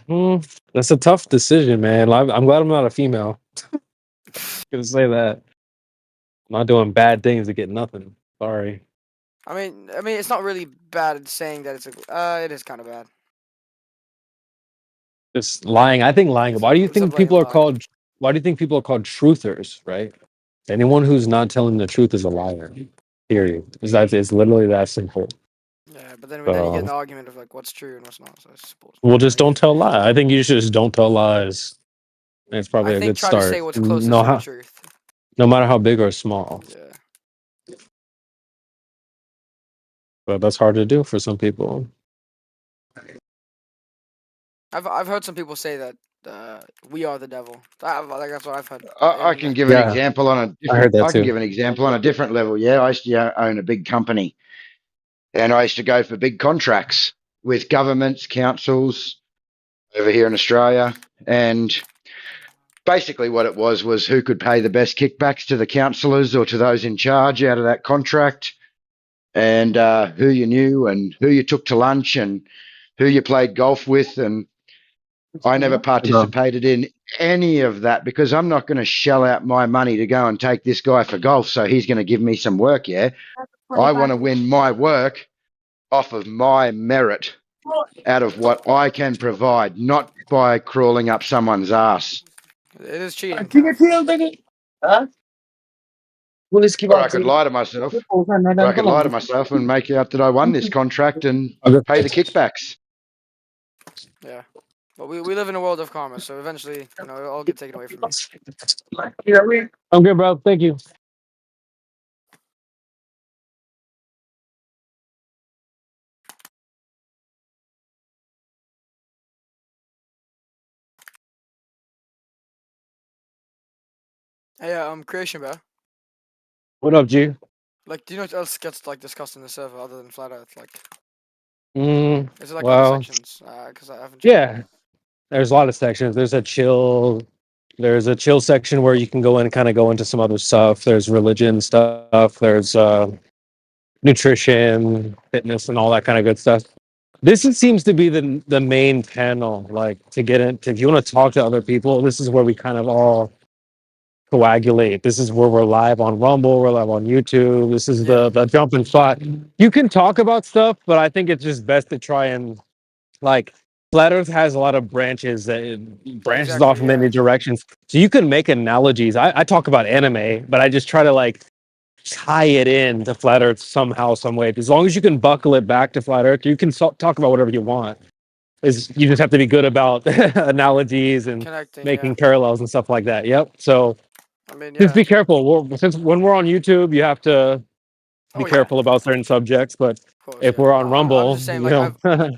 That's a tough decision, man. I'm glad I'm not a female. Gonna say that. I'm not doing bad things to get nothing. Sorry. I mean, it's not really bad saying that it is kind of bad. Just lying. I think lying. Why do you think people are called? Why do you think people are called truthers? Right. Anyone who's not telling the truth is a liar. Period. It's literally that simple. Yeah, but then you get an argument of like what's true and what's not. So I suppose. Well, just don't tell lies. I think you should just don't tell lies. And it's probably a good try start. to say what's closest to the truth. No matter how big or small. Yeah. But that's hard to do for some people. I've heard some people say that we are the devil. Like that's what I've heard. I can give an Yeah, example on a I different. heard that I can too. give an example on a different level. Yeah, I used to own a big company, and I used to go for big contracts with governments, councils over here in Australia, and basically what it was who could pay the best kickbacks to the councillors or to those in charge out of that contract, and who you knew and who you took to lunch and who you played golf with. And I never participated in any of that because I'm not going to shell out my money to go and take this guy for golf so he's going to give me some work. Yeah, I want to win my work off of my merit, out of what I can provide, not by crawling up someone's ass. It is cheating. Or I could lie to myself. Or I could lie to myself and make out that I won this contract and pay the kickbacks. Yeah. But we live in a world of karma, so eventually, it'll all get taken away from you. I'm good, bro. Thank you. Hey, Creation Bear. What up, G? Like, do you know what else gets like discussed in the server other than flat Earth? Like, is it like Well, other sections? Because I haven't. yeah. There's a lot of sections. There's a chill section where you can go in and kind of go into some other stuff. There's religion stuff. There's nutrition, fitness, and all that kind of good stuff. Seems to be the main panel. Like to get into, if you want to talk to other people, this is where we kind of all coagulate. This is where we're live on Rumble. We're live on YouTube. This is the jumping spot. You can talk about stuff, but I think it's just best to try and like. Flat Earth has a lot of branches that it branches off in many directions. So you can make analogies. I talk about anime, but I just try to like tie it in to Flat Earth somehow, some way. As long as you can buckle it back to Flat Earth, you can talk about whatever you want. You just have to be good about analogies and making parallels and stuff like that. Yep. So just be careful. Since when we're on YouTube, you have to be careful about certain subjects. But if we're on Rumble, I'm just saying, you like, know.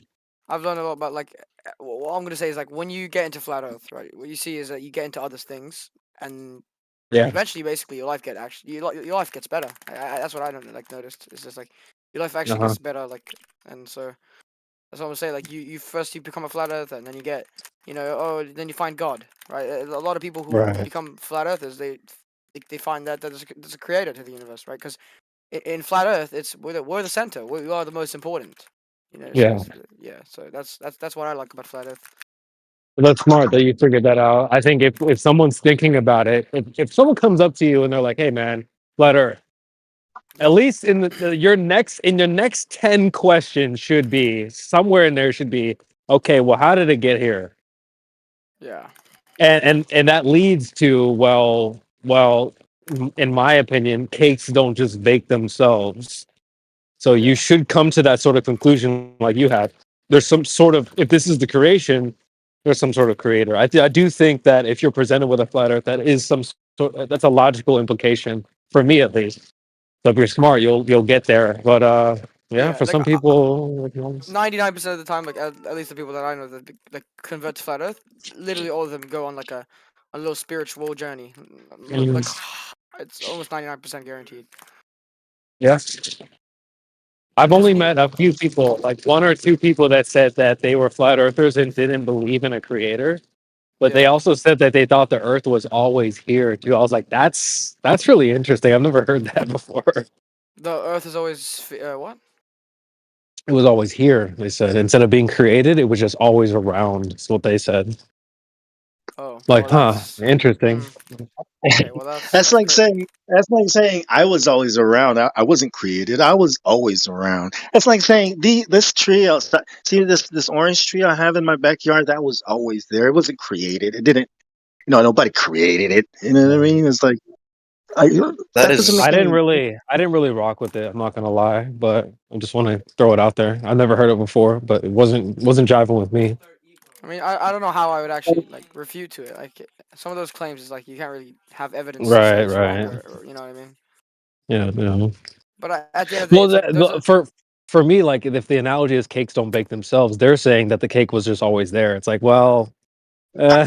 I've learned a lot about like what I'm gonna say is like when you get into flat Earth, right? What you see is that you get into other things, and eventually, basically, your life your life gets better. That's what I don't like noticed. It's just like your life actually gets better, like, and so that's what I'm saying. Like you first you become a flat earther, and then you get, then you find God, right? A lot of people who become flat earthers, they find that there's a creator to the universe, right? Because in flat Earth, we're the center. We are the most important. So that's what I like about flat Earth. That's smart that you figured that out. I think if someone's thinking about it, if someone comes up to you and they're like, "Hey, man, flat Earth," at least in your next 10 questions should be somewhere in there should be, okay, well, how did it get here? Yeah. And that leads to well, in my opinion, cakes don't just bake themselves. So you should come to that sort of conclusion like you have. There's some sort of, if this is the creation, there's some sort of creator. I do think that if you're presented with a flat Earth, that is that's a logical implication for me at least. So if you're smart, you'll get there. But for some people, 99% of the time, like at least the people that I know that like convert to flat Earth, literally all of them go on like a little spiritual journey. Like it's almost 99% guaranteed. Yeah. I've only met a few people, like one or two people that said that they were flat earthers and didn't believe in a creator. But they also said that they thought the earth was always here too. I was like, that's really interesting. I've never heard that before. The earth is always what? It was always here, they said. Instead of being created, it was just always around. That's what they said. Oh. Like, interesting. Okay, well that's like saying I was always around. I wasn't created. I was always around. That's like saying this tree outside. See this orange tree I have in my backyard. That was always there. It wasn't created. It didn't. Nobody created it. You know what I mean? It's like I didn't really rock with it. I'm not gonna lie, but I just want to throw it out there. I've never heard it before, but it wasn't jiving with me. I mean, I don't know how I would actually like refute to it. Like some of those claims is like you can't really have evidence. Right. Or, you know what I mean? Yeah. But at the end of the day, for me, like if the analogy is cakes don't bake themselves, they're saying that the cake was just always there. It's like, well, Uh,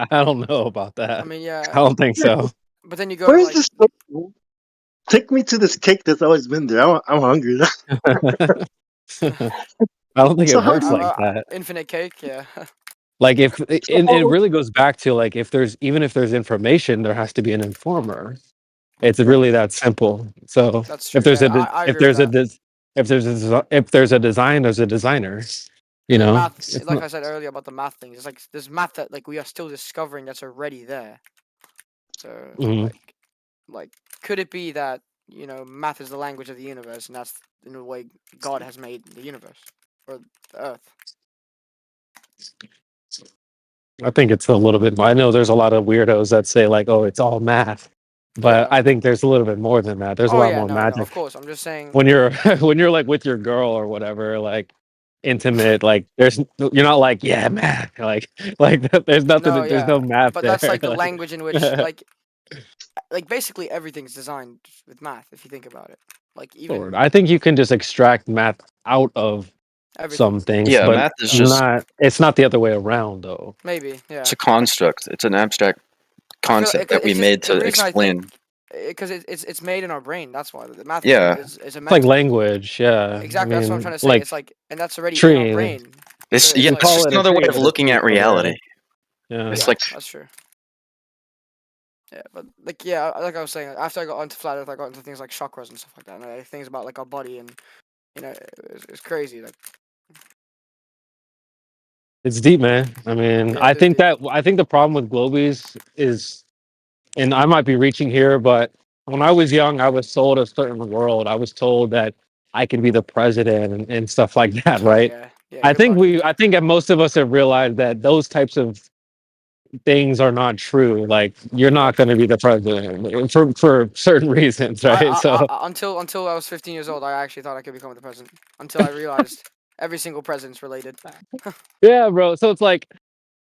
I don't know about that. I mean, yeah. I don't think so. But then you go to Where's like, this? Take me to this cake that's always been there. I'm hungry. I don't think So it how works do you- like that. infinite cake, yeah. Like if it really goes back to like if there's information, there has to be an informer. It's really that simple. So That's true. if there's Yeah, I if agree with there's a that. if there's a design, there's a designer. You And know, math, It's like not- I said earlier about the math things, it's like there's math that like we are still discovering that's already there. So Mhm. like could it be that, you know, math is the language of the universe and that's in a way God has made the universe or the earth? I think it's a little bit. I know there's a lot of weirdos that say like, "Oh, it's all math," but I think there's a little bit more than that. There's a Oh lot yeah, more no, magic. of course. I'm just saying When you're when you're like with your girl or whatever, like intimate, like you're not like yeah math, like there's nothing. no, There's no yeah. math But there. that's like the like- language in which like basically everything's designed with math if you think about it. Like even Lord, I think you can just extract math out of some things, Yeah, but math is just it's not the other way around though. maybe, yeah. it's a construct. It's an abstract concept that we it's made just the to reason I explain. think because it's made in our brain. That's why the math Yeah. is a It's like mental. language, yeah. Exactly, I that's what I'm mean, trying to say. like It's like, and that's already in tree. our brain. It's So yeah, like, it's just another way of but looking at reality. Yeah. It's yeah, like that's true. Yeah, but like yeah, like I was saying, after I got into flat Earth, I got into things like chakras and stuff like that, and like, things about like our body, and you know, it's crazy. Like It's deep, man. I mean, Yeah, I it is think the problem with Globies is, and I might be reaching here, but when I was young, I was sold a certain world. I was told that I could be the president and stuff like that, right? yeah, I think that most of us have realized that those types of things are not true. Like you're not going to be the president for certain reasons, right? until I was 15 years old, I actually thought I could become the president. Until I realized every single president's related. Yeah, bro. So it's like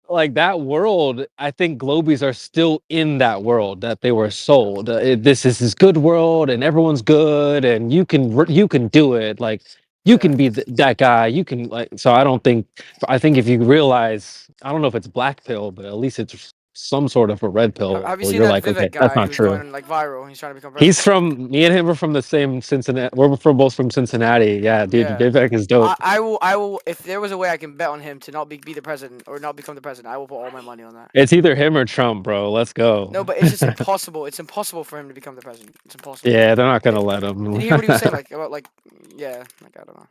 that world. I think Globies are still in that world that they were sold. This is this good world, and everyone's good, and you can do it. Like you can be that guy. You can like. So I don't think. I think if you realize, I don't know if it's black pill, but at least it's some sort of a red pill. Have you Where seen you're that like, Vivek okay, guy that's not who's true. going like viral? He's trying to become president. He's from me and him are from the same Cincinnati. We're from both from Cincinnati. Yeah, dude, Yeah. Vivek is dope. I will. If there was a way I can bet on him to not be the president or not become the president, I will put all my money on that. It's either him or Trump, bro. Let's go. No, but it's just impossible. It's impossible for him to become the president. It's impossible. Yeah, they're not gonna let him. Did you hear what he was saying? Like about like yeah, like I don't know.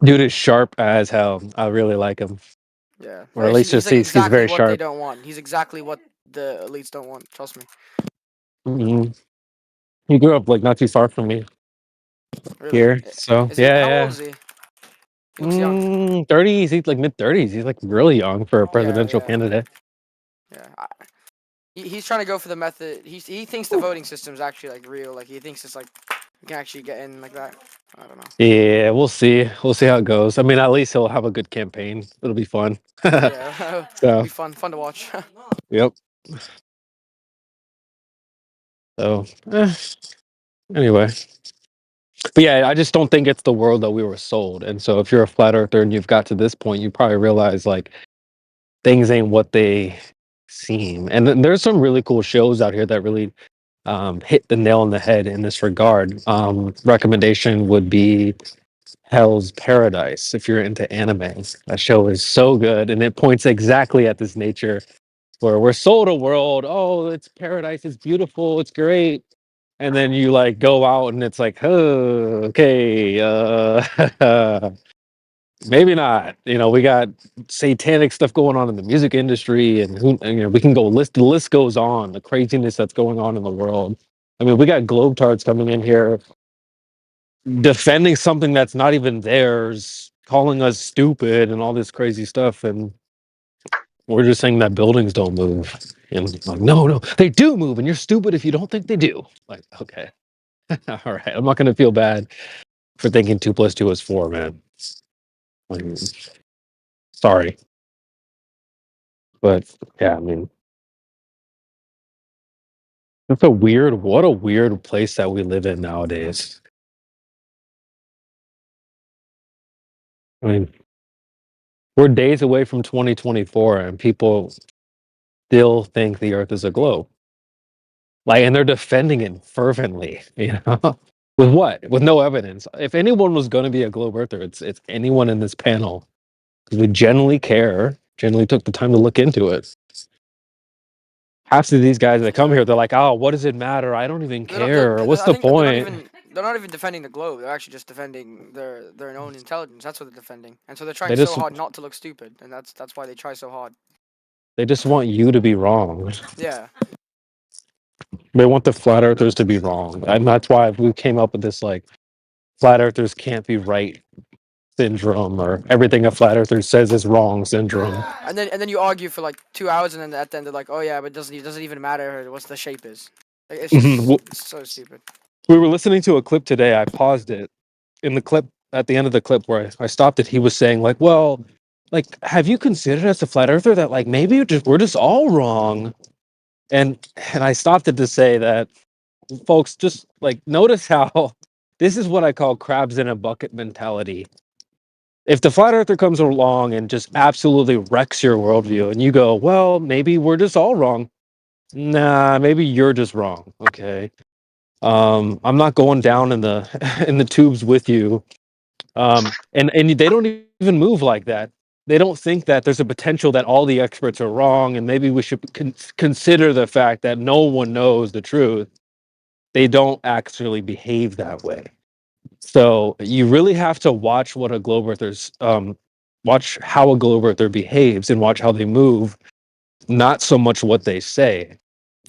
Dude is sharp as hell. I really like him. Yeah. Or at least he's just like he's exactly very what they sharp. don't want. He's exactly what the elites don't want. Trust me. Mhm. He grew up like not too far from me Really. here. So Is he, yeah, how yeah. old is he? He looks young. 30s. He's like mid-30s. He's like really young for a presidential candidate. Yeah. He's trying to go for the method. He thinks the voting system is actually like real. Like he thinks it's like you can actually get in like that. I don't know. Yeah, we'll see. We'll see how it goes. I mean, at least he'll have a good campaign. It'll be fun. Yeah. So It'll be fun to watch. yep. So anyway. But yeah, I just don't think it's the world that we were sold. And so if you're a flat earther and you've got to this point, you probably realize like things ain't what they seem. And then there's some really cool shows out here that really hit the nail on the head in this regard. Recommendation would be Hell's Paradise if you're into anime. That show is so good and it points exactly at this nature where we're sold a world. Oh, it's paradise, it's beautiful, it's great. And then you like go out and it's like, oh, okay, maybe not. You know, we got satanic stuff going on in the music industry, and we can go the list goes on, the craziness that's going on in the world. I mean, we got globetards coming in here defending something that's not even theirs, calling us stupid and all this crazy stuff, and we're just saying that buildings don't move. And like, no, they do move, and you're stupid if you don't think they do. Like, okay. All right, I'm not gonna feel bad for thinking 2 + 2 is 4, man. Like, sorry, but yeah, I mean, it's what a weird place that we live in nowadays. I mean, We're days away from 2024, and people still think the Earth is a globe. Like, and they're defending it fervently. You know, with what? With no evidence. If anyone was going to be a globe earther, it's anyone in this panel, because we generally care, generally took the time to look into it. Half of these guys that come here, they're like, "Oh, what does it matter? I don't even care. What's the point?" They're not even defending the globe. They're actually just defending their own intelligence. That's what they're defending, and so they're trying They so just hard not to look stupid, and that's why they try so hard. they just want you to be wrong. Yeah. They want the flat earthers to be wrong, and that's why we came up with this like flat earthers can't be right syndrome, or everything a flat earther says is wrong syndrome. And then you argue for like 2 hours, and then at the end they're like, oh yeah, but doesn't even matter what the shape is. Like, it's just it's so stupid. We were listening to a clip today. I paused it. In the clip, at the end of the clip where I stopped it, he was saying like, well, like, have you considered as a flat earther that like maybe we're just all wrong? And I stopped it to say that, folks, just like notice how this is what I call crabs in a bucket mentality. If the flat earther comes along and just absolutely wrecks your worldview, and you go, well, maybe we're just all wrong. Nah, maybe you're just wrong. Okay. I'm not going down in the in the tubes with you. And they don't even move like that. They don't think that there's a potential that all the experts are wrong, and maybe we should consider the fact that no one knows the truth. They don't actually behave that way. So you really have to watch what a globe earther's watch how a globe earther behaves and watch how they move, not so much what they say.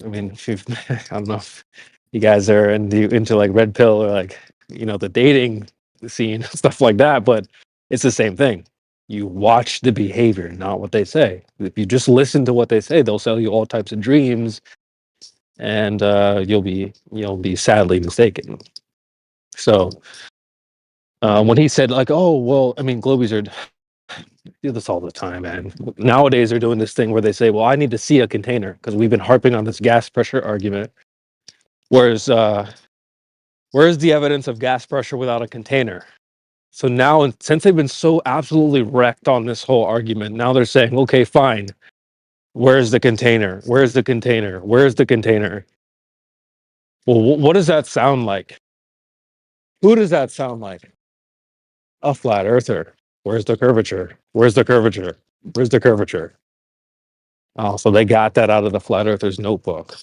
I mean, if you've, I don't know if you guys are into like red pill or like, you know, the dating scene, stuff like that, but it's the same thing. You watch the behavior, not what they say. If you just listen to what they say, they'll sell you all types of dreams, and you'll be sadly mistaken. So when he said like, oh well, I mean, globies do this all the time, man. Nowadays they're doing this thing where they say, well, I need to see a container, because we've been harping on this gas pressure argument. Where's the evidence of gas pressure without a container? So now, since they've been so absolutely wrecked on this whole argument, now they're saying, okay, fine. Where's the container? Where's the container? Where's the container? Well, what does that sound like? Who does that sound like? A flat earther. Where's the curvature? Where's the curvature? Where's the curvature? Oh, so they got that out of the flat earther's notebook.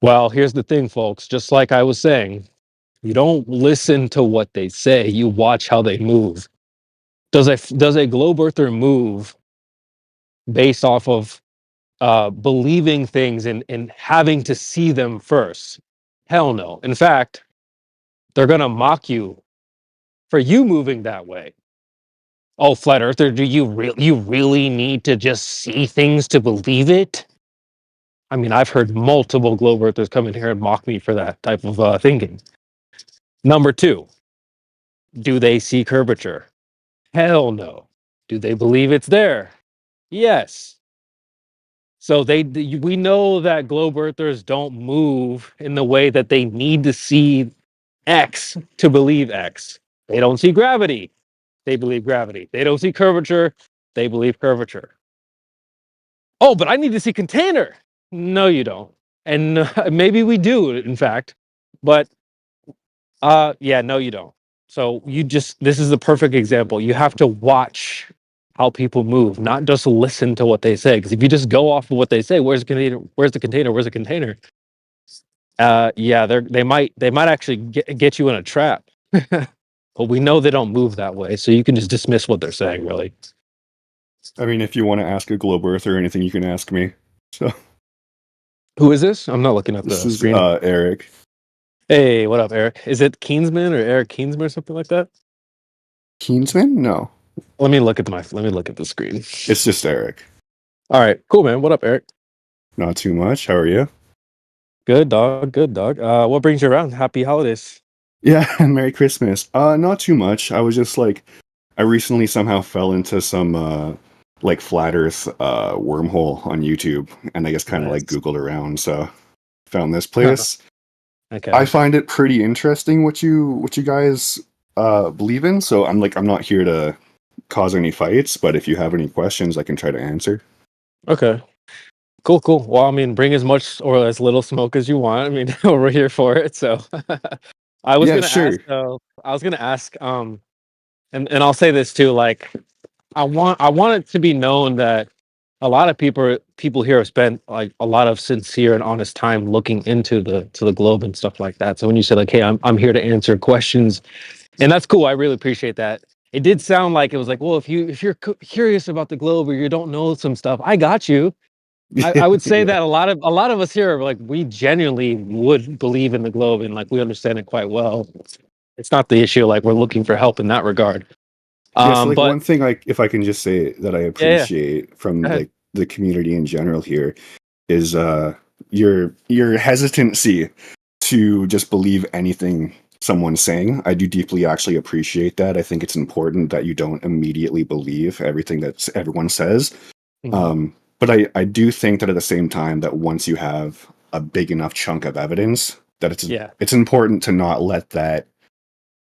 Well, here's the thing, folks. Just like I was saying, you don't listen to what they say. You watch how they move. Does a globe earther move based off of believing things and having to see them first? Hell no. In fact, they're gonna mock you for you moving that way. Oh, flat earther, do you really need to just see things to believe it? I mean, I've heard multiple globe earthers come in here and mock me for that type of thinking. Number two, do they see curvature? Hell no. Do they believe it's there? Yes. So we know that globe earthers don't move in the way that they need to see X to believe X. They don't see gravity. They believe gravity. They don't see curvature. They believe curvature. Oh, but I need to see container. No, you don't. And maybe we do, in fact. But yeah, no, you don't. So this is the perfect example. You have to watch how people move, not just listen to what they say. Because if you just go off of what they say, where's the container? Where's the container? Where's the container? Yeah, they might actually get you in a trap. But we know they don't move that way, so you can just dismiss what they're saying, really. I mean, if you want to ask a globe earth or anything, you can ask me. So, who is this? I'm not looking at the screen. Eric. Hey, what up, Eric? Is it Keensman or Eric Keensman or something like that? Keensman? No. Let me look at the screen. It's just Eric. All right, cool, man. What up, Eric? Not too much. How are you? Good, dog. Good, dog. What brings you around? Happy holidays. Yeah, Merry Christmas. Not too much. I was just like, I recently somehow fell into some like flat Earth wormhole on YouTube, and I just kind of like Googled around, so found this place. Okay. I find it pretty interesting what you guys believe in. So I'm not here to cause any fights, but if you have any questions, I can try to answer. Okay. Cool, cool. Well, I mean, bring as much or as little smoke as you want. I mean, we're here for it. So, I was Yeah, gonna ask. sure. I was gonna ask. And I'll say this too. Like, I want it to be known that a lot of people here have spent like a lot of sincere and honest time looking into the globe and stuff like that. So when you said like, "Hey, I'm here to answer questions," and that's cool. I really appreciate that. It did sound like it was like, well, if you're curious about the globe or you don't know some stuff, I got you. I would say Yeah. that a lot of us here are like we genuinely would believe in the globe and like we understand it quite well. It's not the issue. Like we're looking for help in that regard. Yeah, so like But one thing, like if I can just say that I yeah, appreciate go from ahead. like the community in general here is your hesitancy to just believe anything someone's saying. I do deeply actually appreciate that. I think it's important that you don't immediately believe everything that everyone says. Mhm. But I do think that at the same time that once you have a big enough chunk of evidence, that Yeah, it's important to not let that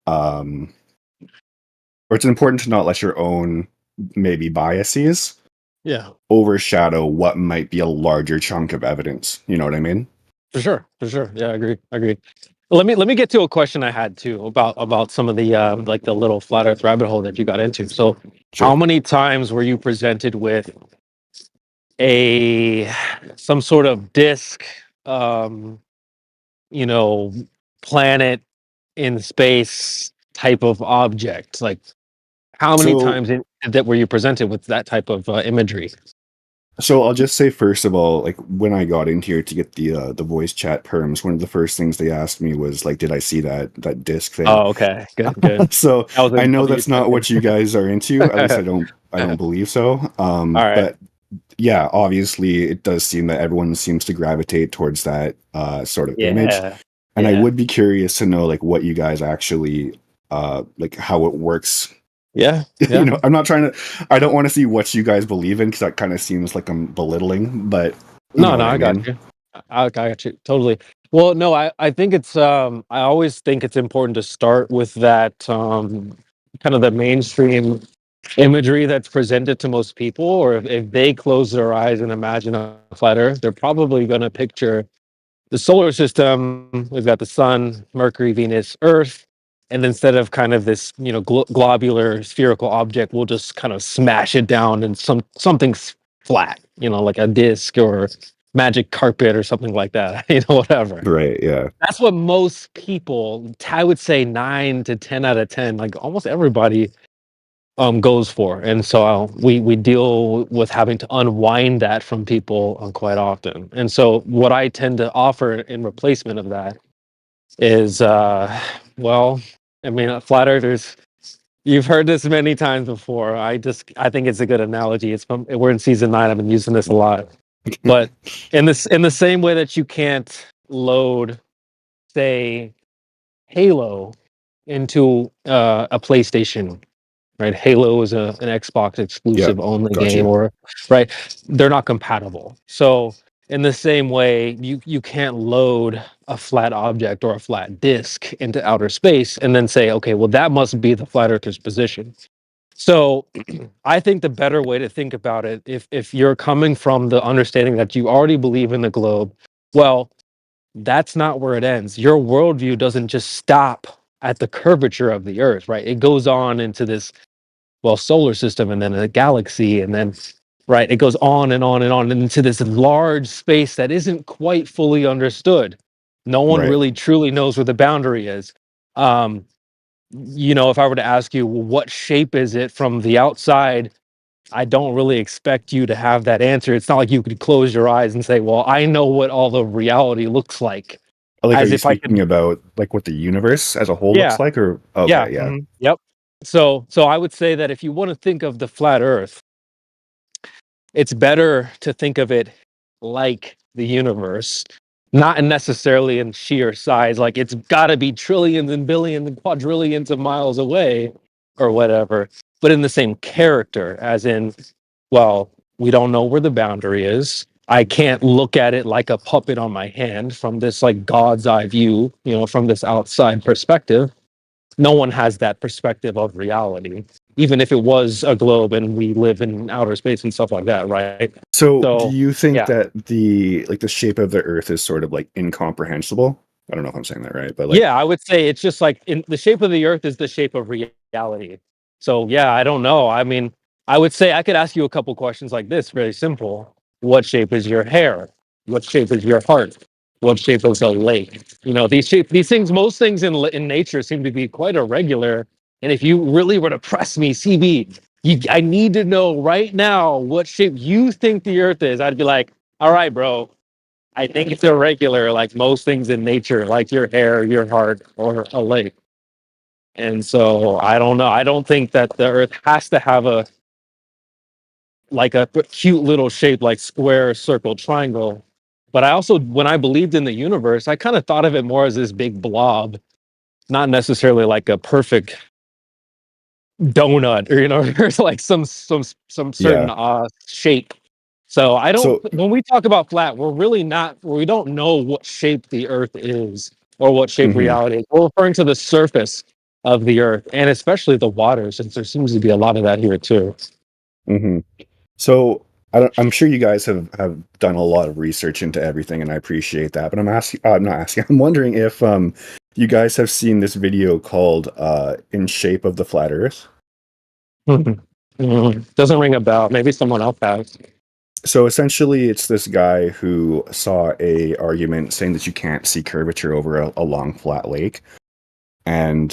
um or it's important to not let your own maybe biases yeah, overshadow what might be a larger chunk of evidence. You know what I mean? for sure, for sure. Yeah, I agree. I agree. Let me get to a question I had too about some of the like the little flat Earth rabbit hole that you got into. So, Sure. how many times were you presented with a some sort of disk, um, you know, planet in space type of object? Like, how many So times that were you presented with that type of imagery? so I'll just say first of all, like when I got in here to get the voice chat perms, one of the first things they asked me was like, did I see that disc thing? Oh, okay, good, good. So That was I know what you that's not what you guys are into. At least I don't believe so. All right. But yeah, obviously it does seem that everyone seems to gravitate towards that sort of image. Yeah. And I Yeah. would be curious to know like what you guys actually like how it works. Yeah. You Yeah. know, I don't want to see what you guys believe in because that kind of seems like I'm belittling, but you know No, what no, I I got mean. you. I got you totally. Well, no, I think it's I always think it's important to start with that kind of the mainstream imagery that's presented to most people, or if they close their eyes and imagine a flat Earth, they're probably going to picture the solar system. We've got the sun, Mercury, Venus, Earth, and instead of kind of this, globular spherical object, we'll just kind of smash it down and something flat, like a disc or magic carpet or something like that, whatever. Right, yeah. That's what most people, I would say 9 to 10 out of 10, like almost everybody goes for. And so we deal with having to unwind that from people quite often. And so what I tend to offer in replacement of that is well, I mean, flat earthers, you've heard this many times before. I think it's a good analogy. We're in season 9. I've been using this a lot. But in the same way that you can't load, say, Halo into a PlayStation, right? Halo is an Xbox Yeah, exclusive only game, gotcha. or right? They're not compatible. So in the same way, you can't load a flat object or a flat disk into outer space and then say, okay, well that must be the flat earther's position. So I think the better way to think about it, if you're coming from the understanding that you already believe in the globe, well, that's not where it ends. Your worldview doesn't just stop at the curvature of the earth, right? It goes on into this, solar system, and then a galaxy, and then, right, it goes on and on and on into this large space that isn't quite fully understood. No one Right. really truly knows where the boundary is. Um, if I were to ask you, well, what shape is it from the outside? I don't really expect you to have that answer. It's not like you could close your eyes and say, well, I know what all the reality looks like. Like, are As you if I speaking could, about like what the universe as a whole yeah, looks like, or yeah, okay, yeah, yep. So I would say that if you want to think of the flat earth, it's better to think of it like the universe, not necessarily in sheer size, like it's got to be trillions and billions and quadrillions of miles away or whatever, but in the same character, as in, well, we don't know where the boundary is. I can't look at it like a puppet on my hand from this like God's eye view, from this outside perspective. No one has that perspective of reality. even if it was a globe and we live in outer space and stuff like that, right? So, So, do you think yeah. that the shape of the Earth is sort of like incomprehensible? I don't know if I'm saying that right, but like, Yeah, I would say it's just like in the shape of the Earth is the shape of reality. So yeah, I don't know. I mean, I would say I could ask you a couple questions like this, very simple. What shape is your hair? What shape is your heart? What shape is a lake? You know, these things, most things in nature seem to be quite irregular. And if you really were to press me, CB, I need to know right now what shape you think the Earth is. I'd be like, all right, bro, I think it's irregular, like most things in nature, like your hair, your heart, or a lake. And so I don't know. I don't think that the Earth has to have a cute little shape like square, circle, triangle. But I also, when I believed in the universe, I kind of thought of it more as this big blob, not necessarily like a perfect donut, or or like some certain yeah. shape. So I don't. So, When we talk about flat, we're really not. We don't know what shape the Earth is or what shape mhm. reality is. We're referring to the surface of the Earth, and especially the water, since there seems to be a lot of that here too. hmm So I'm sure you guys have done a lot of research into everything, and I appreciate that. But I'm asking, I'm not asking. I'm wondering if you guys have seen this video called "In Shape of the Flat Earth." Doesn't ring a bell. Maybe someone else has. So essentially, it's this guy who saw a argument saying that you can't see curvature over a long flat lake. And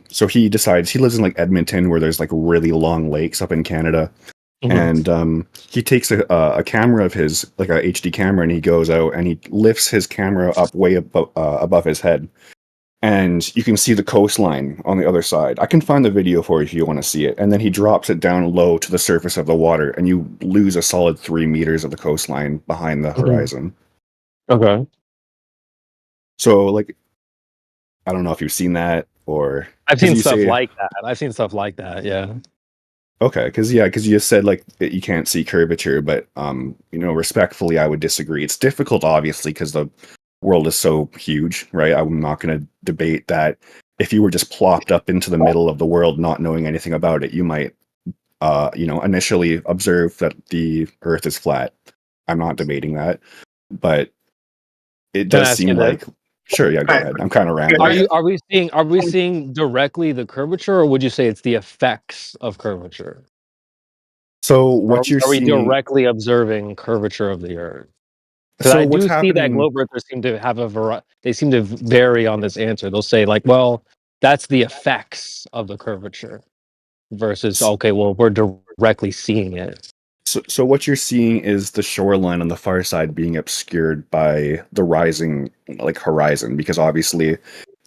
so he decides he lives in like Edmonton, where there's like really long lakes up in Canada. Mhm. And he takes a camera of his, like a HD camera, and he goes out and he lifts his camera up way above his head, and you can see the coastline on the other side. I can find the video for you if you want to see it. And then he drops it down low to the surface of the water, and you lose a solid 3 meters of the coastline behind the Mhm. horizon. Okay. So, like, I don't know if you've seen that, or I've 'cause seen you stuff say like that. I've seen stuff like that. Yeah. okay, because you said like that you can't see curvature, but respectfully, I would disagree. It's difficult, obviously, because the world is so huge, right? I'm not going to debate that. If you were just plopped up into the middle of the world, not knowing anything about it, you might, initially observe that the Earth is flat. I'm not debating that, but it Can I does ask you seem this? like, sure, yeah, go ahead. I'm kind of rambling. Are we seeing directly the curvature, or would you say it's the effects of curvature? So Or what you're are we seeing, directly observing curvature of the Earth? Because so I what's do see that happening? globe earthers seem to have they seem to vary on this answer. They'll say like, well, that's the effects of the curvature versus okay, well, we're directly seeing it. So what you're seeing is the shoreline on the far side being obscured by the rising like horizon, because obviously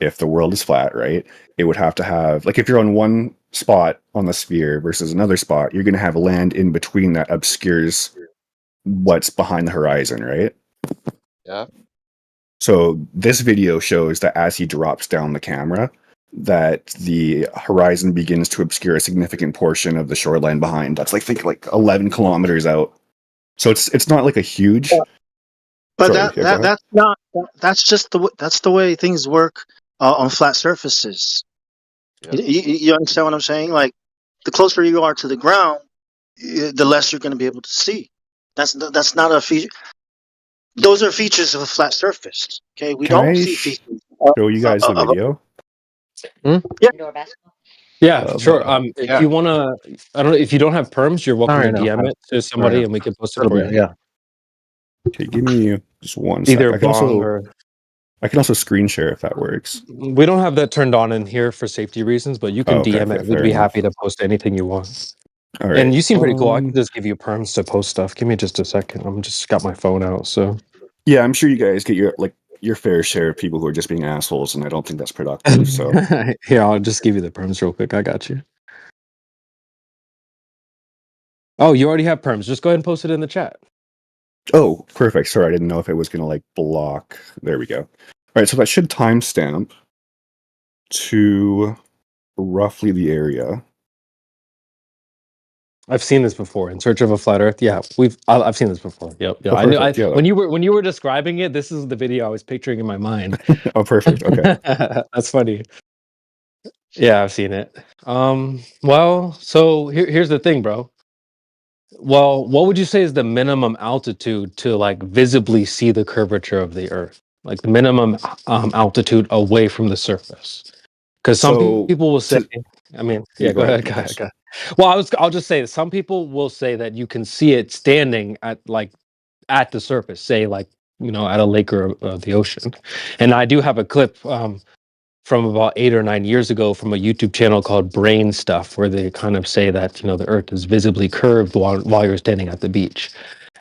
if the world is flat, right, it would have to have, like, if you're on one spot on the sphere versus another spot, you're going to have land in between that obscures what's behind the horizon, right? Yeah. So this video shows that as he drops down the camera, that the horizon begins to obscure a significant portion of the shoreline behind. That's think like 11 kilometers out. So it's not like a huge. But Sorry, yeah, go ahead. that's not that's just that's the way things work on flat surfaces. You understand what I'm saying? Like the closer you are to the ground, the less you're going to be able to see. That's not a feature. Those are features of a flat surface. Okay, we Can don't I see features show you guys the video? Yeah, sure. If Yeah. you wanna, I don't know if you don't have perms, you're welcome to Alright, now. DM it to somebody, and we can post A it little for bit, you. yeah. Okay, give me just one Either sec. Bong or I can also screen share if that works. we don't have that turned on in here for safety reasons, but you can Oh, okay, DM it. We'd fair be enough. happy to post anything you want. All And right. you seem pretty cool. I can just give you perms to post stuff. Give me just a second. I'm just got my phone out, so. Yeah, I'm sure you guys get your fair share of people who are just being assholes, and I don't think that's productive. So Here, I'll just give you the perms real quick. I got you. Oh, you already have perms. Just go ahead and post it in the chat. oh, perfect. Sorry, I didn't know if it was gonna block. There we go. All right, so that should timestamp to roughly the area. I've seen this before. In Search of a Flat Earth. Yeah, I've seen this before. Yep. Yeah. Oh, I knew. perfect. Yeah. When you were describing it, this is the video I was picturing in my mind. Oh, perfect. Okay. That's funny. Yeah, I've seen it. Well, so here's the thing, bro. Well, what would you say is the minimum altitude to like visibly see the curvature of the Earth? Like the minimum altitude away from the surface? Because some So, people will say, to, I mean, you yeah, go go ahead, ahead, go ahead, Lucas. go ahead. Well, I'll just say that some people will say that you can see it standing at like at the surface, say like at a lake or the ocean. And I do have a clip from about 8 or 9 years ago from a YouTube channel called Brain Stuff, where they kind of say that the Earth is visibly curved while you're standing at the beach.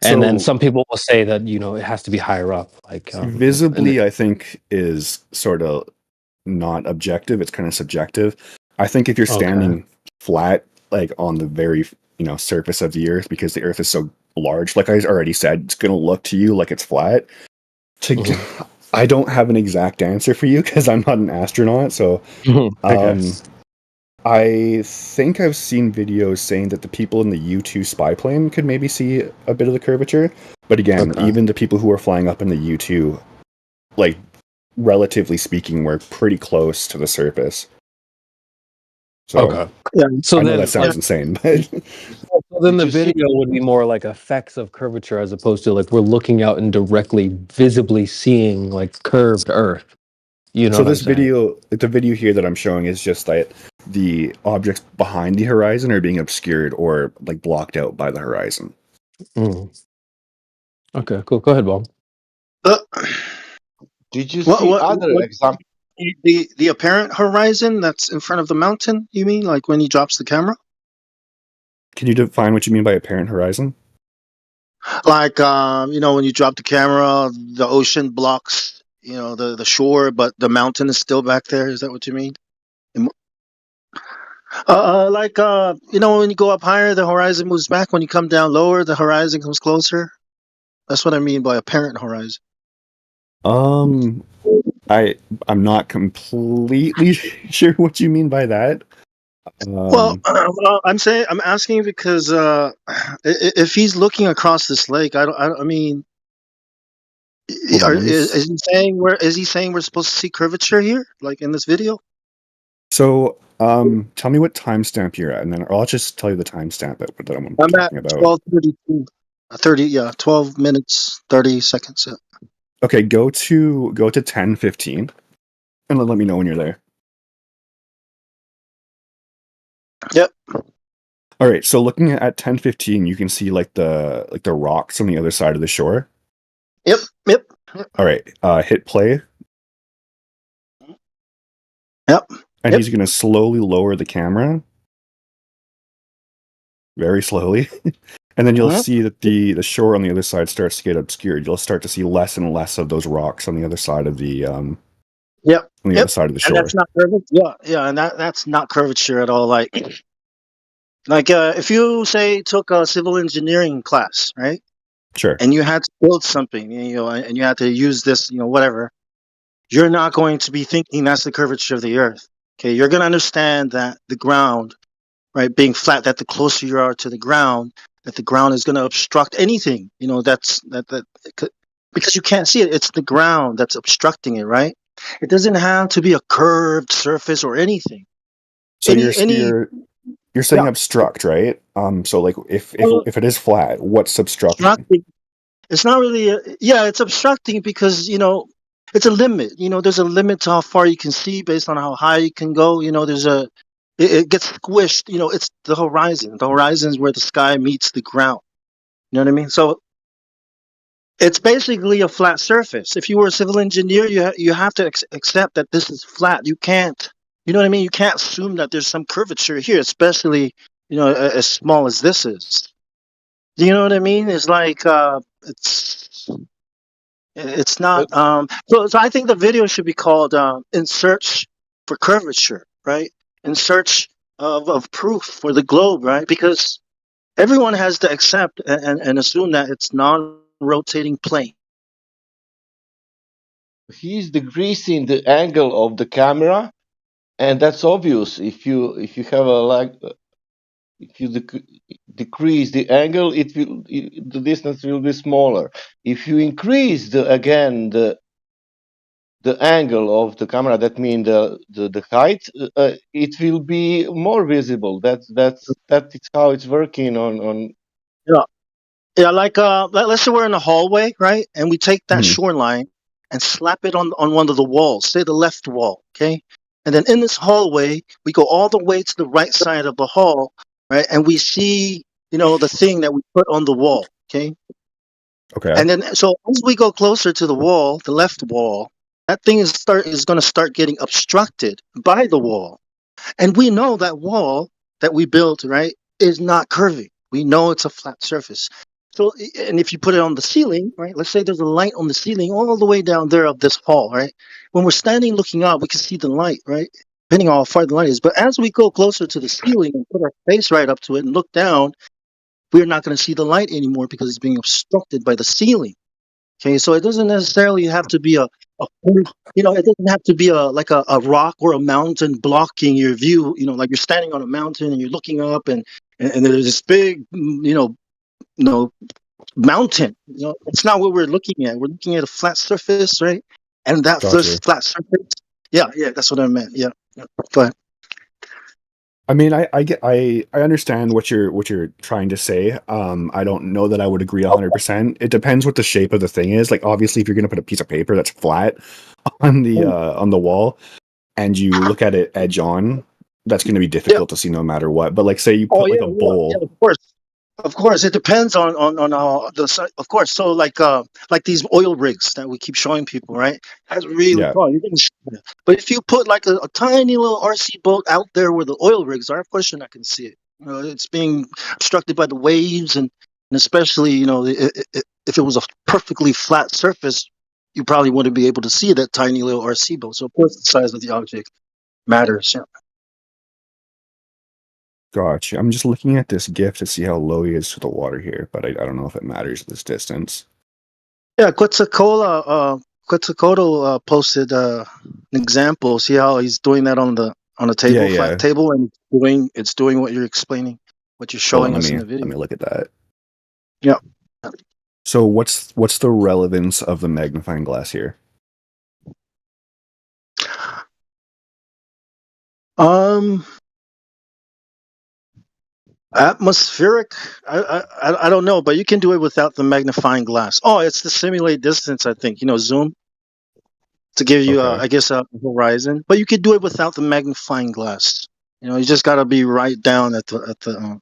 And then So, some people will say that it has to be higher up, like visibly, I think, is sort of not objective. It's kind of subjective. I think if you're okay. standing flat, like on the very surface of the Earth, because the Earth is so large, like I already said, it's going to look to you like it's flat. I don't have an exact answer for you because I'm not an astronaut. So, Okay. I think I've seen videos saying that the people in the U-2 spy plane could maybe see a bit of the curvature. But again, Okay. even the people who are flying up in the U-2, like relatively speaking, we're pretty close to the surface. So, Okay. So I know then, that sounds insane, but so then the video would be more like effects of curvature as opposed to like we're looking out and directly, visibly seeing like curved Earth. You know so what I'm this saying? the video here that I'm showing is just that the objects behind the horizon are being obscured or like blocked out by the horizon. Mm. Okay, cool. Go ahead, Bob. Did you see other examples? The apparent horizon that's in front of the mountain? You mean like when he drops the camera? Can you define what you mean by apparent horizon? Like when you drop the camera, the ocean blocks the shore, but the mountain is still back there. Is that what you mean? Like when you go up higher, the horizon moves back. When you come down lower, the horizon comes closer. That's what I mean by apparent horizon. I'm not completely sure what you mean by that. Well, I'm asking because if he's looking across this lake, I mean, hold on, let me is he saying we're supposed to see curvature here, like in this video? So, tell me what timestamp you're at, and then I'll just tell you the timestamp that I'm I'm at talking about. 12:32. 12 minutes 30 seconds. Yeah. Okay, go to 10:15, and then let me know when you're there. Yep. All right. So looking at 10:15, you can see like the rocks on the other side of the shore. Yep. All right. Hit play. Yep. And he's going to slowly lower the camera. Very slowly. And then you'll see that the shore on the other side starts to get obscured. You'll start to see less and less of those rocks on the other side of the Yep. on the other side of the And shore. that's not curvature. Yeah, and that's not curvature at all. Like if you say took a civil engineering class, right? Sure. And you had to build something, and you had to use this, whatever. You're not going to be thinking that's the curvature of the Earth. Okay, you're going to understand that the ground, right, being flat, that the closer you are to the ground, that the ground is going to obstruct anything. That's because you can't see it. It's the ground that's obstructing it, right? It doesn't have to be a curved surface or anything. So you're saying obstruct, right? So like if it is flat, what's obstructing? It's not really it's obstructing because it's a limit. There's a limit to how far you can see based on how high you can go. It gets squished. It's the horizon. The horizon is where the sky meets the ground. You know what I mean? So it's basically a flat surface. If you were a civil engineer, you have to accept that this is flat. You can't, you know what I mean? You can't assume that there's some curvature here, especially as small as this is. Do you know what I mean? It's like it's not. So I think the video should be called "In Search for Curvature," right? In search of proof for the globe, right? Because everyone has to accept and assume that it's non-rotating plane. He's decreasing the angle of the camera, and that's obvious. If you have if you decrease the angle, the distance will be smaller. If you increase the the angle of the camera, that means the height, it will be more visible. That is how it's working on. Yeah. Yeah, like let's say we're in a hallway, right? And we take that Mhm. shoreline and slap it on one of the walls, say the left wall, okay? And then in this hallway, we go all the way to the right side of the hall, right? And we see, the thing that we put on the wall, okay? Okay. And then so as we go closer to the wall, the left wall, that thing is going to start getting obstructed by the wall. And we know that wall that we built, right, is not curving. We know it's a flat surface. So, and if you put it on the ceiling, right, let's say there's a light on the ceiling all the way down there of this hall, right? When we're standing looking up, we can see the light, right? Depending on how far the light is. But as we go closer to the ceiling and put our face right up to it and look down, we're not going to see the light anymore because it's being obstructed by the ceiling. Okay, so it doesn't necessarily have to be it doesn't have to be like a rock or a mountain blocking your view. Like you're standing on a mountain and you're looking up and there's this big, mountain. It's not what we're looking at. We're looking at a flat surface, right? And that Gotcha. first flat surface. Yeah, that's what I meant. Yeah. Go ahead. I mean, I understand what you're trying to say. I don't know that I would agree 100%. It depends what the shape of the thing is. Like, obviously, if you're gonna put a piece of paper that's flat on the wall, and you look at it edge on, that's gonna be difficult to see no matter what. But like, say you put like a bowl. Yeah, of course, it depends on the site. Of course, so like these oil rigs that we keep showing people, right? That's really cool. You're gonna see that. But if you put like a tiny little RC boat out there where the oil rigs are, of course you're not gonna see it. It's being obstructed by the waves, and especially if it was a perfectly flat surface, you probably wouldn't be able to see that tiny little RC boat. So of course, the size of the object matters. Yeah. Gotcha. I'm just looking at this GIF to see how low he is to the water here, but I don't know if it matters at this distance. Yeah, Quetzalcoatl posted an example. See how he's doing that on the table, flat table, and it's doing what you're explaining, what you're showing us in the video. Let me look at that. Yeah. So what's the relevance of the magnifying glass here? Atmospheric, I don't know, but you can do it without the magnifying glass. Oh, it's to simulate distance, I think. Zoom to give you, I guess, a horizon. But you could do it without the magnifying glass. You just got to be right down at the.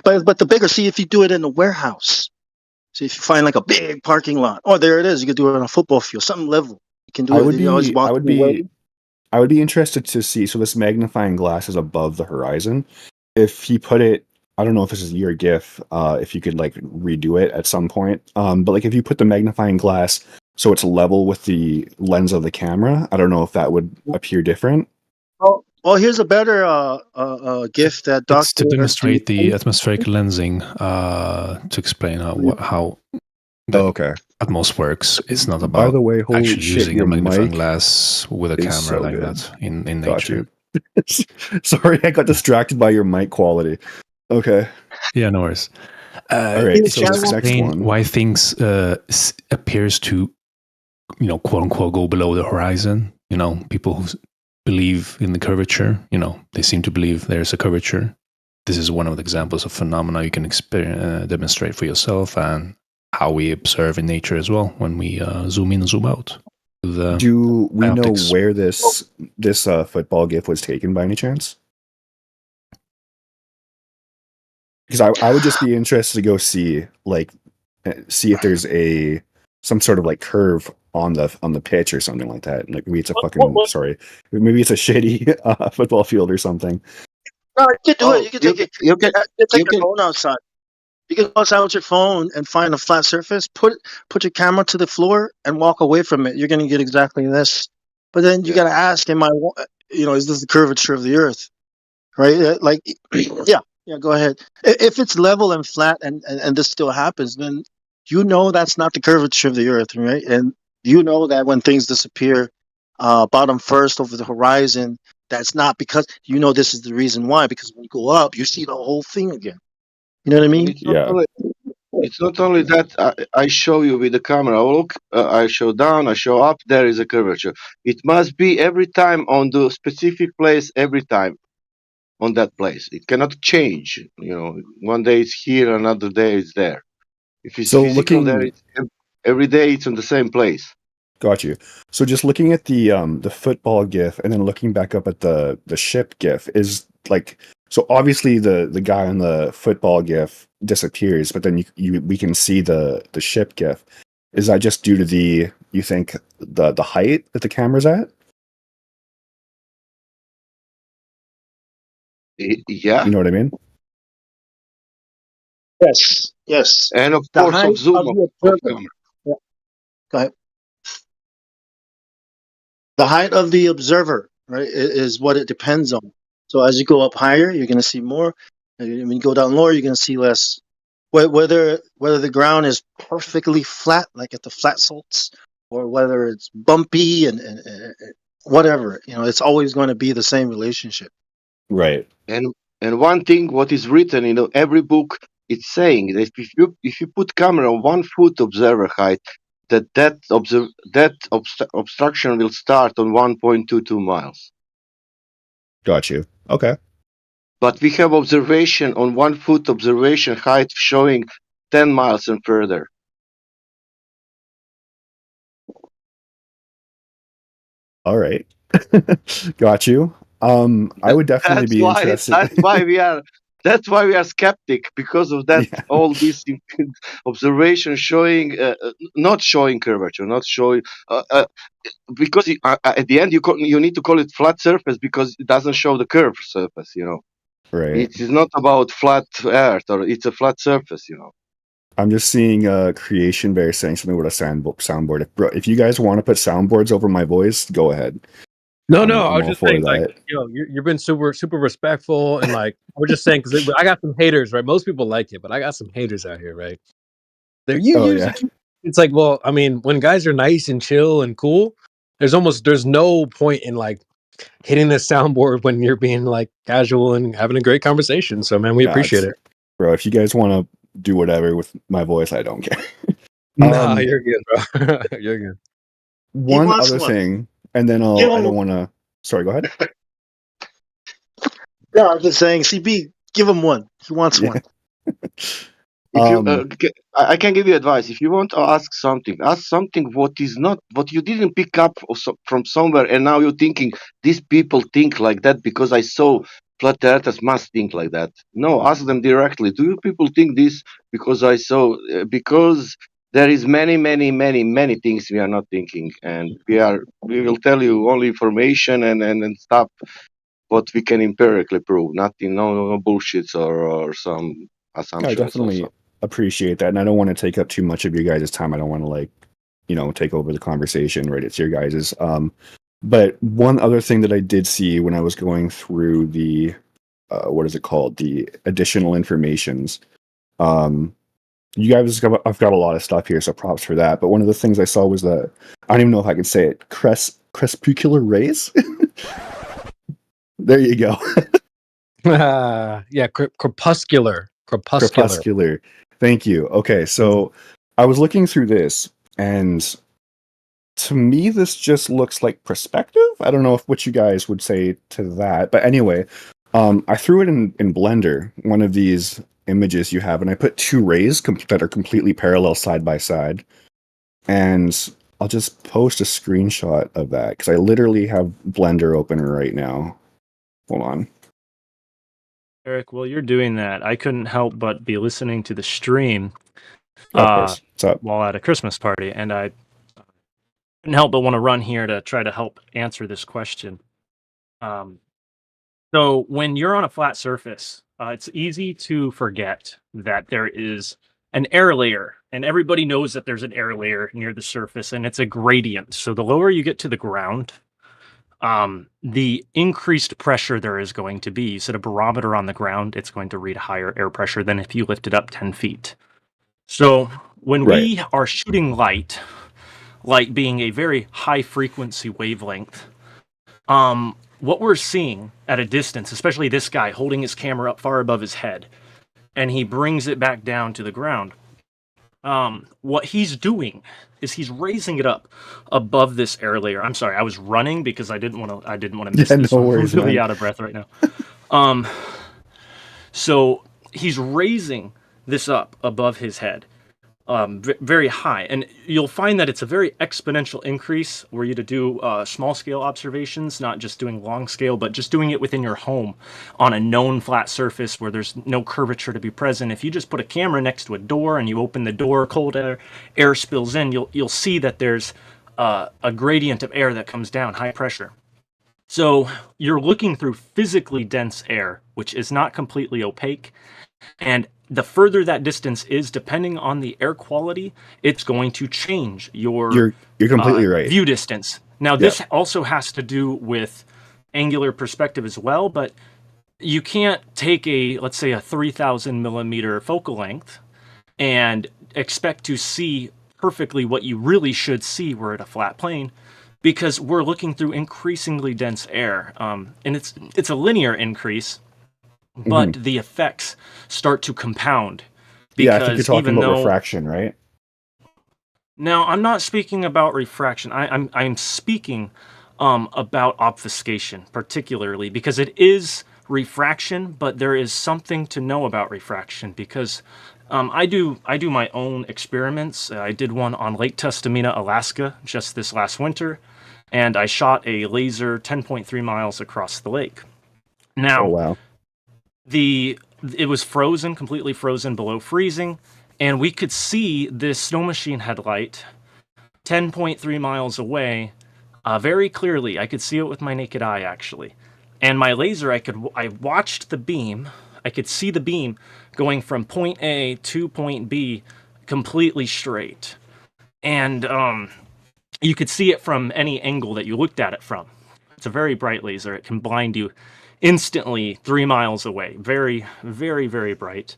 But the bigger, see, if you do it in a warehouse, see if you find like a big parking lot. Oh, there it is. You could do it on a football field, something level. You can do it. I would be interested to see. So this magnifying glass is above the horizon. If he put it, I don't know if this is your GIF, if you could like redo it at some point. But like if you put the magnifying glass so it's level with the lens of the camera, I don't know if that would appear different. Oh, well, here's a better GIF that Dr. It's to demonstrate the atmospheric lensing, to explain how Atmos works. It's not about By the way, holy actually shit, using a your magnifying mic glass with a is camera so like good. that in Got nature. you. Sorry, I got distracted by your mic quality. Okay. Yeah, no worries. All right, It's so just this next explain one. why things appears to, quote unquote, go below the horizon. People who believe in the curvature, they seem to believe there's a curvature. This is one of the examples of phenomena you can demonstrate for yourself, and how we observe in nature as well when we zoom in and zoom out. Do we know optics. where this football GIF was taken by any chance? Because I would just be interested to go see if there's some sort of like curve on the pitch or something like that. Like maybe it's a maybe it's a shitty football field or something. No, you can do it. You can take your phone outside. You can go outside with your phone and find a flat surface. Put your camera to the floor and walk away from it. You're going to get exactly this. But then you got to ask, is this the curvature of the Earth? Right? Like, yeah, go ahead. If it's level and flat and this still happens, then that's not the curvature of the Earth, right? And that when things disappear bottom first over the horizon, that's not because this is the reason why. Because when you go up, you see the whole thing again. You know what I mean? Yeah. It's not only that I show you with the camera. Look, I show down, I show up. There is a curvature. It must be every time on the specific place. Every time on that place, it cannot change. One day it's here, another day it's there. If it's So physical, there looking, it's every day it's in the same place. got you. So just looking at the football GIF and then looking back up at the ship GIF is like, so obviously the guy on the football GIF disappears, but then we can see the ship GIF. Is that just due to you think the height that the camera's at? Yeah. You know what I mean? Yes, yes. And of The course height of zoom of of the observer. camera. Yeah. Go ahead. The height of the observer, right, is what it depends on. So as you go up higher, you're going to see more. And when you go down lower, you're going to see less. Whether the ground is perfectly flat, like at the flat salts, or whether it's bumpy and whatever, it's always going to be the same relationship. Right. And one thing, what is written in every book, it's saying that if you put camera on 1 foot observer height, that obstruction will start on 1.22 miles. Got you. Okay. But we have observation on 1 foot observation height showing 10 miles and further. All right. Got you. I would definitely be interested. That's why we are skeptic, because of that. Yeah. All these observations showing not showing curvature, not showing because at the end you need to call it flat surface because it doesn't show the curved surface. Right. It is not about flat earth, or it's a flat surface. I'm just seeing Creation Bear saying something about a soundboard. If you guys want to put soundboards over my voice, go ahead. No, I'm I was all just for saying, that. like, you've been super respectful, and like, we're just saying because I got some haters, right? Most people like it, but I got some haters out here, right? Yeah. It's like, well, I mean, when guys are nice and chill and cool, there's no point in like hitting the soundboard when you're being like casual and having a great conversation. So, man, we appreciate it, bro. If you guys want to do whatever with my voice, I don't care. Nah, you're good, bro. You're good. One wants other one. thing, and then I don't want to. Sorry, go ahead. No, I'm just saying, CB, give him one. He wants one. If you, I can give you advice. If you want to ask something what you didn't pick up from somewhere, and now you're thinking these people think like that because I saw flat earthers must think like that. No, ask them directly. Do you people think this because I saw? Because there is many things we are not thinking, and we will tell you only information and stuff what we can empirically prove, nothing, no bullshits or some assumptions. I definitely appreciate that, and I don't want to take up too much of your guys' time. I don't want to take over the conversation. Right, it's your guys's. But one other thing that I did see when I was going through the what is it called, the additional informations. You guys, I've got a lot of stuff here, so props for that. But one of the things I saw was that I don't even know if I can say it. Crepuscular rays. There you go. Yeah, crepuscular. Thank you. Okay, so I was looking through this, and to me, this just looks like perspective. I don't know what you guys would say to that, but anyway, I threw it in Blender, one of these images you have, and I put 2 rays that are completely parallel side by side, and I'll just post a screenshot of that because I literally have Blender open right now. Hold on. Eric, while you're doing that, I couldn't help but be listening to the stream Of course. What's up? while at a Christmas party, and I couldn't help but want to run here to try to help answer this question. So when you're on a flat surface, it's easy to forget that there is an air layer, and everybody knows that there's an air layer near the surface, and it's a gradient. So the lower you get to the ground, the increased pressure there is going to be. You set a barometer on the ground, it's going to read higher air pressure than if you lift it up 10 feet. So when we are shooting light being a very high frequency wavelength, what we're seeing at a distance, especially this guy holding his camera up far above his head, and he brings it back down to the ground, What he's doing is he's raising it up above this air layer. I'm sorry, I was running because I didn't want to miss Yeah, this. no I'm worries, really man. out of breath right now. So he's raising this up above his head, very high, and you'll find that it's a very exponential increase were you to do small scale observations, not just doing long scale, but just doing it within your home on a known flat surface where there's no curvature to be present. If you just put a camera next to a door and you open the door, cold air spills in, you'll see that there's a gradient of air that comes down, high pressure. So you're looking through physically dense air, which is not completely opaque. And the further that distance is, depending on the air quality, it's going to change your You're completely right. view distance. Now, Yep. this also has to do with angular perspective as well, but you can't take let's say a 3,000 millimeter focal length and expect to see perfectly what you really should see were at a flat plane, because we're looking through increasingly dense air, and it's a linear increase, but the effects start to compound. Yeah, I think you're talking even about though, refraction, right? now, I'm not speaking about refraction. I'm speaking about obfuscation, particularly because it is refraction, but there is something to know about refraction because I do my own experiments. I did one on Lake Tustamina, Alaska, just this last winter, and I shot a laser 10.3 miles across the lake. Now, Oh wow. it was frozen, completely frozen below freezing, and we could see this snow machine headlight 10.3 miles away very clearly. I could see it with my naked eye, actually. And my laser, I watched the beam. I could see the beam going from point A to point B completely straight. And you could see it from any angle that you looked at it from. It's a very bright laser. It can blind you instantly 3 miles away. Very, very, very bright.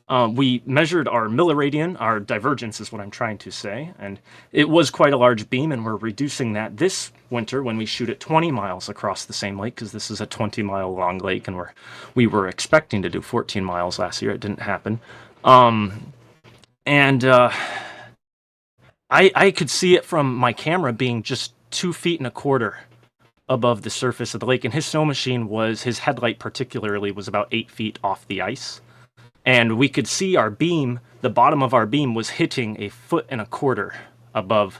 We measured our milliradian, our divergence is what I'm trying to say, and it was quite a large beam, and we're reducing that this winter when we shoot at 20 miles across the same lake, because this is a 20-mile long lake, and we were expecting to do 14 miles last year. It didn't happen. I could see it from my camera being just 2 feet and a quarter above the surface of the lake, and his snow machine his headlight particularly was about 8 feet off the ice. And we could see our beam, the bottom of our beam was hitting 1.25 feet above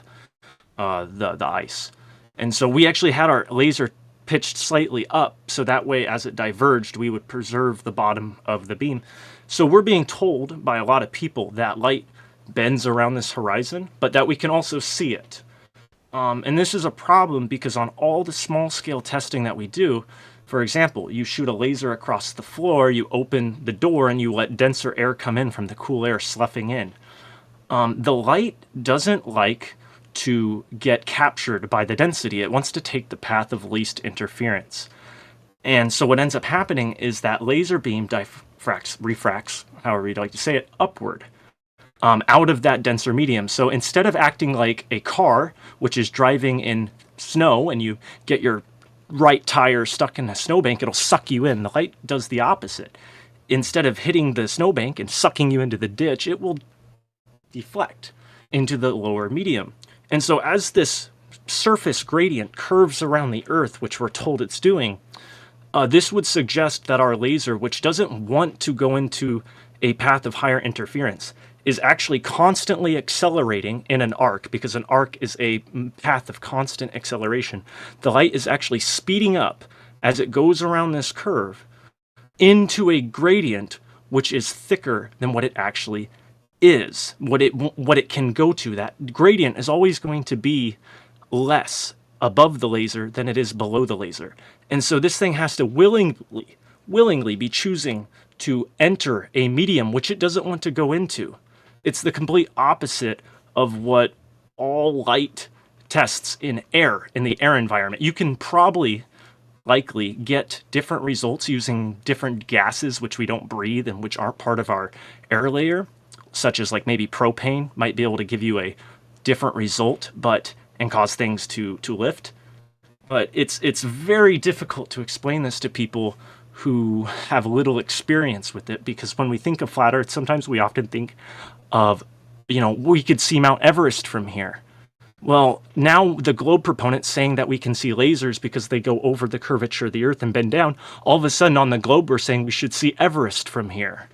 the ice. And so we actually had our laser pitched slightly up, so that way as it diverged, we would preserve the bottom of the beam. So we're being told by a lot of people that light bends around this horizon, but that we can also see it. And this is a problem because on all the small scale testing that we do, for example, you shoot a laser across the floor, you open the door, and you let denser air come in from the cool air sloughing in. The light doesn't like to get captured by the density. It wants to take the path of least interference. And so what ends up happening is that laser beam refracts, however you'd like to say it, upward. Out of that denser medium. So instead of acting like a car, which is driving in snow, and you get your right tire stuck in a snowbank, it'll suck you in. The light does the opposite. Instead of hitting the snowbank and sucking you into the ditch, it will deflect into the lower medium. And so as this surface gradient curves around the Earth, which we're told it's doing, this would suggest that our laser, which doesn't want to go into a path of higher interference, is actually constantly accelerating in an arc, because an arc is a path of constant acceleration. The light is actually speeding up as it goes around this curve into a gradient which is thicker than what it actually is, what it can go to. That gradient is always going to be less above the laser than it is below the laser. And so this thing has to willingly be choosing to enter a medium which it doesn't want to go into. It's the complete opposite of what all light tests in air, in the air environment. You can likely get different results using different gases which we don't breathe and which aren't part of our air layer, such as like maybe propane might be able to give you a different result and cause things to lift. But it's very difficult to explain this to people who have little experience with it, because when we think of flat Earth, sometimes we often think of, we could see Mount Everest from here. Well, now the globe proponents saying that we can see lasers because they go over the curvature of the Earth and bend down. All of a sudden on the globe, we're saying we should see Everest from here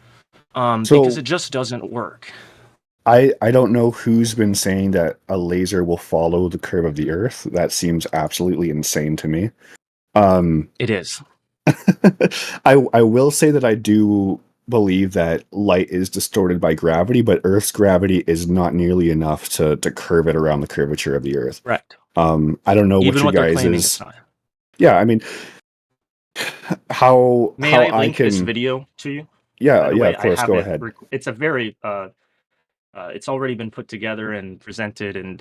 because it just doesn't work. I don't know who's been saying that a laser will follow the curve of the Earth. That seems absolutely insane to me. It is. I will say that I do believe that light is distorted by gravity, but Earth's gravity is not nearly enough to curve it around the curvature of the Earth. Right. I don't know Even what you they're guys claiming is. it's not. Yeah, I mean, how May how I link this can video to you? Yeah, By the yeah, way, of course, I have go it. ahead. It's a very. It's already been put together and presented, and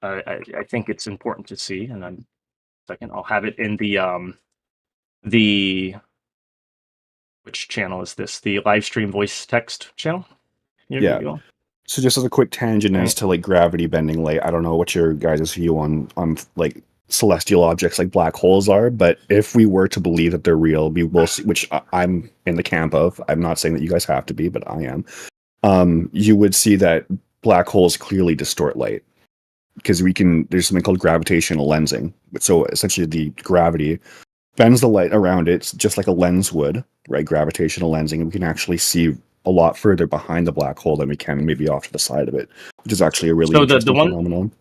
I think it's important to see. And I'm second. I'll have it in the which channel is this? The live stream voice text channel. Here Yeah. we go. So just as a quick tangent as Right. to like gravity bending light, I don't know what your guys' view on like celestial objects like black holes are, but if we were to believe that they're real, we will see, which I'm in the camp of. I'm not saying that you guys have to be, but I am. You would see that black holes clearly distort light because there's something called gravitational lensing. So essentially the gravity bends the light around it just like a lens would, right? Gravitational lensing, and we can actually see a lot further behind the black hole than we can maybe off to the side of it, which is actually a really So interesting phenomenon.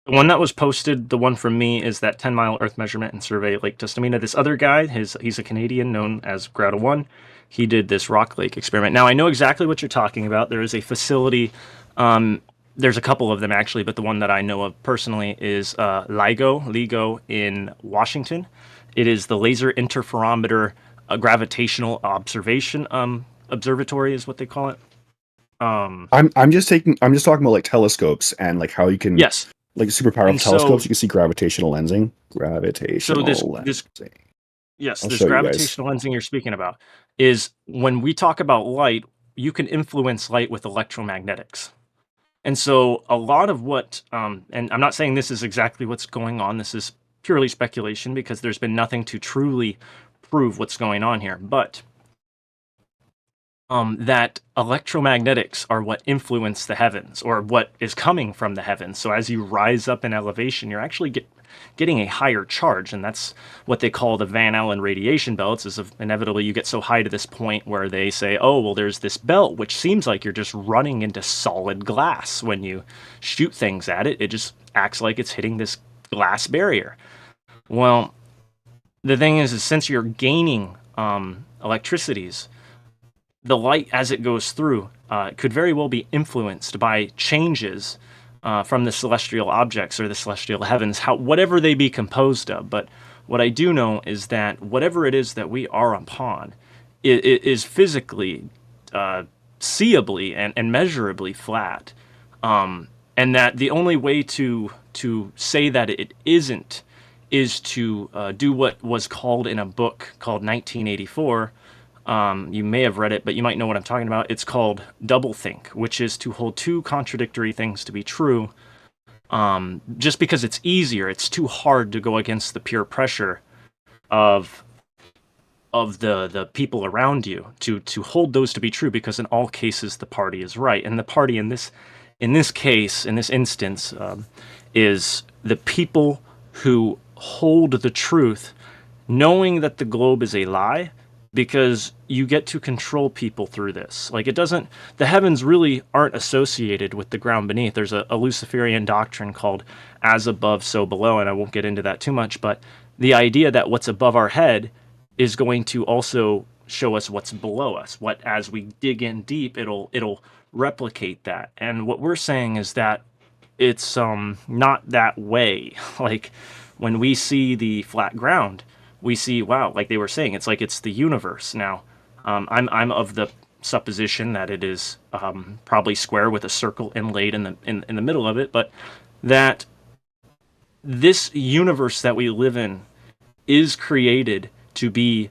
the one that was posted, the one from me, is that 10-mile Earth measurement and survey at Lake Tustamina. This other guy, he's a Canadian known as Grata1. He did this Rock Lake experiment. Now, I know exactly what you're talking about. There is a facility. There's a couple of them, actually, but the one that I know of personally is LIGO in Washington. It is the Laser Interferometer Gravitational Observatory is what they call it. I'm just talking about like telescopes and like how you can like super powerful And so- telescopes. You can see gravitational lensing. Gravitational this lensing. Yes, I'll this show you guys. gravitational lensing you're speaking about is when we talk about light, you can influence light with electromagnetics. And so a lot of what, and I'm not saying this is exactly what's going on, this is purely speculation because there's been nothing to truly prove what's going on here, but that electromagnetics are what influence the heavens or what is coming from the heavens. So as you rise up in elevation, you're actually getting a higher charge, and that's what they call the Van Allen radiation belts. Is inevitably you get so high to this point where they say, oh, well, there's this belt, which seems like you're just running into solid glass. When you shoot things at it, it just acts like it's hitting this glass barrier. Well, the thing is since you're gaining electricities, the light as it goes through could very well be influenced by changes from the celestial objects or the celestial heavens, whatever they be composed of. But what I do know is that whatever it is that we are upon, it is physically, seeably, and measurably flat. And that the only way to say that it isn't is to do what was called in a book called 1984. You may have read it, but you might know what I'm talking about. It's called doublethink, which is to hold two contradictory things to be true. Just because it's easier, it's too hard to go against the peer pressure of the people around you to hold those to be true, because in all cases the party is right, and the party in this instance is the people who hold the truth, knowing that the globe is a lie. Because you get to control people through this. Like, the heavens really aren't associated with the ground beneath. There's a Luciferian doctrine called as above, so below, and I won't get into that too much, but the idea that what's above our head is going to also show us what's below us. What, as we dig in deep, it'll replicate that. And what we're saying is that it's not that way. Like, when we see the flat ground, we see, wow, like they were saying, it's like it's the universe. Now, I'm of the supposition that it is probably square with a circle inlaid in the middle of it, but that this universe that we live in is created to be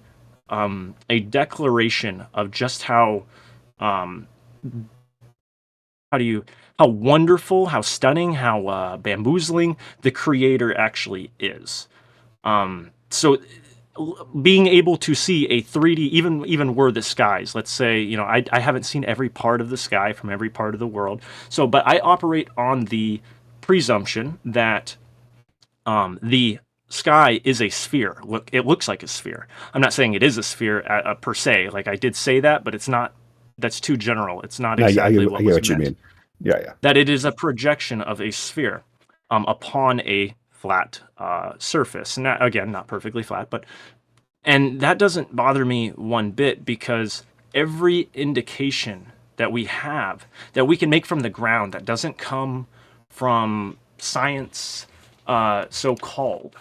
a declaration of just how wonderful, how stunning, how bamboozling the Creator actually is. So being able to see a 3D, even were the skies, let's say, you know, I haven't seen every part of the sky from every part of the world. So, but I operate on the presumption that the sky is a sphere. Look, it looks like a sphere. I'm not saying it is a sphere per se. Like I did say that, but it's not. That's too general. It's not No, exactly I what get was what you meant. mean. Yeah. That it is a projection of a sphere upon a flat surface. Not, again, not perfectly flat, but and that doesn't bother me one bit because every indication that we have that we can make from the ground that doesn't come from science, so-called,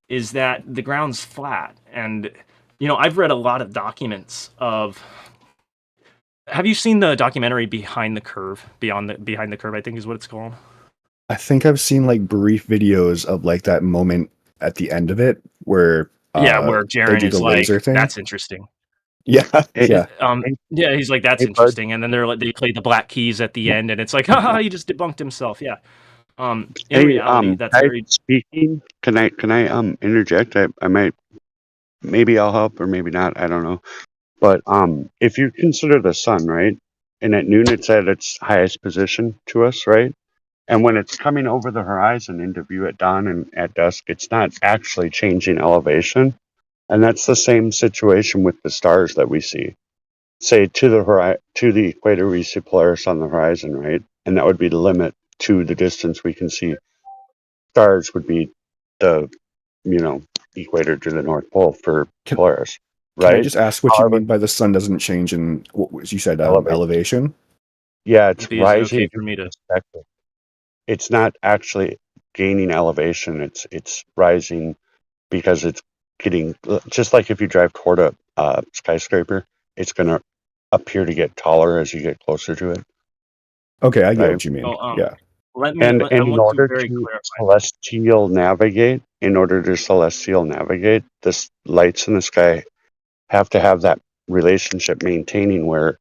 is that the ground's flat. And you know, I've read a lot of documents of. Have you seen the documentary Behind the Curve? Behind the Curve, I think is what it's called. I think I've seen like brief videos of like that moment at the end of it where Where they Jaren do is the like, laser thing. "That's interesting." Yeah, yeah. Yeah, he's like, "That's Hey, bud. interesting," and then they play the black keys at the end, and it's like, "Haha, he just debunked himself." Yeah. In Hey, reality, that's guys very. speaking. Can I interject? I might, maybe I'll help or maybe not. I don't know. But if you consider the sun, right, and at noon it's at its highest position to us, right, and when it's coming over the horizon into view at dawn and at dusk, it's not actually changing elevation, and that's the same situation with the stars that we see. Say to the equator, we see Polaris on the horizon, right, and that would be the limit to the distance we can see. Stars would be the equator to the North Pole for Polaris. Can I Right. just ask what you mean by the sun doesn't change in what was you said elevation? Yeah, it's Is it rising. okay for me to? Perspective. It's not actually gaining elevation. It's rising because it's getting just like if you drive toward a skyscraper, it's going to appear to get taller as you get closer to it. Okay, I get Right. what you mean. Oh, Yeah. Let me. And I in want to order very to clarify. celestial navigate, the lights in the sky have to have that relationship maintaining where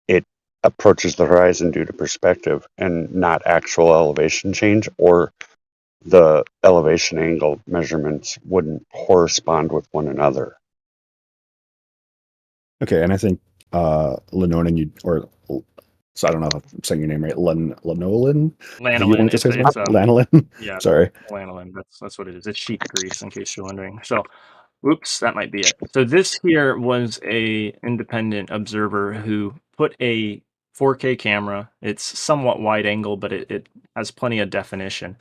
it approaches the horizon due to perspective and not actual elevation change, or the elevation angle measurements wouldn't correspond with one another. Okay, and I think Lenolan, so I don't know if I'm saying your name right, Lanolin? Lanolin. It's Lanolin? yeah. Sorry. Lanolin. That's what it is. It's sheep grease, in case you're wondering. So, oops, that might be it. So this here was a independent observer who put a 4K camera. It's somewhat wide angle, but it has plenty of definition.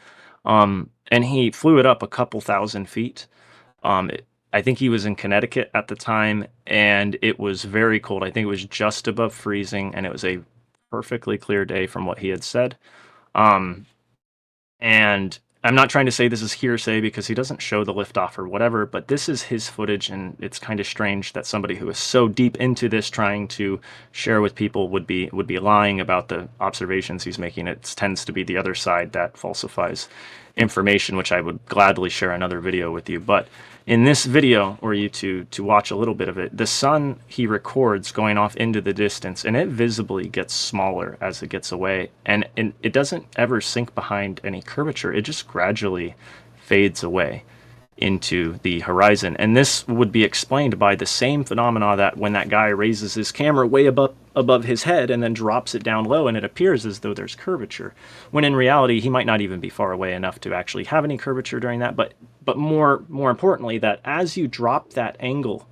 And he flew it up a couple thousand feet. I think he was in Connecticut at the time, and it was very cold. I think it was just above freezing, and it was a perfectly clear day from what he had said. And I'm not trying to say this is hearsay because he doesn't show the liftoff or whatever, but this is his footage, and it's kind of strange that somebody who is so deep into this trying to share with people would be lying about the observations he's making. It tends to be the other side that falsifies information, which I would gladly share another video with you. But in this video, or you to watch a little bit of it, the sun he records going off into the distance, and it visibly gets smaller as it gets away, and it doesn't ever sink behind any curvature. It just gradually fades away into the horizon. And this would be explained by the same phenomena that when that guy raises his camera way above his head and then drops it down low, and it appears as though there's curvature, when in reality he might not even be far away enough to actually have any curvature during that. But more importantly, that as you drop that angle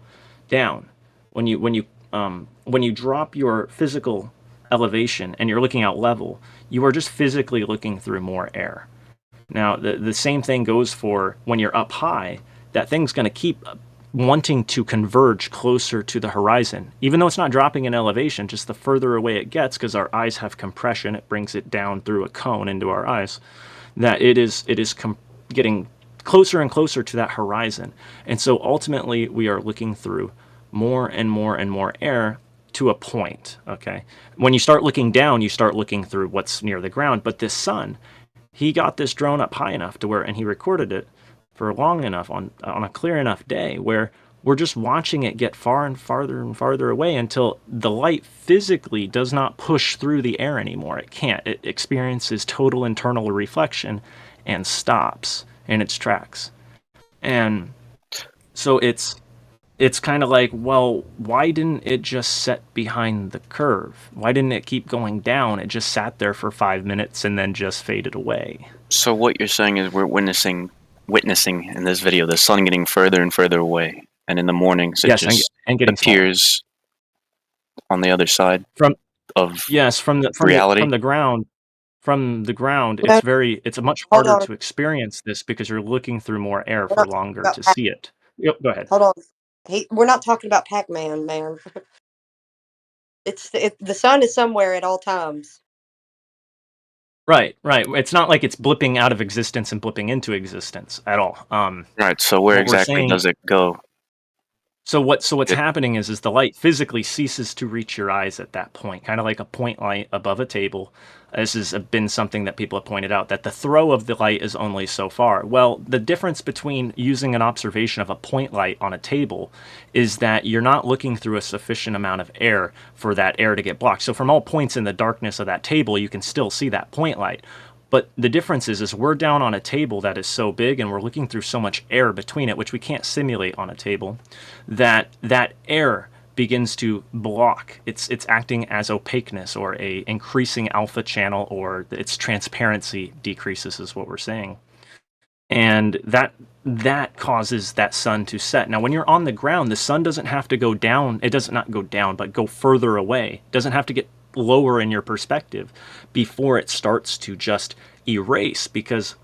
down, when you drop your physical elevation and you're looking out level, you are just physically looking through more air. Now, the same thing goes for when you're up high. That thing's going to keep wanting to converge closer to the horizon, even though it's not dropping in elevation. Just the further away it gets, because our eyes have compression, it brings it down through a cone into our eyes. That it is getting closer and closer to that horizon, and so ultimately we are looking through more and more and more air to a point. Okay, when you start looking down, you start looking through what's near the ground. But this sun, he got this drone up high enough to where, and he recorded it for long enough on a clear enough day where we're just watching it get far and farther away until the light physically does not push through the air anymore. It can't. It experiences total internal reflection and stops in its tracks. And so it's it's kind of like, well, why didn't it just set behind the curve? Why didn't it keep going down? It just sat there for 5 minutes and then just faded away. So what you're saying is we're witnessing in this video the sun getting further and further away, and in the mornings it Yes, just and getting smaller. appears on the other side From of yes, from reality. the ground. From the ground, No, it's much hold harder on. to experience this because you're looking through more air We're for not talking longer about to Pac. see it. Yep, go ahead. Hold on. We're not talking about Pac-Man, man. The sun is somewhere at all times. Right. It's not like it's blipping out of existence and blipping into existence at all. Right. So where What we're exactly saying, does it go? so what's happening is the light physically ceases to reach your eyes at that point, kind of like a point light above a table. This has been something that people have pointed out, that the throw of the light is only so far. Well, the difference between using an observation of a point light on a table is that you're not looking through a sufficient amount of air for that air to get blocked. So from all points in the darkness of that table, you can still see that point light. But the difference is we're down on a table that is so big and we're looking through so much air between it, which we can't simulate on a table, that air begins to block. It's acting as opaqueness or a increasing alpha channel, or its transparency decreases is what we're saying. And that causes that sun to set. Now, when you're on the ground, the sun doesn't have to go down. It does not go down, but go further away. It doesn't have to get lower in your perspective before it starts to just erase, because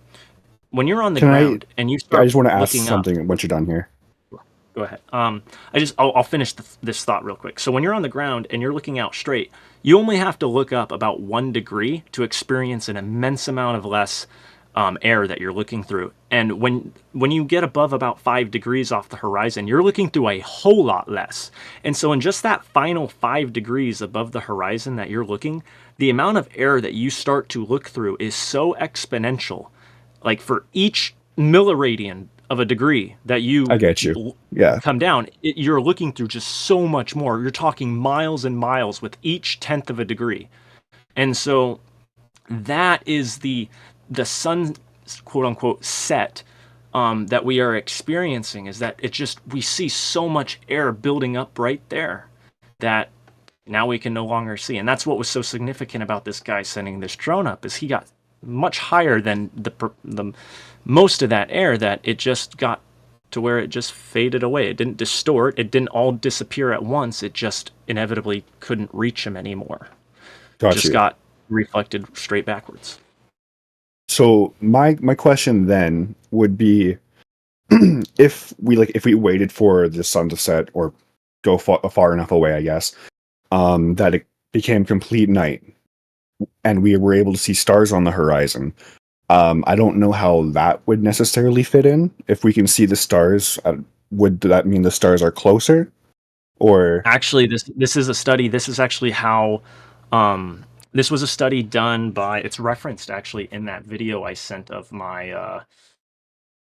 when you're on the ground and you start I just want to ask looking something up, once you're done here. go ahead. I'll finish this thought real quick. So when you're on the ground and you're looking out straight, you only have to look up about 1 degree to experience an immense amount of less air that you're looking through. And when you get above about 5 degrees off the horizon, you're looking through a whole lot less. And so in just that final 5 degrees above the horizon that you're looking, the amount of air that you start to look through is so exponential. Like for each milliradian of a degree that I get you. Yeah. come down, you're looking through just so much more. You're talking miles and miles with each 1/10 of a degree. And so that is the sun, quote unquote, set that we are experiencing, is that we see so much air building up right there that now we can no longer see. And that's what was so significant about this guy sending this drone up, is he got much higher than the most of that air, that it just got to where it just faded away. It didn't distort. It didn't all disappear at once. It just inevitably couldn't reach him anymore. Just got reflected straight backwards. So my question then would be, if we waited for the sun to set or go far enough away, I guess, that it became complete night, and we were able to see stars on the horizon. I don't know how that would necessarily fit in. If we can see the stars, would that mean the stars are closer? Or actually, this is a study. This is actually how. This was a study done by. It's referenced actually in that video I sent of my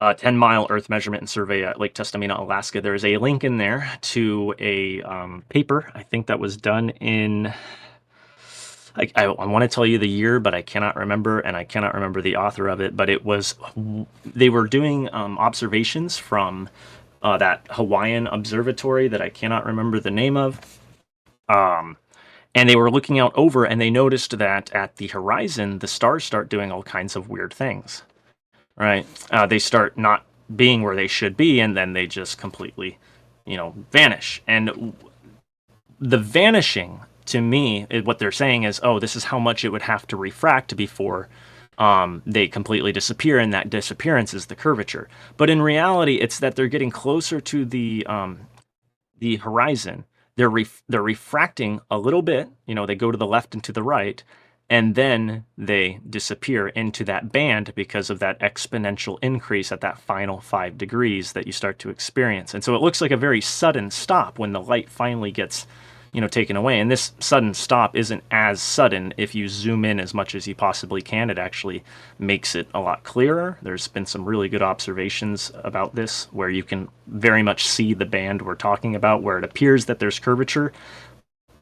10-mile Earth measurement and survey at Lake Testamina, Alaska. There's a link in there to a paper. I think that was done in. I want to tell you the year, but I cannot remember, and I cannot remember the author of it. But they were doing observations from that Hawaiian observatory that I cannot remember the name of. And they were looking out over, and they noticed that at the horizon, the stars start doing all kinds of weird things. Right? They start not being where they should be, and then they just completely, vanish. And the vanishing, to me, what they're saying is, oh, this is how much it would have to refract before they completely disappear, and that disappearance is the curvature. But in reality, it's that they're getting closer to the horizon. They're refracting a little bit. They go to the left and to the right, and then they disappear into that band because of that exponential increase at that final 5 degrees that you start to experience. And so it looks like a very sudden stop when the light finally gets taken away. And this sudden stop isn't as sudden. If you zoom in as much as you possibly can, it actually makes it a lot clearer. There's been some really good observations about this where you can very much see the band we're talking about, where it appears that there's curvature,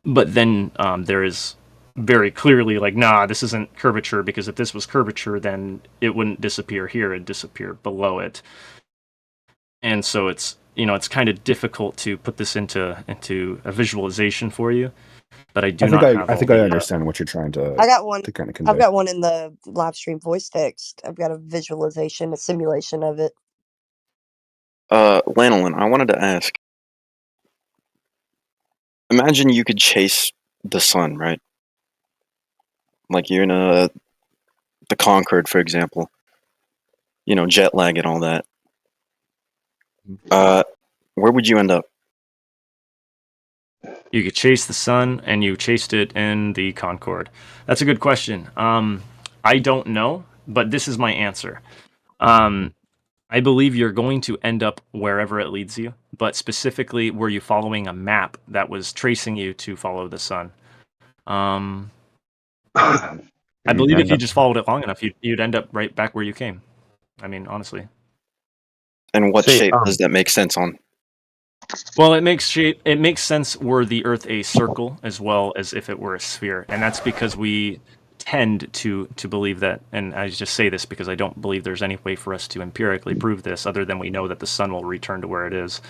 but then there is very clearly nah, this isn't curvature, because if this was curvature, then it wouldn't disappear here, it'd disappear below it. And so it's it's kind of difficult to put this into a visualization for you. But I do I think not have I all think I the understand what you're trying I got one. to kind of I've convey. got one in the live stream voice text. I've got a visualization, a simulation of it. Lanolin, I wanted to ask. Imagine you could chase the sun, right? Like you're in the Concorde, for example. Jet lag and all that. Where would you end up? You could chase the sun, and you chased it in the Concorde. That's a good question. I don't know, but this is my answer. I believe you're going to end up wherever it leads you, but specifically, were you following a map that was tracing you to follow the sun? I believe if you just followed it long enough, you'd end up right back where you came. I mean, honestly. And what shape does that make sense on? Well, it makes sense were the Earth a circle as well as if it were a sphere, and that's because we tend to believe that, and I just say this because I don't believe there's any way for us to empirically prove this other than we know that the sun will return to where it is,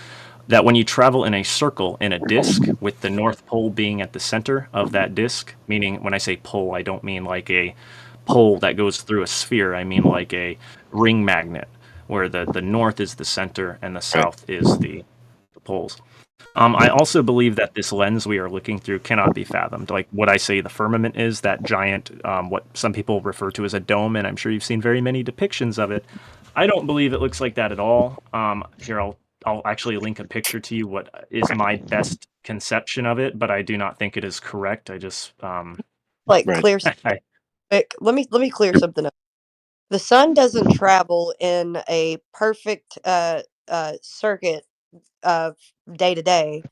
that when you travel in a circle in a disk with the North Pole being at the center of that disk, meaning when I say pole, I don't mean like a pole that goes through a sphere, I mean like a ring magnet where the north is the center and the south is the poles. I also believe that this lens we are looking through cannot be fathomed. Like what I say the firmament is, that giant, what some people refer to as a dome, and I'm sure you've seen very many depictions of it. I don't believe it looks like that at all. Here, I'll actually link a picture to you what is my best conception of it, but I do not think it is correct. I just clear. Let me clear something up. The sun doesn't travel in a perfect circuit of day to day.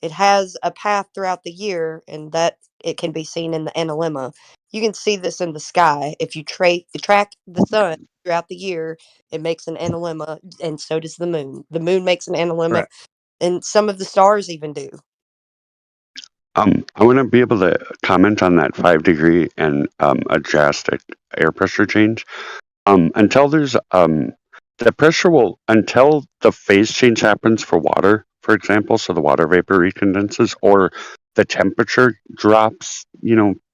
It has a path throughout the year, and that it can be seen in the analemma. You can see this in the sky. If you track the sun throughout the year, it makes an analemma, and so does the moon. The moon makes an analemma, and some of the stars even do. I want to be able to comment on that 5-degree and adjusted air pressure change. Until there's the pressure will, until the phase change happens for water, for example, so the water vapor recondenses or the temperature drops,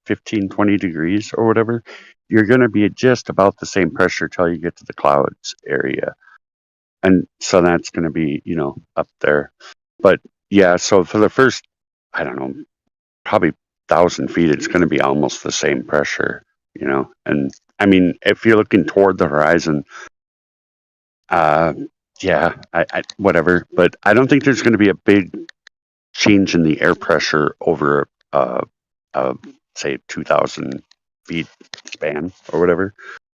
15, 20 degrees or whatever, you're going to be at just about the same pressure till you get to the clouds area. And so that's going to be, up there. But yeah, so for the first, I don't know, probably 1,000 feet, it's going to be almost the same pressure, and I mean, if you're looking toward the horizon, yeah, I whatever, but I don't think there's going to be a big change in the air pressure over say 2,000 feet span or whatever.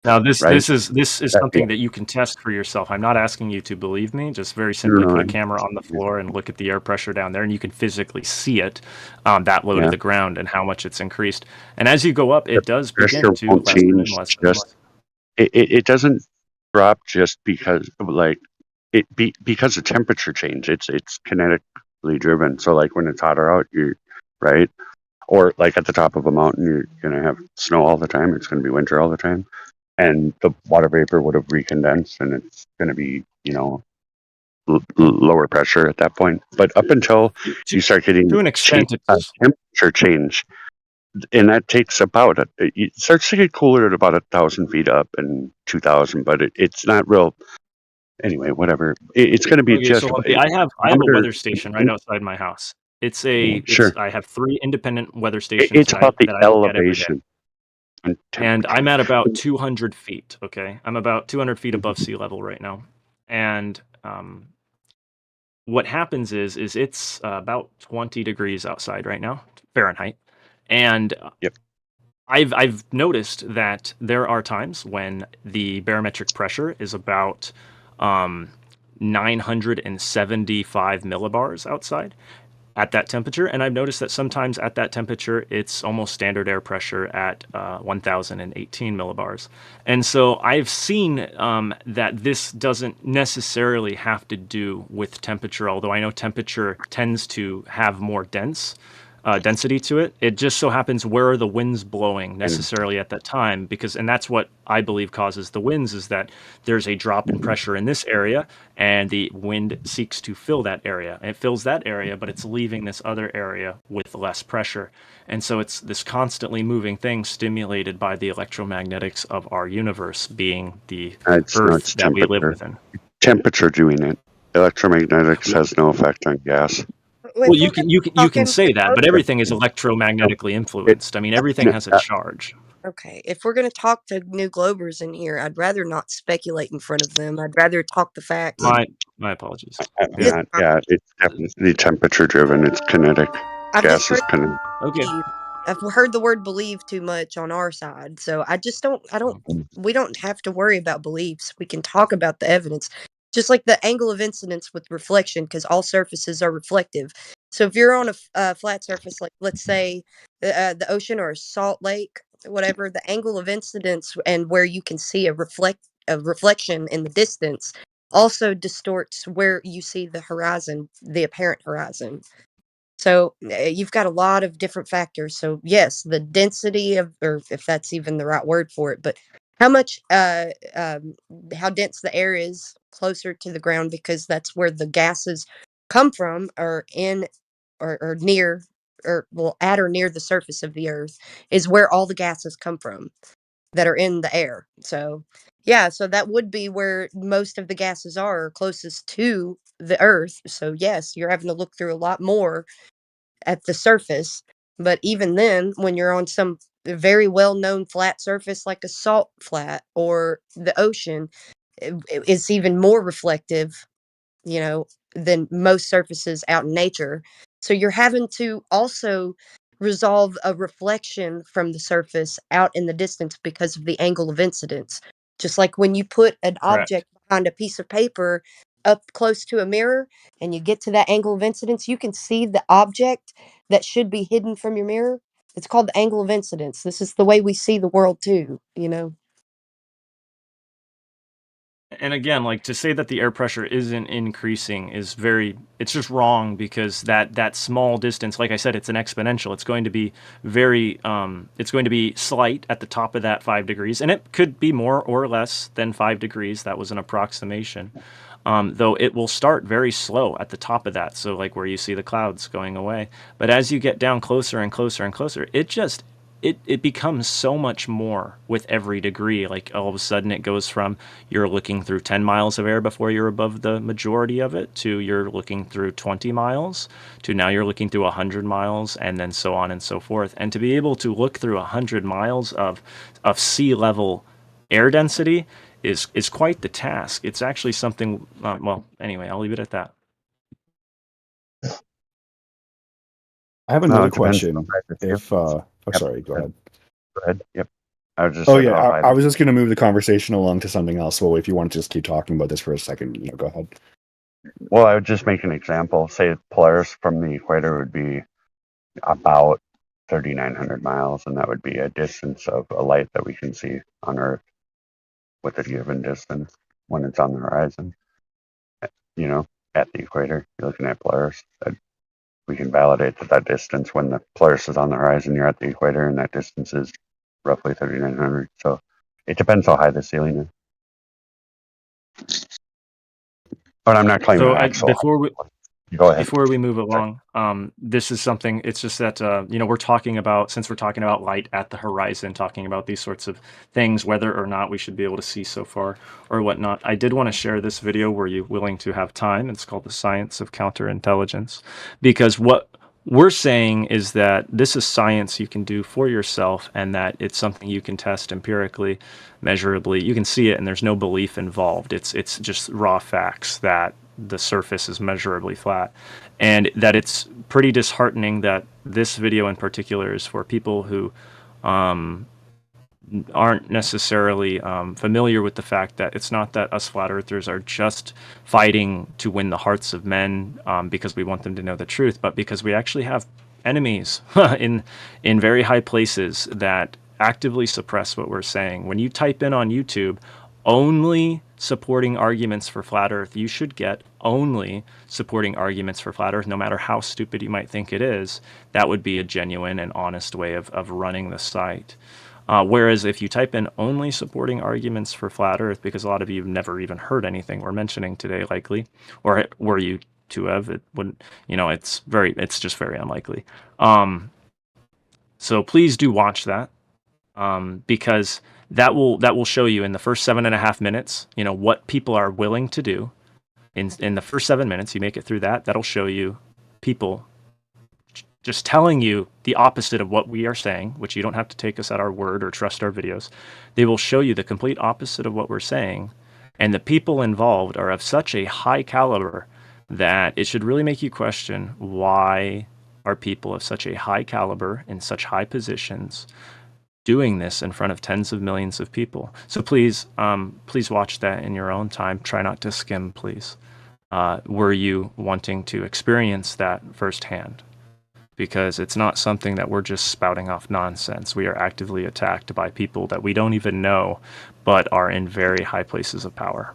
Now this right? is something that you can test for yourself. I'm not asking you to believe me. Just very simply put a camera on the floor and look at the air pressure down there, and you can physically see it that low to the ground and how much it's increased. And as you go up, it does begin to won't change. less. It doesn't drop just because because of temperature change. It's kinetically driven. So like when it's hotter out, you're right, or like at the top of a mountain, you're gonna have snow all the time. It's gonna be winter all the time. And the water vapor would have recondensed, and it's going to be, lower pressure at that point. But up until you start getting to an extent, temperature change, and that takes about it starts to get cooler at about 1,000 feet up and 2,000, but it's not real. Anyway, whatever. It's going to be just. So I have a weather station right outside my house. I have 3 independent weather stations. It's about the elevation. And I'm at about 200 feet, okay? I'm about 200 feet above sea level right now. And what happens is it's about 20 degrees outside right now, Fahrenheit. And I've noticed that there are times when the barometric pressure is about 975 millibars outside at that temperature, and I've noticed that sometimes at that temperature it's almost standard air pressure at 1018 millibars. And so I've seen that this doesn't necessarily have to do with temperature, although I know temperature tends to have more dense density to it. It just so happens where are the winds blowing necessarily at that time, and that's what I believe causes the winds, is that there's a drop in pressure in this area and the wind seeks to fill that area. And it fills that area, but it's leaving this other area with less pressure. And so it's this constantly moving thing stimulated by the electromagnetics of our universe, being the Earth that we live within. Temperature doing it. Electromagnetics has no effect on gas. Well, you can say that, but everything is electromagnetically influenced. I mean, everything has a charge. Okay, if we're going to talk to new globers in here, I'd rather not speculate in front of them. I'd rather talk the facts. My apologies. Yeah, it's definitely temperature driven. It's kinetic. I've Gas just is heard kinetic. Okay. I've heard the word believe too much on our side, so we don't have to worry about beliefs. We can talk about the evidence. Just like the angle of incidence with reflection, because all surfaces are reflective. So if you're on a flat surface, like let's say the ocean or a salt lake, whatever, the angle of incidence and where you can see a reflection in the distance also distorts where you see the horizon, the apparent horizon. So you've got a lot of different factors. So yes, the density of, or if that's even the right word for it, but how much, how dense the air is closer to the ground, because that's where the gases come from, or in, or near, or well, at or near the surface of the earth is where all the gases come from that are in the air. So yeah, so that would be where most of the gases are, closest to the earth. So yes, you're having to look through a lot more at the surface. But even then, when you're on some very well-known flat surface like a salt flat or the ocean, it's even more reflective, than most surfaces out in nature. So you're having to also resolve a reflection from the surface out in the distance because of the angle of incidence. Just like when you put an object behind a piece of paper up close to a mirror and you get to that angle of incidence, you can see the object that should be hidden from your mirror. It's called the angle of incidence. This is the way we see the world too, And again, like, to say that the air pressure isn't increasing is it's just wrong, because that small distance, like I said, it's an exponential. It's going to be it's going to be slight at the top of that 5 degrees, and it could be more or less than 5 degrees. That was an approximation. Though it will start very slow at the top of that. So like where you see the clouds going away. But as you get down closer and closer and closer, it becomes so much more with every degree. Like all of a sudden it goes from you're looking through 10 miles of air before you're above the majority of it, to you're looking through 20 miles, to now you're looking through 100 miles, and then so on and so forth. And to be able to look through 100 miles of sea level air density is quite the task. It's actually something, well, anyway, I'll leave it at that. I have another question. Sorry, go ahead. Go ahead. Yep. I was just. I was just going to move the conversation along to something else. Well, if you want to just keep talking about this for a second, go ahead. Well, I would just make an example. Say Polaris from the equator would be about 3,900 miles, and that would be a distance of a light that we can see on Earth with a given distance when it's on the horizon. At the equator, you're looking at Polaris. We can validate that distance when the Polaris is on the horizon, you're at the equator, and that distance is roughly 3,900. So it depends how high the ceiling is. But I'm not claiming Before we move along, this is something, it's just that, we're talking about, since we're talking about light at the horizon, talking about these sorts of things, whether or not we should be able to see so far or whatnot. I did want to share this video. Were you willing to have time? It's called The Science of Counterintelligence, because what we're saying is that this is science you can do for yourself, and that it's something you can test empirically, measurably. You can see it, and there's no belief involved. It's just raw facts that the surface is measurably flat, and that it's pretty disheartening that this video in particular is for people who aren't necessarily familiar with the fact that it's not that us flat earthers are just fighting to win the hearts of men because we want them to know the truth, but because we actually have enemies in very high places that actively suppress what we're saying. When you type in on YouTube only supporting arguments for flat Earth, you should get only supporting arguments for flat Earth, no matter how stupid you might think it is. That would be a genuine and honest way of running the site. Whereas if you type in only supporting arguments for flat Earth, because a lot of you have never even heard anything we're mentioning today, likely, or were you to have, it wouldn't, it's just very unlikely. So please do watch that, because that will show you in the first 7.5 minutes, what people are willing to do. In the first 7 minutes, you make it through that'll show you people just telling you the opposite of what we are saying, which you don't have to take us at our word or trust our videos. They will show you the complete opposite of what we're saying. And the people involved are of such a high caliber that it should really make you question, why are people of such a high caliber in such high positions doing this in front of tens of millions of people? So please watch that in your own time. Try not to skim, please. Were you wanting to experience that firsthand? Because it's not something that we're just spouting off nonsense. We are actively attacked by people that we don't even know, but are in very high places of power.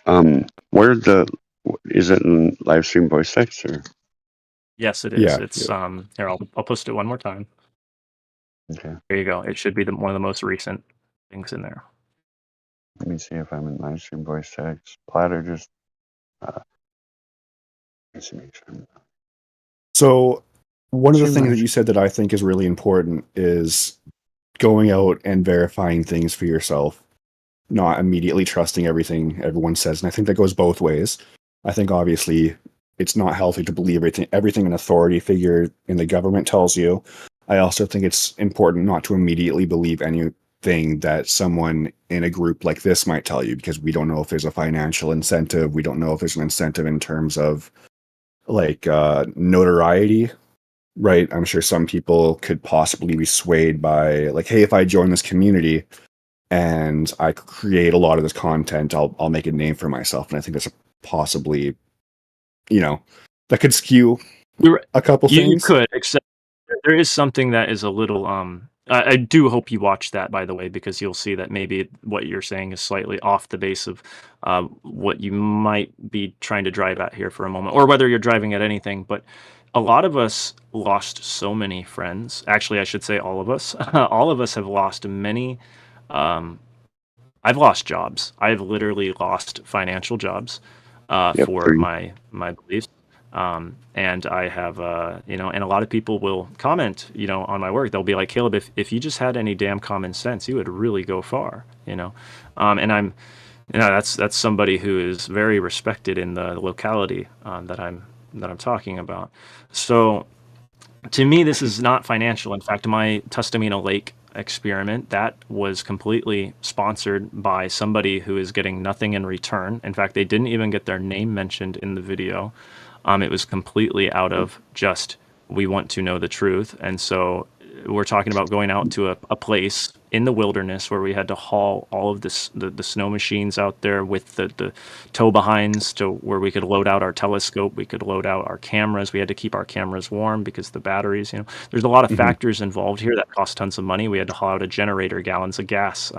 Is it in live stream voice text or? Yes, it is. Yeah. It's here. I'll post it one more time. Okay. There you go. It should be one of the most recent things in there. Let me see if I'm in live stream voice text. Platter just. Let's see, make sure I'm. So one of the Too things much. that you said that I think is really important is going out and verifying things for yourself, not immediately trusting everything everyone says. And I think that goes both ways. I think obviously it's not healthy to believe everything an authority figure in the government tells you. I also think it's important not to immediately believe anything that someone in a group like this might tell you, because we don't know if there's a financial incentive. We don't know if there's an incentive in terms of notoriety, right? I'm sure some people could possibly be swayed by hey, if I join this community and I create a lot of this content, I'll make a name for myself. And I think that's possibly, that could skew a couple You things. could, except there is something that is a little I do hope you watch that, by the way, because you'll see that maybe what you're saying is slightly off the base of what you might be trying to drive at here for a moment, or whether you're driving at anything. But a lot of us lost so many friends. Actually, I should say all of us. All of us have lost many. I've lost jobs. I've literally lost financial jobs for my beliefs. And I have, and a lot of people will comment, on my work. They'll be like, Caleb, if you just had any damn common sense, you would really go far, and I'm, that's somebody who is very respected in the locality that I'm talking about. So to me, this is not financial. In fact, my Tustamina Lake experiment, that was completely sponsored by somebody who is getting nothing in return. In fact, they didn't even get their name mentioned in the video. It was completely out of just, we want to know the truth. And so we're talking about going out to a place in the wilderness where we had to haul all of the snow machines out there with the tow behinds to where we could load out our telescope, we could load out our cameras. We had to keep our cameras warm because the batteries, there's a lot of factors involved here that cost tons of money. We had to haul out a generator, gallons of gas.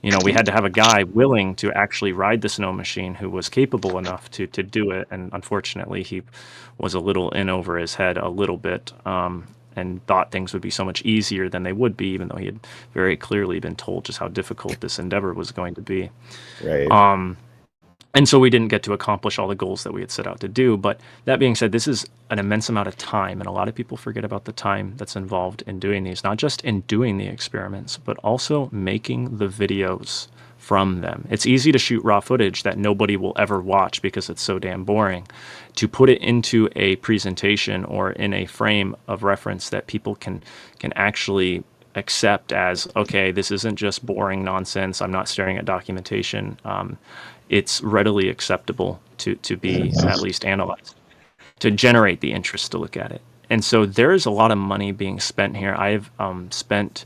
We had to have a guy willing to actually ride the snow machine who was capable enough to do it. And unfortunately, he was a little in over his head a little bit, and thought things would be so much easier than they would be, even though he had very clearly been told just how difficult this endeavor was going to be. Right. And so we didn't get to accomplish all the goals that we had set out to do. But that being said, this is an immense amount of time, and a lot of people forget about the time that's involved in doing these, not just in doing the experiments, but also making the videos from them. It's easy to shoot raw footage that nobody will ever watch because it's so damn boring. To put it into a presentation or in a frame of reference that people can actually accept as, okay, this isn't just boring nonsense, I'm not staring at documentation, it's readily acceptable to be at least analyzed, to generate the interest to look at it. And so there is a lot of money being spent here. I've spent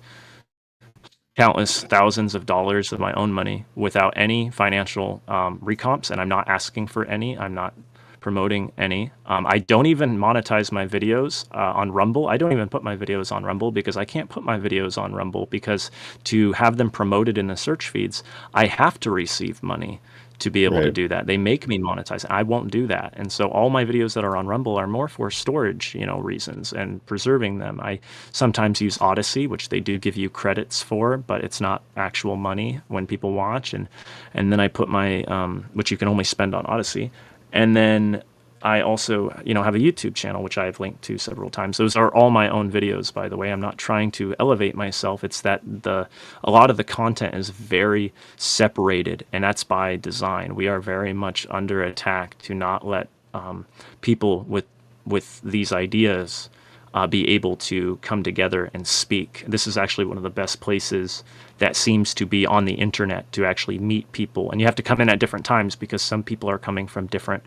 countless thousands of dollars of my own money without any financial recomps, and I'm not asking for any. I'm not promoting any. I don't even monetize my videos on Rumble. I don't even put my videos on Rumble because I can't put my videos on Rumble because to have them promoted in the search feeds, I have to receive money to be able to Right. do that. They make me monetize. I won't do that. And so all my videos that are on Rumble are more for storage, reasons and preserving them. I sometimes use Odyssey, which they do give you credits for, but it's not actual money when people watch. And then I put my, which you can only spend on Odyssey. And then I also, have a YouTube channel, which I've linked to several times. Those are all my own videos, by the way. I'm not trying to elevate myself. It's that a lot of the content is very separated, and that's by design. We are very much under attack to not let people with these ideas be able to come together and speak. This is actually one of the best places that seems to be on the internet to actually meet people. And you have to come in at different times because some people are coming from different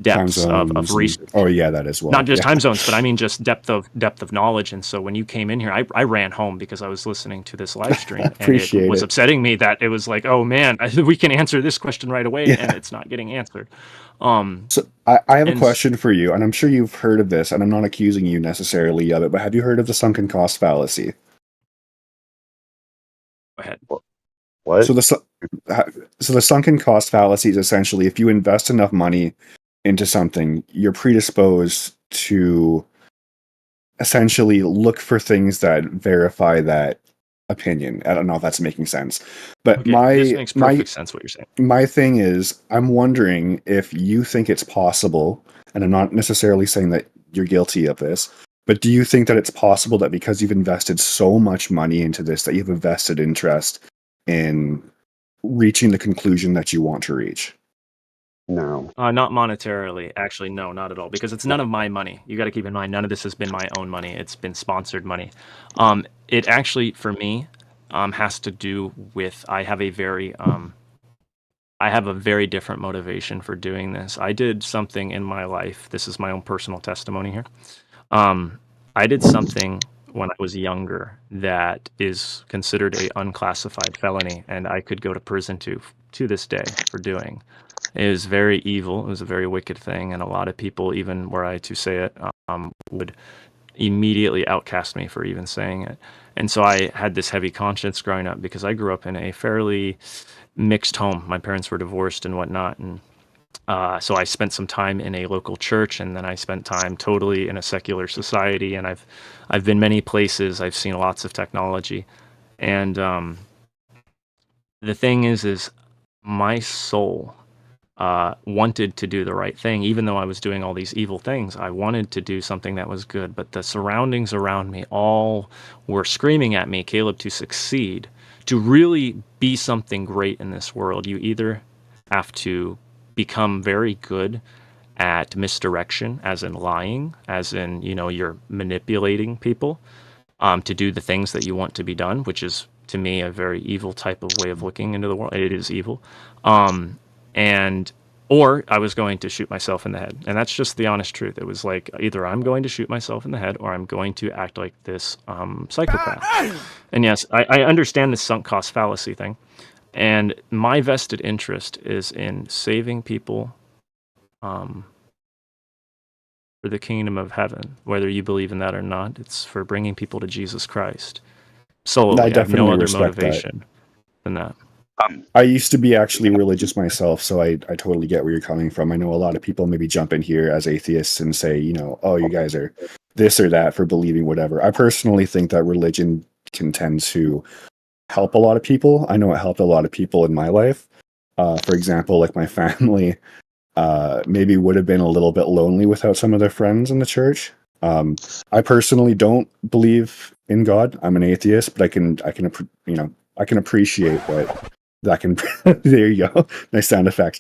depths Time of zones. research. Oh yeah, that as well. Not just Yeah. time zones, but I mean just depth of knowledge. And so when you came in here, I ran home because I was listening to this live stream, and it Appreciate was it. upsetting me that it was like, oh man, we can answer this question right away, Yeah. and it's not getting answered. So I have a and question for you, and I'm sure you've heard of this, and I'm not accusing you necessarily of it, but have you heard of the sunken cost fallacy? Go ahead. What? So the sunken cost fallacy is essentially if you invest enough money into something, you're predisposed to essentially look for things that verify that opinion. I don't know if that's making sense, but Okay, this makes perfect sense what you're saying. my thing is, I'm wondering if you think it's possible, and I'm not necessarily saying that you're guilty of this, but do you think that it's possible that because you've invested so much money into this, that you have a vested interest in reaching the conclusion that you want to reach? No. Not monetarily, actually, no, not at all, because it's none of my money. You got to keep in mind, none of this has been my own money. It's been sponsored money. It actually, for me, has to do with I have a very different motivation for doing this. I did something in my life. This is my own personal testimony here. I did something when I was younger that is considered a unclassified felony, and I could go to prison to this day for doing. It was very evil. It was a very wicked thing, and a lot of people, even were I to say it, would immediately outcast me for even saying it. And so I had this heavy conscience growing up because I grew up in a fairly mixed home. My parents were divorced and whatnot, and so I spent some time in a local church, and then I spent time totally in a secular society. And I've been many places. I've seen lots of technology, and the thing is my soul wanted to do the right thing, even though I was doing all these evil things. I wanted to do something that was good, but the surroundings around me all were screaming at me, Caleb, to succeed, to really be something great in this world. You either have to become very good at misdirection, as in lying, as in, you're manipulating people to do the things that you want to be done, which is, to me, a very evil type of way of looking into the world. It is evil. Or I was going to shoot myself in the head. And that's just the honest truth. It was like, either I'm going to shoot myself in the head or I'm going to act like this psychopath. And yes, I understand the sunk cost fallacy thing. And my vested interest is in saving people for the kingdom of heaven. Whether you believe in that or not, it's for bringing people to Jesus Christ. Solely. I have definitely no other respect that. motivation than that. I used to be actually religious myself, so I totally get where you're coming from. I know a lot of people maybe jump in here as atheists and say, oh, you guys are this or that for believing whatever. I personally think that religion can tend to help a lot of people. I know it helped a lot of people in my life. For example, like my family maybe would have been a little bit lonely without some of their friends in the church. I personally don't believe in God. I'm an atheist, but I can appreciate what that can. There you go. Nice sound effects.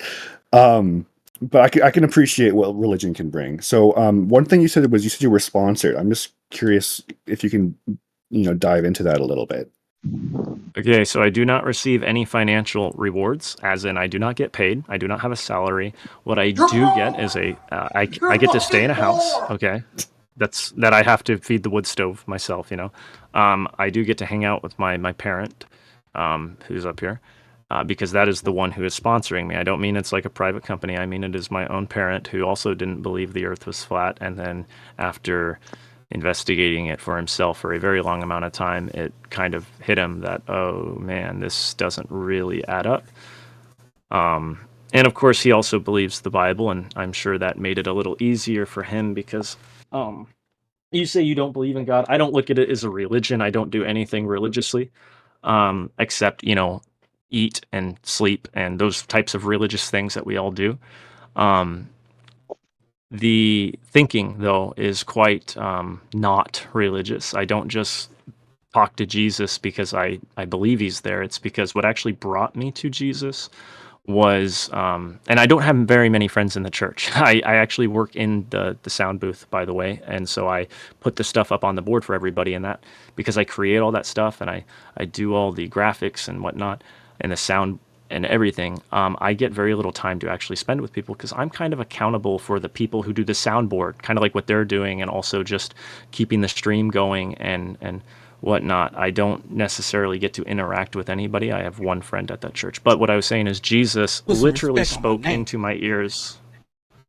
But I can appreciate what religion can bring. So one thing you said you were sponsored. I'm just curious if you can, dive into that a little bit. Okay, so I do not receive any financial rewards, as in I do not get paid. I do not have a salary. What I do get is I get to stay in a house. Okay, that I have to feed the wood stove myself. I do get to hang out with my parent, who's up here. because that is the one who is sponsoring me. I don't mean it's like a private company. I mean it is my own parent who also didn't believe the Earth was flat, and then after investigating it for himself for a very long amount of time, it kind of hit him that, oh man, this doesn't really add up. And of course, he also believes the Bible, and I'm sure that made it a little easier for him because you say you don't believe in God. I don't look at it as a religion. I don't do anything religiously, except, eat and sleep and those types of religious things that we all do. The thinking, though, is quite not religious. I don't just talk to Jesus because I believe he's there. It's because what actually brought me to Jesus was, and I don't have very many friends in the church. I actually work in the sound booth, by the way, and so I put the stuff up on the board for everybody, and that because I create all that stuff and I do all the graphics and whatnot and the sound and everything. I get very little time to actually spend with people because I'm kind of accountable for the people who do the soundboard, kind of like what they're doing, and also just keeping the stream going and whatnot. I don't necessarily get to interact with anybody. I have one friend at that church. But what I was saying is Jesus Put some literally respect on my spoke name. into my ears.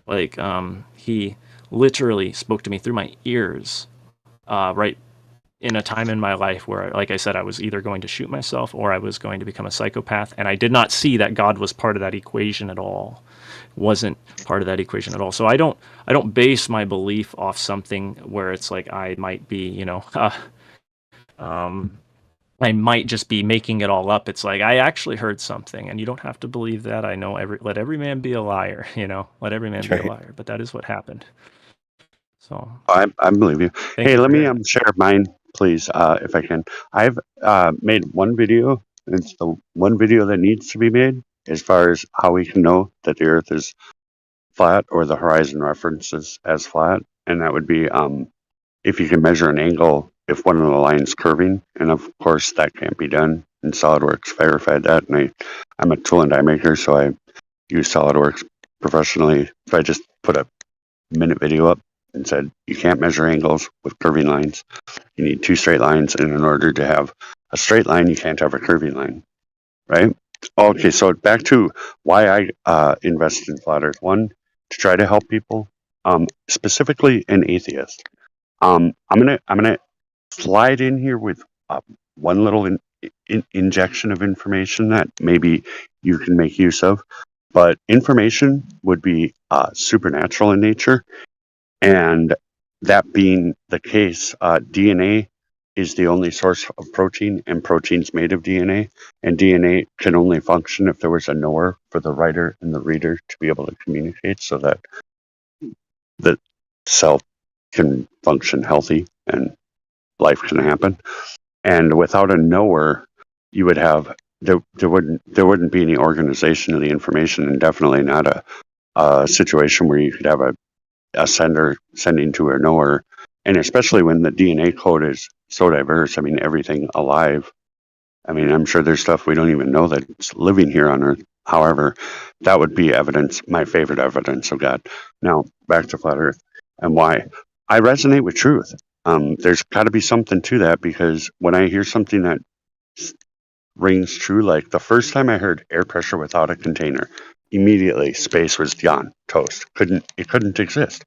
Like, he literally spoke to me through my ears, right in a time in my life where, like I said, I was either going to shoot myself or I was going to become a psychopath. And I did not see that God was part of that equation at all. Wasn't part of that equation at all. So I don't base my belief off something where it's like I might be, I might just be making it all up. It's like I actually heard something, and you don't have to believe that. I know let every man be a liar, let every man be a Right. liar. But that is what happened. So I believe you. Thank Hey, you let for me hearing. share mine, please, if I can. I've made one video. It's the one video that needs to be made as far as how we can know that the Earth is flat or the horizon references as flat, and that would be if you can measure an angle if one of the lines curving, and of course that can't be done. And SolidWorks verified that, and I'm a tool and die maker, so I use SolidWorks professionally. If I just put a minute video up and said you can't measure angles with curving lines, you need two straight lines, and in order to have a straight line you can't have a curving line, right? Okay, so back to why I invested in flat earth. One, to try to help people, specifically an atheist. I'm gonna slide in here with one little injection of information that maybe you can make use of, but information would be supernatural in nature, and that being the case, DNA is the only source of protein, and protein's made of DNA, and DNA can only function if there was a knower for the writer and the reader to be able to communicate so that the cell can function healthy and life can happen. And without a knower, you would have there wouldn't be any organization of the information, and definitely not a situation where you could have a sender sending to a knower. And especially when the DNA code is so diverse. I mean, everything alive. I mean, I'm sure there's stuff we don't even know that's living here on Earth. However, that would be evidence, my favorite evidence of God. Now, back to flat Earth and why I resonate with truth. There's got to be something to that, because when I hear something that rings true, like the first time I heard air pressure without a container, immediately space was gone, toast. It couldn't exist.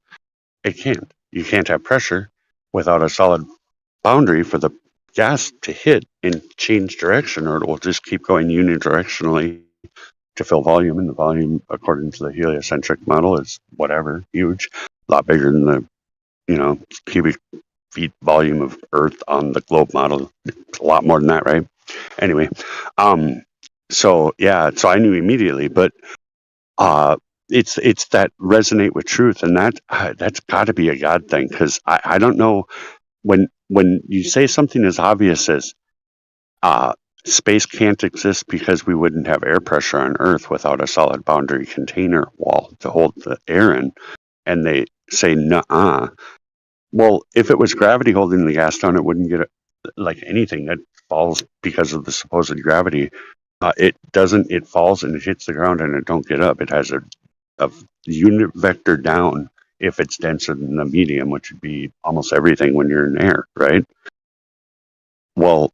It can't. You can't have pressure without a solid boundary for the gas to hit and change direction, or it will just keep going unidirectionally to fill volume. And the volume, according to the heliocentric model, is whatever, huge, a lot bigger than the cubic feet volume of Earth on the globe model. It's a lot more than that, right? Anyway, so I knew immediately, but it's that resonate with truth, and that's got to be a God thing, because I don't know, when you say something as obvious as space can't exist because we wouldn't have air pressure on Earth without a solid boundary container wall to hold the air in, and they say nuh-uh. Well, if it was gravity holding the gas down, it wouldn't get like anything that falls because of the supposed gravity. It doesn't. It falls and it hits the ground and it don't get up. It has a unit vector down if it's denser than the medium, which would be almost everything when you're in air, right? Well,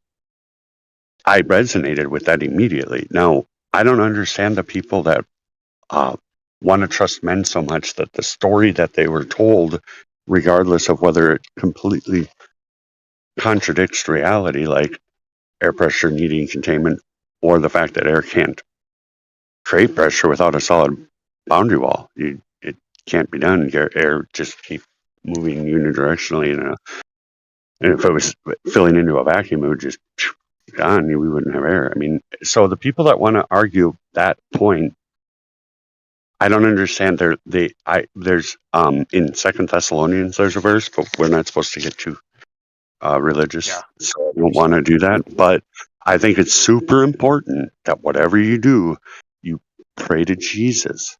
I resonated with that immediately. Now, I don't understand the people that want to trust men so much that the story that they were told, regardless of whether it completely contradicts reality, like air pressure needing containment, or the fact that air can't create pressure without a solid boundary wall. It can't be done. Air just keep moving unidirectionally, and if it was filling into a vacuum, it would just gone. We wouldn't have air. I mean, so the people that want to argue that point, I don't understand. There's in Second Thessalonians there's a verse, but we're not supposed to get too religious, so I don't want to do that. But I think it's super important that whatever you do, you pray to Jesus.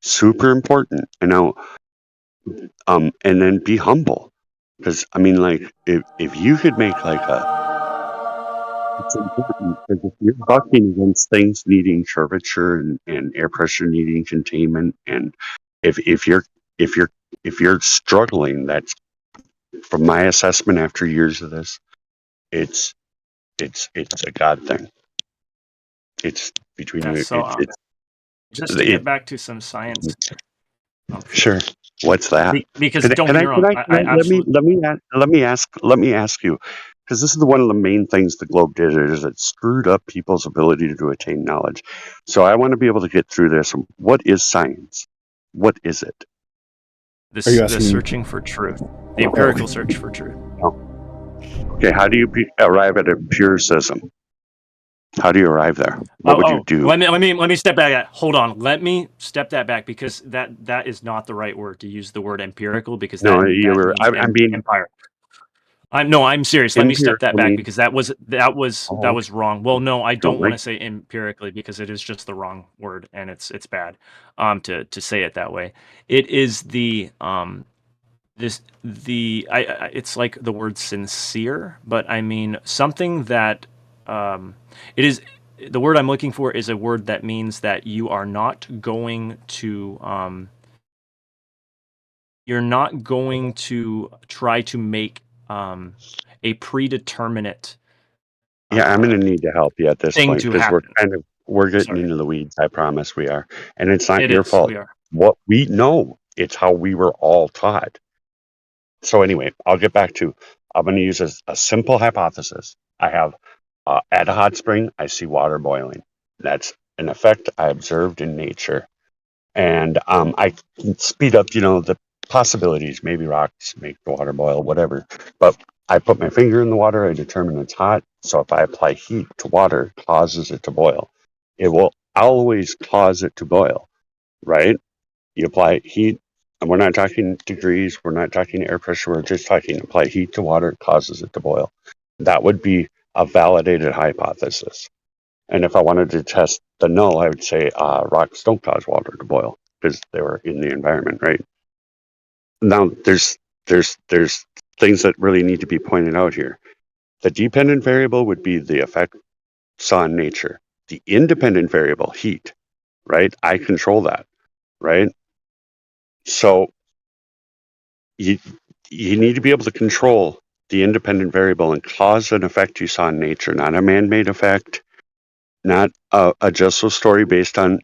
Super important. And now, and then be humble, because I mean, like if you could make like it's important because if you're bucking against things needing curvature and air pressure needing containment, and if you're struggling, that's from my assessment after years of this, it's a God thing. It's between Yeah, you. so just to get back to some science. Sure. What's that? Because don't get me wrong, I absolutely. Let me ask you, because this is one of the main things the globe did, is it screwed up people's ability to attain knowledge. So I want to be able to get through this. What is science? What is it? The searching for truth, the empirical search for truth. Okay, how do you arrive at empiricism? How do you arrive there? What would you do? Let me step back. Hold on. Let me step that back, because that is not the right word to use, the word empirical, because that means I'm being empire. I'm serious. Let me step that back, because that was wrong. Well, no, I don't want to say empirically, because it is just the wrong word, and it's bad to say it that way. It is the it's like the word sincere, but I mean something that it is. The word I'm looking for is a word that means that you are not going to try to make a predeterminate. Yeah, I'm going to need to help you at this thing point, to because happen. we're getting into the weeds. I promise we are, and it's not It your is, fault. we are. What we know, it's how we were all taught. So anyway, I'll get back to. I'm going to use a simple hypothesis. I have at a hot spring, I see water boiling. That's an effect I observed in nature, and I can speed up, the possibilities. Maybe rocks make the water boil, whatever. But I put my finger in the water. I determine it's hot. So if I apply heat to water, it causes it to boil. It will always cause it to boil, right? You apply heat, and we're not talking degrees. We're not talking air pressure. We're just talking apply heat to water, it causes it to boil. That would be a validated hypothesis. And if I wanted to test the null, I would say rocks don't cause water to boil because they were in the environment, right? Now, there's things that really need to be pointed out here. The dependent variable would be the effect saw in nature. The independent variable, heat, right? I control that, right? So you need to be able to control the independent variable and cause an effect you saw in nature, not a man-made effect, not a just so story based on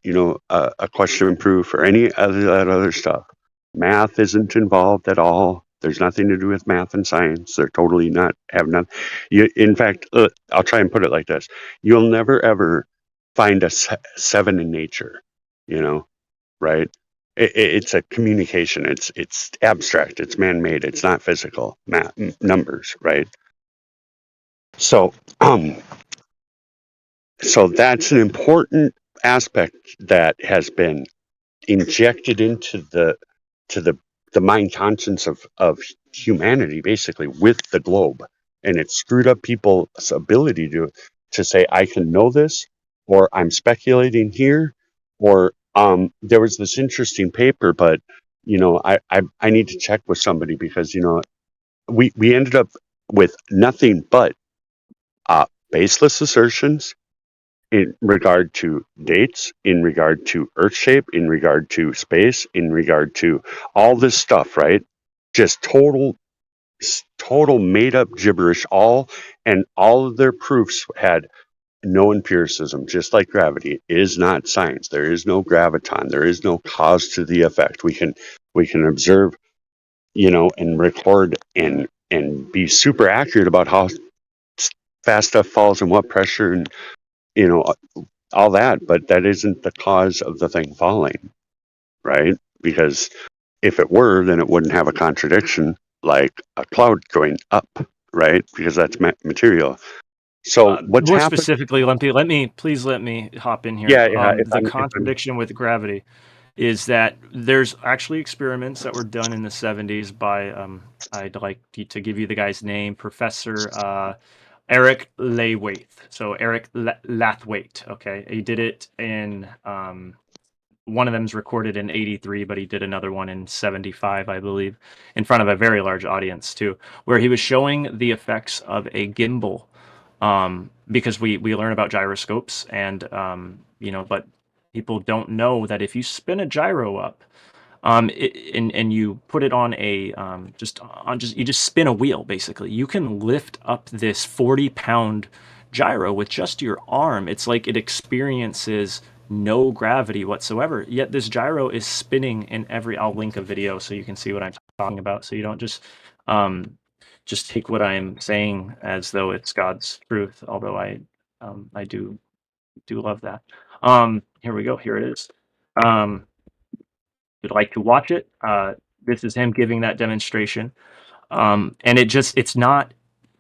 a question proof or any other that other stuff. Math isn't involved at all. There's nothing to do with math and science. They're totally not have none. In fact, I'll try and put it like this: you'll never ever find a 7 in nature. Right? It's a communication. It's abstract. It's man-made. It's not physical. Math, numbers, right? So, so that's an important aspect that has been injected into the mind conscience of humanity, basically, with the globe, and it screwed up people's ability to say, I can know this, or I'm speculating here, or there was this interesting paper, but I need to check with somebody because we ended up with nothing but baseless assertions in regard to dates, in regard to earth shape, in regard to space, in regard to all this stuff, right? Just total made up gibberish, and all of their proofs had no empiricism, just like gravity, is not science. There is no graviton. There is no cause to the effect. We can observe, and record and be super accurate about how fast stuff falls and what pressure and all that, but that isn't the cause of the thing falling, right? Because if it were, then it wouldn't have a contradiction like a cloud going up, right? Because that's material. So what's More happened? specifically, Lumpy, let me hop in here. Yeah. The contradiction with gravity is that there's actually experiments that were done in the 70s by I'd like to give you the guy's name, Professor Eric Lathwaite. So Eric Lathwaite. Okay, he did it in one of them's recorded in 83, but he did another one in 75, I believe, in front of a very large audience too, where he was showing the effects of a gimbal. Because we learn about gyroscopes and but people don't know that if you spin a gyro up and you put it on a you just spin a wheel, basically you can lift up this 40-pound gyro with just your arm. It's like it experiences no gravity whatsoever, yet this gyro is spinning in I'll link a video so you can see what I'm talking about, so you don't just take what I'm saying as though it's God's truth, although I do love that. Here we go. Here it is. If you'd like to watch it, this is him giving that demonstration. And it's not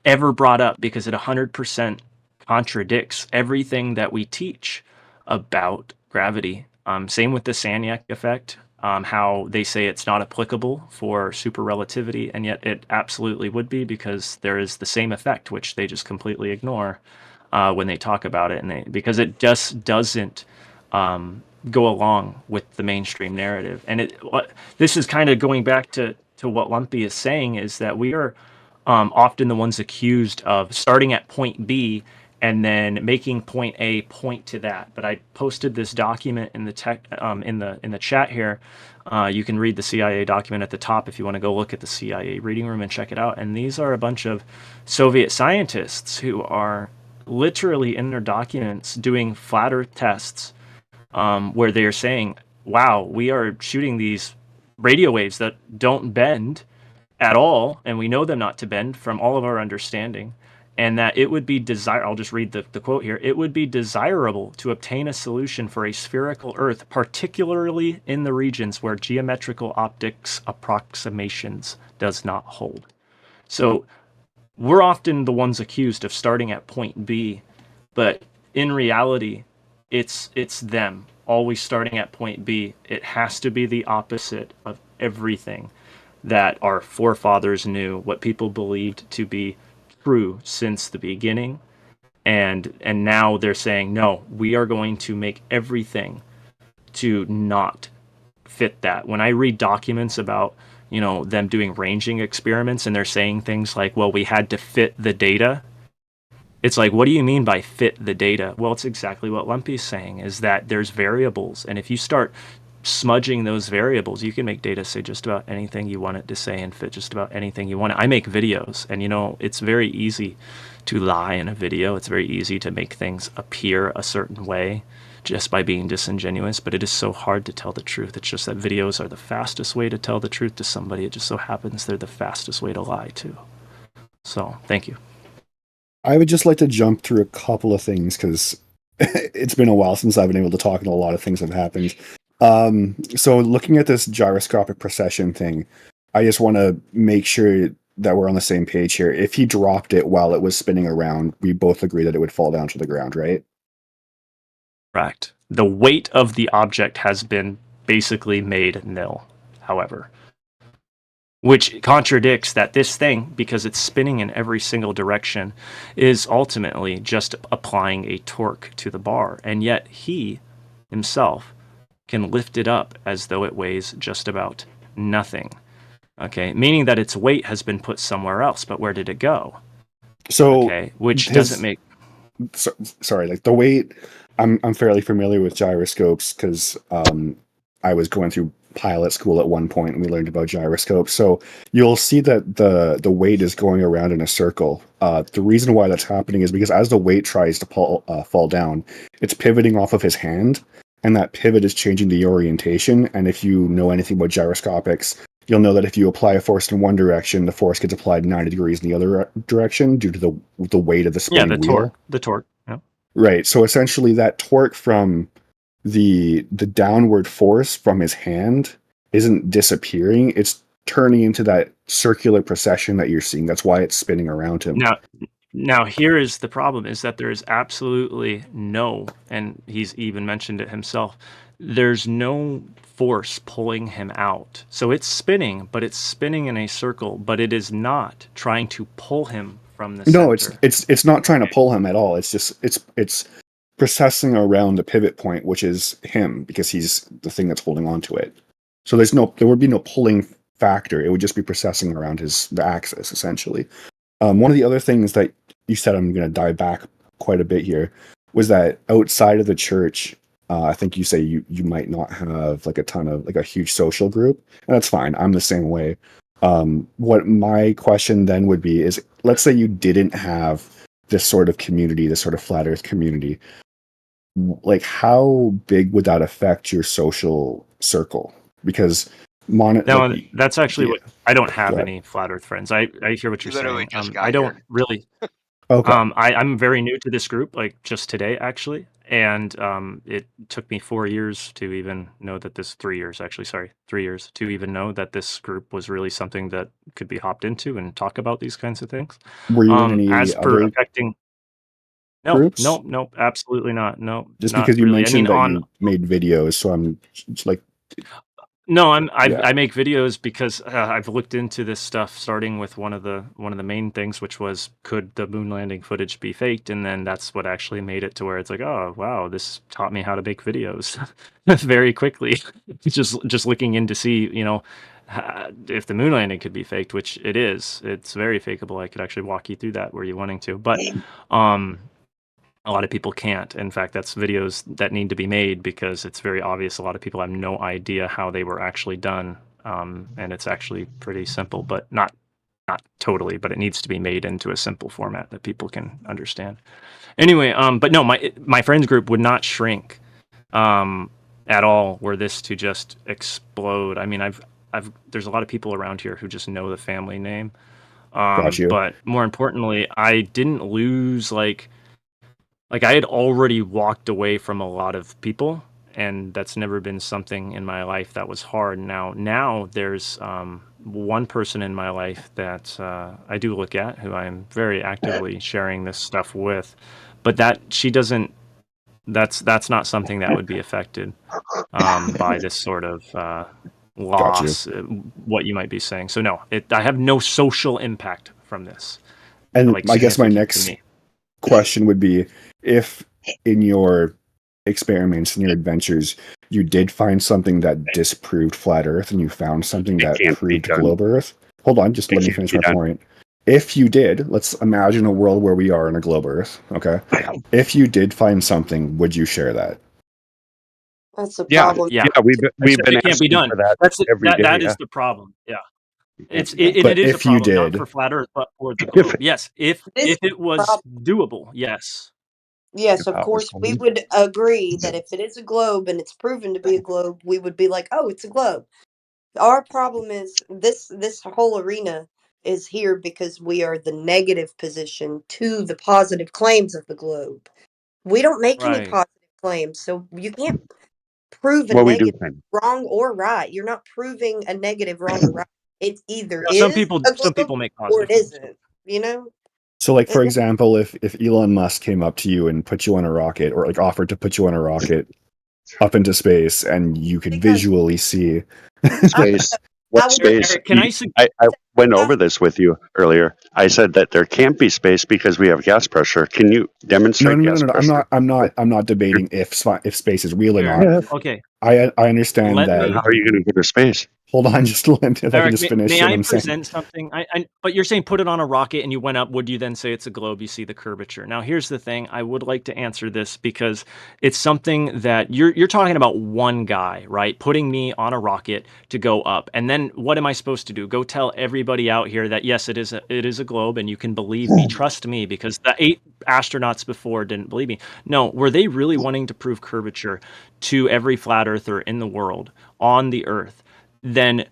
ever brought up because it 100% contradicts everything that we teach about gravity. Same with the Sagnac effect. How they say it's not applicable for super relativity, and yet it absolutely would be, because there is the same effect, which they just completely ignore when they talk about it, because it just doesn't go along with the mainstream narrative. And this is kind of going back to what Lumpy is saying, is that we are often the ones accused of starting at point B and then making point A point to that. But I posted this document in the in the chat here. You can read the CIA document at the top if you want to go look at the CIA reading room and check it out. And these are a bunch of Soviet scientists who are literally in their documents doing flat Earth tests, where they are saying, "Wow, we are shooting these radio waves that don't bend at all, and we know them not to bend from all of our understanding." And that it would be I'll just read the quote here. "It would be desirable to obtain a solution for a spherical Earth, particularly in the regions where geometrical optics approximations does not hold." So we're often the ones accused of starting at point B, but in reality, it's them always starting at point B. It has to be the opposite of everything that our forefathers knew, what people believed to be true since the beginning, and now they're saying, no, we are going to make everything to not fit that. When I read documents about them doing ranging experiments, and they're saying things like, well, we had to fit the data, it's like, what do you mean by fit the data? Well, it's exactly what Lumpy's saying, is that there's variables, and if you start smudging those variables, you can make data say just about anything you want it to say and fit just about anything you want it. I make videos, and it's very easy to lie in a video. It's very easy to make things appear a certain way just by being disingenuous, but it is so hard to tell the truth. It's just that videos are the fastest way to tell the truth to somebody. It just so happens they're the fastest way to lie too. So thank you. I would just like to jump through a couple of things, because it's been a while since I've been able to talk, and a lot of things have happened. So looking at this gyroscopic precession thing, I just want to make sure that we're on the same page here. If he dropped it while it was spinning around, we both agree that it would fall down to the ground, right? Correct. The weight of the object has been basically made nil, however, which contradicts that this thing, because it's spinning in every single direction, is ultimately just applying a torque to the bar, and yet he himself can lift it up as though it weighs just about nothing. Okay, meaning that its weight has been put somewhere else, but where did it go? So, which doesn't make. Sorry, like the weight. I'm fairly familiar with gyroscopes, because I was going through pilot school at one point, and we learned about gyroscopes. So you'll see that the weight is going around in a circle. The reason why that's happening is because as the weight tries to fall down, it's pivoting off of his hand, and that pivot is changing the orientation. And if you know anything about gyroscopics, you'll know that if you apply a force in one direction, the force gets applied 90 degrees in the other direction due to the weight of the spinning wheel. The torque. Yeah. Right. So essentially, that torque from the downward force from his hand isn't disappearing. It's turning into that circular procession that you're seeing. That's why it's spinning around him. Now here is the problem: is that there is absolutely no, and he's even mentioned it himself. There's no force pulling him out. So it's spinning, but it's spinning in a circle, but it is not trying to pull him from the No, center. it's not trying to pull him at all. It's just it's processing around the pivot point, which is him, because he's the thing that's holding on to it. So there would be no pulling factor. It would just be processing around the axis, essentially. One of the other things that you said, I'm going to dive back quite a bit here, was that outside of the church, I think you say you might not have like a huge social group, and that's fine. I'm the same way. What my question then would be is, let's say you didn't have this sort of community, this sort of flat earth community. Like, how big would that affect your social circle? Because that's actually what I don't have Go ahead. any flat earth friends. I hear what you're Literally saying. just got I don't here. really. Okay. I'm very new to this group, like just today actually, and it took me 4 years to even know that 3 years actually, sorry, 3 years to even know that this group was really something that could be hopped into and talk about these kinds of things. Were you in any As per other affecting. groups? Nope, absolutely not. No, Just not because you really. mentioned I mean, that you made videos, so I'm just like, No, Yeah. I make videos because I've looked into this stuff, starting with one of the main things, which was, could the moon landing footage be faked? And then that's what actually made it to where it's like, oh wow, this taught me how to make videos very quickly. just looking in to see, if the moon landing could be faked, which it is. It's very fakeable. I could actually walk you through that were you wanting to, but a lot of people can't. In fact, that's videos that need to be made because it's very obvious a lot of people have no idea how they were actually done. And it's actually pretty simple, but not totally, but it needs to be made into a simple format that people can understand. Anyway, but no, my friends group would not shrink at all were this to just explode. I mean, there's a lot of people around here who just know the family name. Got you. But more importantly, I didn't lose like I had already walked away from a lot of people, and that's never been something in my life that was hard. Now there's one person in my life that I do look at, who I'm very actively sharing this stuff with, but that's not something that would be affected by this sort of loss, what you might be saying. So no, I have no social impact from this. And like, I guess my significant to next me. question would be, if in your experiments and your adventures you did find something that disproved flat earth and you found something that can't be proved done. globe earth, hold on, just It let me can't finish be my done. point. If you did, let's imagine a world where we are in a globe earth, okay? If you did find something, would you share that? That's the Yeah, problem. Yeah, we've been it can't be asking done. for that That's every day. that Yeah. is the problem. Yeah, But it is a if you problem, not did, for flat Earth, but for the If globe. Yes, if This is it the was problem. doable, yes. Yes, of that was course, we fun. would agree that if it is a globe and it's proven to be a globe, we would be like, "Oh, it's a globe." Our problem is this whole arena is here because we are the negative position to the positive claims of the globe. We don't make any Right. positive claims, so you can't prove a Well, we do negative kind wrong or right. You're not proving a negative wrong or right. It either Now, is a some globe people make or positive it claims. isn't. You know? so like, for It- example, if Elon Musk came up to you and put you on a rocket, or like offered to put you on a rocket up into space, and you could Because visually see space. I What would space? Eric, can I I went over this with you earlier. I said that there can't be space because we have gas pressure. Can you demonstrate gas no. pressure? I'm not debating if space is real or Here, not. Yeah. okay. I understand Let that. Then how me are you going to go to space? Hold on, just let if I can Eric, just finish may what I I'm saying. present something? But you're saying put it on a rocket and you went up. Would you then say it's a globe? You see the curvature. Now, here's the thing. I would like to answer this because it's something that you're talking about one guy, right? Putting me on a rocket to go up, and then what am I supposed to do? Go tell everybody out here that yes, it is a globe, and you can believe me, trust me, because the 8 astronauts before didn't believe me. No, were they really wanting to prove curvature to every flat earther in the world on the Earth? Then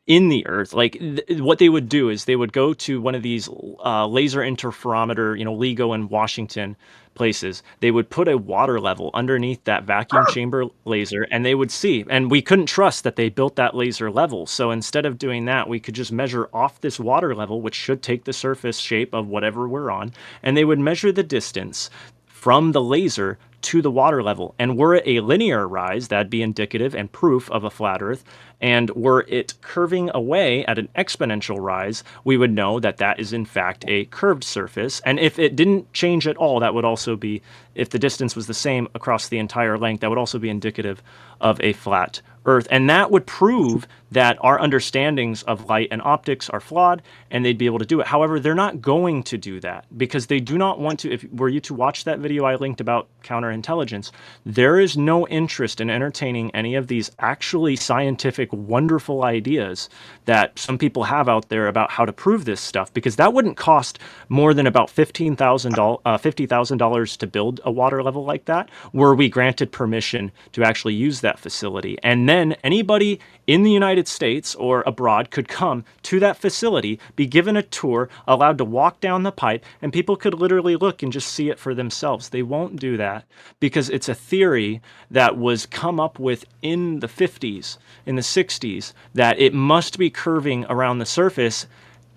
in the earth, like what they would do is they would go to one of these laser interferometer, LIGO in Washington places. They would put a water level underneath that vacuum chamber laser, and they would see. And we couldn't trust that they built that laser level. So instead of doing that, we could just measure off this water level, which should take the surface shape of whatever we're on, and they would measure the distance from the laser to the water level. And were it a linear rise, that'd be indicative and proof of a flat Earth. And were it curving away at an exponential rise, we would know that that is in fact a curved surface. And if it didn't change at all, that would also be, if the distance was the same across the entire length, that would also be indicative of a flat Earth. And that would prove that our understandings of light and optics are flawed, and they'd be able to do it. However, they're not going to do that because they do not want to. If were you to watch that video I linked about counterintelligence, there is no interest in entertaining any of these actually scientific, wonderful ideas that some people have out there about how to prove this stuff, because that wouldn't cost more than about $50,000 to build a water level like that, were we granted permission to actually use that facility. And then anybody in the United States or abroad could come to that facility, be given a tour, allowed to walk down the pipe, and people could literally look and just see it for themselves. They won't do that because it's a theory that was come up with in the 50s, in the 60s, that it must be curving around the surface.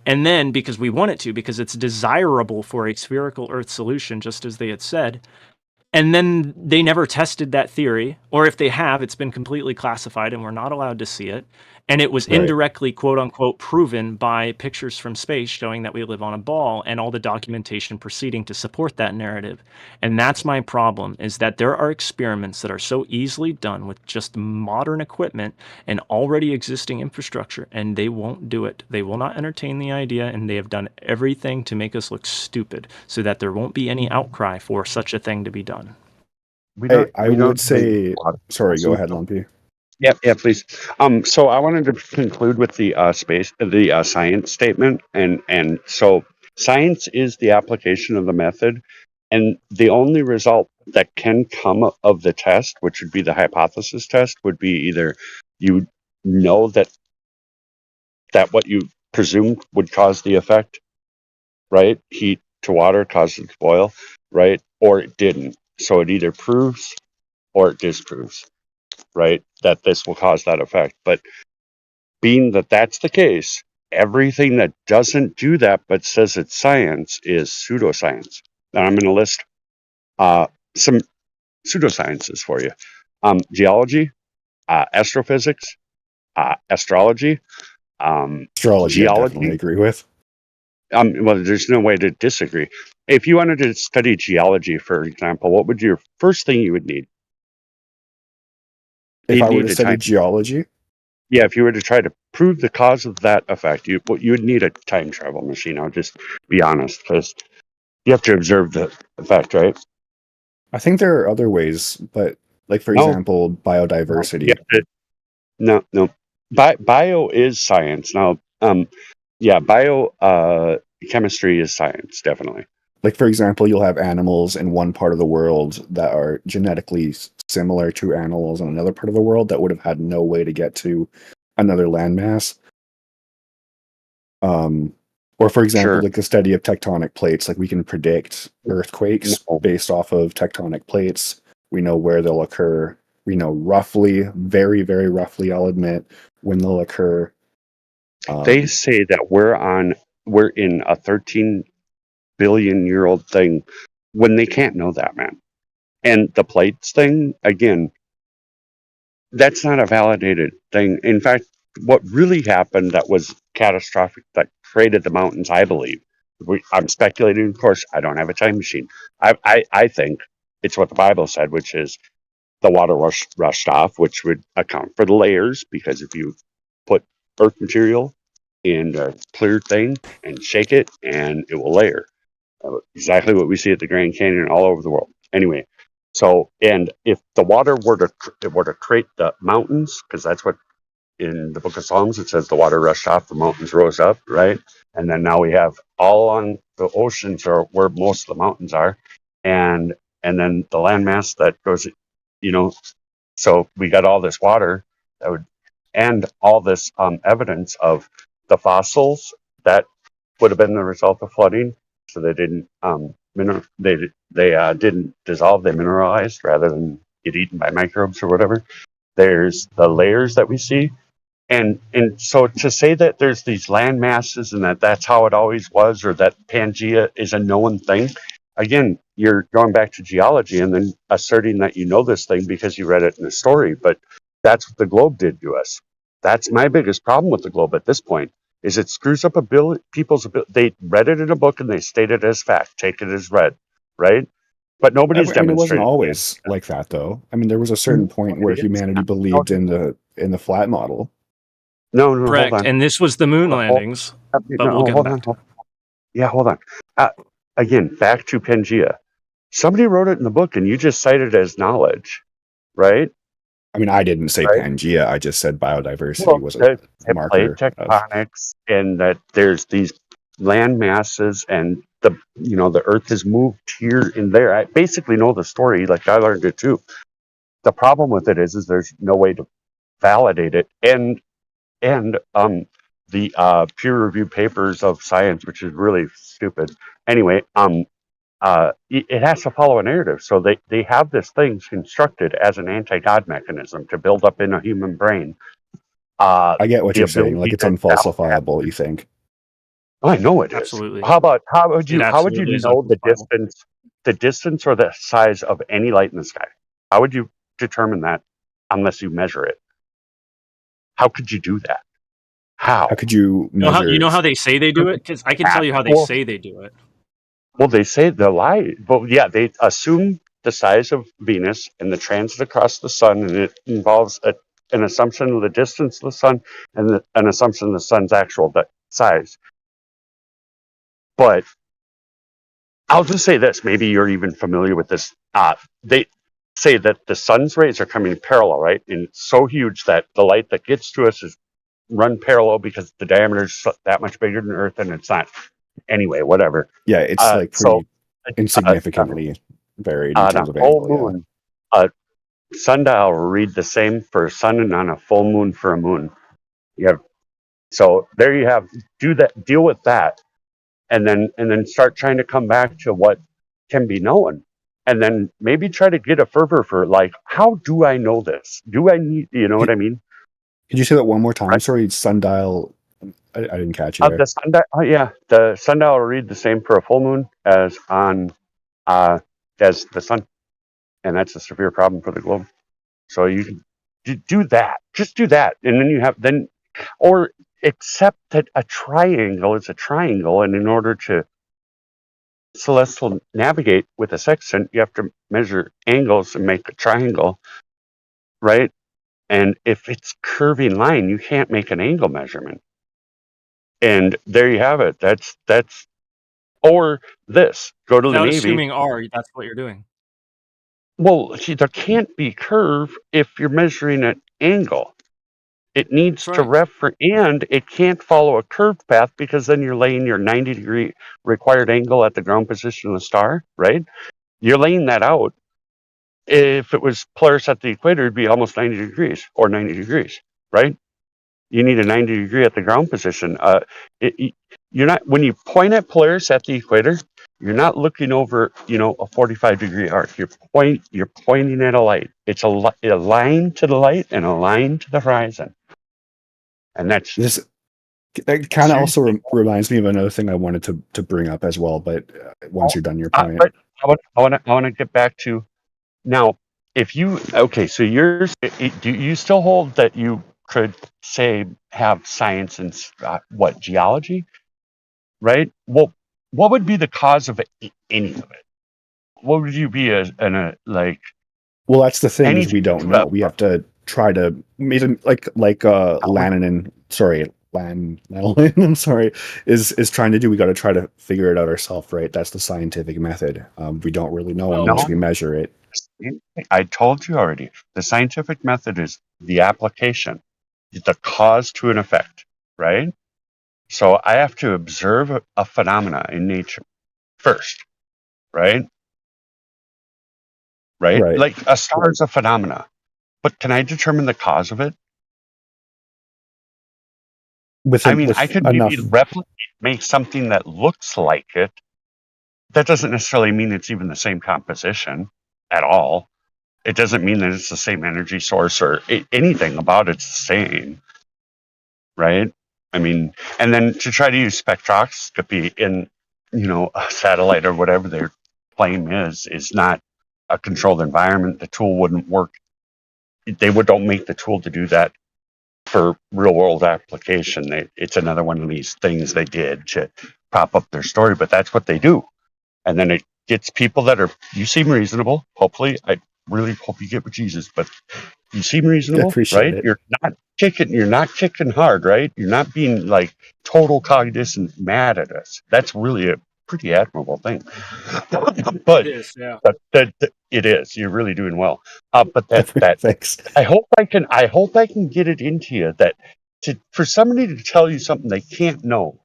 And then, because we want it to, because it's desirable for a spherical Earth solution, just as they had said, and then they never tested that theory, or if they have, it's been completely classified and we're not allowed to see it. And it was indirectly, quote unquote, proven by pictures from space showing that we live on a ball and all the documentation proceeding to support that narrative. And that's my problem, is that there are experiments that are so easily done with just modern equipment and already existing infrastructure, and they won't do it. They will not entertain the idea, and they have done everything to make us look stupid so that there won't be any outcry for such a thing to be done. Hey, I would say, sorry, go ahead, Lumpy. Yeah, please. So I wanted to conclude with the science statement, and so science is the application of the method, and the only result that can come of the test, which would be the hypothesis test, would be either you know that what you presumed would cause the effect, right? Heat to water causes it to boil, right? Or it didn't. So it either proves or it disproves, right, that this will cause that effect. But being that that's the case, everything that doesn't do that but says it's science is pseudoscience. And I'm going to list some pseudosciences for you. Geology, astrophysics, astrology, astrology, I definitely agree with. Well, there's no way to disagree. If you wanted to study geology, for example, what would your first thing you would need? If I were to study geology? Yeah, if you were to try to prove the cause of that effect, you would need a time travel machine. I'll just be honest, because you have to observe the effect, right? I think there are other ways, but like, for example, biodiversity. No. Bio is science. Now, chemistry is science, definitely. Like, for example, you'll have animals in one part of the world that are genetically similar to animals in another part of the world that would have had no way to get to another landmass. Or, for example, like the study of tectonic plates, like we can predict earthquakes based off of tectonic plates. We know where they'll occur. We know roughly, very, very roughly, I'll admit, when they'll occur. They say that we're in a 13 billion-year-old thing when they can't know that, man. And the plates thing, again, that's not a validated thing. In fact, what really happened that was catastrophic, that created the mountains, I believe, I'm speculating, of course, I don't have a time machine. I think it's what the Bible said, which is the water rushed off, which would account for the layers, because if you put earth material in a clear thing and shake it, and it will layer. Exactly what we see at the Grand Canyon all over the world. Anyway, so, and if the water were to create the mountains, because that's what in the Book of Psalms it says the water rushed off, the mountains rose up, right? And then now we have all along the oceans are where most of the mountains are, and then the landmass that goes, so we got all this water that would, and all this evidence of the fossils that would have been the result of flooding. So they didn't didn't dissolve, they mineralized rather than get eaten by microbes or whatever. There's the layers that we see. And so to say that there's these land masses and that's how it always was, or that Pangea is a known thing, again, you're going back to geology and then asserting that you know this thing because you read it in a story. But that's what the globe did to us. That's my biggest problem with the globe at this point, is it screws up people's ability. They read it in a book and they state it as fact, take it as read, right? But nobody's I mean, it wasn't demonstrated. always like that, though. I mean, there was a certain point where humanity believed in the flat model. No, Correct. hold on. And this was the moon landings. But we'll get hold back on. to it. Yeah, hold on. Again, back to Pangea. Somebody wrote it in the book, and you just cited it as knowledge, right? I mean, I didn't say Right. Pangea. I just said biodiversity was a marker of. Tectonics, and that there's these land masses, and the Earth has moved here and there. I basically know the story, like I learned it too. The problem with it is there's no way to validate it, and the peer-reviewed papers of science, which is really stupid. Anyway, it has to follow a narrative. So they have this thing constructed as an anti-God mechanism to build up in a human brain. I get what you're saying. Like, it's unfalsifiable, you think? I know it is. Absolutely. How would you absolutely is know the unfalsifiable. distance or the size of any light in the sky? How would you determine that unless you measure it? How could you do that? How could you measure? You know how they say they do it? Because I can tell you how they say they do it. Well, they say the lie. Well, yeah, they assume the size of Venus and the transit across the sun, and it involves an assumption of the distance of the sun and an assumption of the sun's actual size. But I'll just say this. Maybe you're even familiar with this. They say that the sun's rays are coming parallel, right? And it's so huge that the light that gets to us is run parallel because the diameter is that much bigger than Earth, and it's not. Anyway, whatever. Yeah, it's like pretty insignificantly varied in terms of angle. Moon, sundial will read the same for a sun and on a full moon for a moon. So there you have. Deal with that, and then start trying to come back to what can be known, and then maybe try to get a fervor for, like, how do I know this? Do I need? You know what I mean? Could you say that one more time? Sorry, sundial. I didn't catch you there. The sundial will read the same for a full moon as the sun, and that's a severe problem for the globe. So you do that. Just do that, and then or accept that a triangle is a triangle, and in order to celestial navigate with a sextant, you have to measure angles and make a triangle, right? And if it's curving line, you can't make an angle measurement. And there you have it. That's or this. Go to the Without Navy. assuming R, that's what you're doing. Well, see, there can't be curve if you're measuring an angle. It needs to refer, and it can't follow a curved path because then you're laying your 90-degree required angle at the ground position of the star, right? You're laying that out. If it was Polaris at the equator, it'd be almost 90 degrees or 90 degrees, right? You need a 90 degree at the ground position. You're not, when you point at Polaris at the equator, you're not looking over, a 45-degree arc. You're pointing at a light. It's a line to the light and a line to the horizon. And that's this. That kind of also reminds me of another thing I wanted to bring up as well. But once you're done your point, but I want to get back to now. If you do you still hold that you could say have science and geology, right? Well, what would be the cause of any of it? What would you be like? Well, that's the thing is we don't know. We have to try to like Lanolin, I'm sorry, is trying to do. We got to try to figure it out ourselves, right? That's the scientific method. We don't really know unless we measure it. I told you already. The scientific method is the application, the cause to an effect, right? So I have to observe a phenomena in nature first, right? Right? Like a star is a phenomena, but can I determine the cause of it? I could maybe make something that looks like it. That doesn't necessarily mean it's even the same composition at all. It doesn't mean that it's the same energy source or anything about it's the same, right? I mean, and then to try to use spectroscopy in, a satellite or whatever their claim is not a controlled environment. The tool wouldn't work. Don't make the tool to do that for real world application. It's another one of these things they did to prop up their story, but that's what they do. And then it gets people you seem reasonable. Hopefully, I really hope you get with Jesus, but you seem reasonable, right? It. You're not kicking hard, right? You're not being like total cognizant mad at us. That's really a pretty admirable thing. But it is, yeah. It is. You're really doing well. But that thanks. I hope I can get it into you that for somebody to tell you something they can't know,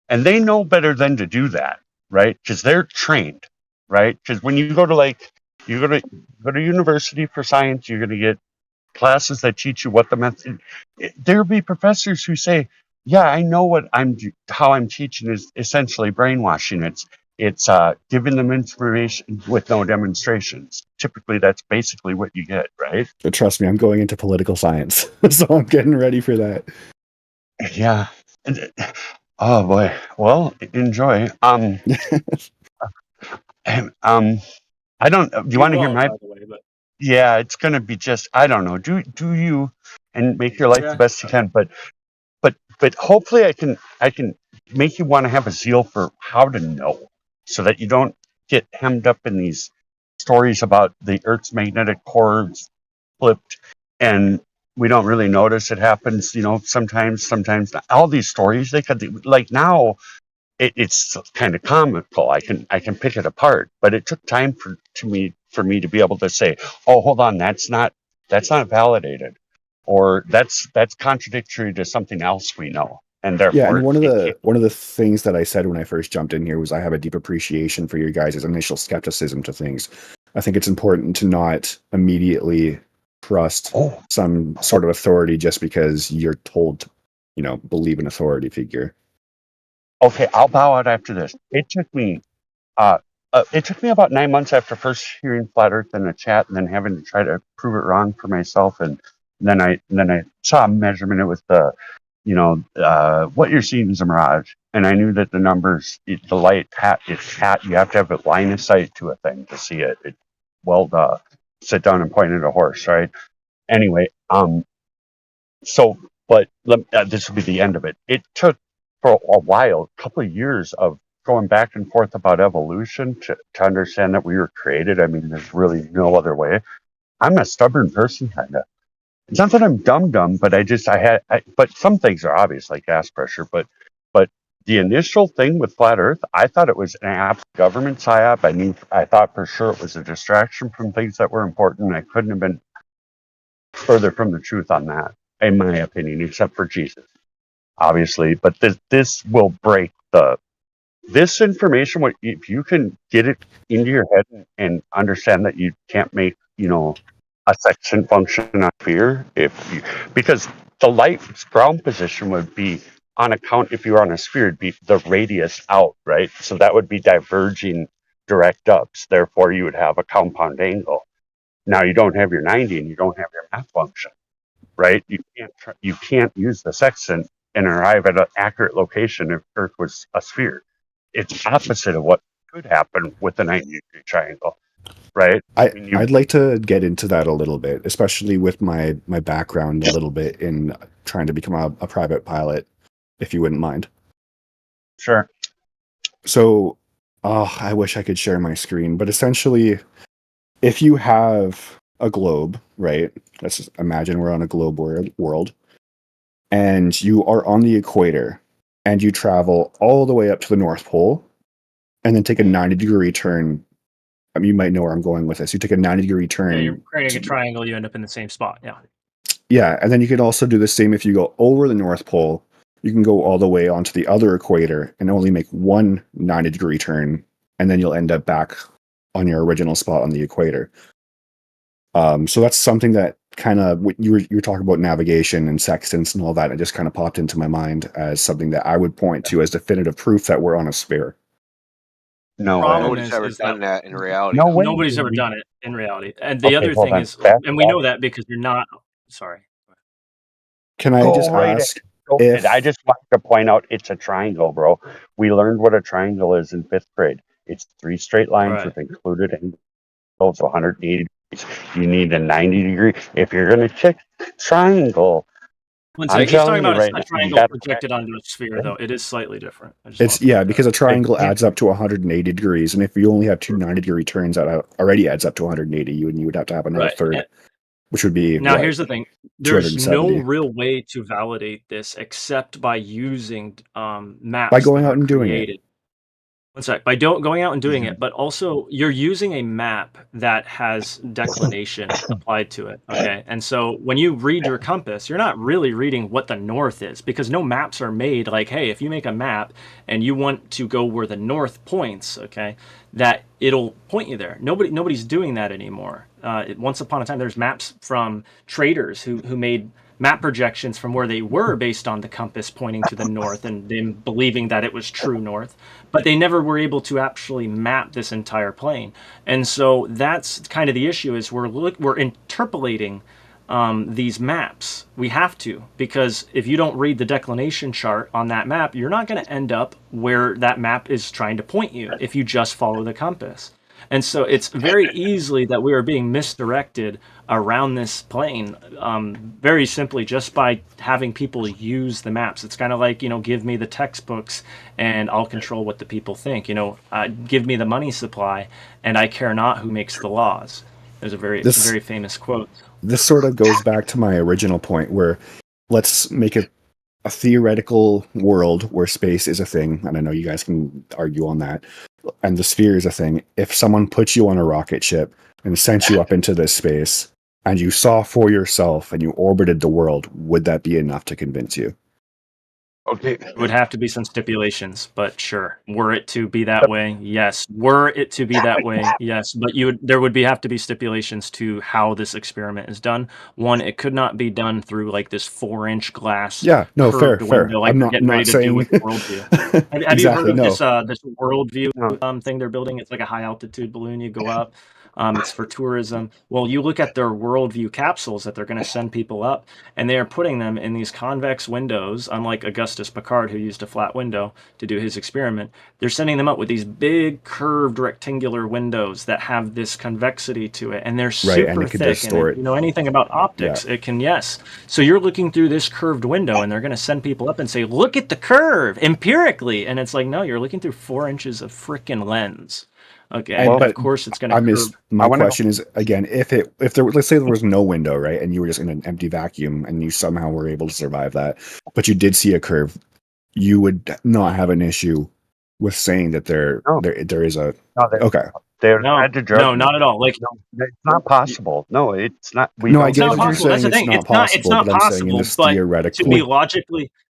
and they know better than to do that, right? Because they're trained, right? Because when you go to go to university for science, you're going to get classes that teach you what the method. There'll be professors who say, "Yeah, I know how I'm teaching is essentially brainwashing. It's giving them information with no demonstrations. Typically, that's basically what you get, right?" But trust me, I'm going into political science, so I'm getting ready for that. Yeah. Oh boy. Well, enjoy. I don't. Do you want to hear my? Yeah, it's going to be just. I don't know. Do you and make your life the best you can, but hopefully I can make you want to have a zeal for how to know, so that you don't get hemmed up in these stories about the Earth's magnetic core flipped and we don't really notice it happens, sometimes not. All these stories, they could, like, now it's kind of comical. I can pick it apart, but it took time for me to be able to say, oh, hold on, that's not validated, or that's contradictory to something else we know. And therefore, yeah, and one of the things that I said when I first jumped in here was I have a deep appreciation for your guys' initial skepticism to things. I think it's important to not immediately trust some sort of authority just because you're told to, believe an authority figure. Okay, I'll bow out after this. It took me about 9 months after first hearing Flat Earth in a chat and then having to try to prove it wrong for myself, and then I saw a measurement. It was the what you're seeing is a mirage, and I knew that the numbers, the light it's hat. You have to have a line of sight to a thing to see it. Sit down and point at a horse, right? Anyway, so, but this will be the end of it. It took for a while, a couple of years of going back and forth about evolution to understand that we were created. I mean, there's really no other way. I'm a stubborn person, kind of. It's not that I'm dumb, but but some things are obvious, like gas pressure. But the initial thing with Flat Earth, I thought it was an government psyop. I thought for sure it was a distraction from things that were important, and I couldn't have been further from the truth on that, in my opinion, except for Jesus, obviously. But this will break this information. If you can get it into your head and understand that you can't make, a section function on fear, because the light's ground position would be on account, if you were on a sphere, it'd be the radius out, right? So that would be diverging direct ups. Therefore, you would have a compound angle. Now you don't have your 90 and you don't have your math function, right? You can't use the sextant and arrive at an accurate location if Earth was a sphere. It's opposite of what could happen with the 90-degree triangle, right? I'd like to get into that a little bit, especially with my background a little bit in trying to become a private pilot, if you wouldn't mind. Sure. So, I wish I could share my screen, but essentially, if you have a globe, right? Let's just imagine we're on a globe world, and you are on the equator, and you travel all the way up to the North Pole, and then take a 90-degree turn. I mean, you might know where I'm going with this. You take a 90-degree turn. Yeah, you're creating a triangle, you end up in the same spot. Yeah. Yeah, and then you can also do the same if you go over the North Pole. You can go all the way onto the other equator and only make one 90-degree turn, and then you'll end up back on your original spot on the equator. So that's something that kind of, you were talking about navigation and sextants and all that. It just kind of popped into my mind as something that I would point to as definitive proof that we're on a sphere. No way. Problem Nobody's ever done that in reality. No way. Nobody's ever done it in reality. And the other well thing then, is, that's and we know that because you're not. Sorry. Can I Go just right ask ahead. I just wanted to point out it's a triangle, bro. We learned what a triangle is in 5th grade. It's 3 straight lines Right. with included angles, 180 degrees. You need a 90-degree. If you're going to check triangle, One I'm second. He's talking telling you about right a now, you triangle got projected onto a sphere, though. It is slightly different. I just It's want to point because that a out. triangle adds up to 180 degrees, and if you only have two 90-degree turns, that already adds up to 180. You would have to have another Right. third, which would be Now, what, here's the thing. There's no 270. real way to validate this except by using maps By going that out are and doing it. created. One sec. By going out and doing Mm-hmm. it, but also you're using a map that has declination applied to it. Okay. And so when you read your compass, you're not really reading what the north is, because no maps are made like, hey, if you make a map and you want to go where the north points, okay, that it'll point you there. Nobody's doing that anymore. Once upon a time, there's maps from traders who made map projections from where they were based on the compass pointing to the north and them believing that it was true north, but they never were able to actually map this entire plane. And so that's kind of the issue, is we're interpolating these maps. We have to, because if you don't read the declination chart on that map, you're not going to end up where that map is trying to point you if you just follow the compass. And so it's very easily that we are being misdirected around this plane, very simply just by having people use the maps. It's kind of like, give me the textbooks and I'll control what the people think. Give me the money supply and I care not who makes the laws. There's a very famous quote. This sort of goes back to my original point, where let's make a theoretical world where space is a thing, and I know you guys can argue on that, and the sphere is a thing. If someone put you on a rocket ship and sent you up into this space, and you saw for yourself and you orbited the world, would that be enough to convince you? Okay. It would have to be some stipulations, but sure. Were it to be that way, yes. Were it to be that way, yes. But there would have to be stipulations to how this experiment is done. One, it could not be done through like this 4-inch glass. Yeah, no, fair. Window, like I'm we're not getting ready to do saying with Worldview. Have you heard of no. this Worldview thing they're building? It's like a high altitude balloon. You go up. It's for tourism. Well, you look at their Worldview capsules that they're going to send people up, and they are putting them in these convex windows, unlike Augustus Picard, who used a flat window to do his experiment. They're sending them up with these big curved rectangular windows that have this convexity to it, and they're super and it can thick. just store And if you know anything about optics, it can, yes. So you're looking through this curved window, and they're going to send people up and say, look at the curve, empirically. And it's like, no, you're looking through 4 inches of freaking lens. Okay, and of course it's going to. My question is, again, if there, let's say there was no window, right, and you were just in an empty vacuum, and you somehow were able to survive that, but you did see a curve, you would not have an issue with saying that there is a okay. No, not at all. Like, it's not possible. No, it's not. I get what you're saying. That's the thing. It's not but I'm saying in possible. this But theoretical.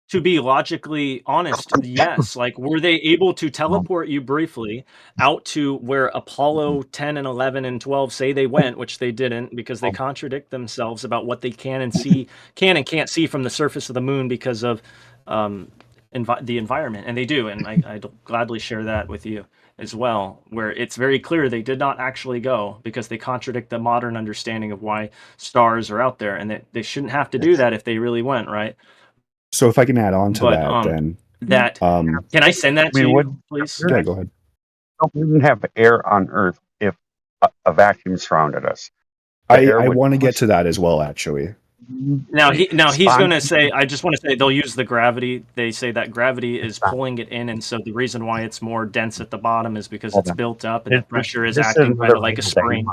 to be logically honest, yes. Like, were they able to teleport you briefly out to where Apollo 10 and 11 and 12 say they went, which they didn't, because they contradict themselves about what they can and can't see from the surface of the moon because of the environment, and they do, and I'd gladly share that with you as well, where it's very clear they did not actually go because they contradict the modern understanding of why stars are out there, and they shouldn't have to do that if they really went, right? So if I can add on to that, can I send that to you, please? Yeah, go ahead. We wouldn't have air on Earth if a vacuum surrounded us. I want to get to that as well, actually. Now he's going to say, I just want to say they'll use the gravity. They say that gravity is pulling it in, and so the reason why it's more dense at the bottom is because it's built up and the pressure is acting kind of like a spring.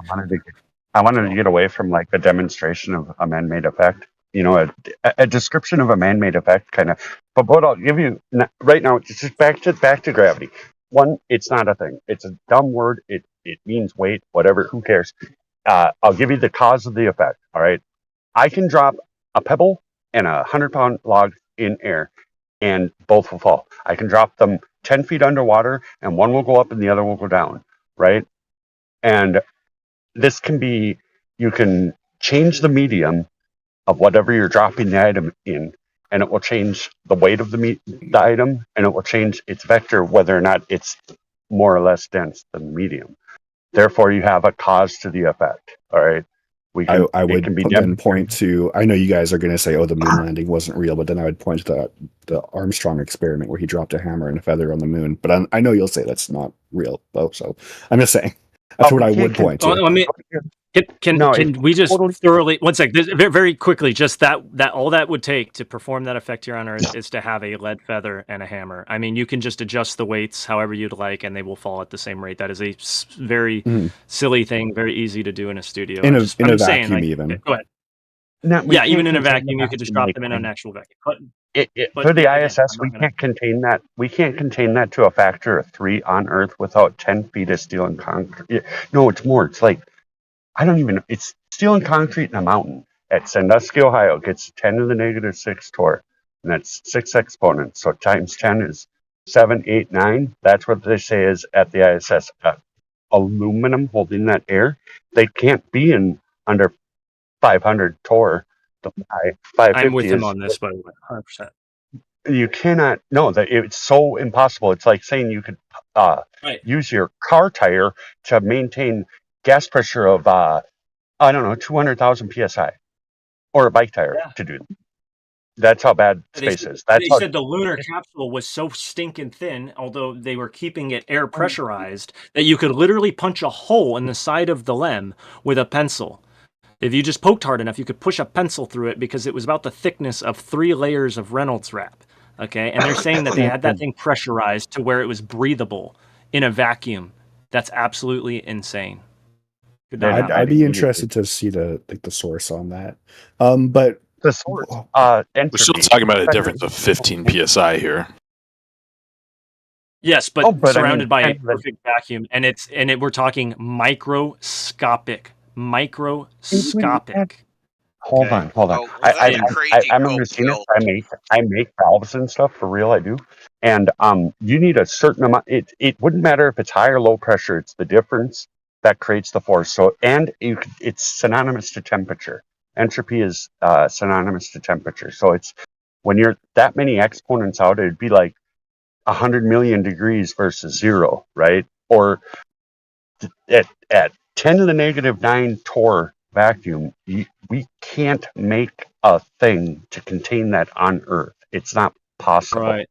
I wanted to get away from like the demonstration of a man-made effect. A description of a man-made effect kind of. But what I'll give you right now, it's just back to gravity. One, it's not a thing. It's a dumb word. It means weight, whatever. Who cares? I'll give you the cause of the effect. All right. I can drop a pebble and a 100-pound log in air, and both will fall. I can drop them 10 feet underwater, and one will go up and the other will go down. Right. And this can be, you can change the medium of whatever you're dropping the item in, and it will change the weight of the item, and it will change its vector, whether or not it's more or less dense than the medium. Therefore, you have a cause to the effect. All right. I would then point to, I know you guys are going to say, oh, the moon landing wasn't real, but then I would point to the Armstrong experiment where he dropped a hammer and a feather on the moon. But I know you'll say that's not real, though. So I'm just saying. That's what I would point to. Let me, can we just thoroughly, one sec, very, very quickly, just that all that would take to perform that effect here on Earth is to have a lead feather and a hammer. I mean, you can just adjust the weights however you'd like, and they will fall at the same rate. That is a very silly thing, very easy to do in a studio. In a vacuum, even. Go ahead. Yeah, even in a vacuum, you could just drop them in an actual vacuum. For the ISS, we can't contain that. We can't contain that to a factor of 3 on Earth without 10 feet of steel and concrete. No, it's more. It's like, I don't even know. It's steel and concrete in a mountain at Sandusky, Ohio. Gets 10 to the negative 6 torr, and that's 6 exponents. So times 10 is 7, 8, 9. That's what they say is at the ISS. Aluminum holding that air. They can't be in under 500 torr. The 550 I'm with him on this, by the way, 100%. You cannot. No, that it's so impossible. It's like saying you could use your car tire to maintain gas pressure of 200,000 psi, or a bike tire to do that. That's how bad space is. They said the lunar capsule was so stinking thin, although they were keeping it air pressurized, that you could literally punch a hole in the side of the LEM with a pencil. If you just poked hard enough, you could push a pencil through it because it was about the thickness of 3 layers of Reynolds wrap. Okay, and they're saying that they had that thing pressurized to where it was breathable in a vacuum. That's absolutely insane. I'd be interested to see the source on that. But the source, we're still talking about a difference of 15 psi here. Yes, but surrounded by a perfect vacuum, and we're talking microscopic. Hold on. I'm a machinist. I make valves and stuff for real. I do, and you need a certain amount. It wouldn't matter if it's high or low pressure. It's the difference that creates the force. So, and it's synonymous to temperature. Entropy is synonymous to temperature. So it's when you're that many exponents out, it'd be like 100 million degrees versus 0, right? Or at 10 to the negative 9 torr vacuum, we can't make a thing to contain that on Earth. It's not possible. Right.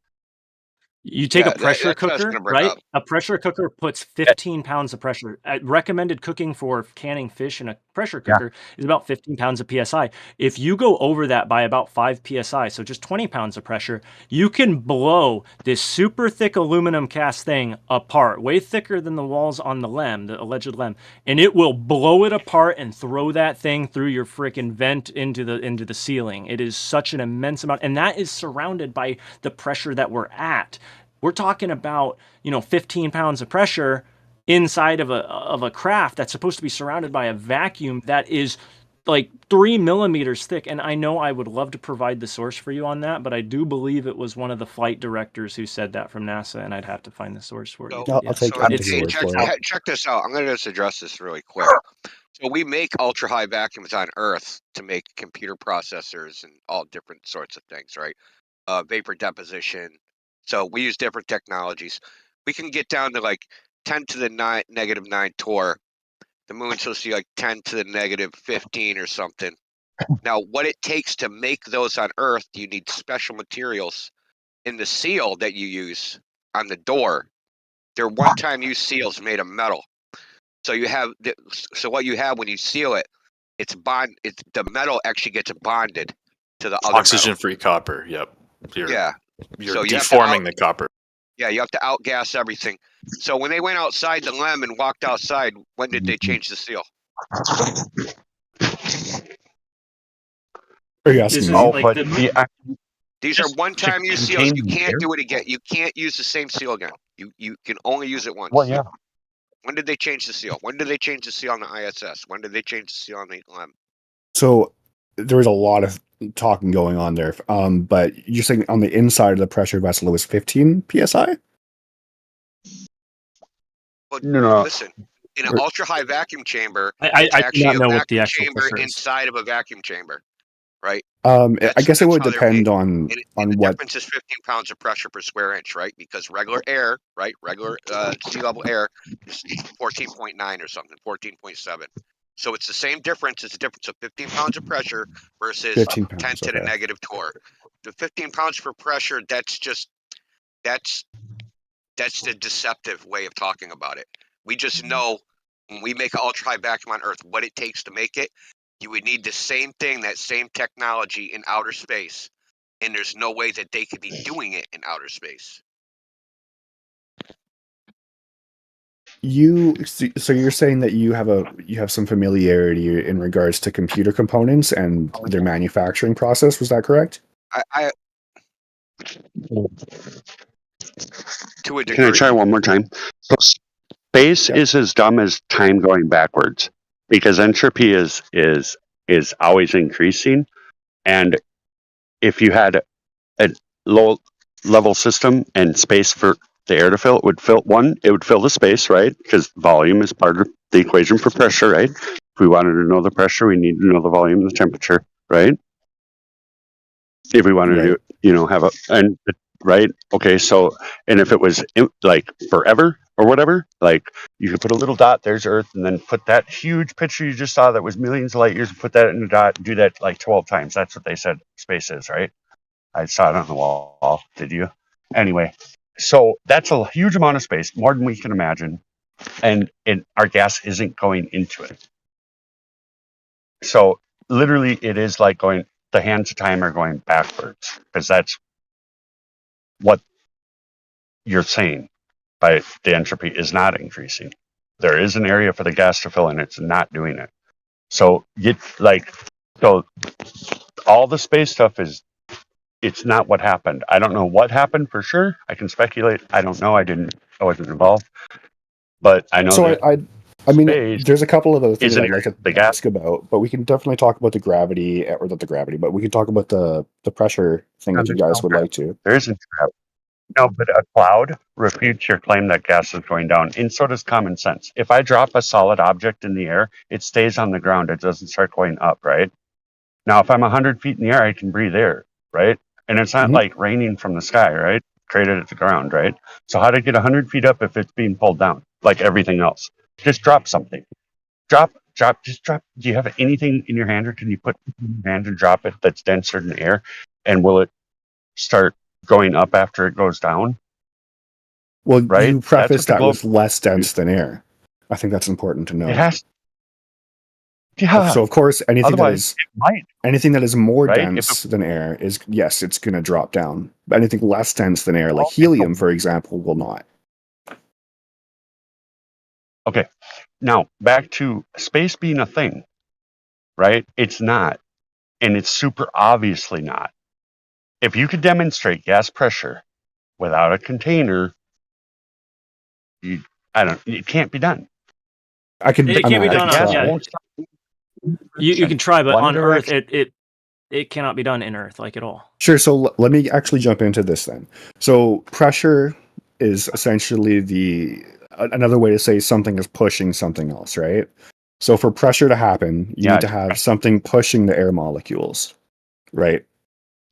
You take a pressure cooker, right? A pressure cooker puts 15 pounds of pressure. Recommended cooking for canning fish in a pressure cooker is about 15 pounds of PSI. If you go over that by about 5 PSI, so just 20 pounds of pressure, you can blow this super thick aluminum cast thing apart, way thicker than the walls on the LEM, the alleged LEM, and it will blow it apart and throw that thing through your freaking vent into the ceiling. It is such an immense amount, and that is surrounded by the pressure that we're at. We're talking about, 15 pounds of pressure inside of a craft that's supposed to be surrounded by a vacuum that is like 3 millimeters thick. And I know I would love to provide the source for you on that, but I do believe it was one of the flight directors who said that from NASA, and I'd have to find the source for you. I'll take check this out. I'm going to just address this really quick. So we make ultra high vacuums on Earth to make computer processors and all different sorts of things, right? Vapor deposition. So we use different technologies. We can get down to like 10 to the negative 9 torr. The moon's supposed to be like 10 to the negative 15 or something. Now, what it takes to make those on Earth, you need special materials in the seal that you use on the door. They're one-time use seals made of metal. So you have so what you have when you seal it, the metal actually gets bonded to the other oxygen-free copper. Yep. You're so deforming the copper. Yeah, you have to outgas everything. So when they went outside the LEM and walked outside, when did they change the seal? Are you This asking is me? Oh, like but the These are just to one-time use seals. contain You the can't air. do it again. You can't use the same seal again. You can only use it Well, once. yeah. When did they change the seal? When did they change the seal on the ISS? When did they change the seal on the LM? So there was a lot of talking going on there. But you're saying on the inside of the pressure vessel it was 15 psi? But No. listen, in an Or- ultra-high vacuum chamber, I it's do actually not a know what the vacuum actual chamber pressure is. inside of a vacuum chamber, right? I That's guess it would how they're depend made. on And the what. difference is 15 pounds of pressure per square inch, right? Because regular air, right? Regular sea level air is 14.9 or something, 14.7. So it's the same difference. It's a difference of 15 pounds of pressure versus 15 10 pounds. to the Okay. negative torque. The 15 pounds per pressure, that's the deceptive way of talking about it. We just know when we make an ultra high vacuum on Earth, what it takes to make it. You would need the same thing, that same technology in outer space. And there's no way that they could be doing it in outer space. So you're saying that you have some familiarity in regards to computer components and their manufacturing process. Was that correct? I to a Can I degree. try one more time? So space is as dumb as time going backwards because entropy is always increasing, and if you had a low level system and space for the air to fill, it would fill the space, right? Because volume is part of the equation for pressure, right? If we wanted to know the pressure, we need to know the volume and the temperature, right? If we wanted Right. to right? Okay, so, and if it was like forever or whatever, like you could put a little dot, there's Earth, and then put that huge picture you just saw that was millions of light years, and put that in a dot, do that like 12 times. That's what they said space is, right? I saw it on the wall. Did you? Anyway, so that's a huge amount of space, more than we can imagine, and our gas isn't going into it. So literally, it is like the hands of time are going backwards, because that's what you're saying by the entropy is not increasing. There is an area for the gas to fill in, it's not doing it. So all the space stuff it's not what happened. I don't know what happened for sure. I can speculate. I don't know. I wasn't involved. But I know So that I mean, space there's a couple of other things isn't I'd like to the gas. ask about, but we can definitely talk about the gravity, or not the gravity, but we can talk about the pressure thing if you guys would like to. There isn't gravity. No, but a cloud refutes your claim that gas is going down, and so does common sense. If I drop a solid object in the air, it stays on the ground. It doesn't start going up, right? Now, if I'm 100 feet in the air, I can breathe air, right? And it's not like raining from the sky, right? Created at the ground, right? So how to get 100 feet up if it's being pulled down, like everything else? Just drop something. Just drop. Do you have anything in your hand, or can you put your hand and drop it that's denser than air? And will it start going up after it goes down? Well, right? you prefaced that with less dense than air. I think that's important to know. It has. Yeah. So of course, anything Otherwise, it might. that is more Right? dense than air is, yes, it's going to drop down. But anything less dense than air, like helium, for example, will not. Okay. Now back to space being a thing, right? It's not, and it's super obviously not. If you could demonstrate gas pressure without a container, it can't be done. It can't be done on. You can try, but on Earth, it cannot be done in Earth like at all. Sure. So let me actually jump into this then. So pressure is essentially another way to say something is pushing something else, right? So for pressure to happen, you need to have something pushing the air molecules, right?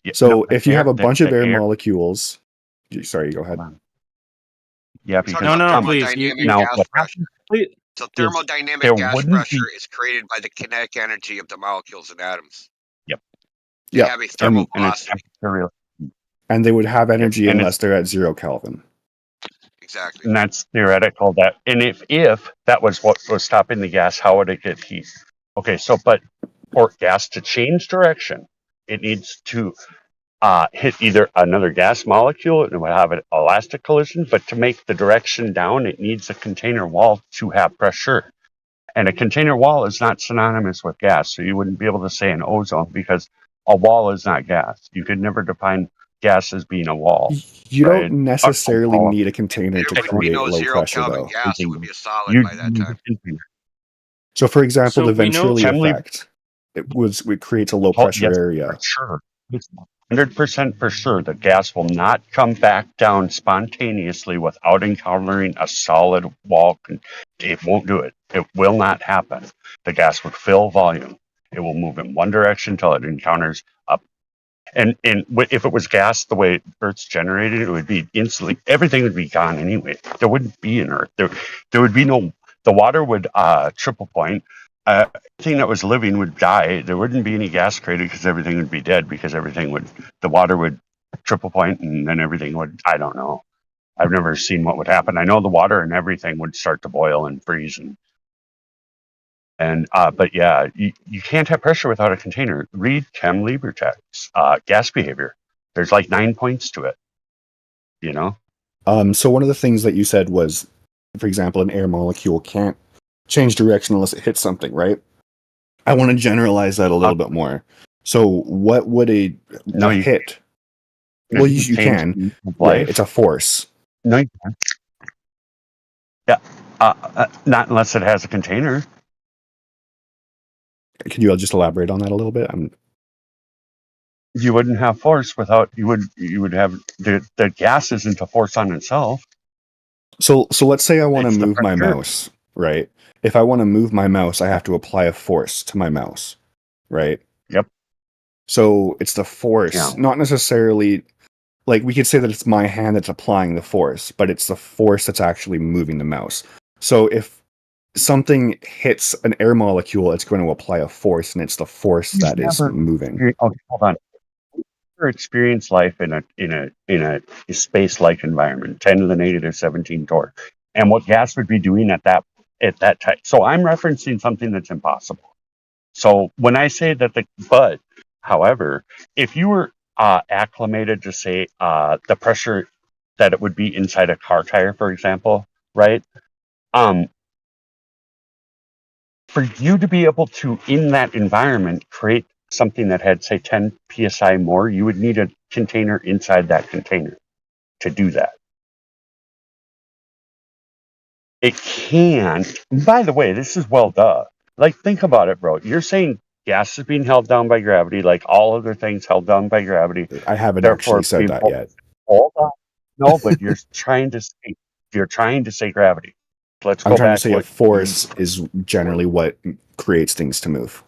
Yeah, so if you have a bunch of air molecules, sorry, go ahead. Yeah, because no, please. Gas pressure. So thermodynamic there gas wouldn't pressure be- is created by the kinetic energy of the molecules and atoms. Yep. They have a thermal velocity. And they would have energy and unless they're at 0 Kelvin. Exactly. And that's theoretical. And if that was what was stopping the gas, how would it get heat? Okay, so but for gas to change direction, it needs to hit either another gas molecule and it would have an elastic collision, but to make the direction down, it needs a container wall to have pressure. And a container wall is not synonymous with gas, so you wouldn't be able to say an ozone because a wall is not gas. You could never define gas as being a wall. You right? don't necessarily need a container to There wouldn't be create no low zero pressure, Kelvin though. gas. It would be a solid You by that need time. a container. So, for example, So the we know Venturi Generally- effect, it creates a low Oh, pressure yes, area. for sure. It's 100% for sure the gas will not come back down spontaneously without encountering a solid wall. It won't do it. It will not happen. The gas would fill volume. It will move in one direction until it encounters up. And if it was gas the way Earth's generated, it would be instantly, everything would be gone anyway. There wouldn't be an Earth. There would be no, the water would triple point. Everything that was living would die. There wouldn't be any gas created because everything would be dead because the water would triple point and then everything would, I don't know. I've never seen what would happen. I know the water and everything would start to boil and freeze but yeah, you can't have pressure without a container. Read Chem Libertex, gas behavior. There's like 9 points to it. You know? So one of the things that you said was, for example, an air molecule can't change direction unless it hits something, right? I want to generalize that a little bit more. So what would a hit? Well, you can. Right, it's a force. No, you can't. Yeah, not unless it has a container. Could you just elaborate on that a little bit? You wouldn't have force without you would have the gas isn't a force on itself. So let's say I want to It's the move my pressure. mouse, right? If I want to move my mouse, I have to apply a force to my mouse, right? Yep. So it's the force, Yeah. not necessarily like we could say that it's my hand that's applying the force, but it's the force that's actually moving the mouse. So if something hits an air molecule, it's going to apply a force, and it's the force that is moving. Okay, hold on. Never experience life in a space-like environment, 10 to the negative 17 torque, and what gas would be doing at that time. So I'm referencing something that's impossible. So when I say that however, if you were acclimated to say the pressure that it would be inside a car tire, for example, right? For you to be able to, in that environment, create something that had, say, 10 psi more, you would need a container inside that container to do that. It can't. By the way, this is duh. Like, think about it, bro. You're saying gas is being held down by gravity, like all other things held down by gravity. I haven't Therefore, actually said that people- yet. Hold on. No, but you're trying to say gravity. Let's I'm go trying back to say a force is generally what creates things to move.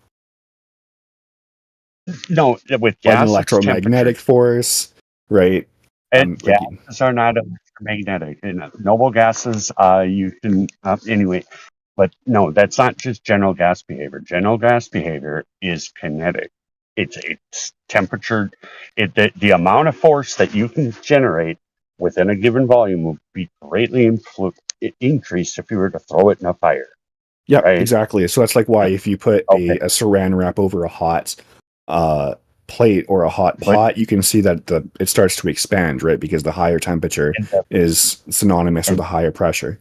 No, with Like gas, an it's electromagnetic force, right? And gases are not electromagnetic. And noble gases, you can anyway. But no, that's not just general gas behavior. General gas behavior is kinetic. It's temperature. The amount of force that you can generate within a given volume will be greatly increased if you were to throw it in a fire. Yeah, Right. exactly. So that's like why if you put a saran wrap over a hot plate or a hot pot, you can see that it starts to expand, right? Because the higher temperature is synonymous with a higher pressure.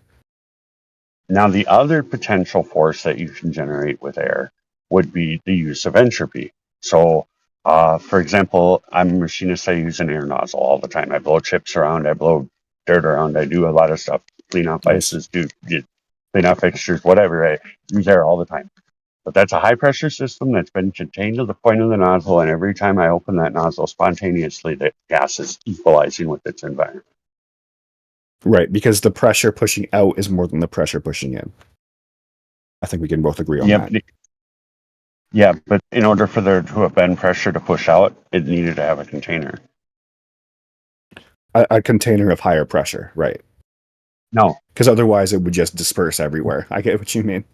Now, the other potential force that you can generate with air would be the use of entropy. So, for example, I'm a machinist. I use an air nozzle all the time. I blow chips around. I blow dirt around. I do a lot of stuff. Clean off ices, clean off fixtures, whatever. I use air all the time. But that's a high pressure system that's been contained to the point of the nozzle, and every time I open that nozzle spontaneously, the gas is equalizing with its environment. Right, because the pressure pushing out is more than the pressure pushing in. I think we can both agree on that. Yeah, but in order for there to have been pressure to push out, it needed to have a container. A container of higher pressure, right? No. Because otherwise it would just disperse everywhere. I get what you mean.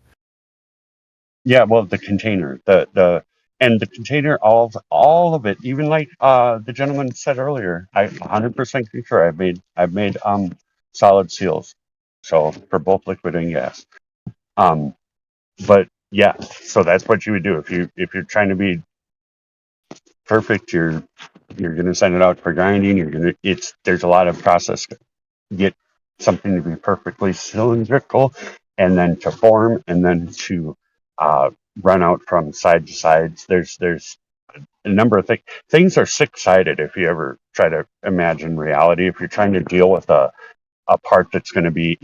Yeah, well, the container, the container, all of it, even like the gentleman said earlier, I 100% concur. I've made solid seals, so for both liquid and gas. But yeah, so that's what you would do if you're trying to be perfect. You're going to send it out for grinding. There's a lot of process to get something to be perfectly cylindrical. and then to form, and then to run out from side to sides. There's a number of things. Things are six-sided if you ever try to imagine reality. If you're trying to deal with a part that's going to be,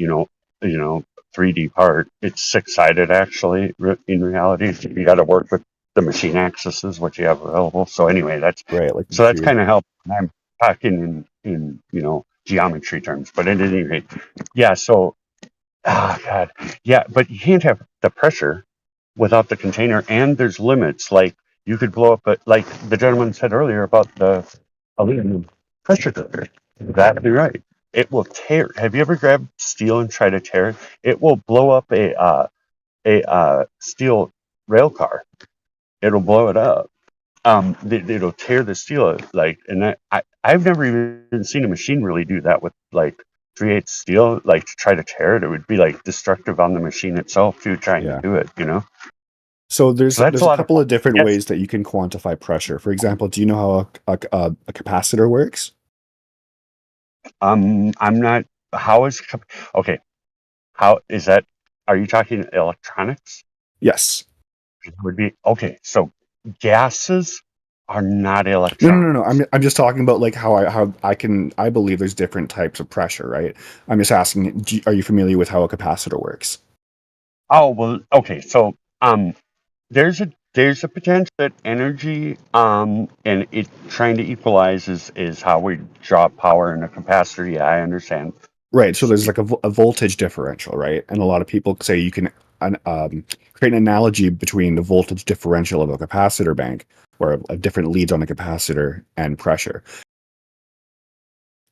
3D part, it's six-sided actually in reality. You got to work with the machine axes, what you have available. So anyway, that's right. Like so that's kind of helpful. I'm talking in geometry terms, but at any rate, yeah. So, God, yeah, but you can't have the pressure without the container, and there's limits. Like you could blow up, but like the gentleman said earlier about the aluminum pressure cooker. Exactly right. It will tear. Have you ever grabbed steel and try to tear it? It will blow up a steel rail car. It'll blow it up. It'll tear the steel and I've never even seen a machine really do that with like 3/8 steel, like to try to tear it. It would be like destructive on the machine itself too, trying to do it. So there's that's a a lot couple of different Yes. ways that you can quantify pressure. For example, do you know how a capacitor works? I'm not. How is okay? How is that? Are you talking electronics? Yes. It would be okay. So gases are not No, electronics. no, no. I'm just talking about like how I believe there's different types of pressure, right? I'm just asking, are you familiar with how a capacitor works? Oh well, okay. So there's a potential that energy and it trying to equalize is how we draw power in a capacitor. Yeah, I understand. Right. So there's like a voltage differential, right? And a lot of people say you can create an analogy between the voltage differential of a capacitor bank or of different leads on a capacitor and pressure.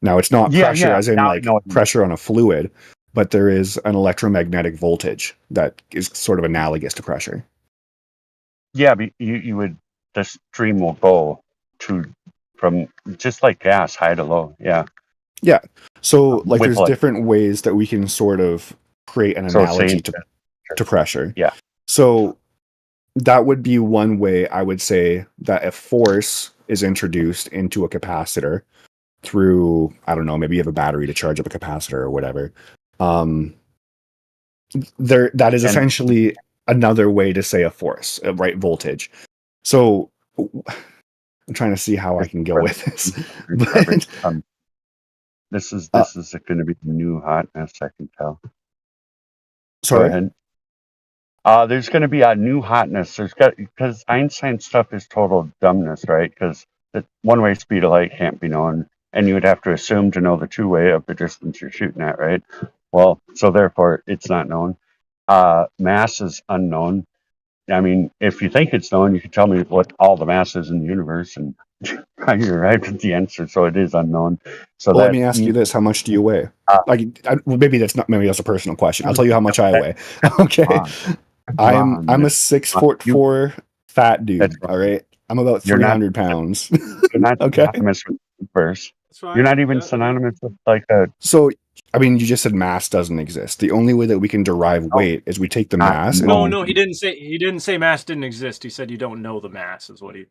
Now, it's not pressure as in Now I like know what you mean. pressure on a fluid, but there is an electromagnetic voltage that is sort of analogous to pressure. Yeah, but you would the stream will go from just like gas, high to low. Yeah. Yeah. So like With there's like different ways that we can sort of create an So analogy say- to pressure. Yeah. So that would be one way I would say that if force is introduced into a capacitor through, I don't know, maybe you have a battery to charge up a capacitor or whatever. That is And- essentially another way to say a force, right? Voltage. So I'm trying to see how I can go with this. But, This is going to be the new hotness. I can tell. sorry. Go ahead. There's going to be a new hotness. Because Einstein stuff is total dumbness, right? Because the one-way speed of light can't be known, and you would have to assume to know the two-way of the distance you're shooting at, right? Well, so therefore it's not known. Mass is unknown. I mean, if you think it's known, you can tell me what all the mass is in the universe, and you're right with the answer. So it is unknown. So Well, let me ask you this: how much do you weigh? Well, maybe that's a personal question. I'll tell you how much I weigh. Okay, I'm a 6'4" fat dude. All right, I'm about You're not- 300 pounds. You're not Okay. synonymous with universe. You're not even synonymous with like a. So, I mean, you just said mass doesn't exist. The only way that we can derive weight is we take the mass. and No, he didn't say mass didn't exist. He said you don't know the mass is what he.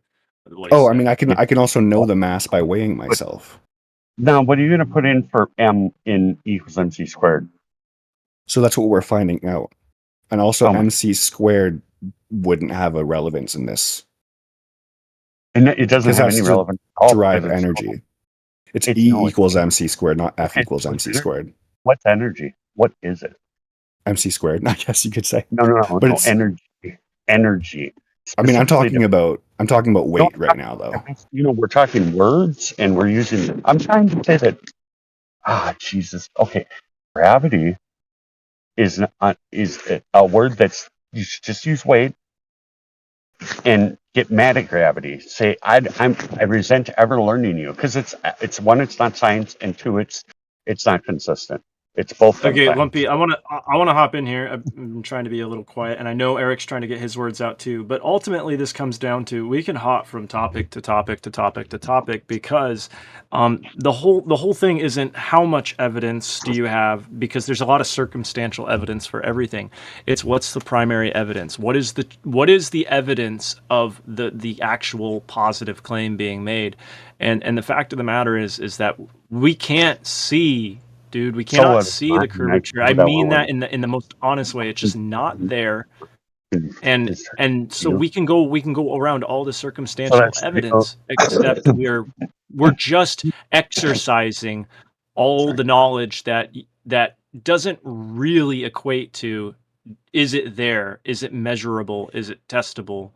Oh, I mean, I can also know the mass by weighing myself. Now, what are you going to put in for m in equals mc squared? So that's what we're finding out. And also, Oh my- mc squared wouldn't have a relevance in this. And it doesn't Because have that's any to relevance at all derive because it's- energy. It's It's- E no, it's- equals mc squared, not F Okay, equals so mc there- squared. What's energy? What is it? MC squared, I guess you could say. No. But no it's, energy. Energy. I mean, I'm Specifically talking about weight right now, though. we're talking words and we're using. I'm trying to say that. Jesus. Okay, gravity is a word that's you should just use weight and get mad at gravity. Say I resent ever learning you because it's one, it's not science, and two, it's not consistent. It's both. Okay, sometimes. Lumpy, I want to hop in here. I'm trying to be a little quiet, and I know Eric's trying to get his words out too. But ultimately, this comes down to we can hop from topic to topic to topic to topic because the whole thing isn't how much evidence do you have, because there's a lot of circumstantial evidence for everything. It's what's the primary evidence. What is the evidence of the actual positive claim being made, and the fact of the matter is that we can't see dude. We So cannot what? see the curvature. I mean that in the most honest way. It's just not there. And so we can go around all the circumstantial evidence, except we're just exercising all the knowledge that doesn't really equate to, is it there? Is it measurable? Is it testable?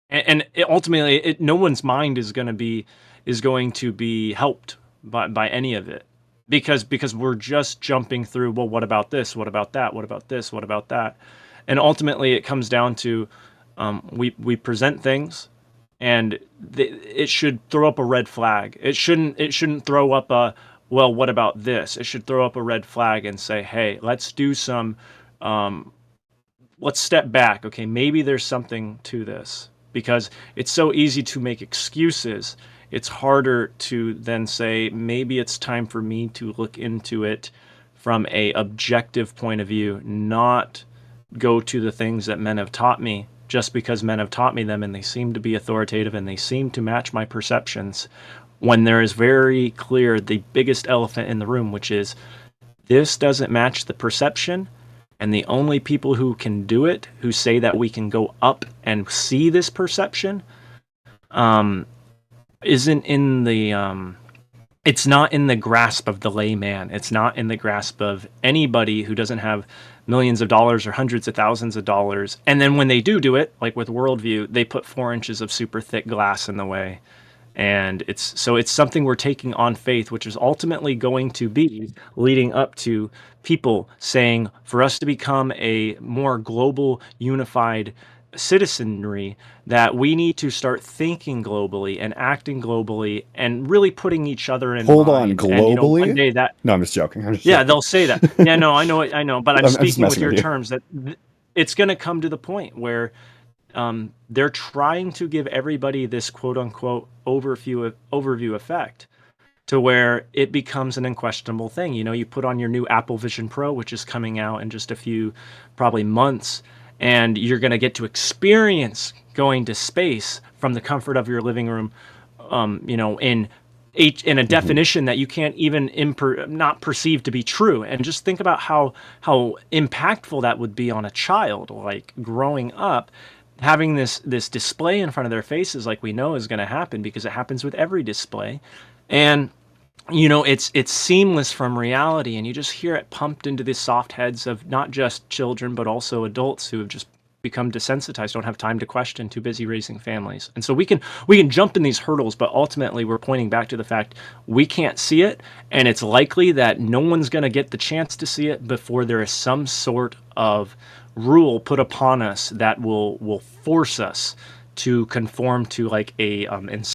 And ultimately, no one's mind is going to be helped by any of it, because we're just jumping through. Well, what about this? What about that? What about this? What about that? And ultimately, it comes down to we present things, and it should throw up a red flag. It shouldn't throw up a, well, what about this? It should throw up a red flag and say, hey, let's do some. Let's step back. Okay, maybe there's something to this, because it's so easy to make excuses. It's harder to then say, maybe it's time for me to look into it from a objective point of view, not go to the things that men have taught me just because men have taught me them and they seem to be authoritative and they seem to match my perceptions, when there is very clear the biggest elephant in the room, which is this doesn't match the perception. And the only people who can do it, who say that we can go up and see this perception, isn't in the it's not in the grasp of the layman. It's not in the grasp of anybody who doesn't have millions of dollars or hundreds of thousands of dollars. And then when they do it, like with Worldview, they put 4 inches of super thick glass in the way. And it's something we're taking on faith, which is ultimately going to be leading up to people saying, for us to become a more global, unified citizenry, that we need to start thinking globally and acting globally and really putting each other in Hold mind. on, And, globally? one day that, No, I'm just joking. I'm just yeah, joking. they'll say that. Yeah, no, I know, but I'm I'm just speaking with messing your with you. terms, that it's going to come to the point where they're trying to give everybody this quote unquote overview effect, to where it becomes an unquestionable thing. You know, you put on your new Apple Vision Pro, which is coming out in just a few probably months, and you're going to get to experience going to space from the comfort of your living room, you know, in a definition that you can't even not perceive to be true. And just think about how impactful that would be on a child, like growing up, having this display in front of their faces, like we know is going to happen, because it happens with every display. And you know, it's seamless from reality, and you just hear it pumped into the soft heads of not just children, but also adults who have just become desensitized, don't have time to question, too busy raising families. And so we can jump in these hurdles, but ultimately we're pointing back to the fact we can't see it, and it's likely that no one's going to get the chance to see it before there is some sort of rule put upon us that will force us to conform to like a